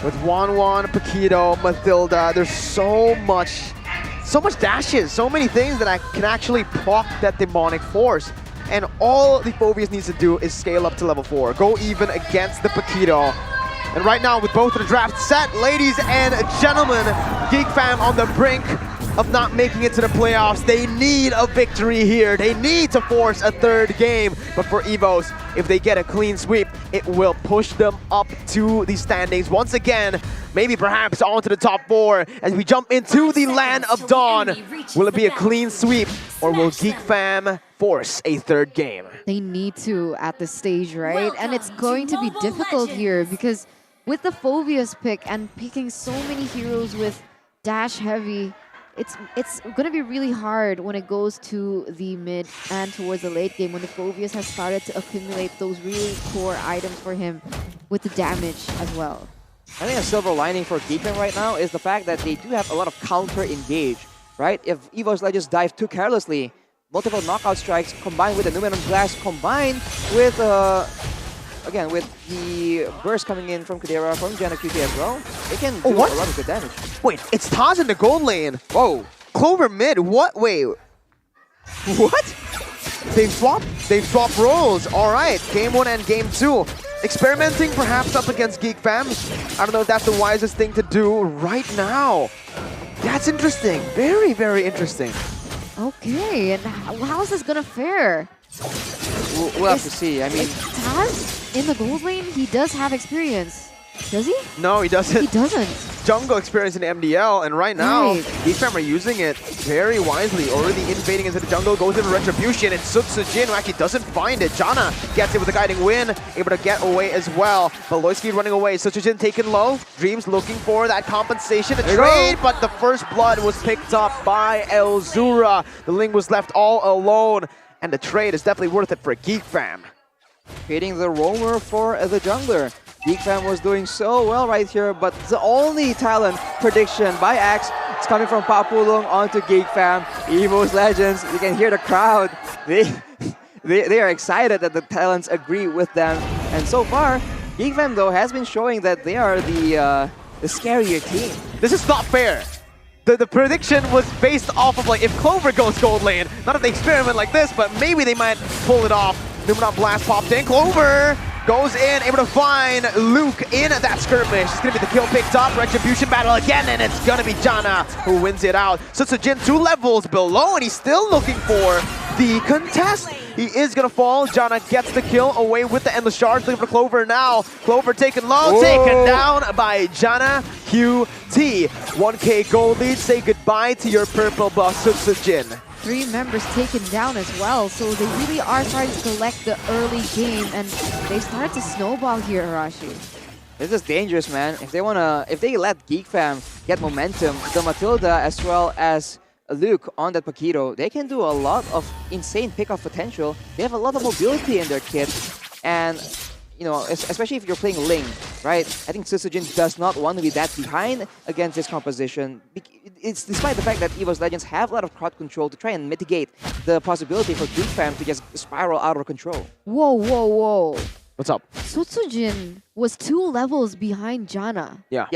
With 1-1, Paquito, Matilda, there's so much dashes, so many things that I can actually proc that demonic force. And all the Phobias needs to do is scale up to level 4. Go even against the Paquito. And right now, with both of the drafts set, ladies and gentlemen, Geek Fam on the brink of not making it to the playoffs. They need a victory here. They need to force a 3rd game. But for EVOS, if they get a clean sweep, it will push them up to the standings once again. Maybe perhaps onto the top 4 as we jump into the Land of Dawn. Will it be a clean sweep or will Geek Fam force a 3rd game? They need to at this stage, right? And it's going to be difficult here because with the Phobias pick and picking so many heroes with dash heavy. It's gonna be really hard when it goes to the mid and towards the late game when the Phobius has started to accumulate those really core items for him with the damage as well. I think a silver lining for Geek Fam right now is the fact that they do have a lot of counter engage, right? If EVOS Legends dive too carelessly, multiple knockout strikes combined with the Numenon Blast combined with again with the burst coming in from Kadira from Jana QT as well, they can do a lot of good damage. Wait, it's Taz in the gold lane. Whoa. Clover mid. What? Wait. What? They've swapped roles. All right. Game 1 and Game 2. Experimenting perhaps up against Geek Fam. I don't know if that's the wisest thing to do right now. That's interesting. Very, very interesting. Okay, and how is this gonna fare? We'll have to see. I mean, Taz in the gold lane, he does have experience. Does he? No, he doesn't. He doesn't. Jungle experience in MDL, and right now, Geek Fam are using it very wisely. Already invading into the jungle, goes into Retribution, and Sutsujin, who actually doesn't find it. Jana gets it with a guiding win, able to get away as well. But Loisky running away, Sutsujin taken low. Dreams looking for that compensation, a trade, but the first blood was picked up by Elzura. The Ling was left all alone, and the trade is definitely worth it for Geek Fam. creating the roamer for the jungler. Geek Fam was doing so well right here, but the only talent prediction by Axe is coming from Papulong onto Geek Fam. EVOS Legends, you can hear the crowd. They are excited that the talents agree with them. And so far, Geek Fam though has been showing that they are the scarier team. This is not fair. The prediction was based off of like if Clover goes gold lane, not if they experiment like this, but maybe they might pull it off. Numenon Blast popped in. Clover goes in, able to find Luke in that skirmish. It's going to be the kill picked up. Retribution battle again, and it's going to be Jana who wins it out. Sutsujin 2 levels below, and he's still looking for the contest. He is going to fall. Jana gets the kill away with the Endless Charge. Looking for Clover now. Clover taken low, taken down by Jana QT. 1K gold lead. Say goodbye to your purple buff, Sutsujin. 3 members taken down as well, so they really are starting to collect the early game, and they started to snowball here, Arashi. This is dangerous, man. If they let Geek Fam get momentum, the Matilda as well as Luke on that Paquito, they can do a lot of insane pickoff potential. They have a lot of mobility in their kit, and you know, especially if you're playing Ling, right? I think Sutsujin does not want to be that behind against this composition. It's despite the fact that EVOS Legends have a lot of crowd control to try and mitigate the possibility for Geek Fam to just spiral out of control. Whoa, whoa, whoa. What's up? Sutsujin was 2 levels behind Jana. Yeah.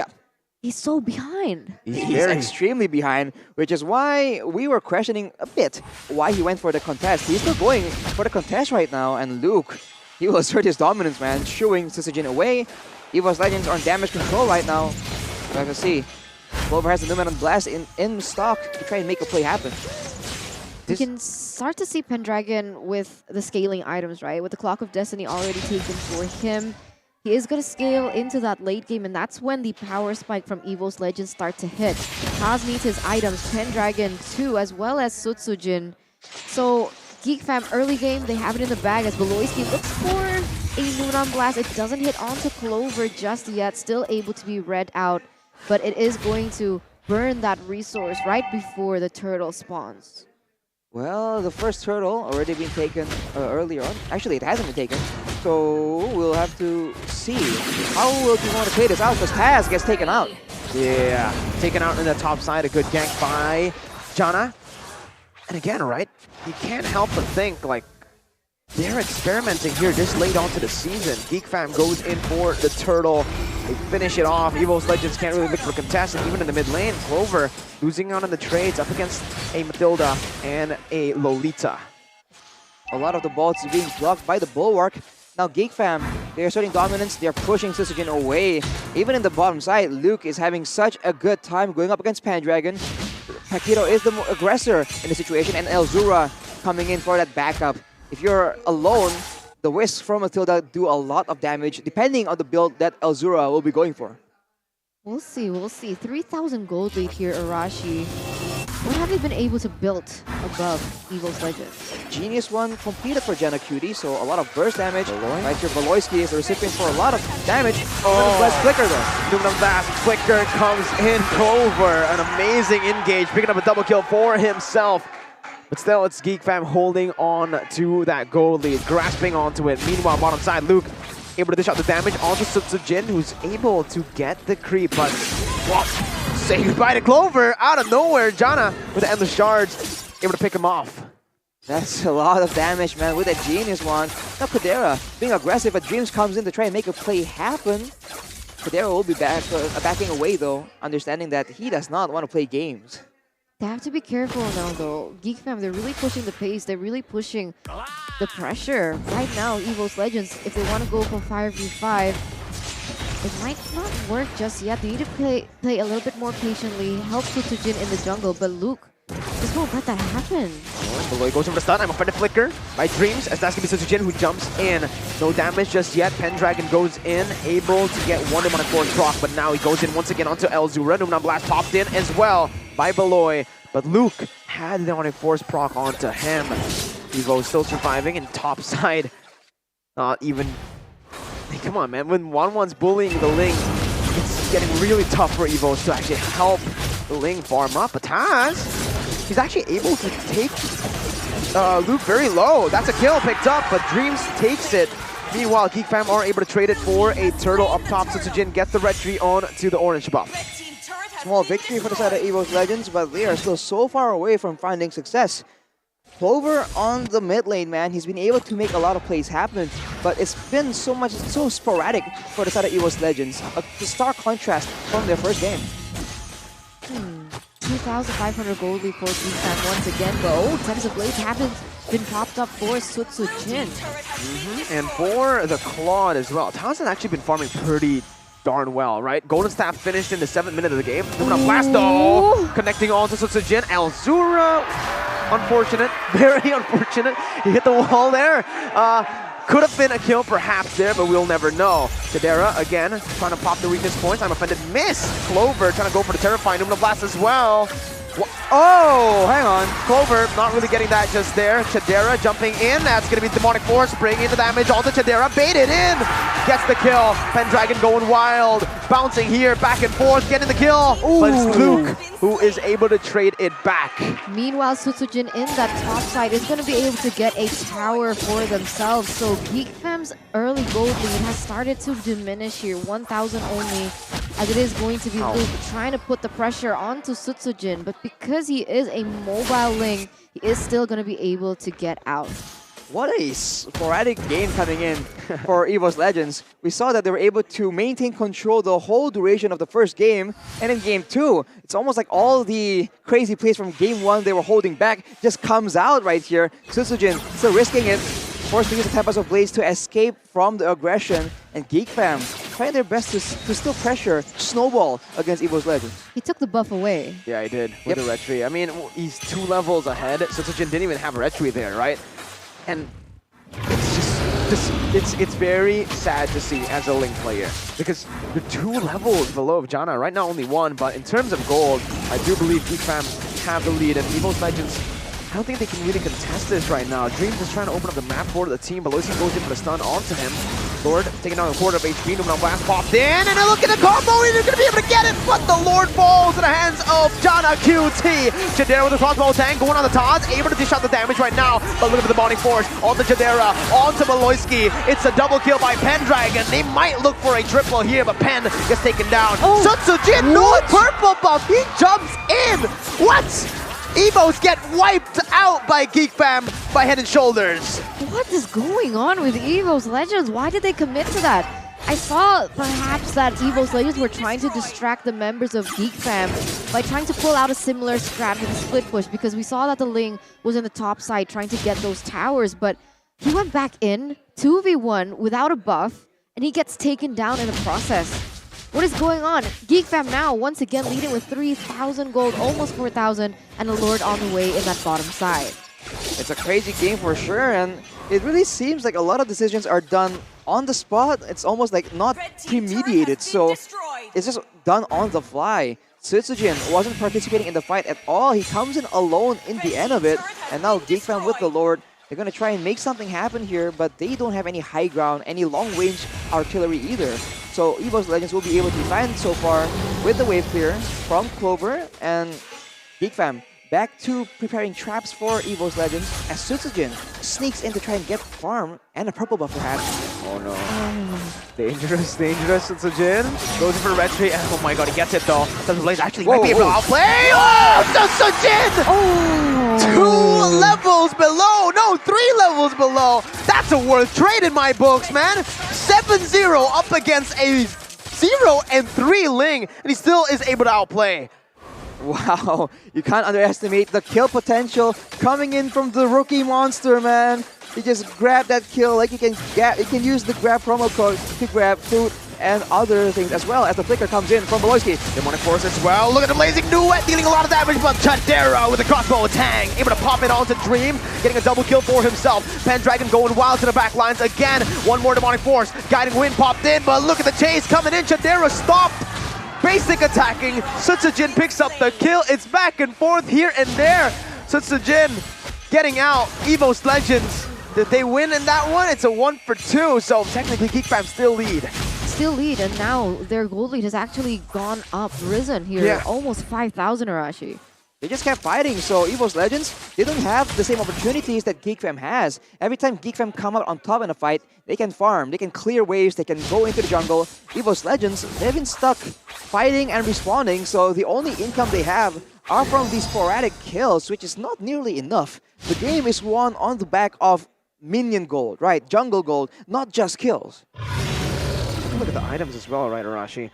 He's so behind. He's extremely behind, which is why we were questioning a bit why he went for the contest. He's still going for the contest right now, and Luke, he will assert his dominance, man, shooing Sutsujin away. EVOS Legends are on damage control right now. We have to see. Clover has the Numenon Blast in stock to try and make a play happen. We can start to see Pendragon with the scaling items, right? With the Clock of Destiny already taken for him. He is going to scale into that late game, and that's when the power spike from EVOS Legends start to hit. Taz needs his items, Pendragon too, as well as Sutsujin. So Geek Fam early game, they have it in the bag as Beloyski looks for a Numenon Blast. It doesn't hit onto Clover just yet, still able to be read out, but it is going to burn that resource right before the turtle spawns. Well, the first turtle already been taken earlier on. Actually, it hasn't been taken. So we'll have to see how will you want to play this out, because Taz gets taken out. Yeah, taken out in the top side. A good gank by Jana. And again, right, you can't help but think, like, they're experimenting here this late onto the season. Geek Fam goes in for the turtle. They finish it off. EVOS Legends can't really look for contest, and even in the mid lane, Clover losing out on the trades up against a Matilda and a Lolita. A lot of the balls being blocked by the Bulwark. Now Geek Fam, they're asserting dominance, they're pushing Sutsujin away. Even in the bottom side, Luke is having such a good time going up against Pendragon. Paquito is the aggressor in the situation, and Elzura coming in for that backup. If you're alone, the Wisps from Matilda do a lot of damage, depending on the build that Elzura will be going for. We'll see, we'll see. 3,000 gold lead here, Arashi. what have they been able to build above EVOS Legends? Genius one completed for Jenna Cutie, so a lot of burst damage. Right here, Valoisky is the recipient for a lot of damage. Oh, blast flicker though. Doom Blast flicker comes in. Clover, an amazing engage, picking up a double kill for himself. But still, it's Geek Fam holding on to that gold lead, grasping onto it. Meanwhile, bottom side, Luke able to dish out the damage onto Sutsujin, who's able to get the creep, but whoa, say goodbye to Clover out of nowhere. Janna with the endless shards, able to pick him off. That's a lot of damage, man, with that Genius one. Now Kadera being aggressive, but Dreams comes in to try and make a play happen. Kadera will be backing away though, understanding that he does not want to play games. They have to be careful now, though. Geek Fam, they're really pushing the pace. They're really pushing the pressure. Right now, EVOS Legends, if they want to go for 5v5, it might not work just yet. They need to play a little bit more patiently, help Sutsujin in the jungle, but Luke just won't let that happen. Beloy goes over the stun. I'm offended flicker by Dreams, as that's going to be Sutsujin who jumps in. No damage just yet. Pendragon goes in, able to get one on a force proc, but now he goes in once again onto Elzura. Numnum Blast popped in as well by Beloy, but Luke had the on a force proc onto him. Evo still surviving, and top side, not even. Hey, come on, man. When 1-1's bullying the Ling, it's getting really tough for Evo to actually help the Ling farm up. But Taz, he's actually able to take Luke very low. That's a kill picked up, but Dreams takes it. Meanwhile, Geek Fam are able to trade it for a turtle up top. Sutsujin gets the red tree on to the orange buff. Small victory for the side of EVOS Legends, but they are still so far away from finding success. Clover on the mid lane, man, he's been able to make a lot of plays happen, but it's been so sporadic for the side of EVOS Legends. A stark contrast from their first game. 2,500 gold lead for Geek Fam once again, though. Tens of Blades haven't been popped up for Sutsujin. And for the Claude as well, Townsend actually been farming pretty darn well, right? Golden Staff finished in the 7th minute of the game. Blast though, connecting on to Sutsujin. Elzura, unfortunate, very unfortunate. He hit the wall there. Could have been a kill perhaps there, but we'll never know. Kadera again trying to pop the weakness points. I'm offended. Miss. Clover trying to go for the terrifying Blast as well. Oh, hang on. Clover not really getting that just there. Chadera jumping in. That's going to be Demonic Force bringing the damage onto Chadera. Baited in. Gets the kill. Pendragon going wild. Bouncing here, back and forth, getting the kill. Ooh. But it's Luke who is able to trade it back. Meanwhile, Sutsujin in that top side is going to be able to get a tower for themselves. So Geek Fam's early gold lead has started to diminish here. 1,000 only, as it is going to be Luke trying to put the pressure onto Sutsujin. But because he is a mobile Ling, he is still going to be able to get out. What a sporadic game coming in for EVOS Legends. We saw that they were able to maintain control the whole duration of the first game, and in game 2, it's almost like all the crazy plays from game 1 they were holding back just comes out right here. Sutsujin still risking it, forced to use the Tempest of Blades to escape from the aggression, and Geek Fam trying their best to still pressure Snowball against EVOS Legends. He took the buff away. Yeah, he did with the red tree. I mean, he's 2 levels ahead. Sutsujin didn't even have a red tree there, right? And it's very sad to see as a Ling player, because you're 2 levels below of Janna. Right now only 1, but in terms of gold, I do believe Geek Fam have the lead, and EVOS Legends, I don't think they can really contest this right now. Dreams is trying to open up the map for the team, but Lucy goes in for the stun onto him. Lord taking down a quarter of HP. Numnum Blast popped in, and look at the combo, and they're going to be able to get it, but the Lord falls in the hands of Janna QT. Chadera with the crossbow tank going on the Tots, able to dish out the damage right now, but look at the bonding force onto Chadera, onto Beloyski. It's a double kill by Pendragon. They might look for a triple here, but Pen gets taken down. Sutsujin, no purple buff, he jumps in. What? Evos get wiped out by Geek Fam by Head and Shoulders. What is going on with EVOS Legends? Why did they commit to that? I saw perhaps that EVOS Legends were trying to distract the members of Geek Fam by trying to pull out a similar strat with a split push, because we saw that the Ling was in the top side trying to get those towers, but he went back in 2v1 without a buff, and he gets taken down in the process. What is going on? Geek Fam now once again leading with 3,000 gold, almost 4,000, and a Lord on the way in that bottom side. It's a crazy game for sure, and it really seems like a lot of decisions are done on the spot. It's almost like not premeditated, so it's just done on the fly. Sutsujin wasn't participating in the fight at all. He comes in alone in the end of it. And now Geek Fam with the Lord, they're going to try and make something happen here, but they don't have any high ground, any long-range artillery either. So EVOS Legends will be able to defend so far with the wave clear from Clover, and Geek Fam back to preparing traps for EVOS Legends as Sutsujin sneaks in to try and get farm and a purple buff perhaps. Oh no. Dangerous, dangerous. Sutsujin goes in for red tree, and oh my god, he gets it though. Doesn't Blaze actually might be able to outplay. Oh, Sutsujin! Oh! 2 levels below. No, 3 levels below. That's a worth trade in my books, man. 7-0 up against a 0-3 Ling, and he still is able to outplay. Wow, you can't underestimate the kill potential coming in from the rookie monster, man. He just grabbed that kill like you can use the grab promo code to grab food and other things as well as the flicker comes in from Beloyski. Demonic Force as well. Look at the blazing duet dealing a lot of damage, but Chadera with the crossbow tang able to pop it onto Dream, getting a double kill for himself. Pendragon going wild to the back lines again. One more Demonic Force. Guiding Wind popped in, but look at the chase coming in. Chadera stopped. Basic attacking. Sutsujin picks up the kill. It's back and forth here and there. Sutsujin getting out. EVOS Legends. Did they win in that one? It's a 1-for-2, so technically Geek Fam still lead. Still lead, and now their gold lead has actually gone up, risen here. Yeah. Almost 5,000 Arashi. They just kept fighting, so EVOS Legends, they don't have the same opportunities that Geek Fam has. Every time Geek Fam come out on top in a fight, they can farm, they can clear waves, they can go into the jungle. EVOS Legends, they've been stuck fighting and respawning, so the only income they have are from these sporadic kills, which is not nearly enough. The game is won on the back of minion gold, right? Jungle gold, not just kills. Look at the items as well, right, Arashi?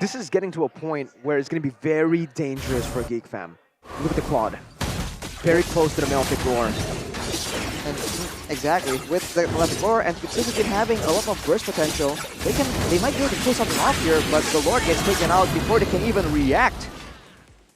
This is getting to a point where it's going to be very dangerous for Geek Fam. Look at the quad. Very close to the Meltic Roar. And exactly, with the left floor and with Sutsujin having a lot of burst potential, they might be able to pull something off here, but the Lord gets taken out before they can even react.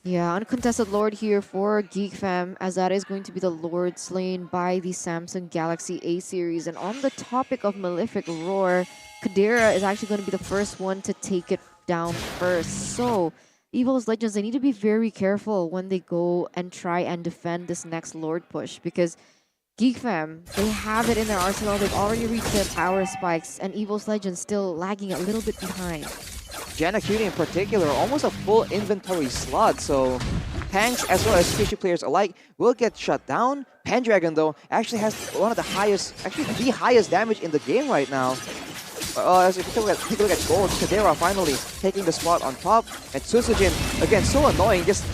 Yeah, uncontested Lord here for Geek Fam, as that is going to be the Lord slain by the Samsung Galaxy A series. And on the topic of Malefic Roar, Kadira is actually going to be the first one to take it down first. So EVOS Legends, they need to be very careful when they go and try and defend this next Lord push, because Geek Fam, they have it in their arsenal. They've already reached their power spikes, and EVOS Legends still lagging a little bit behind. Janna Cutie in particular, almost a full inventory slot, so tanks as well as Fishy players alike will get shut down. Pendragon though actually has one of the highest, actually the highest damage in the game right now. As if you take a look at gold, Kadera finally taking the spot on top, and Sutsujin, again, so annoying, just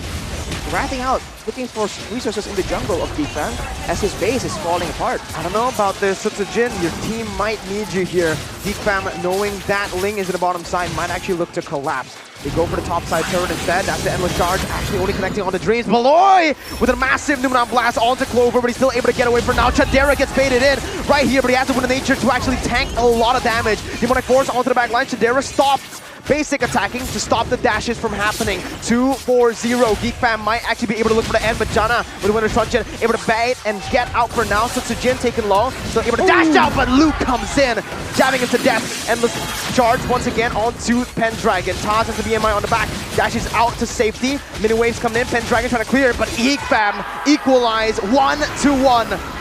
ratting out, looking for resources in the jungle of Geek Fam as his base is falling apart. I don't know about this, Sutsujin, your team might need you here. Geek Fam, knowing that Ling is in the bottom side, might actually look to collapse. They go for the top side turret instead. That's the Endless Charge, actually only connecting on the Dreams. Beloy with a massive Numenon Blast onto Clover, but he's still able to get away for now. Chadera gets baited in right here, but he has to win the nature to actually tank a lot of damage. Demonic Force onto the back line. Chadera stops. Basic attacking to stop the dashes from happening. 2-4-0. Geek Fam might actually be able to look for the end, but Janna with the Winner's Truncheon able to bait and get out for now. Sutsujin taken low, still able to dash out, but Luke comes in, jabbing him to death. Endless Charge once again onto Pendragon. Taz has the BMI on the back, dashes out to safety. Mini waves coming in, Pendragon trying to clear it, but Geek Fam equalize 1-1.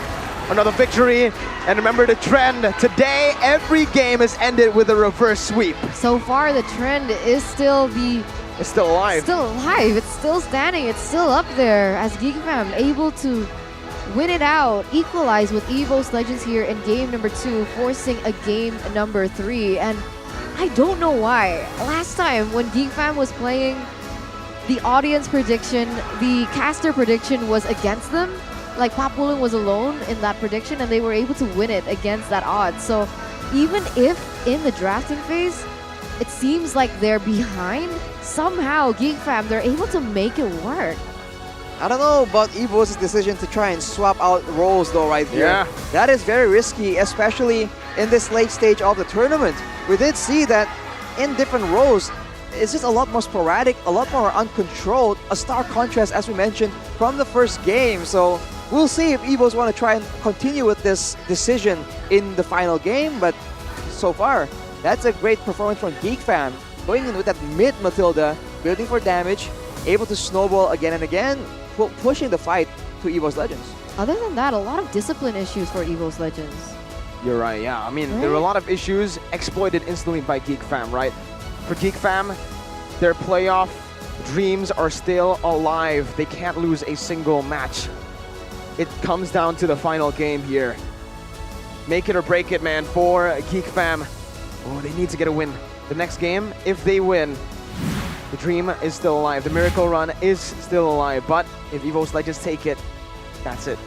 Another victory, and remember the trend. Today, every game is ended with a reverse sweep. So far, the trend is still It's still alive. Still alive. It's still standing. It's still up there as Geek Fam able to win it out, equalize with EVOS Legends here in game number 2, forcing a game number 3. And I don't know why. Last time when Geek Fam was playing, the audience prediction, the caster prediction was against them. Like, Papulung was alone in that prediction, and they were able to win it against that odds. So even if in the drafting phase, it seems like they're behind, somehow Geek Fam, they're able to make it work. I don't know about EVO's decision to try and swap out roles though right there. Yeah. That is very risky, especially in this late stage of the tournament. We did see that in different roles, it's just a lot more sporadic, a lot more uncontrolled, a stark contrast as we mentioned from the first game. So we'll see if EVOs want to try and continue with this decision in the final game, but so far, that's a great performance from Geek Fam, going in with that mid Matilda building for damage, able to snowball again and again, pushing the fight to EVOS Legends. Other than that, a lot of discipline issues for EVOS Legends. You're right, yeah. I mean, there were a lot of issues exploited instantly by Geek Fam, right? For Geek Fam, their playoff dreams are still alive. They can't lose a single match. It comes down to the final game here. Make it or break it, man, for Geek Fam. Oh, they need to get a win. The next game, if they win, the dream is still alive. The miracle run is still alive. But if EVOS Legends take it, that's it.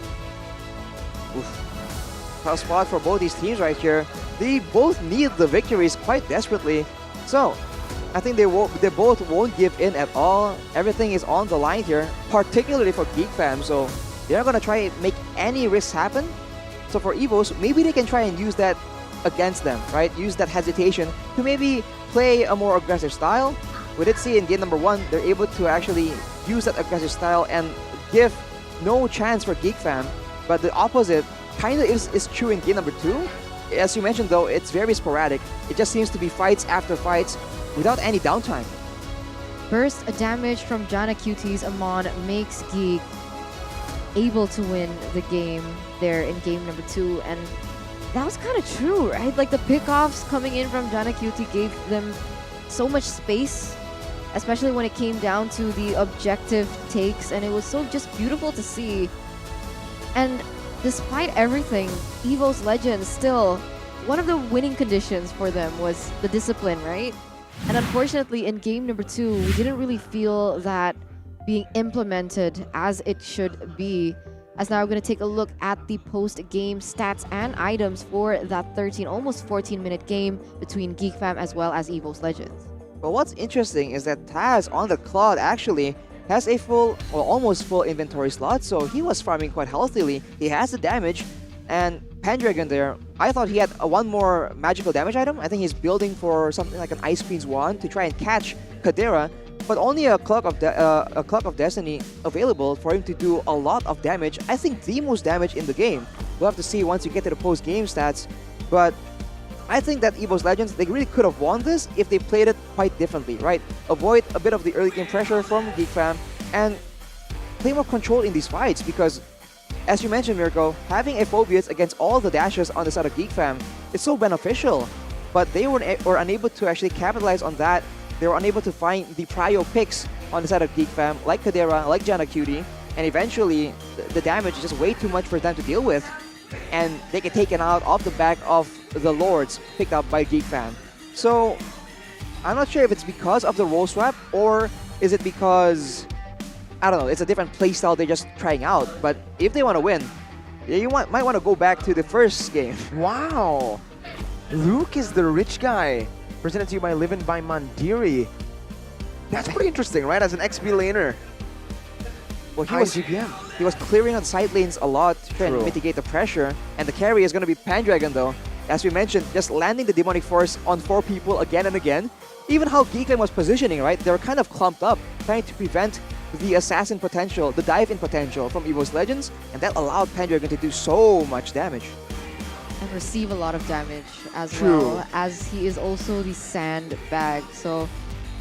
Oof. Tough spot for both these teams right here. They both need the victories quite desperately. So, I think they both won't give in at all. Everything is on the line here, particularly for Geek Fam. So, they're going to try and make any risks happen. So for EVOS, maybe they can try and use that against them, right? Use that hesitation to maybe play a more aggressive style. We did see in game number 1, they're able to actually use that aggressive style and give no chance for Geek Fam. But the opposite kind of is true in game number 2. As you mentioned though, it's very sporadic. It just seems to be fights after fights without any downtime. Burst damage from Jana QT's Amon makes Geek able to win the game there in game number 2, and that was kind of true, right? Like the pickoffs coming in from Jana QT gave them so much space, especially when it came down to the objective takes, and it was so just beautiful to see. And despite everything, EVOS Legends still, one of the winning conditions for them was the discipline, right? And unfortunately in game number 2, we didn't really feel that being implemented as it should be. As now we're going to take a look at the post-game stats and items for that almost 14-minute game between Geek Fam as well as EVOS Legends. But what's interesting is that Taz on the cloud actually has a full, or almost full inventory slot, so he was farming quite healthily. He has the damage, and Pendragon there, I thought he had one more magical damage item. I think he's building for something like an Ice Queen's Wand to try and catch Kadera, but only a Clock of Destiny available for him to do a lot of damage. I think the most damage in the game. We'll have to see once you get to the post-game stats, but I think that EVOS Legends, they really could have won this if they played it quite differently, right? Avoid a bit of the early game pressure from Geek Fam and play more control in these fights, because as you mentioned, Mirko, having a Phobius against all the dashes on the side of Geek Fam is so beneficial, but they were unable to actually capitalize on that. They were unable to find the prio picks on the side of Geek Fam, like Kadera, like Jana QT, and eventually the damage is just way too much for them to deal with, and they get taken out off the back of the Lords picked up by Geek Fam. So I'm not sure if it's because of the role swap, or is it because, I don't know, it's a different playstyle they're just trying out. But if they want to win, you might want to go back to the first game. Wow! Luke is the rich guy. Presented to you by Livin' by Mandiri. That's pretty interesting, right? As an XP laner. Well, he was clearing on side lanes a lot to try and mitigate the pressure. And the carry is going to be Pendragon though. As we mentioned, just landing the Demonic Force on 4 people again and again. Even how Geek Fam was positioning, right? They were kind of clumped up, trying to prevent the assassin potential, the dive-in potential from EVOS Legends. And that allowed Pendragon to do so much damage. And receive a lot of damage as well, as he is also the sandbag. So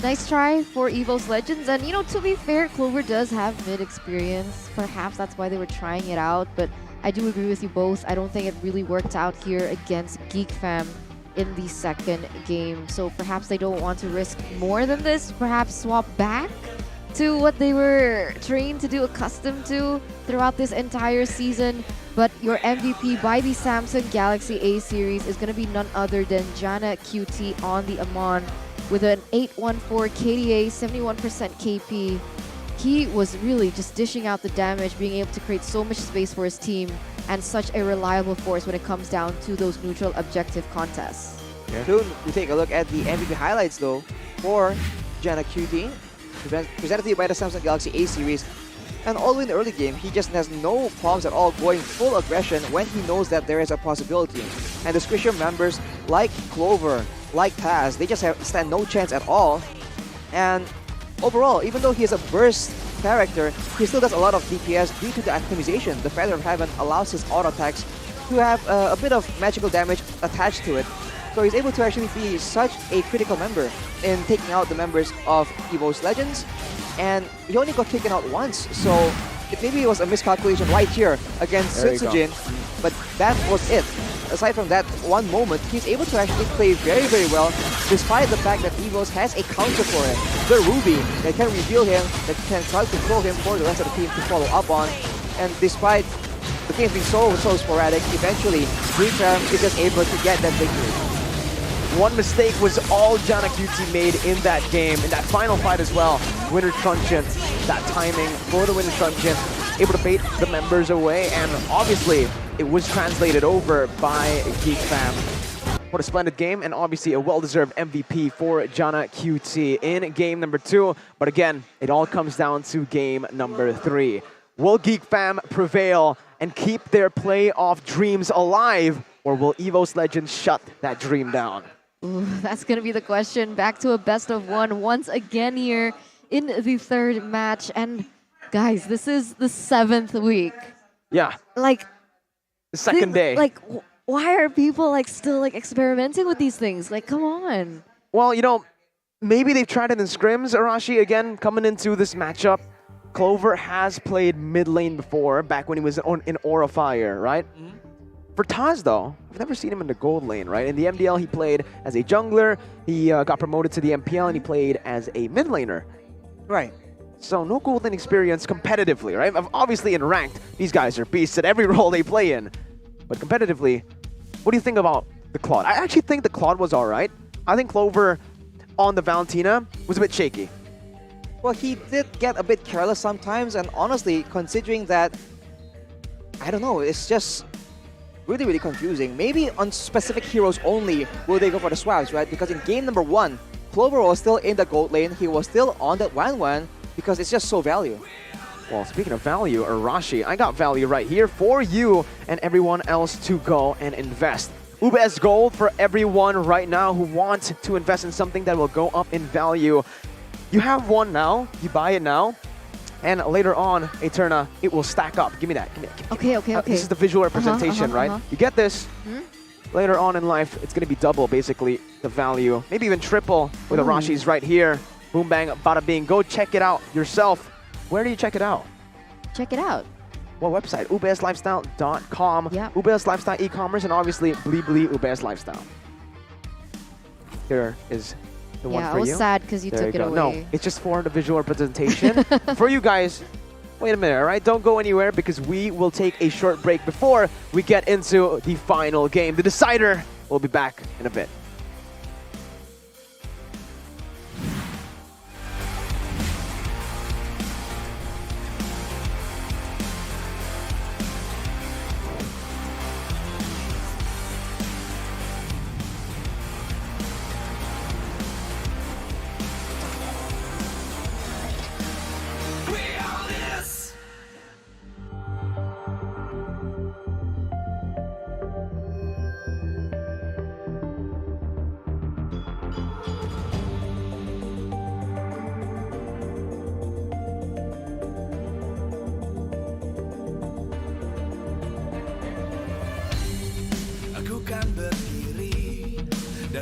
nice try for EVOS Legends. And you know, to be fair, Clover does have mid experience. Perhaps that's why they were trying it out. But I do agree with you both. I don't think it really worked out here against Geek Fam in the second game. So perhaps they don't want to risk more than this. Perhaps swap back to what they were trained to do, accustomed to throughout this entire season. But your MVP by the Samsung Galaxy A series is going to be none other than Jana QT on the Amon with an 814 KDA, 71% KP. He was really just dishing out the damage, being able to create so much space for his team, and such a reliable force when it comes down to those neutral objective contests. Soon we take a look at the MVP highlights though for Jana QT, presented to you by the Samsung Galaxy A series. And all in the early game, he just has no problems at all going full aggression when he knows that there is a possibility. And the Squisher members like Clover, like Taz, they just stand no chance at all. And overall, even though he is a burst character, he still does a lot of DPS due to the optimization. The Feather of Heaven allows his auto attacks to have a bit of magical damage attached to it. So he's able to actually be such a critical member in taking out the members of EVOS Legends. And he only got taken out once, so maybe it was a miscalculation right here against Setsujin, but that was it. Aside from that one moment, he's able to actually play very, very well, despite the fact that EVOS has a counter for him. The Ruby that can reveal him, that can try to control him for the rest of the team to follow up on. And despite the game being so sporadic, eventually Geek Fam is just able to get that victory. One mistake was all Jana QT made in that game, in that final fight as well. Winter Truncheon, that timing for the Winter Truncheon, able to bait the members away, and obviously it was translated over by Geek Fam. What a splendid game, and obviously a well-deserved MVP for Jana QT in game number 2. But again, it all comes down to game number 3. Will Geek Fam prevail and keep their playoff dreams alive, or will EVOS Legends shut that dream down? Ooh, that's going to be the question. Back to a best of 1 once again here in the 3rd match. And guys, this is the 7th week. Yeah. Like, the 2nd day. Like, why are people like still like experimenting with these things? Like, come on. Well, you know, maybe they've tried it in scrims. Arashi, again, coming into this matchup. Clover has played mid lane before, back when he was in Aura Fire, right? Mm-hmm. For Taz, though, I've never seen him in the gold lane, right? In the MDL, he played as a jungler. He got promoted to the MPL, and he played as a mid laner. Right. So no gold lane experience competitively, right? Obviously, in ranked, these guys are beasts at every role they play in. But competitively, what do you think about the Claude? I actually think the Claude was all right. I think Clover on the Valentina was a bit shaky. Well, he did get a bit careless sometimes, and honestly, considering that, I don't know, it's just really, really confusing. Maybe on specific heroes only will they go for the swaps, right? Because in game number 1, Clover was still in the gold lane. He was still on that 1-1 because it's just so value. Well, speaking of value, Arashi, I got value right here for you and everyone else to go and invest. UBS Gold for everyone right now who wants to invest in something that will go up in value. You have one now, you buy it now, and later on, Eterna, it will stack up. Give me that. Give me that. Okay. This is the visual representation, right? You get this. Later on in life, it's going to be double, basically, the value. Maybe even triple with Arashi's right here. Boom, bang, bada bing. Go check it out yourself. Where do you check it out? Check it out. What website? ubslifestyle.com. Yeah. UBS Lifestyle e-commerce, and obviously, Blibli UBS Lifestyle. Here is the one for you. Yeah, I was sad because you took it away. No, it's just for the visual representation. For you guys, wait a minute, all right? Don't go anywhere because we will take a short break before we get into the final game. The decider will be back in a bit.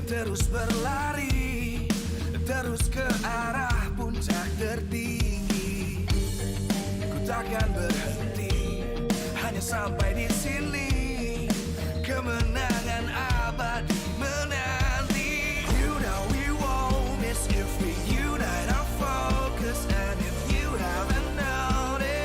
Terus berlari, terus ke arah puncak tertinggi. Ku takkan berhenti, hanya sampai di sini. Kemenangan abadi menanti. You know we won't miss if we unite our focus. And if you haven't noticed,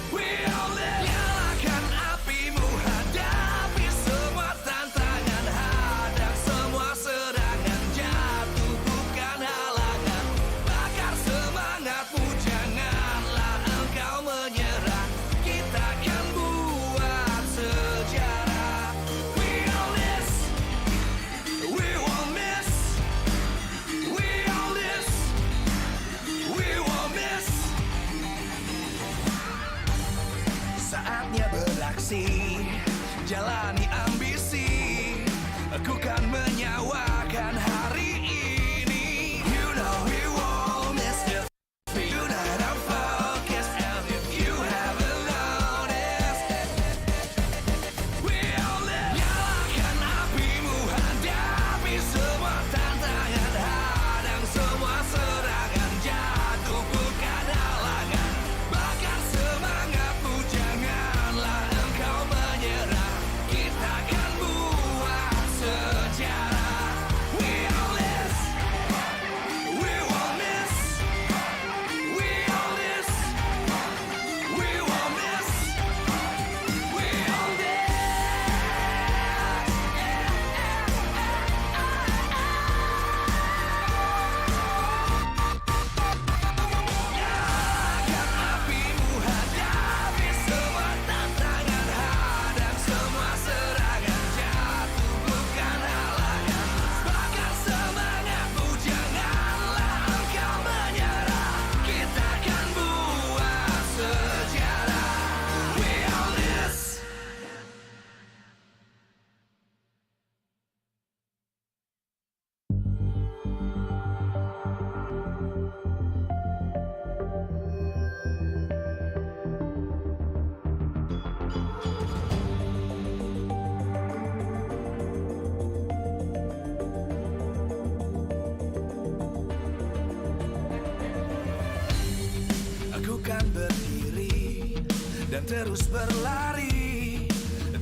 we all live. Nyalakan apimu, hadapi semua tantangan. Hadang semua serangan, jatuh bukan halangan. Bakar semangatmu, janganlah engkau menyerah. Kita akan buat sejarah. We all this, we won't miss. We all this, we won't miss. Saatnya beraksi, jalani ambisi. Aku kan menyawakan hari ini. You know we won't miss if we unite our focus. And if you haven't noticed, we all live. Nyalakan api terus berlari,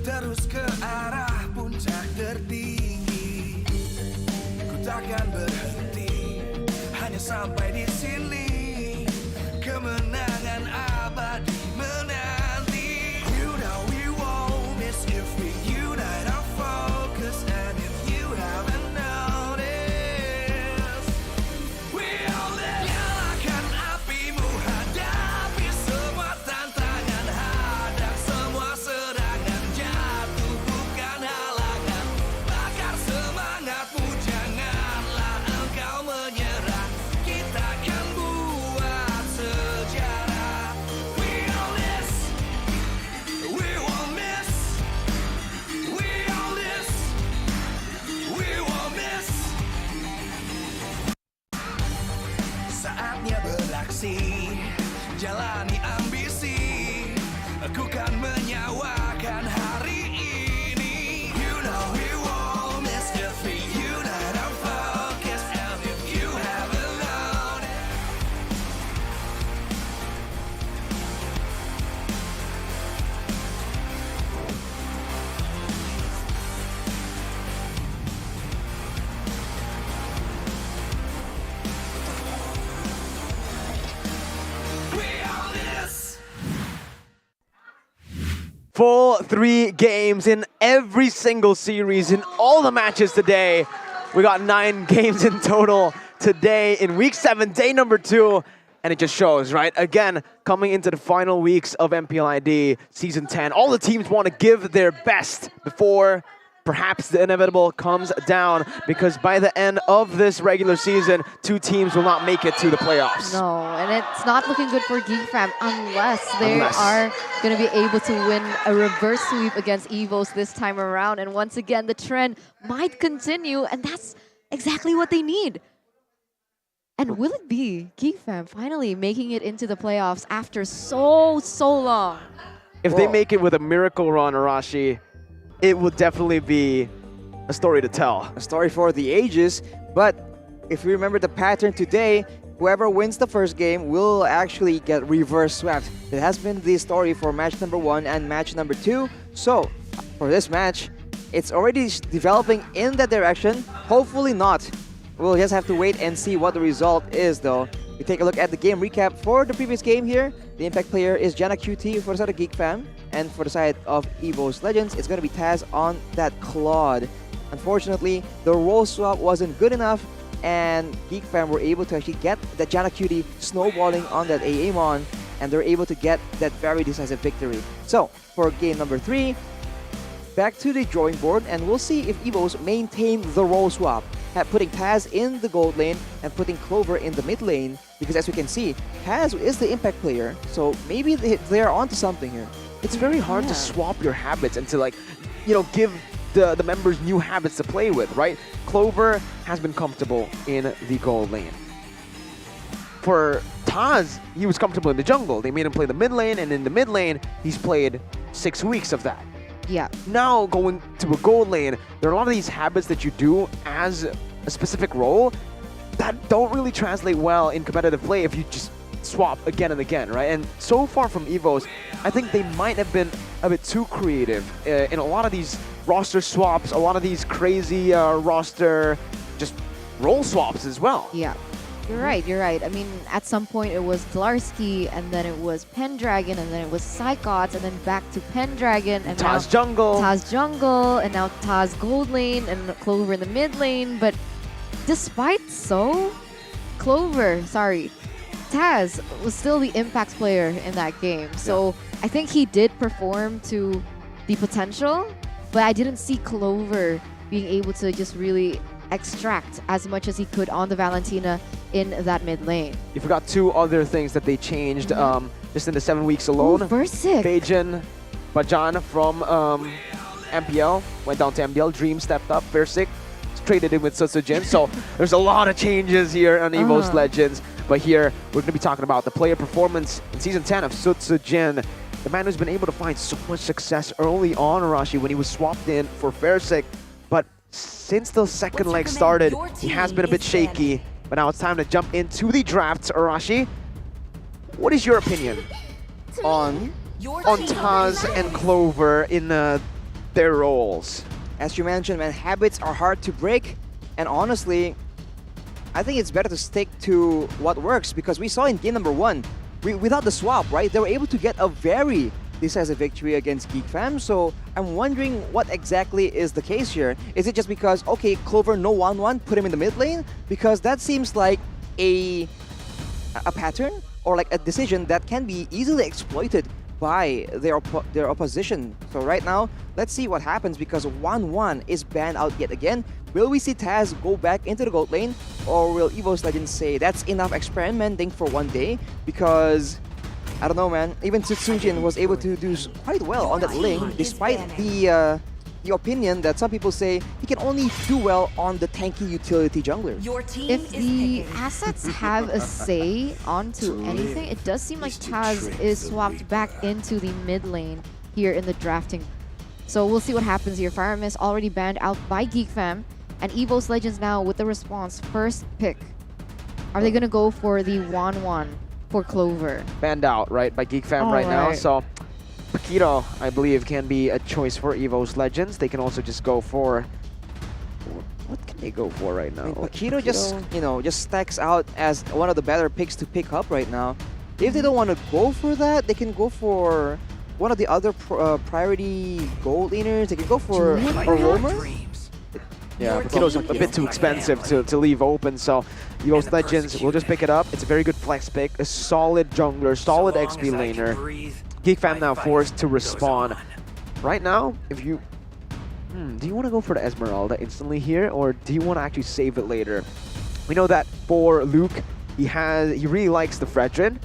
terus ke arah puncak tertinggi. Ku takkan berhenti, hanya sampai di sini. Kemenangan abadi menanti. You know we won't miss if we unite our focus. And if you haven't noticed, we all live. Nyalakan apimu, hadapi semua tantangan. Hadang semua serangan, jatuh bukan halangan. Bakar semangatmu, janganlah engkau menyerah. Kita akan buat sejarah. We all this, we won't miss. We all this, we won't miss. Saatnya beraksi, jalani ambisi. Aku kan menyawakan hari ini. You know we won't miss if we unite our focus. And if you haven't known it, we all this. Full 3 games in every single series in all the matches today. We got 9 games in total today in week 7, day number 2. And it just shows, right? Again, coming into the final weeks of MPL ID Season 10, all the teams want to give their best before perhaps the inevitable comes down, because by the end of this regular season, 2 teams will not make it to the playoffs. No, and it's not looking good for Geek Fam unless they are going to be able to win a reverse sweep against EVOS this time around. And once again, the trend might continue, and that's exactly what they need. And will it be Geek Fam finally making it into the playoffs after so long? If they make it with a miracle run, Arashi, it will definitely be a story to tell. A story for the ages, but if we remember the pattern today, whoever wins the first game will actually get reverse swept. It has been the story for match number 1 and match number 2. So, for this match, it's already developing in that direction. Hopefully not. We'll just have to wait and see what the result is, though. We take a look at the game recap for the previous game here. The impact player is Jana QT for the side of Geek Fam. And for the side of EVOS Legends, it's going to be Taz on that Claude. Unfortunately, the role swap wasn't good enough, and Geek Fam were able to actually get that Jana QT snowballing on that Aamon, and they're able to get that very decisive victory. So, for game number 3, back to the drawing board, and we'll see if EVOS maintain the role swap, putting Taz in the gold lane and putting Clover in the mid lane, because as we can see, Taz is the impact player, so maybe they're onto something here. It's very hard to swap your habits and to, like, you know, give the members new habits to play with, right? Clover has been comfortable in the gold lane. For Taz, he was comfortable in the jungle. They made him play the mid lane, and in the mid lane, he's played 6 weeks of that. Yeah. Now going to a gold lane, there are a lot of these habits that you do as a specific role that don't really translate well in competitive play if you just swap again and again, right? And so far from EVOS, I think they might have been a bit too creative in a lot of these roster swaps, a lot of these crazy roster just role swaps as well. Yeah. You're right, you're right. I mean, at some point it was Dlarsky, and then it was Pendragon, and then it was Psychots, and then back to Pendragon, and Taz Jungle. Taz Jungle, and now Taz Gold Lane, and Clover in the mid lane. But despite so, Taz was still the impact player in that game. So I think he did perform to the potential, but I didn't see Clover being able to just really extract as much as he could on the Valentina in that mid lane. You forgot 2 other things that they changed just in the 7 weeks alone. Versik. Bajan Bajan from MPL went down to MPL. Dream stepped up. Versik traded in with Sutsujin. So there's a lot of changes here on EVOS Legends. But here, we're going to be talking about the player performance in Season 10 of Sutsujin. The man who's been able to find so much success early on, Arashi, when he was swapped in for Versik. But since the second leg started, he has been a bit shaky. But now it's time to jump into the drafts, Arashi. What is your opinion on on Taz and Clover in their roles. As you mentioned, man, habits are hard to break, and honestly, I think it's better to stick to what works, because we saw in game number 1, without the swap, right, they were able to get a very decisive victory against Geek Fam. So I'm wondering what exactly is the case here. Is it just because, okay, Clover no 1-1, put him in the mid lane? Because that seems like a pattern or like a decision that can be easily exploited by their opposition. So right now, let's see what happens, because 1-1 is banned out yet again. Will we see Taz go back into the gold lane, or will EVOS Legends say that's enough experimenting for one day? Because I don't know, man. Even Tsujin was able to do quite well on that lane, despite the opinion that some people say he can only do well on the tanky utility jungler. If the assets have a say onto anything, it does seem like Taz is swapped back into the mid lane here in the drafting. So we'll see what happens here. Fire Mist already banned out by Geek Fam, and EVOS Legends now with the response. First pick. Are they going to go for the 1-1 for Clover? Banned out, right, by Geek Fam right now. So Bigetron, I believe, can be a choice for EVOS Legends. They can also just go for... What can they go for right now? Bigetron just, just stacks out as one of the better picks to pick up right now. If they don't want to go for that, they can go for one of the other priority gold laners. They can go for a roamer. Yeah, Bigetron's a bit too expensive to leave open, so EVOS Legends will just pick it up. It's a very good flex pick, a solid jungler, solid XP laner. Geek Fam now forced to respawn. Right now, if you... do you want to go for the Esmeralda instantly here, or do you want to actually save it later? We know that for Luke, he really likes the Fredrin,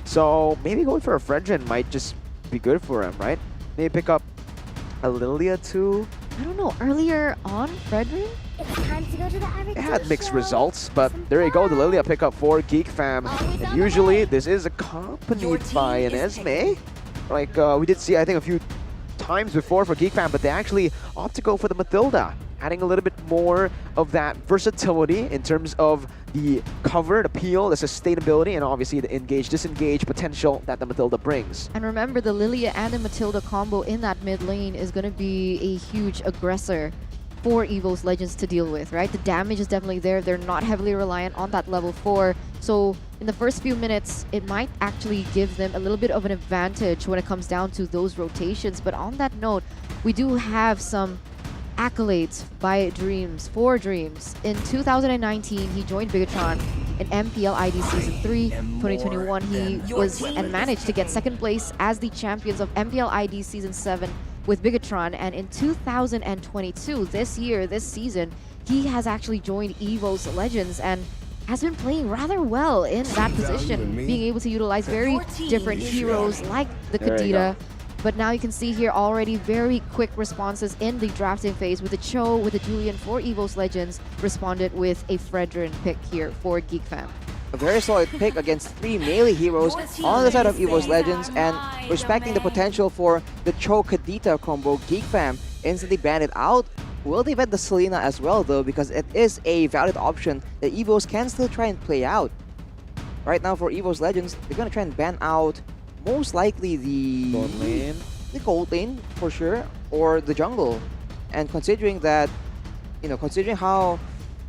so maybe going for a Fredrin might just be good for him, right? Maybe pick up a Lilia too. I don't know, earlier on, Fredrin? It had mixed results, but there you go, the Lilia pickup for Geek Fam. And usually this is accompanied by an Esme. Like we did see, I think, a few times before for Geek Fam, but they actually opt to go for the Mathilda, adding a little bit more of that versatility in terms of the cover, the peel, the sustainability, and obviously the engage-disengage potential that the Mathilda brings. And remember, the Lilia and the Mathilda combo in that mid lane is going to be a huge aggressor for EVOS Legends to deal with, right? The damage is definitely there. They're not heavily reliant on that level 4. So in the first few minutes, it might actually give them a little bit of an advantage when it comes down to those rotations. But on that note, we do have some accolades by Dreams, for Dreams. In 2019, he joined Bigetron in MPL ID Season 3. 2021, he was and managed to get second place as the champions of MPL ID Season 7 with Bigetron. And in 2022, this season, he has actually joined EVOS Legends and has been playing rather well in that position, being able to utilize very different heroes like the Kadita. But now you can see here already very quick responses in the drafting phase with the Cho, with the Julian for EVOS Legends, responded with a Fredrin pick here for Geek Fam. A very solid pick against 3 melee heroes on the side of EVOS Legends, and respecting the potential for the Cho Kadita combo, Geek Fam instantly banned it out. Will they ban the Selena as well though, because it is a valid option that EVOS can still try and play out. Right now for EVOS Legends, they're gonna try and ban out most likely the gold lane for sure, or the jungle. And considering that, considering how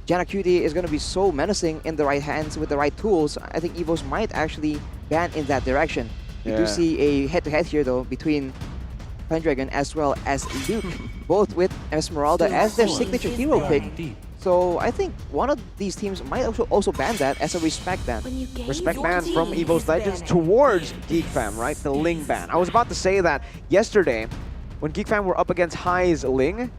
Janna QT is going to be so menacing in the right hands with the right tools, I think EVOS might actually ban in that direction. We do see a head-to-head here though between Pendragon as well as Luke, both with Esmeralda as their signature hero pick. So I think one of these teams might also ban that as a respect ban. Respect ban from EVOS Legends towards Geek Fam, right? The Ling ban. I was about to say that yesterday, when Geek Fam were up against Hai's Ling,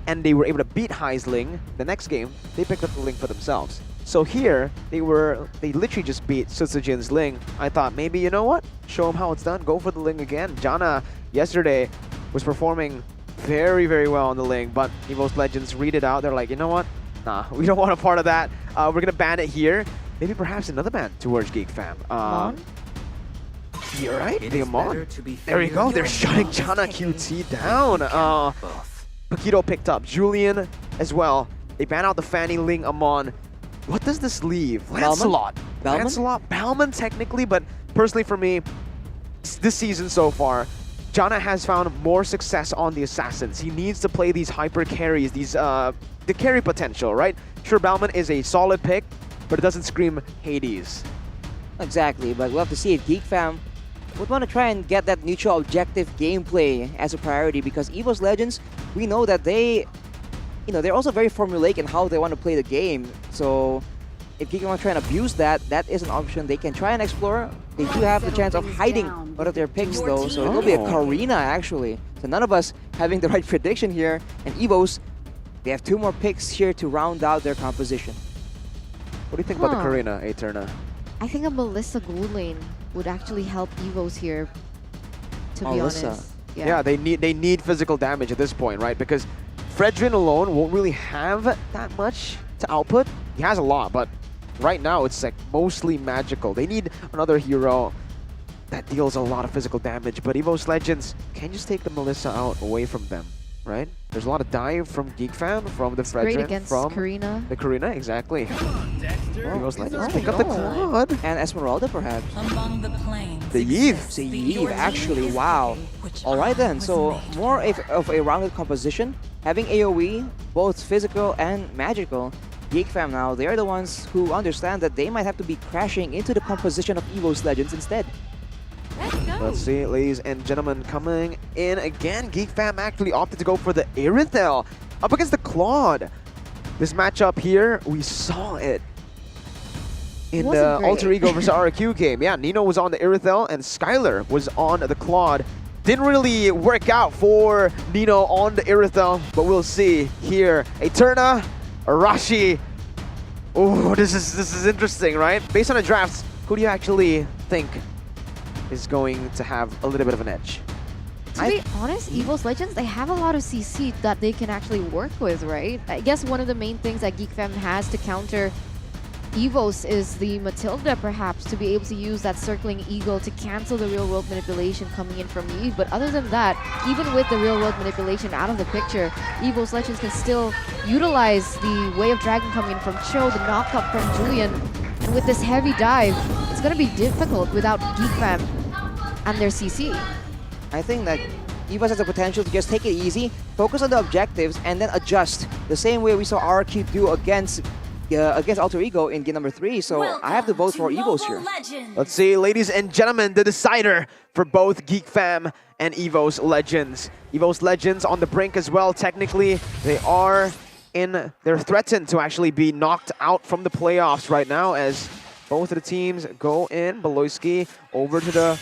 and they were able to beat Hai's Ling, the next game, they picked up the Ling for themselves. So here, they literally just beat Sutsujin's Ling. I thought, maybe, you know what? Show them how it's done. Go for the Ling again. Janna, yesterday, was performing very, very well on the Ling, but EVOS Legends read it out. They're like, you know what? Nah, we don't want a part of that. We're going to ban it here. Maybe perhaps another ban towards Geek Fam. You're right, the Amon. There you go. They're shutting Janna QT down. Bigetron picked up Julian as well. They ban out the Fanny, Ling, Amon. What does this leave? Lancelot. Lancelot, Bauman technically, but personally for me, this season so far, Janna has found more success on the assassins. He needs to play these hyper carries, these the carry potential, right? Sure, Bauman is a solid pick, but it doesn't scream Hades. Exactly, but we'll have to see if Geek Fam would want to try and get that neutral objective gameplay as a priority, because EVOS Legends, we know that they, they're also very formulaic in how they want to play the game. So if Geek Fam want to try and abuse that, that is an option they can try and explore. They do have the chance of hiding one of their picks though, so it'll be a Karina actually. So none of us having the right prediction here, and EVOS, they have 2 more picks here to round out their composition. What do you think about the Karina, Eterna? I think a Melissa gold lane would actually help EVOS here, to be honest. Yeah, they need physical damage at this point, right? Because Fredrin alone won't really have that much to output. He has a lot, but right now it's like mostly magical. They need another hero that deals a lot of physical damage, but EVOS Legends can just take the Melissa out away from them, right? There's a lot of dive from Geek Fam, from the Fredrin, from Karina. The Karina, exactly. EVOS Legends pick up the Claude. And Esmeralda perhaps. The Eve. The Eve, actually, wow. Alright then, so more of a rounded composition. Having AoE, both physical and magical. Geek Fam now, they are the ones who understand that they might have to be crashing into the composition of EVOS Legends instead. Let's see, ladies and gentlemen, coming in again. Geek Fam actually opted to go for the Irithel up against the Claude. This matchup here, we saw it in the Alter Ego versus RRQ game. Yeah, Nino was on the Irithel and Skylar was on the Claude. Didn't really work out for Nino on the Irithel, but we'll see here. Eterna, Arashi. Oh, this is interesting, right? Based on the drafts, who do you actually think is going to have a little bit of an edge? To be honest, EVOS Legends, they have a lot of CC that they can actually work with, right? I guess one of the main things that Geek Fam has to counter EVOS is the Matilda, perhaps, to be able to use that circling eagle to cancel the real-world manipulation coming in from Eve. But other than that, even with the real-world manipulation out of the picture, EVOS Legends can still utilize the Way of Dragon coming in from Cho, the knock-up from Julian. And with this heavy dive, it's going to be difficult without Geek Fam and their CC. I think that EVOS has the potential to just take it easy, focus on the objectives, and then adjust. The same way we saw RRQ do against Alter Ego in game number 3, so I have to vote for EVOS here. Let's see, ladies and gentlemen, the decider for both Geek Fam and EVOS Legends. EVOS Legends on the brink as well, technically. They're threatened to actually be knocked out from the playoffs right now as both of the teams go in. Beloyski over to the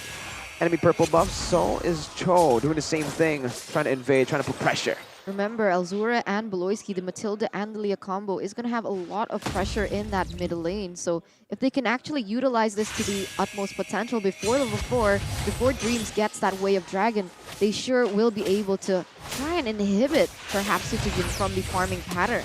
enemy purple buff, so is Cho doing the same thing, trying to invade, trying to put pressure. Remember, Elzura and Beloyski, the Matilda and the Leah combo is going to have a lot of pressure in that mid lane. So if they can actually utilize this to the utmost potential before level 4, before Dreams gets that Way of Dragon, they sure will be able to try and inhibit perhaps Citogen from the farming pattern.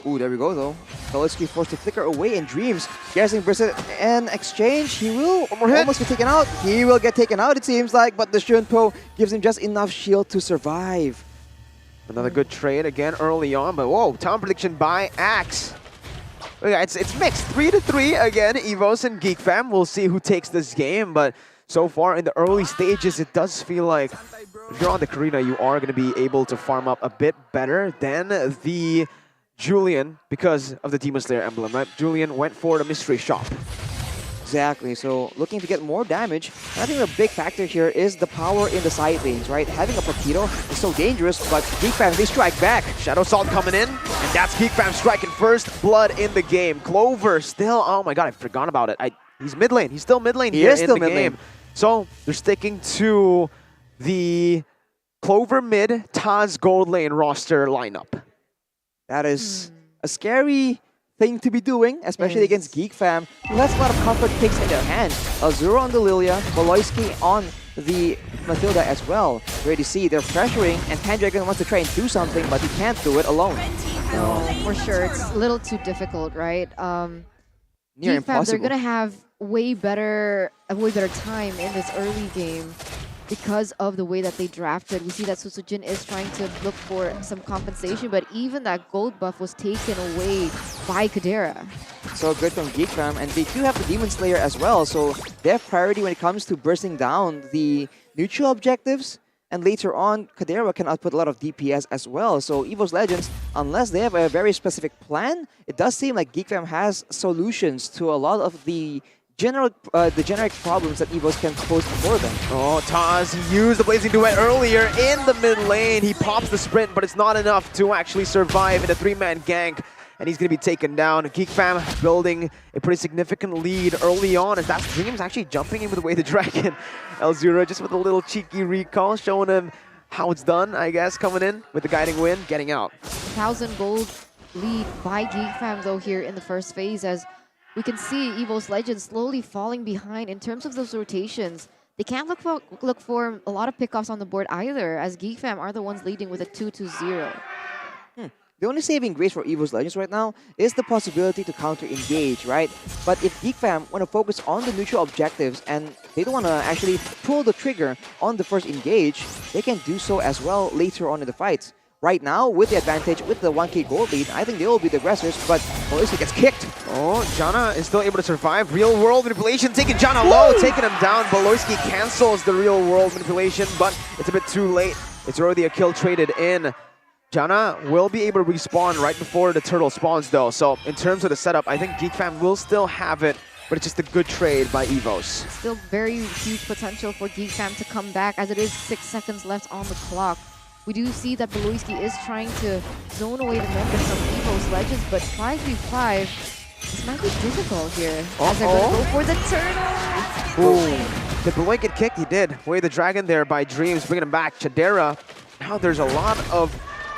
Ooh, there we go though. Beloyski forced to flicker away, and Dreams guessing versus an exchange. He will almost get taken out. He will get taken out, it seems like, but the Shunpo gives him just enough shield to survive. Another good trade again early on, but whoa, town prediction by Axe. Yeah, it's mixed, 3-3 again, EVOS and Geek Fam. We'll see who takes this game, but so far in the early stages, it does feel like if you're on the Karina, you are going to be able to farm up a bit better than the Julian because of the Demon Slayer emblem, right? Julian went for the mystery shop. Exactly, so looking to get more damage. I think the big factor here is the power in the side lanes, right? Having a Paquito is so dangerous, but Geek Fam, they strike back. Shadow Salt coming in, and that's Geek Fam striking first blood in the game. Clover still, oh my god, I forgot about it. He's mid lane, he's still mid lane here in the game. So they're sticking to the Clover mid, Taz gold lane roster lineup. That is a scary thing to be doing, especially against Geek Fam, who has a lot of comfort picks in their hand. Azura on the Lilia, Beloyski on the Matilda as well. Ready to see, they're pressuring, and Pendragon wants to try and do something, but he can't do it alone. No, for sure. It's a little too difficult, right? Near Geek Fam, impossible. they're going to have a way better time in this early game because of the way that they drafted. We see that Susujin is trying to look for some compensation, but even that gold buff was taken away by Kadera. So good from Geek Fam, and they do have the Demon Slayer as well, so they have priority when it comes to bursting down the neutral objectives. And later on, Kadera can output a lot of DPS as well. So EVOS Legends, unless they have a very specific plan, it does seem like Geek Fam has solutions to a lot of the generic problems that EVOS can pose before them. Oh, Taz, he used the Blazing Duet earlier in the mid lane. He pops the sprint, but it's not enough to actually survive in a 3-man gank. And he's going to be taken down. Geek Fam building a pretty significant lead early on, as that's Dreams actually jumping in with the Way the Dragon. Elzura just with a little cheeky recall, showing him how it's done, I guess, coming in with the guiding win, getting out. 1,000 gold lead by Geek Fam, though, here in the first phase, as we can see EVOS Legends slowly falling behind in terms of those rotations. They can't look for a lot of pickoffs on the board either, as Geek Fam are the ones leading with a 2-0. The only saving grace for EVOS Legends right now is the possibility to counter-engage, right? But if Geek Fam want to focus on the neutral objectives and they don't want to actually pull the trigger on the first engage, they can do so as well later on in the fights. Right now, with the advantage, with the 1k gold lead, I think they will be the aggressors, but Baloyski gets kicked. Oh, Janna is still able to survive. Real world manipulation, taking Janna low, taking him down. Baloyski cancels the real world manipulation, but it's a bit too late. It's already a kill traded in. Janna will be able to respawn right before the turtle spawns though. So in terms of the setup, I think Geek Fam will still have it, but it's just a good trade by EVOS. Still very huge potential for Geek Fam to come back, as it is 6 seconds left on the clock. We do see that Baloyski is trying to zone away the members from EVOS Legends, but 5v5, this might be difficult here. As they're going to go for the turtle. Ooh. Did Baloy get kicked? He did. Way the Dragon there by Dreams, bringing him back. Chadera. Now there's a lot of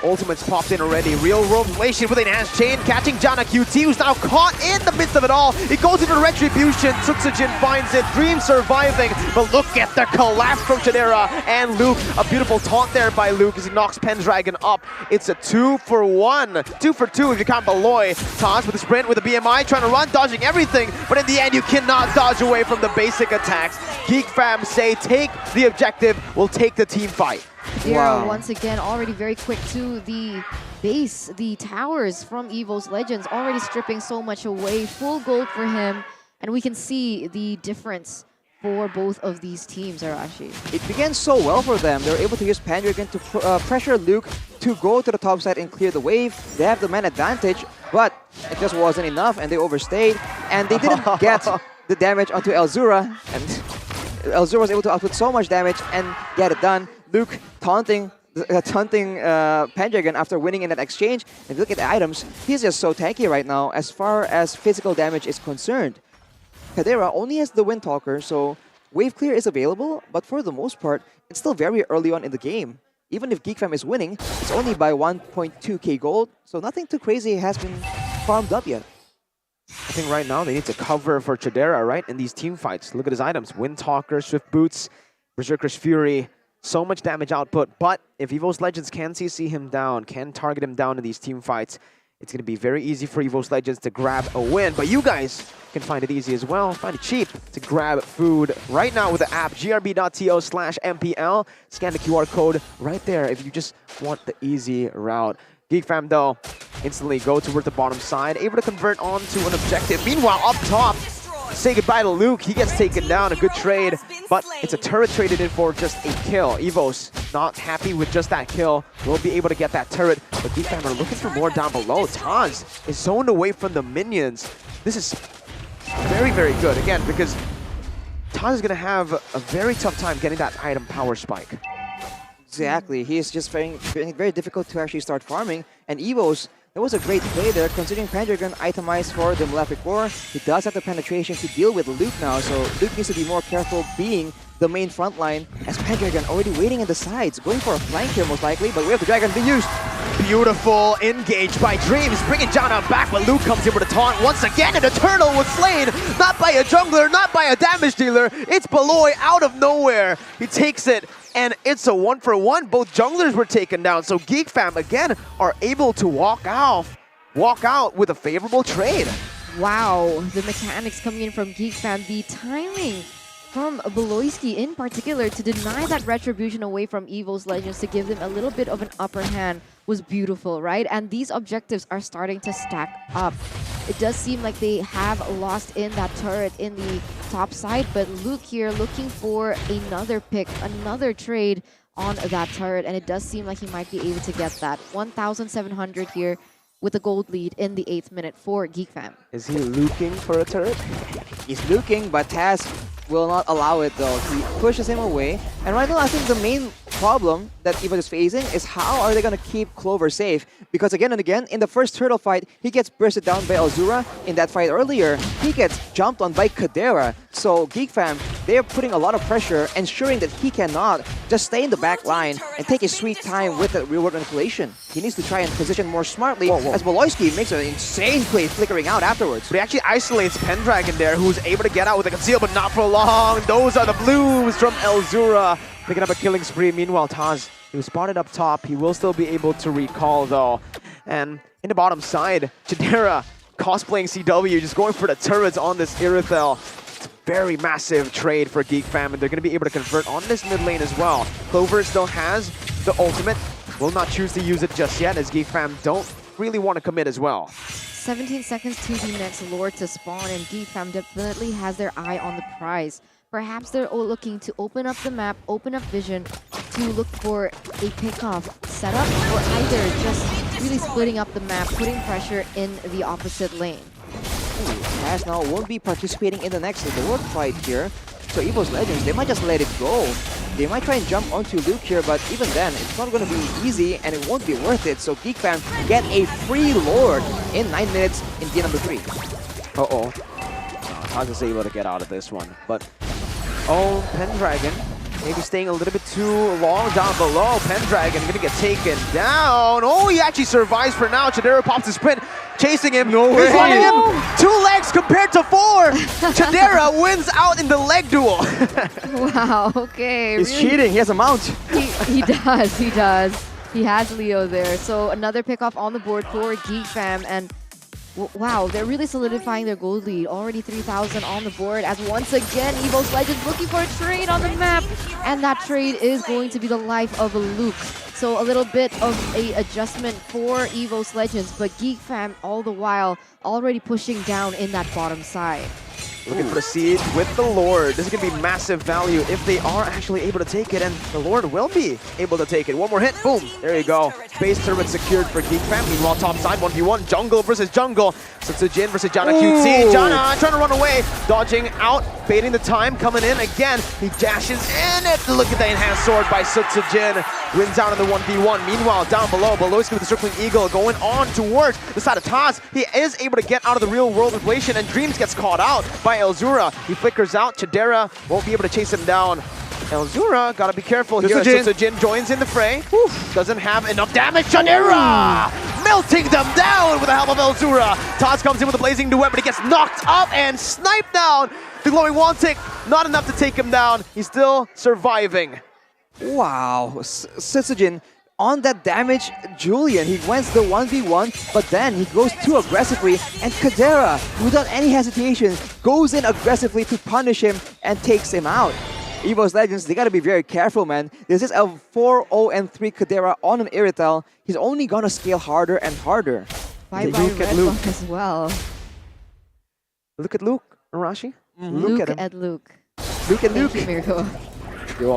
ultimates popped in already. Real world relation with an enhanced chain, catching Janna QT, who's now caught in the midst of it all. He goes into retribution. Tsutsujin finds it. Dream surviving, but look at the collapse from Chadera and Luke. A beautiful taunt there by Luke as he knocks Pendragon up. It's a 2-for-1. 2 for 2 if you count Baloy. Taz with the sprint with the BMI, trying to run, dodging everything, but in the end you cannot dodge away from the basic attacks. Geek Fam say take the objective, we'll take the team fight. Zero once again already very quick to the base, the towers from EVOS Legends, already stripping so much away. Full gold for him, and we can see the difference for both of these teams, Arashi. It began so well for them. They were able to use Pendragon to pressure Luke to go to the top side and clear the wave. They have the man advantage, but it just wasn't enough, and they overstayed, and they didn't get the damage onto Elzura, and Elzura was able to output so much damage and get it done. Luke taunting Pendragon after winning in that exchange. And if you look at the items, he's just so tanky right now as far as physical damage is concerned. Kadera only has the Windtalker, so wave clear is available, but for the most part, it's still very early on in the game. Even if Geek Fam is winning, it's only by 1.2k gold, so nothing too crazy has been farmed up yet. I think right now they need to cover for Chadera, right, in these team fights. Look at his items. Windtalker, Swift Boots, Berserker's Fury. So much damage output, but if EVOS Legends can CC him down, can target him down in these team fights, it's going to be very easy for EVOS Legends to grab a win. But you guys can find it easy as well. Find it cheap to grab food right now with the app, grb.to/MPL. Scan the QR code right there if you just want the easy route. Geek Fam, though, instantly go towards the bottom side, able to convert onto an objective. Meanwhile, up top, say goodbye to Luke. He gets taken down. A good trade, but it's a turret traded in for just a kill. EVOS not happy with just that kill. Will be able to get that turret, but Geek Fam are looking for more down below. Taz is zoned away from the minions. This is very, very good, again, because Taz is going to have a very tough time getting that item power spike. Exactly. He is just very difficult to actually start farming, and EVOS, that was a great play there, considering Pendragon itemized for the Malefic Roar. He does have the penetration to deal with Luke now, so Luke needs to be more careful being the main front line, as Pendragon already waiting in the sides, going for a flank here most likely, but we have the Dragon to be used. Beautiful engage by Dreams, bringing Janna back, but Luke comes in with a taunt once again, and the turtle was slain, not by a jungler, not by a damage dealer, it's Baloy out of nowhere. He takes it, and it's a 1-for-1. Both junglers were taken down, so Geek Fam again are able to walk out with a favorable trade. Wow, the mechanics coming in from Geek Fam, the timing from Baloyski in particular to deny that retribution away from EVOS Legends to give them a little bit of an upper hand was beautiful, right? And these objectives are starting to stack up. it does seem like they have lost in that turret in the top side, but Luke here looking for another pick, another trade on that turret, and it does seem like he might be able to get that. 1,700 here with a gold lead in the 8th minute for Geek Fam. Is he looking for a turret? He's looking, but Taz will not allow it though. He pushes him away. And right now, I think the main problem that EVOS is facing is how are they going to keep Clover safe? Because again and again, in the first turtle fight, he gets bursted down by Elzura. In that fight earlier, he gets jumped on by Kadera. So Geek Fam, they're putting a lot of pressure, ensuring that he cannot just stay in the back line and take his sweet time with the real-world manipulation. He needs to try and position more smartly, as Woloski makes an insane play flickering out afterwards. But he actually isolates Pendragon there, who's able to get out with a conceal, but not for long. Those are the blooms from Elzura, picking up a killing spree. Meanwhile, Taz, he was spotted up top. He will still be able to recall, though. And in the bottom side, Chidera cosplaying CW, just going for the turrets on this Irithel. It's a very massive trade for Geek Fam, and they're going to be able to convert on this mid lane as well. Clover still has the ultimate. Will not choose to use it just yet, as Geek Fam don't really want to commit as well. 17 seconds to the next Lord to spawn, and Geek Fam definitely has their eye on the prize. Perhaps they're looking to open up the map, open up vision to look for a pickoff setup, or either just really splitting up the map, putting pressure in the opposite lane. Taz now won't be participating in the next Lord fight here. So EVOS Legends, they might just let it go. They might try and jump onto Luke here, but even then, it's not going to be easy and it won't be worth it. So Geek Fam get a free Lord in 9 minutes in game number 3. Uh-oh. Taz is able to get out of this one, but oh, Pendragon maybe staying a little bit too long down below. Pendragon gonna get taken down. Oh, he actually survives for now. Chidera pops the sprint, chasing him. No way. He's running him 2 legs compared to 4. Chidera wins out in the leg duel. Wow, okay. He's cheating. He has a mount. He does, he does. He has Leo there. So another pickoff on the board for Geek Fam, and wow, they're really solidifying their gold lead. Already 3,000 on the board, as once again, EVOS Legends looking for a trade on the map. And that trade is going to be the life of Luke. So a little bit of a adjustment for EVOS Legends, but Geek Fam all the while already pushing down in that bottom side. Looking for the seed with the Lord. This is going to be massive value if they are actually able to take it, and the Lord will be able to take it. One more hit, boom, there you go. Base turret secured for Geek Fam. Meanwhile, top side, 1v1, jungle versus jungle. Sutsujin versus Jana QT. Jana trying to run away, dodging out, baiting the time, coming in again. He dashes in it. Look at the enhanced sword by Sutsujin. Wins out in the 1v1. Meanwhile, down below, Beloski with the circling eagle going on towards the side of Taz. He is able to get out of the real world inflation, and Dreams gets caught out by Elzura. He flickers out. Chidera won't be able to chase him down. Elzura, gotta be careful here. Sutsujin joins in the fray. Doesn't have enough damage. Chidera melting them down with the help of Elzura. Taz comes in with a blazing duet, but he gets knocked up and sniped down. The glowing wand tick, not enough to take him down. He's still surviving. Wow, Sutsujin on that damage, Julian, he wins the 1v1, but then he goes too aggressively, and Kadera, without any hesitation, goes in aggressively to punish him and takes him out. EVOS Legends, they gotta be very careful, man. This is a 4-0-3 Kadera on an Irithel. He's only gonna scale harder and harder. Bye-bye Red Buff as well. Look at Luke, Arashi. Look at Luke. Look at Luke. Thank you, Mirko.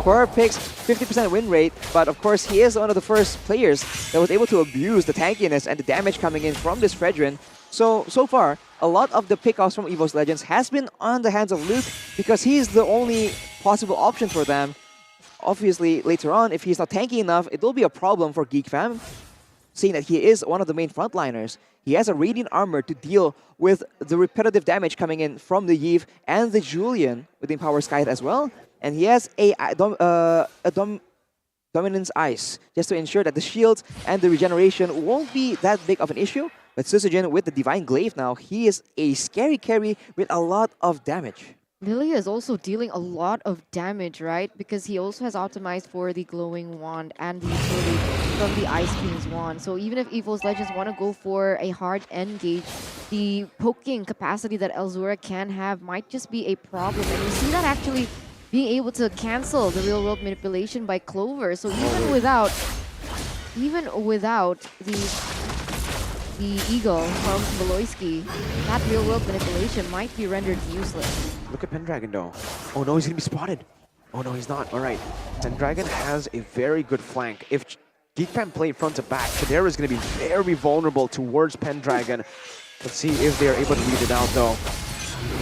Core picks 50% win rate, but of course he is one of the first players that was able to abuse the tankiness and the damage coming in from this Fredrin. So far, a lot of the pickoffs from EVOS Legends has been on the hands of Luke because he's the only possible option for them. Obviously, later on, if he's not tanky enough, it will be a problem for Geek Fam, seeing that he is one of the main frontliners. He has a Radiant Armor to deal with the repetitive damage coming in from the Yve and the Julian with the Empower Scythe as well. And he has a Dominance Ice, just to ensure that the shields and the regeneration won't be that big of an issue. But Sutsujin with the Divine Glaive now, he is a scary carry with a lot of damage. Lilia is also dealing a lot of damage, right? Because he also has optimized for the Glowing Wand and the utility from the Ice King's Wand. So even if EVOS Legends want to go for a hard engage, the poking capacity that Elzura can have might just be a problem. And we see that actually being able to cancel the real world manipulation by Clover. So even without the the Eagle from Beloyski, that real-world manipulation might be rendered useless. Look at Pendragon though. Oh no, he's gonna be spotted. Oh no, he's not. All right. Pendragon has a very good flank. If Geek Fam play front to back, Chidera is gonna be very vulnerable towards Pendragon. Let's see if they're able to read it out though.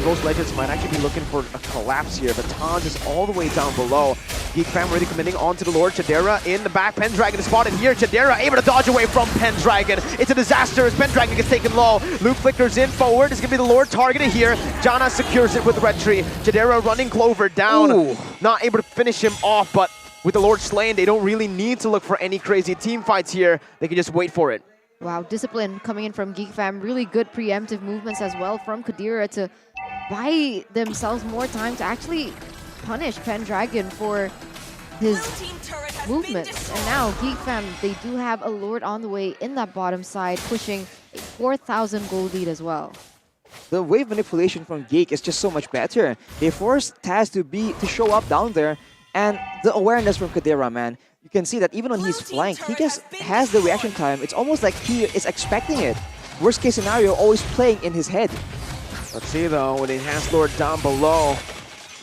EVOS Legends might actually be looking for a collapse here, but Taj is all the way down below. Geek Fam really committing onto the Lord. Chidera in the back. Pendragon is spotted here. Chidera able to dodge away from Pendragon. It's a disaster as Pendragon gets taken low. Luke flickers in forward. It's going to be the Lord targeted here. Jana secures it with Red Tree. Chidera running Clover down. Ooh. Not able to finish him off, but with the Lord slain, they don't really need to look for any crazy team fights here. They can just wait for it. Wow, discipline coming in from Geek Fam. Really good preemptive movements as well from Kadira to buy themselves more time to actually punish Pendragon for his movements. And now Geek Fam, they do have a Lord on the way in that bottom side, pushing a 4,000 gold lead as well. The wave manipulation from Geek is just so much better. They forced Taz to show up down there, and the awareness from Kadira, man. You can see that even on his flank, he just has the reaction time. It's almost like he is expecting it. Worst case scenario, always playing in his head. Let's see though, with the Enhanced Lord down below,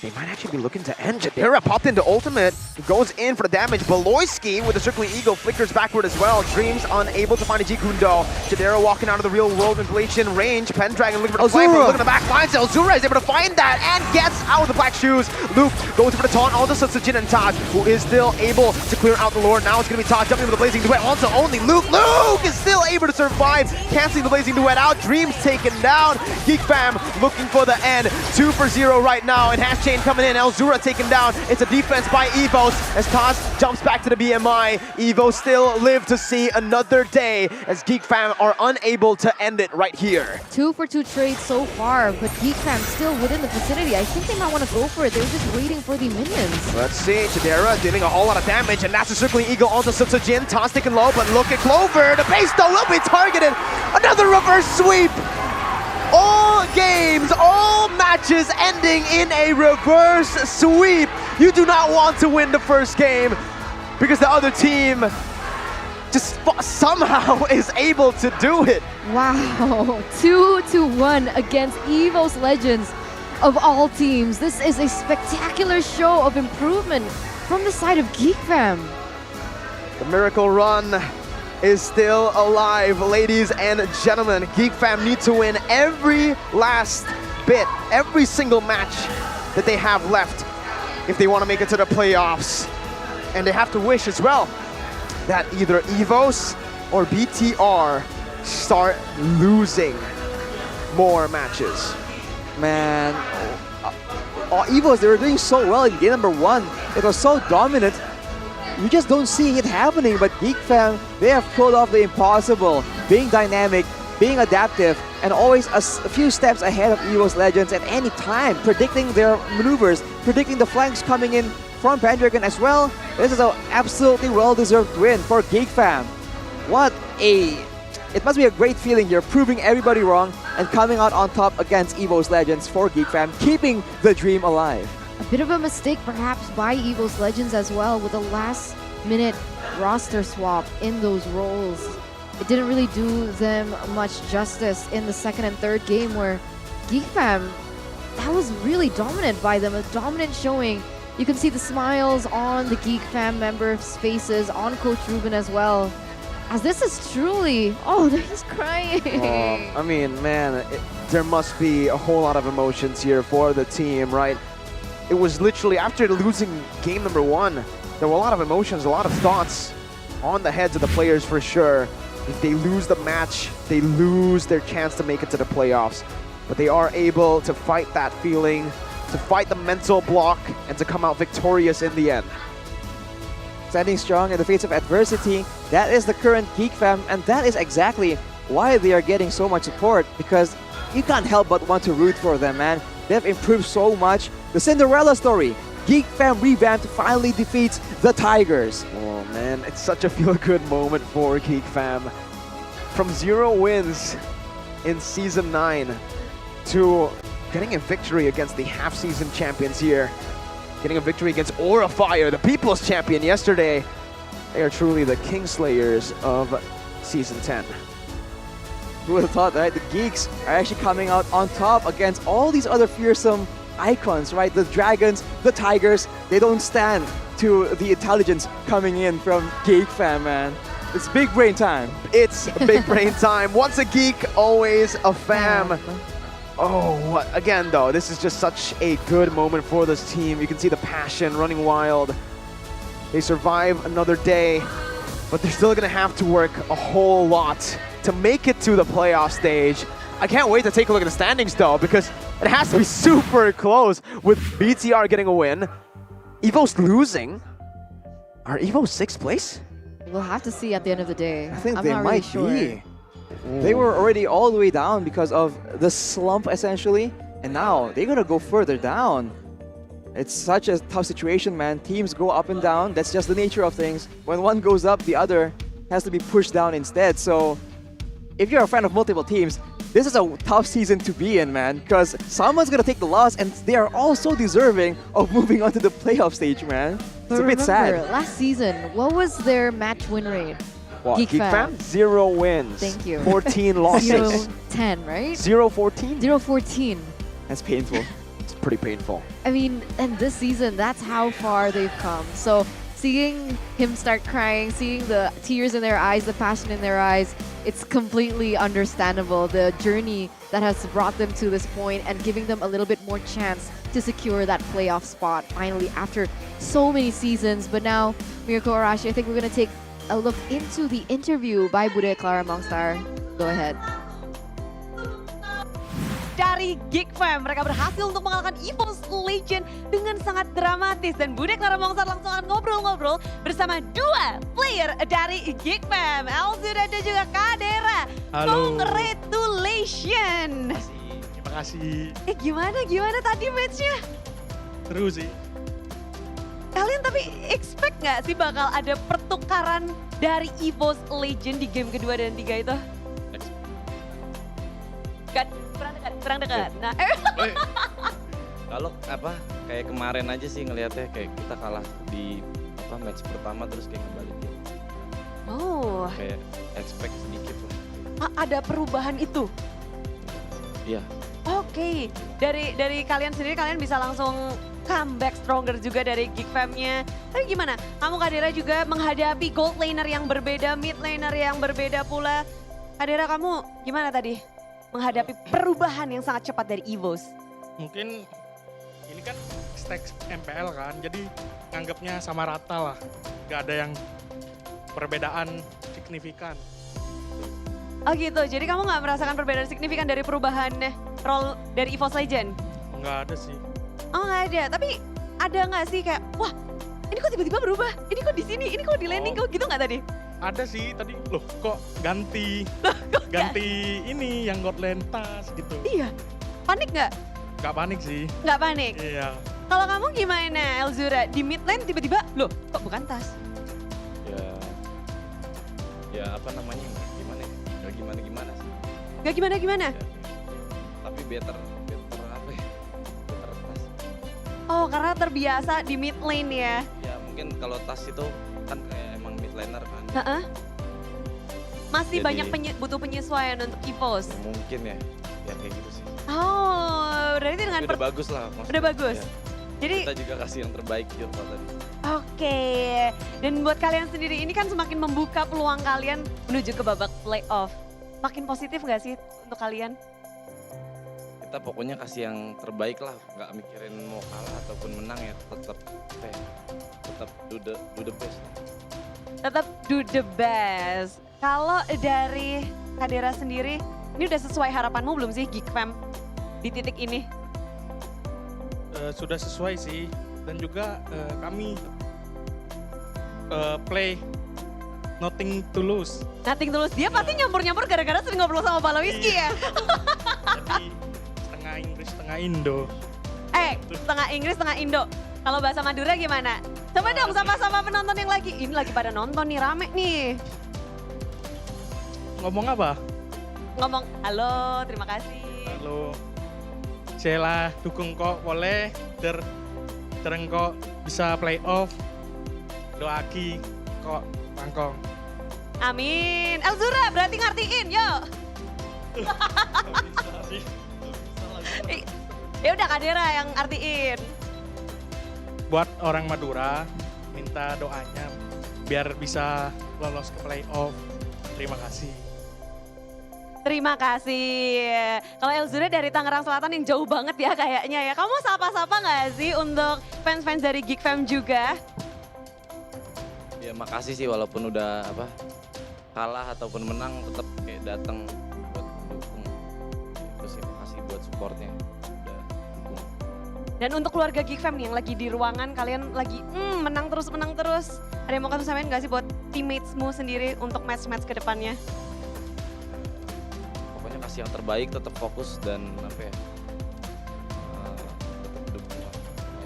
they might actually be looking to end it. Chidera popped into ultimate, goes in for the damage. Beloyski with the Circling Eagle flickers backward as well. Dreams unable to find a Jikundo. Chidera walking out of the real world manipulation range. Pendragon looking for the flank, looking at the back, finds Elzura is able to find that and gets out of the black shoes. Luke goes for the taunt onto Sutsujin and Taj, who is still able to clear out the Lord. Now it's going to be Taj jumping with the Blazing Duet onto only Luke. Luke is still able to survive, canceling the Blazing Duet out. Dreams taken down. Geek Fam looking for the end. 2 for 0 right now. Enhanced Chain coming in. Elzura taken down. It's a defense by EVOS as Taz jumps back to the BMI. EVOS still live to see another day as Geek Fam are unable to end it right here. 2 for 2 trades so far, but Geek Fam still within the vicinity. I think they might want to go for it. They're just waiting for the minions. Let's see. Chidera dealing a whole lot of damage, and that's a Circling Eagle onto Sutsujin. Taz taken low, but look at Clover. The base though will be targeted. Another reverse sweep. All games, all matches ending in a reverse sweep. You do not want to win the first game because the other team just somehow is able to do it. Wow, 2-1 against EVOS Legends of all teams. This is a spectacular show of improvement from the side of Geek Fam. The miracle run is still alive, ladies and gentlemen. Geek Fam need to win every last bit, every single match that they have left if they want to make it to the playoffs. And they have to wish as well that either EVOS or BTR start losing more matches. Man, EVOS, they were doing so well in game number 1. It was so dominant. You just don't see it happening, but Geek Fam, they have pulled off the impossible, being dynamic, being adaptive, and always a few steps ahead of EVOS Legends at any time, predicting their maneuvers, predicting the flanks coming in from Pendragon as well. This is an absolutely well-deserved win for Geek Fam. It must be a great feeling here, proving everybody wrong and coming out on top against EVOS Legends for Geek Fam, keeping the dream alive. A bit of a mistake perhaps by EVOS Legends as well with a last-minute roster swap in those roles. It didn't really do them much justice in the second and third game where Geek Fam, that was really dominant by them, a dominant showing. You can see the smiles on the Geek Fam members' faces, on Coach Ruben as well. As this is truly, oh, they're just crying. I mean, man, there must be a whole lot of emotions here for the team, right? It was literally after losing game number 1, there were a lot of emotions, a lot of thoughts on the heads of the players for sure. If they lose the match, they lose their chance to make it to the playoffs. But they are able to fight that feeling, to fight the mental block, and to come out victorious in the end. Standing strong in the face of adversity, that is the current Geek Fam, and that is exactly why they are getting so much support, because you can't help but want to root for them, man. They've improved so much. The Cinderella story. Geek Fam revamped finally defeats the Tigers. Oh man, it's such a feel-good moment for Geek Fam. From 0 wins in Season 9 to getting a victory against the half-season champions here. Getting a victory against Aura Fire, the People's Champion yesterday. They are truly the Kingslayers of Season 10. Who would have thought, right? The Geeks are actually coming out on top against all these other fearsome icons, right? The Dragons, the Tigers, they don't stand to the intelligence coming in from Geek Fam, man. It's big brain time. It's big brain time. Once a geek, always a fam. Oh, what again though? This is just such a good moment for this team. You can see the passion running wild. They survive another day, but they're still gonna have to work a whole lot to make it to the playoff stage. I can't wait to take a look at the standings though, because it has to be super close with BTR getting a win. EVOS losing. Are EVOS 6th place? We'll have to see at the end of the day. I think I'm they not might really sure. be. They were already all the way down because of the slump, essentially. And now they're going to go further down. It's such a tough situation, man. Teams go up and down. That's just the nature of things. When one goes up, the other has to be pushed down instead. So if you're a fan of multiple teams, this is a tough season to be in, man. Because someone's going to take the loss, and they are all so deserving of moving on to the playoff stage, man. It's a bit sad. Last season, what was their match win rate? What, Geek Fam? 0 wins. Thank you. 14 losses. 0-10, right? 0-14? 0-14. That's painful. It's pretty painful. I mean, and this season, that's how far they've come. So seeing him start crying, seeing the tears in their eyes, the passion in their eyes, it's completely understandable. The journey that has brought them to this point and giving them a little bit more chance to secure that playoff spot finally after so many seasons. But now, Mirko Arashi, I think we're going to take a look into the interview by Bude Clara Mongstar. Go ahead. Dari Geek Fam, mereka berhasil untuk mengalahkan EVOS Legends dengan sangat dramatis. Dan Bude Clara Mongstar langsung akan ngobrol-ngobrol bersama dua player dari Geek Fam, Elzura dan juga Kadera. Halo. Congratulations. Terima kasih. Gimana tadi matchnya? Seru sih. Kalian tapi expect nggak sih bakal ada pertukaran dari EVOS Legends di game kedua dan 3 itu? Kurang dekat. Nah, kalau kayak kemarin aja sih ngelihatnya kayak kita kalah di match pertama terus kayak ngebalikin. Oh. Kayak expect sedikit lah. Ada perubahan itu? Iya. Oke. Dari kalian sendiri kalian bisa langsung comeback stronger juga dari Geek Fam-nya. Tapi gimana? Kamu Kadera juga menghadapi gold laner yang berbeda, mid laner yang berbeda pula. Kadera, kamu gimana tadi menghadapi perubahan yang sangat cepat dari EVOS? Mungkin ini kan stack MPL kan, jadi nganggapnya sama rata lah. Gak ada yang perbedaan signifikan. Oh gitu, jadi kamu gak merasakan perbedaan signifikan dari perubahan role dari EVOS Legends? Nggak ada sih. Oh nggak ada, tapi ada nggak sih kayak, wah ini kok tiba-tiba berubah, ini kok di sini, ini kok di landing, kok gitu nggak tadi? Ada sih tadi, loh kok ganti ini yang God Lane tas gitu. Iya, panik nggak? Nggak panik sih. Nggak panik? Iya. Kalau kamu gimana Elzura, di mid lane tiba-tiba, loh kok bukan tas? Ya apa namanya, gimana ya, nggak gimana-gimana sih. Nggak gimana-gimana? Ya, tapi better apa ya, better tas. Oh karena terbiasa di mid lane ya? Ya mungkin kalau tas itu kan kayak emang mid laner kan. Masih Jadi, banyak butuh penyesuaian untuk EVOS? Mungkin ya kayak gitu sih. Oh, berarti dengan udah bagus lah maksudnya. Udah bagus? Ya. Jadi kita juga kasih yang terbaik gitu tadi. Oke, dan buat kalian sendiri ini kan semakin membuka peluang kalian menuju ke babak playoff. Makin positif nggak sih untuk kalian? Kita pokoknya kasih yang terbaik lah, nggak mikirin mau kalah ataupun menang ya, tetap do the best. Tetap do the best. Kalau dari Kadera sendiri, ini udah sesuai harapanmu belum sih Geek Fam di titik ini? Sudah sesuai sih, dan juga kami play nothing to lose. Nothing to lose, dia pasti nyampur-nyampur gara-gara sering ngobrol sama Balawiski ya? Jadi setengah Inggris, setengah Indo. Setengah Inggris, setengah Indo. Kalau bahasa Madura gimana? Coba dong sama-sama penonton yang lagi, ini lagi pada nonton nih, rame nih. Ngomong apa? Ngomong, halo, terima kasih. Halo. Saya dukung kok boleh tereng kok bisa playoff. Doaki kok mangkong. Amin. Elzura berarti ngertiin, yuk. Ya udah Kadera yang artiin. Buat orang Madura, minta doanya biar bisa lolos ke playoff. Terima kasih. Terima kasih. Kalau Elzura dari Tangerang Selatan yang jauh banget ya kayaknya ya. Kamu sapa-sapa nggak sih untuk fans-fans dari Geek Fam juga? Ya makasih sih walaupun udah kalah ataupun menang tetap kayak datang buat dukung. Terus sih makasih buat supportnya. Udah dukung. Dan untuk keluarga Geek Fam nih yang lagi di ruangan, kalian lagi menang terus. Ada yang mau kamu samain nggak sih buat teammatesmu sendiri untuk match-match ke depannya? Pokoknya kasih yang terbaik, tetap fokus dan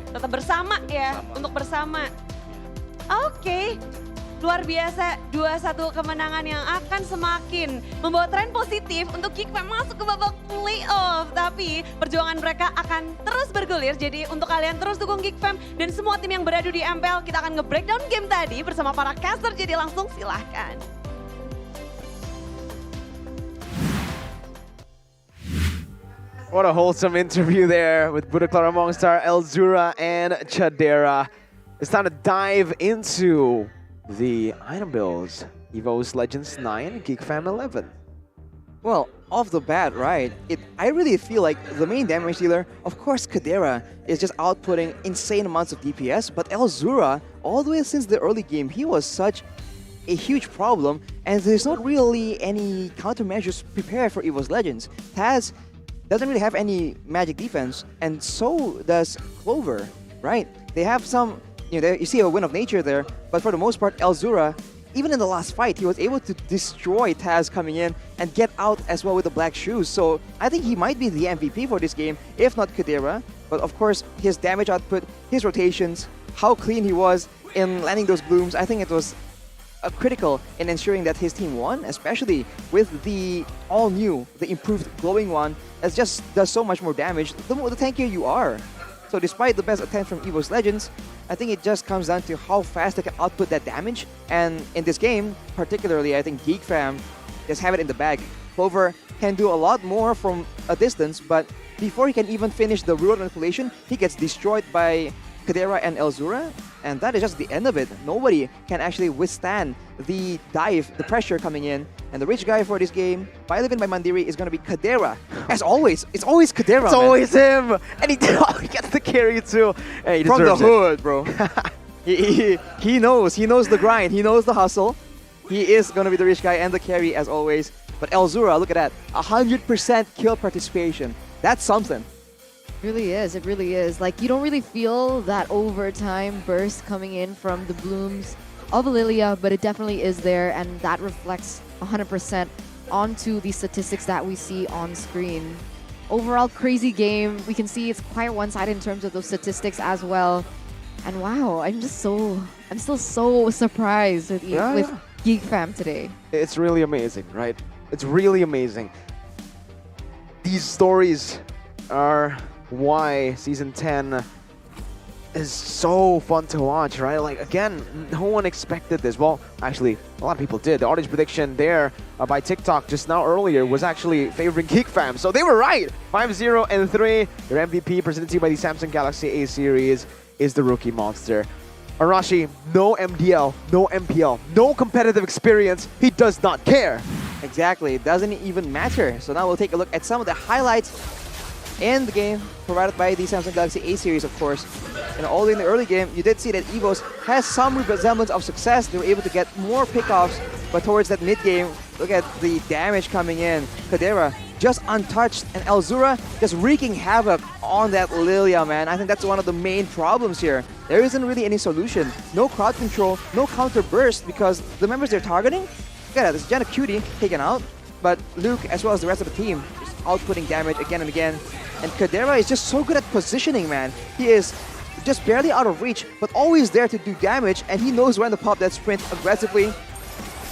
Tetap bersama ya, untuk bersama. Oke. Luar biasa, 2-1 kemenangan yang akan semakin membawa tren positif untuk Geek Fam masuk ke babak playoff. Tapi perjuangan mereka akan terus bergulir, jadi untuk kalian terus dukung Geek Fam dan semua tim yang beradu di MPL, kita akan nge-breakdown game tadi bersama para caster, jadi langsung silahkan. What a wholesome interview there with Bigetron Alpha, Elzura, and Chadera. It's time to dive into the item builds. EVOS Legends 9, Geek Fam 11. Well, off the bat, right, I really feel like the main damage dealer, of course Kadera, is just outputting insane amounts of DPS, but Elzura, all the way since the early game, he was such a huge problem, and there's not really any countermeasures prepared for EVOS Legends. Taz doesn't really have any magic defense, and so does Clover, right? They have some, you see a win of nature there, but for the most part, Elzura, even in the last fight, he was able to destroy Taz coming in and get out as well with the black shoes. So I think he might be the MVP for this game, if not Kadera. But of course, his damage output, his rotations, how clean he was in landing those blooms, I think it was critical in ensuring that his team won, especially with the all-new, the improved glowing one that just does so much more damage the tankier you are. So despite the best attempt from EVOS Legends, I think it just comes down to how fast they can output that damage. And in this game, particularly, I think Geek Fam just have it in the bag. Clover can do a lot more from a distance, but before he can even finish the real manipulation, he gets destroyed by Kadera and Elzura, and that is just the end of it. Nobody can actually withstand the dive, the pressure coming in. And the rich guy for this game, by Living by Mandiri, is going to be Kadera. As always, it's always Kadera, It's always him! And he gets the carry too. Hey, he from the deserves hood, bro. he knows the grind, he knows the hustle. He is going to be the rich guy and the carry as always. But Elzura, look at that, 100% kill participation. That's something. It really is. It really is. Like, you don't really feel that overtime burst coming in from the blooms of Lilia, but it definitely is there, and that reflects 100% onto the statistics that we see on screen. Overall, crazy game. We can see it's quite one-sided in terms of those statistics as well. And wow, I'm still so surprised with Geek Fam today. It's really amazing, right? It's really amazing. These stories are why Season 10 is so fun to watch, right? Like, again, no one expected this. Well, actually, a lot of people did. The audience prediction there by TikTok just now earlier was actually favoring Geek Fam. So they were right. 5-0 and 3. Your MVP presented to you by the Samsung Galaxy A series is the Rookie Monster. Arashi, no MDL, no MPL, no competitive experience. He does not care. Exactly. It doesn't even matter. So now we'll take a look at some of the highlights in the game provided by the Samsung Galaxy A series, of course. And all in the early game, you did see that EVOS has some resemblance of success. They were able to get more pickoffs, but towards that mid game, look at the damage coming in. Kadera just untouched, and Elzura just wreaking havoc on that Lilia, man. I think that's one of the main problems here. There isn't really any solution. No crowd control, no counter burst, because the members they're targeting, look at that, this Jenna Cutie taken out, but Luke, as well as the rest of the team, just outputting damage again and again. And Kadera is just so good at positioning, man. He is just barely out of reach, but always there to do damage, and he knows when to pop that sprint aggressively.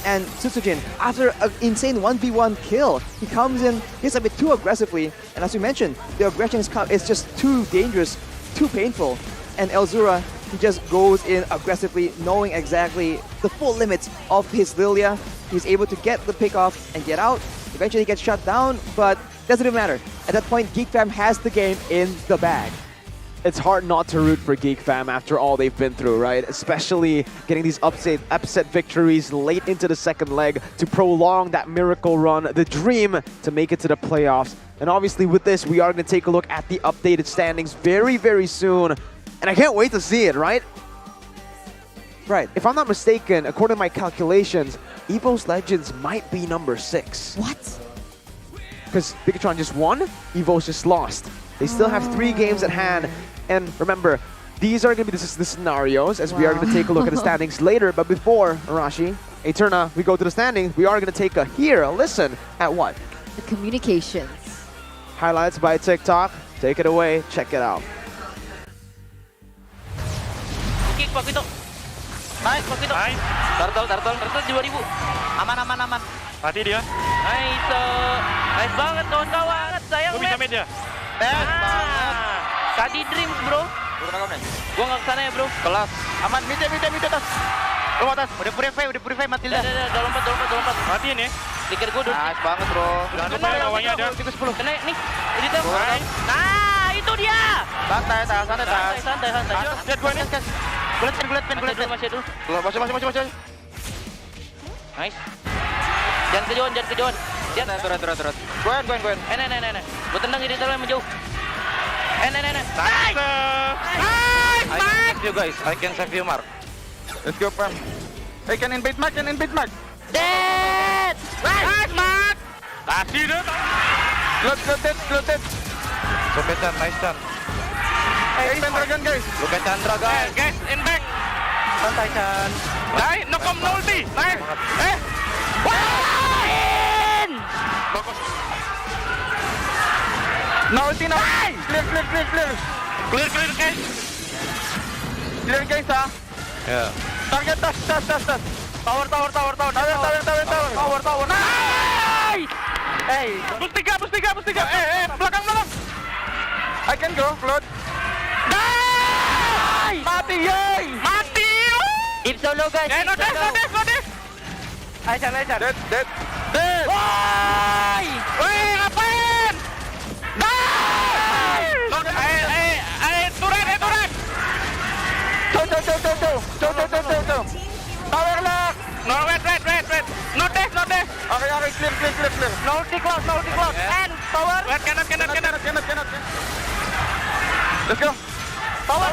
And Susujin, after an insane 1v1 kill, he comes in, hits a bit too aggressively, and as you mentioned, the aggression is just too dangerous, too painful. And Elzura, he just goes in aggressively, knowing exactly the full limits of his Lilia. He's able to get the pick off and get out. Eventually he gets shut down, but doesn't even matter. At that point, Geek Fam has the game in the bag. It's hard not to root for Geek Fam after all they've been through, right? Especially getting these upset victories late into the second leg to prolong that miracle run, the dream to make it to the playoffs. And obviously with this, we are going to take a look at the updated standings very, very soon. And I can't wait to see it, right? Right. If I'm not mistaken, according to my calculations, EVOS Legends might be number 6. What? Because Bigetron just won, EVOS just lost. They still have 3 games at hand. And remember, these are going to be the scenarios as we are going to take a look at the standings later. But before, Arashi, Eterna, we go to the standings, we are going to take a listen at what? The communications. Highlights by TikTok. Take it away. Check it out. Kick Pak Vito. Nice Pak Vito. Nice. Turtle 2000. Aman. Mati dia. Nice. Nice banget kawan-kawan. Sayang Lu bisa mid ya? Best banget. Tadi dreams bro. Gua nggak kesana ya bro. Kelas. Aman mid atas. Lu atas. Udah purify mati dah. Udah lompat. Matiin ya. Stiker gua udah. Nice banget bro. Jangan lupa ya bawahnya ada. 10. Kena nih. Ini tuh. Nah itu dia. Santai. Lihat gua nih. Gulet pen. Masih dulu. Masih. Nice. Jangan kejon. Jangan. Turun. Gwen. Nih. Gua tendang ini terlalu menjauh. Nice. I can save you guys. I can save you, Mark. Let's go, Pam. Hey, can invade Mark. Dead! Nice, Mark! Kasih deh. Floated. Sopetan, nice turn. Hey, Dragon, guys. Look at Chandra, guys. Guys, in back. Santai, Chan. Nice, nokom ulti. Nice. In! Bagus. No ulti now. Clear. Clear, guys. Clear, guys, ha? Yeah. Target, touch. Tower. Nice! Hey. Bus tiga. Belakang. I can go, float. Nice! Mati, yay! Mati. If solo, guys. No death. Ayo, Chan. Dead. Woi, ngapain? Turun. Go. Power lock. No, wait. No death. Okay, clear. No ulti cloud. And power. Wait, cannot. Let's go. Power.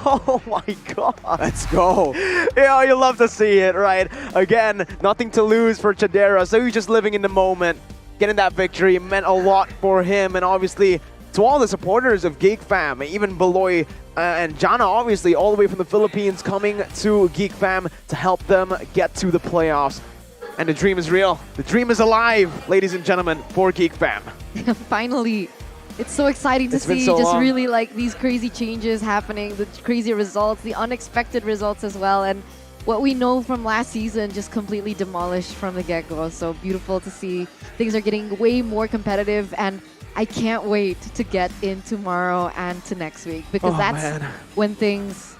Oh my god. Let's go. Yeah, you love to see it, right? Again, nothing to lose for Chadera, so he's just living in the moment. Getting that victory meant a lot for him, and obviously to all the supporters of Geek Fam, even Beloy and Jana, obviously, all the way from the Philippines coming to Geek Fam to help them get to the playoffs. And the dream is real. The dream is alive, ladies and gentlemen, for Geek Fam. Finally. It's so exciting to see so just long. really like these crazy changes happening, the crazy results, the unexpected results as well. And what we know from last season just completely demolished from the get-go. So beautiful to see things are getting way more competitive, and I can't wait to get in tomorrow and to next week, because that's when things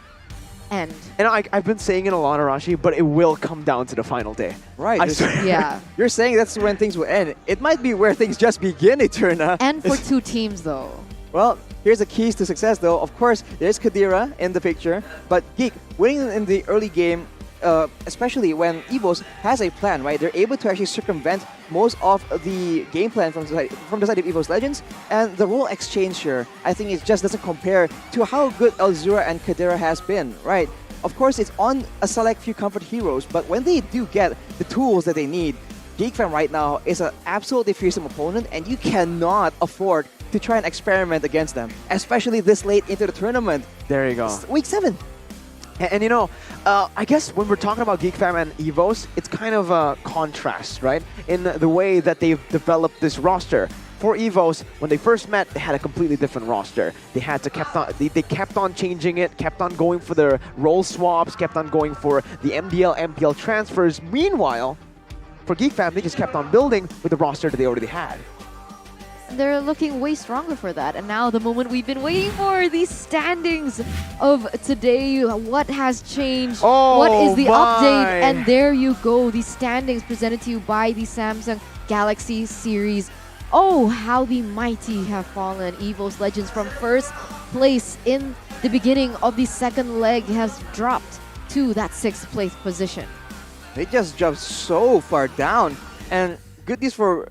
end. And I've been saying it a lot, Arashi, but it will come down to the final day. Right. I swear. Yeah. You're saying that's when things will end. It might be where things just begin, Eterna. And for 2 teams, though. Well, here's the keys to success, though. Of course, there's Kadira in the picture, but Geek, winning in the early game, especially when EVOS has a plan, right? They're able to actually circumvent most of the game plan from the side of EVOS Legends, and the role exchange here, I think it just doesn't compare to how good Elzura and Kadira has been, right? Of course, it's on a select few comfort heroes, but when they do get the tools that they need, Geek Fam right now is an absolutely fearsome opponent, and you cannot afford to try and experiment against them, especially this late into the tournament. There you go. It's week 7. And you know, I guess when we're talking about Geek Fam and EVOS, it's kind of a contrast, right? In the way that they've developed this roster. For EVOS, when they first met, they had a completely different roster. They had to they kept on changing it, kept on going for their role swaps, kept on going for the MPL transfers. Meanwhile, for Geek Fam, they just kept on building with the roster that they already had. They're looking way stronger for that. And now the moment we've been waiting for, these standings of today. What has changed? What is the update? And there you go, the standings presented to you by the Samsung Galaxy series. Oh, how the mighty have fallen. EVOS Legends from first place in the beginning of the second leg has dropped to that 6th place position. They just jumped so far down. And good news for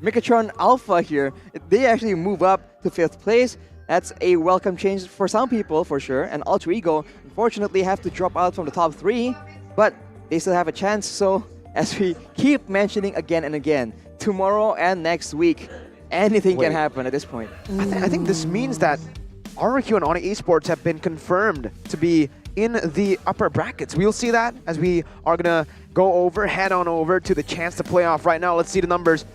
Bigetron Alpha here. They actually move up to 5th place. That's a welcome change for some people, for sure. And Alter Ego, unfortunately, have to drop out from the top 3. But they still have a chance. So, as we keep mentioning again and again, tomorrow and next week, anything can happen at this point. I think this means that RRQ and ONIC Esports have been confirmed to be in the upper brackets. We'll see that as we are gonna go head on over to the chance to playoff right now. Let's see the numbers.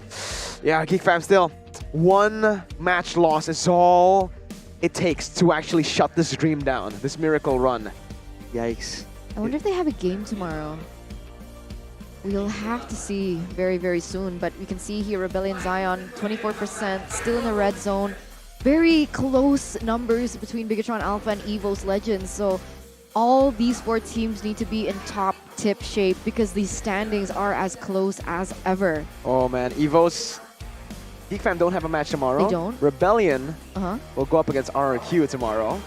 Yeah, Geek Fam still. 1 match loss is all it takes to actually shut this dream down, this miracle run. Yikes. I wonder if they have a game tomorrow. We'll have to see very, very soon. But we can see here Rebellion Zion, 24%, still in the red zone. Very close numbers between Bigetron Alpha and EVOS Legends. So all these 4 teams need to be in top tip shape because these standings are as close as ever. Oh man, EVOS, Geek Fam don't have a match tomorrow. They don't? Rebellion will go up against RRQ tomorrow.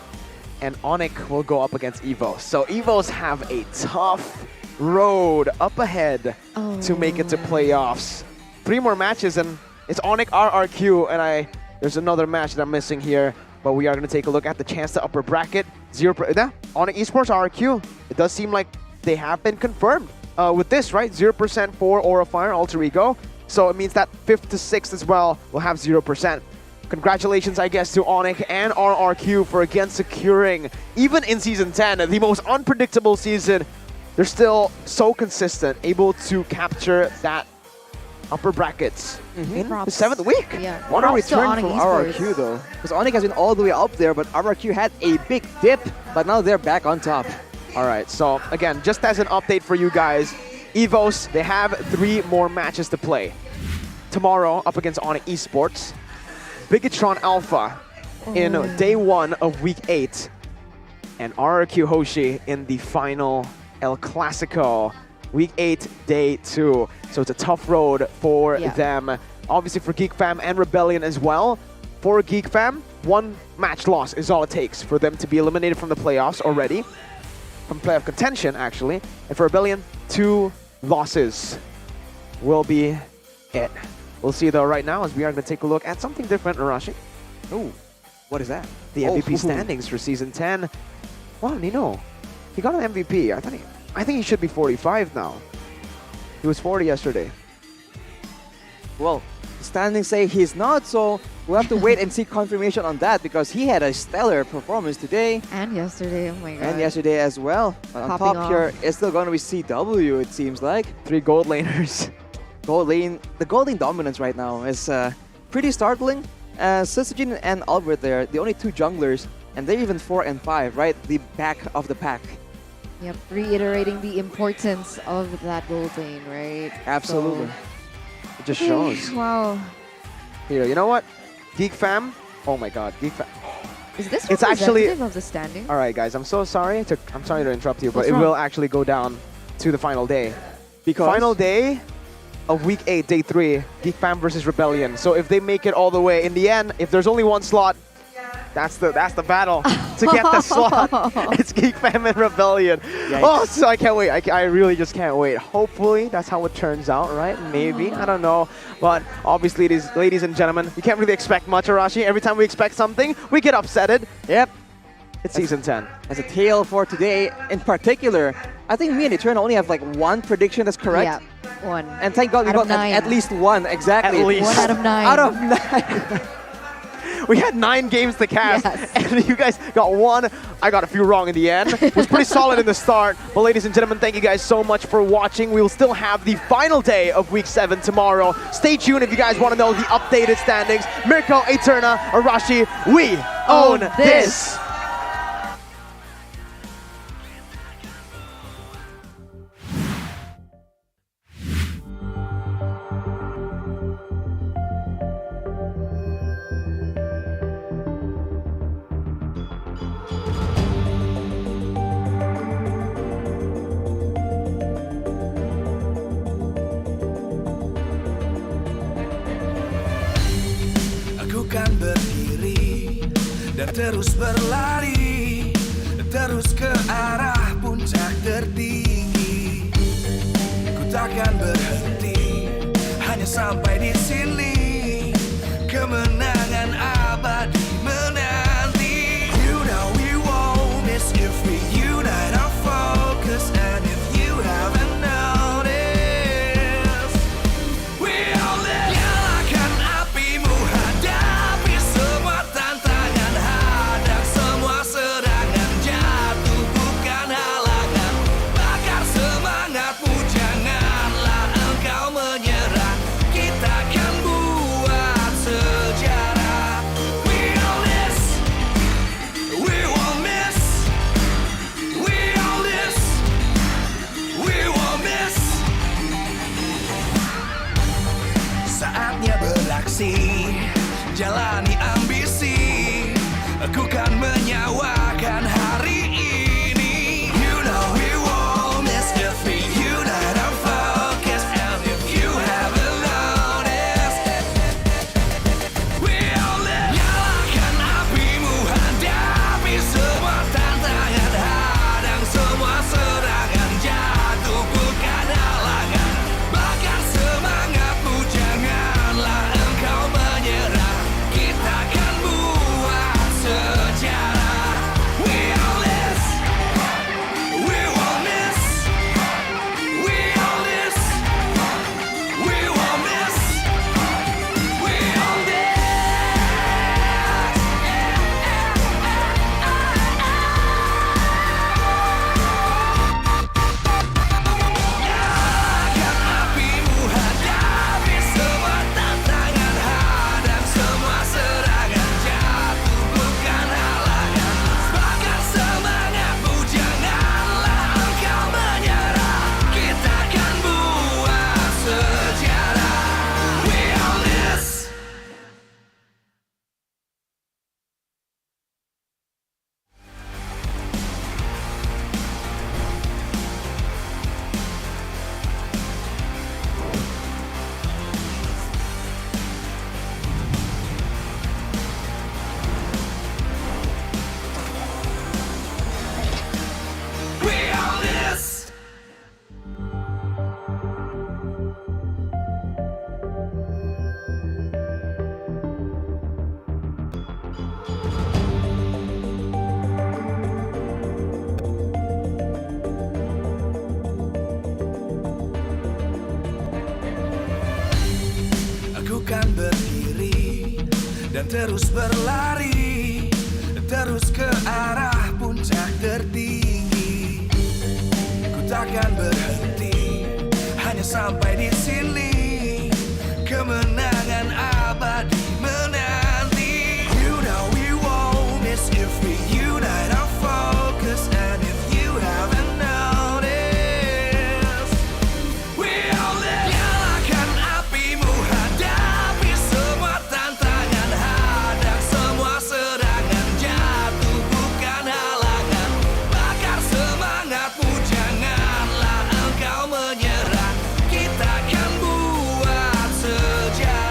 And ONIC will go up against EVOS. So EVOS have a tough road up ahead to make it to playoffs. 3 more matches and it's ONIC RRQ and there's another match that I'm missing here, but we are going to take a look at the chance to upper bracket. ONIC Esports RRQ. It does seem like they have been confirmed with this, right? 0% for Aura Fire, Alter Ego. So it means that 5th to 6th as well will have 0%. Congratulations, I guess, to ONIC and RRQ for again securing, even in Season 10, the most unpredictable season. They're still so consistent, able to capture that upper brackets in the 7th week. Yeah. What a return from RRQ though. Because ONIC has been all the way up there, but RRQ had a big dip, but now they're back on top. All right, so again, just as an update for you guys, EVOS, they have 3 more matches to play. Tomorrow, up against ONIC Esports. Bigetron Alpha in day 1 of week 8. And RRQ Hoshi in the final El Clasico, week 8, day 2. So it's a tough road for them. Obviously for Geek Fam and Rebellion as well. For Geek Fam, 1 match loss is all it takes for them to be eliminated from the playoffs already. From playoff contention, actually. And for Rebellion, 2 losses will be it. We'll see though right now as we are going to take a look at something different, Arashi. Oh, what is that? The MVP standings for Season 10. Wow, Nino. He got an MVP. I think he should be 45 now. He was 40 yesterday. Well, the standings say he's not, so we'll have to wait and see confirmation on that because he had a stellar performance today. And yesterday, oh my god. And yesterday as well. But on top here, it's still going to be CW, it seems like. 3 gold laners. The gold lane dominance right now is pretty startling. Sisajin and Albert there, the only 2 junglers, and they're even 4 and 5, right? The back of the pack. Yep, reiterating the importance of that gold lane, right? Absolutely. So, it just shows. Wow. Here, you know what? Geek Fam. Oh my god, Geek Fam. Is this it's actually of the standing? All right, guys. I'm sorry to interrupt you, but it will actually go down to the final day. Because final day of week 8, day 3, Geek Fam versus Rebellion. So if they make it all the way, in the end, if there's only 1 slot, that's the battle to get the slot. It's Geek Fam and Rebellion. Yikes. Oh, so I can't wait. I really just can't wait. Hopefully, that's how it turns out, right? Maybe. I don't know. But obviously, it is, ladies and gentlemen, we can't really expect much, Arashi. Every time we expect something, we get upsetted. Yep. It's Season 10. As a tale for today, in particular, I think me and Eternal only have like 1 prediction that's correct. Yeah, 1. And thank God we got at least 1, exactly. At least. 1 out of 9. Out of 9. We had 9 games to cast, and you guys got 1. I got a few wrong in the end. It was pretty solid in the start. But ladies and gentlemen, thank you guys so much for watching. We will still have the final day of Week 7 tomorrow. Stay tuned if you guys want to know the updated standings. Mirko, Eterna, Arashi, we own this. terus berlari, terus ke arah puncak tertinggi. Ku takkan berhenti, hanya sampai di sini. Kemenangan abadi menanti. You know we won't miss if we unite our focus. And if you haven't noticed, we all live. Nyalakan apimu, hadapi semua tantangan, hadang semua serangan, jatuh bukan halangan. Bakar semangatmu, janganlah engkau menyerah. Kita akan buat sejarah. We all this, we won't miss. We all this, we won't miss. Saatnya beraksi, jalani ambisi. Aku kan menyawakan hari ini. You know we won't miss if we unite our focus. And if you haven't noticed, we all live. Nyalakan apimu, hadapi semua tantangan, hadang semua serangan, jatuh bukan halangan. Bakar semangatmu, janganlah engkau menyerah. Kita akan buat sejarah. We all this, we won't miss. We all this, we won't miss. We all this. Nyalakan apimu, hadapi semua tantangan, hadang semua serangan, jatuh bukan halangan. Bakar semangatmu, janganlah engkau menyerah. Kita akan buat sejarah. We all this. We all this. Aku kan berdiri dan terus berlari, terus ke arah puncak tertinggi. Ku takkan berhenti, hanya sampai di sini. Kemenangan abadi menanti. You know we won't miss if we unite our focus. And if you haven't noticed, we all live. Nyalakan apimu, hadapi semua tantangan, hadang semua serangan, jatuh bukan halangan. Bakar semangatmu, janganlah engkau menyerah. Kita akan buat sejarah.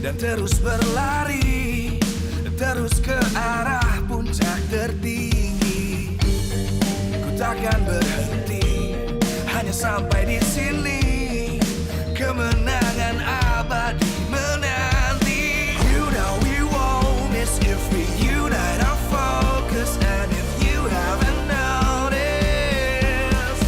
dan terus berlari, terus ke arah puncak tertinggi. Ku takkan berhenti, hanya sampai di sini. Kemenangan abadi menanti. You know we won't miss if we unite our focus. And if you haven't noticed,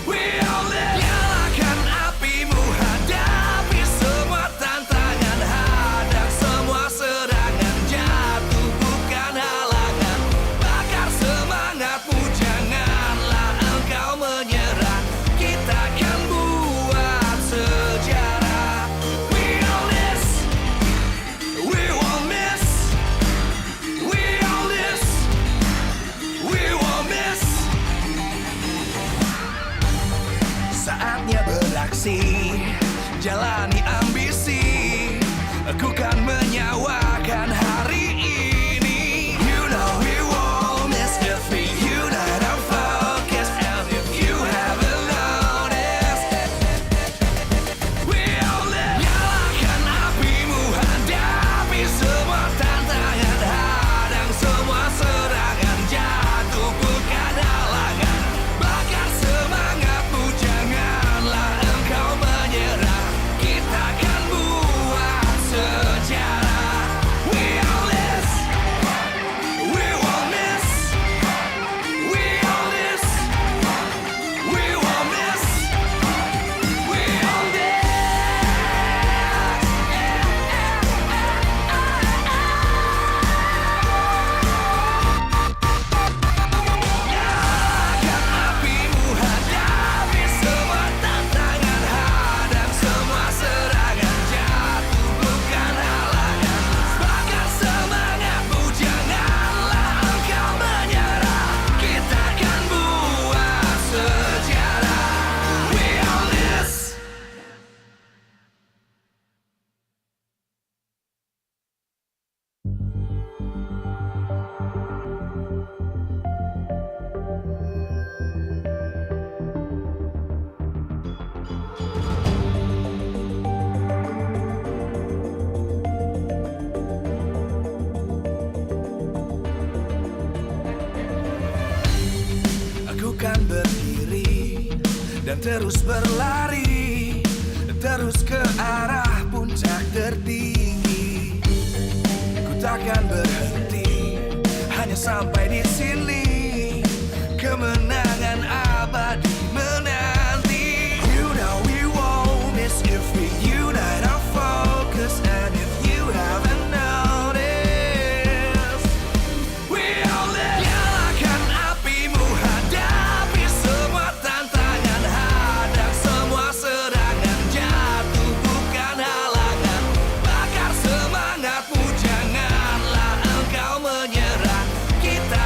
we all live. Nyalakan apimu, hadapi semua tantangan, hadang semua serangan, jatuh bukan halangan. Bakar semangatmu, janganlah engkau menyerah. Kita akan buat sejarah. We all this, we won't miss. We all this, we won't miss. Saatnya beraksi, jalani ambisi. Aku kan menyawakan hari ini. You know we won't miss if we unite our focus. And if you haven't noticed, we all live. Nyalakan apimu, hadapi semua tantangan, hadang semua serangan, jatuh bukan halangan. Bakar semangatmu, janganlah engkau menyerah. Kita akan buat sejarah. We all this, we won't miss. We all this, we won't miss. We all this. Nyalakan apimu, hadapi semua tantangan, hadang semua serangan, jatuh bukan halangan. Bakar semangatmu, janganlah engkau menyerah. Kita akan buat sejarah. We all this. Aku kan berdiri dan terus berlari, terus ke arah puncak tertinggi. Ku takkan berhenti, hanya sampai di sini. Kemenangan abadi menanti. You know we won't miss if we unite our focus. And if you haven't noticed, we all live. Nyalakan apimu, hadapi semua tantangan, hadang semua serangan, jatuh bukan halangan. Bakar semangatmu, janganlah engkau menyerah. Kita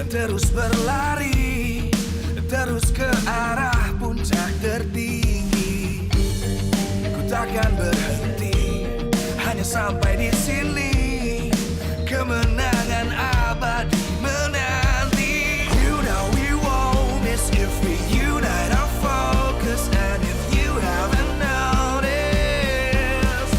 terus berlari, terus ke arah puncak tertinggi. Ku takkan berhenti, hanya sampai di sini. Kemenangan abadi menanti. You know we won't miss if we unite our focus. And if you haven't noticed,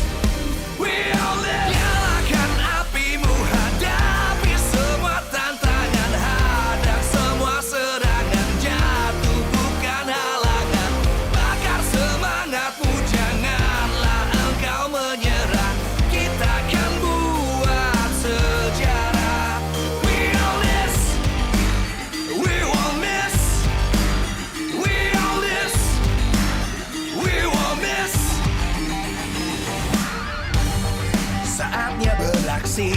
we all live. Nyalakan apimu, hadapi semua tantangan, hadang semua serangan, jatuh bukan halangan. Bakar semangatmu, janganlah engkau menyerah. Kita akan buat sejarah. We all this, we won't miss. We all this, we won't miss. Saatnya beraksi,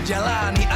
jalani